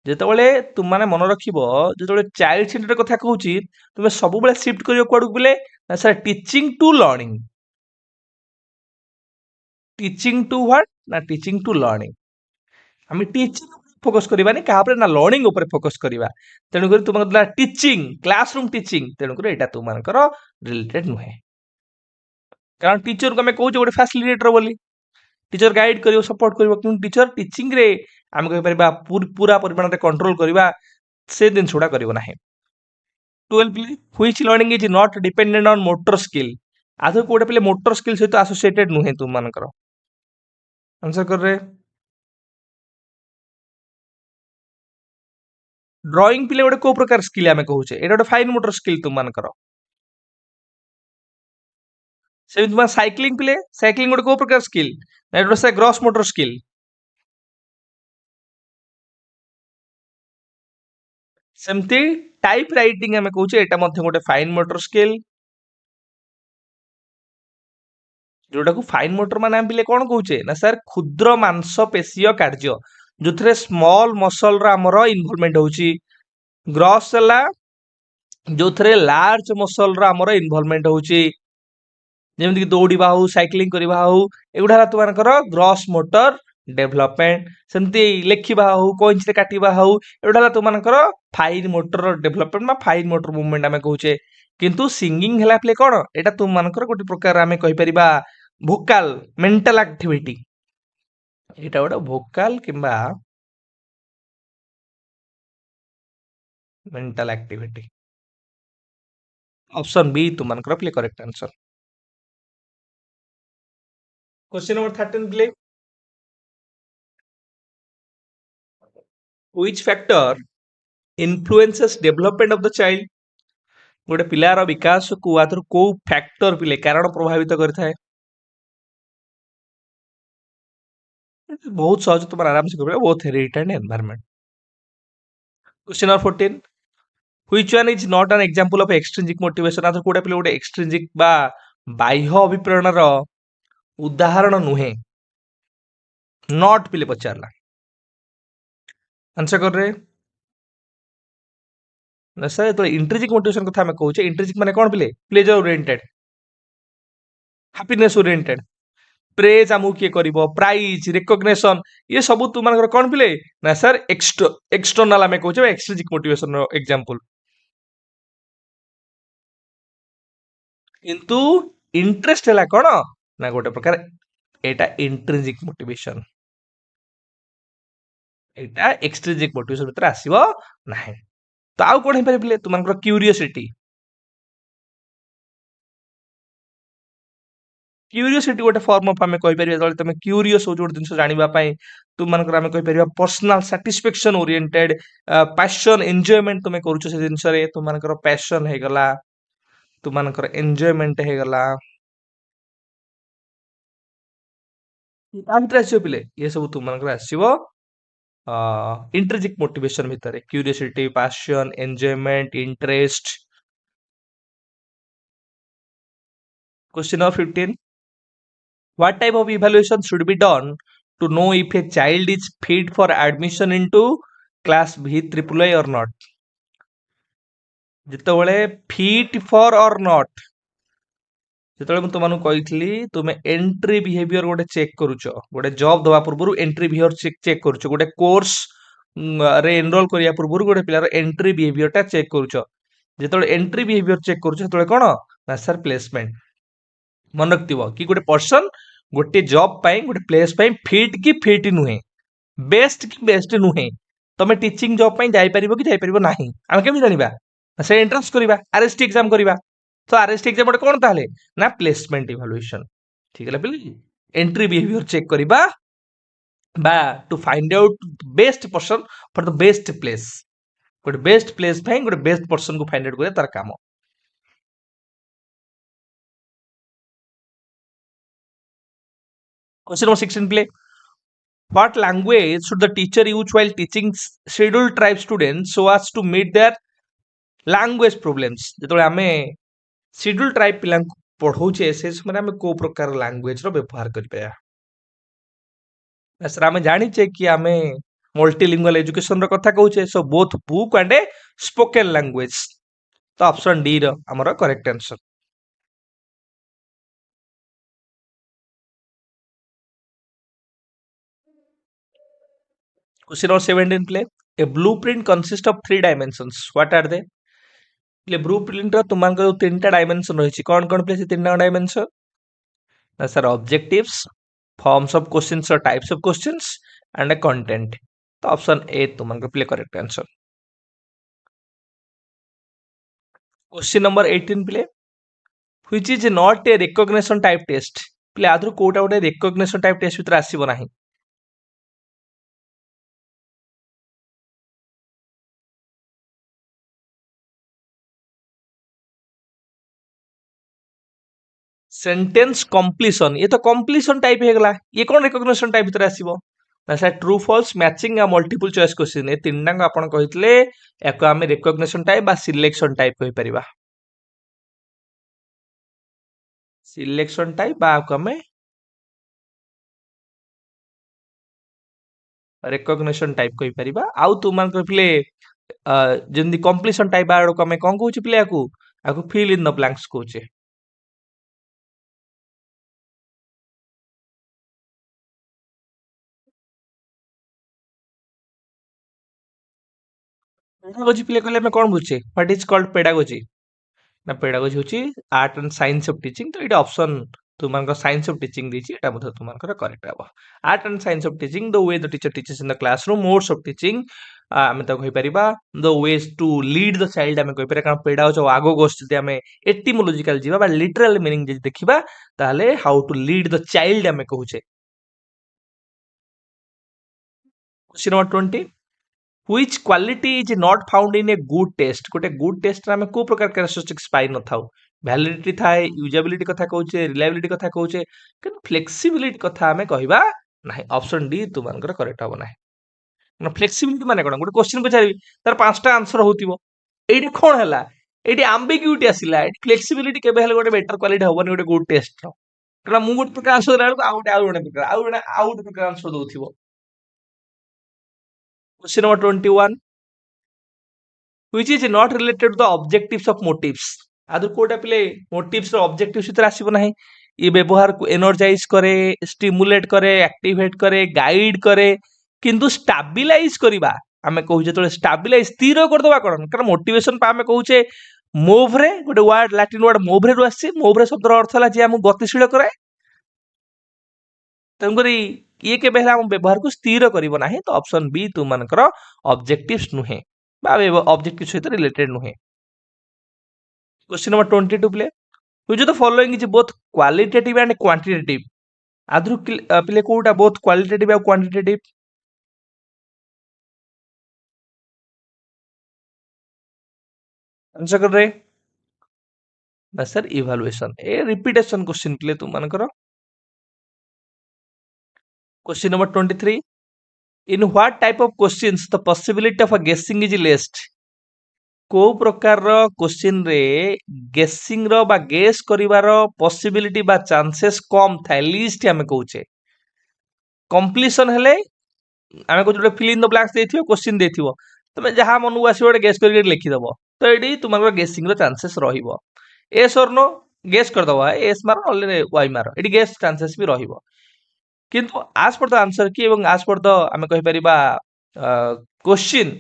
जेतेबेले तुम माने मन रखिबो जेतेबेले चाइल्ड सेंटर कथा कहूची तुमे सब बेले शिफ्ट करियो कोडू बिले ना sir teaching to learning teaching to what ना टीचिंग टू लर्निंग आम टीचिंग फोकस करबानी कहा ना लर्निंग ऊपर फोकस करबा तेणुक तुम टीचिंग क्लासरूम टीचिंग तेणुक एटा तुम रिलेटेड नुहे कारण टीचर को आम कहूँ गोटे फैसिलिटेटर बोली टीचर गाइड करियो सपोर्ट करियो कि टीचर टीचिंग रे आम कहि परबा पूरा परिमाण रे कंट्रोल करबा से दिन छुड़ा करियो नाही 12 which learning is not dependent on motor skill आधो कोडे पिले मोटर स्किल सहित एसोसिएटेड नुहे तुम मानकर आंसर कर रे ड्राइंग पिले गोटे को प्रकार स्किल आम कहूचे एटा गोटे फाइन मोटर स्किल तुम मानकर से तुम साइक्लिंग पिले साइक्लिंग गोटे को प्रकार स्किल एटा गोटे ग्रॉस मोटर स्किल सेमती टाइप राइटिंग आम कहूचे एटा मध्ये गोटे फाइन मोटर स्किल जोटा को फाइन मोटर मान आम पिले कौन कहूचे ना सर क्षुद्र मांसपेशीय कार्य जो थे स्मॉल मसल आमर इनवॉल्वमेंट होची ग्रॉस जो थे लार्ज मसल आमर इनवॉल्वमेंट होची जेमती कि दौड़ा हो साइक्लिंग करवा हो एगुड़ा तुमर ग्रॉस मोटर डेवलपमेंट सेमती लेखा हो कइंच काटिबा हो एगुड़ा तुमर fine motor development fine motor movement आम कहूचे किंतु सिंगिंग है प्ले कौन एटा तुम मानकर गोटे प्रकार आम कहीपर भोकाल मेंटल एक्टिविटी एटा गोटे भोकाल किंबा मेंटल एक्टिविटी ऑप्शन बी तुम मानकर प्ले correct answer question number 13 play which factor influences development of the child गोटे पिलार विकास को आदर को फैक्टर पिले कारण प्रभावित करता है बहुत सहज तुम आराम से कर both heredity and environment question number 14 which one is not an example of extrinsic motivation आदर कोडा पिले गोटे एक्सट्रिंसिक बा बाह्य अभिप्रेरण उदाहरण नुहे नॉट पिले पचारला आंसर कर रे ना सर तो इंट्रिंसिक मोटिवेशन कथा हम कहूचे इंट्रिंसिक माने कोन पिले pleasure oriented happiness oriented praise आमु किए करिवो प्राइज रिकॉग्निशन ये सब तुम मानकर कोन पिले ना सर एक्सटर्नल आमे कहउछे एक्सट्रिंसिक मोटिवेशन रो एग्जांपल किंतु इंटरेस्ट हला कोन ना गोटे प्रकार एटा इंट्रिंसिक मोटिवेशन एटा एक्सट्रिंसिक मोटिवेशन भीतर आसीबो नाही तो आउ कोन हे परिबले तुमनकर क्यूरियोसिटी क्यूरियोसिटी गोटे फॉर्म ऑफ आमे कहि परिबा जले तमे क्यूरियस हो जोट जिंस जानिबा पई तुमनकर आमे कहि परिबा personal satisfaction oriented passion enjoyment तुमे करूछो से जिंस रे तुमनकर पैशन हे गला तुमनकर एन्जॉयमेंट हे गला भितर आसीबो पिले ये सब तुमनकर आसीबो इंट्रिंसिक मोटिवेशन भितर curiosity passion enjoyment interest question number 15 what type of evaluation should be done to know if a child is fit for admission into class V triple I or not ଯେତେବେଳେ fit for or not ଯେତେବେଳେ ମୁଁ ତୁମମାନଙ୍କୁ କହିଥିଲି ତୁମେ entry behaviour ଗୋଟେ check କରୁଛ ଗୋଟେ job ଦବା ପୂର୍ବରୁ ଏଣ୍ଟ୍ରି ବିହେଭିୟର ଚେକ୍ କରୁଛ ଗୋଟେ କୋର୍ସ ରେ ଏନରୋଲ କରିବା ପୂର୍ବରୁ ଗୋଟେ ପିଲାର ଏଣ୍ଟ୍ରି ବିହେଭିୟରଟା ଚେକ୍ କରୁଛ ଯେତେବେଳେ ଏଣ୍ଟ୍ରି ବିହେଭିୟର ଚେକ୍ କରୁଛ ସେତେବେଳେ କଣ ନା ସାର୍ ପ୍ଲେସମେଣ୍ଟ ମନେ ରଖିଥିବ କି ଗୋଟେ ପର୍ସନ ଗୋଟେ ଜବ୍ ପାଇଁ ଗୋଟେ ପ୍ଲେସ୍ ପାଇଁ ଫିଟ୍ କି ଫିଟ୍ ନୁହେଁ ବେଷ୍ଟ କି ବେଷ୍ଟ ନୁହେଁ ତମେ ଟିଚିଂ ଜବ୍ ପାଇଁ ଯାଇପାରିବ କି ଯାଇପାରିବ ନାହିଁ ଆମେ କେମିତି ଜାଣିବା ସେ ଏଣ୍ଟ୍ରାନ୍ସ କରିବା ଆରଏସଟି ଏକ୍ଜାମ କରିବା ତ ଆରଏସଟି ଏକ୍ଜାମ ଗୋଟେ କଣ ତାହେଲେ ନା ପ୍ଲେସମେଣ୍ଟ ଇଭାଲୁଏସନ ଠିକ ହେଲା ପିଲେ ଏଣ୍ଟ୍ରି ବିହେଭିୟର ଚେକ୍ କରିବା বা two find out best person for the best place ଗୋଟେ ବେଷ୍ଟ ପ୍ଲେସ୍ ପାଇଁ ଗୋଟେ ବେଷ୍ଟ ପର୍ସନକୁ ଫାଇଣ୍ଡ ଆଉଟ୍ କରିବା ତାର କାମ Question number 16 play. What language should the teacher use while teaching scheduled tribe students so as to meet their language problems? ଯେତେବେଳେ ଆମେ scheduled tribe ପିଲାଙ୍କୁ ପଢଉଛେ ସେ ସମୟରେ ଆମେ କୋଉ ପ୍ରକାର ଲାଙ୍ଗୁଏଜ ର ବ୍ୟବହାର କରିପାରିବା ସାର୍ ଆମେ ଜାଣିଛେ କି ଆମେ ମଲ୍ଟିଲିଙ୍ଗୁଆଲ ଏଜୁକେସନ ର କଥା କହୁଛେ so both book and spoken language ତ ଅପସନ ଡି ର ଆମର correct answer Question number 17 play. A blueprint consists of three dimensions. What are they? Play blueprint ର ତୁମମାନଙ୍କର ଯୋଉ ତିନିଟା ଡାଇମେନସନ ରହିଛି କଣ କଣ ପ୍ଲେ ସେ ତିନିଟା ଡାଇମେନସନ ନା sir ଅବଜେକ୍ଟିଭ୍ସ forms of questions or types of questions and a content तो ऑप्शन ए तुमनको प्ले करेक्ट आंसर क्वेश्चन नंबर 18 प्ले which is not a recognition type test प्ले आदर कोटा गोटे recognition type test भितर आसीबो नाही सेंटेंस कंप्लीशन ये तो कंप्लीशन टाइप हे गला ये कौन रिकॉग्निशन टाइप भितर आसीबो ना सर ट्रू फॉल्स मैचिंग या मल्टीपल चॉइस क्वेश्चन ए तीनटा को आपण कहितले एको आमे रिकॉग्निशन टाइप बा सिलेक्शन टाइप कहि परिबा सिलेक्शन टाइप बा को आमे रिकॉग्निशन टाइप कहि परिबा आउ तुमान को प्ले जेंदी कंप्लीशन टाइप बा को आमे कोन कहूची प्ले आकु फिल इन द ब्लैंक्स कहूचे पेडागोजी प्ले करले हमें कौन बुझे व्हाट इज कॉल्ड पेडागोजी ना पेडागोजी होची art and science of teaching तो इटा ऑप्शन तुमनकर साइंस ऑफ टीचिंग दीची एटा मधे तुमनकर करेक्ट हबो art and science of teaching the way the teacher teaches in the classroom modes of teaching आमे तो कहि परिबा the ways to lead the child आमे कहि परिबा कारण पेडा हो आगो गोष्ठ जदि आमे एटिमोलॉजिकल जीवा बा लिटरल मीनिंग जदि देखिबा ताले how to lead the child आमे कहूचे question number 20 which quality is not found in a good test गोटे गुड टेस्ट रे को प्रकार कैरेक्टरिस्टिक्स पाई न थाउ वैलिडिटी थाए यूजेबिलिटी कथा कहूचे रिलायबिलिटी कथा कहूचे किंतु फ्लेक्सिबिलिटी कथा हमें कहबा नाही ऑप्शन डी तुमनकर करेक्ट हबो नाही ना फ्लेक्सिबिलिटी माने कोन गोटे क्वेश्चन पचारि तार पांचटा आंसर होतिबो एडी कोन हला एडी एम्बिग्यूटी आसिला एडी फ्लेक्सिबिलिटी केबे हल गोटे बेटर क्वालिटी हबो गोटे गुड टेस्ट रो कारण मु गोटे प्रकार आंसर देला आउट प्रकार आंसर दोथिबो question number 21 which is not related to the objectives of motives आदर कोटा पिले मोटिव्स रो ऑब्जेक्टिव्स भितर आसीबो नाही ये व्यवहार को एनर्जाइज करे, स्टिमुलेट करे, एक्टिवेट करे, गाइड करे, किंतु स्टाबिलाइज करबा आमे कहू जे स्टाबिलाइज स्थिर करदबा कोन कारण मोटिवेशन पा आमे कहूचे मूव रे गोटे वर्ड लैटिन वर्ड मूव रे रु आसी मूव रे शब्दर अर्थ हला जे हम गतिशील करे तेणुकरी ये केबे हम व्यवहार को स्थिर करिवो नाही तो ऑप्शन बी तुम मानकर ऑब्जेक्टिव्स नुहे बा ऑब्जेक्टिव सहित रिलेटेड नुहे। क्वेश्चन नंबर 22 प्ले which of the following is both qualitative and quantitative आदरु प्ले कोटा बोथ क्वालिटेटिव और क्वांटिटेटिव आंसर कर रहे ना सर इवैल्यूएशन ए रिपीटेशन क्वेश्चन प्ले तुम मानकर। Question number 23 in what type of questions the possibility of a guessing is लेस्ट को प्रकार रो क्वेश्चन रे गेसिंग रो बा गेस करिवार पॉसिबिलिटी बा चांसेस कम थाए लीस्ट हमें कहूचे कंप्लीशन हेले आमे को जोटे फिल इन द ब्लैंक्स देथियो क्वेश्चन देथियो तमे जहा मनु आसी ओटे गेस करके लिखि दबो तो एडी तुमर गेसिंग रो चांसेस रहिबो एस और नो गेस कर दबो एस मारो नले वाई मारो एडी गेस चांसेस भी रहिबो किंतु आज पर द आंसर की एवं आज पर द आमे कहि परिबा क्वेश्चन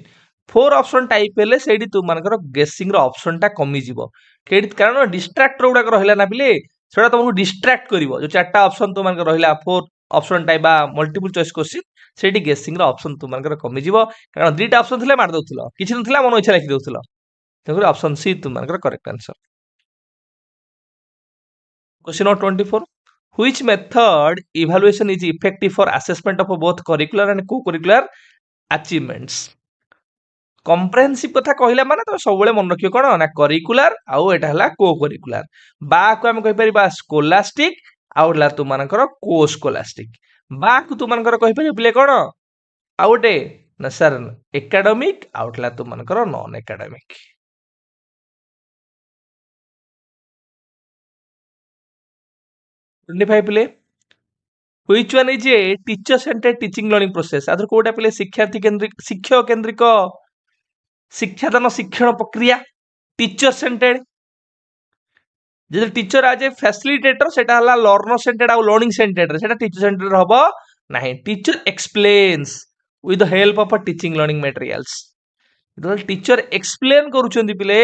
फोर ऑप्शन टाइप हेले सेडी तुम मानकर गेसिंग रो ऑप्शन टा कमी जीवो केडी कारण डिस्ट्रैक्टर गुडा रहला ना बिले सेडा तुमको डिस्ट्रैक्ट करिवो जो चारटा ऑप्शन तुम मानकर रहला फोर ऑप्शन टाइप बा मल्टीपल चॉइस क्वेश्चन सेडी गेसिंग रो ऑप्शन तुम मानकर कमी जीवो कारण दुईटा ऑप्शन थिले मार दउथलो किछि नथिला मन इच्छा लिखि दउथलो तेकर ऑप्शन सी तुम मानकर correct answer. Question number 24 which method evaluation is effective for assessment of both curricular and co-curricular achievements comprehensive कथा कहला माने तो सब बेले मन रखियो कोन ना करिकुलर आउ एटा हला को करिकुलर बा को हम कहि परिबा स्कोलास्टिक आउ ला तु मानकर को स्कोलास्टिक बा को तु मानकर कहि परिबा प्ले कोन आउटे ना सर एकेडमिक आउटला तु मानकर non academic. 25 play which one is a teacher centered teaching learning process आदर कोटा प्ले शिक्षार्थी केंद्रिक शिक्षक केंद्रिक शिक्षादान शिक्षण प्रक्रिया टीचर सेंटेड जे टीचर आज ए फैसिलिटेटर सेटा हला लर्नर सेंटेड आ लर्निंग सेंटेड सेटा टीचर सेंटेड हबो नाही teacher explains with the help of a teaching learning materials जेतल टीचर एक्सप्लेन करूछंती पिले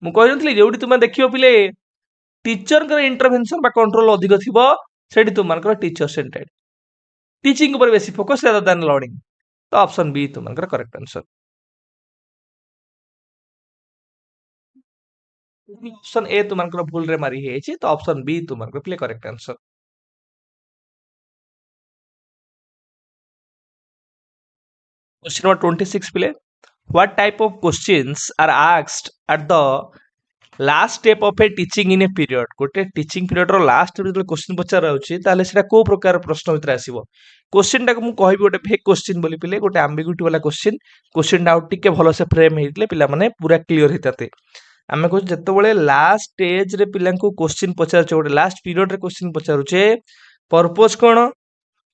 मु कहनथली जेउडी तुमे देखियो पिले टीचर कर इंटरवेंशन बा कंट्रोल अधिक थिबो सेठी तुम मानकर टीचर सेंटेड टीचिंग ऊपर बेसी फोकस rather than लर्निंग तो ऑप्शन बी तुम मानकर करेक्ट आंसर। ऑप्शन ए तुम मानकर भूल रे मारी हेछि तो ऑप्शन बी तुम मानकर प्ले करेक्ट आंसर। क्वेश्चन नंबर 26 प्ले what type of questions are asked at the last step of a teaching in a period गोटे टीचिंग पीरियड रो लास्ट जो क्वेश्चन पचार होछि ताले सेटा को प्रकार प्रश्न भितर आसीबो क्वेश्चन टा मु कहबी गोटे फेक क्वेश्चन बोली पिले गोटे एम्बिग्यूटी वाला क्वेश्चन डाउट टिके भलो से फ्रेम हेइतले पिला माने पूरा क्लियर हेताते आमे को जत्तो बळे लास्ट स्टेज रे पिला को क्वेश्चन पचार छ गोटे लास्ट पीरियड रे क्वेश्चन पचारु छे पर्पस कोन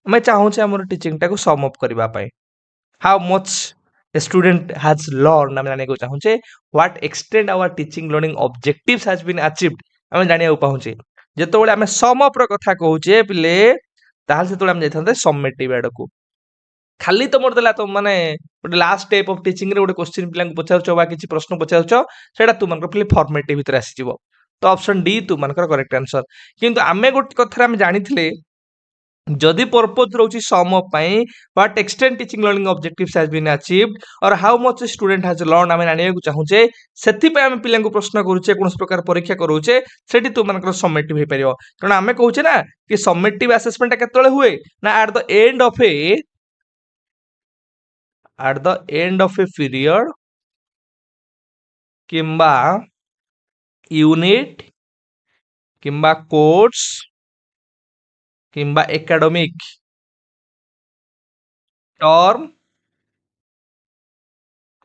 मैं चाहू छे हमर टीचिंग टा को सम अप करबा पय how much a student has learned आमे जाने को चाहू छे what extent our teaching learning objectives has been achieved आमे जानिया पाहुचे जेतो बळे आमे सम अप रो कथा कहूचे पिले ताहाल सेतो आमे जाइथांते समेटिव एड को खाली तो मोर देला तो माने गोटे लास्ट स्टेप ऑफ टीचिंग रे गोटे क्वेश्चन पिला को पचारछो बा किछि प्रश्न पचारछो सेटा तु मानकर पिले फॉर्मेटिव भितर आसी जिवो तो ऑप्शन डी तु मानकर करेक्ट आंसर किंतु आमे गोटे कथा आमे जानिथिले जदि पर्पज रोची सम अप पई what extent teaching learning objectives has been achieved और how much student has learn आमे जानिया को चाहूचे सेति पे आमे पिला को प्रश्न करूचे कोनस प्रकार परीक्षा करूचे सेठी तु मानकर समेटिव हे परियो कारण आमे कहूचे ना कि समेटिव असेसमेंट केतले हुए ना at the end of a period किंबा यूनिट किंबा कोर्स किंबा एकेडमिक टर्म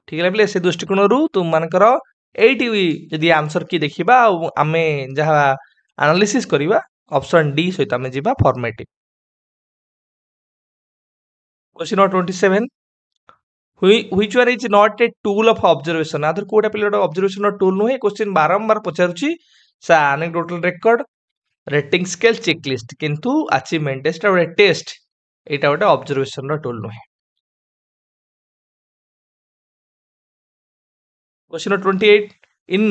ठीक है से दृष्टिकोण रु तुम मानकर एटी यदि आंसर की देखिबा आमे जहा एनालिसिस करिबा ऑप्शन डी सहित आमे जिबा formative. Question number 27 which one is not a tool of observation आदर कोटा पिले ऑब्जर्वेशन टूल नुहे क्वेश्चन बारंबार पचारुची सा anecdotal record rating scale checklist किंतु अचीवमेंट टेस्ट और टेस्ट एटा गोटे ऑब्जर्वेशन रो टूल नुहे। Question 28 in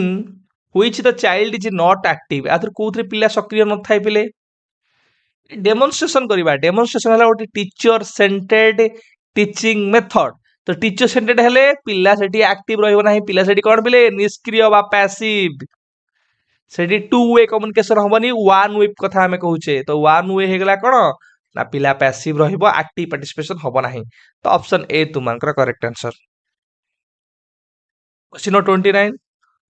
which the child is not active आथर कोथरे पिला सक्रिय न थाई पिले डेमोन्स्ट्रेशन करबा डेमोन्स्ट्रेशन हला गोटे टीचर सेंटर्ड टीचिंग मेथड तो टीचर सेंटर्ड हेले पिला सेठी एक्टिव रहइबो नाही पिला सेठी कोन पिले निष्क्रिय बा पैसिव सेठी टू वे कम्युनिकेशन हबनी वन वे कथा हमें कहूचे तो वन वे हेगला कोन ना पिला पैसिव रहइबो एक्टिव पार्टिसिपेशन हबो नाही तो ऑप्शन ए तुमनकर correct answer. Question 29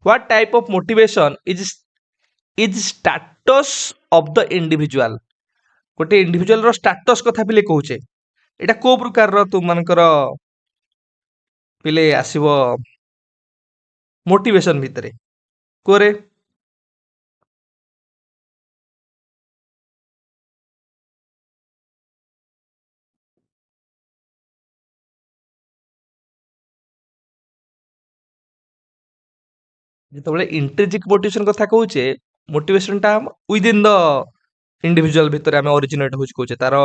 what type of motivation is status of the individual गोटे इंडिविजुअल रो स्टेटस कथा पिले कहूचे एटा को प्रकार रो तुमनकर पिले आसीबो मोटिवेशन भितरे कोरे ଯେତେବେଳେ ଇଣ୍ଟ୍ରିଜିକ୍ ମୋଟିଭେସନ କଥା କହୁଛେ ମୋଟିଭେସନ ଟା ୱିଦିନ୍ ଦ ଇଣ୍ଡିଭିଜୁଆଲ ଭିତରେ ଆମେ ଅରିଜିନେଟ୍ ହଉଛି କହୁଛେ ତାର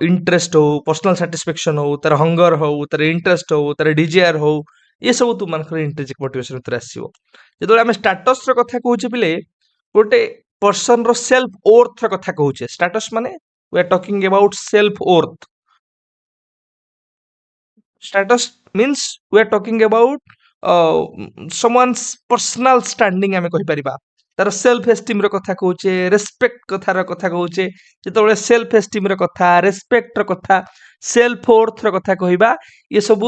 ଇଣ୍ଟରେଷ୍ଟ ହଉ ପର୍ସନାଲ ସାଟିସ୍ଫାକ୍ସନ ହଉ ତାର ହଙ୍ଗର ହଉ ତାର ଇଣ୍ଟରେଷ୍ଟ ହଉ ତାର ଡିଜାୟାର ହଉ ଏସବୁ ତୁମମାନଙ୍କର ଇଣ୍ଟ୍ରିଜିକ୍ ମୋଟିଭେସନ ଭିତରେ ଆସିବ। ଯେତେବେଳେ ଆମେ ଷ୍ଟାଟସ ର କଥା କହୁଛେ ପିଲେ ଗୋଟେ ପର୍ସନ ର ସେଲ୍ଫ ଓର୍ଥ ର କଥା କହୁଛେ ଷ୍ଟାଟସ ମାନେ we are talking about self worth status means we are talking about someone's personal standing आमे कहि परिबा तार सेल्फ एस्टीम रो कथा कहूचे रेस्पेक्ट कथा रो कथा कहूचे जेतबेले सेल्फ एस्टीम रो कथा रेस्पेक्ट रो कथा सेल्फ वर्थ रो कथा कहिबा ये सब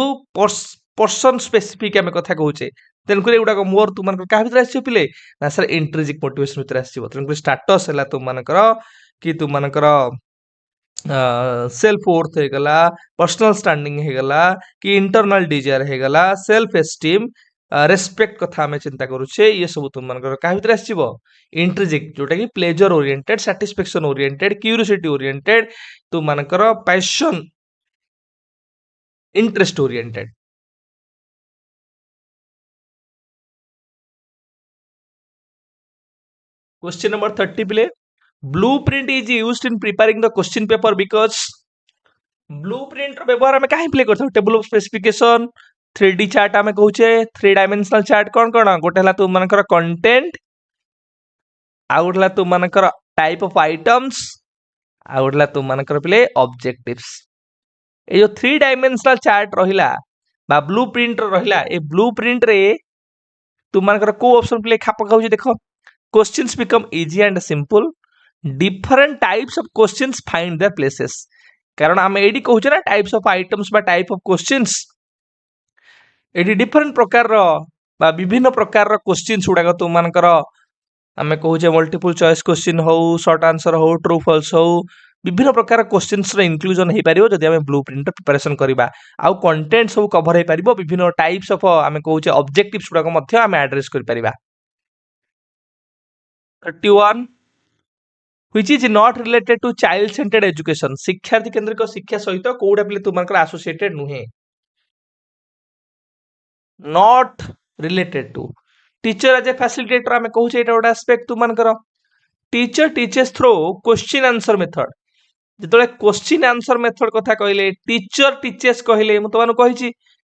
पर्सन स्पेसिफिक आमे कथा कहूचे तेन करे उडा मोर तुम मानकर का भितर आछियो पिले ना सर इंट्रिजिक मोटिवेशन भितर आछियो तेन करे स्टेटस हला तुम मानकर कि तुम मानकर सेल्फ वर्थ हेगला पर्सनल स्टैंडिंग हेगला कि इंटरनल डिजायर हेगला सेल्फ एस्टीम रेस्पेक्ट कथा आमे चिंता करूछे ये सब तुम मानकर का भितर आसीबो इंट्रिजिक जोटा कि pleasure oriented satisfaction oriented curiosity oriented तुम मानकर passion interest oriented. Question number 30 प्ले blueprint is used in preparing the question paper because blueprint रो व्यवहार हमें काहे प्ले करथौ table of specification 3D chart हमें कहूचे 3 डायमेंशनल चार्ट कोन कोन गोटे हला तुम मानकर कंटेंट आ गोटे हला तुम मानकर टाइप ऑफ आइटम्स आ गोटे हला तुम मानकर प्ले ऑब्जेक्टिव्स ए जो 3 डायमेंशनल चार्ट रहिला बा ब्लूप्रिंट रहिला ए ब्लूप्रिंट रे तुम मानकर को ऑप्शन प्ले खाप खाउचे देखो questions become easy and simple different types of questions find their places कारण आम एडी कहूचे ना टाइप्स ऑफ आइटम्स बा टाइप ऑफ क्वेश्चंस एडी डिफरेंट प्रकार रो बा विभिन्न प्रकार रो क्वेश्चंस गुडा तुम मानकर आम कहूचे मल्टीपल चॉइस क्वेश्चन हो शॉर्ट आंसर हो ट्रू फॉल्स हो विभिन्न प्रकार क्वेश्चंस रो इंक्लूजन हे पारिबो जदि आम ब्लूप्रिंट प्रिपरेशन करबा आउ कंटेंट सब कवर हे पारिबो विभिन्न टाइप्स ऑफ आम कहूचे ऑब्जेक्टिव्स गुडा मध्य आम एड्रेस कर परिबा। 31 which is not related to child centered education शिक्षार्थी केंद्रिक शिक्षा सहित कोडा पिले तुमनकर एसोसिएटेड नुहे not related to teacher as a facilitator आमे कहूचे एटा ओडा एस्पेक्ट तुमनकर teacher teachers through question answer method जेतले क्वेश्चन आंसर मेथड कथा कहले टीचर टीचर्स कहले म तमानु कहिची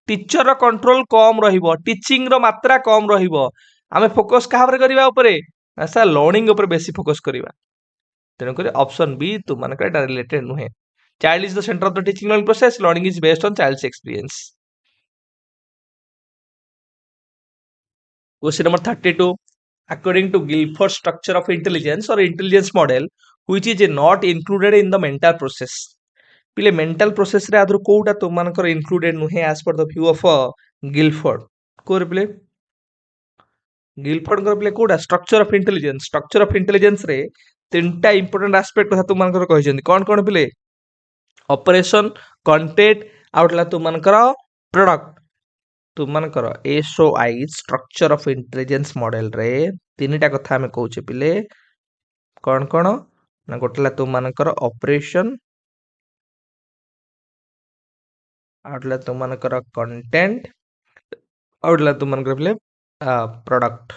टीचर रो कंट्रोल कम रहिबो टीचिंग रो मात्रा कम रहिबो आमे फोकस कहा पर करबा ऊपरे ऐसा लर्निंग ऊपर बेसी फोकस करबा तेणुक ऑप्शन बी तुम मान रिलेटेड नुहे child is the centre of the teaching learning process learning is based on child's experience. Question number 32 according to Guilford structure of intelligence और intelligence model which is not included in the mental process पिले mental process रे आदर कोउटा तुम मान included नुहे as per the view of Guilford कोर पिले गिलफोर्ड कर पिले कोडा स्ट्रक्चर ऑफ इंटेलिजेंस रे तीनटा इंपोर्टेंट एस्पेक्ट कथा तुम मानकर कहिसेंती कोन कोन पिले ऑपरेशन कंटेंट आउटला तुम मानकर प्रोडक्ट तुम मानकर SOI structure of intelligence model रे तीनटा कथा हमें कहूचे पिले कोन कोन ना गोटला तुम मानकर ऑपरेशन आउटला तुम मानकर कंटेंट आउटला तुम मानकर पिले प्रोडक्ट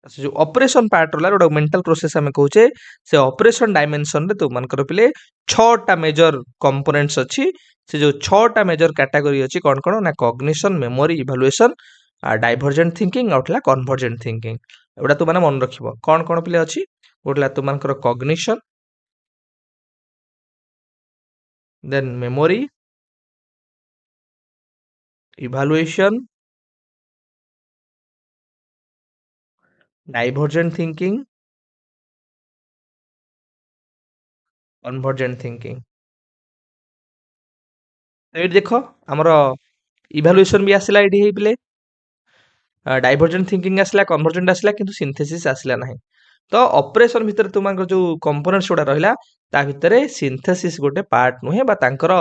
से जो ऑपरेशन पार्ट रहा गोटे मेंटल प्रोसेस आम कहे से ऑपरेशन डायमेंशन रे तुमकर पिले 6टा मेजर कंपोनेंट्स अच्छी से जो 6टा मेजर कैटेगरी अच्छी कौन कौन ना cognition memory evaluation divergent thinking आउटला कन्वर्जेंट थिंकिंग एटा तुम मैंने मन रखिबो कौन कौन पिले अच्छी गोटला तुमकर cognition then memory evaluation divergent thinking convergent thinking ये देख आमर इवैल्यूएशन भी आसला ये पिले डाइवर्जेंट थिंकिंग आसला कन्वर्जेंट आसला किंतु सिंथेसिस आसला नहीं तो ऑपरेशन भितर तुमको जो कंपोनेंट्स गुड़ा रहा ता भितर सिंथेसिस गोटे पार्ट नुहे तांकर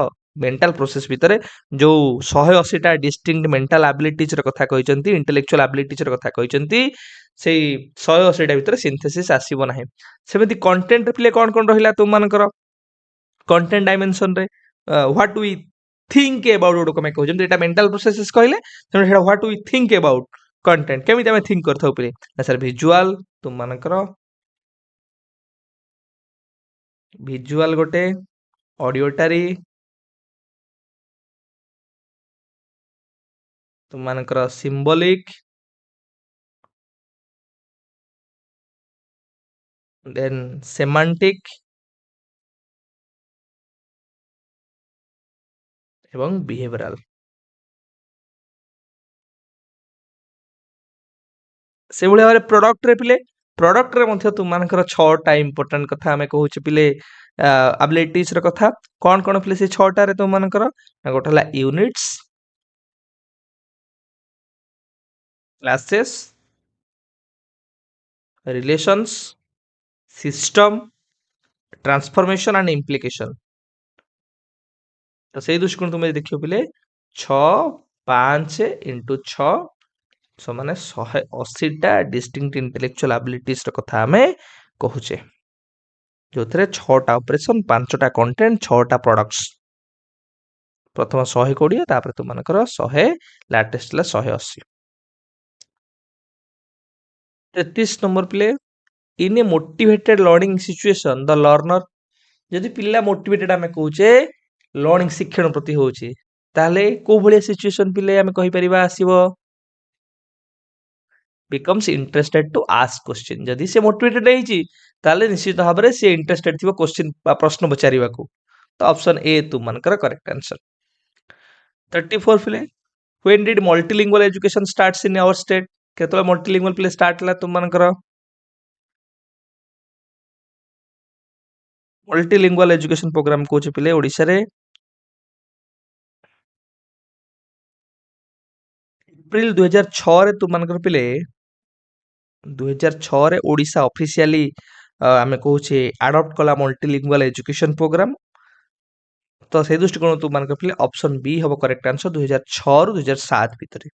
मेंटल प्रोसेस भितर जो 180टा डिस्टिंक्ट मेंटल एबिलिटीज कथा कहते इंटेलेक्चुअल एबिलिटीज कथा कहते से 180टा भितर सिंथेसिस आसीबो नाही सेमिति कंटेंट प्ले कौन कौन रहिला तुम मानकर कंटेंट डायमेंशन रे व्हाट वी थिंक अबाउट गोटे कमे कहउछन एटा मेंटल प्रोसेसेस कहले तेणु हेडा what we think about content केमिति आमे थिंक करथौ पे ना सर विजुअल तुम मानकर विजुअल गोटे ऑडियोटारी तुम मानकर सिंबॉलिक देन सेमांटिक एवं बिहेवियरल से भाई भाव प्रोडक्ट रे पिले प्रोडक्ट रे मध्य तुम मानकर 6टा इंपोर्टेंट कथा आमे कहूचे पिले एबिलिटीज र कथा कौन कौन पिले से 6टा रे तुम मानकर गोटे हला units classes relations system transformation and implication तो से दृष्टिकोण तुम देखियो पिले 6 5 × 6 समान 180टा डिस्टिंक्ट इंटेलेक्चुअल एबिलिटीज र कथा आमे कहूचे जो 6टा ऑपरेशन 5टा कंटेंट 6टा प्रोडक्ट्स प्रथम 120 तापर तुम मानकर 100 latest 180 33 number play in A motivated learning situation the learner जदि पिला मोटिवेटेड आमे कहूचे लर्निंग शिक्षण प्रति होची ताले को भलिया सिचुएशन पिले आमे कहि परिबा आसीबो becomes interested to ask question जदि से मोटिवेटेड होईची ताले निश्चित भाव रे से इंटरेस्टेड थिबो क्वेश्चन प्रश्न पचारिबा को तो ऑप्शन ए तुम मानकर correct answer 34 field when did multilingual education starts in our state केतला multilingual play start हला तुम मानकर मल्टीलिंगुअल एजुकेशन प्रोग्राम कोच पिले ओडिसा रे एप्रिल 2006 रे तुम मानकर पिले 2006 रे ओडिसा ऑफिशियली आमे कहूचे अडॉप्ट कला मल्टीलिंगुअल एजुकेशन प्रोग्राम तो से दृष्टिकोण तुम मानकर पिले ऑप्शन बी हबो करेक्ट आंसर 2006 रु 2007 भितरे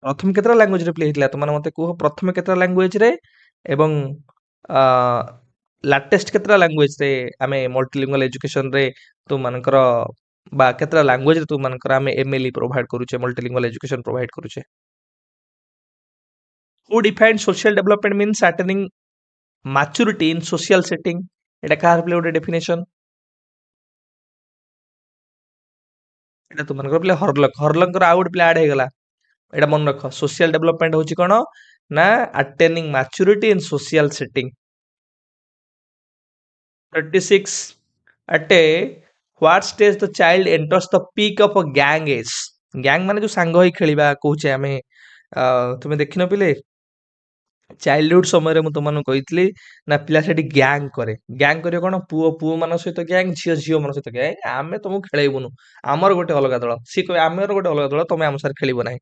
प्रथम केतरा लैंग्वेज रे प्ले हितला तुम माने मते को प्रथम केतरा लैंग्वेज रे एवं लाटेस्ट केतरा लैंग्वेज रे आमे मल्टीलिंगुअल एजुकेशन रे तुम मानकर बा केतरा लैंग्वेज रे तुम मानकर आमे एमएलई प्रोवाइड करूचे मल्टीलिंगुअल एजुकेशन प्रोवाइड करूचे who defined social development means attaining maturity in social setting Etah car play ओटे डेफिनेशन एटा तुम मानकर प्ले हरलक हरलक आ ओटे प्ले ऐड हे गला एटा मन रख सोशल डेवलपमेंट होची कोन ना attaining maturity in social setting 36 at a what stage the child enters the peak of a gang age gang माने जो सांग होई खेलिबा कहूचे आमे तुमे देखिनो पिले चाइल्डहुड समय रे मु तुमन कहितली ना पिला सेठी गैंग करे गैंग करियो कोन पुओ पुओ मान सहित गैंग झियो झियो मान सहित गैंग आमे तुमु खेलेइबुनु हमर गोटे अलगा दल सी कहे आमेर गोटे अलगा दल तमे हम सार खेलिबो नाही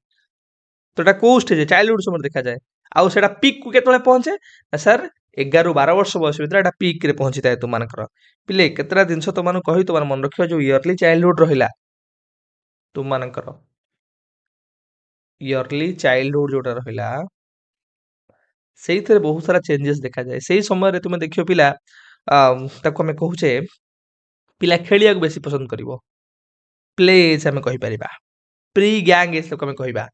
तो एटा को स्टेज चाइल्डहुड समय देखा जाए आउ सेटा पीक को केतले पहुंचे ना सर 11 ରୁ 12 वर्ष बयस भितर एटा पीक रे पहुंची थाए तुम मानकर पिले केतरा जिंस तुम मान कहि तुम मन रखियो जो इयरली चाइल्डहुड रहिला तुम मानकर इयरली चाइल्डहुड जोटा रहिला ସେଇଥିରେ ବହୁତ ସାରା ଚେଞ୍ଜେସ୍ ଦେଖାଯାଏ ସେଇ ସମୟରେ ତୁମେ ଦେଖିବ ପିଲା ତାକୁ ଆମେ କହୁଛେ ପିଲା ଖେଳିବାକୁ ବେଶୀ ପସନ୍ଦ କରିବ ପ୍ଲେ ଏଜ୍ ଆମେ କହିପାରିବା ପ୍ରି ଗ୍ୟାଙ୍ଗ ଏଜ୍ ତାକୁ ଆମେ କହିବା।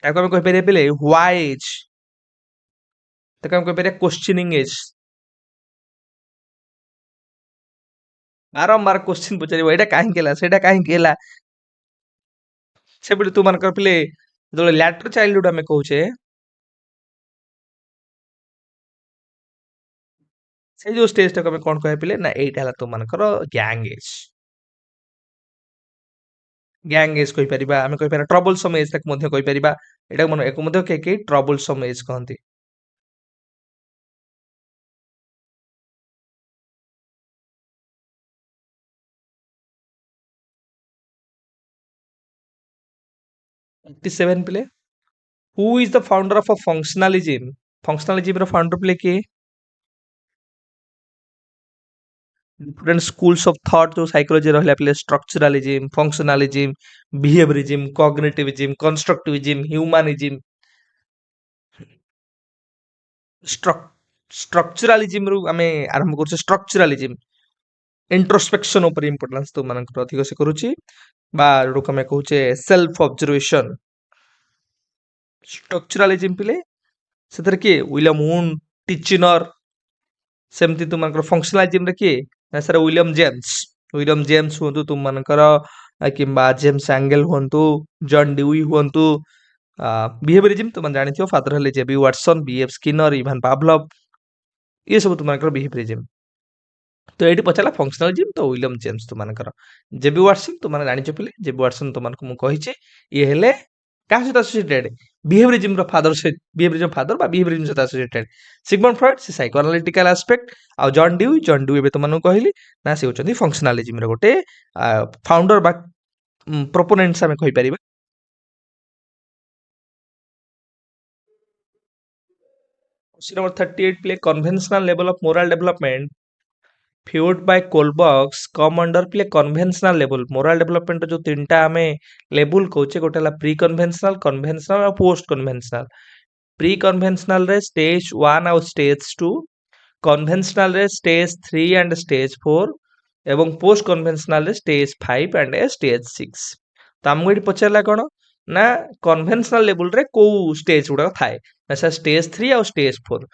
ତାକୁ ଆମେ କହିପାରିବା ପିଲେ ହ୍ୱାଇ ଏଜ୍। ତାକୁ ଆମେ କହିପାରିବା କୋଶ୍ଚିନିଂ ଏଜ୍। ବାରମ୍ବାର କୋଶ୍ଚିନ୍ ପଚାରିବ ଏଇଟା କାହିଁକି ହେଲା ସେଇଟା କାହିଁକି ହେଲା। ସେପଟେ ତୁ ମାନଙ୍କର ପିଲେ ଯେତେବେଳେ ଲ୍ୟାଟର ଚାଇଲ୍ଡହୁଡ୍ ଆମେ କହୁଛେ ସେଇ ଯୋଉ ଷ୍ଟେଜ ଟାକୁ ଆମେ କଣ କହିବା ପିଲେ ନା ଏଇଟା ହେଲା ତୁ ମାନଙ୍କର ଗ୍ୟାଙ୍ଗ ଏଜ୍। ଗ୍ୟାଙ୍ଗ ଏଜ୍ କହିପାରିବା ଆମେ କହିପାରିବା ଟ୍ରବଲ ସମ ଏଜ୍ ତାକୁ ମଧ୍ୟ କହିପାରିବା। ଏଟାକୁ ମାନେ ଏକୁ ମଧ୍ୟ କେହି କେହି ଟ୍ରବଲ ସମ ଏଜ୍ କହନ୍ତି। 87 ପିଲେ who is the founder of functionalism. Functionalism ର ଫାଉଣ୍ଡର ପିଲେ କିଏ? डिफरेंट स्कूल्स ऑफ थॉट जो साइकोलॉजी ରହିଲା ପିଲେ ସ୍ଟ୍ରକ୍ଚରାଲିଜିମ୍, ଫଙ୍କସନାଲିଜିମ୍, ବିହେଭିୟରିଜିମ୍, କଗ୍ନିଟିଭିଜିମ୍, କନଷ୍ଟ୍ରକ୍ଟିଭିଜିମ୍, ହ୍ୟୁମାନିଜିମ୍। ସ୍ଟ୍ରକ୍ଚରାଲିଜିମ୍ ରୁ ଆମେ ଆରମ୍ଭ କରୁଛେ। ସ୍ଟ୍ରକ୍ଚରାଲିଜିମ୍ इंट्रोस्पेक्शन ଉପରେ ଇମ୍ପୋର୍ଟାନ୍ସ ତ ମାନଙ୍କର ଅଧିକ ସେ କରୁଛି ବା ଯୋଉଟାକୁ ଆମେ କହୁଛେ ସେଲ୍ଫ ଅବଜର୍ଭେସନ। ସ୍ଟ୍ରକ୍ଚରାଲିଜିମ୍ ପିଲେ ସେଥିରେ କିଏ ୱିଲିୟମ ହୁନ୍, ଟିଚିନର। ସେମିତି ତୁମମାନଙ୍କର ଫଙ୍କସନାଲିଜିମ୍ ରେ କିଏ ନା sir William James. William James ହୁଅନ୍ତୁ ତୁମମାନଙ୍କର କିମ୍ବା ଜେମ୍ସ ଆଙ୍ଗେଲ ହୁଅନ୍ତୁ, ଜନ୍ ଡ୍ୟୁଇ ହୁଅନ୍ତୁ। ବିହେଭିୟରିଜିମ୍ ତୁମମାନେ ଜାଣିଥିବ ଫାଦର ହେଲେ ଜେବି ୱାଟସନ୍, ବିଏଫ୍ ସ୍କିନର, ଇଭାନ ପାଭଲଭ। ଇଏ ସବୁ ତୁମମାନଙ୍କର ବିହେଭିୟରିଜିମ୍। ତ ଏଇଠି ପଚାରିଲା ଫଙ୍କସନାଲିଜିମ୍ ତ ୱିଲିୟମ ଜେମ୍ସ ତୁମମାନଙ୍କର। ଜେବି ୱାଟସନ୍ ତୁମମାନେ ଜାଣିଛ ପିଲେ ଜେବି ୱାଟସନ୍ ତୁମମାନଙ୍କୁ ମୁଁ କହିଛି ଇଏ ହେଲେ କାହା ସହିତ ଆସୋସିଏଟେଡ୍ ବିହେଭିୟରିଜିମ୍ ର ଫାଦର ସହିତ ବିହେଭିୟରିଜିମ୍ ଫାଦର ବା ବିହେଭିୟରିଜିମ୍ ସହିତ ଆସୋସିଏଟେଡ୍। ସିଗମଣ୍ଡ ଫ୍ରଏଡ୍ ସେ ସାଇକୋଆନାଲିଟିକାଲ ଆସ୍ପେକ୍ଟ ଆଉ ଜନ୍ ଡ୍ୟୁ ଏବେ ତୁମମାନଙ୍କୁ କହିଲି ନା ସେ ହେଉଛନ୍ତି ଫଙ୍କସନାଲିଜିମ୍ ର ଗୋଟେ ଫାଉଣ୍ଡର ବା ପ୍ରୋପୋନେଣ୍ଟସ୍ ଆମେ କହିପାରିବା। Question number 38 play conventional level of moral development fueled by Kohlberg's come under play conventional level moral development जो तीनटा हमें लेवल कहूचे गोटे हला प्री कन्वेंशनल कन्वेंशनल और पोस्ट कन्वेंशनल। प्री कन्वेंशनल रे स्टेज 1 और स्टेज 2, कन्वेंशनल रे स्टेज 3 एंड स्टेज 4 एवं पोस्ट कन्वेंशनल रे स्टेज 5 एंड स्टेज 6। तो आमको ये पचारला कौन ना कन्वेंशनल लेवल रे को स्टेज गुड़ा थाए ना सर स्टेज 3 और स्टेज 4।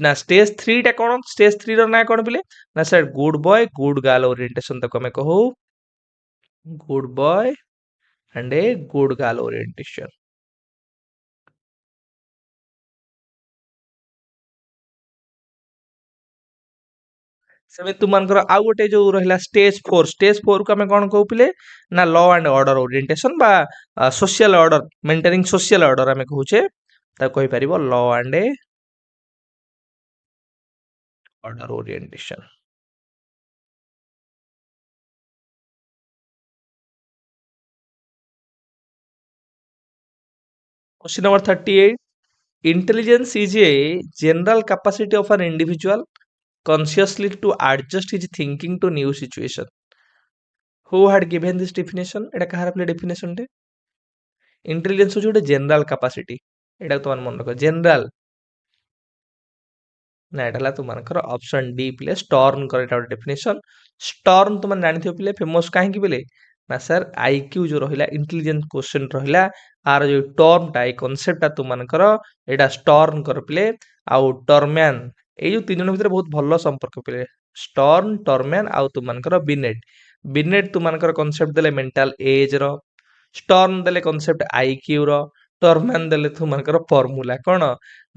ना स्टेज 3 टा कौन स्टेज 3 रो ना कौन बिले ना sir good boy good girl orientation तक हमें कहो good boy and a good girl orientation. सेमे तुमनकर आउ गोटे जो रहिला स्टेज 4 को हमें कौन कहू पिले ना लॉ एंड ऑर्डर ओरिएंटेशन बा social order maintaining social order हमें कहूचे ता कहि परिबो law and a order orientation. Question number 38 intelligence is a general capacity of an individual consciously to adjust his thinking to new situation. Who had given this definition? এটা কাহার আপনি definition टे intelligence হচ্ছে ଗୋଟେ general capacity। এটা তোমার মনে রাখো general ନା ଏଟା ହେଲା ତୁମମାନଙ୍କର ଅପସନ ଡି ପିଲେ ଷ୍ଟର୍ନଙ୍କର ଏଟା ଗୋଟେ ଡେଫିନେସନ। ଷ୍ଟର୍ନ ତୁମମାନେ ଜାଣିଥିବ ପିଲେ ଫେମସ କାହିଁକି ପିଲେ ନା ସାର୍ ଆଇକ୍ୟୁ ଯୋଉ ରହିଲା ଇଣ୍ଟେଲିଜେନ୍ସ କୋଶ୍ଚେନ ରହିଲା ଆର ଯୋଉ ଟର୍ମଟା ଏଇ କନସେପ୍ଟଟା ତୁମମାନଙ୍କର ଏଇଟା ଷ୍ଟର୍ନଙ୍କର ପିଲେ ଆଉ ଟର୍ମ୍ୟାନ ଏଇ ଯୋଉ ତିନି ଜଣ ଭିତରେ ବହୁତ ଭଲ ସମ୍ପର୍କ ପିଲେ ଷ୍ଟର୍ନ ଟର୍ମ୍ୟାନ ଆଉ ତୁମମାନଙ୍କର ବିନେଟ। ବିନେଟ ତୁମମାନଙ୍କର କନସେପ୍ଟ ଦେଲେ ମେଣ୍ଟାଲ ଏଜ ର, ଷ୍ଟର୍ନ ଦେଲେ କନସେପ୍ଟ ଆଇକ୍ୟୁ ର, ଟର୍ମ୍ୟାନ ଦେଲେ ତୁମମାନଙ୍କର ଫର୍ମୁଲା କଣ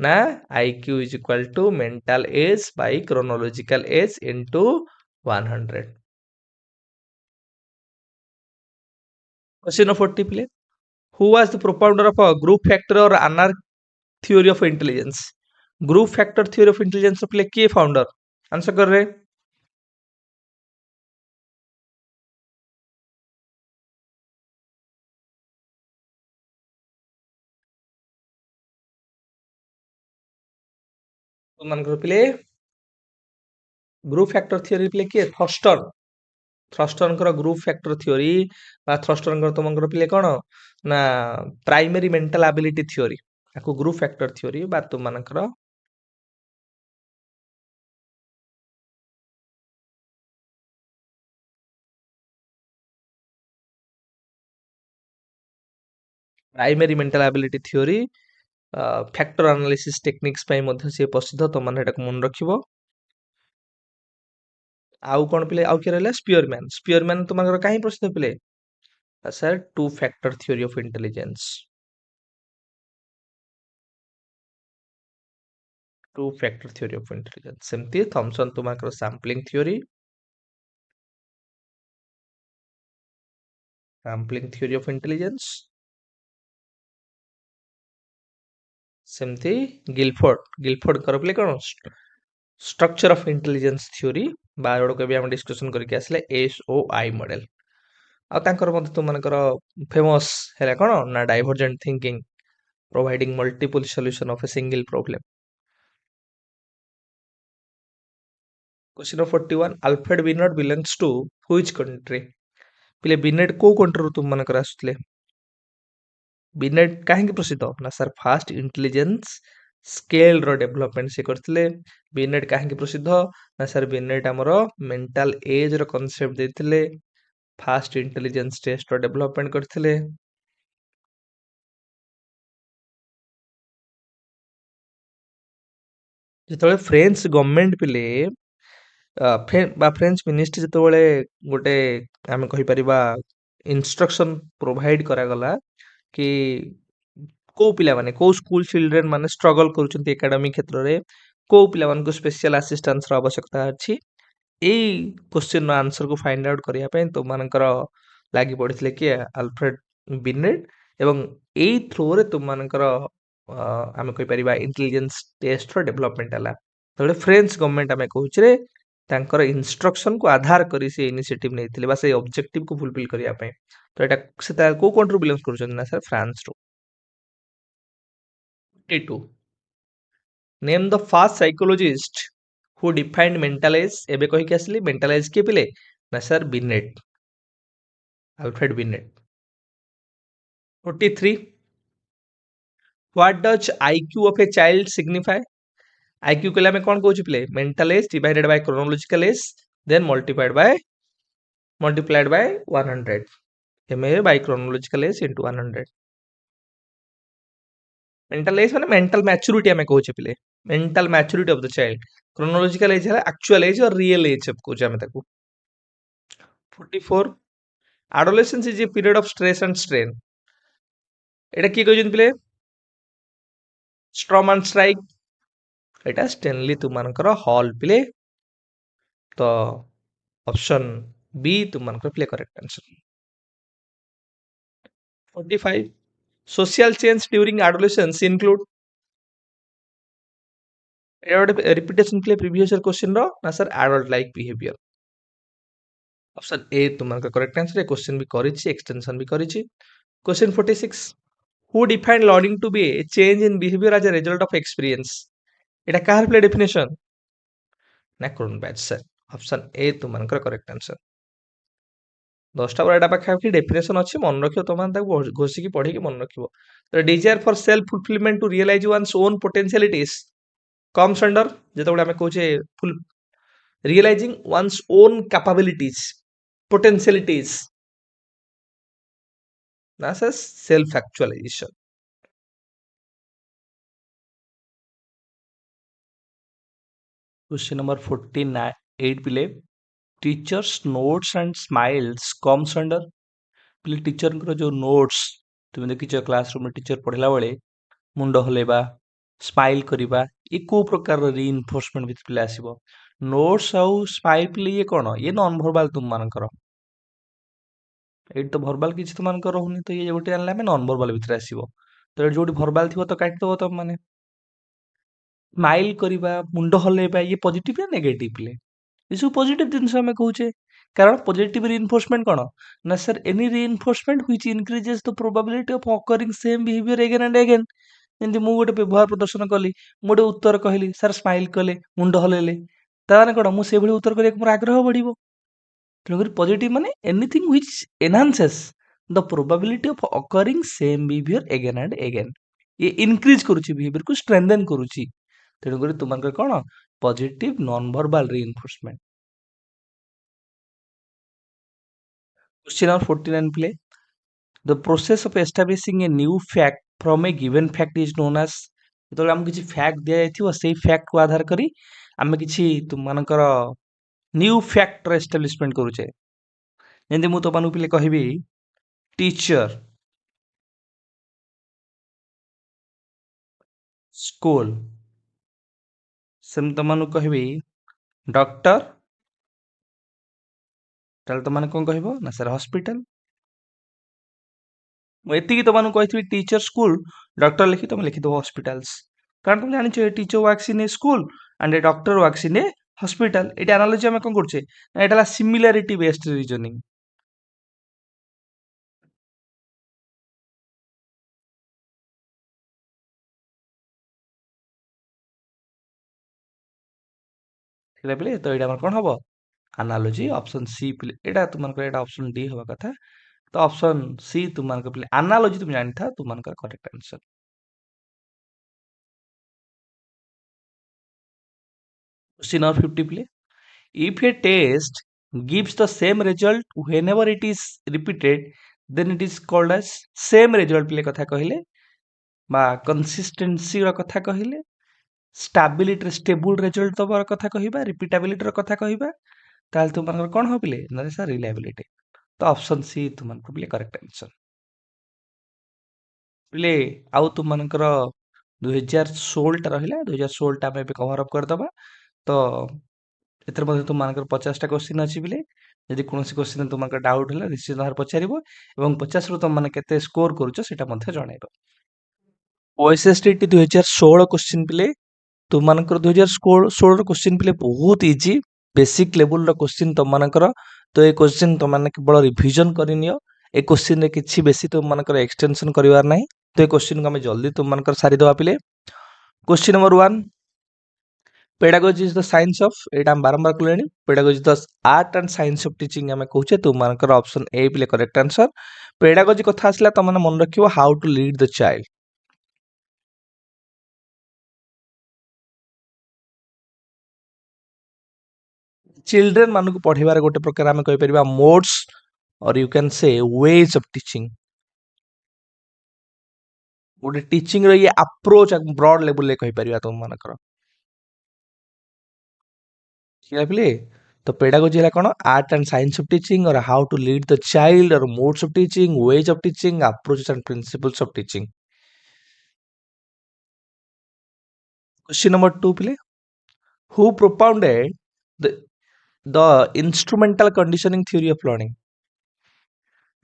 ନା IQ is equal to mental age by chronological age into 100। Question of 40 play. Who was the propounder of a group factor or anarch theory of intelligence? Group factor theory of intelligence play किए founder? Answer कर रहे तो मन कर प्ले group factor theory प्ले किए Thurstone. थ्रस्टनकर ग्रुप फैक्टर थियोरी बा थ्रस्टनकर तुमଙ୍କର ପିଲେ କଣ ନା ପ୍ରାଇମେରୀ ମେଣ୍ଟାଲ ଆବିଲିଟି ଥିଓରି ଆକୁ ଗ୍ରୁପ ଫ୍ୟାକ୍ଟର ଥିଓରି ବା ତୁମମାନଙ୍କର primary mental ability theory factor analysis techniques ପାଇଁ ମଧ୍ୟ ସିଏ ପ୍ରସିଦ୍ଧ ତମାନେ ଏଟାକୁ ମନେ ରଖିବ ଆଉ କଣ ପିଲେ ଆଉ କିଏ ରହିଲା ସ୍ପିୟରମ୍ୟାନ ତୁମଙ୍କର କାହିଁ ପ୍ରସିଦ୍ଧ ପିଲେ sir two factor theory of intelligence two factor theory of intelligence सेमती थॉमसन तुम्हारा सैम्पलिंग थ्योरी ऑफ इंटेलिजेंस सेमती गिलफोर्ड कर पे कौन स्ट्रक्चर ऑफ इंटेलिजेंस थ्योरी बार को भी हम डिस्कशन करके आसले एसओआई मॉडल आ तांकर मते तुमनकर फेमस हैला कोन ना divergent thinking providing multiple solution of a single problem question number 41 Alfred Binet belongs to which country पिले बिनेट को कंट्री तुमनकर आसुतले बिनेट कहीं प्रसिद्ध ना सर फास्ट इंटेलिजेंस स्केल रो डेवलपमेंट से करथिले बिनेट कहीं प्रसिद्ध ना सर बिनेट हमर मेंटल एज रो कांसेप्ट देथिले फास्ट इंटेलिजेंस टेस्ट रो डेवलपमेंट करथिले जेतବେଳେ फ्रेंच गवर्नमेंट पिले फ्रेंच मिनिस्ट्री जेतବେଳେ गोटे आमे कहि परिबा इंस्ट्रक्शन प्रोवाइड करा गला कि को पिला माने को स्कूल चिल्ड्रेन माने स्ट्रगल करूछन्ती एकेडमिक क्षेत्र रे को पिला मानको स्पेशल असिस्टेंस रो आवश्यकता अछि एई क्वेश्चन रो आंसर को फाइंड आउट करिया पे तो मानकर लागि पड़िथिले कि अल्फ्रेड बिनेट एवं एई थ्रू रे तुम मानकर आमे कहि परिबा इंटेलिजेंस टेस्ट रो डेवलपमेंट हला तबे फ्रेंच गवर्नमेंट आमे कहूछरे तांकर इंस्ट्रक्शन को आधार करी से इनिशिएटिव नेथिले बा से ऑब्जेक्टिव को फुलफिल करिया पे तो एटा से को कंट्री बिलोंग करूछन ना सर फ्रांस रो 42 name the first psychologist who defined mental age एबे कहि के असली मेंटल एज के पिले ना sir Binet Alfred Binet 43 what does IQ of a child signify IQ के लिए हमें कौन कहूँ पिले mental age divided by chronological age then multiplied by 100 M by chronological age into 100 mental age माने मेंटल मैच्योरिटी हमें कहूँ पिले mental maturity of the child chronological age है एक्चुअल एज और रियल एज कहूँ हमें ताको 44 adolescence is a period of stress and strain एटा की कहउछन पिले स्ट्रॉमैन स्ट्राइक एटा स्टेनली तुमनकर हॉल पिले तो ऑप्शन बी तुमनकर पिले correct answer 45 social change during adolescence include एटा गोटे रिपीटेशन पिले प्रीवियस ईयर क्वेश्चन रो ना sir adult like behaviour option A तुमनकर करेक्ट आंसर है क्वेश्चन भी करिछि एक्सटेंशन भी करिछि question 46 who defined learning to be a change in behaviour as a result of experience एटा काहर प्ले डेफिनेशन ना क्रोनबैच सर ऑप्शन ए तुमनकर करेक्ट आंसर 10टा बड़ा पाखापाखि डेफिनेशन अच्छी मन रखियो तुम घोषिकी पढ़ी मन रखियो तो desire for self fulfilment to realise one's own potentialities comes under जेतबेले हमें कहूचे full realising one's own capabilities potentialities ना sir self actualisation question number 48 पिले teachers nods and smiles comes under पिले टीचर जो नोट्स तुम देखिछ क्लासरूम टीचर पढ़ला बेले मुंड हलेबा स्माइल करवा ये को प्रकार रीइंफोर्समेंट भितर पिले आसीबो नोट्स आउ स्माइल पिले ये कोन ये नॉन वर्बल तुम मानकर एट तो वर्बल किछ तुम मानकर रहउनी तो ये गोटे जानले में नॉन वर्बल भितर आसीबो तो जोटी वर्बल थिबो तो काटि दबो तुम माने स्माइल करवा मुंड हलेबा ये पॉजिटिव या नेगेटिव पिले ये सब पॉजिटिव जिनस हमें कहूचे कारण पॉजिटिव रीइंफोर्समेंट कोन ना sir any reinforcement which increases the probability of occurring same behaviour again and again जेमती मु गोटे व्यवहार प्रदर्शन कली मु गोटे उत्तर कहली सर स्माइल कले मुंड हलेले ताने कोन मु से भली उत्तर करिया मोर आग्रह बढ़िबो तेणुकर पॉजिटिव माने anything which enhances the probability of occurring same behaviour again and again ये इंक्रीज करूची बिहेवियर को स्ट्रेंथन करूची तेणुकर तुमनकर कोन positive non verbal reinforcement question number 49 प्ले the process of establishing a new fact from a given fact is known as जेତେବେଳେ ଆମକୁ କିଛି ଫ୍ୟାକ୍ଟ ଦିଆଯାଇଥିବ ସେଇ ଫ୍ୟାକ୍ଟକୁ ଆଧାର କରି ଆମେ କିଛି ତୁମମାନଙ୍କର ନ୍ୟୁ ଫ୍ୟାକ୍ଟର ଏଷ୍ଟାବ୍ଲିଶମେଣ୍ଟ କରୁଛେ ଯେମିତି ମୁଁ ତମମାନଙ୍କୁ ପିଲେ କହିବି ଟିଚର ସ୍କୁଲ ସେମିତି ତମମାନଙ୍କୁ କହିବି ଡକ୍ଟର ତାହେଲେ ତମମାନେ କଣ କହିବ ନା ସାର୍ ହସ୍ପିଟାଲ ମୁଁ ଏତିକି ତମମାନଙ୍କୁ କହିଥିବି ଟିଚର ସ୍କୁଲ ଡକ୍ଟର ଲେଖି ତମେ ଲେଖିଦବ ହସ୍ପିଟାଲସ୍ କାରଣ ତମେ ଜାଣିଛ a teacher works in a school and a doctor works in a hospital ଏଇଟା ଆନାଲୋଜି ଆମେ କଣ କରୁଛେ ନା ଏଇଟା ହେଲା ସିମିଲାରିଟି ବେସ୍ଡ ରିଜନିଂ ସେଟା ପିଲେ ତ ଏଇଟା ଆମର କଣ ହବ ଆନାଲୋଜି ଅପସନ ସି ପିଲେ ଏଇଟା ତୁମମାନଙ୍କର ଏଇଟା ଅପସନ ଡି ହବା କଥା ତ ଅପସନ ସି ତୁମମାନଙ୍କ ପିଲେ ଆନାଲୋଜି ତୁମେ ଜାଣିଥା ତୁମମାନଙ୍କର କରେକ୍ଟ ଆନ୍ସର क्वेश्चन नंबर 50 प्ले if a test gives the same result whenever it is repeated then it is called as same result play कथा कहिले बा consistency ର କଥା कहिले stability stable result ଦବାର କଥା କହିବା repeatability ର କଥା କହିବା ତାହେଲେ ତୁମମାନଙ୍କର କଣ ହବ ପିଲେ ନା ସାର୍ reliability ତ ଅପସନ ସି ତୁମମାନଙ୍କୁ ପିଲେ କରେକ୍ଟ ଆନ୍ସର ପିଲେ ଆଉ ତୁମମାନଙ୍କର 2016 ଟା ରହିଲା 2016 ଟା ଆମେ ଏବେ କଭର ଅପ୍ କରିଦବା ତ ଏଥିରେ ମଧ୍ୟ ତୁମମାନଙ୍କର 50ଟା କ୍ୱେଶ୍ଚିନ୍ ଅଛି ପିଲେ ଯଦି କୌଣସି କ୍ୱେଶ୍ଚିନ୍ ତୁମମାନଙ୍କର ଡାଉଟ୍ ହେଲା ନିଶ୍ଚିତ ଭାବରେ ପଚାରିବ ଏବଂ 50ରୁ ତୁମମାନେ କେତେ ସ୍କୋର କରୁଛ ସେଇଟା ମଧ୍ୟ ଜଣାଇବ OSSTT 2016 क्वेश्चन पिले तुमମାନଙ୍କର 2016 ର क्वेश्चन ପିଲେ ବହୁତ ଇଜି ବେସିକ ଲେଭେଲର क्वेश्चन ତୁମମାନଙ୍କର ତ ଏ क्वेश्चन ତୁମମାନେ କେବଳ ରିଭିଜନ କରିନିଅ ଏ क्वेश्चन ରେ କିଛି ବେଶୀ ତୁମମାନଙ୍କର ଏକ୍ସଟେନସନ କରିବାର ନାହିଁ ତ ଏ क्वेश्चन କୁ ଆମେ ଜଲ୍ଦି ତୁମମାନଙ୍କର ସାରିଦେବା ପିଲେ question number 1 pedagogy is the science of ଏଇଟା ଆମେ ବାରମ୍ବାର କଲେଣି pedagogy is the art and science of teaching ଆମେ କହୁଛେ ତୁମମାନଙ୍କର ଅପସନ ଏ ପିଲେ କରେକ୍ଟ ଆନ୍ସର pedagogy କଥା ଆସିଲା ତମମାନେ ମନେ ରଖିବ how to lead the child children ମାନଙ୍କୁ ପଢେଇବାର ଗୋଟେ ପ୍ରକାର ଆମେ କହିପାରିବା ମୋଡ୍ସ or you can say ways of teaching ଗୋଟେ ଟିଚିଂ ର ଇଏ ଆପ୍ରୋଚ ବ୍ରଡ ଲେଭେଲ ରେ କହିପାରିବା ତୁମମାନଙ୍କର ଠିକ ପିଲେ ତ pedagogy ହେଲା କଣ art and science of teaching or how to lead the child or modes of teaching ways of teaching approaches and principles of teaching question number 2 ପିଲେ who propounded the the instrumental conditioning theory of learning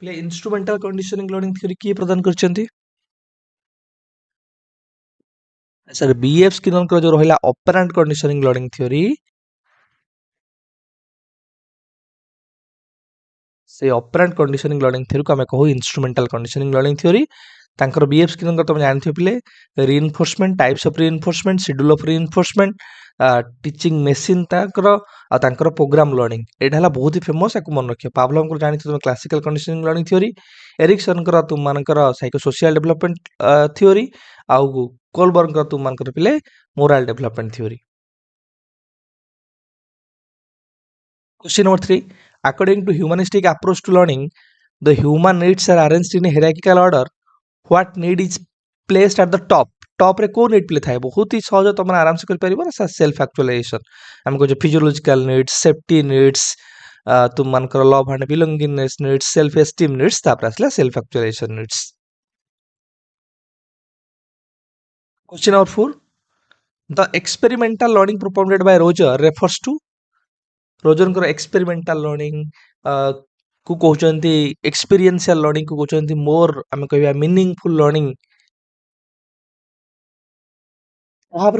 ପିଲେ instrumental conditioning learning theory କିଏ ପ୍ରଦାନ କରିଛନ୍ତି sir BF Skinner जो रहा operant conditioning learning theory से operant conditioning learning theory को आम कहू इंस्ट्रूमेंटल कंडीशनिंग लर्निंग थ्योरी तांकर बीएफ स्किनर तुम जानते पिले reinforcement types of reinforcement schedule of reinforcement teaching machine तांकर प्रोग्राम लर्निंग एटा हला बहुत ही फेमस याकू मन रखियो पावलोव को जानते तुम classical conditioning learning theory Erikson तुम मानकर साइको सोशल डेवलपमेंट थ्योरी आउ कोलबर्ग तुम मानकर पिले moral development theory Question number 3. According to humanistic approach to learning, the human needs are arranged in a hierarchical order. What need is placed at the top? Top रे को need play थाए बहुत ही सहज तुम आराम से कर परिबो ना सेल्फ एक्चुअलाइजेशन हम को जो फिजियोलॉजिकल नीड्स सेफ्टी नीड्स तुम मान कर love and belongingness needs self esteem needs तापर आसला self actualisation needs question number 4 the experimental learning propounded by Roger refers to Roger experimental learning को कहते एक्सपीरियंशियल लर्निंग को कहते मोर आम कह मीनिंगफुल लर्निंग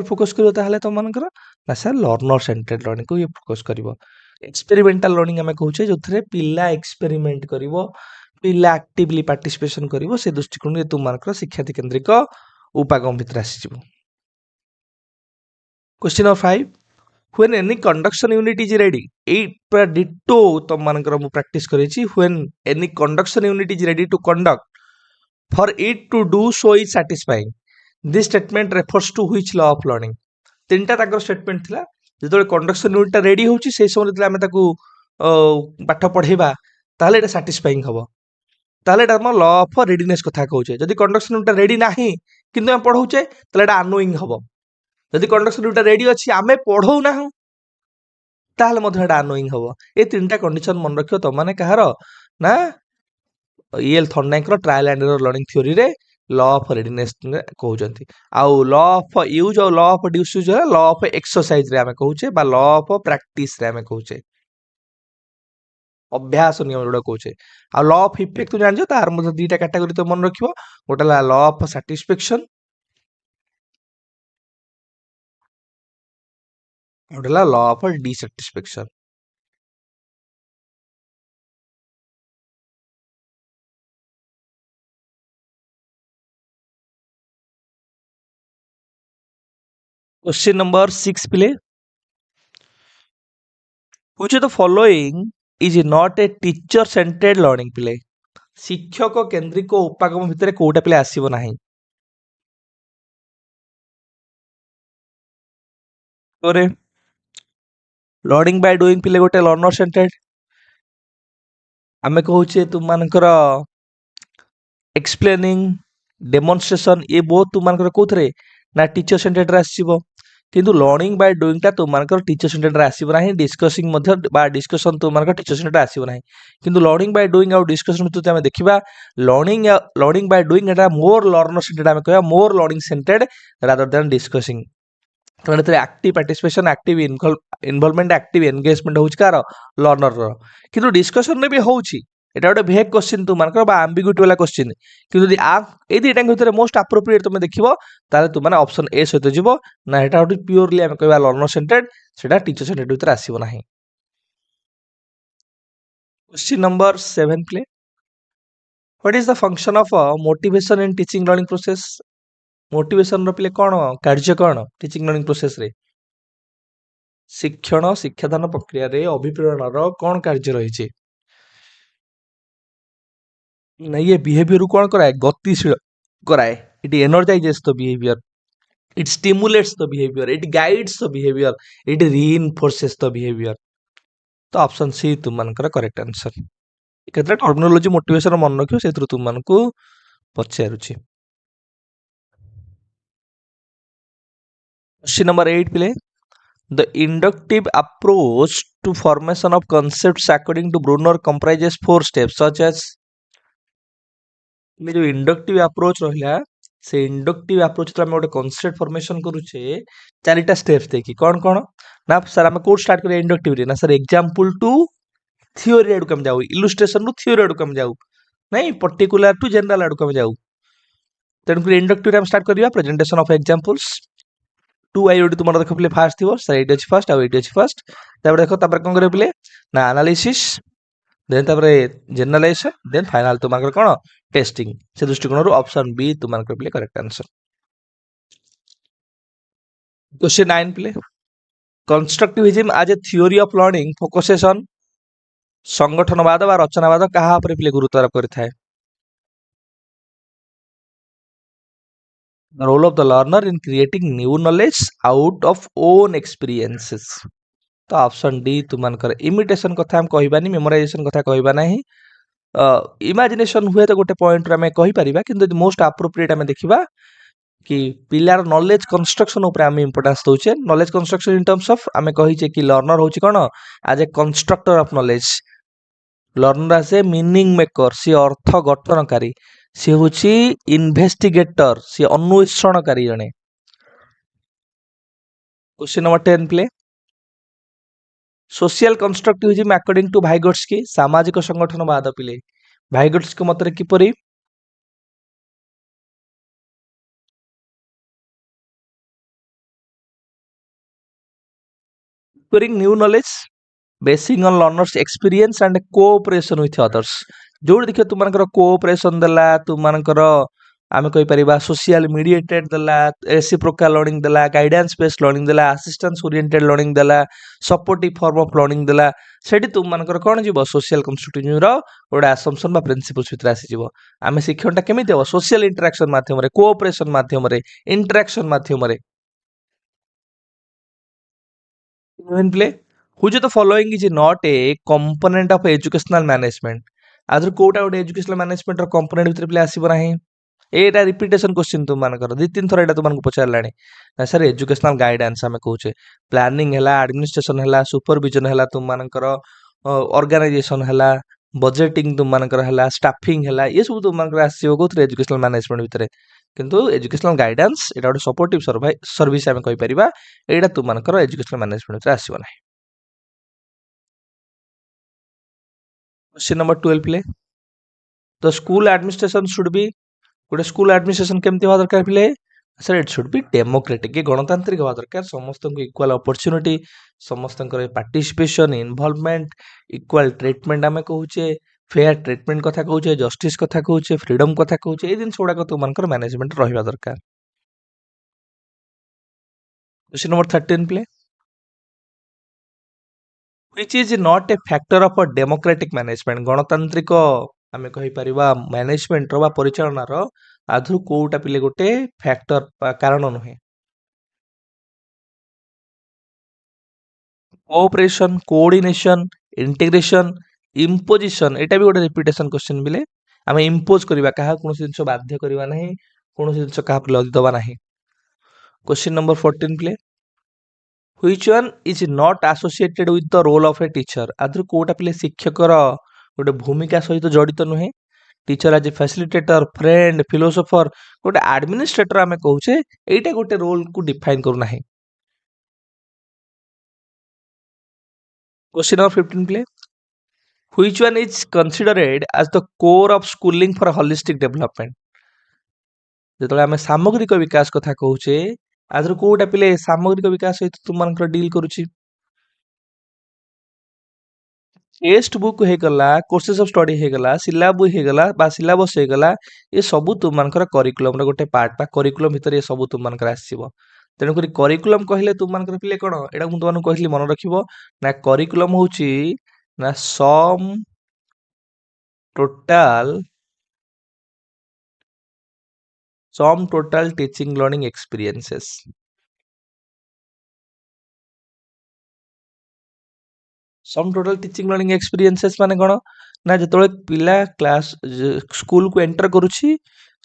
फोकस कर तुम मानकर ना सर लर्नर सेंटर्ड लर्निंग को ये फोकस कर एक्सपेरिमेंटल लर्निंग आम कहूचे जो पिला एक्सपेरिमेंट कर पिला एक्टिवली पार्टिसिपेशन कर से दृष्टिकोण तुम मानकर शिक्षार्थी केन्द्रिक उपागम भितर आसीज question number 5 when any conduction unit is ready पूरा डिटो तुम मानकर मु प्रैक्टिस करेची when any conduction unit is ready to conduct for it to do so is satisfying this statement refers to which law of learning तीनटा ताकर statement थिला जेतोले conduction unit ready होची से समय जेतोले आमे ताकू पाठ पढेबा ताले एटा सैटिस्फाइंग हबो ताहले एटा हम लॉ ऑफ रेडीनेस कथा कहूचे जदि कंडक्शन यूनिट रेडी नाही किंतु हम पढौचे ताहले एटा अनोइंग हबो जदि कंडक्शन यूनिट रेडी अछि आमे पढौ नाहु ताहले मधे एटा अनोइंग हबो ए तीनटा कंडीशन मन रखियो त माने कहार ना ईएल थर्नाइक रो trial and error learning theory रे लॉ ऑफ रेडीनेस कहउचंती आउ लॉ ऑफ यूज और law of disuse law of exercise रे आमे कहउचे बा लॉ ऑफ प्रैक्टिस रे आमे कहउचे अभ्यास नियम जोड़ा कहउचे आ लॉ ऑफ इफेक्ट जान जो तार मधे दीटा कैटेगरी तो मन रखियो गोटा लॉ ऑफ सैटिस्फैक्शन गोटा law of dissatisfaction question number 6 प्ले which of the following is not a teacher centred learning प्ले शिक्षक केंद्रिक उपागम भितर कोटा प्ले आसीबो नाही तोरे लर्निंग बाय डूइंग प्ले गोटे लर्नर सेंटर्ड आमे कहूचे तुम मानकर एक्सप्लेनिंग डेमोन्स्ट्रेशन ये बहुत तुम मानकर कोथरे ना टीचर सेंटर्ड रे आसीबो किंतु लर्निंग बाय डूइंग टा तुम मानकर टीचर सेंटर्ड रे आसीबो नाही डिस्कसिंग मध्ये बा डिस्कशन तुम मानकर टीचर सेंटर्ड रे आसीबो नाही किंतु लर्निंग बाय डूइंग और डिस्कशन मध्ये आमे देखिबा learning by doing Etah more learner centred आमे कहबा मोर learning centred rather than discussing कारण active participation active involvement active engagement होउछ कार लर्नर रो किंतु डिस्कशन ने भी होउछि एटा गोटे भेग क्वेश्चन तुम मानकर बा एम्बिग्यूटी वाला क्वेश्चन किंतु यदि आ ए दिटा भितर मोस्ट अप्रोप्रिएट तुम देखिबो ताले तुम माने ऑप्शन ए सहित जिवो ना एटा गोटे प्योरली हम कहबा लर्नर सेंटर्ड सेटा टीचर सेंटर्ड भितर आसीबो नाही क्वेश्चन नंबर 7 प्ले what is the function of motivation in teaching learning process motivation रो प्ले कोन कार्य कोन टीचिंग लर्निंग प्रोसेस रे शिक्षण शिक्षादान प्रक्रिया रे अभिप्रेरण रो कोन कार्य रहिछि नहीं ये बिहेवियर कौन कराए गतिशील कराए it energises the behaviour it stimulates the behaviour it guides the behaviour it reinforces the behaviour तो ऑप्शन सी तुम मानकर करेक्ट आंसर केतरा टर्मिनोलॉजी मोटिवेशन मन रखियो सेथु तुम मानकू पचारुछि क्वेश्चन नंबर 8 प्ले the inductive approach to formation of concepts according to Brunner comprises four steps such as जो इंडक्टिव अप्रोच रहिला से इंडक्टिव अप्रोच तो हम गोटे कॉन्सेप्ट फॉर्मेशन करूचे चारिटा स्टेप्स देखि कौन कौन ना सर हम कोड स्टार्ट करिया इंडक्टिव रे ना सर एग्जांपल टू थ्योरी एडु कम जाऊ इलस्ट्रेशन टू थ्योरी एडु कम जाऊ नहीं पर्टिकुलर टू जनरल एडु कम जाऊ तेन कर इंडक्टिव रे हम स्टार्ट करिया प्रेजेंटेशन ऑफ एग्जांपल्स टू आई ओडी तुमर देखो प्ले फास्ट थिबो सर एट अछि फर्स्ट आ एट अछि फर्स्ट तापर देखो तापर कोन करे प्ले ना एनालिसिस देन तापर जनरलाइजेशन देन फाइनल तुमर कोन टेस्टिंग से दृष्टिकोण ऑप्शन बी तुमर प्ले करेक्ट आंसर क्वेश्चन 9 प्ले constructivism as a theory of learning focuses on संगठनवाद बा रचनावाद कहा पर प्ले गुरुत्व आरोप करथाय the role of the learner in creating new knowledge out of own experiences तो ऑप्शन डी तुमनकर इमिटेशन कथा हम कहबानी मेमोराइजेशन कथा कहबा नाही इमेजिनेशन हुए तो गोटे पॉइंट रे हमें कहि परिबा किंतु मोस्ट एप्रोप्रिएट हमें देखिबा कि पिलार नॉलेज कंस्ट्रक्शन ऊपर हमें इंपोर्टेंस दोचे knowledge construction in terms of हमें कहि जे कि लर्नर होची कोन as a constructor of knowledge learner as a meaning maker सी अर्थ गठनकारी सी होची इन्वेस्टिगेटर सी अन्वेषणकारी जने क्वेश्चन नंबर 10 प्ले social constructivism according to Vygotsky सामाजिक संगठनवाद पिले भाइगोट्स्की मतरे किपरि acquiring new knowledge basing on learners experience and cooperation with others जो देखियो तुमनकर कोऑपरेशन देला तुमनकर आमे कहि परिबा सोशल मीडिएटेड देला रेसिप्रोकल लर्निंग देला गाइडेंस बेस्ड लर्निंग देला असिस्टेंस ओरिएंटेड लर्निंग देला सपोर्टिव फॉर्म ऑफ लर्निंग देला सेठी तुमनकर कोन जीवो सोशल कंस्ट्रक्टिविज्म रो ओडा असम्पशन बा प्रिंसिपल्स भितर आसी जीवो आमे शिक्षणटा केमिति हो सोशल इंटरेक्शन माध्यम रे कोऑपरेशन माध्यम रे इंटरेक्शन माध्यम रे When play, which of the following is not a component of educational management? आधर कोटा गोटे एजुकेशनल मैनेजमेंट कंपोनेंट भितर पिले आसीबो नाही एटा रिपीटेशन क्वेश्चन तुम मानकर दी तीन थर एटा तुमको पचारलाणी ना सर एजुकेशनल गाइडेंस आमे कहूचे प्लानिंग हैला एडमिनिस्ट्रेशन हैला सुपरविजन हैला तुम मानकर ऑर्गेनाइजेशन हैला बजेटिंग तुम मानकर हैला स्टाफिंग हैला ये सब तुम मानकर आसीबो कोथरे एजुकेशनल मैनेजमेंट भितर किंतु एजुकेशनल गाइडेंस एटा गोटे सपोर्टिव सर्विस आमे कहि परिबा एटा तुम मानकर एजुकेशनल मैनेजमेंट भितर आसीबो नाही question number 12 play the school administration should be गोटे स्कूल एडमिनिस्ट्रेशन केमती हवा दरकार पिले sir it should be democratic ये गणतांत्रिक हवा दरकार समस्त को इक्वल अपॉर्चुनिटी समस्त पार्टिसिपेशन इन्वॉल्वमेंट इक्वल ट्रीटमेंट आमे कहूचे फेयर ट्रीटमेंट कथा कहूचे जस्टिस कथा कहूचे फ्रीडम कथा कहूचे ये जिन गुड़ाक तुम मैनेजमेंट रहा दरकार question number 13 play which is not a factor of a democratic management गणतांत्रिक आमे कहि परिबा मैनेजमेंट रो बा परिचालन रो आधु कोउटा पिले गोटे फैक्टर कारण नुहे कोऑपरेशन कोऑर्डिनेशन इंटीग्रेशन इम्पोजिशन एटा भी गोटे रिपीटेशन क्वेश्चन बिले आमे इम्पोज करबा काहा कोनोसी जिंस बाध्य करबा नाही कोनोसी जिंस काहा पर लदी दबा नाही question number 14 play which one is not associated with the role of a teacher आधु कोउटा पिले शिक्षकर गोटे भूमिका सहित जड़ित नुहे टीचर आज फैसिलिटेटर फ्रेंड फिलोसोफर गोटे एडमिनिस्ट्रेटर आमे कहूचे एटा गोटे रोल को डिफाइन करू नाही question number 15 play which one is considered as the core of schooling for holistic development जेतले आमे सामग्रिक विकास कथा कहूचे आधर कोउटा पिले सामग्रिक विकास सहित तुम मानकर डील करूची टेक्स्ट बुक हे गला कोर्सेस ऑफ स्टडी हे गला सिलेबस हे गला बा सिलेबस हे गला ये सब तुम मानकर करिकुलम रे गोटे पार्ट बा करिकुलम भीतर ये सब तुम मानकर आसीबो तेनु करी करिकुलम कहले तुम मानकर पिले कोन एडा मु तुमन कहली मन रखिबो ना करिकुलम होची ना total sum total teaching learning experiences sum total teaching learning experiences माने कोन ना जतले पिला क्लास स्कूल को एंटर करूची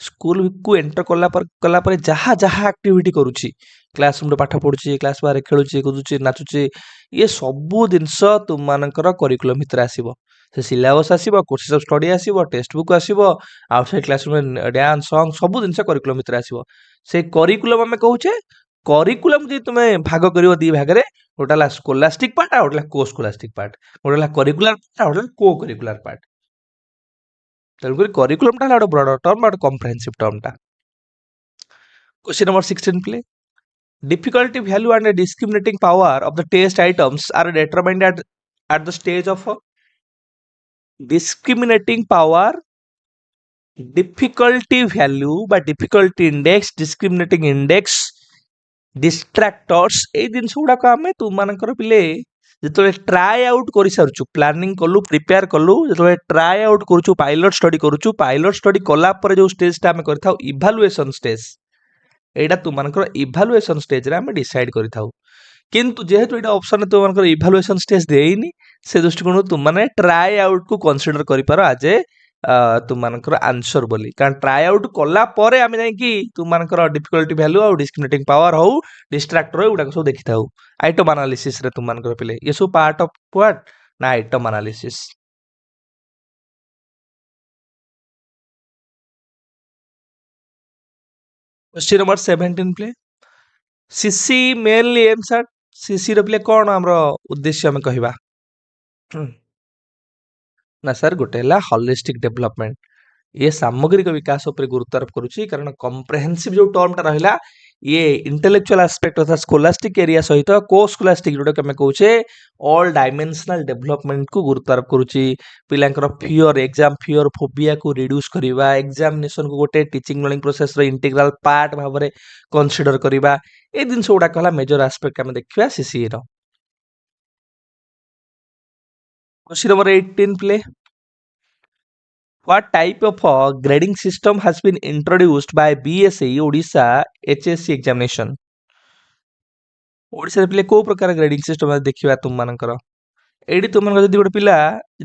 स्कूल को एंटर कला पर जहा जहा एक्टिविटी करूची क्लासरूम रे पाठ पढुची क्लास बारे खेलुची कुदुची नाचुची ये सब जिनस तुम मानकर करिकुलम भितर आसीबो से सिलेबस आसीबो कोर्सेस ऑफ स्टडी आसीबो टेक्स्ट बुक आसीबो आउटसाइड क्लासरूम डांस सॉन्ग सब जिनस करिकुलम भितर आसीबो से करिकुलम हमें कहूचे करिकुलम जे तुमे भाग करिवो दी भाग रे गोटा स्कोलास्टिक पार्ट आ गोटा को स्कोलास्टिक पार्ट गोटा करिकुलर पार्ट आ गोटा को करिकुलर पार्ट तेणुकर करिकुलम टा गोटे ब्रॉड टर्म गोटे कम्प्रेहेंसिव टर्म टा question number 16 play difficulty value and discriminating power of the test items are determined at the stage of discriminating power difficulty value by difficulty index discriminating index distractors ए दिन गुड़ा को आम तुम मानकर पिले जो ट्राए आउट कर सारू प्लानिंग कलु प्रिपेयर कलु जो ट्राए आउट करूँ पायलट स्टडी कला जो स्टेज आम कर इभालुएसन स्टेज एटा तुम मानकर इभालुएसन स्टेज रे आम डिसाइड करिथाउ किंतु जेहेतु एटा ऑप्शन तुम मानकर इभालुएसन स्टेज देइनी से दृष्टिकोण तुम माने ट्राई आउट को कंसीडर करि पारो आज तुम मानकर आंसर बोली कारण ट्राई आउट कला परे आमे जाई कि तुम मानकर डिफिकल्टी वैल्यू और डिस्क्रिमिनेटिंग पावर हो डिस्ट्रैक्टर हो उडा सब देखिथाउ आइटम एनालिसिस रे तुम मानकर पिले ये सब पार्ट ऑफ व्हाट ना आइटम एनालिसिस क्वेश्चन नंबर 17 प्ले CC mainly aims at CC रो प्ले कोन हमरो उद्देश्य हम कहिबा ना सर गोटे हला होलिस्टिक डेवलपमेंट ये सामग्रिक विकास उपर गुरुत्व आरोप करूची कारण कम्प्रेहेंसिव जो टर्म टा रहिला ये इंटेलेक्चुअल एस्पेक्ट अर्थात स्कोलास्टिक एरिया सहित को स्कोलास्टिक जोटा के कहूचे ऑल डायमेंशनल डेवलपमेंट को गुरुत्व आरोप करूची पिलांकर फियर एग्जाम फियर फोबिया को रिड्यूस करबा एग्जामिनेशन को गोटे टीचिंग लर्निंग प्रोसेस रो इंटीग्रल पार्ट भाबरे कंसीडर करबा ए दिन सोडा कहला मेजर एस्पेक्ट हम देखिबा सीसी रो क्वेश्चन नंबर 18 प्ले What type of grading system has been introduced by BSE Odisha HSC examination? Odisha रे को प्रकार ग्रेडिंग सिस्टम देखिबा तुम मानकर ଏଇଠି ତୁମମାନଙ୍କର ଯଦି ଗୋଟେ ପିଲା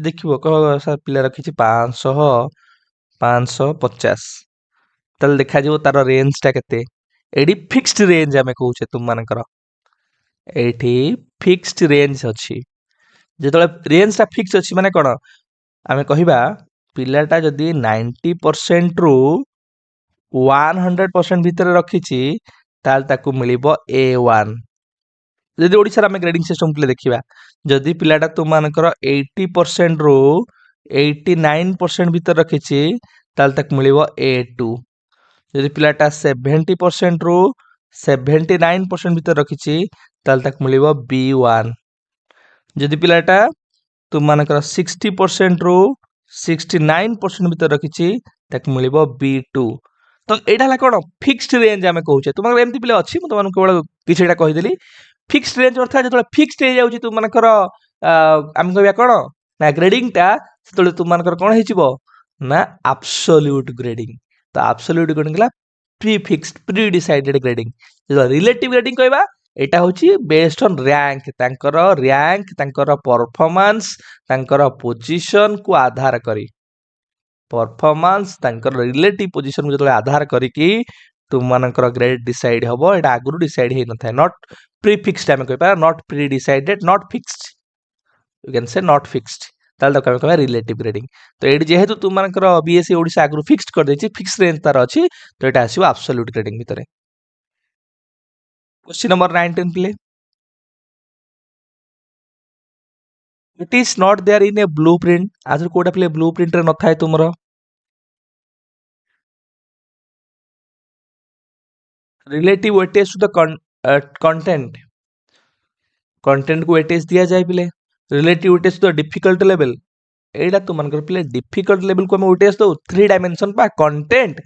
ଦେଖିବ କହ ସାର୍ ପିଲା ରଖିଛି 500 550 ତାହେଲେ ଦେଖାଯିବ ତାର ରେଞ୍ଜଟା କେତେ। ଏଇଠି ଫିକ୍ସଡ ରେଞ୍ଜ ଆମେ କହୁଛେ ତୁମମାନଙ୍କର, ଏଇଠି ଫିକ୍ସଡ ରେଞ୍ଜ ଅଛି। ଯେତେବେଳେ ରେଞ୍ଜଟା ଫିକ୍ସ ଅଛି ମାନେ କ'ଣ ଆମେ କହିବା ପିଲାଟା ଯଦି 90% ରୁ 100% ଭିତରେ ରଖିଛି ତାହେଲେ ତାକୁ ମିଳିବ A1। ଯଦି ଓଡ଼ିଶାରେ ଆମେ ଗ୍ରେଡିଂ ସିଷ୍ଟମ ପିଲା ଦେଖିବା, ଯଦି ପିଲାଟା ତୁମମାନଙ୍କର 80% ରୁ 89% ଭିତରେ ରଖିଛି ତାହେଲେ ତାକୁ ମିଳିବ A2। ଯଦି ପିଲାଟା 70% ରୁ 79% ଭିତରେ ରଖିଛି ତାହେଲେ ତାକୁ ମିଳିବ B1। ଯଦି ପିଲାଟା ତୁମମାନଙ୍କର 60% ରୁ 69% ଭିତରେ ରଖିଛି ତାକୁ ମିଳିବ B2। ତ ଏଇଟା ହେଲା କ'ଣ ଫିକ୍ସଡ ରେଞ୍ଜ ଆମେ କହୁଛେ। ତୁମମାନଙ୍କର ଏମିତି ପିଲା ଅଛି, ମୁଁ ତୁମମାନଙ୍କୁ କେବଳ କିଛିଟା କହିଦେଲି। ଫିକ୍ସଡ ରେଞ୍ଜ ଅର୍ଥାତ୍ ଯେତେବେଳେ ଫିକ୍ସଡ ହେଇଯାଉଛି ତୁମମାନଙ୍କର ଆମେ କହିବା କ'ଣ ନା ଗ୍ରେଡିଂଟା, ସେତେବେଳେ ତୁମମାନଙ୍କର କ'ଣ ହେଇଯିବ ନା ଆବସୋଲ୍ୟୁଟ ଗ୍ରେଡିଂ। ତ ଆବସୋଲ୍ୟୁଟ ଗ୍ରେଡିଂ ହେଲା ପ୍ରିଫିକ୍ସଡ ପ୍ରି ଡିସାଇଡେଡ ଗ୍ରେଡିଂ। ଯେତେବେଳେ ରିଲେଟିଭ ଗ୍ରେଡିଂ କହିବା ଏଇଟା ହେଉଛି ବେସ୍ଡ ଅନ୍ ର୍ୟାଙ୍କ ତାଙ୍କର ପରଫର୍ମାନ୍ସ ତାଙ୍କର ପୋଜିସନକୁ ଆଧାର କରି, ପରଫର୍ମାନ୍ସ ତାଙ୍କର ରିଲେଟିଭ ପୋଜିସନକୁ ଯେତେବେଳେ ଆଧାର କରିକି ତୁମମାନଙ୍କର ଗ୍ରେଡ୍ ଡିସାଇଡ୍ ହବ। ଏଇଟା ଆଗରୁ ଡିସାଇଡ୍ ହେଇନଥାଏ। ନଟ୍ ପ୍ରିଫିକ୍ସଡ ଆମେ କହିବା, not pre decided, not fixed, you can say not fixed, ତାହେଲେ ତାକୁ ଆମେ କହିବା ରିଲେଟିଭ ଗ୍ରେଡିଂ। ତ ଏଇଠି ଯେହେତୁ ତୁମମାନଙ୍କର ବିଏସସି ଓଡ଼ିଶା ଆଗରୁ ଫିକ୍ସଡ କରିଦେଇଛି, ଫିକ୍ସ ରେଞ୍ଜ ତାର ଅଛି, ତ ଏଇଟା ଆସିବ ଆବସୋଲ୍ୟୁଟ ଗ୍ରେଡିଂ ଭିତରେ। क्वेश्चन नंबर 19 प्ले, it is not there in a blueprint. आज कोटा प्ले ब्लूप्रिंट रे न थाए तुमरो relative weightage to the content, content को वेटेज दिया जाए पिले। Relative weightage to the difficult level, एटा तुमनकर पिले डिफिकल्ट लेवल को हम वेटेज दो 3 डायमेंशन पा content,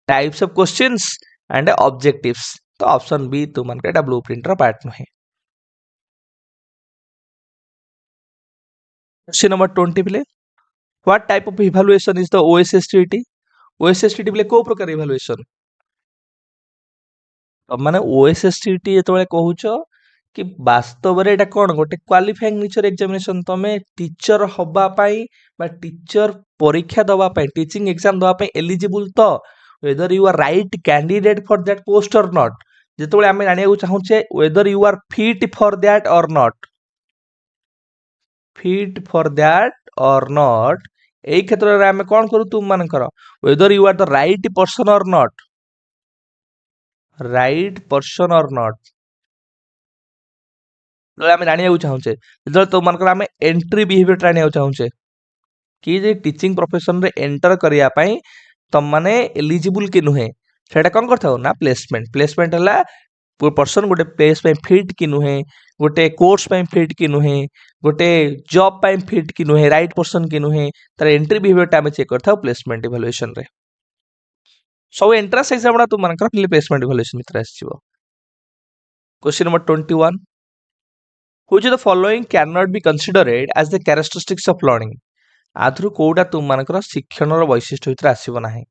types of questions and objectives. तो ऑप्शन बी तुमनकर एटा ब्लूप्रिंट रा पार्ट नहे। क्वेश्चन नंबर 20 पिले, what type of evaluation is the OSSTT. OSSTT पिले को प्रकार इवैल्यूएशन माने ओएसएसटीटी जेतबेले कहूछ कि वास्तव रे एटा कोन गोटे क्वालिफाइंग नेचर एग्जामिनेशन। तमे टीचर हबा पई बा टीचर परीक्षा दबा पई टीचिंग एग्जाम दबा पई एलिजिबल, तो whether you are right candidate for that post or not. जेतबेले आमे जानिया को चाहूचे whether you are fit for that or not, fit for that or not, एई क्षेत्र रे आमे कोन करू तुम मानकर whether you are the right person or not, right person or not. आम जाना चाहूचे जो तुम मनकर आम एंट्री बिहेवियर जाना चाहूचे कि जे टीचिंग प्रोफेशन रे एंटर करने तुम माने एलिजिबल कि नुहे, से कौन कर ना प्लेसमेंट। प्लेसमेंट है पर्सन गोटे प्लेस फिट कि नुहे, गोटे कोर्स फिट कि नुहे, गोटे जॉब फिट कि नुहे, राइट पर्सन कि नुहे, तार एंट्री बिहेवियर आम चेक कर प्लेसमेंट इवैल्यूएशन रे। सब एंट्रेंस एग्जाम तुम मनकर प्लेसमेंट इवैल्यूएशन भीतर आसीबो। Question number 21, which of the following cannot be considered as the characteristics of learning। आधुरु कोउडा तुम मानकर शिक्षणर वैशिष्ट्य भीतर आसीबो नाही।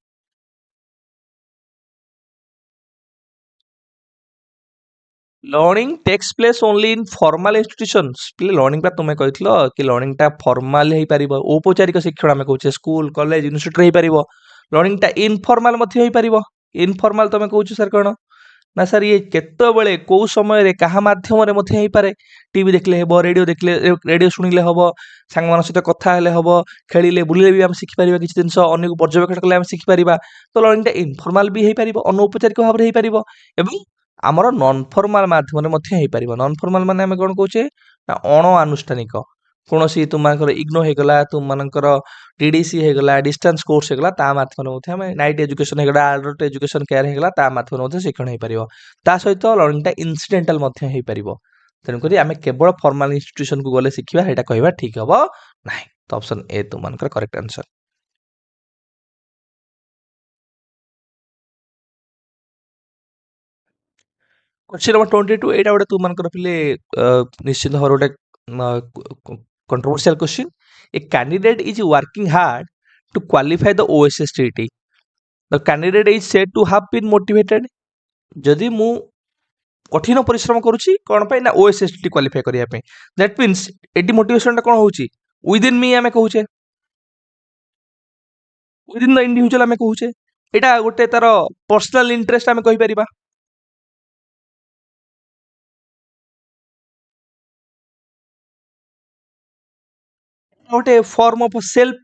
Learning takes place only in formal institutions. Learning पा तुमे कहितलो कि लर्निंग टा फॉर्मल हेई परिबो, औपचारिक शिक्षण आमे कहूचे स्कूल कॉलेज यूनिवर्सिटी हेई परिबो। लर्निंग टा इनफॉर्मल मध्ये हेई परिबो। इनफॉर्मल तुमे कहूछु सर कोन ना सर ये केतबेले को समय रे कहा माध्यम रे मध्ये हेई पारे, टीवी देखले हेबो, रेडियो देखले रेडियो सुनिले हेबो, सांग मान सहित कथा हेले हेबो, खेलिले बुलिले भी हम सिखि परिबा, किछि दिनस अन्य को पर्यवेक्षण कले हम सिखि परिबा। तो लर्निंग टा इनफॉर्मल भी हेई परिबो, अनौपचारिक भाव रे हेई परिबो, एवं आमर नॉन फॉर्मल माध्यम रे मध्ये हेई परिबो। नॉन फॉर्मल माने हम कोन कहूचे ना अण आनुष्ठानिक कोनोसी तुमनकर इग्नो हेगला, तुमनकर टीडीसी हेगला, डिस्टेंस कोर्स हेगला, ता माध्यम मध्ये हम नाइट एजुकेशन हेगला, एडल्ट एजुकेशन केयर हेगला, ता माध्यम मध्ये शिक्षण हेई परिबो। ता सहित लर्निंग टा इन्सिडेंटल मध्ये हेई परिबो। तेनु करी आमे केवल फॉर्मल इंस्टीट्यूशन को गले शिखिबा हेटा कहबा ठीक हबो नाही। तो ऑप्शन ए तुमनकर करेक्ट आंसर। क्वेश्चन नंबर 22, एटा गोटे तुमनकर पिले निश्चित भाव गोटे controversial question। A candidate is working hard to qualify the OSSTT। The candidate is said to have been motivated। जदि मु कठिन परिश्रम करुच्ची कौन पे ना ओएसएसटी क्वालिफाई करिया पे दैट मीन्स एटी मोटिवेशन टा कौन होउची विद इन मी आमे कहूचे विद इन द इंडिविजुअल आमे कहूचे एटा गोटे तार पर्सनल इंटरेस्ट आमे कहि परिबा गोटे form of self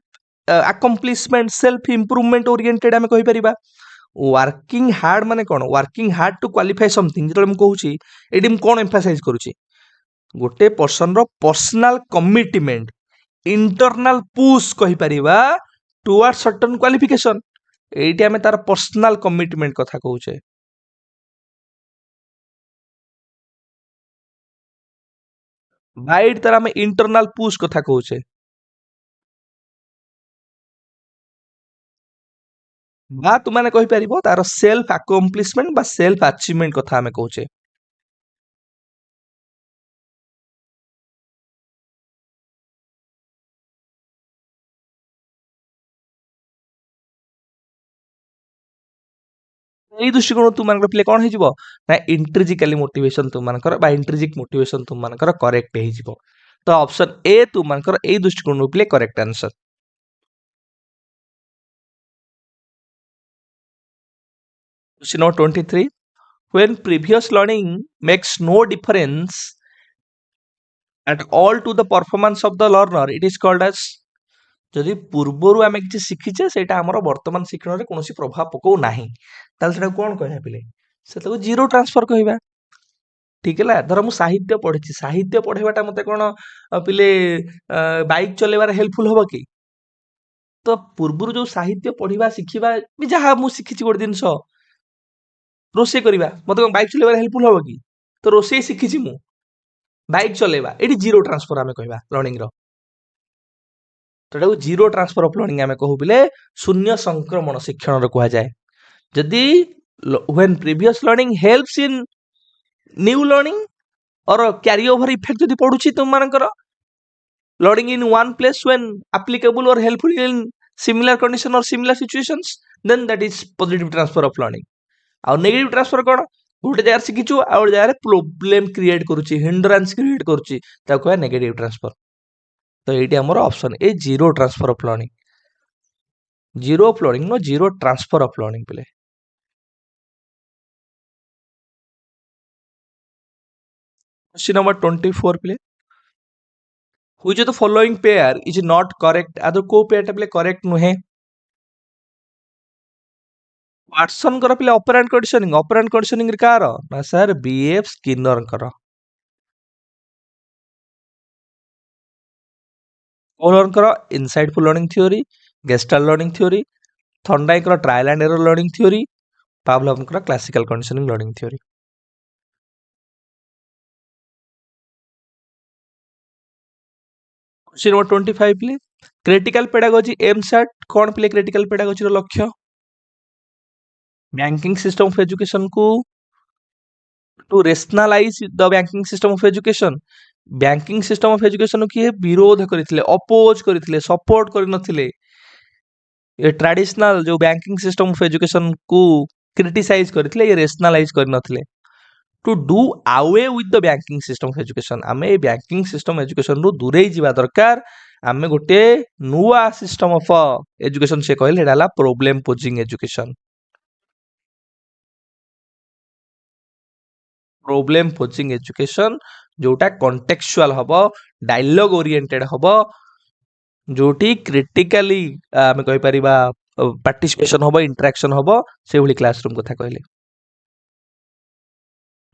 accomplishment self improvement oriented आमे कहि परिबा वर्किंग हार्ड माने कौन working hard to qualify something जेतले हम कहूची एटी हम कोन एम्फासाइज करूची गोटे पर्सन रो पर्सनल कमिटमेंट इंटरनल पुश कहि परिबा टुवर्ड सर्टेन क्वालिफिकेशन एटी आमे तार पर्सनल कमिटमेंट कथा कहूचे बाइट तार आमे इंटरनल पुश कथा कहूचे बा तुमाने कहि परिबो तार सेल्फ अकम्प्लिशमेंट बा सेल्फ अचीवमेंट कथा आमे कहूचे एई दृष्टिकोण तुमानकर प्ले कोन हेजिबो ना इंट्रिजिकली मोटिवेशन तुमानकर बा इंट्रिजिक मोटिवेशन तुमानकर करेक्ट हेजिबो तो ऑप्शन ए तुमानकर एई दृष्टिकोण play correct answer question number 23 when previous learning makes no difference at all to the performance of the learner it is called as ଯଦି ପୂର୍ବରୁ ଆମେ କିଛି ଶିଖିଛେ ସେଇଟା ଆମର ବର୍ତ୍ତମାନ ଶିକ୍ଷଣରେ କୌଣସି ପ୍ରଭାବ ପକଉ ନାହିଁ ତାହେଲେ ସେଟାକୁ କଣ କହିବା ପିଲେ ସେଟାକୁ ଜିରୋ ଟ୍ରାନ୍ସଫର କହିବା ଠିକ ହେଲା ଧର ମୁଁ ସାହିତ୍ୟ ପଢିଛି ସାହିତ୍ୟ ପଢେଇବାଟା ମତେ କଣ ପିଲେ ବାଇକ୍ ଚଲେଇବାରେ ହେଲ୍ପଫୁଲ ହବ କି ତ ପୂର୍ବରୁ ଯୋଉ ସାହିତ୍ୟ ପଢିବା ଶିଖିବା ବି ଯାହା ମୁଁ ଶିଖିଛି ଗୋଟେ ଜିନିଷ ରୋଷେଇ କରିବା ମତେ କଣ ବାଇକ୍ ଚଲେଇବାରେ ହେଲ୍ପଫୁଲ ହବ କି ତ ରୋଷେଇ ଶିଖିଛି ମୁଁ ବାଇକ୍ ଚଲେଇବା ଏଠି ଜିରୋ ଟ୍ରାନ୍ସଫର ଆମେ କହିବା ଲର୍ଣ୍ଣିଂ ର ତ ଏଟାକୁ ଜିରୋ ଟ୍ରାନ୍ସଫର ଅଫ ଲର୍ଣ୍ଣିଂ ଆମେ କହୁ ପିଲେ ଶୂନ୍ୟ ସଂକ୍ରମଣ ଶିକ୍ଷଣର କୁହାଯାଏ ଯଦି when previous learning helps in new learning or carry over effect ଯଦି ପଡୁଛି ତୁମମାନଙ୍କର learning in one place when applicable or helpful in similar condition or similar situations then that is positive transfer of learning ଆଉ negative transfer କଣ ଗୋଟେ ଜାଗାରେ ଶିଖିଛୁ ଆଉ ଗୋଟେ ଜାଗାରେ ପ୍ରୋବ୍ଲେମ କ୍ରିଏଟ କରୁଛି ହିଣ୍ଡରାନ୍ସ କ୍ରିଏଟ କରୁଛି ତାକୁ କହିବା ନେଗେଟିଭ ଟ୍ରାନ୍ସଫର ତ ଏଇଠି ଆମର option A zero transfer of learning zero of learning no zero transfer of learning ପିଲେ क्वेश्चन नंबर 24 पिले which of the following pair is not correct आदर को पेयर टा पिले करेक्ट नुहे वाटसन कर पिले ऑपरेंट कंडीशनिंग रे कार ना सर बीएफ स्किनर कर ओलर insightful learning theory Gestalt learning theory Thorndike trial and error learning theory Pavlov classical conditioning learning theory question number 25 प्ले क्रिटिकल पेडागोजी एमसेट कौन प्ले क्रिटिकल पेडागोजी रो लक्ष्य बैंकिंग सिस्टम ऑफ एजुकेशन को to rationalize the banking system of education banking system of education किए विरोध करथिले oppose करथिले सपोर्ट करनथिले ये ट्रेडिशनल जो बैंकिंग सिस्टम ऑफ एजुकेशन को क्रिटिसाइज करथिले ये रेशनलाइज करनथिले to do away with the banking system of education आमे बैंकिंग सिस्टम एजुकेशन रो दूरे जीवा दरकार आमे गोटे नुआ सिस्टम ऑफ एजुकेशन से कहले हेडाला problem posing education problem posing education जोटा कॉन्टेक्चुअल हबो डायलॉग ओरिएंटेड हबो जोटी क्रिटिकली आमे कहि परिबा पार्टिसिपेशन हबो इंटरेक्शन हबो से भली क्लासरूम कथा कहले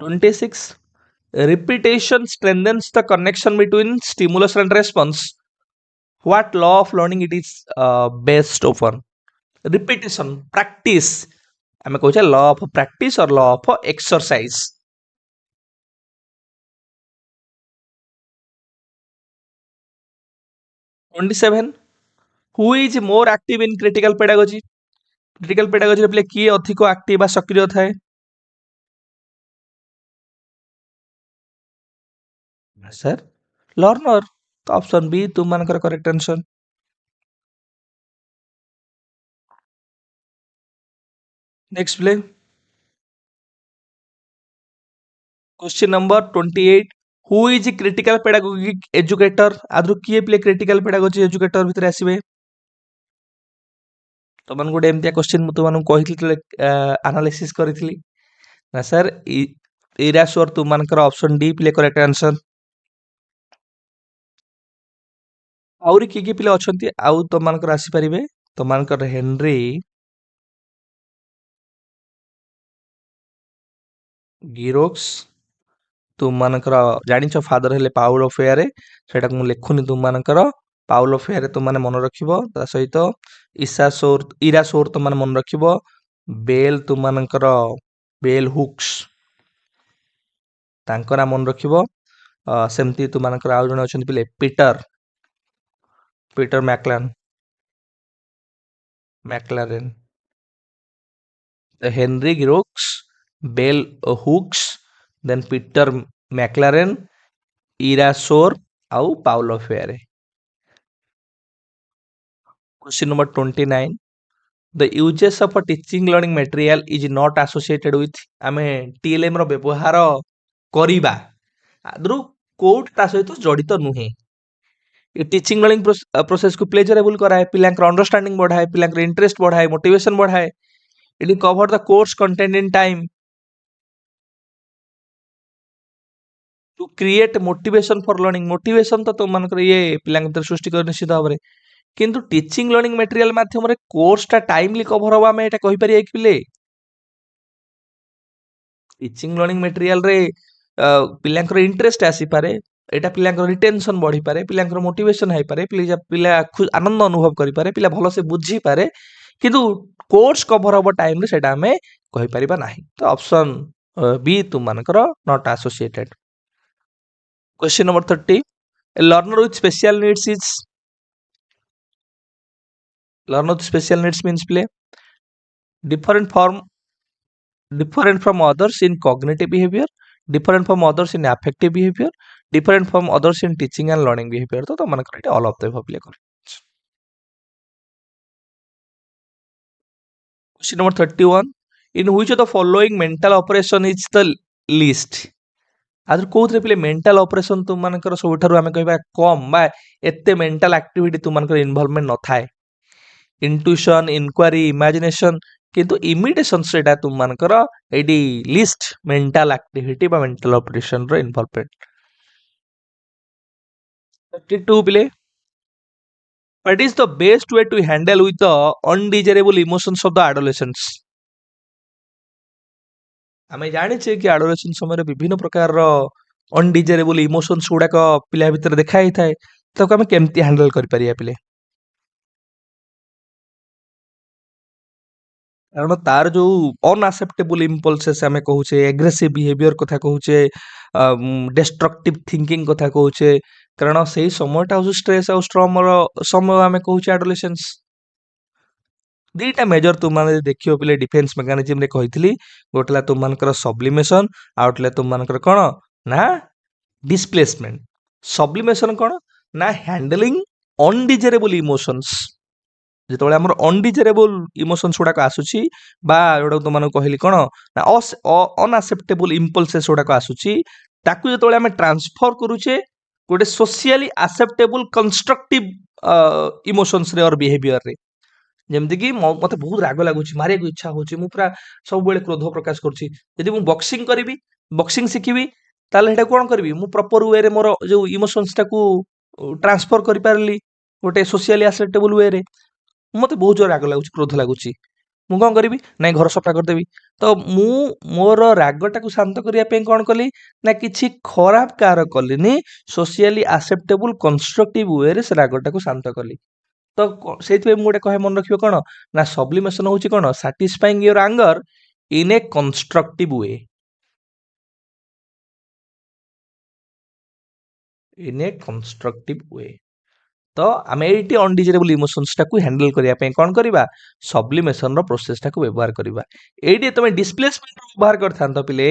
26 repetition strengthens the connection between stimulus and response what law of learning it is based upon repetition practice आमे कहै law of practice or law of exercise 27 who is more active in critical pedagogy क्रिटिकल pedagogy रे किए अधिक active बा सक्रिय थाए सर लर्नर तो ऑप्शन बी तुम मानकर करेक्ट आंसर नेक्स्ट प्ले question number 28 who is critical pedagogic educator आदि किए प्ले क्रिटिकल पेडागोजी एजुकेटर भितर आसीबे तुमन गोटे एमतिया क्वेश्चन मु तुमन कहितली एनालिसिस करथिली ना सर एरा श्योर तुमनकर ऑप्शन डी प्ले करेक्ट आंसर आउरी की पिला अछंती आउ तुमनकर आसी परिबे तुमनकर हेनरी गिरोक्स तुमମାନଙ୍କର ଜାଣିଛ ଫାଦର ହେଲେ ପାଉଲୋ ଫେୟାରେ ସେଟାକୁ ମୁଁ ଲେଖୁନି ତୁମମାନଙ୍କର ପାଉଲୋ ଫେୟାରେ ତୁମମାନେ ମନେ ରଖିବ ତା ସହିତ ଇରା ସୋର ତୁମମାନେ ମନେ ରଖିବ ବେଲ ତୁମମାନଙ୍କର ବେଲ ହୁକ୍ସ ତାଙ୍କ ନାଁ ମନେ ରଖିବ ସେମିତି ତୁମମାନଙ୍କର ଆଉ ଜଣେ ଅଛନ୍ତି ପିଲେ ପିଟର ପିଟର ମ୍ୟାକ୍ଲାରେନ୍ ହେନରୀ ଗ୍ରୋକ୍ସ ବେଲ ହୁକ୍ସ ଦେନ୍ ପିଟର ମ୍ୟାକ୍ଲାରେନ୍ ଇରା ସୋର ଆଉ Paulo ଫେୟାରେ Question number 29. The uses of a teaching learning material is not associated with आमे TLM रो व्यवहार करिबा आदरु कोड ता सहित जड़ित नुहे ये टीचिंग लर्निंग प्रोसेस को प्लेजरेबल कराए पिलांकर अंडरस्टैंडिंग बढ़ाए पिलांकर इंटरेस्ट बढ़ाए मोटिवेशन बढ़ाए it cover the course content in time to create motivation for learning motivation तो तुम मानकर ये पिलांक भीतर सृष्टि कर निश्चित भाव में किंतु टीचिंग लर्निंग मटेरियल माध्यम रे कोर्स टा टाइमली कवर हवा में एटा कहि परियै कि पिले टीचिंग लर्निंग मटेरियल रे पिलांकर इंटरेस्ट आसी पारे एटा पिलांकर रिटेंशन बढ़ी पारे पिलांकर मोटिवेशन हाई पारे पिला आनंद अनुभव करि पारे पिला भलो से बुझी पारे किंतु कोर्स कवर हबो टाइम रे सेटा हमें कहि परिबा नाही तो ऑप्शन बी तुम मानकर not associated question number 30 a learner with special needs is learner with special needs means play different from others in cognitive behavior different from others in affective behavior different from others in teaching and learning behavior तो मन कर all of the above play कर question number 31 in which of the following mental operation is the least आदर कोथरे पिले mental operation तुम मानकर सबठारु आमे कहबा कम बा एते मेंटल एक्टिविटी तुम मानकर इन्वॉल्वमेंट न थाए इंट्यूशन इंक्वायरी इमेजिनेशन किंतु इमिटेशन सेटा तुम मानकर एडी लिस्ट मेंटल एक्टिविटी बा मेंटल ऑपरेशन रो इन्वॉल्वमेंट 32 पिले what is the best way to handle with the undesirable emotions of the adolescents आमे जानि छे कि एडोलेशन समय विभिन्न प्रकार रो अनडिजायरेबल इमोशंस गुडा को पिला भीतर देखा ही थाए तो आमे केमती हैंडल कर परिया पिले कारण तार जो अनएक्सेप्टेबल इम्पल्सेस आमे कहूचे एग्रेसिव बिहेवियर कथा कहूचे डिस्ट्रक्टिव थिंकिंग कथा कहूचे कारण सेही समयटा स्ट्रेस और स्ट्रम रो समय आमे कहूचे एडोलेशंस दीटा मेजर तुम माने देखियो पिले डिफेंस मेकानिज्म रे कहितली गोटला तुम मानकर सब्लिमेशन आउटले तुम मानकर कोन ना डिस्प्लेसमेंट सब्लिमेशन कोन ना हैंडलिंग अनडिजायरेबल इमोशंस जेतोले हमर अनडिजायरेबल इमोशंस गुडा को आसुची बा एडा तुम माने कहली कोन ना अनएक्सेप्टेबल इम्पल्सेस गुडा को आसुची ताकू जेतोले हम ट्रांसफर करूचे गोटे सोशली एक्सेप्टेबल कंस्ट्रक्टिव इमोशंस रे और बिहेवियर रे जेमति कि मते बहुत राग लागुची मारे को इच्छा होची मु पूरा सब बेले क्रोध प्रकाश करची यदि मु बॉक्सिंग करिवि बॉक्सिंग सिखिवि ताले हेटा कोन करबि मु प्रॉपर वे रे मोर जो इमोशंस टाकू ट्रांसफर करि पारली गोटे सोशली एक्सेप्टेबल वे रे मते बहुत जोर राग लागुची क्रोध लागुची मु कोन करिवि नै घर सफा कर देबि तो मु मोर रागटाकू शांत करिया पे कोन कली ना किछि खराब कार कलिनी सोशली एक्सेप्टेबल कंस्ट्रक्टिव वे रे से रागटाकू शांत कली तो से गोटे कहे मन रखियो कौन ना सब्लिमेशन हूँ कौन साटिस्फाइंग योर आंगर इन ए कंस्ट्रक्टिव वे इन ए कंस्ट्रक्टिव वे तो आम ये अनडिजायरेबल इमोशंस टाकू हैंडल करने कौन करवा सब्लिमेशन रो प्रोसेस टाकू व्यवहार करवा ये तुम डिस्प्लेसमेंट व्यवहार कर पिले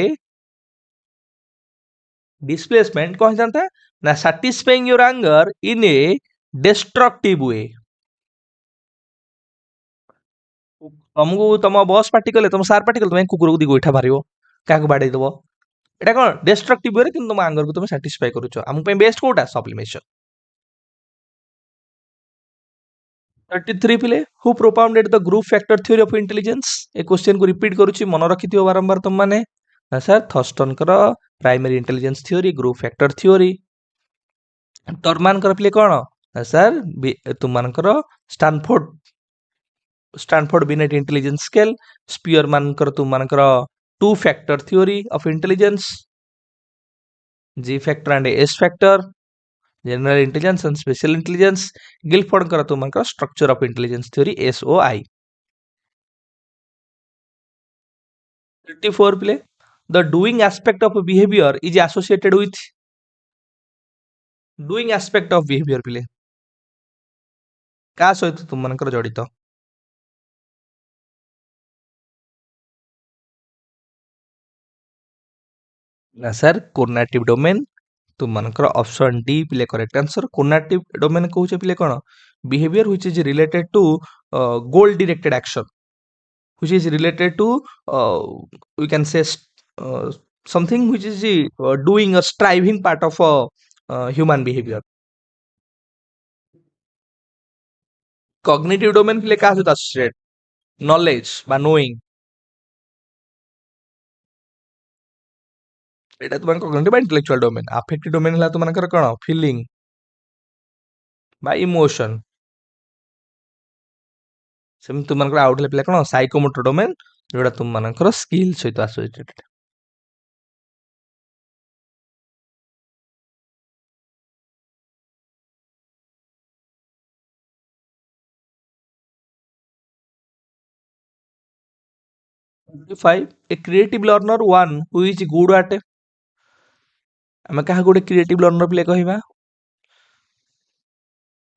डिस्प्लेसमेंट कौन था ना साटिस्फाइंग योर आंगर इन ए डिस्ट्रक्टिव वे तुमको तुम बॉस पार्टी कले तुम सार पार्टी कले तुम कुकुर को दी गोइठा मारियो क्या बाड़े दब ଏଟା କଣ ଡେଷ୍ଟ୍ରକ୍ଟିଭ वे କିନ୍ତୁ ତମ ଆଙ୍ଗରକୁ ତମେ ସାଟିସ୍ଫାଇ କରୁଛ। ଆମ ପାଇଁ ବେଷ୍ଟ କୋଉଟା ସବ୍ଲିମେସନ। 33 ପିଲେ who propounded the group factor theory of intelligence. ଏ क्वेश्चन को रिपीट करूची मन रखिथियो बारंबार तुम माने। ना सर थर्स्टनकर primary intelligence theory group factor theory. Terman कर प्ले कौन ना सर तुम मानकर Stanford Stanford Binet intelligence scale. स्पीयर मानकर तुम मानकर two factor theory of intelligence G factor and S factor general intelligence and special intelligence. Guilford कर तुम मानकर structure of intelligence theory SOI. 34 प्ले the doing aspect of behaviour is associated with doing aspect of behaviour प्ले का सहित तुम मानकर जड़ित ना सर कोग्निटिव डोमेन तुम मानकर ऑप्शन डी पिले करेक्ट आंसर। कोग्निटिव डोमेन कहूचे पिले कोन behaviour which is related to goal directed action which is related to we can say something which is doing a striving part of human behaviour. Cognitive domain पिले का सहित associate knowledge बा knowing एटा तुम cognitive बा intellectual domain. Affective domain हला तुम मानकर कोन feeling बा इमोशन। सेम तुम मानकर आउट ले पिले कोन साइकोमोटर डोमेन जोड़ा तुम मानकर स्किल सहित associated. 5 a creative learner one who is good at ଆମେ କାହା ଗୋଟେ କ୍ରିଏଟିଭ ଲର୍ନର ପ୍ଲେ କହିବା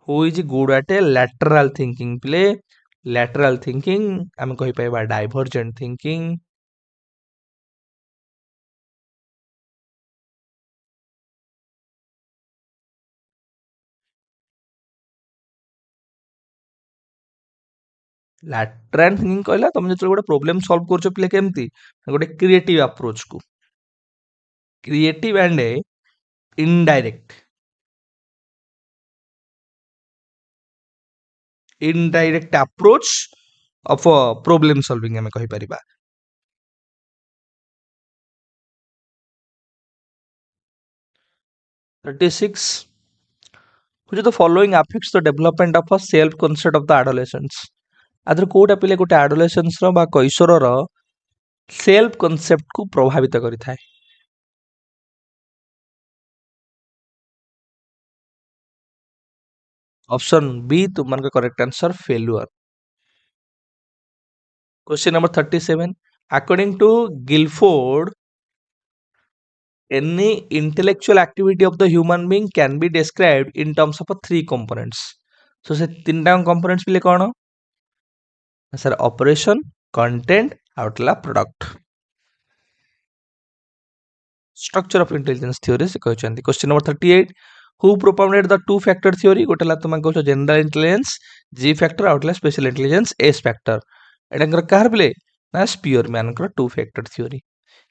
who is good at a lateral thinking play. lateral thinking ଆମେ କହି ପାଇବା divergent thinking। lateral thinking କହିଲା ତମେ ଯେତେବେଳେ ଗୋଟେ ପ୍ରୋବ୍ଲେମ ସଲ୍ଭ କରୁଛ ପ୍ଲେ କେମିତି ଗୋଟେ କ୍ରିଏଟିଭ ଆପ୍ରୋଚ କୁ creative and indirect approach of problem solving हमें कहि परिबा। 36 which of the following affects the development of a self concept of the adolescents। आदर कोटा पिले गोटे adolescents रो बा कैशोर रो सेल्फ कॉन्सेप्ट को प्रभावित करिथाय। ऑप्शन बी तुम का correct answer failure. Question number 37 according to Guilford any intellectual activity of the human being can be described in terms of three components। so से तीनटा components पिले कौन सर ऑपरेशन कंटेंट आउटला product. Structure of intelligence theory से कहते। Question number 38 who propounded the two factor theory गोटेला तुम कह जनरल इंटेलिजेंस जी फैक्टर आउटला स्पेशल इंटेलिजेंस एस फैक्टर। एटांकर कार प्ले ना स्पीयर मैनकर टू फैक्टर थ्योरी।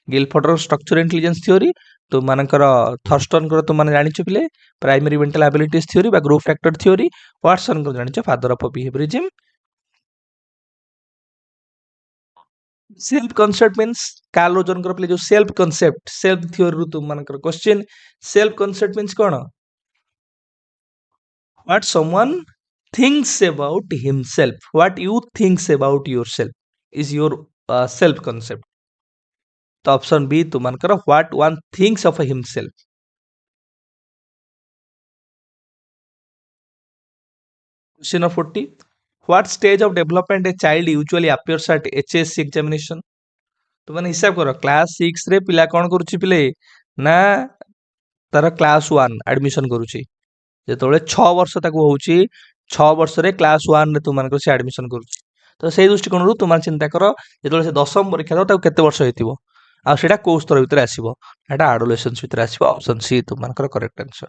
गिलफोर्डर स्ट्रक्चर इंटेलिजेंस थ्योरी तो मानकर थर्स्टन कर तुम माने जानिछ पिले प्राइमरी मेंटल एबिलिटीज थ्योरी बा ग्रुप फैक्टर थ्योरी। वाटसन को जानिछ father of behaviourism. Self concept means Carl Rogers कर प्ले जो सेल्फ कॉन्सेप्ट सेल्फ थ्योरी रु तुम मानकर question self concept means cone what someone thinks about himself what you thinks about yourself is your self concept. तो option B तुम मानकर what one thinks of himself. Question number 40 what stage of development a child usually appears eight HSC examination. तो माने हिसाब करो class 6 रे पिला कोन करूची पिले ना तार क्लास 1 एडमिशन करूची जेतोले 6 वर्ष ताको होउची 6 वर्ष रे क्लास 1 रे तुम मानकर से एडमिशन करूची। तो सेही दृष्टिकोण रु तुम चिंता करो जेतोले से 10th परीक्षा दो ताको केते वर्ष हेतिबो आ सेटा को स्तर भीतर आसीबो एटा एडोलेसेंस भीतर आसीबो। ऑप्शन सी तुम मानकर correct answer.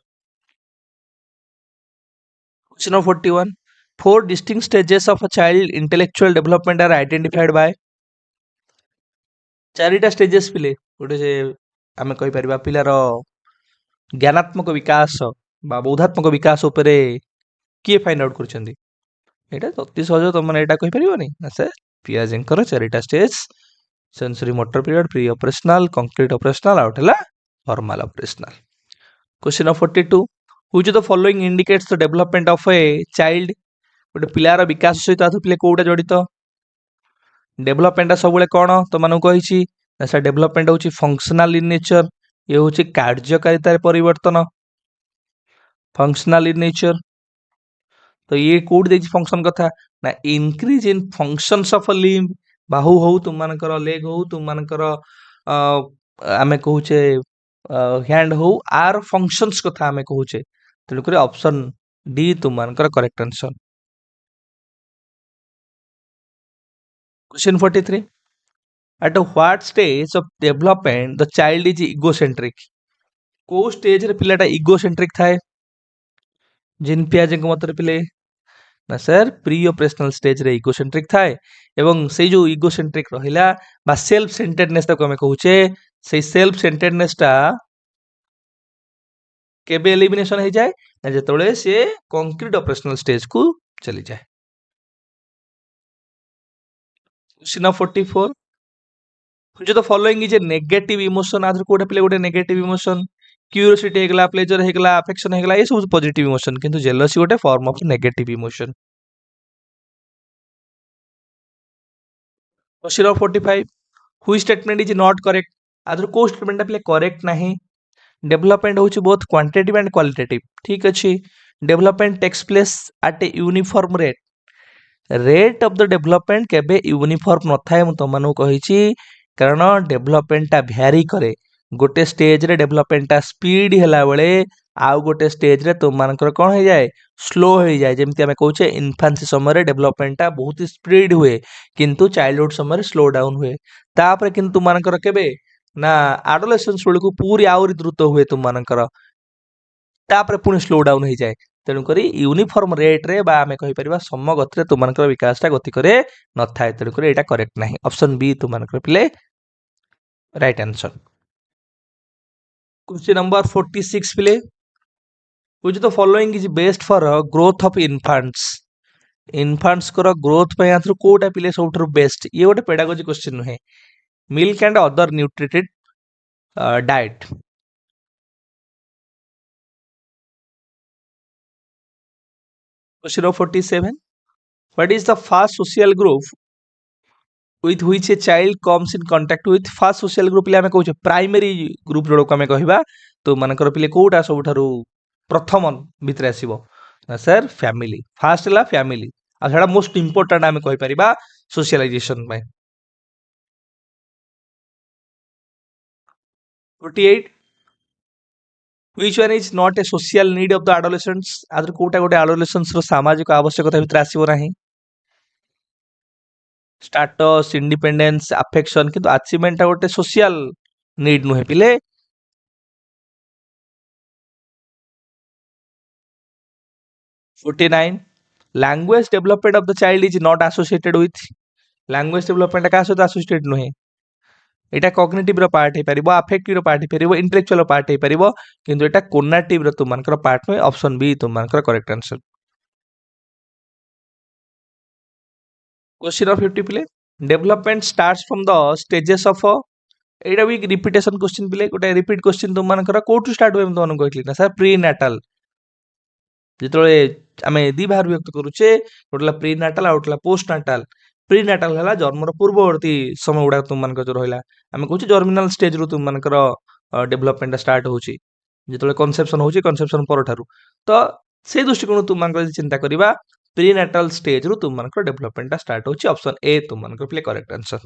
Question number 41 four distinct stages of a child intellectual development are identified by चारिटा स्टेजेस पिले गोटे से आमे कहि परिबा पिलार ज्ञानात्मक विकास बा बौद्धात्मक विकास उपरे किए फाइंड आउट करछन्ती एटा अति सहज तुम माने एटा कहि परिबोनी ना से पियाजेंकर चारिटा stage sensory motor period pre operational concrete operational आउट हला formal operational question number 42 which of the following indicates the development of a child गोटे पिलार विकास सहित आथु पिले कोउटा जडित डेवलपमेंट सब बेले कोन तो मानु कहिछि ना से डेवलपमेंट होछि फंक्शनल इन नेचर ये होछि कार्यकारिता परिवर्तन फंक्शनल इन नेचर तो ये कोड देखि फंक्शन कथा ना increase in functions of a limb बाहु हो तुम मानकर लेग हो तुम मानकर आमे कहूचे हैंड हो आर फंक्शंस कथा आमे कहूचे तेणु करे ऑप्शन डी तुम मानकर correct answer question 43 at what stage of development the child is egocentric को स्टेज रे पिलाटा इगोसेंट्रिक थाए जिन पियाजे को मतरे पिले ना सर प्री ऑपरेशनल स्टेज रे इगोसेंट्रिक थाए एवं से जो इगोसेंट्रिक रहिला बा सेल्फ सेंटर्डनेस तक हमें कहूचे से सेल्फ सेंटर्डनेस टा केबे एलिमिनेशन हो जाए ना जेतोले से कंक्रीट ऑपरेशनल स्टेज को चली जाए क्वेश्चन नंबर 44 जो the following is a negative emotion आदर कोडा प्ले गोटे नेगेटिव इमोशन क्यूरियोसिटी हेगला प्लेजर हेगला अफेक्शन हेगला ये सब पॉजिटिव इमोशन किंतु जेलसी गोटे form of negative emotion question number 45 which statement is not correct आदर को स्टेटमेंट प्ले करेक्ट नाही डेवलपमेंट होची बोथ क्वांटिटेटिव एंड क्वालिटेटिव ठीक अछि development takes place at a uniform rate of the development केबे यूनिफॉर्म न थाए मु तमनु कहिछि कारण डेवलपमेंट ता भ्यारी करे गोटे स्टेज रे डेवलपमेंट ता स्पीड हैला बेले आउ गोटे स्टेज रे तुम मानकर कोन हो जाए स्लो हो जाए जेमति हमें कहूचे इन्फांसी समय रे डेवलपमेंट ता बहुत स्पीड हुए किंतु चाइल्डहुड समय रे स्लो डाउन हुए तापर किंतु तुम मानकर केबे ना एडोलेसेंस बेल को पूरी आउरी द्रुत हुए तुम मानकर तापर पुणी स्लो डाउन हो जाए तेणु करी यूनिफॉर्म रेट रे बा आमे कहि परिबा समगत रे तुम मानकर विकास ता गति करे न थाए तेणु करी एटा करेक्ट नाही ऑप्शन बी तुम मानकर प्ले राइट आंसर क्वेश्चन नंबर 46 प्ले which the following is best for growth of infants कर ग्रोथ पे आथु कोटा पिले सबठर बेस्ट ये गोटे पेडागोजी क्वेश्चन नुहे milk and other nutrited diet question number 47 what is the first social group with which a child comes in contact with first social group ले हमें कहूचे primary group जोड़ को हमें कहिबा तो मानकर पिले कोटा सबठारु प्रथम भितर आसीबो ना सर फैमिली फर्स्ट ला फैमिली आ सेडा मोस्ट इंपोर्टेंट हमें कहि परिबा सोशलाइजेशन में 48 which one is not a social need of the adolescents आदर कोटा गोटे adolescents रो सामाजिक आवश्यकता भितर आसीबो नाही स्टाटस इंडिपेंडेंस अफेक्शन किंतु अचीवमेंट गोटे सोशल नीड नुहे पिले 49 language development of the child is not associated with language development का सहित एसोसिएटेड नुहे एटा कॉग्निटिव रो पार्ट हे परिबो अफेक्टिव रो पार्ट हे परिबो इंटेलेक्चुअल पार्ट हे परिबो किंतु एटा कोग्निटिव रो तुम मानकर पार्ट नुहे ऑप्शन बी तुम मानकर करेक्ट आंसर क्वेश्चन नंबर 50 पिले development starts from the stages of एटा भी रिपीटेशन क्वेश्चन पिले गोटे रिपीट क्वेश्चन तुम मानकर कोठु स्टार्ट होय तुम कहली ना सर प्री नाटल जितळे आमे दी भार व्यक्त करूचे गोटला प्री नाटल आउटला पोस्ट नाटल प्री नाटल हला जन्मर पूर्ववर्ती समय उडा तुम मानकर जो रहला आमे कहूचे जर्मिनल स्टेज रु तुम मानकर डेवलपमेंट स्टार्ट होची जितळे कन्सेप्शन होची कन्सेप्शन पर ठारू तो से दृष्टिकोण तुम मानकर चिंता करिबा प्री नाटल स्टेज रु तुम मानकर डेवलपमेंट स्टार्ट होची ऑप्शन ए तुम मानकर प्ले करेक्ट आंसर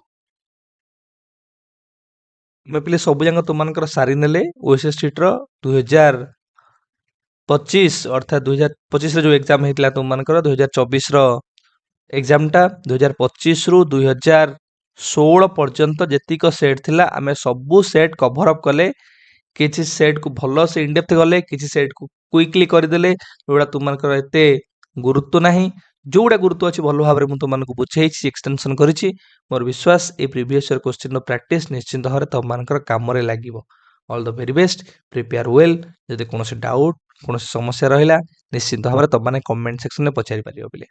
मैं पिले सब जंग तुम मानकर सारी नेले ओएसएसटी रो 2025 अर्थात 2025 रे जो एग्जाम हेतला तुम मानकर 2024 रो एग्जाम टा 2025 रु 2016 पर्यंत जेतिक सेट थिला आमे सबु सेट कवर अप कले किछि सेट को भलो से इन डेप्थ गले किछि सेट को क्विकली कर देले जोडा तुम मानकर एते गुरुत्व नाही जोडा गुरुत्व अछि भलो भाबरे मु तुम मानको बुझेछि एक्सटेंशन करिछि मोर विश्वास ए प्रीवियस ईयर क्वेश्चन नो प्रैक्टिस निश्चित हरे तुम मानकर काम रे लागिवो all the very best, prepare well. ଯଦି କୌଣସି ଡାଉଟ୍ କୌଣସି ସମସ୍ୟା ରହିଲା ନିଶ୍ଚିନ୍ତ ଭାବରେ ତମମାନେ କମେଣ୍ଟ ସେକ୍ସନରେ ପଚାରି ପାରିବ ବୋଲି।